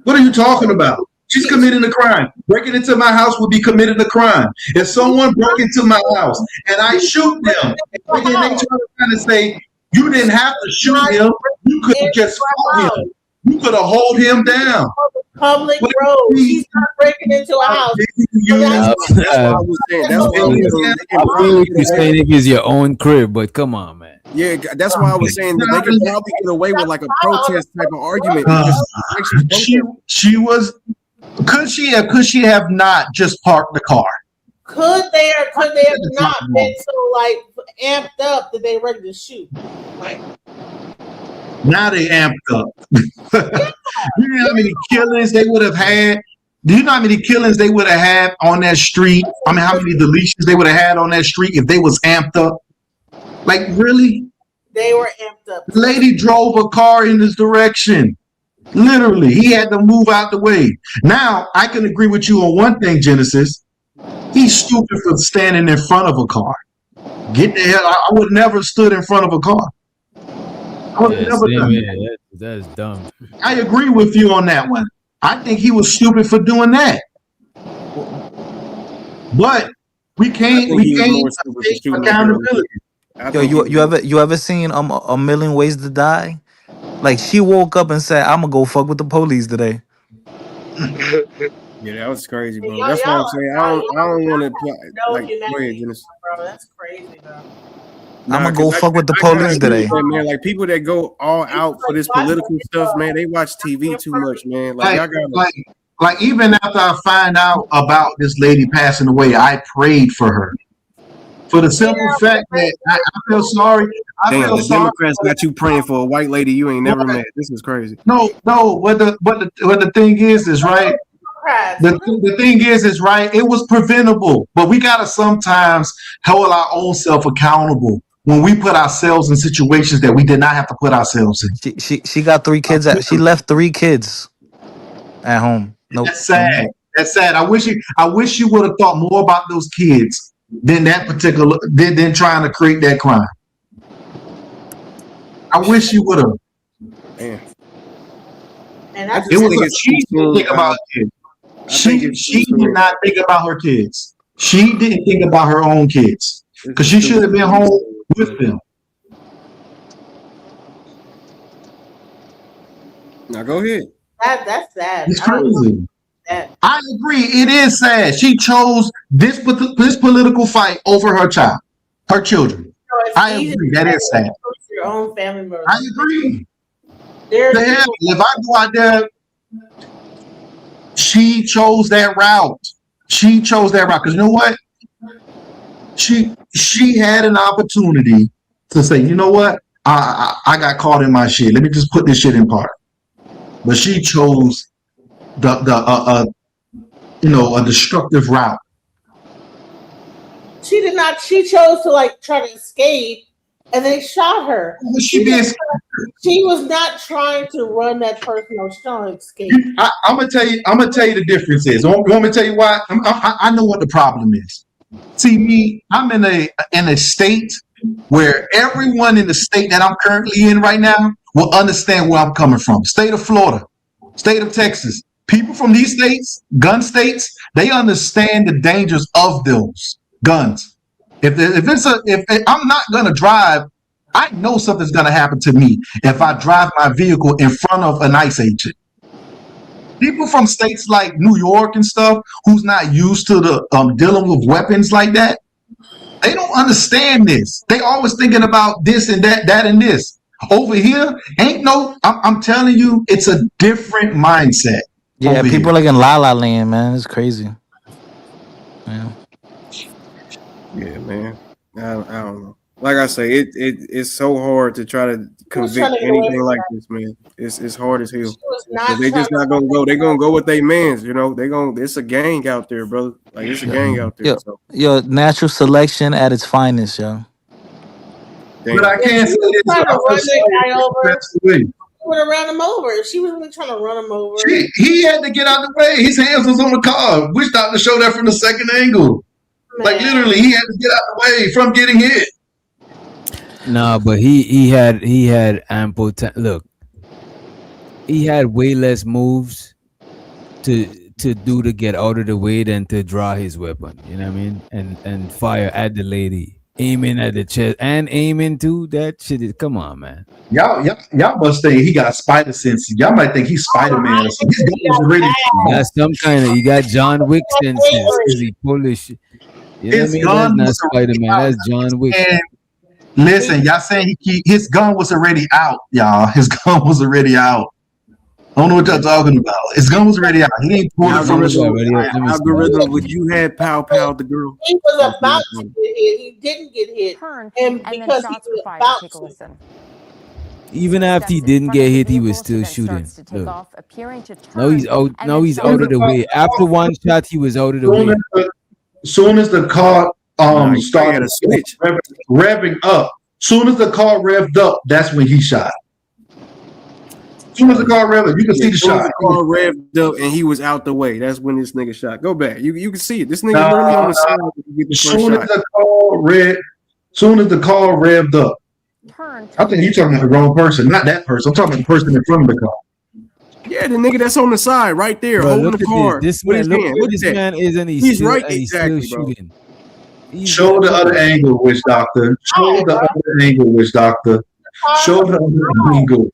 S1: What are you talking about? She's committing a crime. Breaking into my house would be committing a crime. If someone broke into my house and I shoot them, and then they try to say, you didn't have to shoot him, you could have just fought him. You could have hold him down.
S12: Public road. She's not breaking into a house.
S7: I feel like you're saying if it's your own crib, but come on, man.
S15: Yeah, that's why I was saying that they could probably get away with like a protest type of argument.
S10: Could she have not just parked the car?
S12: Could they or could they have not been so like amped up that they ready to shoot? Like,
S1: now they amped up. You know how many killings they would have had? Do you know how many killings they would have had on that street? I mean, how many deletions they would have had on that street if they was amped up? Like, really?
S12: They were amped up.
S1: The lady drove a car in this direction. Literally, he had to move out the way. Now, I can agree with you on one thing, Genesis. He's stupid for standing in front of a car. Get the hell! I would never have stood in front of a car. I would have never done that.
S7: That's dumb.
S1: I agree with you on that one. I think he was stupid for doing that. But we can't take accountability.
S11: Yo, you ever seen A Million Ways to Die? Like, she woke up and said, "I'm gonna go fuck with the police today."
S15: Yeah, that was crazy, bro. That's what I'm saying. I don't want to like. Go ahead, Genesis.
S12: Bro, that's crazy, bro.
S11: I'm gonna go fuck with the police today.
S15: Man, like people that go all out for this political stuff, man, they watch TV too much, man. Like, y'all gotta,
S1: like even after I find out about this lady passing away, I prayed for her. For the simple fact that I feel sorry.
S15: Damn, the Democrats got you praying for a white lady you ain't never met. This is crazy.
S1: No. What the thing is right. The thing is right. It was preventable, but we gotta sometimes hold our own self accountable when we put ourselves in situations that we did not have to put ourselves in.
S11: She got 3 kids. She left 3 kids at home. Nope.
S1: That's sad. That's sad. I wish you would have thought more about those kids than than trying to create that crime. I wish you would have. It was she didn't think about kids. She did not think about her kids. She didn't think about her own kids because she should have been home with them.
S15: Now go ahead.
S12: That's sad.
S1: It's crazy. I agree. It is sad. She chose this political fight over her children. I agree. That is sad.
S12: Your own family members.
S1: I agree. If I go out there, she chose that route. She chose that route because you know what? She had an opportunity to say, you know what? I got caught in my shit. Let me just put this shit in park. But she chose a destructive route.
S12: She did not. She chose to like try to escape, and they shot her. She was not trying to run that person. No, she's trying to escape.
S1: I'm gonna tell you. I'm gonna tell you the difference is. You want me to tell you why? I know what the problem is. See me, I'm in a state where everyone in the state that I'm currently in right now will understand where I'm coming from. State of Florida, state of Texas. People from these states, gun states, they understand the dangers of those guns. If I'm not gonna drive, I know something's gonna happen to me if I drive my vehicle in front of an ICE agent. People from states like New York and stuff, who's not used to the dealing with weapons like that, they don't understand this. They always thinking about this and that, that and this. Over here, ain't no. I'm telling you, it's a different mindset.
S11: Yeah, people are like in La La Land, man. It's crazy. Yeah.
S3: Yeah, man. I don't know. Like I say, it's so hard to try to convict anything like this, man. It's hard as hell. They just not gonna go. They gonna go with their mans, you know. It's a gang out there, brother. Like it's a gang out there.
S11: Yo, natural selection at its finest, yo.
S1: But I can't say this.
S12: She would have ran him over. If she was really trying to run him over.
S1: He had to get out the way. His hands was on the car. Wish Doctor showed that from the second angle. Man. Like literally, he had to get out the way from getting hit.
S7: No, but he had ample time. Look, he had way less moves to do to get out of the way than to draw his weapon. You know what I mean? And fire at the lady, aiming at the chest and aiming too. That shit is, come on, man.
S1: Y'all must think he got spider sense. Y'all might think he's Spider-Man.
S7: That's some kind of, you got John Wick senses because he Polish. You know what I mean? That's not Spider-Man. That's John Wick.
S1: Listen, y'all saying his gun was already out, y'all. His gun was already out. I don't know what y'all talking about. His gun was already out. He ain't pulled it from the
S3: algorithm. Would you had pow the girl?
S12: He was about to get hit. He didn't get hit, and because he was about to.
S7: Even after he didn't get hit, he was still shooting. Look. No, he's out. No, he's out of the way. After one shot, he was out of the way.
S1: Soon as the car started revving up, soon as the car revved up, that's when he shot. Soon as the car revved up, you can see the shot.
S3: The car revved up and he was out the way. That's when this nigga shot. Go back. You can see it. This nigga literally on the side.
S1: Soon as the car revved up. I think you're talking about the wrong person, not that person. I'm talking about the person in front of the car.
S3: Yeah, the nigga that's on the side right there,
S7: bro,
S3: holding the car.
S7: This man, look what this man is, and he's still,
S3: right,
S7: and he's
S3: exactly,
S7: still shooting.
S1: Show the other angle, Witch Doctor. Show the other angle, Witch Doctor. Show the other angle.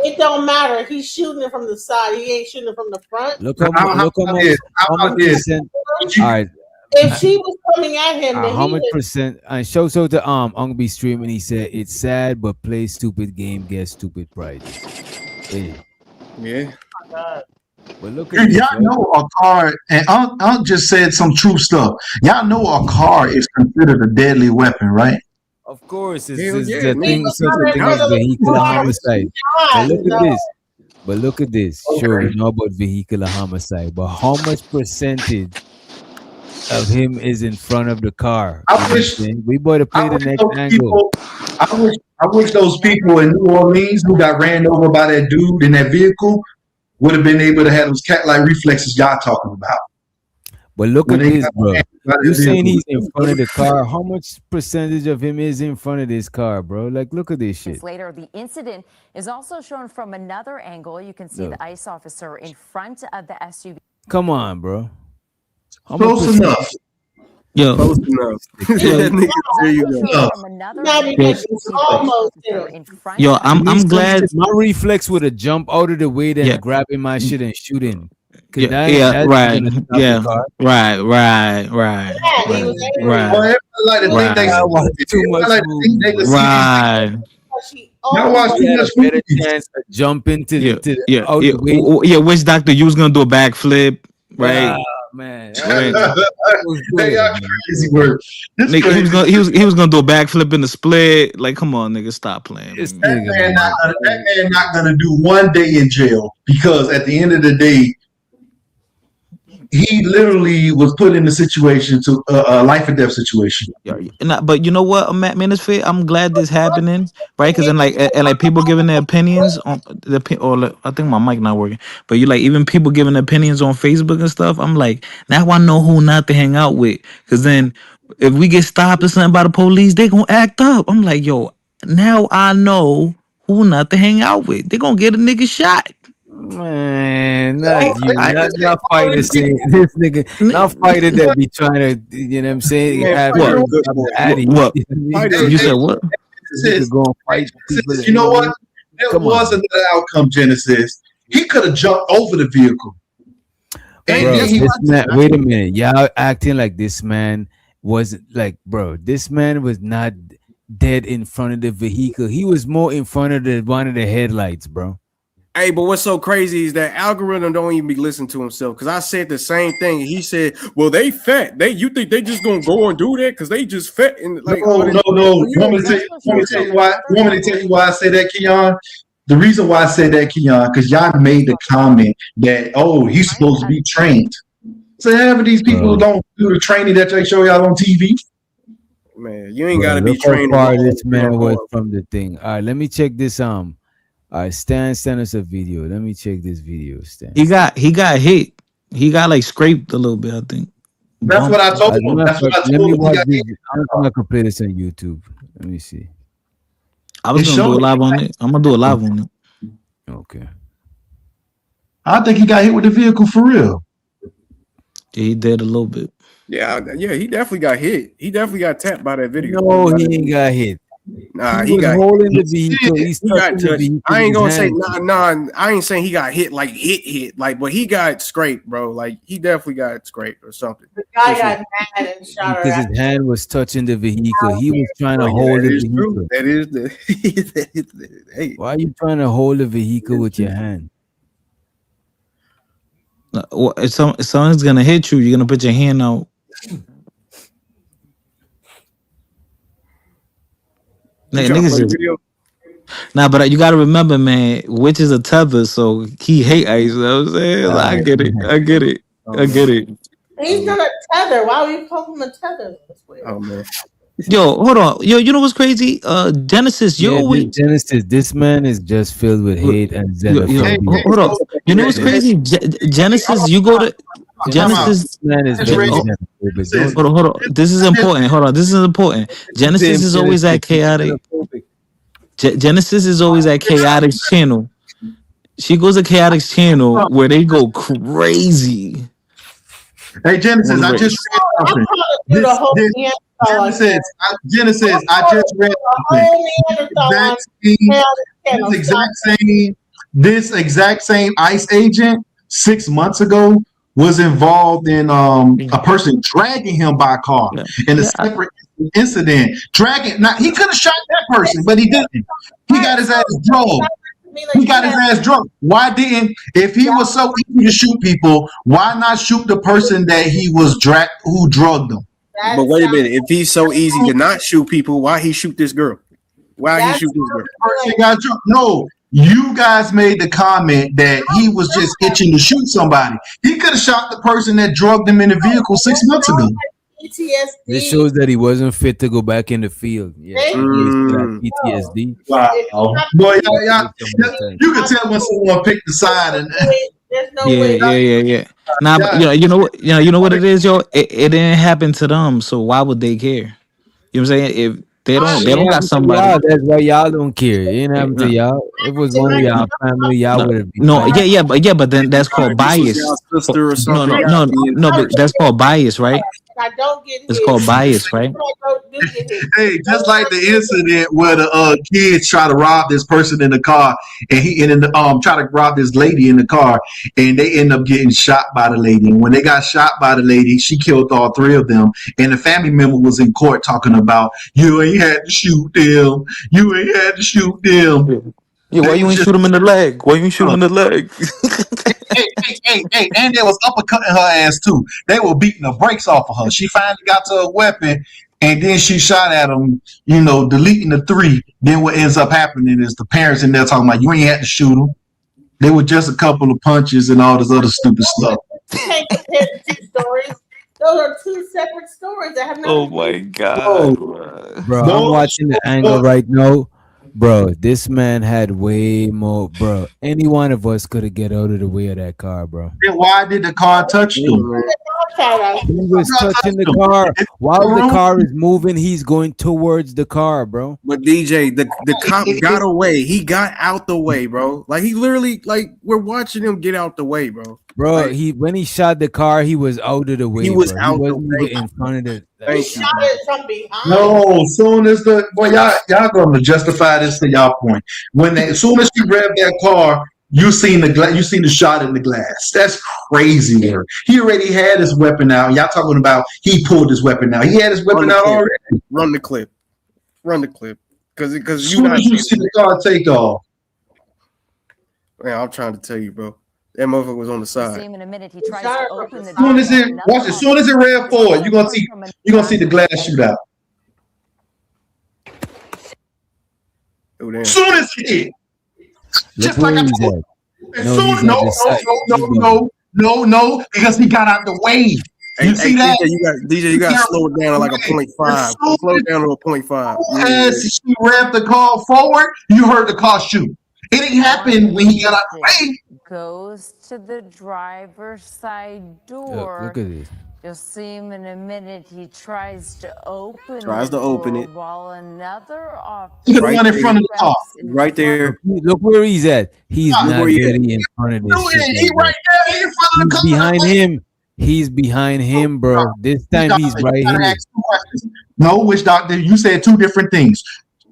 S12: It don't matter. He's shooting it from the side. He ain't shooting it from the front.
S7: Look how much percent. All right.
S12: If she was coming at him, then
S7: how much percent? And show the I'm be streaming. He said it's sad, but play stupid game, get stupid prize.
S3: Yeah.
S7: But look at
S1: y'all know a car, and Unc just said some true stuff. Y'all know a car is considered a deadly weapon, right?
S7: Of course, it's the thing. Such a thing as vehicular homicide. But look at this. Okay. Sure, we know about vehicular homicide, but how much percentage of him is in front of the car? We better play the next angle.
S1: I wish those people in New Orleans who got ran over by that dude in that vehicle would have been able to have those cat-like reflexes y'all talking about.
S7: But look at this, bro. You're saying he's in front of the car. How much percentage of him is in front of this car, bro? Like, look at this shit.
S9: Later, the incident is also shown from another angle. You can see the ICE officer in front of the SUV.
S7: Come on, bro.
S1: Close enough.
S11: Yo,
S3: close enough. There you go.
S11: Yo, I'm glad
S7: my reflex would have jumped out of the way than grabbing my shit and shooting.
S11: Right.
S1: Y'all watch too much
S7: better chance to jump into
S11: Witch Doctor, you was gonna do a backflip, right?
S7: Man,
S1: hey, y'all crazy work.
S11: He was gonna do a backflip in the split. Like, come on, nigga, stop playing.
S1: That man not gonna do one day in jail because at the end of the day, he literally was put in a situation to a life and death situation.
S11: Yeah, but you know what, man, it's fair. I'm glad this happening, right? Because then, like people giving their opinions on I think my mic not working. But you like even people giving opinions on Facebook and stuff. I'm like, now I know who not to hang out with. Because then, if we get stopped or something by the police, they gonna act up. I'm like, yo, now I know who not to hang out with. They gonna get a nigga shot.
S7: Man, not you, not fighter saying this nigga, not fighter that be trying to, you know what I'm saying?
S15: Man,
S11: What? You said what?
S7: Go and fight people.
S1: You know what? There was another outcome, Genesis. He could have jumped over the vehicle. And
S7: Bro,
S1: then he
S7: this man, wait a minute, y'all acting like this man wasn't like, bro. This man was not dead in front of the vehicle. He was more in front of one of the headlights, bro.
S15: Hey, but what's so crazy is that algorithm don't even be listening to himself. Because I said the same thing. He said, "Well, they fat. You think they just gonna go and do that because they just fat?" And like,
S1: no. Want me to tell you why I say that, Keon? The reason why I say that, Keon, because y'all made the comment that he's supposed to be trained. So half of these people who don't do the training that they show y'all on TV.
S15: Man, you ain't got to be
S7: Look how
S15: trained.
S7: far this man was from the thing. All right, let me check this. All right, Stan sent us a video. Let me check this video, Stan.
S11: He got hit. He got like scraped a little bit, I think.
S1: That's what I told him. That's what I told him.
S7: Watch this. I'm gonna play this on YouTube. Let me see.
S11: I was gonna do a live on it. I'm gonna do a live on it.
S7: Okay.
S1: I think he got hit with the vehicle for real.
S11: Yeah, he did a little bit.
S15: Yeah, he definitely got hit. He definitely got tapped by that video.
S7: No, he ain't got hit.
S15: Nah,
S7: he got
S15: holding
S7: the vehicle. He
S15: got touched. I ain't gonna say
S7: nah.
S15: I ain't saying he got hit like hit like, but he got scraped, bro. Like he definitely got scraped or something.
S12: The guy got mad and shot her.
S7: Because his hand was touching the vehicle. He was trying to hold the vehicle.
S15: That is the. Hey.
S7: Why are you trying to hold the vehicle with your hand?
S11: If someone's gonna hit you, you're gonna put your hand out. Nah, but you gotta remember, man, which is a tether, so he hate ice. You know what I'm saying? I get it.
S12: He's not a tether. Why would you call him a tether?
S15: Oh man.
S11: Yo, hold on. Yo, you know what's crazy? Genesis,
S7: Genesis, this man is just filled with hate and xenophobia.
S11: Hold on. You know what's crazy? Genesis, you go to Genesis.
S7: Man is very xenophobic.
S11: Hold on. This is important. Genesis is always at chaotic. Genesis is always at Chaotic's channel. She goes to Chaotic's channel where they go crazy.
S1: Hey, Genesis, I just read something. Genesis, I just read something. This exact same ICE agent 6 months ago was involved in a person dragging him by car in a separate incident. He could have shot that person, but he didn't. He got his ass drugged. Why didn't? If he was so easy to shoot people, why not shoot the person that he was who drugged them?
S15: But wait a minute. If he's so easy to not shoot people, why he shoot this girl? Why he shoot this girl?
S1: Person got drugged. No. You guys made the comment that he was just itching to shoot somebody. He could have shot the person that drugged him in the vehicle 6 months ago.
S7: This shows that he wasn't fit to go back in the field. Yeah, PTSD.
S1: Wow. Boy, you can tell when someone picked the side and.
S11: Yeah. Nah, but you know what it is, yo. It didn't happen to them, so why would they care? You know what I'm saying? If they don't got somebody.
S7: That's why y'all don't care. It ain't happened to y'all. If it was one of y'all family, y'all would have been.
S11: But then that's called bias. No, but that's called bias, right?
S12: I don't get
S11: it's called bias, right?
S1: Hey, just like the incident where the kids try to rob this person in the car, and try to rob this lady in the car, and they end up getting shot by the lady. And when they got shot by the lady, she killed all three of them. And the family member was in court talking about, you ain't had to shoot them. You ain't had to shoot them.
S11: Yeah, why you ain't shoot him in the leg? Why you ain't shoot him in the leg?
S1: hey, and they was uppercutting her ass too. They were beating the brakes off of her. She finally got to a weapon, and then she shot at them, deleting the three. Then what ends up happening is the parents in there talking about, you ain't had to shoot them. They were just a couple of punches and all this other stupid stuff.
S12: You can't compare the two stories. Those are two separate stories that have nothing
S11: Oh
S12: to do.
S11: my god,
S7: Bro, I'm watching the angle right now. Bro, this man had way more. Bro, any one of us could have get out of the way of that car, bro.
S1: Then why did the car touch them?
S7: He was touching the car. While the car is moving, he's going towards the car, bro.
S15: But DJ, the cop got away. He got out the way, bro. Like he literally, like we're watching him get out the way, bro.
S7: Bro,
S15: Like,
S7: when he shot the car, he was out of the way.
S15: He was
S7: bro.
S15: out
S7: He
S15: the
S7: wasn't
S15: way.
S7: even in front of the.
S12: He shot it from behind.
S1: No, soon as the boy, y'all gonna justify this to y'all point. As soon as he revved that car, you seen the shot in the glass. That's crazy work. He already had his weapon out. Y'all talking about he pulled his weapon out. He had his weapon out already.
S15: Run the clip. Because
S1: As soon as you see the car take off.
S15: Man, I'm trying to tell you, bro. That motherfucker was on the side.
S9: In a minute, he tries to open the
S1: As soon as it rev forward, you're gonna see the glass shoot out.
S15: Oh, damn.
S1: As soon as it did. Just
S7: Look
S1: like
S7: where
S1: I
S7: he's
S1: told
S7: at.
S1: As
S7: No,
S1: soon,
S7: he's
S1: no,
S7: at the side.
S1: no, because he got out the way. You see that?
S15: DJ, you got to slow it down to like a 0.5. Slow it down to a 0.5.
S1: As she revved the car forward, you heard the car shoot. It didn't happen when he got out the way.
S9: Goes to the driver's side door.
S7: Look at this.
S9: You'll see him in a minute. He tries to open
S15: it.
S9: while another officer.
S1: He's the one in front of the car.
S15: Right there.
S7: Look where he's at. He's not getting in front of this shit.
S1: He right there. He in front of the car.
S7: He's behind him. He's behind him, bro. This time he's right here.
S1: No, Witch Doctor, you said two different things.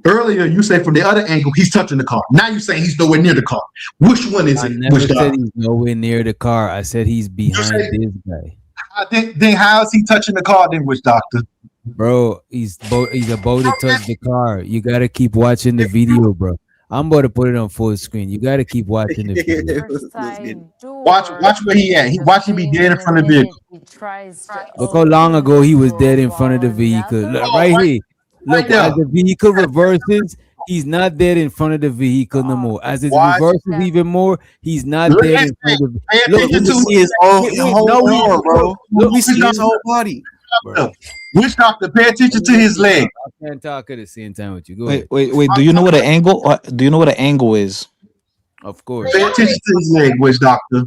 S1: Earlier, you said from the other angle, he's touching the car. Now you're saying he's nowhere near the car. Which one is
S7: I
S1: it?
S7: never
S1: Witch
S7: said
S1: Doctor?
S7: he's nowhere near the car. I said he's behind this guy.
S1: Then how is he touching the car then, Witch Doctor?
S7: Bro, he's about to touch the car. You gotta keep watching the video, bro. I'm about to put it on full screen. You gotta keep watching the video.
S1: Watch where he at. Watch him be dead in front of the vehicle.
S7: Look how long ago he was dead in front of the vehicle. Look, right here. Look, as the vehicle reverses, he's not dead in front of the vehicle no more. As it reverses even more, he's not dead in front of the vehicle.
S15: Look, we see his whole arm, bro. We see his whole body.
S1: Witch Doctor, pay attention to his leg.
S7: I can't talk at the same time with you. Go ahead.
S11: Wait. Do you know what an angle? Do you know what an angle is?
S7: Of course.
S1: Pay attention to his leg, Witch Doctor.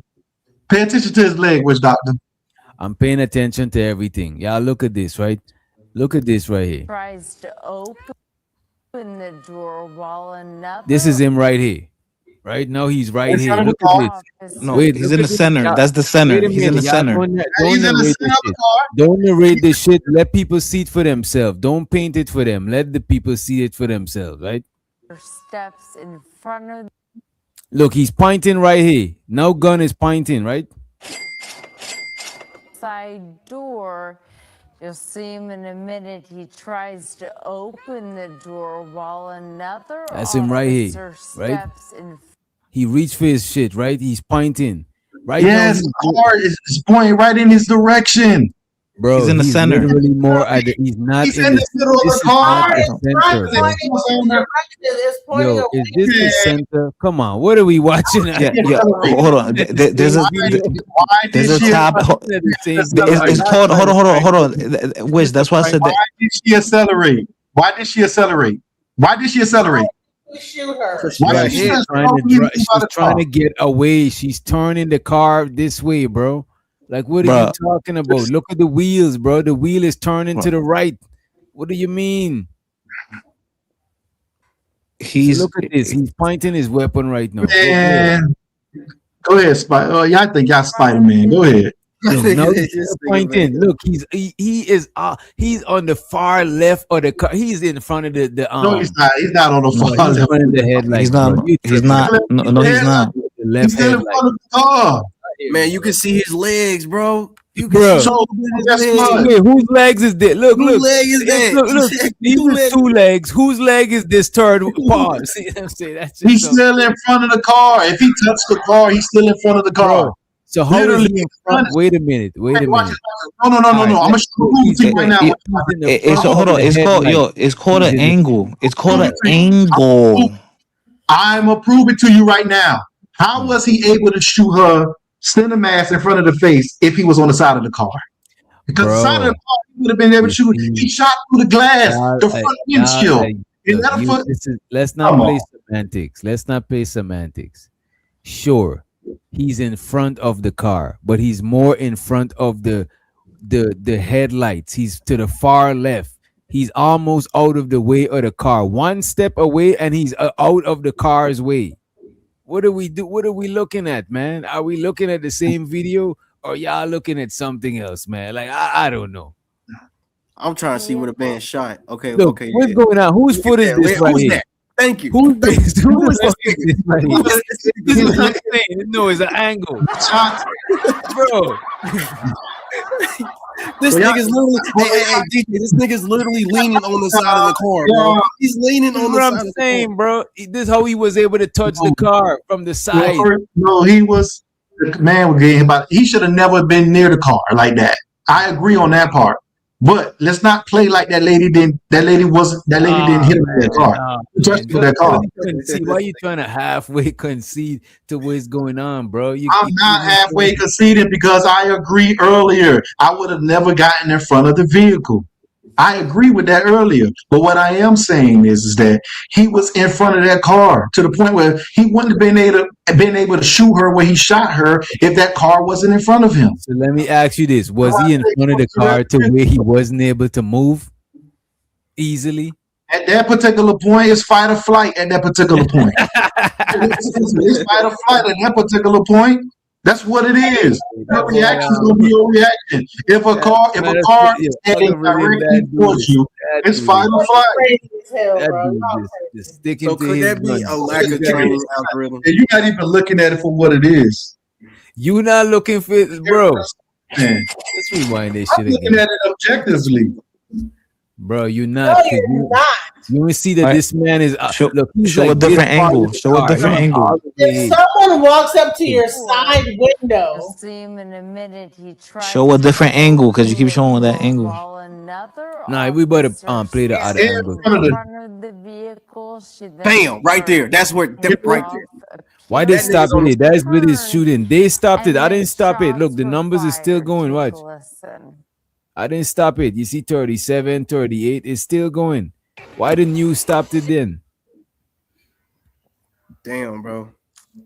S1: Pay attention to his leg, Witch Doctor.
S7: I'm paying attention to everything. Y'all look at this, right? Look at this right here.
S9: Tries to open the door while another.
S7: This is him right here. Right now, he's right here. Look at this.
S11: No, he's in the center. That's the center. He's in the center.
S7: Don't narrate this shit. Let people see it for themselves. Don't paint it for them. Let the people see it for themselves, right?
S9: Steps in front of.
S7: Look, he's pointing right here. Now gun is pointing, right?
S9: Side door. You'll see him in a minute. He tries to open the door while another.
S7: That's him right here, right?
S9: Steps in.
S7: He reached for his shit, right? He's pointing. Right
S1: yes,
S7: now,
S1: the car is pointing right in his direction.
S7: Bro,
S11: he's in the center.
S7: Literally more. He's not
S1: He's in the middle of the car.
S7: Yo, is this the center? Come on, what are we watching?
S11: Yeah. Hold on. There's a tab. It's called. Hold on. Wiz. That's why I said that.
S1: Why did she accelerate? Why did she accelerate?
S12: Shoot her.
S7: She's trying to get away. She's turning the car this way, bro. Like, what are you talking about? Look at the wheels, bro. The wheel is turning to the right. What do you mean? Look at this. He's pointing his weapon right now.
S1: Man. Go ahead, Spider. Oh, yeah, I think y'all Spider-Man. Go ahead.
S7: No, he's pointing. Look, he's on the far left of the car. He's in front of the
S1: no, he's not. He's not on the far left.
S7: In front of the headlight.
S11: He's not. He's not. No, he's not.
S1: He's still in front of the car.
S15: Man, you can see his legs, bro. You can
S7: Bro,
S1: see
S7: whose legs is this? Look,
S15: whose leg is that?
S7: Look, these are two legs. Whose leg is this third paw? See what I'm saying? That's just
S1: he's still in front of the car. If he touched the car, he's still in front of the car.
S7: Bro, so how is he in front? Wait a minute.
S1: No. I'm gonna show you right now.
S11: Hold on. It's called an angle. It's called an angle.
S1: I'm gonna prove it to you right now. How was he able to shoot her send a mask in front of the face if he was on the side of the car. Because the side of the car, he would have been able to shoot. He shot through the glass, the front windshield.
S7: Let's not play semantics. Let's not play semantics. Sure, he's in front of the car, but he's more in front of the headlights. He's to the far left. He's almost out of the way of the car. One step away, and he's out of the car's way. What do we do? What are we looking at, man? Are we looking at the same video, or y'all looking at something else, man? Like I don't know.
S15: I'm trying to see what a man shot. Okay,
S7: Look,
S15: okay.
S7: what's going on? Whose foot is this right here?
S15: Thank you.
S7: Who's this? Who is this right here? This is what I'm saying. No, it's an angle, bro.
S15: This nigga's literally, hey, DJ, this nigga's literally leaning on the side of the car, bro. He's leaning on the side of the car.
S7: What I'm saying, bro. This is how he was able to touch the car from the side.
S1: No, the man was getting about. He should have never been near the car like that. I agree on that part. But let's not play like that lady didn't. That lady didn't hit him in that car. That car.
S7: Why are you trying to halfway concede to what's going on, bro?
S1: I'm not halfway conceding because I agree earlier. I would have never gotten in front of the vehicle. I agree with that earlier. But what I am saying is that he was in front of that car to the point where he wouldn't have been able to shoot her where he shot her if that car wasn't in front of him.
S7: So let me ask you this. Was he in front of the car to where he wasn't able to move easily?
S1: At that particular point, it's fight or flight at that particular point. It's fight or flight at that particular point. That's what it is. Your reaction is gonna be your reaction. If a car is heading directly towards you, it's fight or flight.
S15: So could that be a lack of training algorithm?
S1: And you're not even looking at it for what it is.
S7: You're not looking for it, bro. Man, let's rewind this shit again.
S1: I'm looking at it objectively.
S7: Bro, you're not.
S12: No, you're not.
S7: You will see that this man is
S11: show
S7: like
S11: a different angle. Show a different angle.
S12: If someone walks up to your side window,
S11: Show a different angle because you keep showing that angle.
S7: Nah, we better play the other angle.
S15: Bam! Right there. That's where. Right there.
S7: Why they stop it? That's with his shooting. They stopped it. I didn't stop it. Look, the numbers is still going. Watch. I didn't stop it. You see 37, 38. It's still going. Why didn't you stop it then?
S15: Damn, bro.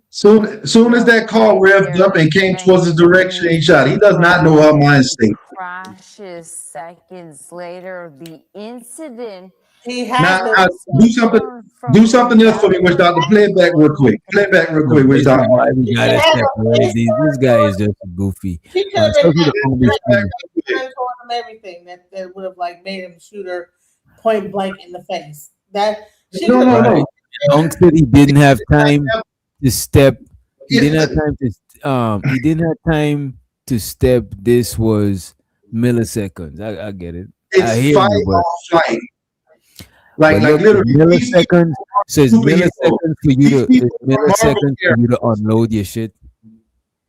S1: Soon as that car revved up and came towards his direction, he shot. He does not know her mind state.
S9: Crashes seconds later. The incident.
S1: Now, do something else for me, Witch Doctor. Play it back real quick. Witch Doctor.
S7: This guy is just goofy.
S12: She could have been everything that would have like made him shoot her point blank in the face. That she
S7: no. Long said he didn't have time to step. He didn't have time to. He didn't have time to step. This was milliseconds. I get it.
S1: It's fight or flight. Like literally
S7: milliseconds. So it's milliseconds for you to unload your shit.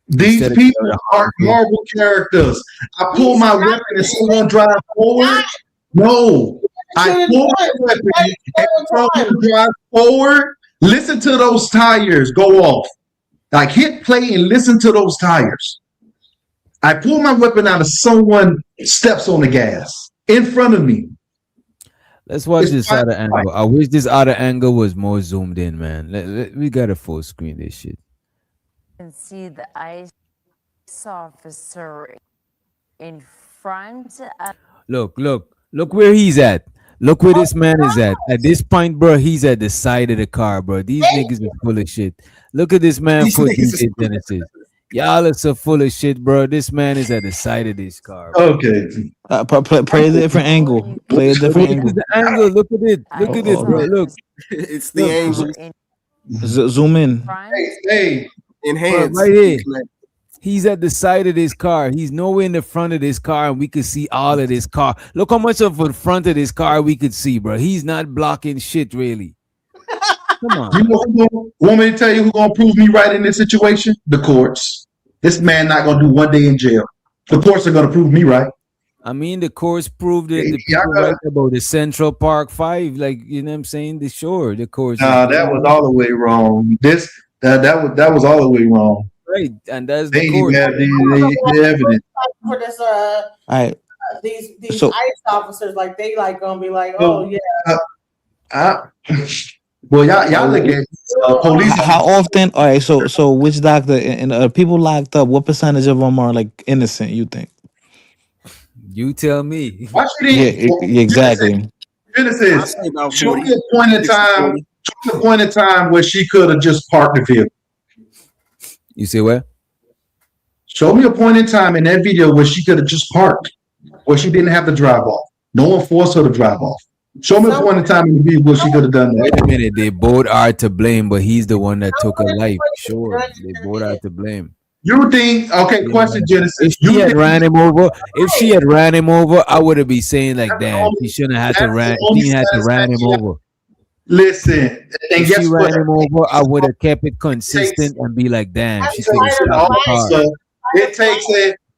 S1: These people are Marvel characters. I pull my weapon and someone drive forward. No, I pull my weapon and someone drive forward. Listen to those tires go off. Like hit play and listen to those tires. I pull my weapon out and someone steps on the gas in front of me.
S7: Let's watch this other angle. I wish this other angle was more zoomed in, man. We gotta full screen this shit.
S9: And see the ICE officer in front of.
S7: Look where he's at. Look where this man is at. At this point, bro, he's at the side of the car, bro. These niggas are full of shit. Look at this man put these in Genesis. Y'all are so full of shit, bro. This man is at the side of this car. Bro.
S1: Okay.
S11: Play a different angle. Play a different angle.
S7: The angle. Look at it. Look at it, bro. Look.
S15: It's the angle.
S11: Zoom in.
S1: Hey.
S15: Enhance.
S7: Bro, right here. He's at the side of this car. He's nowhere in the front of this car, and we could see all of this car. Look how much of the front of this car we could see, bro. He's not blocking shit, really. Come on.
S1: You want me to tell you who's gonna prove me right in this situation? The courts. This man not gonna do 1 day in jail. The courts are gonna prove me right.
S7: I mean, the courts proved it. The people right about the Central Park 5, like you know what I'm saying. The courts.
S1: Nah, that was all the way wrong. That was all the way wrong.
S7: right, and that's
S1: They
S7: the
S1: ain't even
S7: court.
S1: have the evidence.
S12: For this,
S11: All right.
S12: these
S11: So-
S12: ICE officers, like they like gonna be like,
S1: So,
S12: oh yeah.
S1: Well, y'all look at police.
S11: How often? All right. So which doctor and people locked up? What percentage of them are like innocent? You think?
S7: You tell me.
S1: Why should
S11: Yeah.
S1: he?
S11: Exactly.
S1: Genesis,
S21: say about
S1: show
S21: 40,
S1: me a point in
S21: 60,
S1: time.
S21: 40.
S1: Show me a point in time where she could have just parked the vehicle.
S7: You say what?
S1: Show me a point in time in that video where she could have just parked, where she didn't have to drive off. No one forced her to drive off. Show me a point in time in the video where she could have done that.
S7: Wait a minute. They both are to blame, but he's the one that took her life. Sure, they both are to blame.
S1: You think? Okay, question, Genesis.
S7: If she had ran him over, I would have been saying like, damn, she shouldn't have had to ran. She had to ran him over.
S1: Listen, and
S7: If
S1: guess
S7: she
S1: what?
S7: ran him over, I would have kept it consistent and be like, damn, she could have stopped the car.
S1: Officer,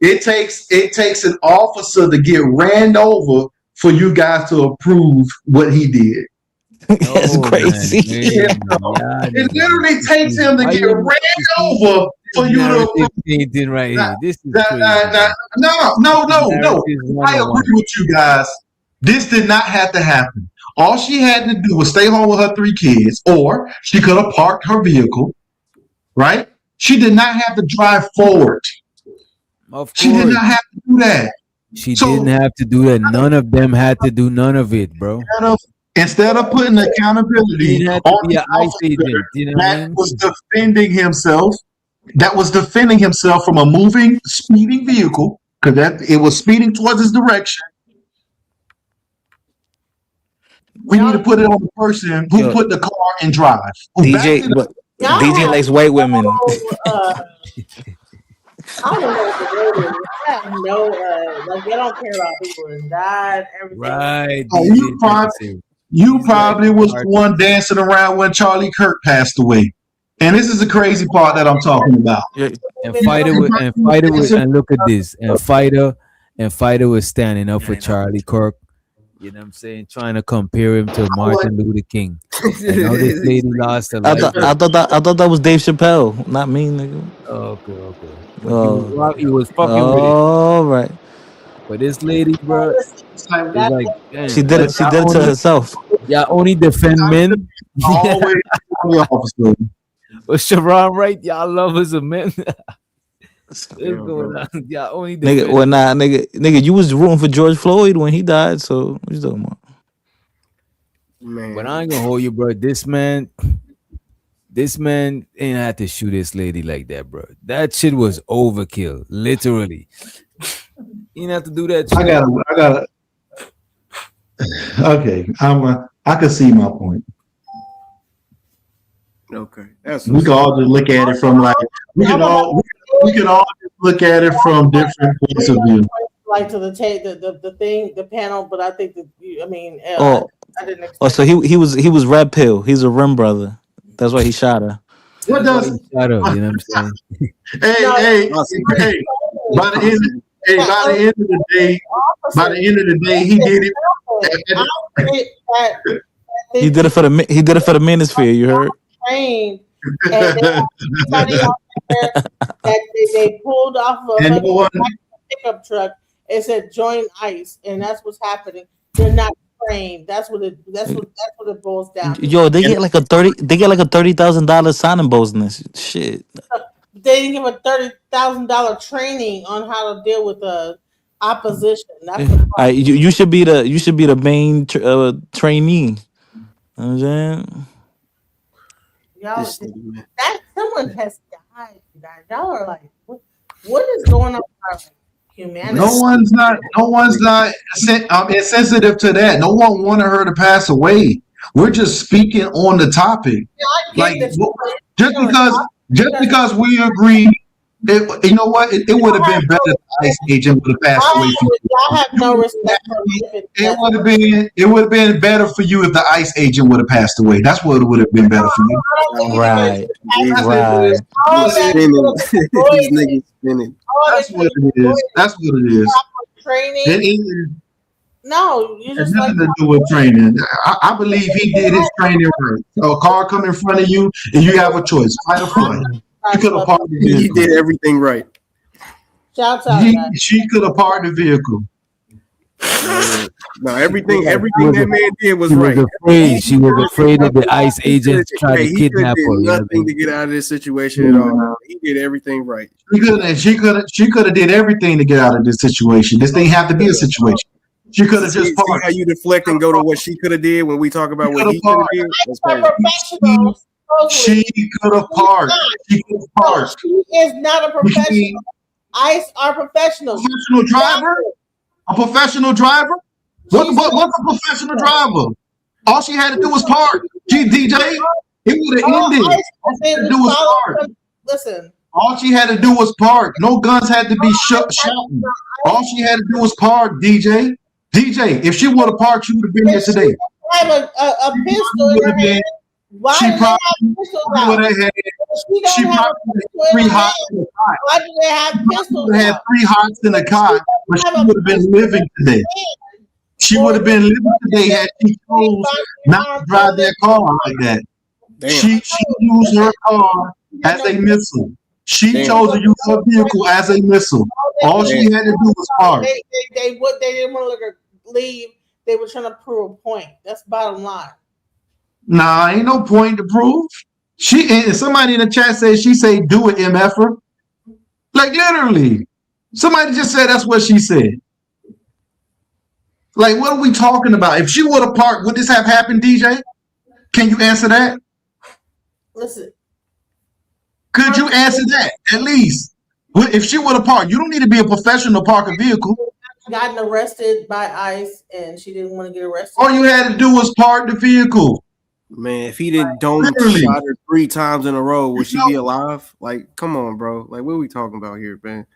S1: it takes an officer to get ran over for you guys to approve what he did.
S11: That's crazy.
S1: It literally takes him to get ran over for you to approve.
S7: Painting right here. This is crazy.
S1: No. I agree with you guys. This did not have to happen. All she had to do was stay home with her 3 kids, or she could have parked her vehicle, right? She did not have to drive forward.
S7: Of course.
S1: She did not have to do that.
S7: She didn't have to do that. None of them had to do none of it, bro.
S1: Instead of putting accountability
S7: had to
S1: on
S7: be
S1: the
S7: an ICE
S1: officer
S7: agent, you know what I mean?
S1: that was defending himself from a moving, speeding vehicle, because it was speeding towards his direction. We need to put it on the person who put the car in drive.
S11: DJ likes white women.
S12: I don't know what the word is. I have no, like they don't care about people and died, everything.
S7: Right.
S1: You probably was the one dancing around when Charlie Kirk passed away. And this is the crazy part that I'm talking about.
S7: And Fighter and look at this. And Fighter was standing up for Charlie Kirk. You know what I'm saying? Trying to compare him to Martin Luther King. And now this lady lost her life.
S11: I thought that was Dave Chappelle, not me, nigga.
S7: Okay. But he was fucking with it.
S11: All right.
S7: But this lady, bro, it's like, damn,
S11: She did it to herself.
S7: Y'all only defend men.
S1: Always officer.
S7: But Sharon, right? Y'all love us as men. What's going on? Y'all only defend
S11: Nigga, you was rooting for George Floyd when he died, so what you talking about?
S15: Man.
S7: But I ain't gonna hold you, bro. This man ain't had to shoot this lady like that, bro. That shit was overkill, literally. You didn't have to do that shit.
S1: I gotta. Okay, I can see my point.
S15: Okay,
S1: we can all just look at it from like we can all just look at it from different points of view.
S12: Like to the panel, but I think that I didn't expect.
S11: Oh, so he was Red Pill. He's a Rim brother. That's why he shot her.
S1: What does
S7: he shot her? You know what I'm saying?
S1: Hey! By the end of the day, he did it.
S11: He did it for the manosphere. You heard?
S12: Trained, and they pulled off a pickup truck and said join ICE, and that's what's happening. They're not trained. That's what it boils down to.
S11: Yo, they get like a $30,000 signing bonus. Shit.
S12: They didn't give a $30,000 training on how to deal with opposition. That's the problem.
S11: You should be the main trainee. You know what I'm saying?
S12: Y'all, someone has died. Y'all are like, what is going on with humanity?
S1: No one's not insensitive to that. No one wanted her to pass away. We're just speaking on the topic. Like just because we agree, you know what? It would have been better if the ICE agent would have passed away.
S12: Y'all have no respect for
S1: it would have been better for you if the ICE agent would have passed away. That's what it would have been better for you.
S11: Right.
S15: These niggas spinning.
S1: That's what it is. That's what it is.
S12: Training. No, you just
S1: nothing to do with training. I believe he did his training right. So a car come in front of you, and you have a choice: fight or flight. She could have parked the
S15: He
S1: vehicle.
S15: did everything right.
S12: Shouts out, guys.
S1: She could have parked the vehicle.
S15: No, everything that man did was
S7: She
S15: right.
S7: was afraid. She was afraid that the ICE agents tried to
S15: He
S7: kidnap
S15: did
S7: her. You know what I
S15: nothing
S7: mean?
S15: to get out of this situation at all. He did everything right.
S1: She could have did everything to get out of this situation. This didn't have to be a situation. She could have just
S15: See
S1: parked.
S15: how you deflect and go to what she could have did when we talk about what he could have did? That's crazy.
S1: She could have parked. She could have parked.
S12: She is not a professional. ICE are professionals.
S1: Professional driver? A professional driver? What's a professional driver? All she had to do was park. DJ, it would have ended. All she had to do was park.
S12: Listen.
S1: All she had to do was park. No guns had to be shouting. All she had to do was park, DJ. DJ, if she would have parked, she would have been here today.
S12: Have a pistol in her hand. Why do they have pistols out?
S1: She probably had 3 hots in the cot.
S12: Why do they have pistols
S1: She had
S12: out?
S1: 3 hots in the cot, but she would have been living today. She would have been living today had she chose not to drive that car like that. She used her car as a missile. She chose to use her vehicle as a missile. All she had to do was park.
S12: They didn't want to let her leave. They were trying to prove a point. That's bottom line.
S1: Nah, ain't no point to prove. And somebody in the chat says she say do it, MFer. Like literally. Somebody just said that's what she said. Like, what are we talking about? If she would have parked, would this have happened, DJ? Can you answer that?
S12: Listen.
S1: Could you answer that at least? If she would have parked, you don't need to be a professional to park a vehicle.
S12: Gotten arrested by ICE and she didn't want to get arrested.
S1: All you had to do was park the vehicle.
S15: Man, if he didn't shot her 3 times in a row, would she be alive? Like, come on, bro. Like, what are we talking about here, man?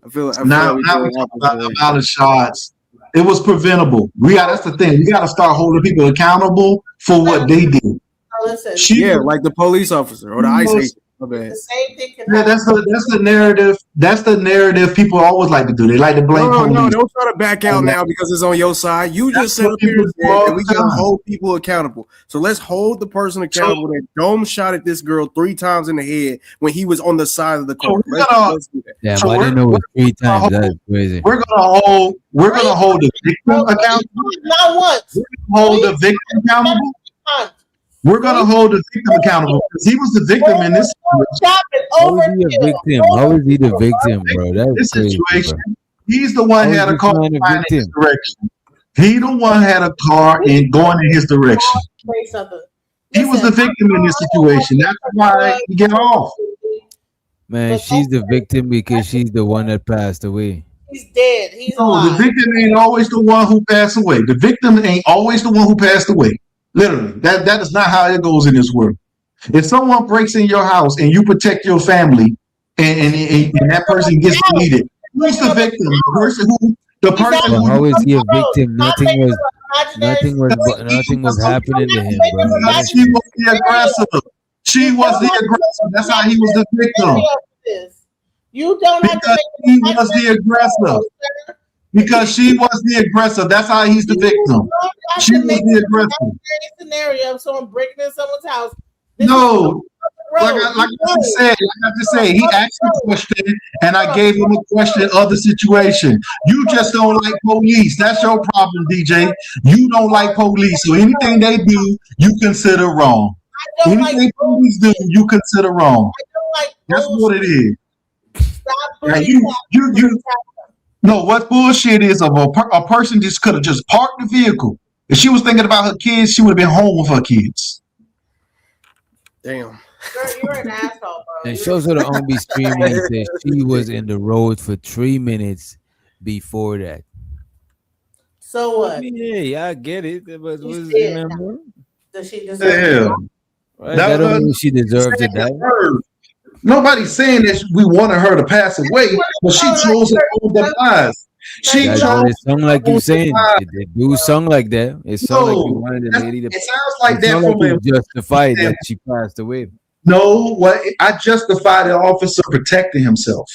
S15: I feel like
S1: now we're talking about the shots. It was preventable. That's the thing. We got to start holding people accountable for what they did.
S12: Listen,
S15: like the police officer or the ICE agent.
S12: the same thing can
S1: Yeah, that's the narrative. That's the narrative people always like to do. They like to blame police.
S15: No, don't try to back out now because it's on your side. You just said up here and we gotta hold people accountable. So let's hold the person accountable that Dome shot at this girl 3 times in the head when he was on the side of the car. Let's do that.
S7: Yeah, I didn't know it was 3 times. That's crazy.
S1: We're gonna hold the victim accountable.
S12: Not once.
S1: Hold the victim accountable. We're gonna hold the victim accountable because he was the victim in this situation.
S7: How is he a victim? How is he the victim, bro? That's crazy,
S1: situation.
S7: bro.
S1: He's the one who had a car going in his direction. He the one had a car and going in his direction. He was the victim in this situation. That's why he get off.
S7: Man, she's the victim because she's the one that passed away.
S12: He's dead. He's
S1: No,
S12: alive.
S1: the victim ain't always the one who passed away. The victim ain't always the one who passed away. Literally, that is not how it goes in this world. If someone breaks in your house and you protect your family, and that person gets deleted, who's the victim? The person who
S7: How is he a victim? Nothing was happening to him, bro.
S1: She was the aggressor. She was the aggressor. That's how he was the victim.
S12: You don't have
S1: because he was the aggressor. Because she was the aggressor. That's how he's the victim. She was the aggressor.
S12: Scenario of someone breaking in someone's house.
S1: No, like I just said, he asked a question and I gave him a question of the situation. You just don't like police. That's your problem, DJ. You don't like police. So anything they do, you consider wrong. Anything police do, you consider wrong. That's what it is. No, what bullshit is of a person just could have just parked the vehicle. If she was thinking about her kids, she would have been home with her kids.
S15: Damn.
S12: You're an asshole, bro.
S7: And shows her the only screaming and says she was in the road for 3 minutes before that.
S12: So what?
S7: Yeah, I get it. But
S12: Does she deserve it?
S7: Right, that don't mean she deserves to die.
S1: Nobody's saying that we wanted her to pass away, but she chose her own demise. She chose.
S7: It sound like you saying it do song like that. It sounds like you wanted the lady to.
S1: It sounds like that from
S7: like you justified that she passed away.
S1: No, what I justify the officer protecting himself.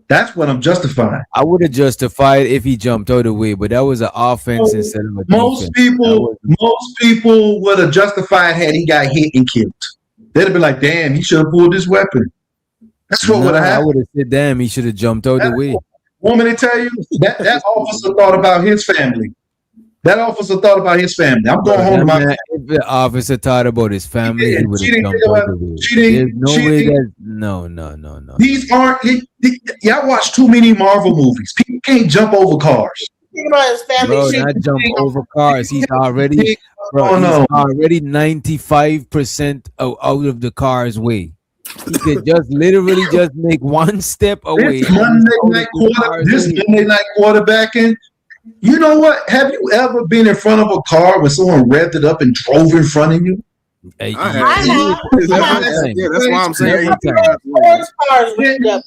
S1: That's what I'm justifying.
S7: I would have justified if he jumped out of the way, but that was an offense instead of a
S1: most
S7: defense.
S1: Most people would have justified had he got hit and killed. They'd have been like, "Damn, he should have pulled this weapon." That's what would have
S7: I
S1: happened.
S7: would have said, damn, he should have jumped out the way.
S1: Want me to tell you that officer thought about his family. That officer thought about his family. I'm going home to my family.
S7: If the officer thought about his family, he would have jumped out the way. There's no way that. No.
S1: These aren't. Y'all watch too many Marvel movies. People can't jump over cars.
S12: Think about his family.
S7: Bro, not jump over cars. He's already, bro. He's already 95% out of the car's way. He could just literally just make one step away.
S1: This Monday night quarterbacking. You know what? Have you ever been in front of a car when someone revved it up and drove in front of you?
S3: I have. Yeah, that's why I'm saying.
S1: Guess what?
S7: I ended up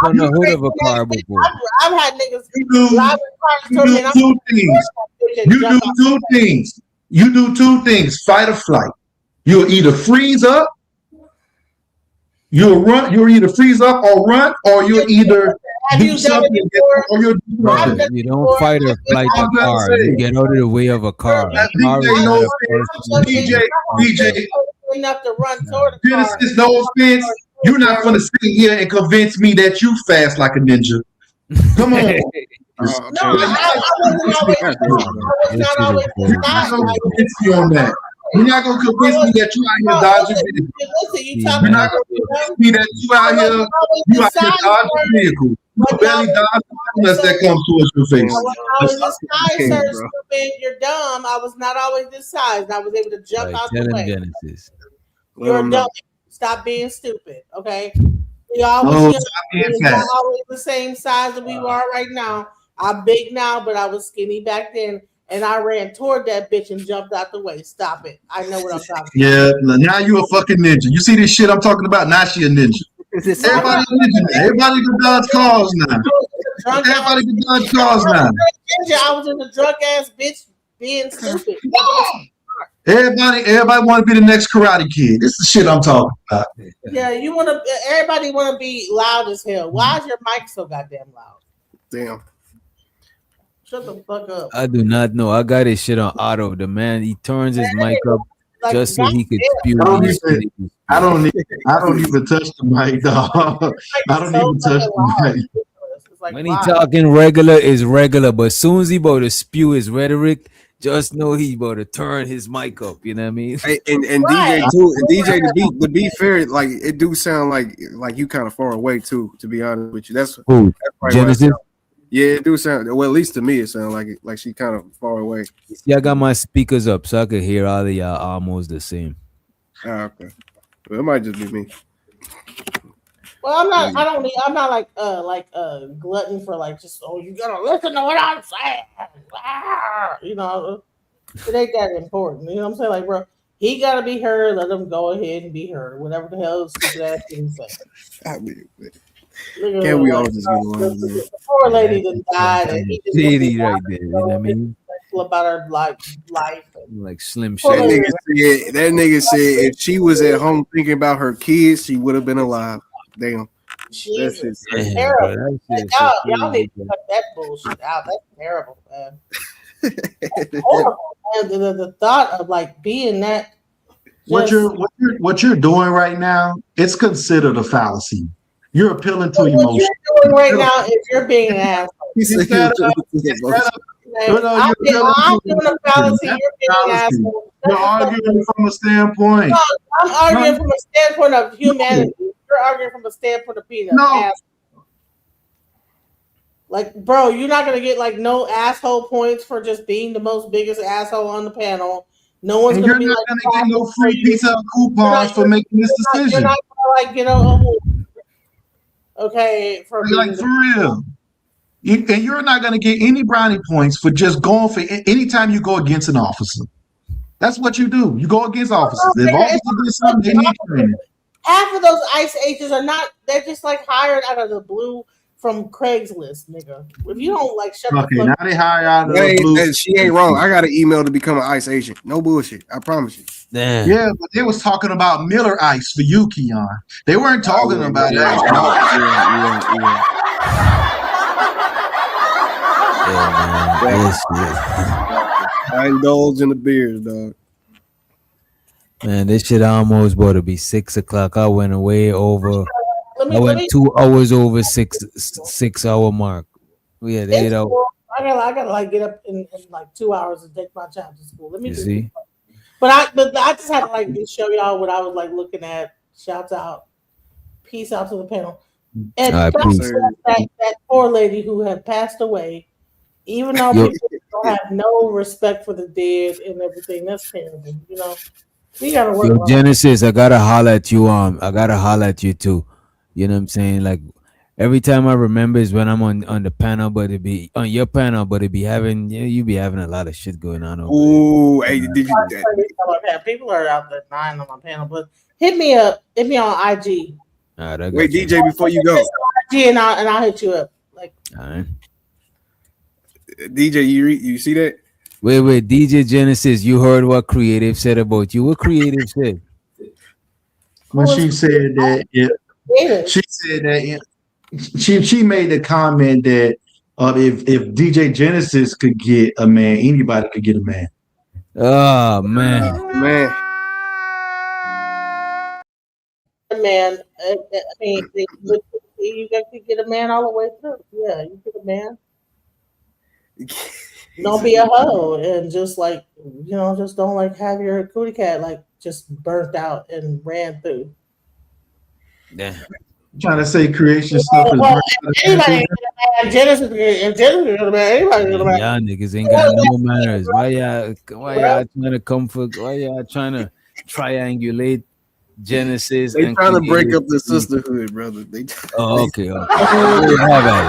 S7: on the hood of a car before.
S12: I've had niggas driving cars to me.
S1: You do two things. Fight or flight. You'll either freeze up. You'll run. You'll either freeze up or run, or you'll either do something. Or you'll do something.
S7: You don't fight or flight a car. You get out of the way of a car.
S1: DJ,
S12: enough to run toward the car.
S1: Genesis, no offense. You're not going to sit here and convince me that you fast like a ninja. Come on.
S12: I wasn't always
S1: on that. You're not going to convince me that you out here dodging vehicles. You're not going to convince me that you out here dodging vehicles. You barely dodging us that comes towards your face.
S12: When I was this size, you're dumb. I was not always this size. And I was able to jump out the way.
S7: Genesis.
S12: You're dumb. Stop being stupid, okay? We always not always the same size that we are right now. I'm big now, but I was skinny back then. And I ran toward that bitch and jumped out the way. Stop it. I know what I'm talking about.
S1: Yeah, now you a fucking ninja. You see this shit I'm talking about? Now she a ninja. Everybody a ninja now. Everybody can dodge cars now. Everybody can dodge cars now.
S12: I was in the drunk ass bitch being stupid.
S1: Everybody want to be the next Karate Kid. This is the shit I'm talking about.
S12: Yeah, everybody want to be loud as hell. Why is your mic so goddamn loud?
S3: Damn.
S12: Shut the fuck up.
S7: I do not know. I got his shit on auto. The man, he turns his mic up just so he could spew.
S1: I don't even touch the mic, dog. I don't even touch the mic.
S7: When he talking regular is regular, but as soon as he about to spew his rhetoric, just know he about to turn his mic up. You know what I mean?
S3: Hey, and DJ too. And DJ to be fair, like it do sound like you kind of far away too. To be honest with you, that's
S7: Genesis.
S3: Yeah, it do sound well. At least to me, it sounds like she kind of far away.
S7: Yeah, I got my speakers up so I could hear all of y'all almost the same.
S3: Okay, well, it might just be me.
S12: Well, I'm not. I'm not like glutton for like just you gotta listen to what I'm saying. You know, it ain't that important. You know what I'm saying? Like, bro, he gotta be heard. Let him go ahead and be heard. Whatever the hell stupid ass thing say.
S3: I mean, can we all just get along?
S12: The poor lady that died, and he just
S7: lady right there. You know what I mean?
S12: About her life.
S7: Like Slim
S3: That
S7: Shady.
S3: nigga said if she was at home thinking about her kids, she would have been alive. Damn.
S12: Jesus,
S3: that's
S12: terrible. Y'all need to cut that bullshit out. That's terrible, man. Horrible, man. The thought of like being that.
S1: What you're doing right now, it's considered a fallacy. You're appealing to emotion.
S12: What you're doing right now is you're being an asshole. I'm doing a fallacy. You're being an asshole.
S1: You're arguing from a standpoint.
S12: No, I'm arguing from a standpoint of humanity. You're arguing from a standpoint of being an asshole. Like, bro, you're not gonna get like no asshole points for just being the most biggest asshole on the panel. No one's gonna be like,
S1: gonna get no free pizza coupons for making this decision.
S12: You're not gonna like get a okay for
S1: like for real. And you're not going to get any brownie points for just going for anytime you go against an officer. That's what you do. You go against officers. If officers do something, they need training.
S12: Half of those ICE agents are not. They're just like hired out of the blue from Craigslist, nigga. If you don't like shut the fuck
S1: now they hire out of the blue.
S3: She ain't wrong. I got an email to become an ICE agent. No bullshit. I promise you.
S7: Damn.
S1: Yeah, but they was talking about Miller Ice for you, Keon. They weren't talking about that.
S3: I indulge in the beers, dog.
S7: Man, this shit almost about to be 6 o'clock. I went way over
S12: let
S7: I went
S12: me.
S7: 2 hours over 6 hour mark. We had 8
S12: It's
S7: hours.
S12: cool. I gotta like get up in like 2 hours and take my child to school. Let me
S7: You
S12: just.
S7: see?
S12: But I just had to like just show y'all what I was like looking at. Shouts out, peace out to the panel, and
S7: All right, peace.
S12: that poor lady who had passed away. Even though
S7: Yo,
S12: people don't have no respect for the dead and everything, that's terrible. You know, we gotta work on.
S7: Genesis, I gotta holler at you. I gotta holler at you too. You know what I'm saying? Like every time I remember is when I'm on the panel, but it be on your panel, but it be having you be having a lot of shit going on over
S3: Ooh, hey, did you?
S12: People are out there dying on my panel, but hit me up. Hit me on IG.
S7: All right, I got
S3: Wait,
S7: you.
S3: DJ, before you go,
S12: IG and I'll hit you up. Like,
S7: all right.
S3: DJ, you see that?
S7: Wait, DJ Genesis, you heard what Creative said about you. What Creative said?
S1: When she said that, she said that she made the comment that if DJ Genesis could get a man, anybody could get a man.
S7: Oh man,
S12: man, I mean, you got to get a man all the way through. Yeah, you get a man. Don't be a hoe and just like just don't like have your cootie cat like just burnt out and ran through.
S7: Yeah.
S1: Trying to say creation stuff is
S12: anybody Genesis, anybody
S7: y'all niggas ain't got no manners. Why y'all trying to come for? Why y'all trying to triangulate Genesis?
S3: They
S7: and
S3: trying to break
S7: Creative?
S3: up the sisterhood, brother. They
S7: Oh, okay. Have at
S12: it.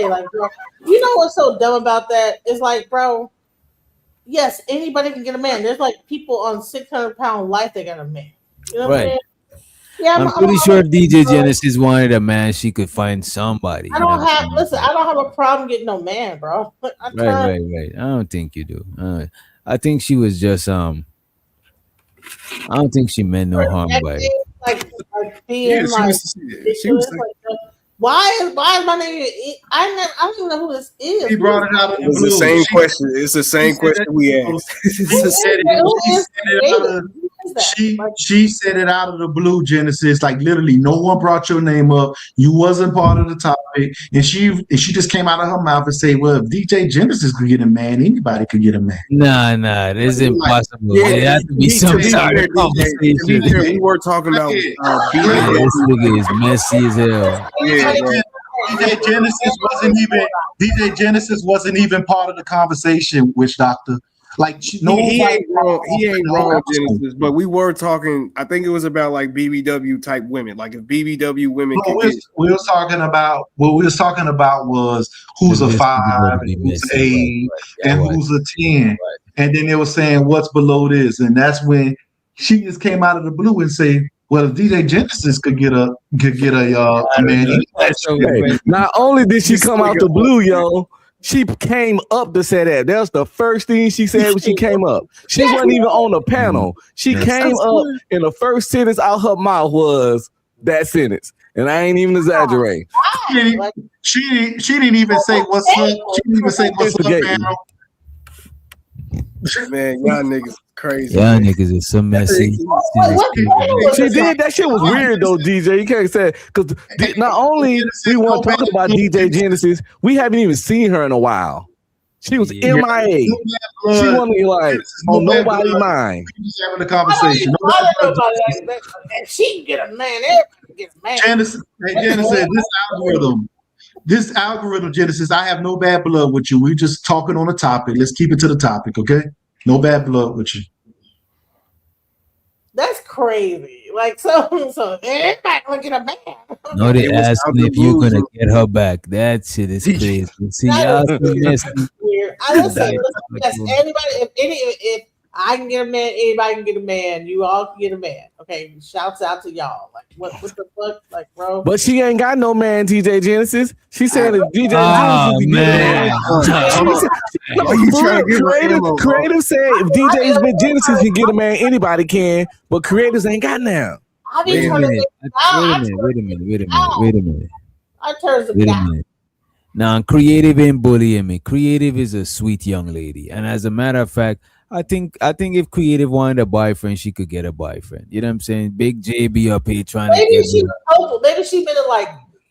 S12: Like, bro, you know what's so dumb about that? It's like, bro, yes, anybody can get a man. There's like people on 600-pound life that got a man. You know what I'm saying? Yeah,
S7: I'm pretty sure DJ Genesis wanted a man. She could find somebody.
S12: I don't have. Listen, I don't have a problem getting no man, bro.
S7: Right. I don't think you do. I think she was just I don't think she meant no harm by it.
S12: Like being why is my name? I don't even know who this is.
S1: He brought it out of the blue.
S3: It's the same question. It's the same question we asked.
S1: She said it out of the blue, Genesis. Like literally, no one brought your name up. You wasn't part of the topic, and she just came out of her mouth and said, "Well, if DJ Genesis could get a man, anybody could get a man."
S7: Nah, this is impossible. It has to be some sort of conversation.
S3: We were talking about
S7: this nigga is messy as hell.
S1: DJ Genesis wasn't even part of the conversation, Witch Doctor. Like he
S3: ain't wrong, Genesis, but we were talking. I think it was about like BBW type women. Like if BBW women,
S1: we was talking about was who's a 5, who's an 8, and who's a 10, and then they were saying what's below this, and that's when she just came out of the blue and say, "Well, if DJ Genesis could get a man."
S13: Not only did she come out the blue, yo. She came up to say that. That's the first thing she said when she came up. She wasn't even on the panel. She came up and the first sentence out her mouth was that sentence. And I ain't even exaggerating.
S1: She didn't even say what's up. She didn't even say what's up, panel.
S3: Man, y'all niggas crazy.
S7: Y'all niggas is so messy.
S13: She did that shit was weird though, DJ. You can't say because not only we weren't talking about DJ Genesis, we haven't even seen her in a while. She was MIA. She wasn't like on nobody's mind.
S1: Just having a conversation.
S12: She can get a man. Everybody gets a man.
S1: Genesis, this algorithm, Genesis, I have no bad blood with you. We're just talking on a topic. Let's keep it to the topic, okay? No bad blood with you.
S12: That's crazy. Like so everybody gonna get a man.
S7: No, they asking if you're gonna get her back. That shit is crazy. See, y'all so messy.
S12: I listen, yes, everybody. If I can get a man, anybody can get a man. You all can get a man. Okay, shouts out to y'all. Like what the fuck, like bro.
S13: But she ain't got no man, DJ Genesis. She said if DJ Genesis creative said if DJ Genesis can get a man, anybody can. But creatives ain't got now.
S7: Wait a minute.
S12: I turns the guy.
S7: Now, Creative ain't bullying me. Creative is a sweet young lady. And as a matter of fact, I think if Creative wanted a boyfriend, she could get a boyfriend. You know what I'm saying? Big J be up here trying to
S12: Maybe
S7: get
S12: she
S7: me.
S12: was hopeful. Maybe she meant it like,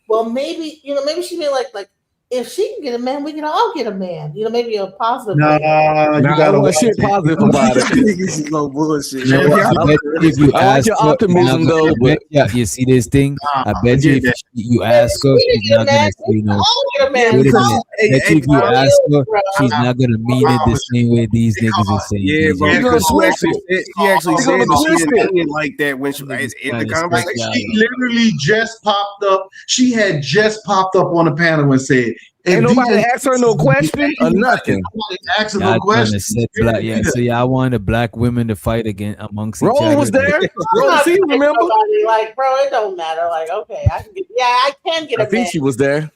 S12: well, maybe maybe she meant like if she can get a man, we can all get a man. Maybe a positive way.
S1: Nah, you
S13: Nah, I
S1: gotta
S13: don't want
S1: watch
S13: shit
S1: it.
S13: positive about it.
S3: Niggas is no bullshit.
S7: You know what? I bet you if you
S13: I like
S7: ask
S13: your
S7: her,
S13: optimism though, but
S7: you see this thing. I bet you
S1: forget
S7: if
S1: that.
S7: you ask her,
S12: She
S7: she's
S12: can get a
S7: not
S12: man.
S7: gonna
S12: We
S7: say
S12: can
S7: no.
S12: all get a man.
S7: Wait a
S12: Come
S7: minute.
S12: on.
S7: Bet you if you
S12: Bro.
S7: ask her, she's
S12: Bro.
S7: not gonna mean it the same way these niggas is saying.
S3: Yeah,
S7: DJ.
S3: bro,
S13: You're gonna
S3: because
S13: twist it.
S3: she actually
S13: You're
S3: said
S13: gonna
S3: that she
S13: twist
S3: didn't
S13: it.
S3: mean it like that when she
S7: Niggas
S3: in the
S7: trying to
S3: conversation.
S7: stretch
S1: She literally just popped up. She had just popped up on the panel and said, if
S13: Ain't nobody
S1: DJ
S13: asked her no question or nothing.
S1: nobody asking
S7: Y'all
S1: no
S7: trying to
S1: questions.
S7: set black, yeah. So y'all want the black women to fight again amongst each
S13: Roll
S7: other.
S13: was there.
S12: I'm
S13: Roll,
S12: not
S13: see,
S12: fighting
S13: remember?
S12: nobody. Like, bro, it don't matter. Like, okay, I can get
S13: I
S12: a man,
S13: think she was there.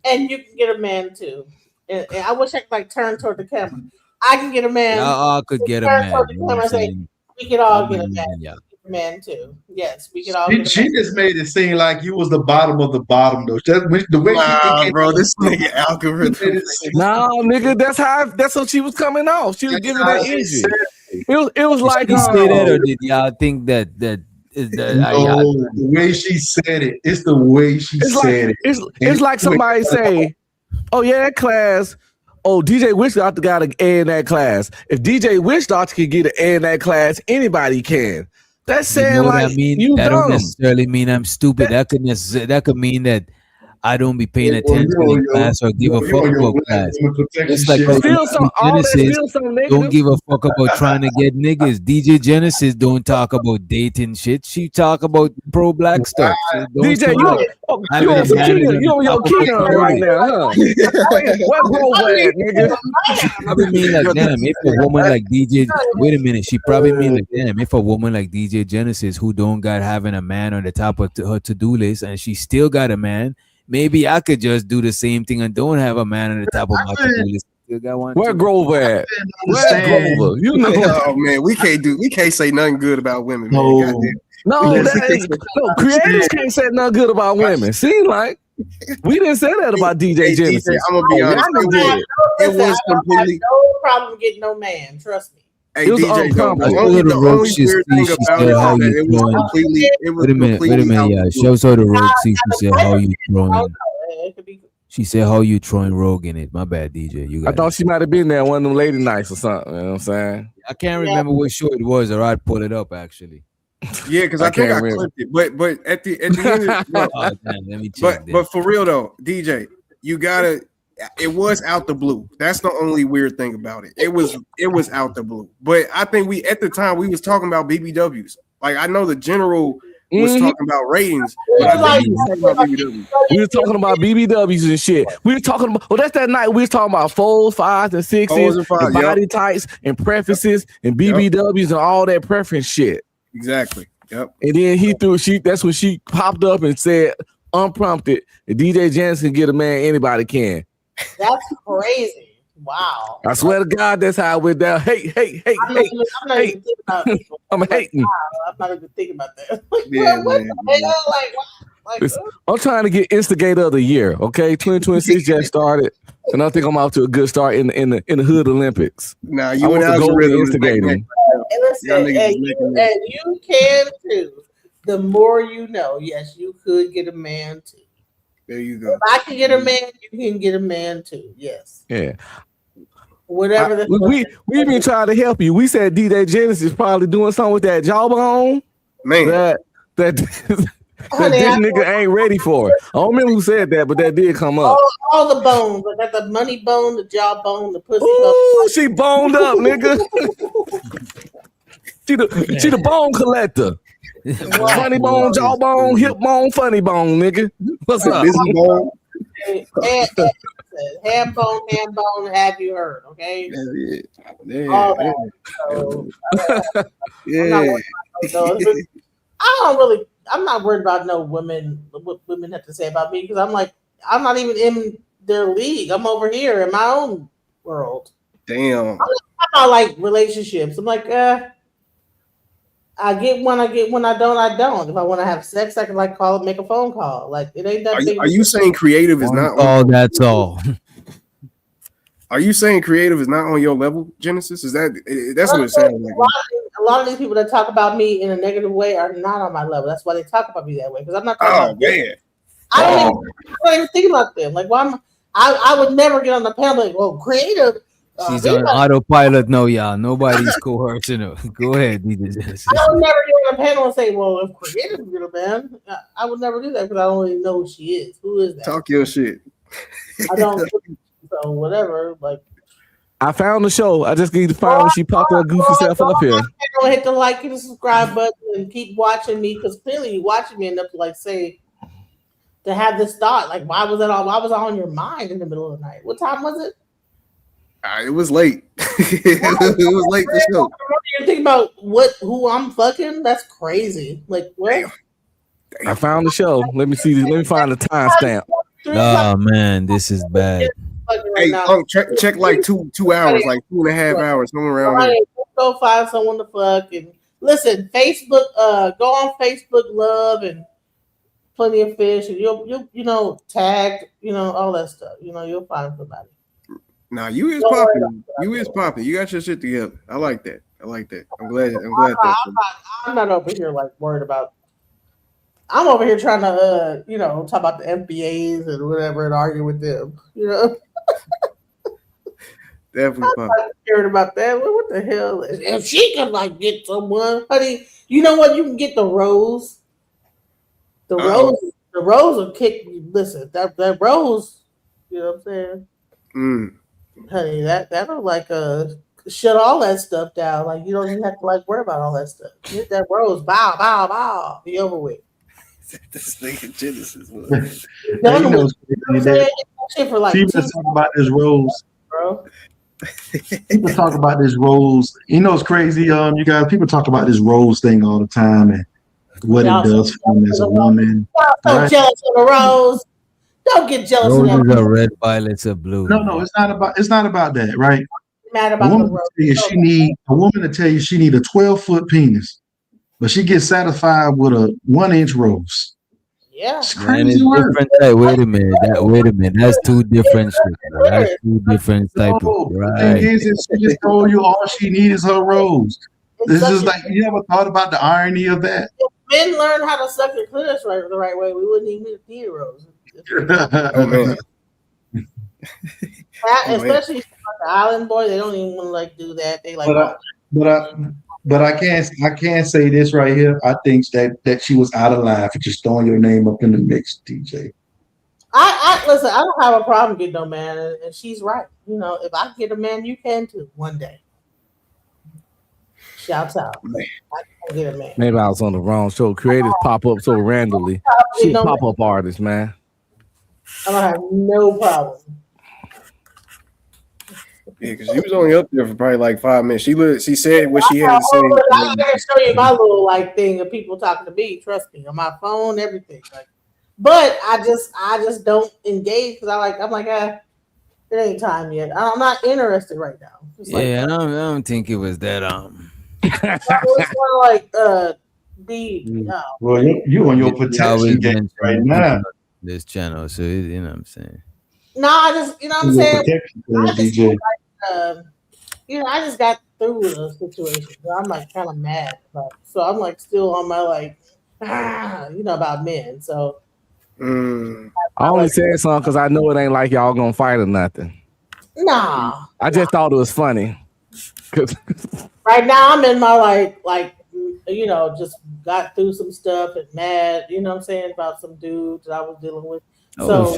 S12: and you can get a man too. And I wish I could like turn toward the camera. I can get a man.
S7: Y'all all could get a
S12: Turn
S7: man.
S12: toward the
S7: You know what
S12: camera
S7: I'm
S12: and say
S7: saying?
S12: we could all
S7: I
S12: get a
S7: believe
S12: man.
S7: in y'all.
S12: Man too. Yes, we could all
S1: She,
S12: get a
S1: she
S12: man.
S1: just made it seem like you was the bottom of the bottom, though. The way she
S3: Nah,
S1: came
S3: bro,
S1: out,
S3: this nigga
S1: she made
S3: algorithm.
S1: it seem-
S13: No, nigga, that's what she was coming off. She was
S1: That's
S13: giving
S1: how
S13: that
S1: she
S13: energy.
S1: said it.
S13: It was
S7: Did
S13: like
S7: she say that, or did y'all think that is that y'all?
S1: No, the way she said it. It's the way she
S13: it's
S1: said
S13: like
S1: it.
S13: it's like somebody say, "Oh yeah, that class. Oh, DJ Wish Doctor got an A in that class. If DJ Wish Doctor can get an A in that class, anybody can." That's
S7: You know
S13: saying
S7: what
S13: like
S7: I mean?
S13: you
S7: That don't
S13: dumb.
S7: necessarily mean I'm stupid. That could mean that I don't be paying
S1: Well,
S7: attention in class or give a
S1: you
S7: fuck
S1: on your
S7: about
S1: black
S7: class.
S1: woman protection
S7: Just like
S1: shit.
S7: how
S13: Still some
S7: DJ
S13: all that
S7: Genesis
S13: still some
S7: don't
S13: negative.
S7: give a fuck about trying to get niggas. DJ Genesis don't talk about dating shit. She talk about pro black stuff. So don't
S13: DJ,
S7: say like
S13: you
S7: having
S13: on
S7: a
S13: some
S7: man
S13: Keanu,
S7: is on
S13: you on
S7: top
S13: your
S7: of a
S13: Keanu right
S7: privilege.
S13: now, huh? What Grove at, nigga?
S7: Probably mean like, damn, if a woman like DJ, wait a minute, she probably mean like, damn, if a woman like DJ Genesis who don't got having a man on the top of her to-do list and she still got a man, maybe I could just do the same thing and don't have a man on the top of my to-do list. Still got one.
S13: Where
S7: too.
S13: Grove at? Where
S1: understand.
S13: Grover? You know.
S3: Oh man, we can't say nothing good about women, man.
S1: No.
S3: Goddamn.
S13: No,
S1: Listen,
S13: no, creators can't say nothing good about women. Seem like we didn't say that about DJ
S3: Hey, DJ,
S13: Genesis.
S3: I'm gonna be honest.
S13: Y'all did.
S3: It was completely.
S12: no problem getting no man. Trust me.
S3: Hey,
S13: It was
S3: DJ, though,
S13: unprompted.
S3: the only weird thing
S7: She
S3: about
S7: said
S3: it
S7: how
S3: is that
S7: you
S3: it was
S7: throwing.
S3: completely. It was
S7: Wait a minute,
S3: completely
S7: yeah.
S3: out the blue.
S7: Shows her the rogue. See, she said how you throwing.
S12: It could be.
S7: She said how you throwing rogue in it. My bad, DJ. You
S13: I
S7: got
S13: thought
S7: it.
S13: she might have been there one of them lady nights or something. You know what I'm saying?
S7: I can't remember what show it was, or I'd pull it up actually.
S3: Yeah, because
S13: I
S3: I think
S13: can't
S3: I
S13: remember.
S3: clipped it. But at the end, of,
S7: Oh, damn, let me check.
S3: but for real though, DJ, you gotta. It was out the blue. That's the only weird thing about it. It was out the blue. But I think we at the time we was talking about BBWs. Like I know the general was talking about ratings, but I think we was talking about BBWs.
S13: We were talking about BBWs and shit. We were talking about, well, that's that night we was talking about 4s, 5s, and 6s,
S3: Fours and fives,
S13: and body types, and preferences, and BBWs, and all that preference shit.
S3: Exactly. Yep.
S13: And then that's when she popped up and said, unprompted, if DJ Janice can get a man, anybody can.
S12: That's crazy. Wow.
S13: I swear to God, that's how I went down. Hey.
S12: I'm not even thinking about it.
S13: I'm hating.
S12: I'm not even thinking about that. Like,
S3: Yeah,
S12: what
S3: man.
S12: the hell? Like,
S13: Listen, I'm trying to get instigator of the year. Okay, 2026 just started, and I think I'm off to a good start in the Hood Olympics.
S3: Nah,
S13: I
S3: you
S13: want
S3: and
S13: the gold
S3: algorithm is
S13: instigating.
S3: neck.
S12: and listen, and you can too. The more you know, yes, you could get a man too.
S3: There you go.
S12: If I can get a man, you can get a man too. Yes.
S13: Yeah.
S12: Whatever the
S13: We been trying to help you. We said DJ Genesis is probably doing something with that jawbone.
S3: Man.
S13: That
S12: Honey,
S13: this
S12: I
S13: nigga ain't ready for it. I don't remember who said that, but that did come up.
S12: all the bones. I got the money bone, the jaw bone, the pussy
S13: Ooh, she boned up, nigga. she the bone collector. Funny bone, jawbone, hip bone, funny bone, nigga. What's up?
S3: Busy bone.
S12: bone. Ham bone, have you heard? Okay.
S3: Yeah.
S12: All that. So,
S3: Yeah.
S12: I'm not worried about no women, what women have to say about me, because I'm not even in their league. I'm over here in my own world.
S3: Damn.
S12: I'm not like relationships. I'm like, I get one, I don't. If I want to have sex, I can call it, make a phone call. Like, it ain't that big.
S3: Are you saying creative is not
S7: all? That's all.
S15: Are you saying creative is not on your level, Genesis? That's what it sounds like?
S12: A lot of these people that talk about me in a negative way are not on my level. That's why they talk about me that way. Because I'm not talking about
S15: man.
S12: I don't even think about them. Like, why I would never get on the panel like, well, creative.
S7: She's on autopilot. No, y'all. Nobody's coercing her. Go ahead, DJ Genesis.
S12: I would never get on the panel and say, well, if creative is a man, I would never do that because I don't really know who she is. Who is that?
S15: Talk your shit.
S12: I don't. So whatever. Like,
S13: I found the show. I just need to find when she popped her goofy self up here.
S12: Don't hit the like and the subscribe button and keep watching me because clearly you're watching me enough to like say to have this thought. Like, why was that on? Why was I on your mind in the middle of the night? What time was it?
S15: It was late. It was late to show.
S12: You're thinking about who I'm fucking? That's crazy. Like, what?
S13: I found the show. Let me see. Let me find the timestamp.
S7: Oh man, this is bad.
S15: Hey, check like 2 hours, like 2.5 hours, somewhere around there.
S12: Let's go find someone to fuck and listen. Facebook, go on Facebook Love and Plenty of Fish, and you'll tag, all that stuff. You'll find somebody.
S15: Nah, you is popping. You is popping. You got your shit together. I like that. I'm glad.
S12: I'm not over here like worried about. I'm over here trying to, talk about the FBAs and whatever and argue with them.
S15: Definitely
S12: I'm not scared about that. What the hell? If she can get someone, honey, you know what? You can get the rose. The rose will kick. Listen, that rose. You know what I'm saying? Honey, that'll shut all that stuff down. Like you don't even have to worry about all that stuff. Hit that rose, bow, bow, bow, be over with.
S15: This nigga Genesis was.
S1: People talk about this rose,
S12: bro.
S1: People talk about this rose. It's crazy. You guys, people talk about this rose thing all the time and what it does for them as a woman.
S12: Don't jealous of the rose. Don't get jealous of that.
S7: Roses are red, violets are blue.
S1: No, it's not about that, right?
S12: Mad about the rose.
S1: A woman to tell you she need a 12-foot penis, but she gets satisfied with a 1-inch rose.
S12: Yeah,
S1: it's crazy work.
S7: Wait a minute. That's two different shit. That's two different type of right.
S1: The thing is, she just told you all she needs is her rose. This is like, you ever thought about the irony of that?
S12: If men learn how to suck their clitoris the right way, we wouldn't even need a rose.
S15: Oh man.
S12: Especially the island boy, they don't even want to do that. They
S1: but I can't say this right here. I think that she was out of line for just throwing your name up in the mix, DJ.
S12: I listen. I don't have a problem getting no man, and she's right. If I get a man, you can too one day. Shouts out. I can get a man.
S13: Maybe I was on the wrong show. Creators pop up so randomly. She pop up artist, man.
S12: I don't have no problem.
S15: Yeah, because she was only up there for probably like 5 minutes. She said what she had to say.
S12: I can show you my little thing of people talking to me. Trust me, on my phone, everything. But I just don't engage because I'm like, it ain't time yet. I'm not interested right now.
S7: I don't think it was that
S12: It's more
S1: well, you on your protection game right now.
S7: This channel, so you know what I'm saying.
S12: No, I just what I'm saying. I just got through the situation. So I'm kind of mad, so I'm still on my about men. So
S13: I only said something because I know it ain't like y'all gonna fight or nothing.
S12: Nah,
S13: I just thought it was funny.
S12: Right now I'm in my just got through some stuff and mad. You know what I'm saying, about some dudes that I was dealing with. So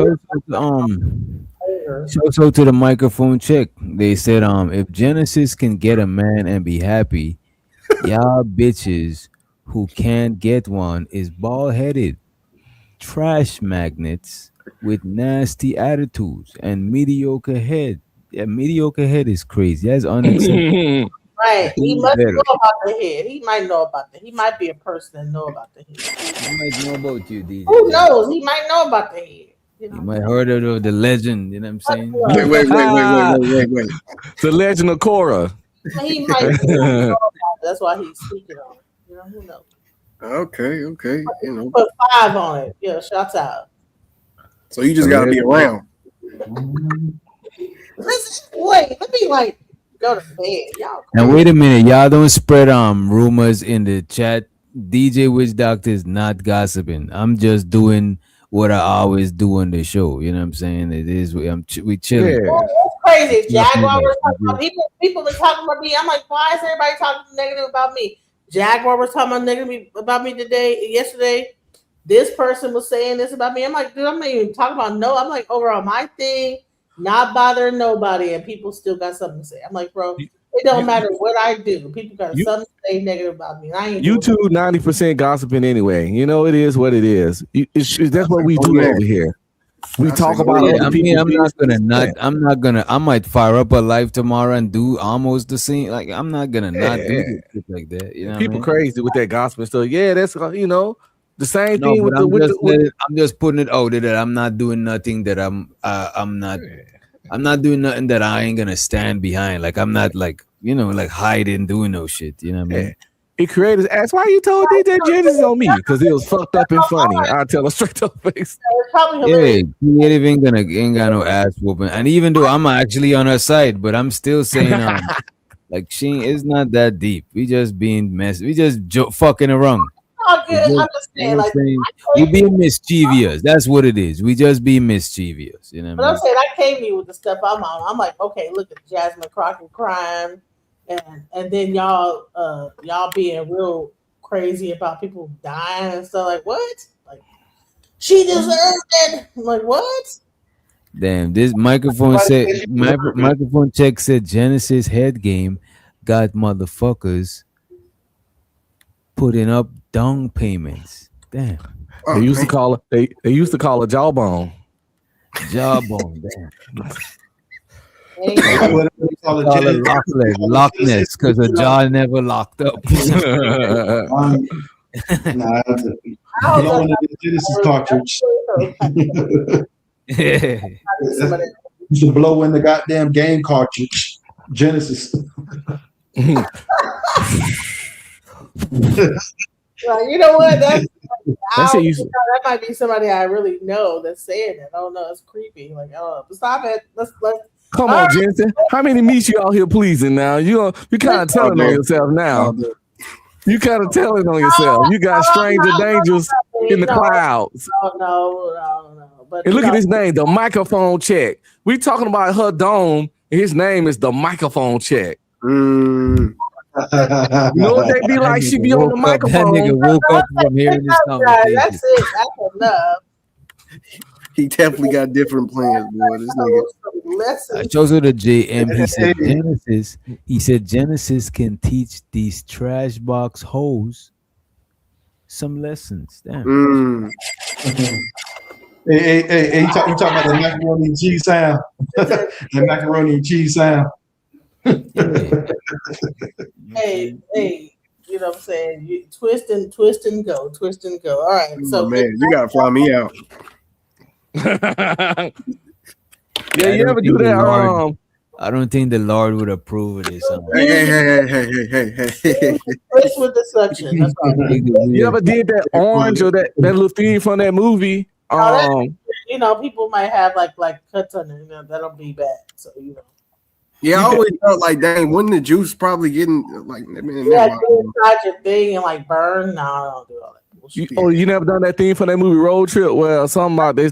S7: to the microphone check. They said if Genesis can get a man and be happy, y'all bitches who can't get one is bald-headed trash magnets with nasty attitudes and mediocre head. Yeah, mediocre head is crazy. That's unacceptable.
S12: Right. He must know about the head. He might know about that. He might be a person that know about the head.
S7: He might know about you, DJ.
S12: Who knows? He might know about the head.
S7: You might heard of the legend. You know what I'm saying?
S15: Wait.
S13: The legend of Korra.
S12: He might know about it. That's why he's speaking on it. Who knows?
S15: Okay.
S12: Put 5 on it. Yeah, shouts out.
S15: So you just gotta be around.
S12: Wait, let me like go to bed, y'all.
S7: Now wait a minute, y'all don't spread rumors in the chat. DJ Witch Doctor is not gossiping. I'm just doing what I always do on the show. You know what I'm saying? It is we chilling.
S12: Yeah. It's crazy. Jaguar was talking about people been talking about me. I'm like, why is everybody talking negative about me? Jaguar was talking about negative about me yesterday. This person was saying this about me. I'm like, dude, I'm not even talking about I'm like over on my thing, not bothering nobody, and people still got something to say. I'm like, bro, it don't matter what I do. People got something to say negative about me. I ain't
S13: YouTube 90% gossiping anyway. You know, it is what it is. That's what we do over here. We talk about other people.
S7: I might fire up a live tomorrow and do almost the same. Like I'm not gonna not do shit like that. You know,
S13: people
S7: what I mean?
S13: crazy with that gospel stuff. Yeah, that's the same
S7: No,
S13: thing
S7: but
S13: with
S7: I'm just putting it out there that I'm not doing nothing that I'm not doing nothing that I ain't gonna stand behind. Like I'm not like hiding doing no shit. You know what I mean?
S13: It creators ask why you told DJ Genesis on me because it was fucked up and funny. I tell her straight up face.
S7: Yeah, creative ain't got no ass whooping. And even though I'm actually on her side, but I'm still saying like it's not that deep. We just being messy. We just fucking around.
S12: Oh, good. I'm just saying, like,
S7: we being mischievous. That's what it is. We just be mischievous. You know what I
S12: But
S7: mean?
S12: I'm saying I came to you with the stuff I'm on. I'm like, okay, look at Jasmine Crockett crying, and then y'all being real crazy about people dying and stuff. Like what? Like she deserved it. I'm like what?
S7: Damn, this microphone check said Genesis head game got motherfuckers putting up dung payments. Damn.
S13: They used to call it they used to call it jawbone.
S7: Jawbone, damn.
S1: Loch
S7: Ness, because the jaw never locked up.
S1: Blowing the Genesis cartridge. Used to blow in the goddamn game cartridge. Genesis.
S12: Well, you know what? That might be somebody I really know that's saying it. I don't know. It's creepy. Like, oh, stop it. Let's
S13: Come on, Jensen. How many meats you out here pleasing now? You kind of telling on yourself now. You kind of telling on yourself. You got stranger dangers in the clouds.
S12: No. But
S13: and look at his name, the microphone check. We talking about her dome. His name is the microphone check. You know what they be like? She be on the microphone.
S7: That nigga woke up from hearing this conversation.
S12: That's it. That's enough.
S15: He definitely got different plans, boy. This nigga.
S7: I chose her to JM. He said Genesis can teach these trash box hoes some lessons. Damn.
S1: Hey, you talking about the macaroni and cheese sound? The macaroni and cheese sound.
S12: Hey, you know what I'm saying? You twist and go. All right. So
S15: man, you gotta fly me out.
S13: Yeah, you ever do that?
S7: I don't think the Lord would approve of this.
S15: Hey.
S12: Twist with the suction. That's all.
S13: You ever did that orange or that little thing from that movie?
S12: You know, people might have like cuts on it. You know, that'll be bad. So you know.
S15: Yeah, I always felt like, dang, wouldn't the juice probably getting like?
S12: Do inside your thing and like burn? No, I don't do all that.
S13: You never done that thing from that movie Road Trip where something about they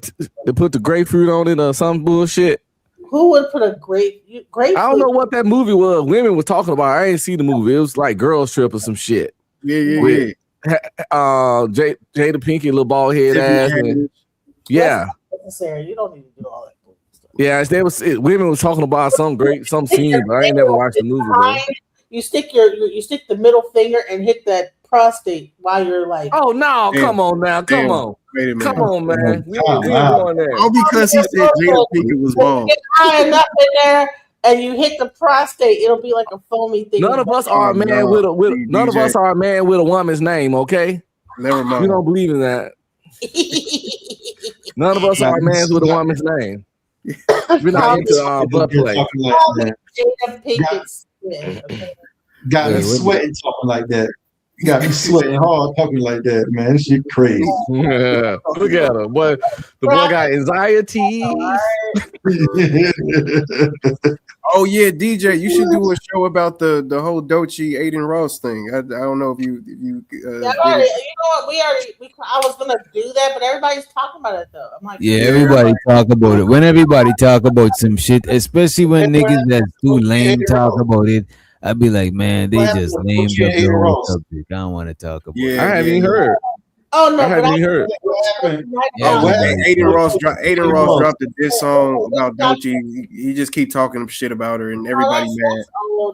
S13: put the grapefruit on it or some bullshit?
S12: Who would put a grapefruit?
S13: I don't know what that movie was. Women were talking about. I ain't see the movie. It was like Girls Trip or some shit.
S15: Yeah.
S13: Jada Pinkett, little bald head ass. Yeah.
S12: That's necessary. You don't need to do all that.
S13: Yeah, women was talking about some scene, but I ain't never watched the movie. Bro.
S12: You stick the middle finger and hit that prostate while you're like.
S13: Oh no! Come on now! Come on!
S15: Wait a minute!
S13: Come on, man!
S15: All because he said Jada Pinkett was bald.
S12: Get high enough in there, and you hit the prostate. It'll be like a foamy thing.
S13: None of us are a man with a none of us are a man with a woman's name. Okay.
S15: Never mind.
S13: We don't believe in that. None of us are a man with a woman's name. We're not into blood play.
S12: Jada Pinkett's.
S1: Got me sweating talking like that. You got me sweating hard talking like that, man. This shit crazy.
S13: Yeah. Look at him. Boy, the boy got anxieties.
S15: Oh yeah, DJ, you should do a show about the whole Doechii Aiden Ross thing. I don't know if you
S12: Yeah, I already, you know what? I was gonna do that, but everybody's talking about it though. I'm like,
S7: Yeah, everybody talk about it. When everybody talk about some shit, especially when niggas that's too lame talk about it, I'd be like, man, they just named up the whole subject. I don't want to talk about it.
S13: I haven't even heard.
S12: Oh no,
S13: I haven't even heard.
S15: Aiden Ross dropped a diss song about Doechii. He just keep talking shit about her, and everybody mad.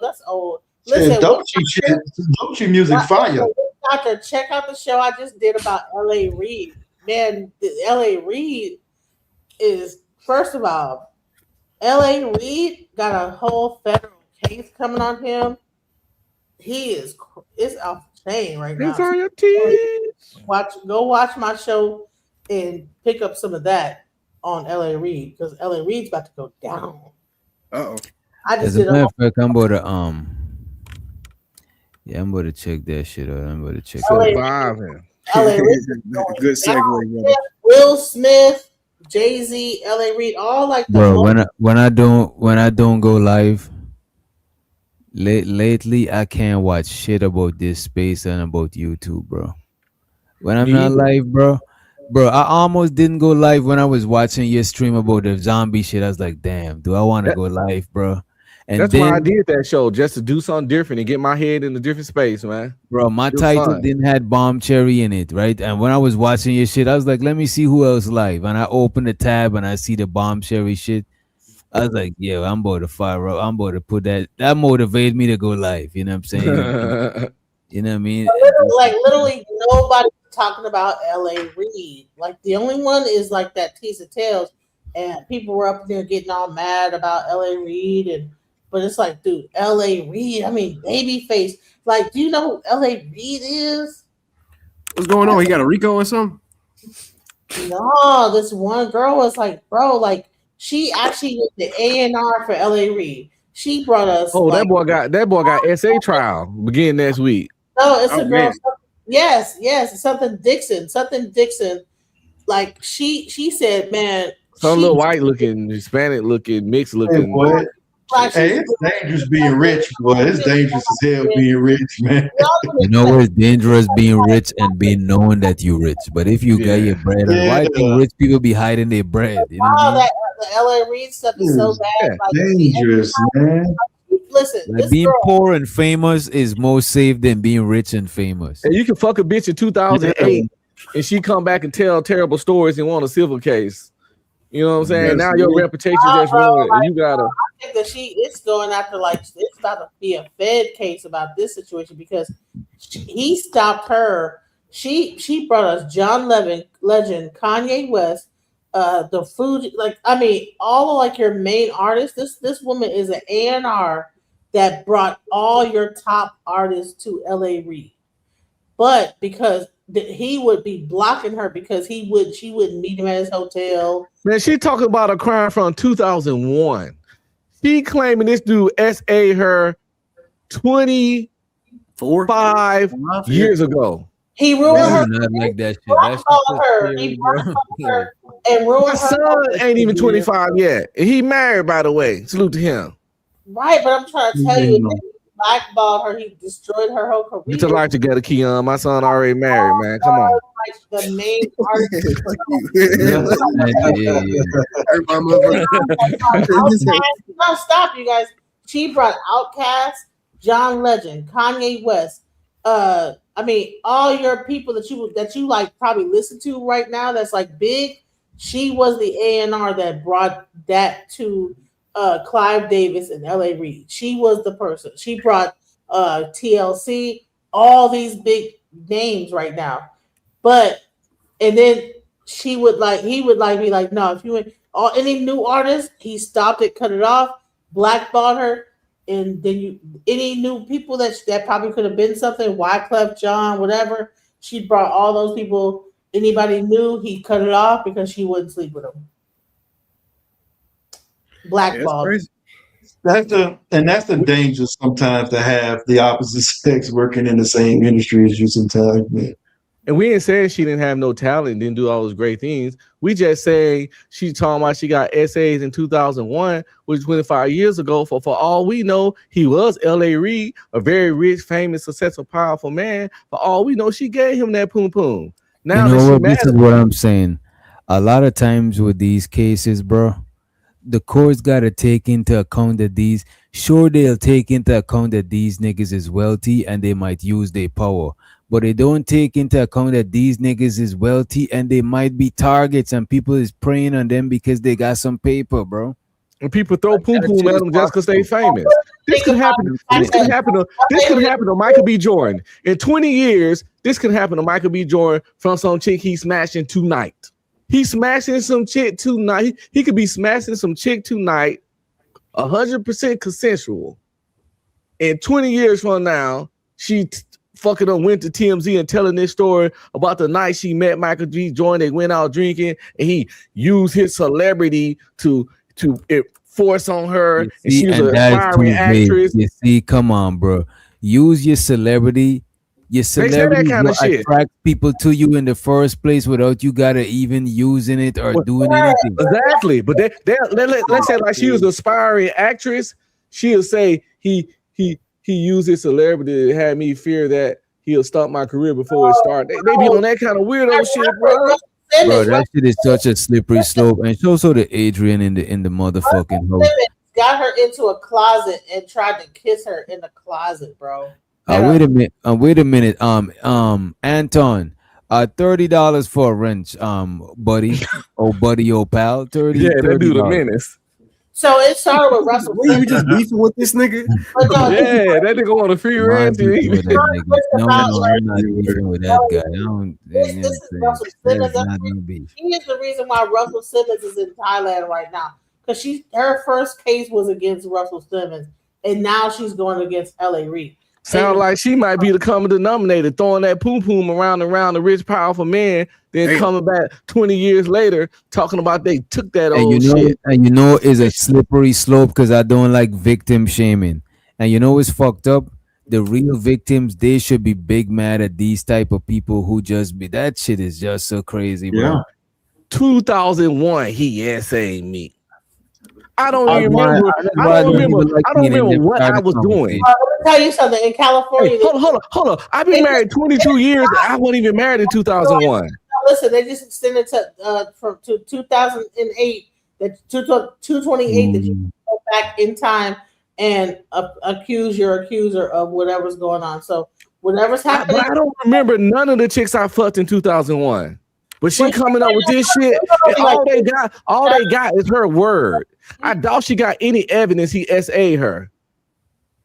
S12: That's old.
S1: Listen, Doechii music fire.
S12: Doctor, check out the show I just did about L.A. Reid. Man, L.A. Reid is, first of all, L.A. Reid got a whole federal case coming on him. He is off the chain right now.
S13: It's on your teeth.
S12: Go watch my show and pick up some of that on L.A. Reid because L.A. Reid's about to go down.
S15: Uh-oh.
S12: I just
S7: As a
S12: did
S7: matter
S12: a
S7: of fact, I'm about to I'm about to check that shit out. I'm about to check
S12: LA
S7: it
S12: Reid.
S7: out.
S12: LA Reid.
S15: Good segue, brother.
S12: Will Smith, Jay-Z, L.A. Reid, all like the
S7: Bro, when I don't go live, lately I can't watch shit about this space and about YouTube, bro. When I'm not live, bro, I almost didn't go live when I was watching your stream about the zombie shit. I was like, damn, do I want to go live, bro? And
S13: That's
S7: then,
S13: why I did that show, just to do something different and get my head in a different space, man.
S7: bro, my
S13: It was
S7: title
S13: fun.
S7: didn't have Bomb Cherry in it, right? And when I was watching your shit, I was like, let me see who else live. And I opened the tab and I see the Bomb Cherry shit. I was like, yeah, I'm about to fire up. I'm about to put that. That motivated me to go live. You know what I'm saying? You know what I mean?
S12: Literally nobody's talking about L.A. Reid. Like the only one is like that Tease of Tales, and people were up there getting all mad about L.A. Reid, but it's like, dude, L.A. Reid. I mean, Babyface. Like, do you know who L.A. Reid is?
S15: What's going on? He got a Rico or something?
S12: No, this one girl was like, bro, like she actually was the A&R for L.A. Reid. She brought us.
S13: Oh,
S12: like,
S13: that boy got SA trial beginning next week.
S12: No, it's a girl.
S13: man.
S12: Yes, something Dixon. Like she said, man.
S13: Some little white looking, Hispanic looking, mixed looking.
S1: Boy. Hey, it's dangerous being rich, boy. It's dangerous as hell being rich, man.
S7: You know it's dangerous being rich and being knowing that you're rich. But if you get your bread, and why think rich people be hiding their bread? You know what I mean?
S12: The L.A. Reid stuff is so bad. Like,
S1: dangerous, man.
S12: Listen,
S7: like being poor and famous is more safe than being rich and famous.
S13: And you can fuck a bitch in 2008 and she come back and tell terrible stories and want a civil case. You know what I'm saying?
S7: Yes,
S13: now your reputation just ruined. And you gotta.
S12: I think that it's going after, like, it's about to be a Fed case about this situation because he stopped her. She brought us John Legend, Kanye West, the food, like, I mean, all of like your main artists. This woman is an A&R that brought all your top artists to L.A. Reid, but because he would be blocking her because she wouldn't meet him at his hotel.
S13: Man, she talking about a crime from 2001. She claiming this dude SA her 25 years ago.
S12: He ruined her.
S7: Not like that shit. That's
S12: He blackballed her and ruined
S13: My
S12: her.
S13: son ain't even 25 yet. And he married, by the way. Salute to him.
S12: Right, but I'm trying to tell you, he blackballed her. He destroyed her whole career.
S13: Get your life together, Keon. My son already married, man. Come on.
S12: Like the main artist. No, stop, you guys. She brought Outkast, John Legend, Kanye West. I mean, all your people that you like probably listen to right now. That's like big. She was the A&R that brought that to Clive Davis and L.A. Reid. She was the person. She brought TLC, all these big names right now. But and then he would be like, no, if you any new artists, he stopped it, cut it off, blackballed her, and then any new people that probably could have been something, Wyclef John, whatever. She brought all those people. Anybody new, he cut it off because she wouldn't sleep with them. Blackballed.
S1: That's the danger sometimes to have the opposite sex working in the same industry as you sometimes, man.
S2: And we ain't saying she didn't have no talent, didn't do all those great things. We just saying she talking about she got essays in 2001, which 25 years ago. For all we know, he was L.A. Reid, a very rich, famous, successful, powerful man. For all we know, she gave him that poom poom. Now
S7: you know
S2: that she
S7: what?
S2: mad
S7: This is what I'm saying. A lot of times with these cases, bro, the courts got to take into account that they'll take into account that these niggas is wealthy and they might use their power. But they don't take into account that these niggas is wealthy and they might be targets and people is preying on them because they got some paper, bro.
S2: And people throw poom poom at them just because they famous. This could happen. This could happen to Michael B. Jordan. In 20 years, this could happen to Michael B. Jordan from some chick he smashing tonight. He's smashing some chick tonight. He could be smashing some chick tonight, 100% consensual. And 20 years from now, she fucking went to TMZ and telling this story about the night she met Michael B. Jordan. They went out drinking, and he used his celebrity to force on her. And she was an aspiring actress.
S7: You see, come on, bro. Use your celebrity. Your celebrity will attract people to you in the first place without you gotta even using it or doing anything.
S2: Exactly. But let's say like she was an aspiring actress. She'll say he used his celebrity to have me fear that he'll stop my career before it starts. They be on that kind of weirdo shit, bro.
S7: Bro, that shit is such a slippery slope. And so the Adrian in the motherfucking house.
S12: Got her into a closet and tried to kiss her in the closet, bro.
S7: Wait a minute. Anton, $30 for a wrench, buddy. Buddy, pal. 30.
S2: Yeah, that dude a menace.
S12: So it started with Russell.
S15: Were you just beefing with this nigga?
S2: Yeah, that nigga on a free rent.
S7: No, I'm not beefing with that guy.
S12: This is Russell Simmons. He is the reason why Russell Simmons is in Thailand right now. Because her first case was against Russell Simmons, and now she's going against L.A. Reid.
S2: Sound like she might be the common denominator, throwing that poom poom around the rich, powerful man, then coming back 20 years later talking about they took that old shit.
S7: And you know it's a slippery slope because I don't like victim shaming. And you know it's fucked up? The real victims, they should be big mad at these type of people who just be, that shit is just so crazy, bro.
S2: Yeah. 2001, he essayed me. I don't remember what I was doing.
S12: Let me tell you something. In California,
S2: hey, hold on. I've been married 22 years. I wasn't even married in 2001.
S12: Listen, they just extended to 2008. That 228 that you go back in time and accuse your accuser of whatever's going on. So whatever's happening.
S2: But I don't remember none of the chicks I fucked in 2001. But she coming up with this shit, and all they got is her word. I doubt she got any evidence he SA'd her.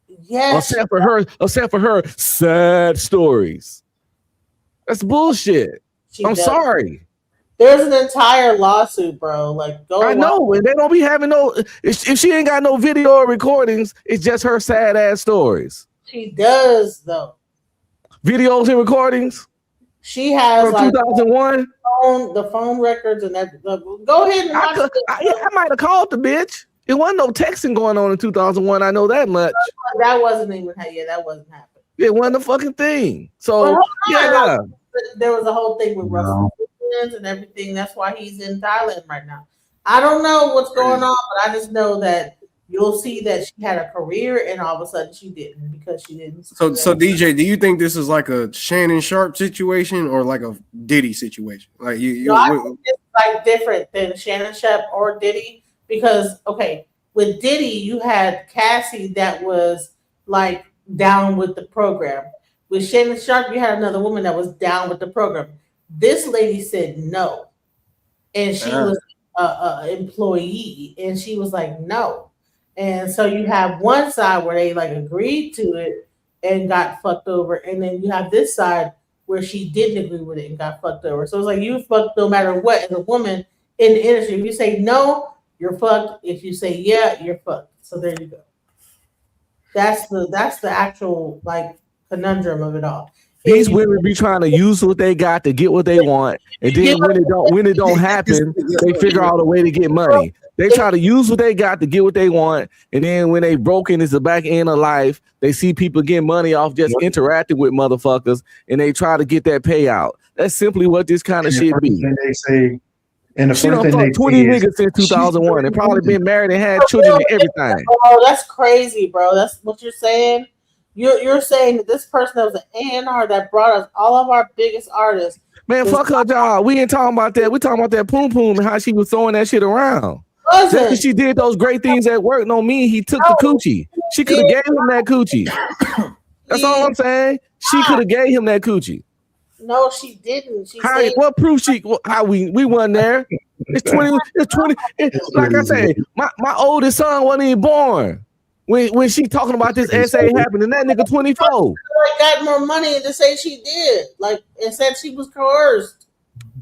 S12: Yes.
S2: Except for her sad stories. That's bullshit. I'm sorry.
S12: There's an entire lawsuit, bro. Like,
S2: I know, and they don't be having no. If she ain't got no video or recordings, it's just her sad ass stories.
S12: She does though.
S2: Videos and recordings.
S12: She has
S2: from 2001.
S12: The phone records and that. Go ahead and watch it.
S2: I might have called the bitch. It wasn't no texting going on in 2001. I know that much.
S12: That wasn't even. Yeah, that wasn't happening.
S2: It wasn't a fucking thing. So yeah,
S12: there was a whole thing with Russell Simmons and everything. That's why he's in Thailand right now. I don't know what's going on, but I just know that you'll see that she had a career and all of a sudden she didn't because she didn't.
S15: So DJ, do you think this is like a Shannon Sharp situation or like a Diddy situation? Like
S12: I think it's like different than Shannon Sharp or Diddy because with Diddy you had Cassie that was like down with the program. With Shannon Sharp, you had another woman that was down with the program. This lady said no, and she was an employee, and she was like no. And so you have one side where they like agreed to it and got fucked over, and then you have this side where she didn't agree with it and got fucked over. So it's like you fucked no matter what as a woman in the industry. If you say no, you're fucked. If you say yeah, you're fucked. So there you go. That's the actual like conundrum of it all.
S2: These women be trying to use what they got to get what they want, and then when it don't happen, they figure out a way to get money.
S13: They try to use what they got to get what they want, and then when they broken is the back end of life, they see people getting money off just interacting with motherfuckers, and they try to get that payout. That's simply what this kind of shit be.
S1: They say, and the
S13: She
S1: first
S13: done
S1: thing they
S13: fucked 20
S1: say is,
S13: niggas since 2001 and probably been married and had children and everything.
S12: Oh, that's crazy, bro. That's what you're saying. You're saying that this person that was an A&R that brought us all of our biggest artists.
S13: Man, fuck her job. We ain't talking about that. We talking about that Poom Poom and how she was throwing that shit around. Just because she did those great things at work don't mean he took the coochie. She could have gave him that coochie. That's all I'm saying. She could have gave him that coochie.
S12: No, she didn't. She
S13: How,
S12: said,
S13: what proof she? How we wasn't there? It's 20. It's 20. Like I say, my oldest son wasn't even born when she talking about this essay happening. That nigga 24.
S12: I got more money to say she did. Like, and said she was coerced.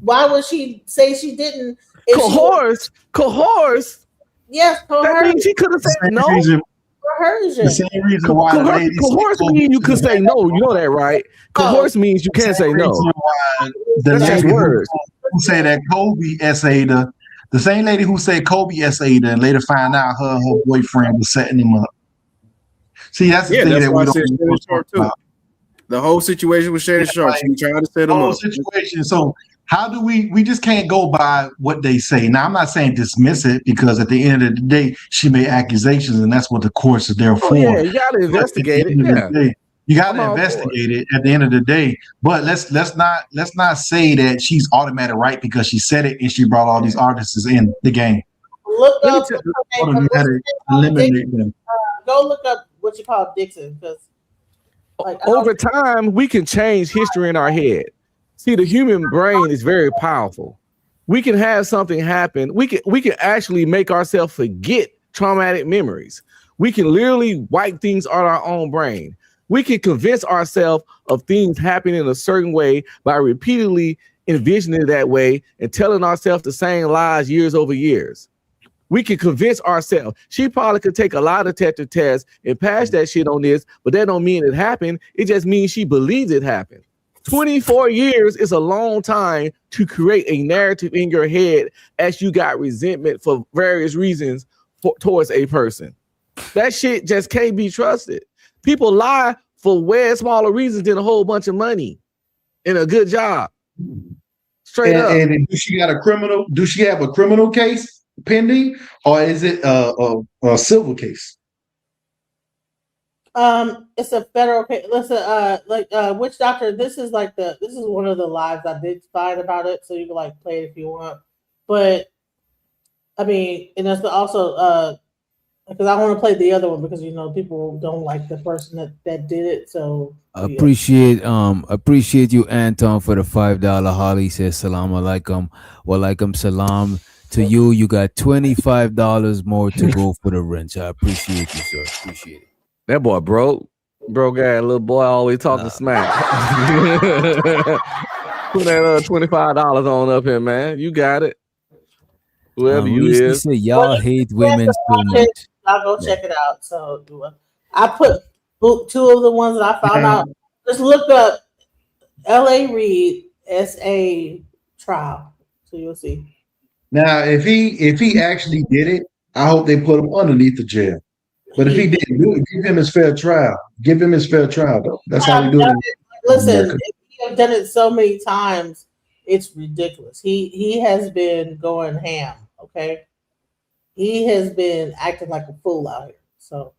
S12: Why would she say she didn't?
S13: Coerced? Coerced?
S12: Yes, coerced.
S13: That means she could have said no.
S12: Coercion.
S1: the same reason why the lady
S13: coerce means you could say no. You know that, right? Coerce means you can't say no.
S1: The
S13: That's
S1: lady
S13: words.
S1: who say that Kobe essayed her, the same lady who said Kobe essayed her and later find out her and her boyfriend was setting him up. See, that's the thing
S15: that's
S1: that
S15: why
S1: we
S15: I said
S1: don't
S15: Shannon Sharp too. The whole situation with Shannon Sharp, she trying to set him
S1: whole
S15: up.
S1: situation. So how do we just can't go by what they say? Now I'm not saying dismiss it, because at the end of the day, she made accusations, and that's what the courts are there for.
S13: Yeah, you gotta investigate it. Yeah.
S1: You got to investigate it at the end of the day. But let's not say that she's automatic right because she said it and she brought all these artists in the game.
S12: Look up.
S1: Eliminate them.
S12: Go look up what you call Dixon, because
S13: Over time, we can change history in our head. See, the human brain is very powerful. We can have something happen. We can actually make ourselves forget traumatic memories. We can literally wipe things out of our own brain. We can convince ourselves of things happening in a certain way by repeatedly envisioning it that way and telling ourselves the same lies years over years. We can convince ourselves. She probably could take a lie detector test and pass that shit on this, but that don't mean it happened. It just means she believes it happened. 24 years is a long time to create a narrative in your head as you got resentment for various reasons towards a person. That shit just can't be trusted. People lie for way smaller reasons than a whole bunch of money and a good job. Straight up.
S1: And do she got a criminal? Do she have a criminal case pending, or is it a civil case?
S12: It's a federal case. Listen, Witch Doctor. This is one of the lives I did find about it, so you can play it if you want. But I mean, and that's also because I want to play the other one because people don't like the person that did it. So
S7: appreciate you, Anton, for the $5 Holly says salam alaikum. Walaikum salam to you. You got $25 more to go for the wrench. I appreciate you, sir. Appreciate it.
S13: That boy broke ass little boy always talking smack. Put that $25 on up here, man. You got it. Whoever you is.
S7: Say y'all hate women so much.
S12: I'll go check it out. So I put two of the ones that I found out. Just look up L.A. Reid SA trial, so you'll see.
S1: Now, if he actually did it, I hope they put him underneath the jail. But if he didn't, give him his fair trial. Give him his fair trial, though. That's how we do it.
S12: Listen, he has done it so many times, it's ridiculous. He has been going ham. Okay. He has been acting like a fool out here. So,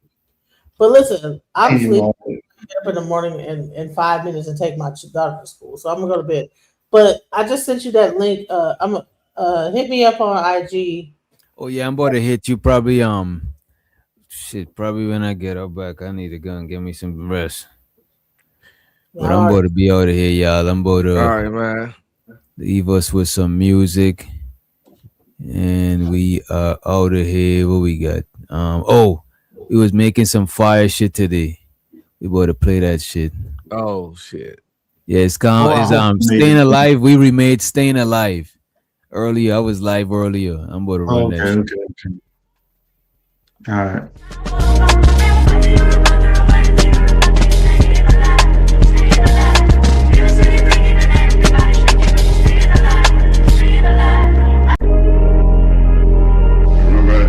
S12: but listen, obviously, I get up in the morning in 5 minutes and take my daughter to school. So I'm gonna go to bed. But I just sent you that link. Hit me up on IG.
S7: Oh yeah, I'm about to hit you probably. Probably when I get up back, I need to go and get me some rest. But I'm about to be out of here, y'all. I'm about to
S13: all right, man.
S7: Leave us with some music. And we are out of here. What we got? We was making some fire shit today. We about to play that shit.
S13: Oh shit.
S7: Yeah, it's Staying Alive. We remade Staying Alive. Earlier, I was live earlier. I'm about to run that shit.
S1: Okay. All right.
S16: Remember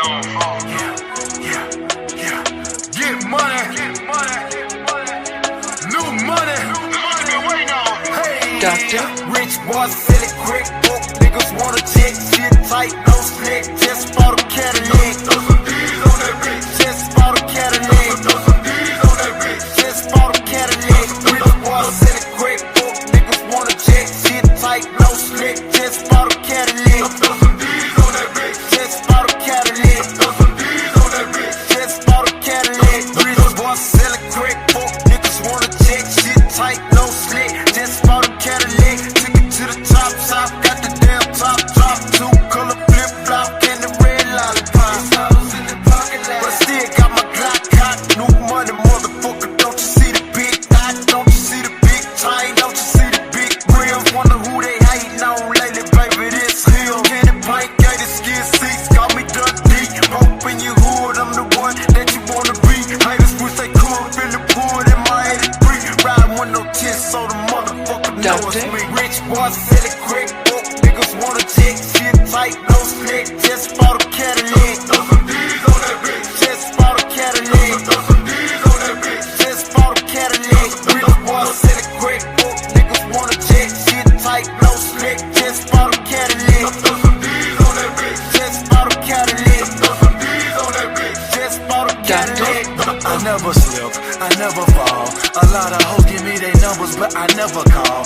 S16: Get money. New money. Hey, Duct. Rich boys selling crack, broke niggas wanna check. Shit tight, no slick. Just bought a Cadillac. Throw some D's on that bitch. Just bought a Cadillac. Throw some D's on that bitch. Just bought a Cadillac. Rich boys selling crack, broke niggas wanna check. Shit tight, no slick. Just bought a Cadillac. Throw some D's on that bitch. Just bought a Cadillac. Throw some D's on that bitch. Just bought a Cadillac. Rich boys selling crack, broke niggas wanna check. Shit tight, no slick. Just bought a Cadillac. Took it to the top, got the damn top, two color flip flop and the red lollipop. But I still got my Glock cocked, new money, motherfucker. Don't you see the big dot? Don't you see the big tie? Don't you see the big rims? Wonder who they hating on lately, baby. This hill, candy paint, gated skin seats, got me done deep. Hope in your hood, I'm the one that you wanna be. Haters wish they could feel the wood in my 83. Riding with no tits, so the motherfucker know it's me. Rich boys selling crack, broke niggas wanna check. Shit tight, no slick. Just bought a Cadillac. Throw some D's on that bitch. Just bought a Cadillac. Throw some D's on that bitch. Just bought a Cadillac. Rich boys selling crack, broke niggas wanna check. Shit tight, no slick. Just bought a Cadillac. Throw some D's on that bitch. Just bought a Cadillac. Throw some D's on that bitch. Just bought a Cadillac.
S17: I never slip, I never fall. A lot of hoes give me their numbers, but I never call.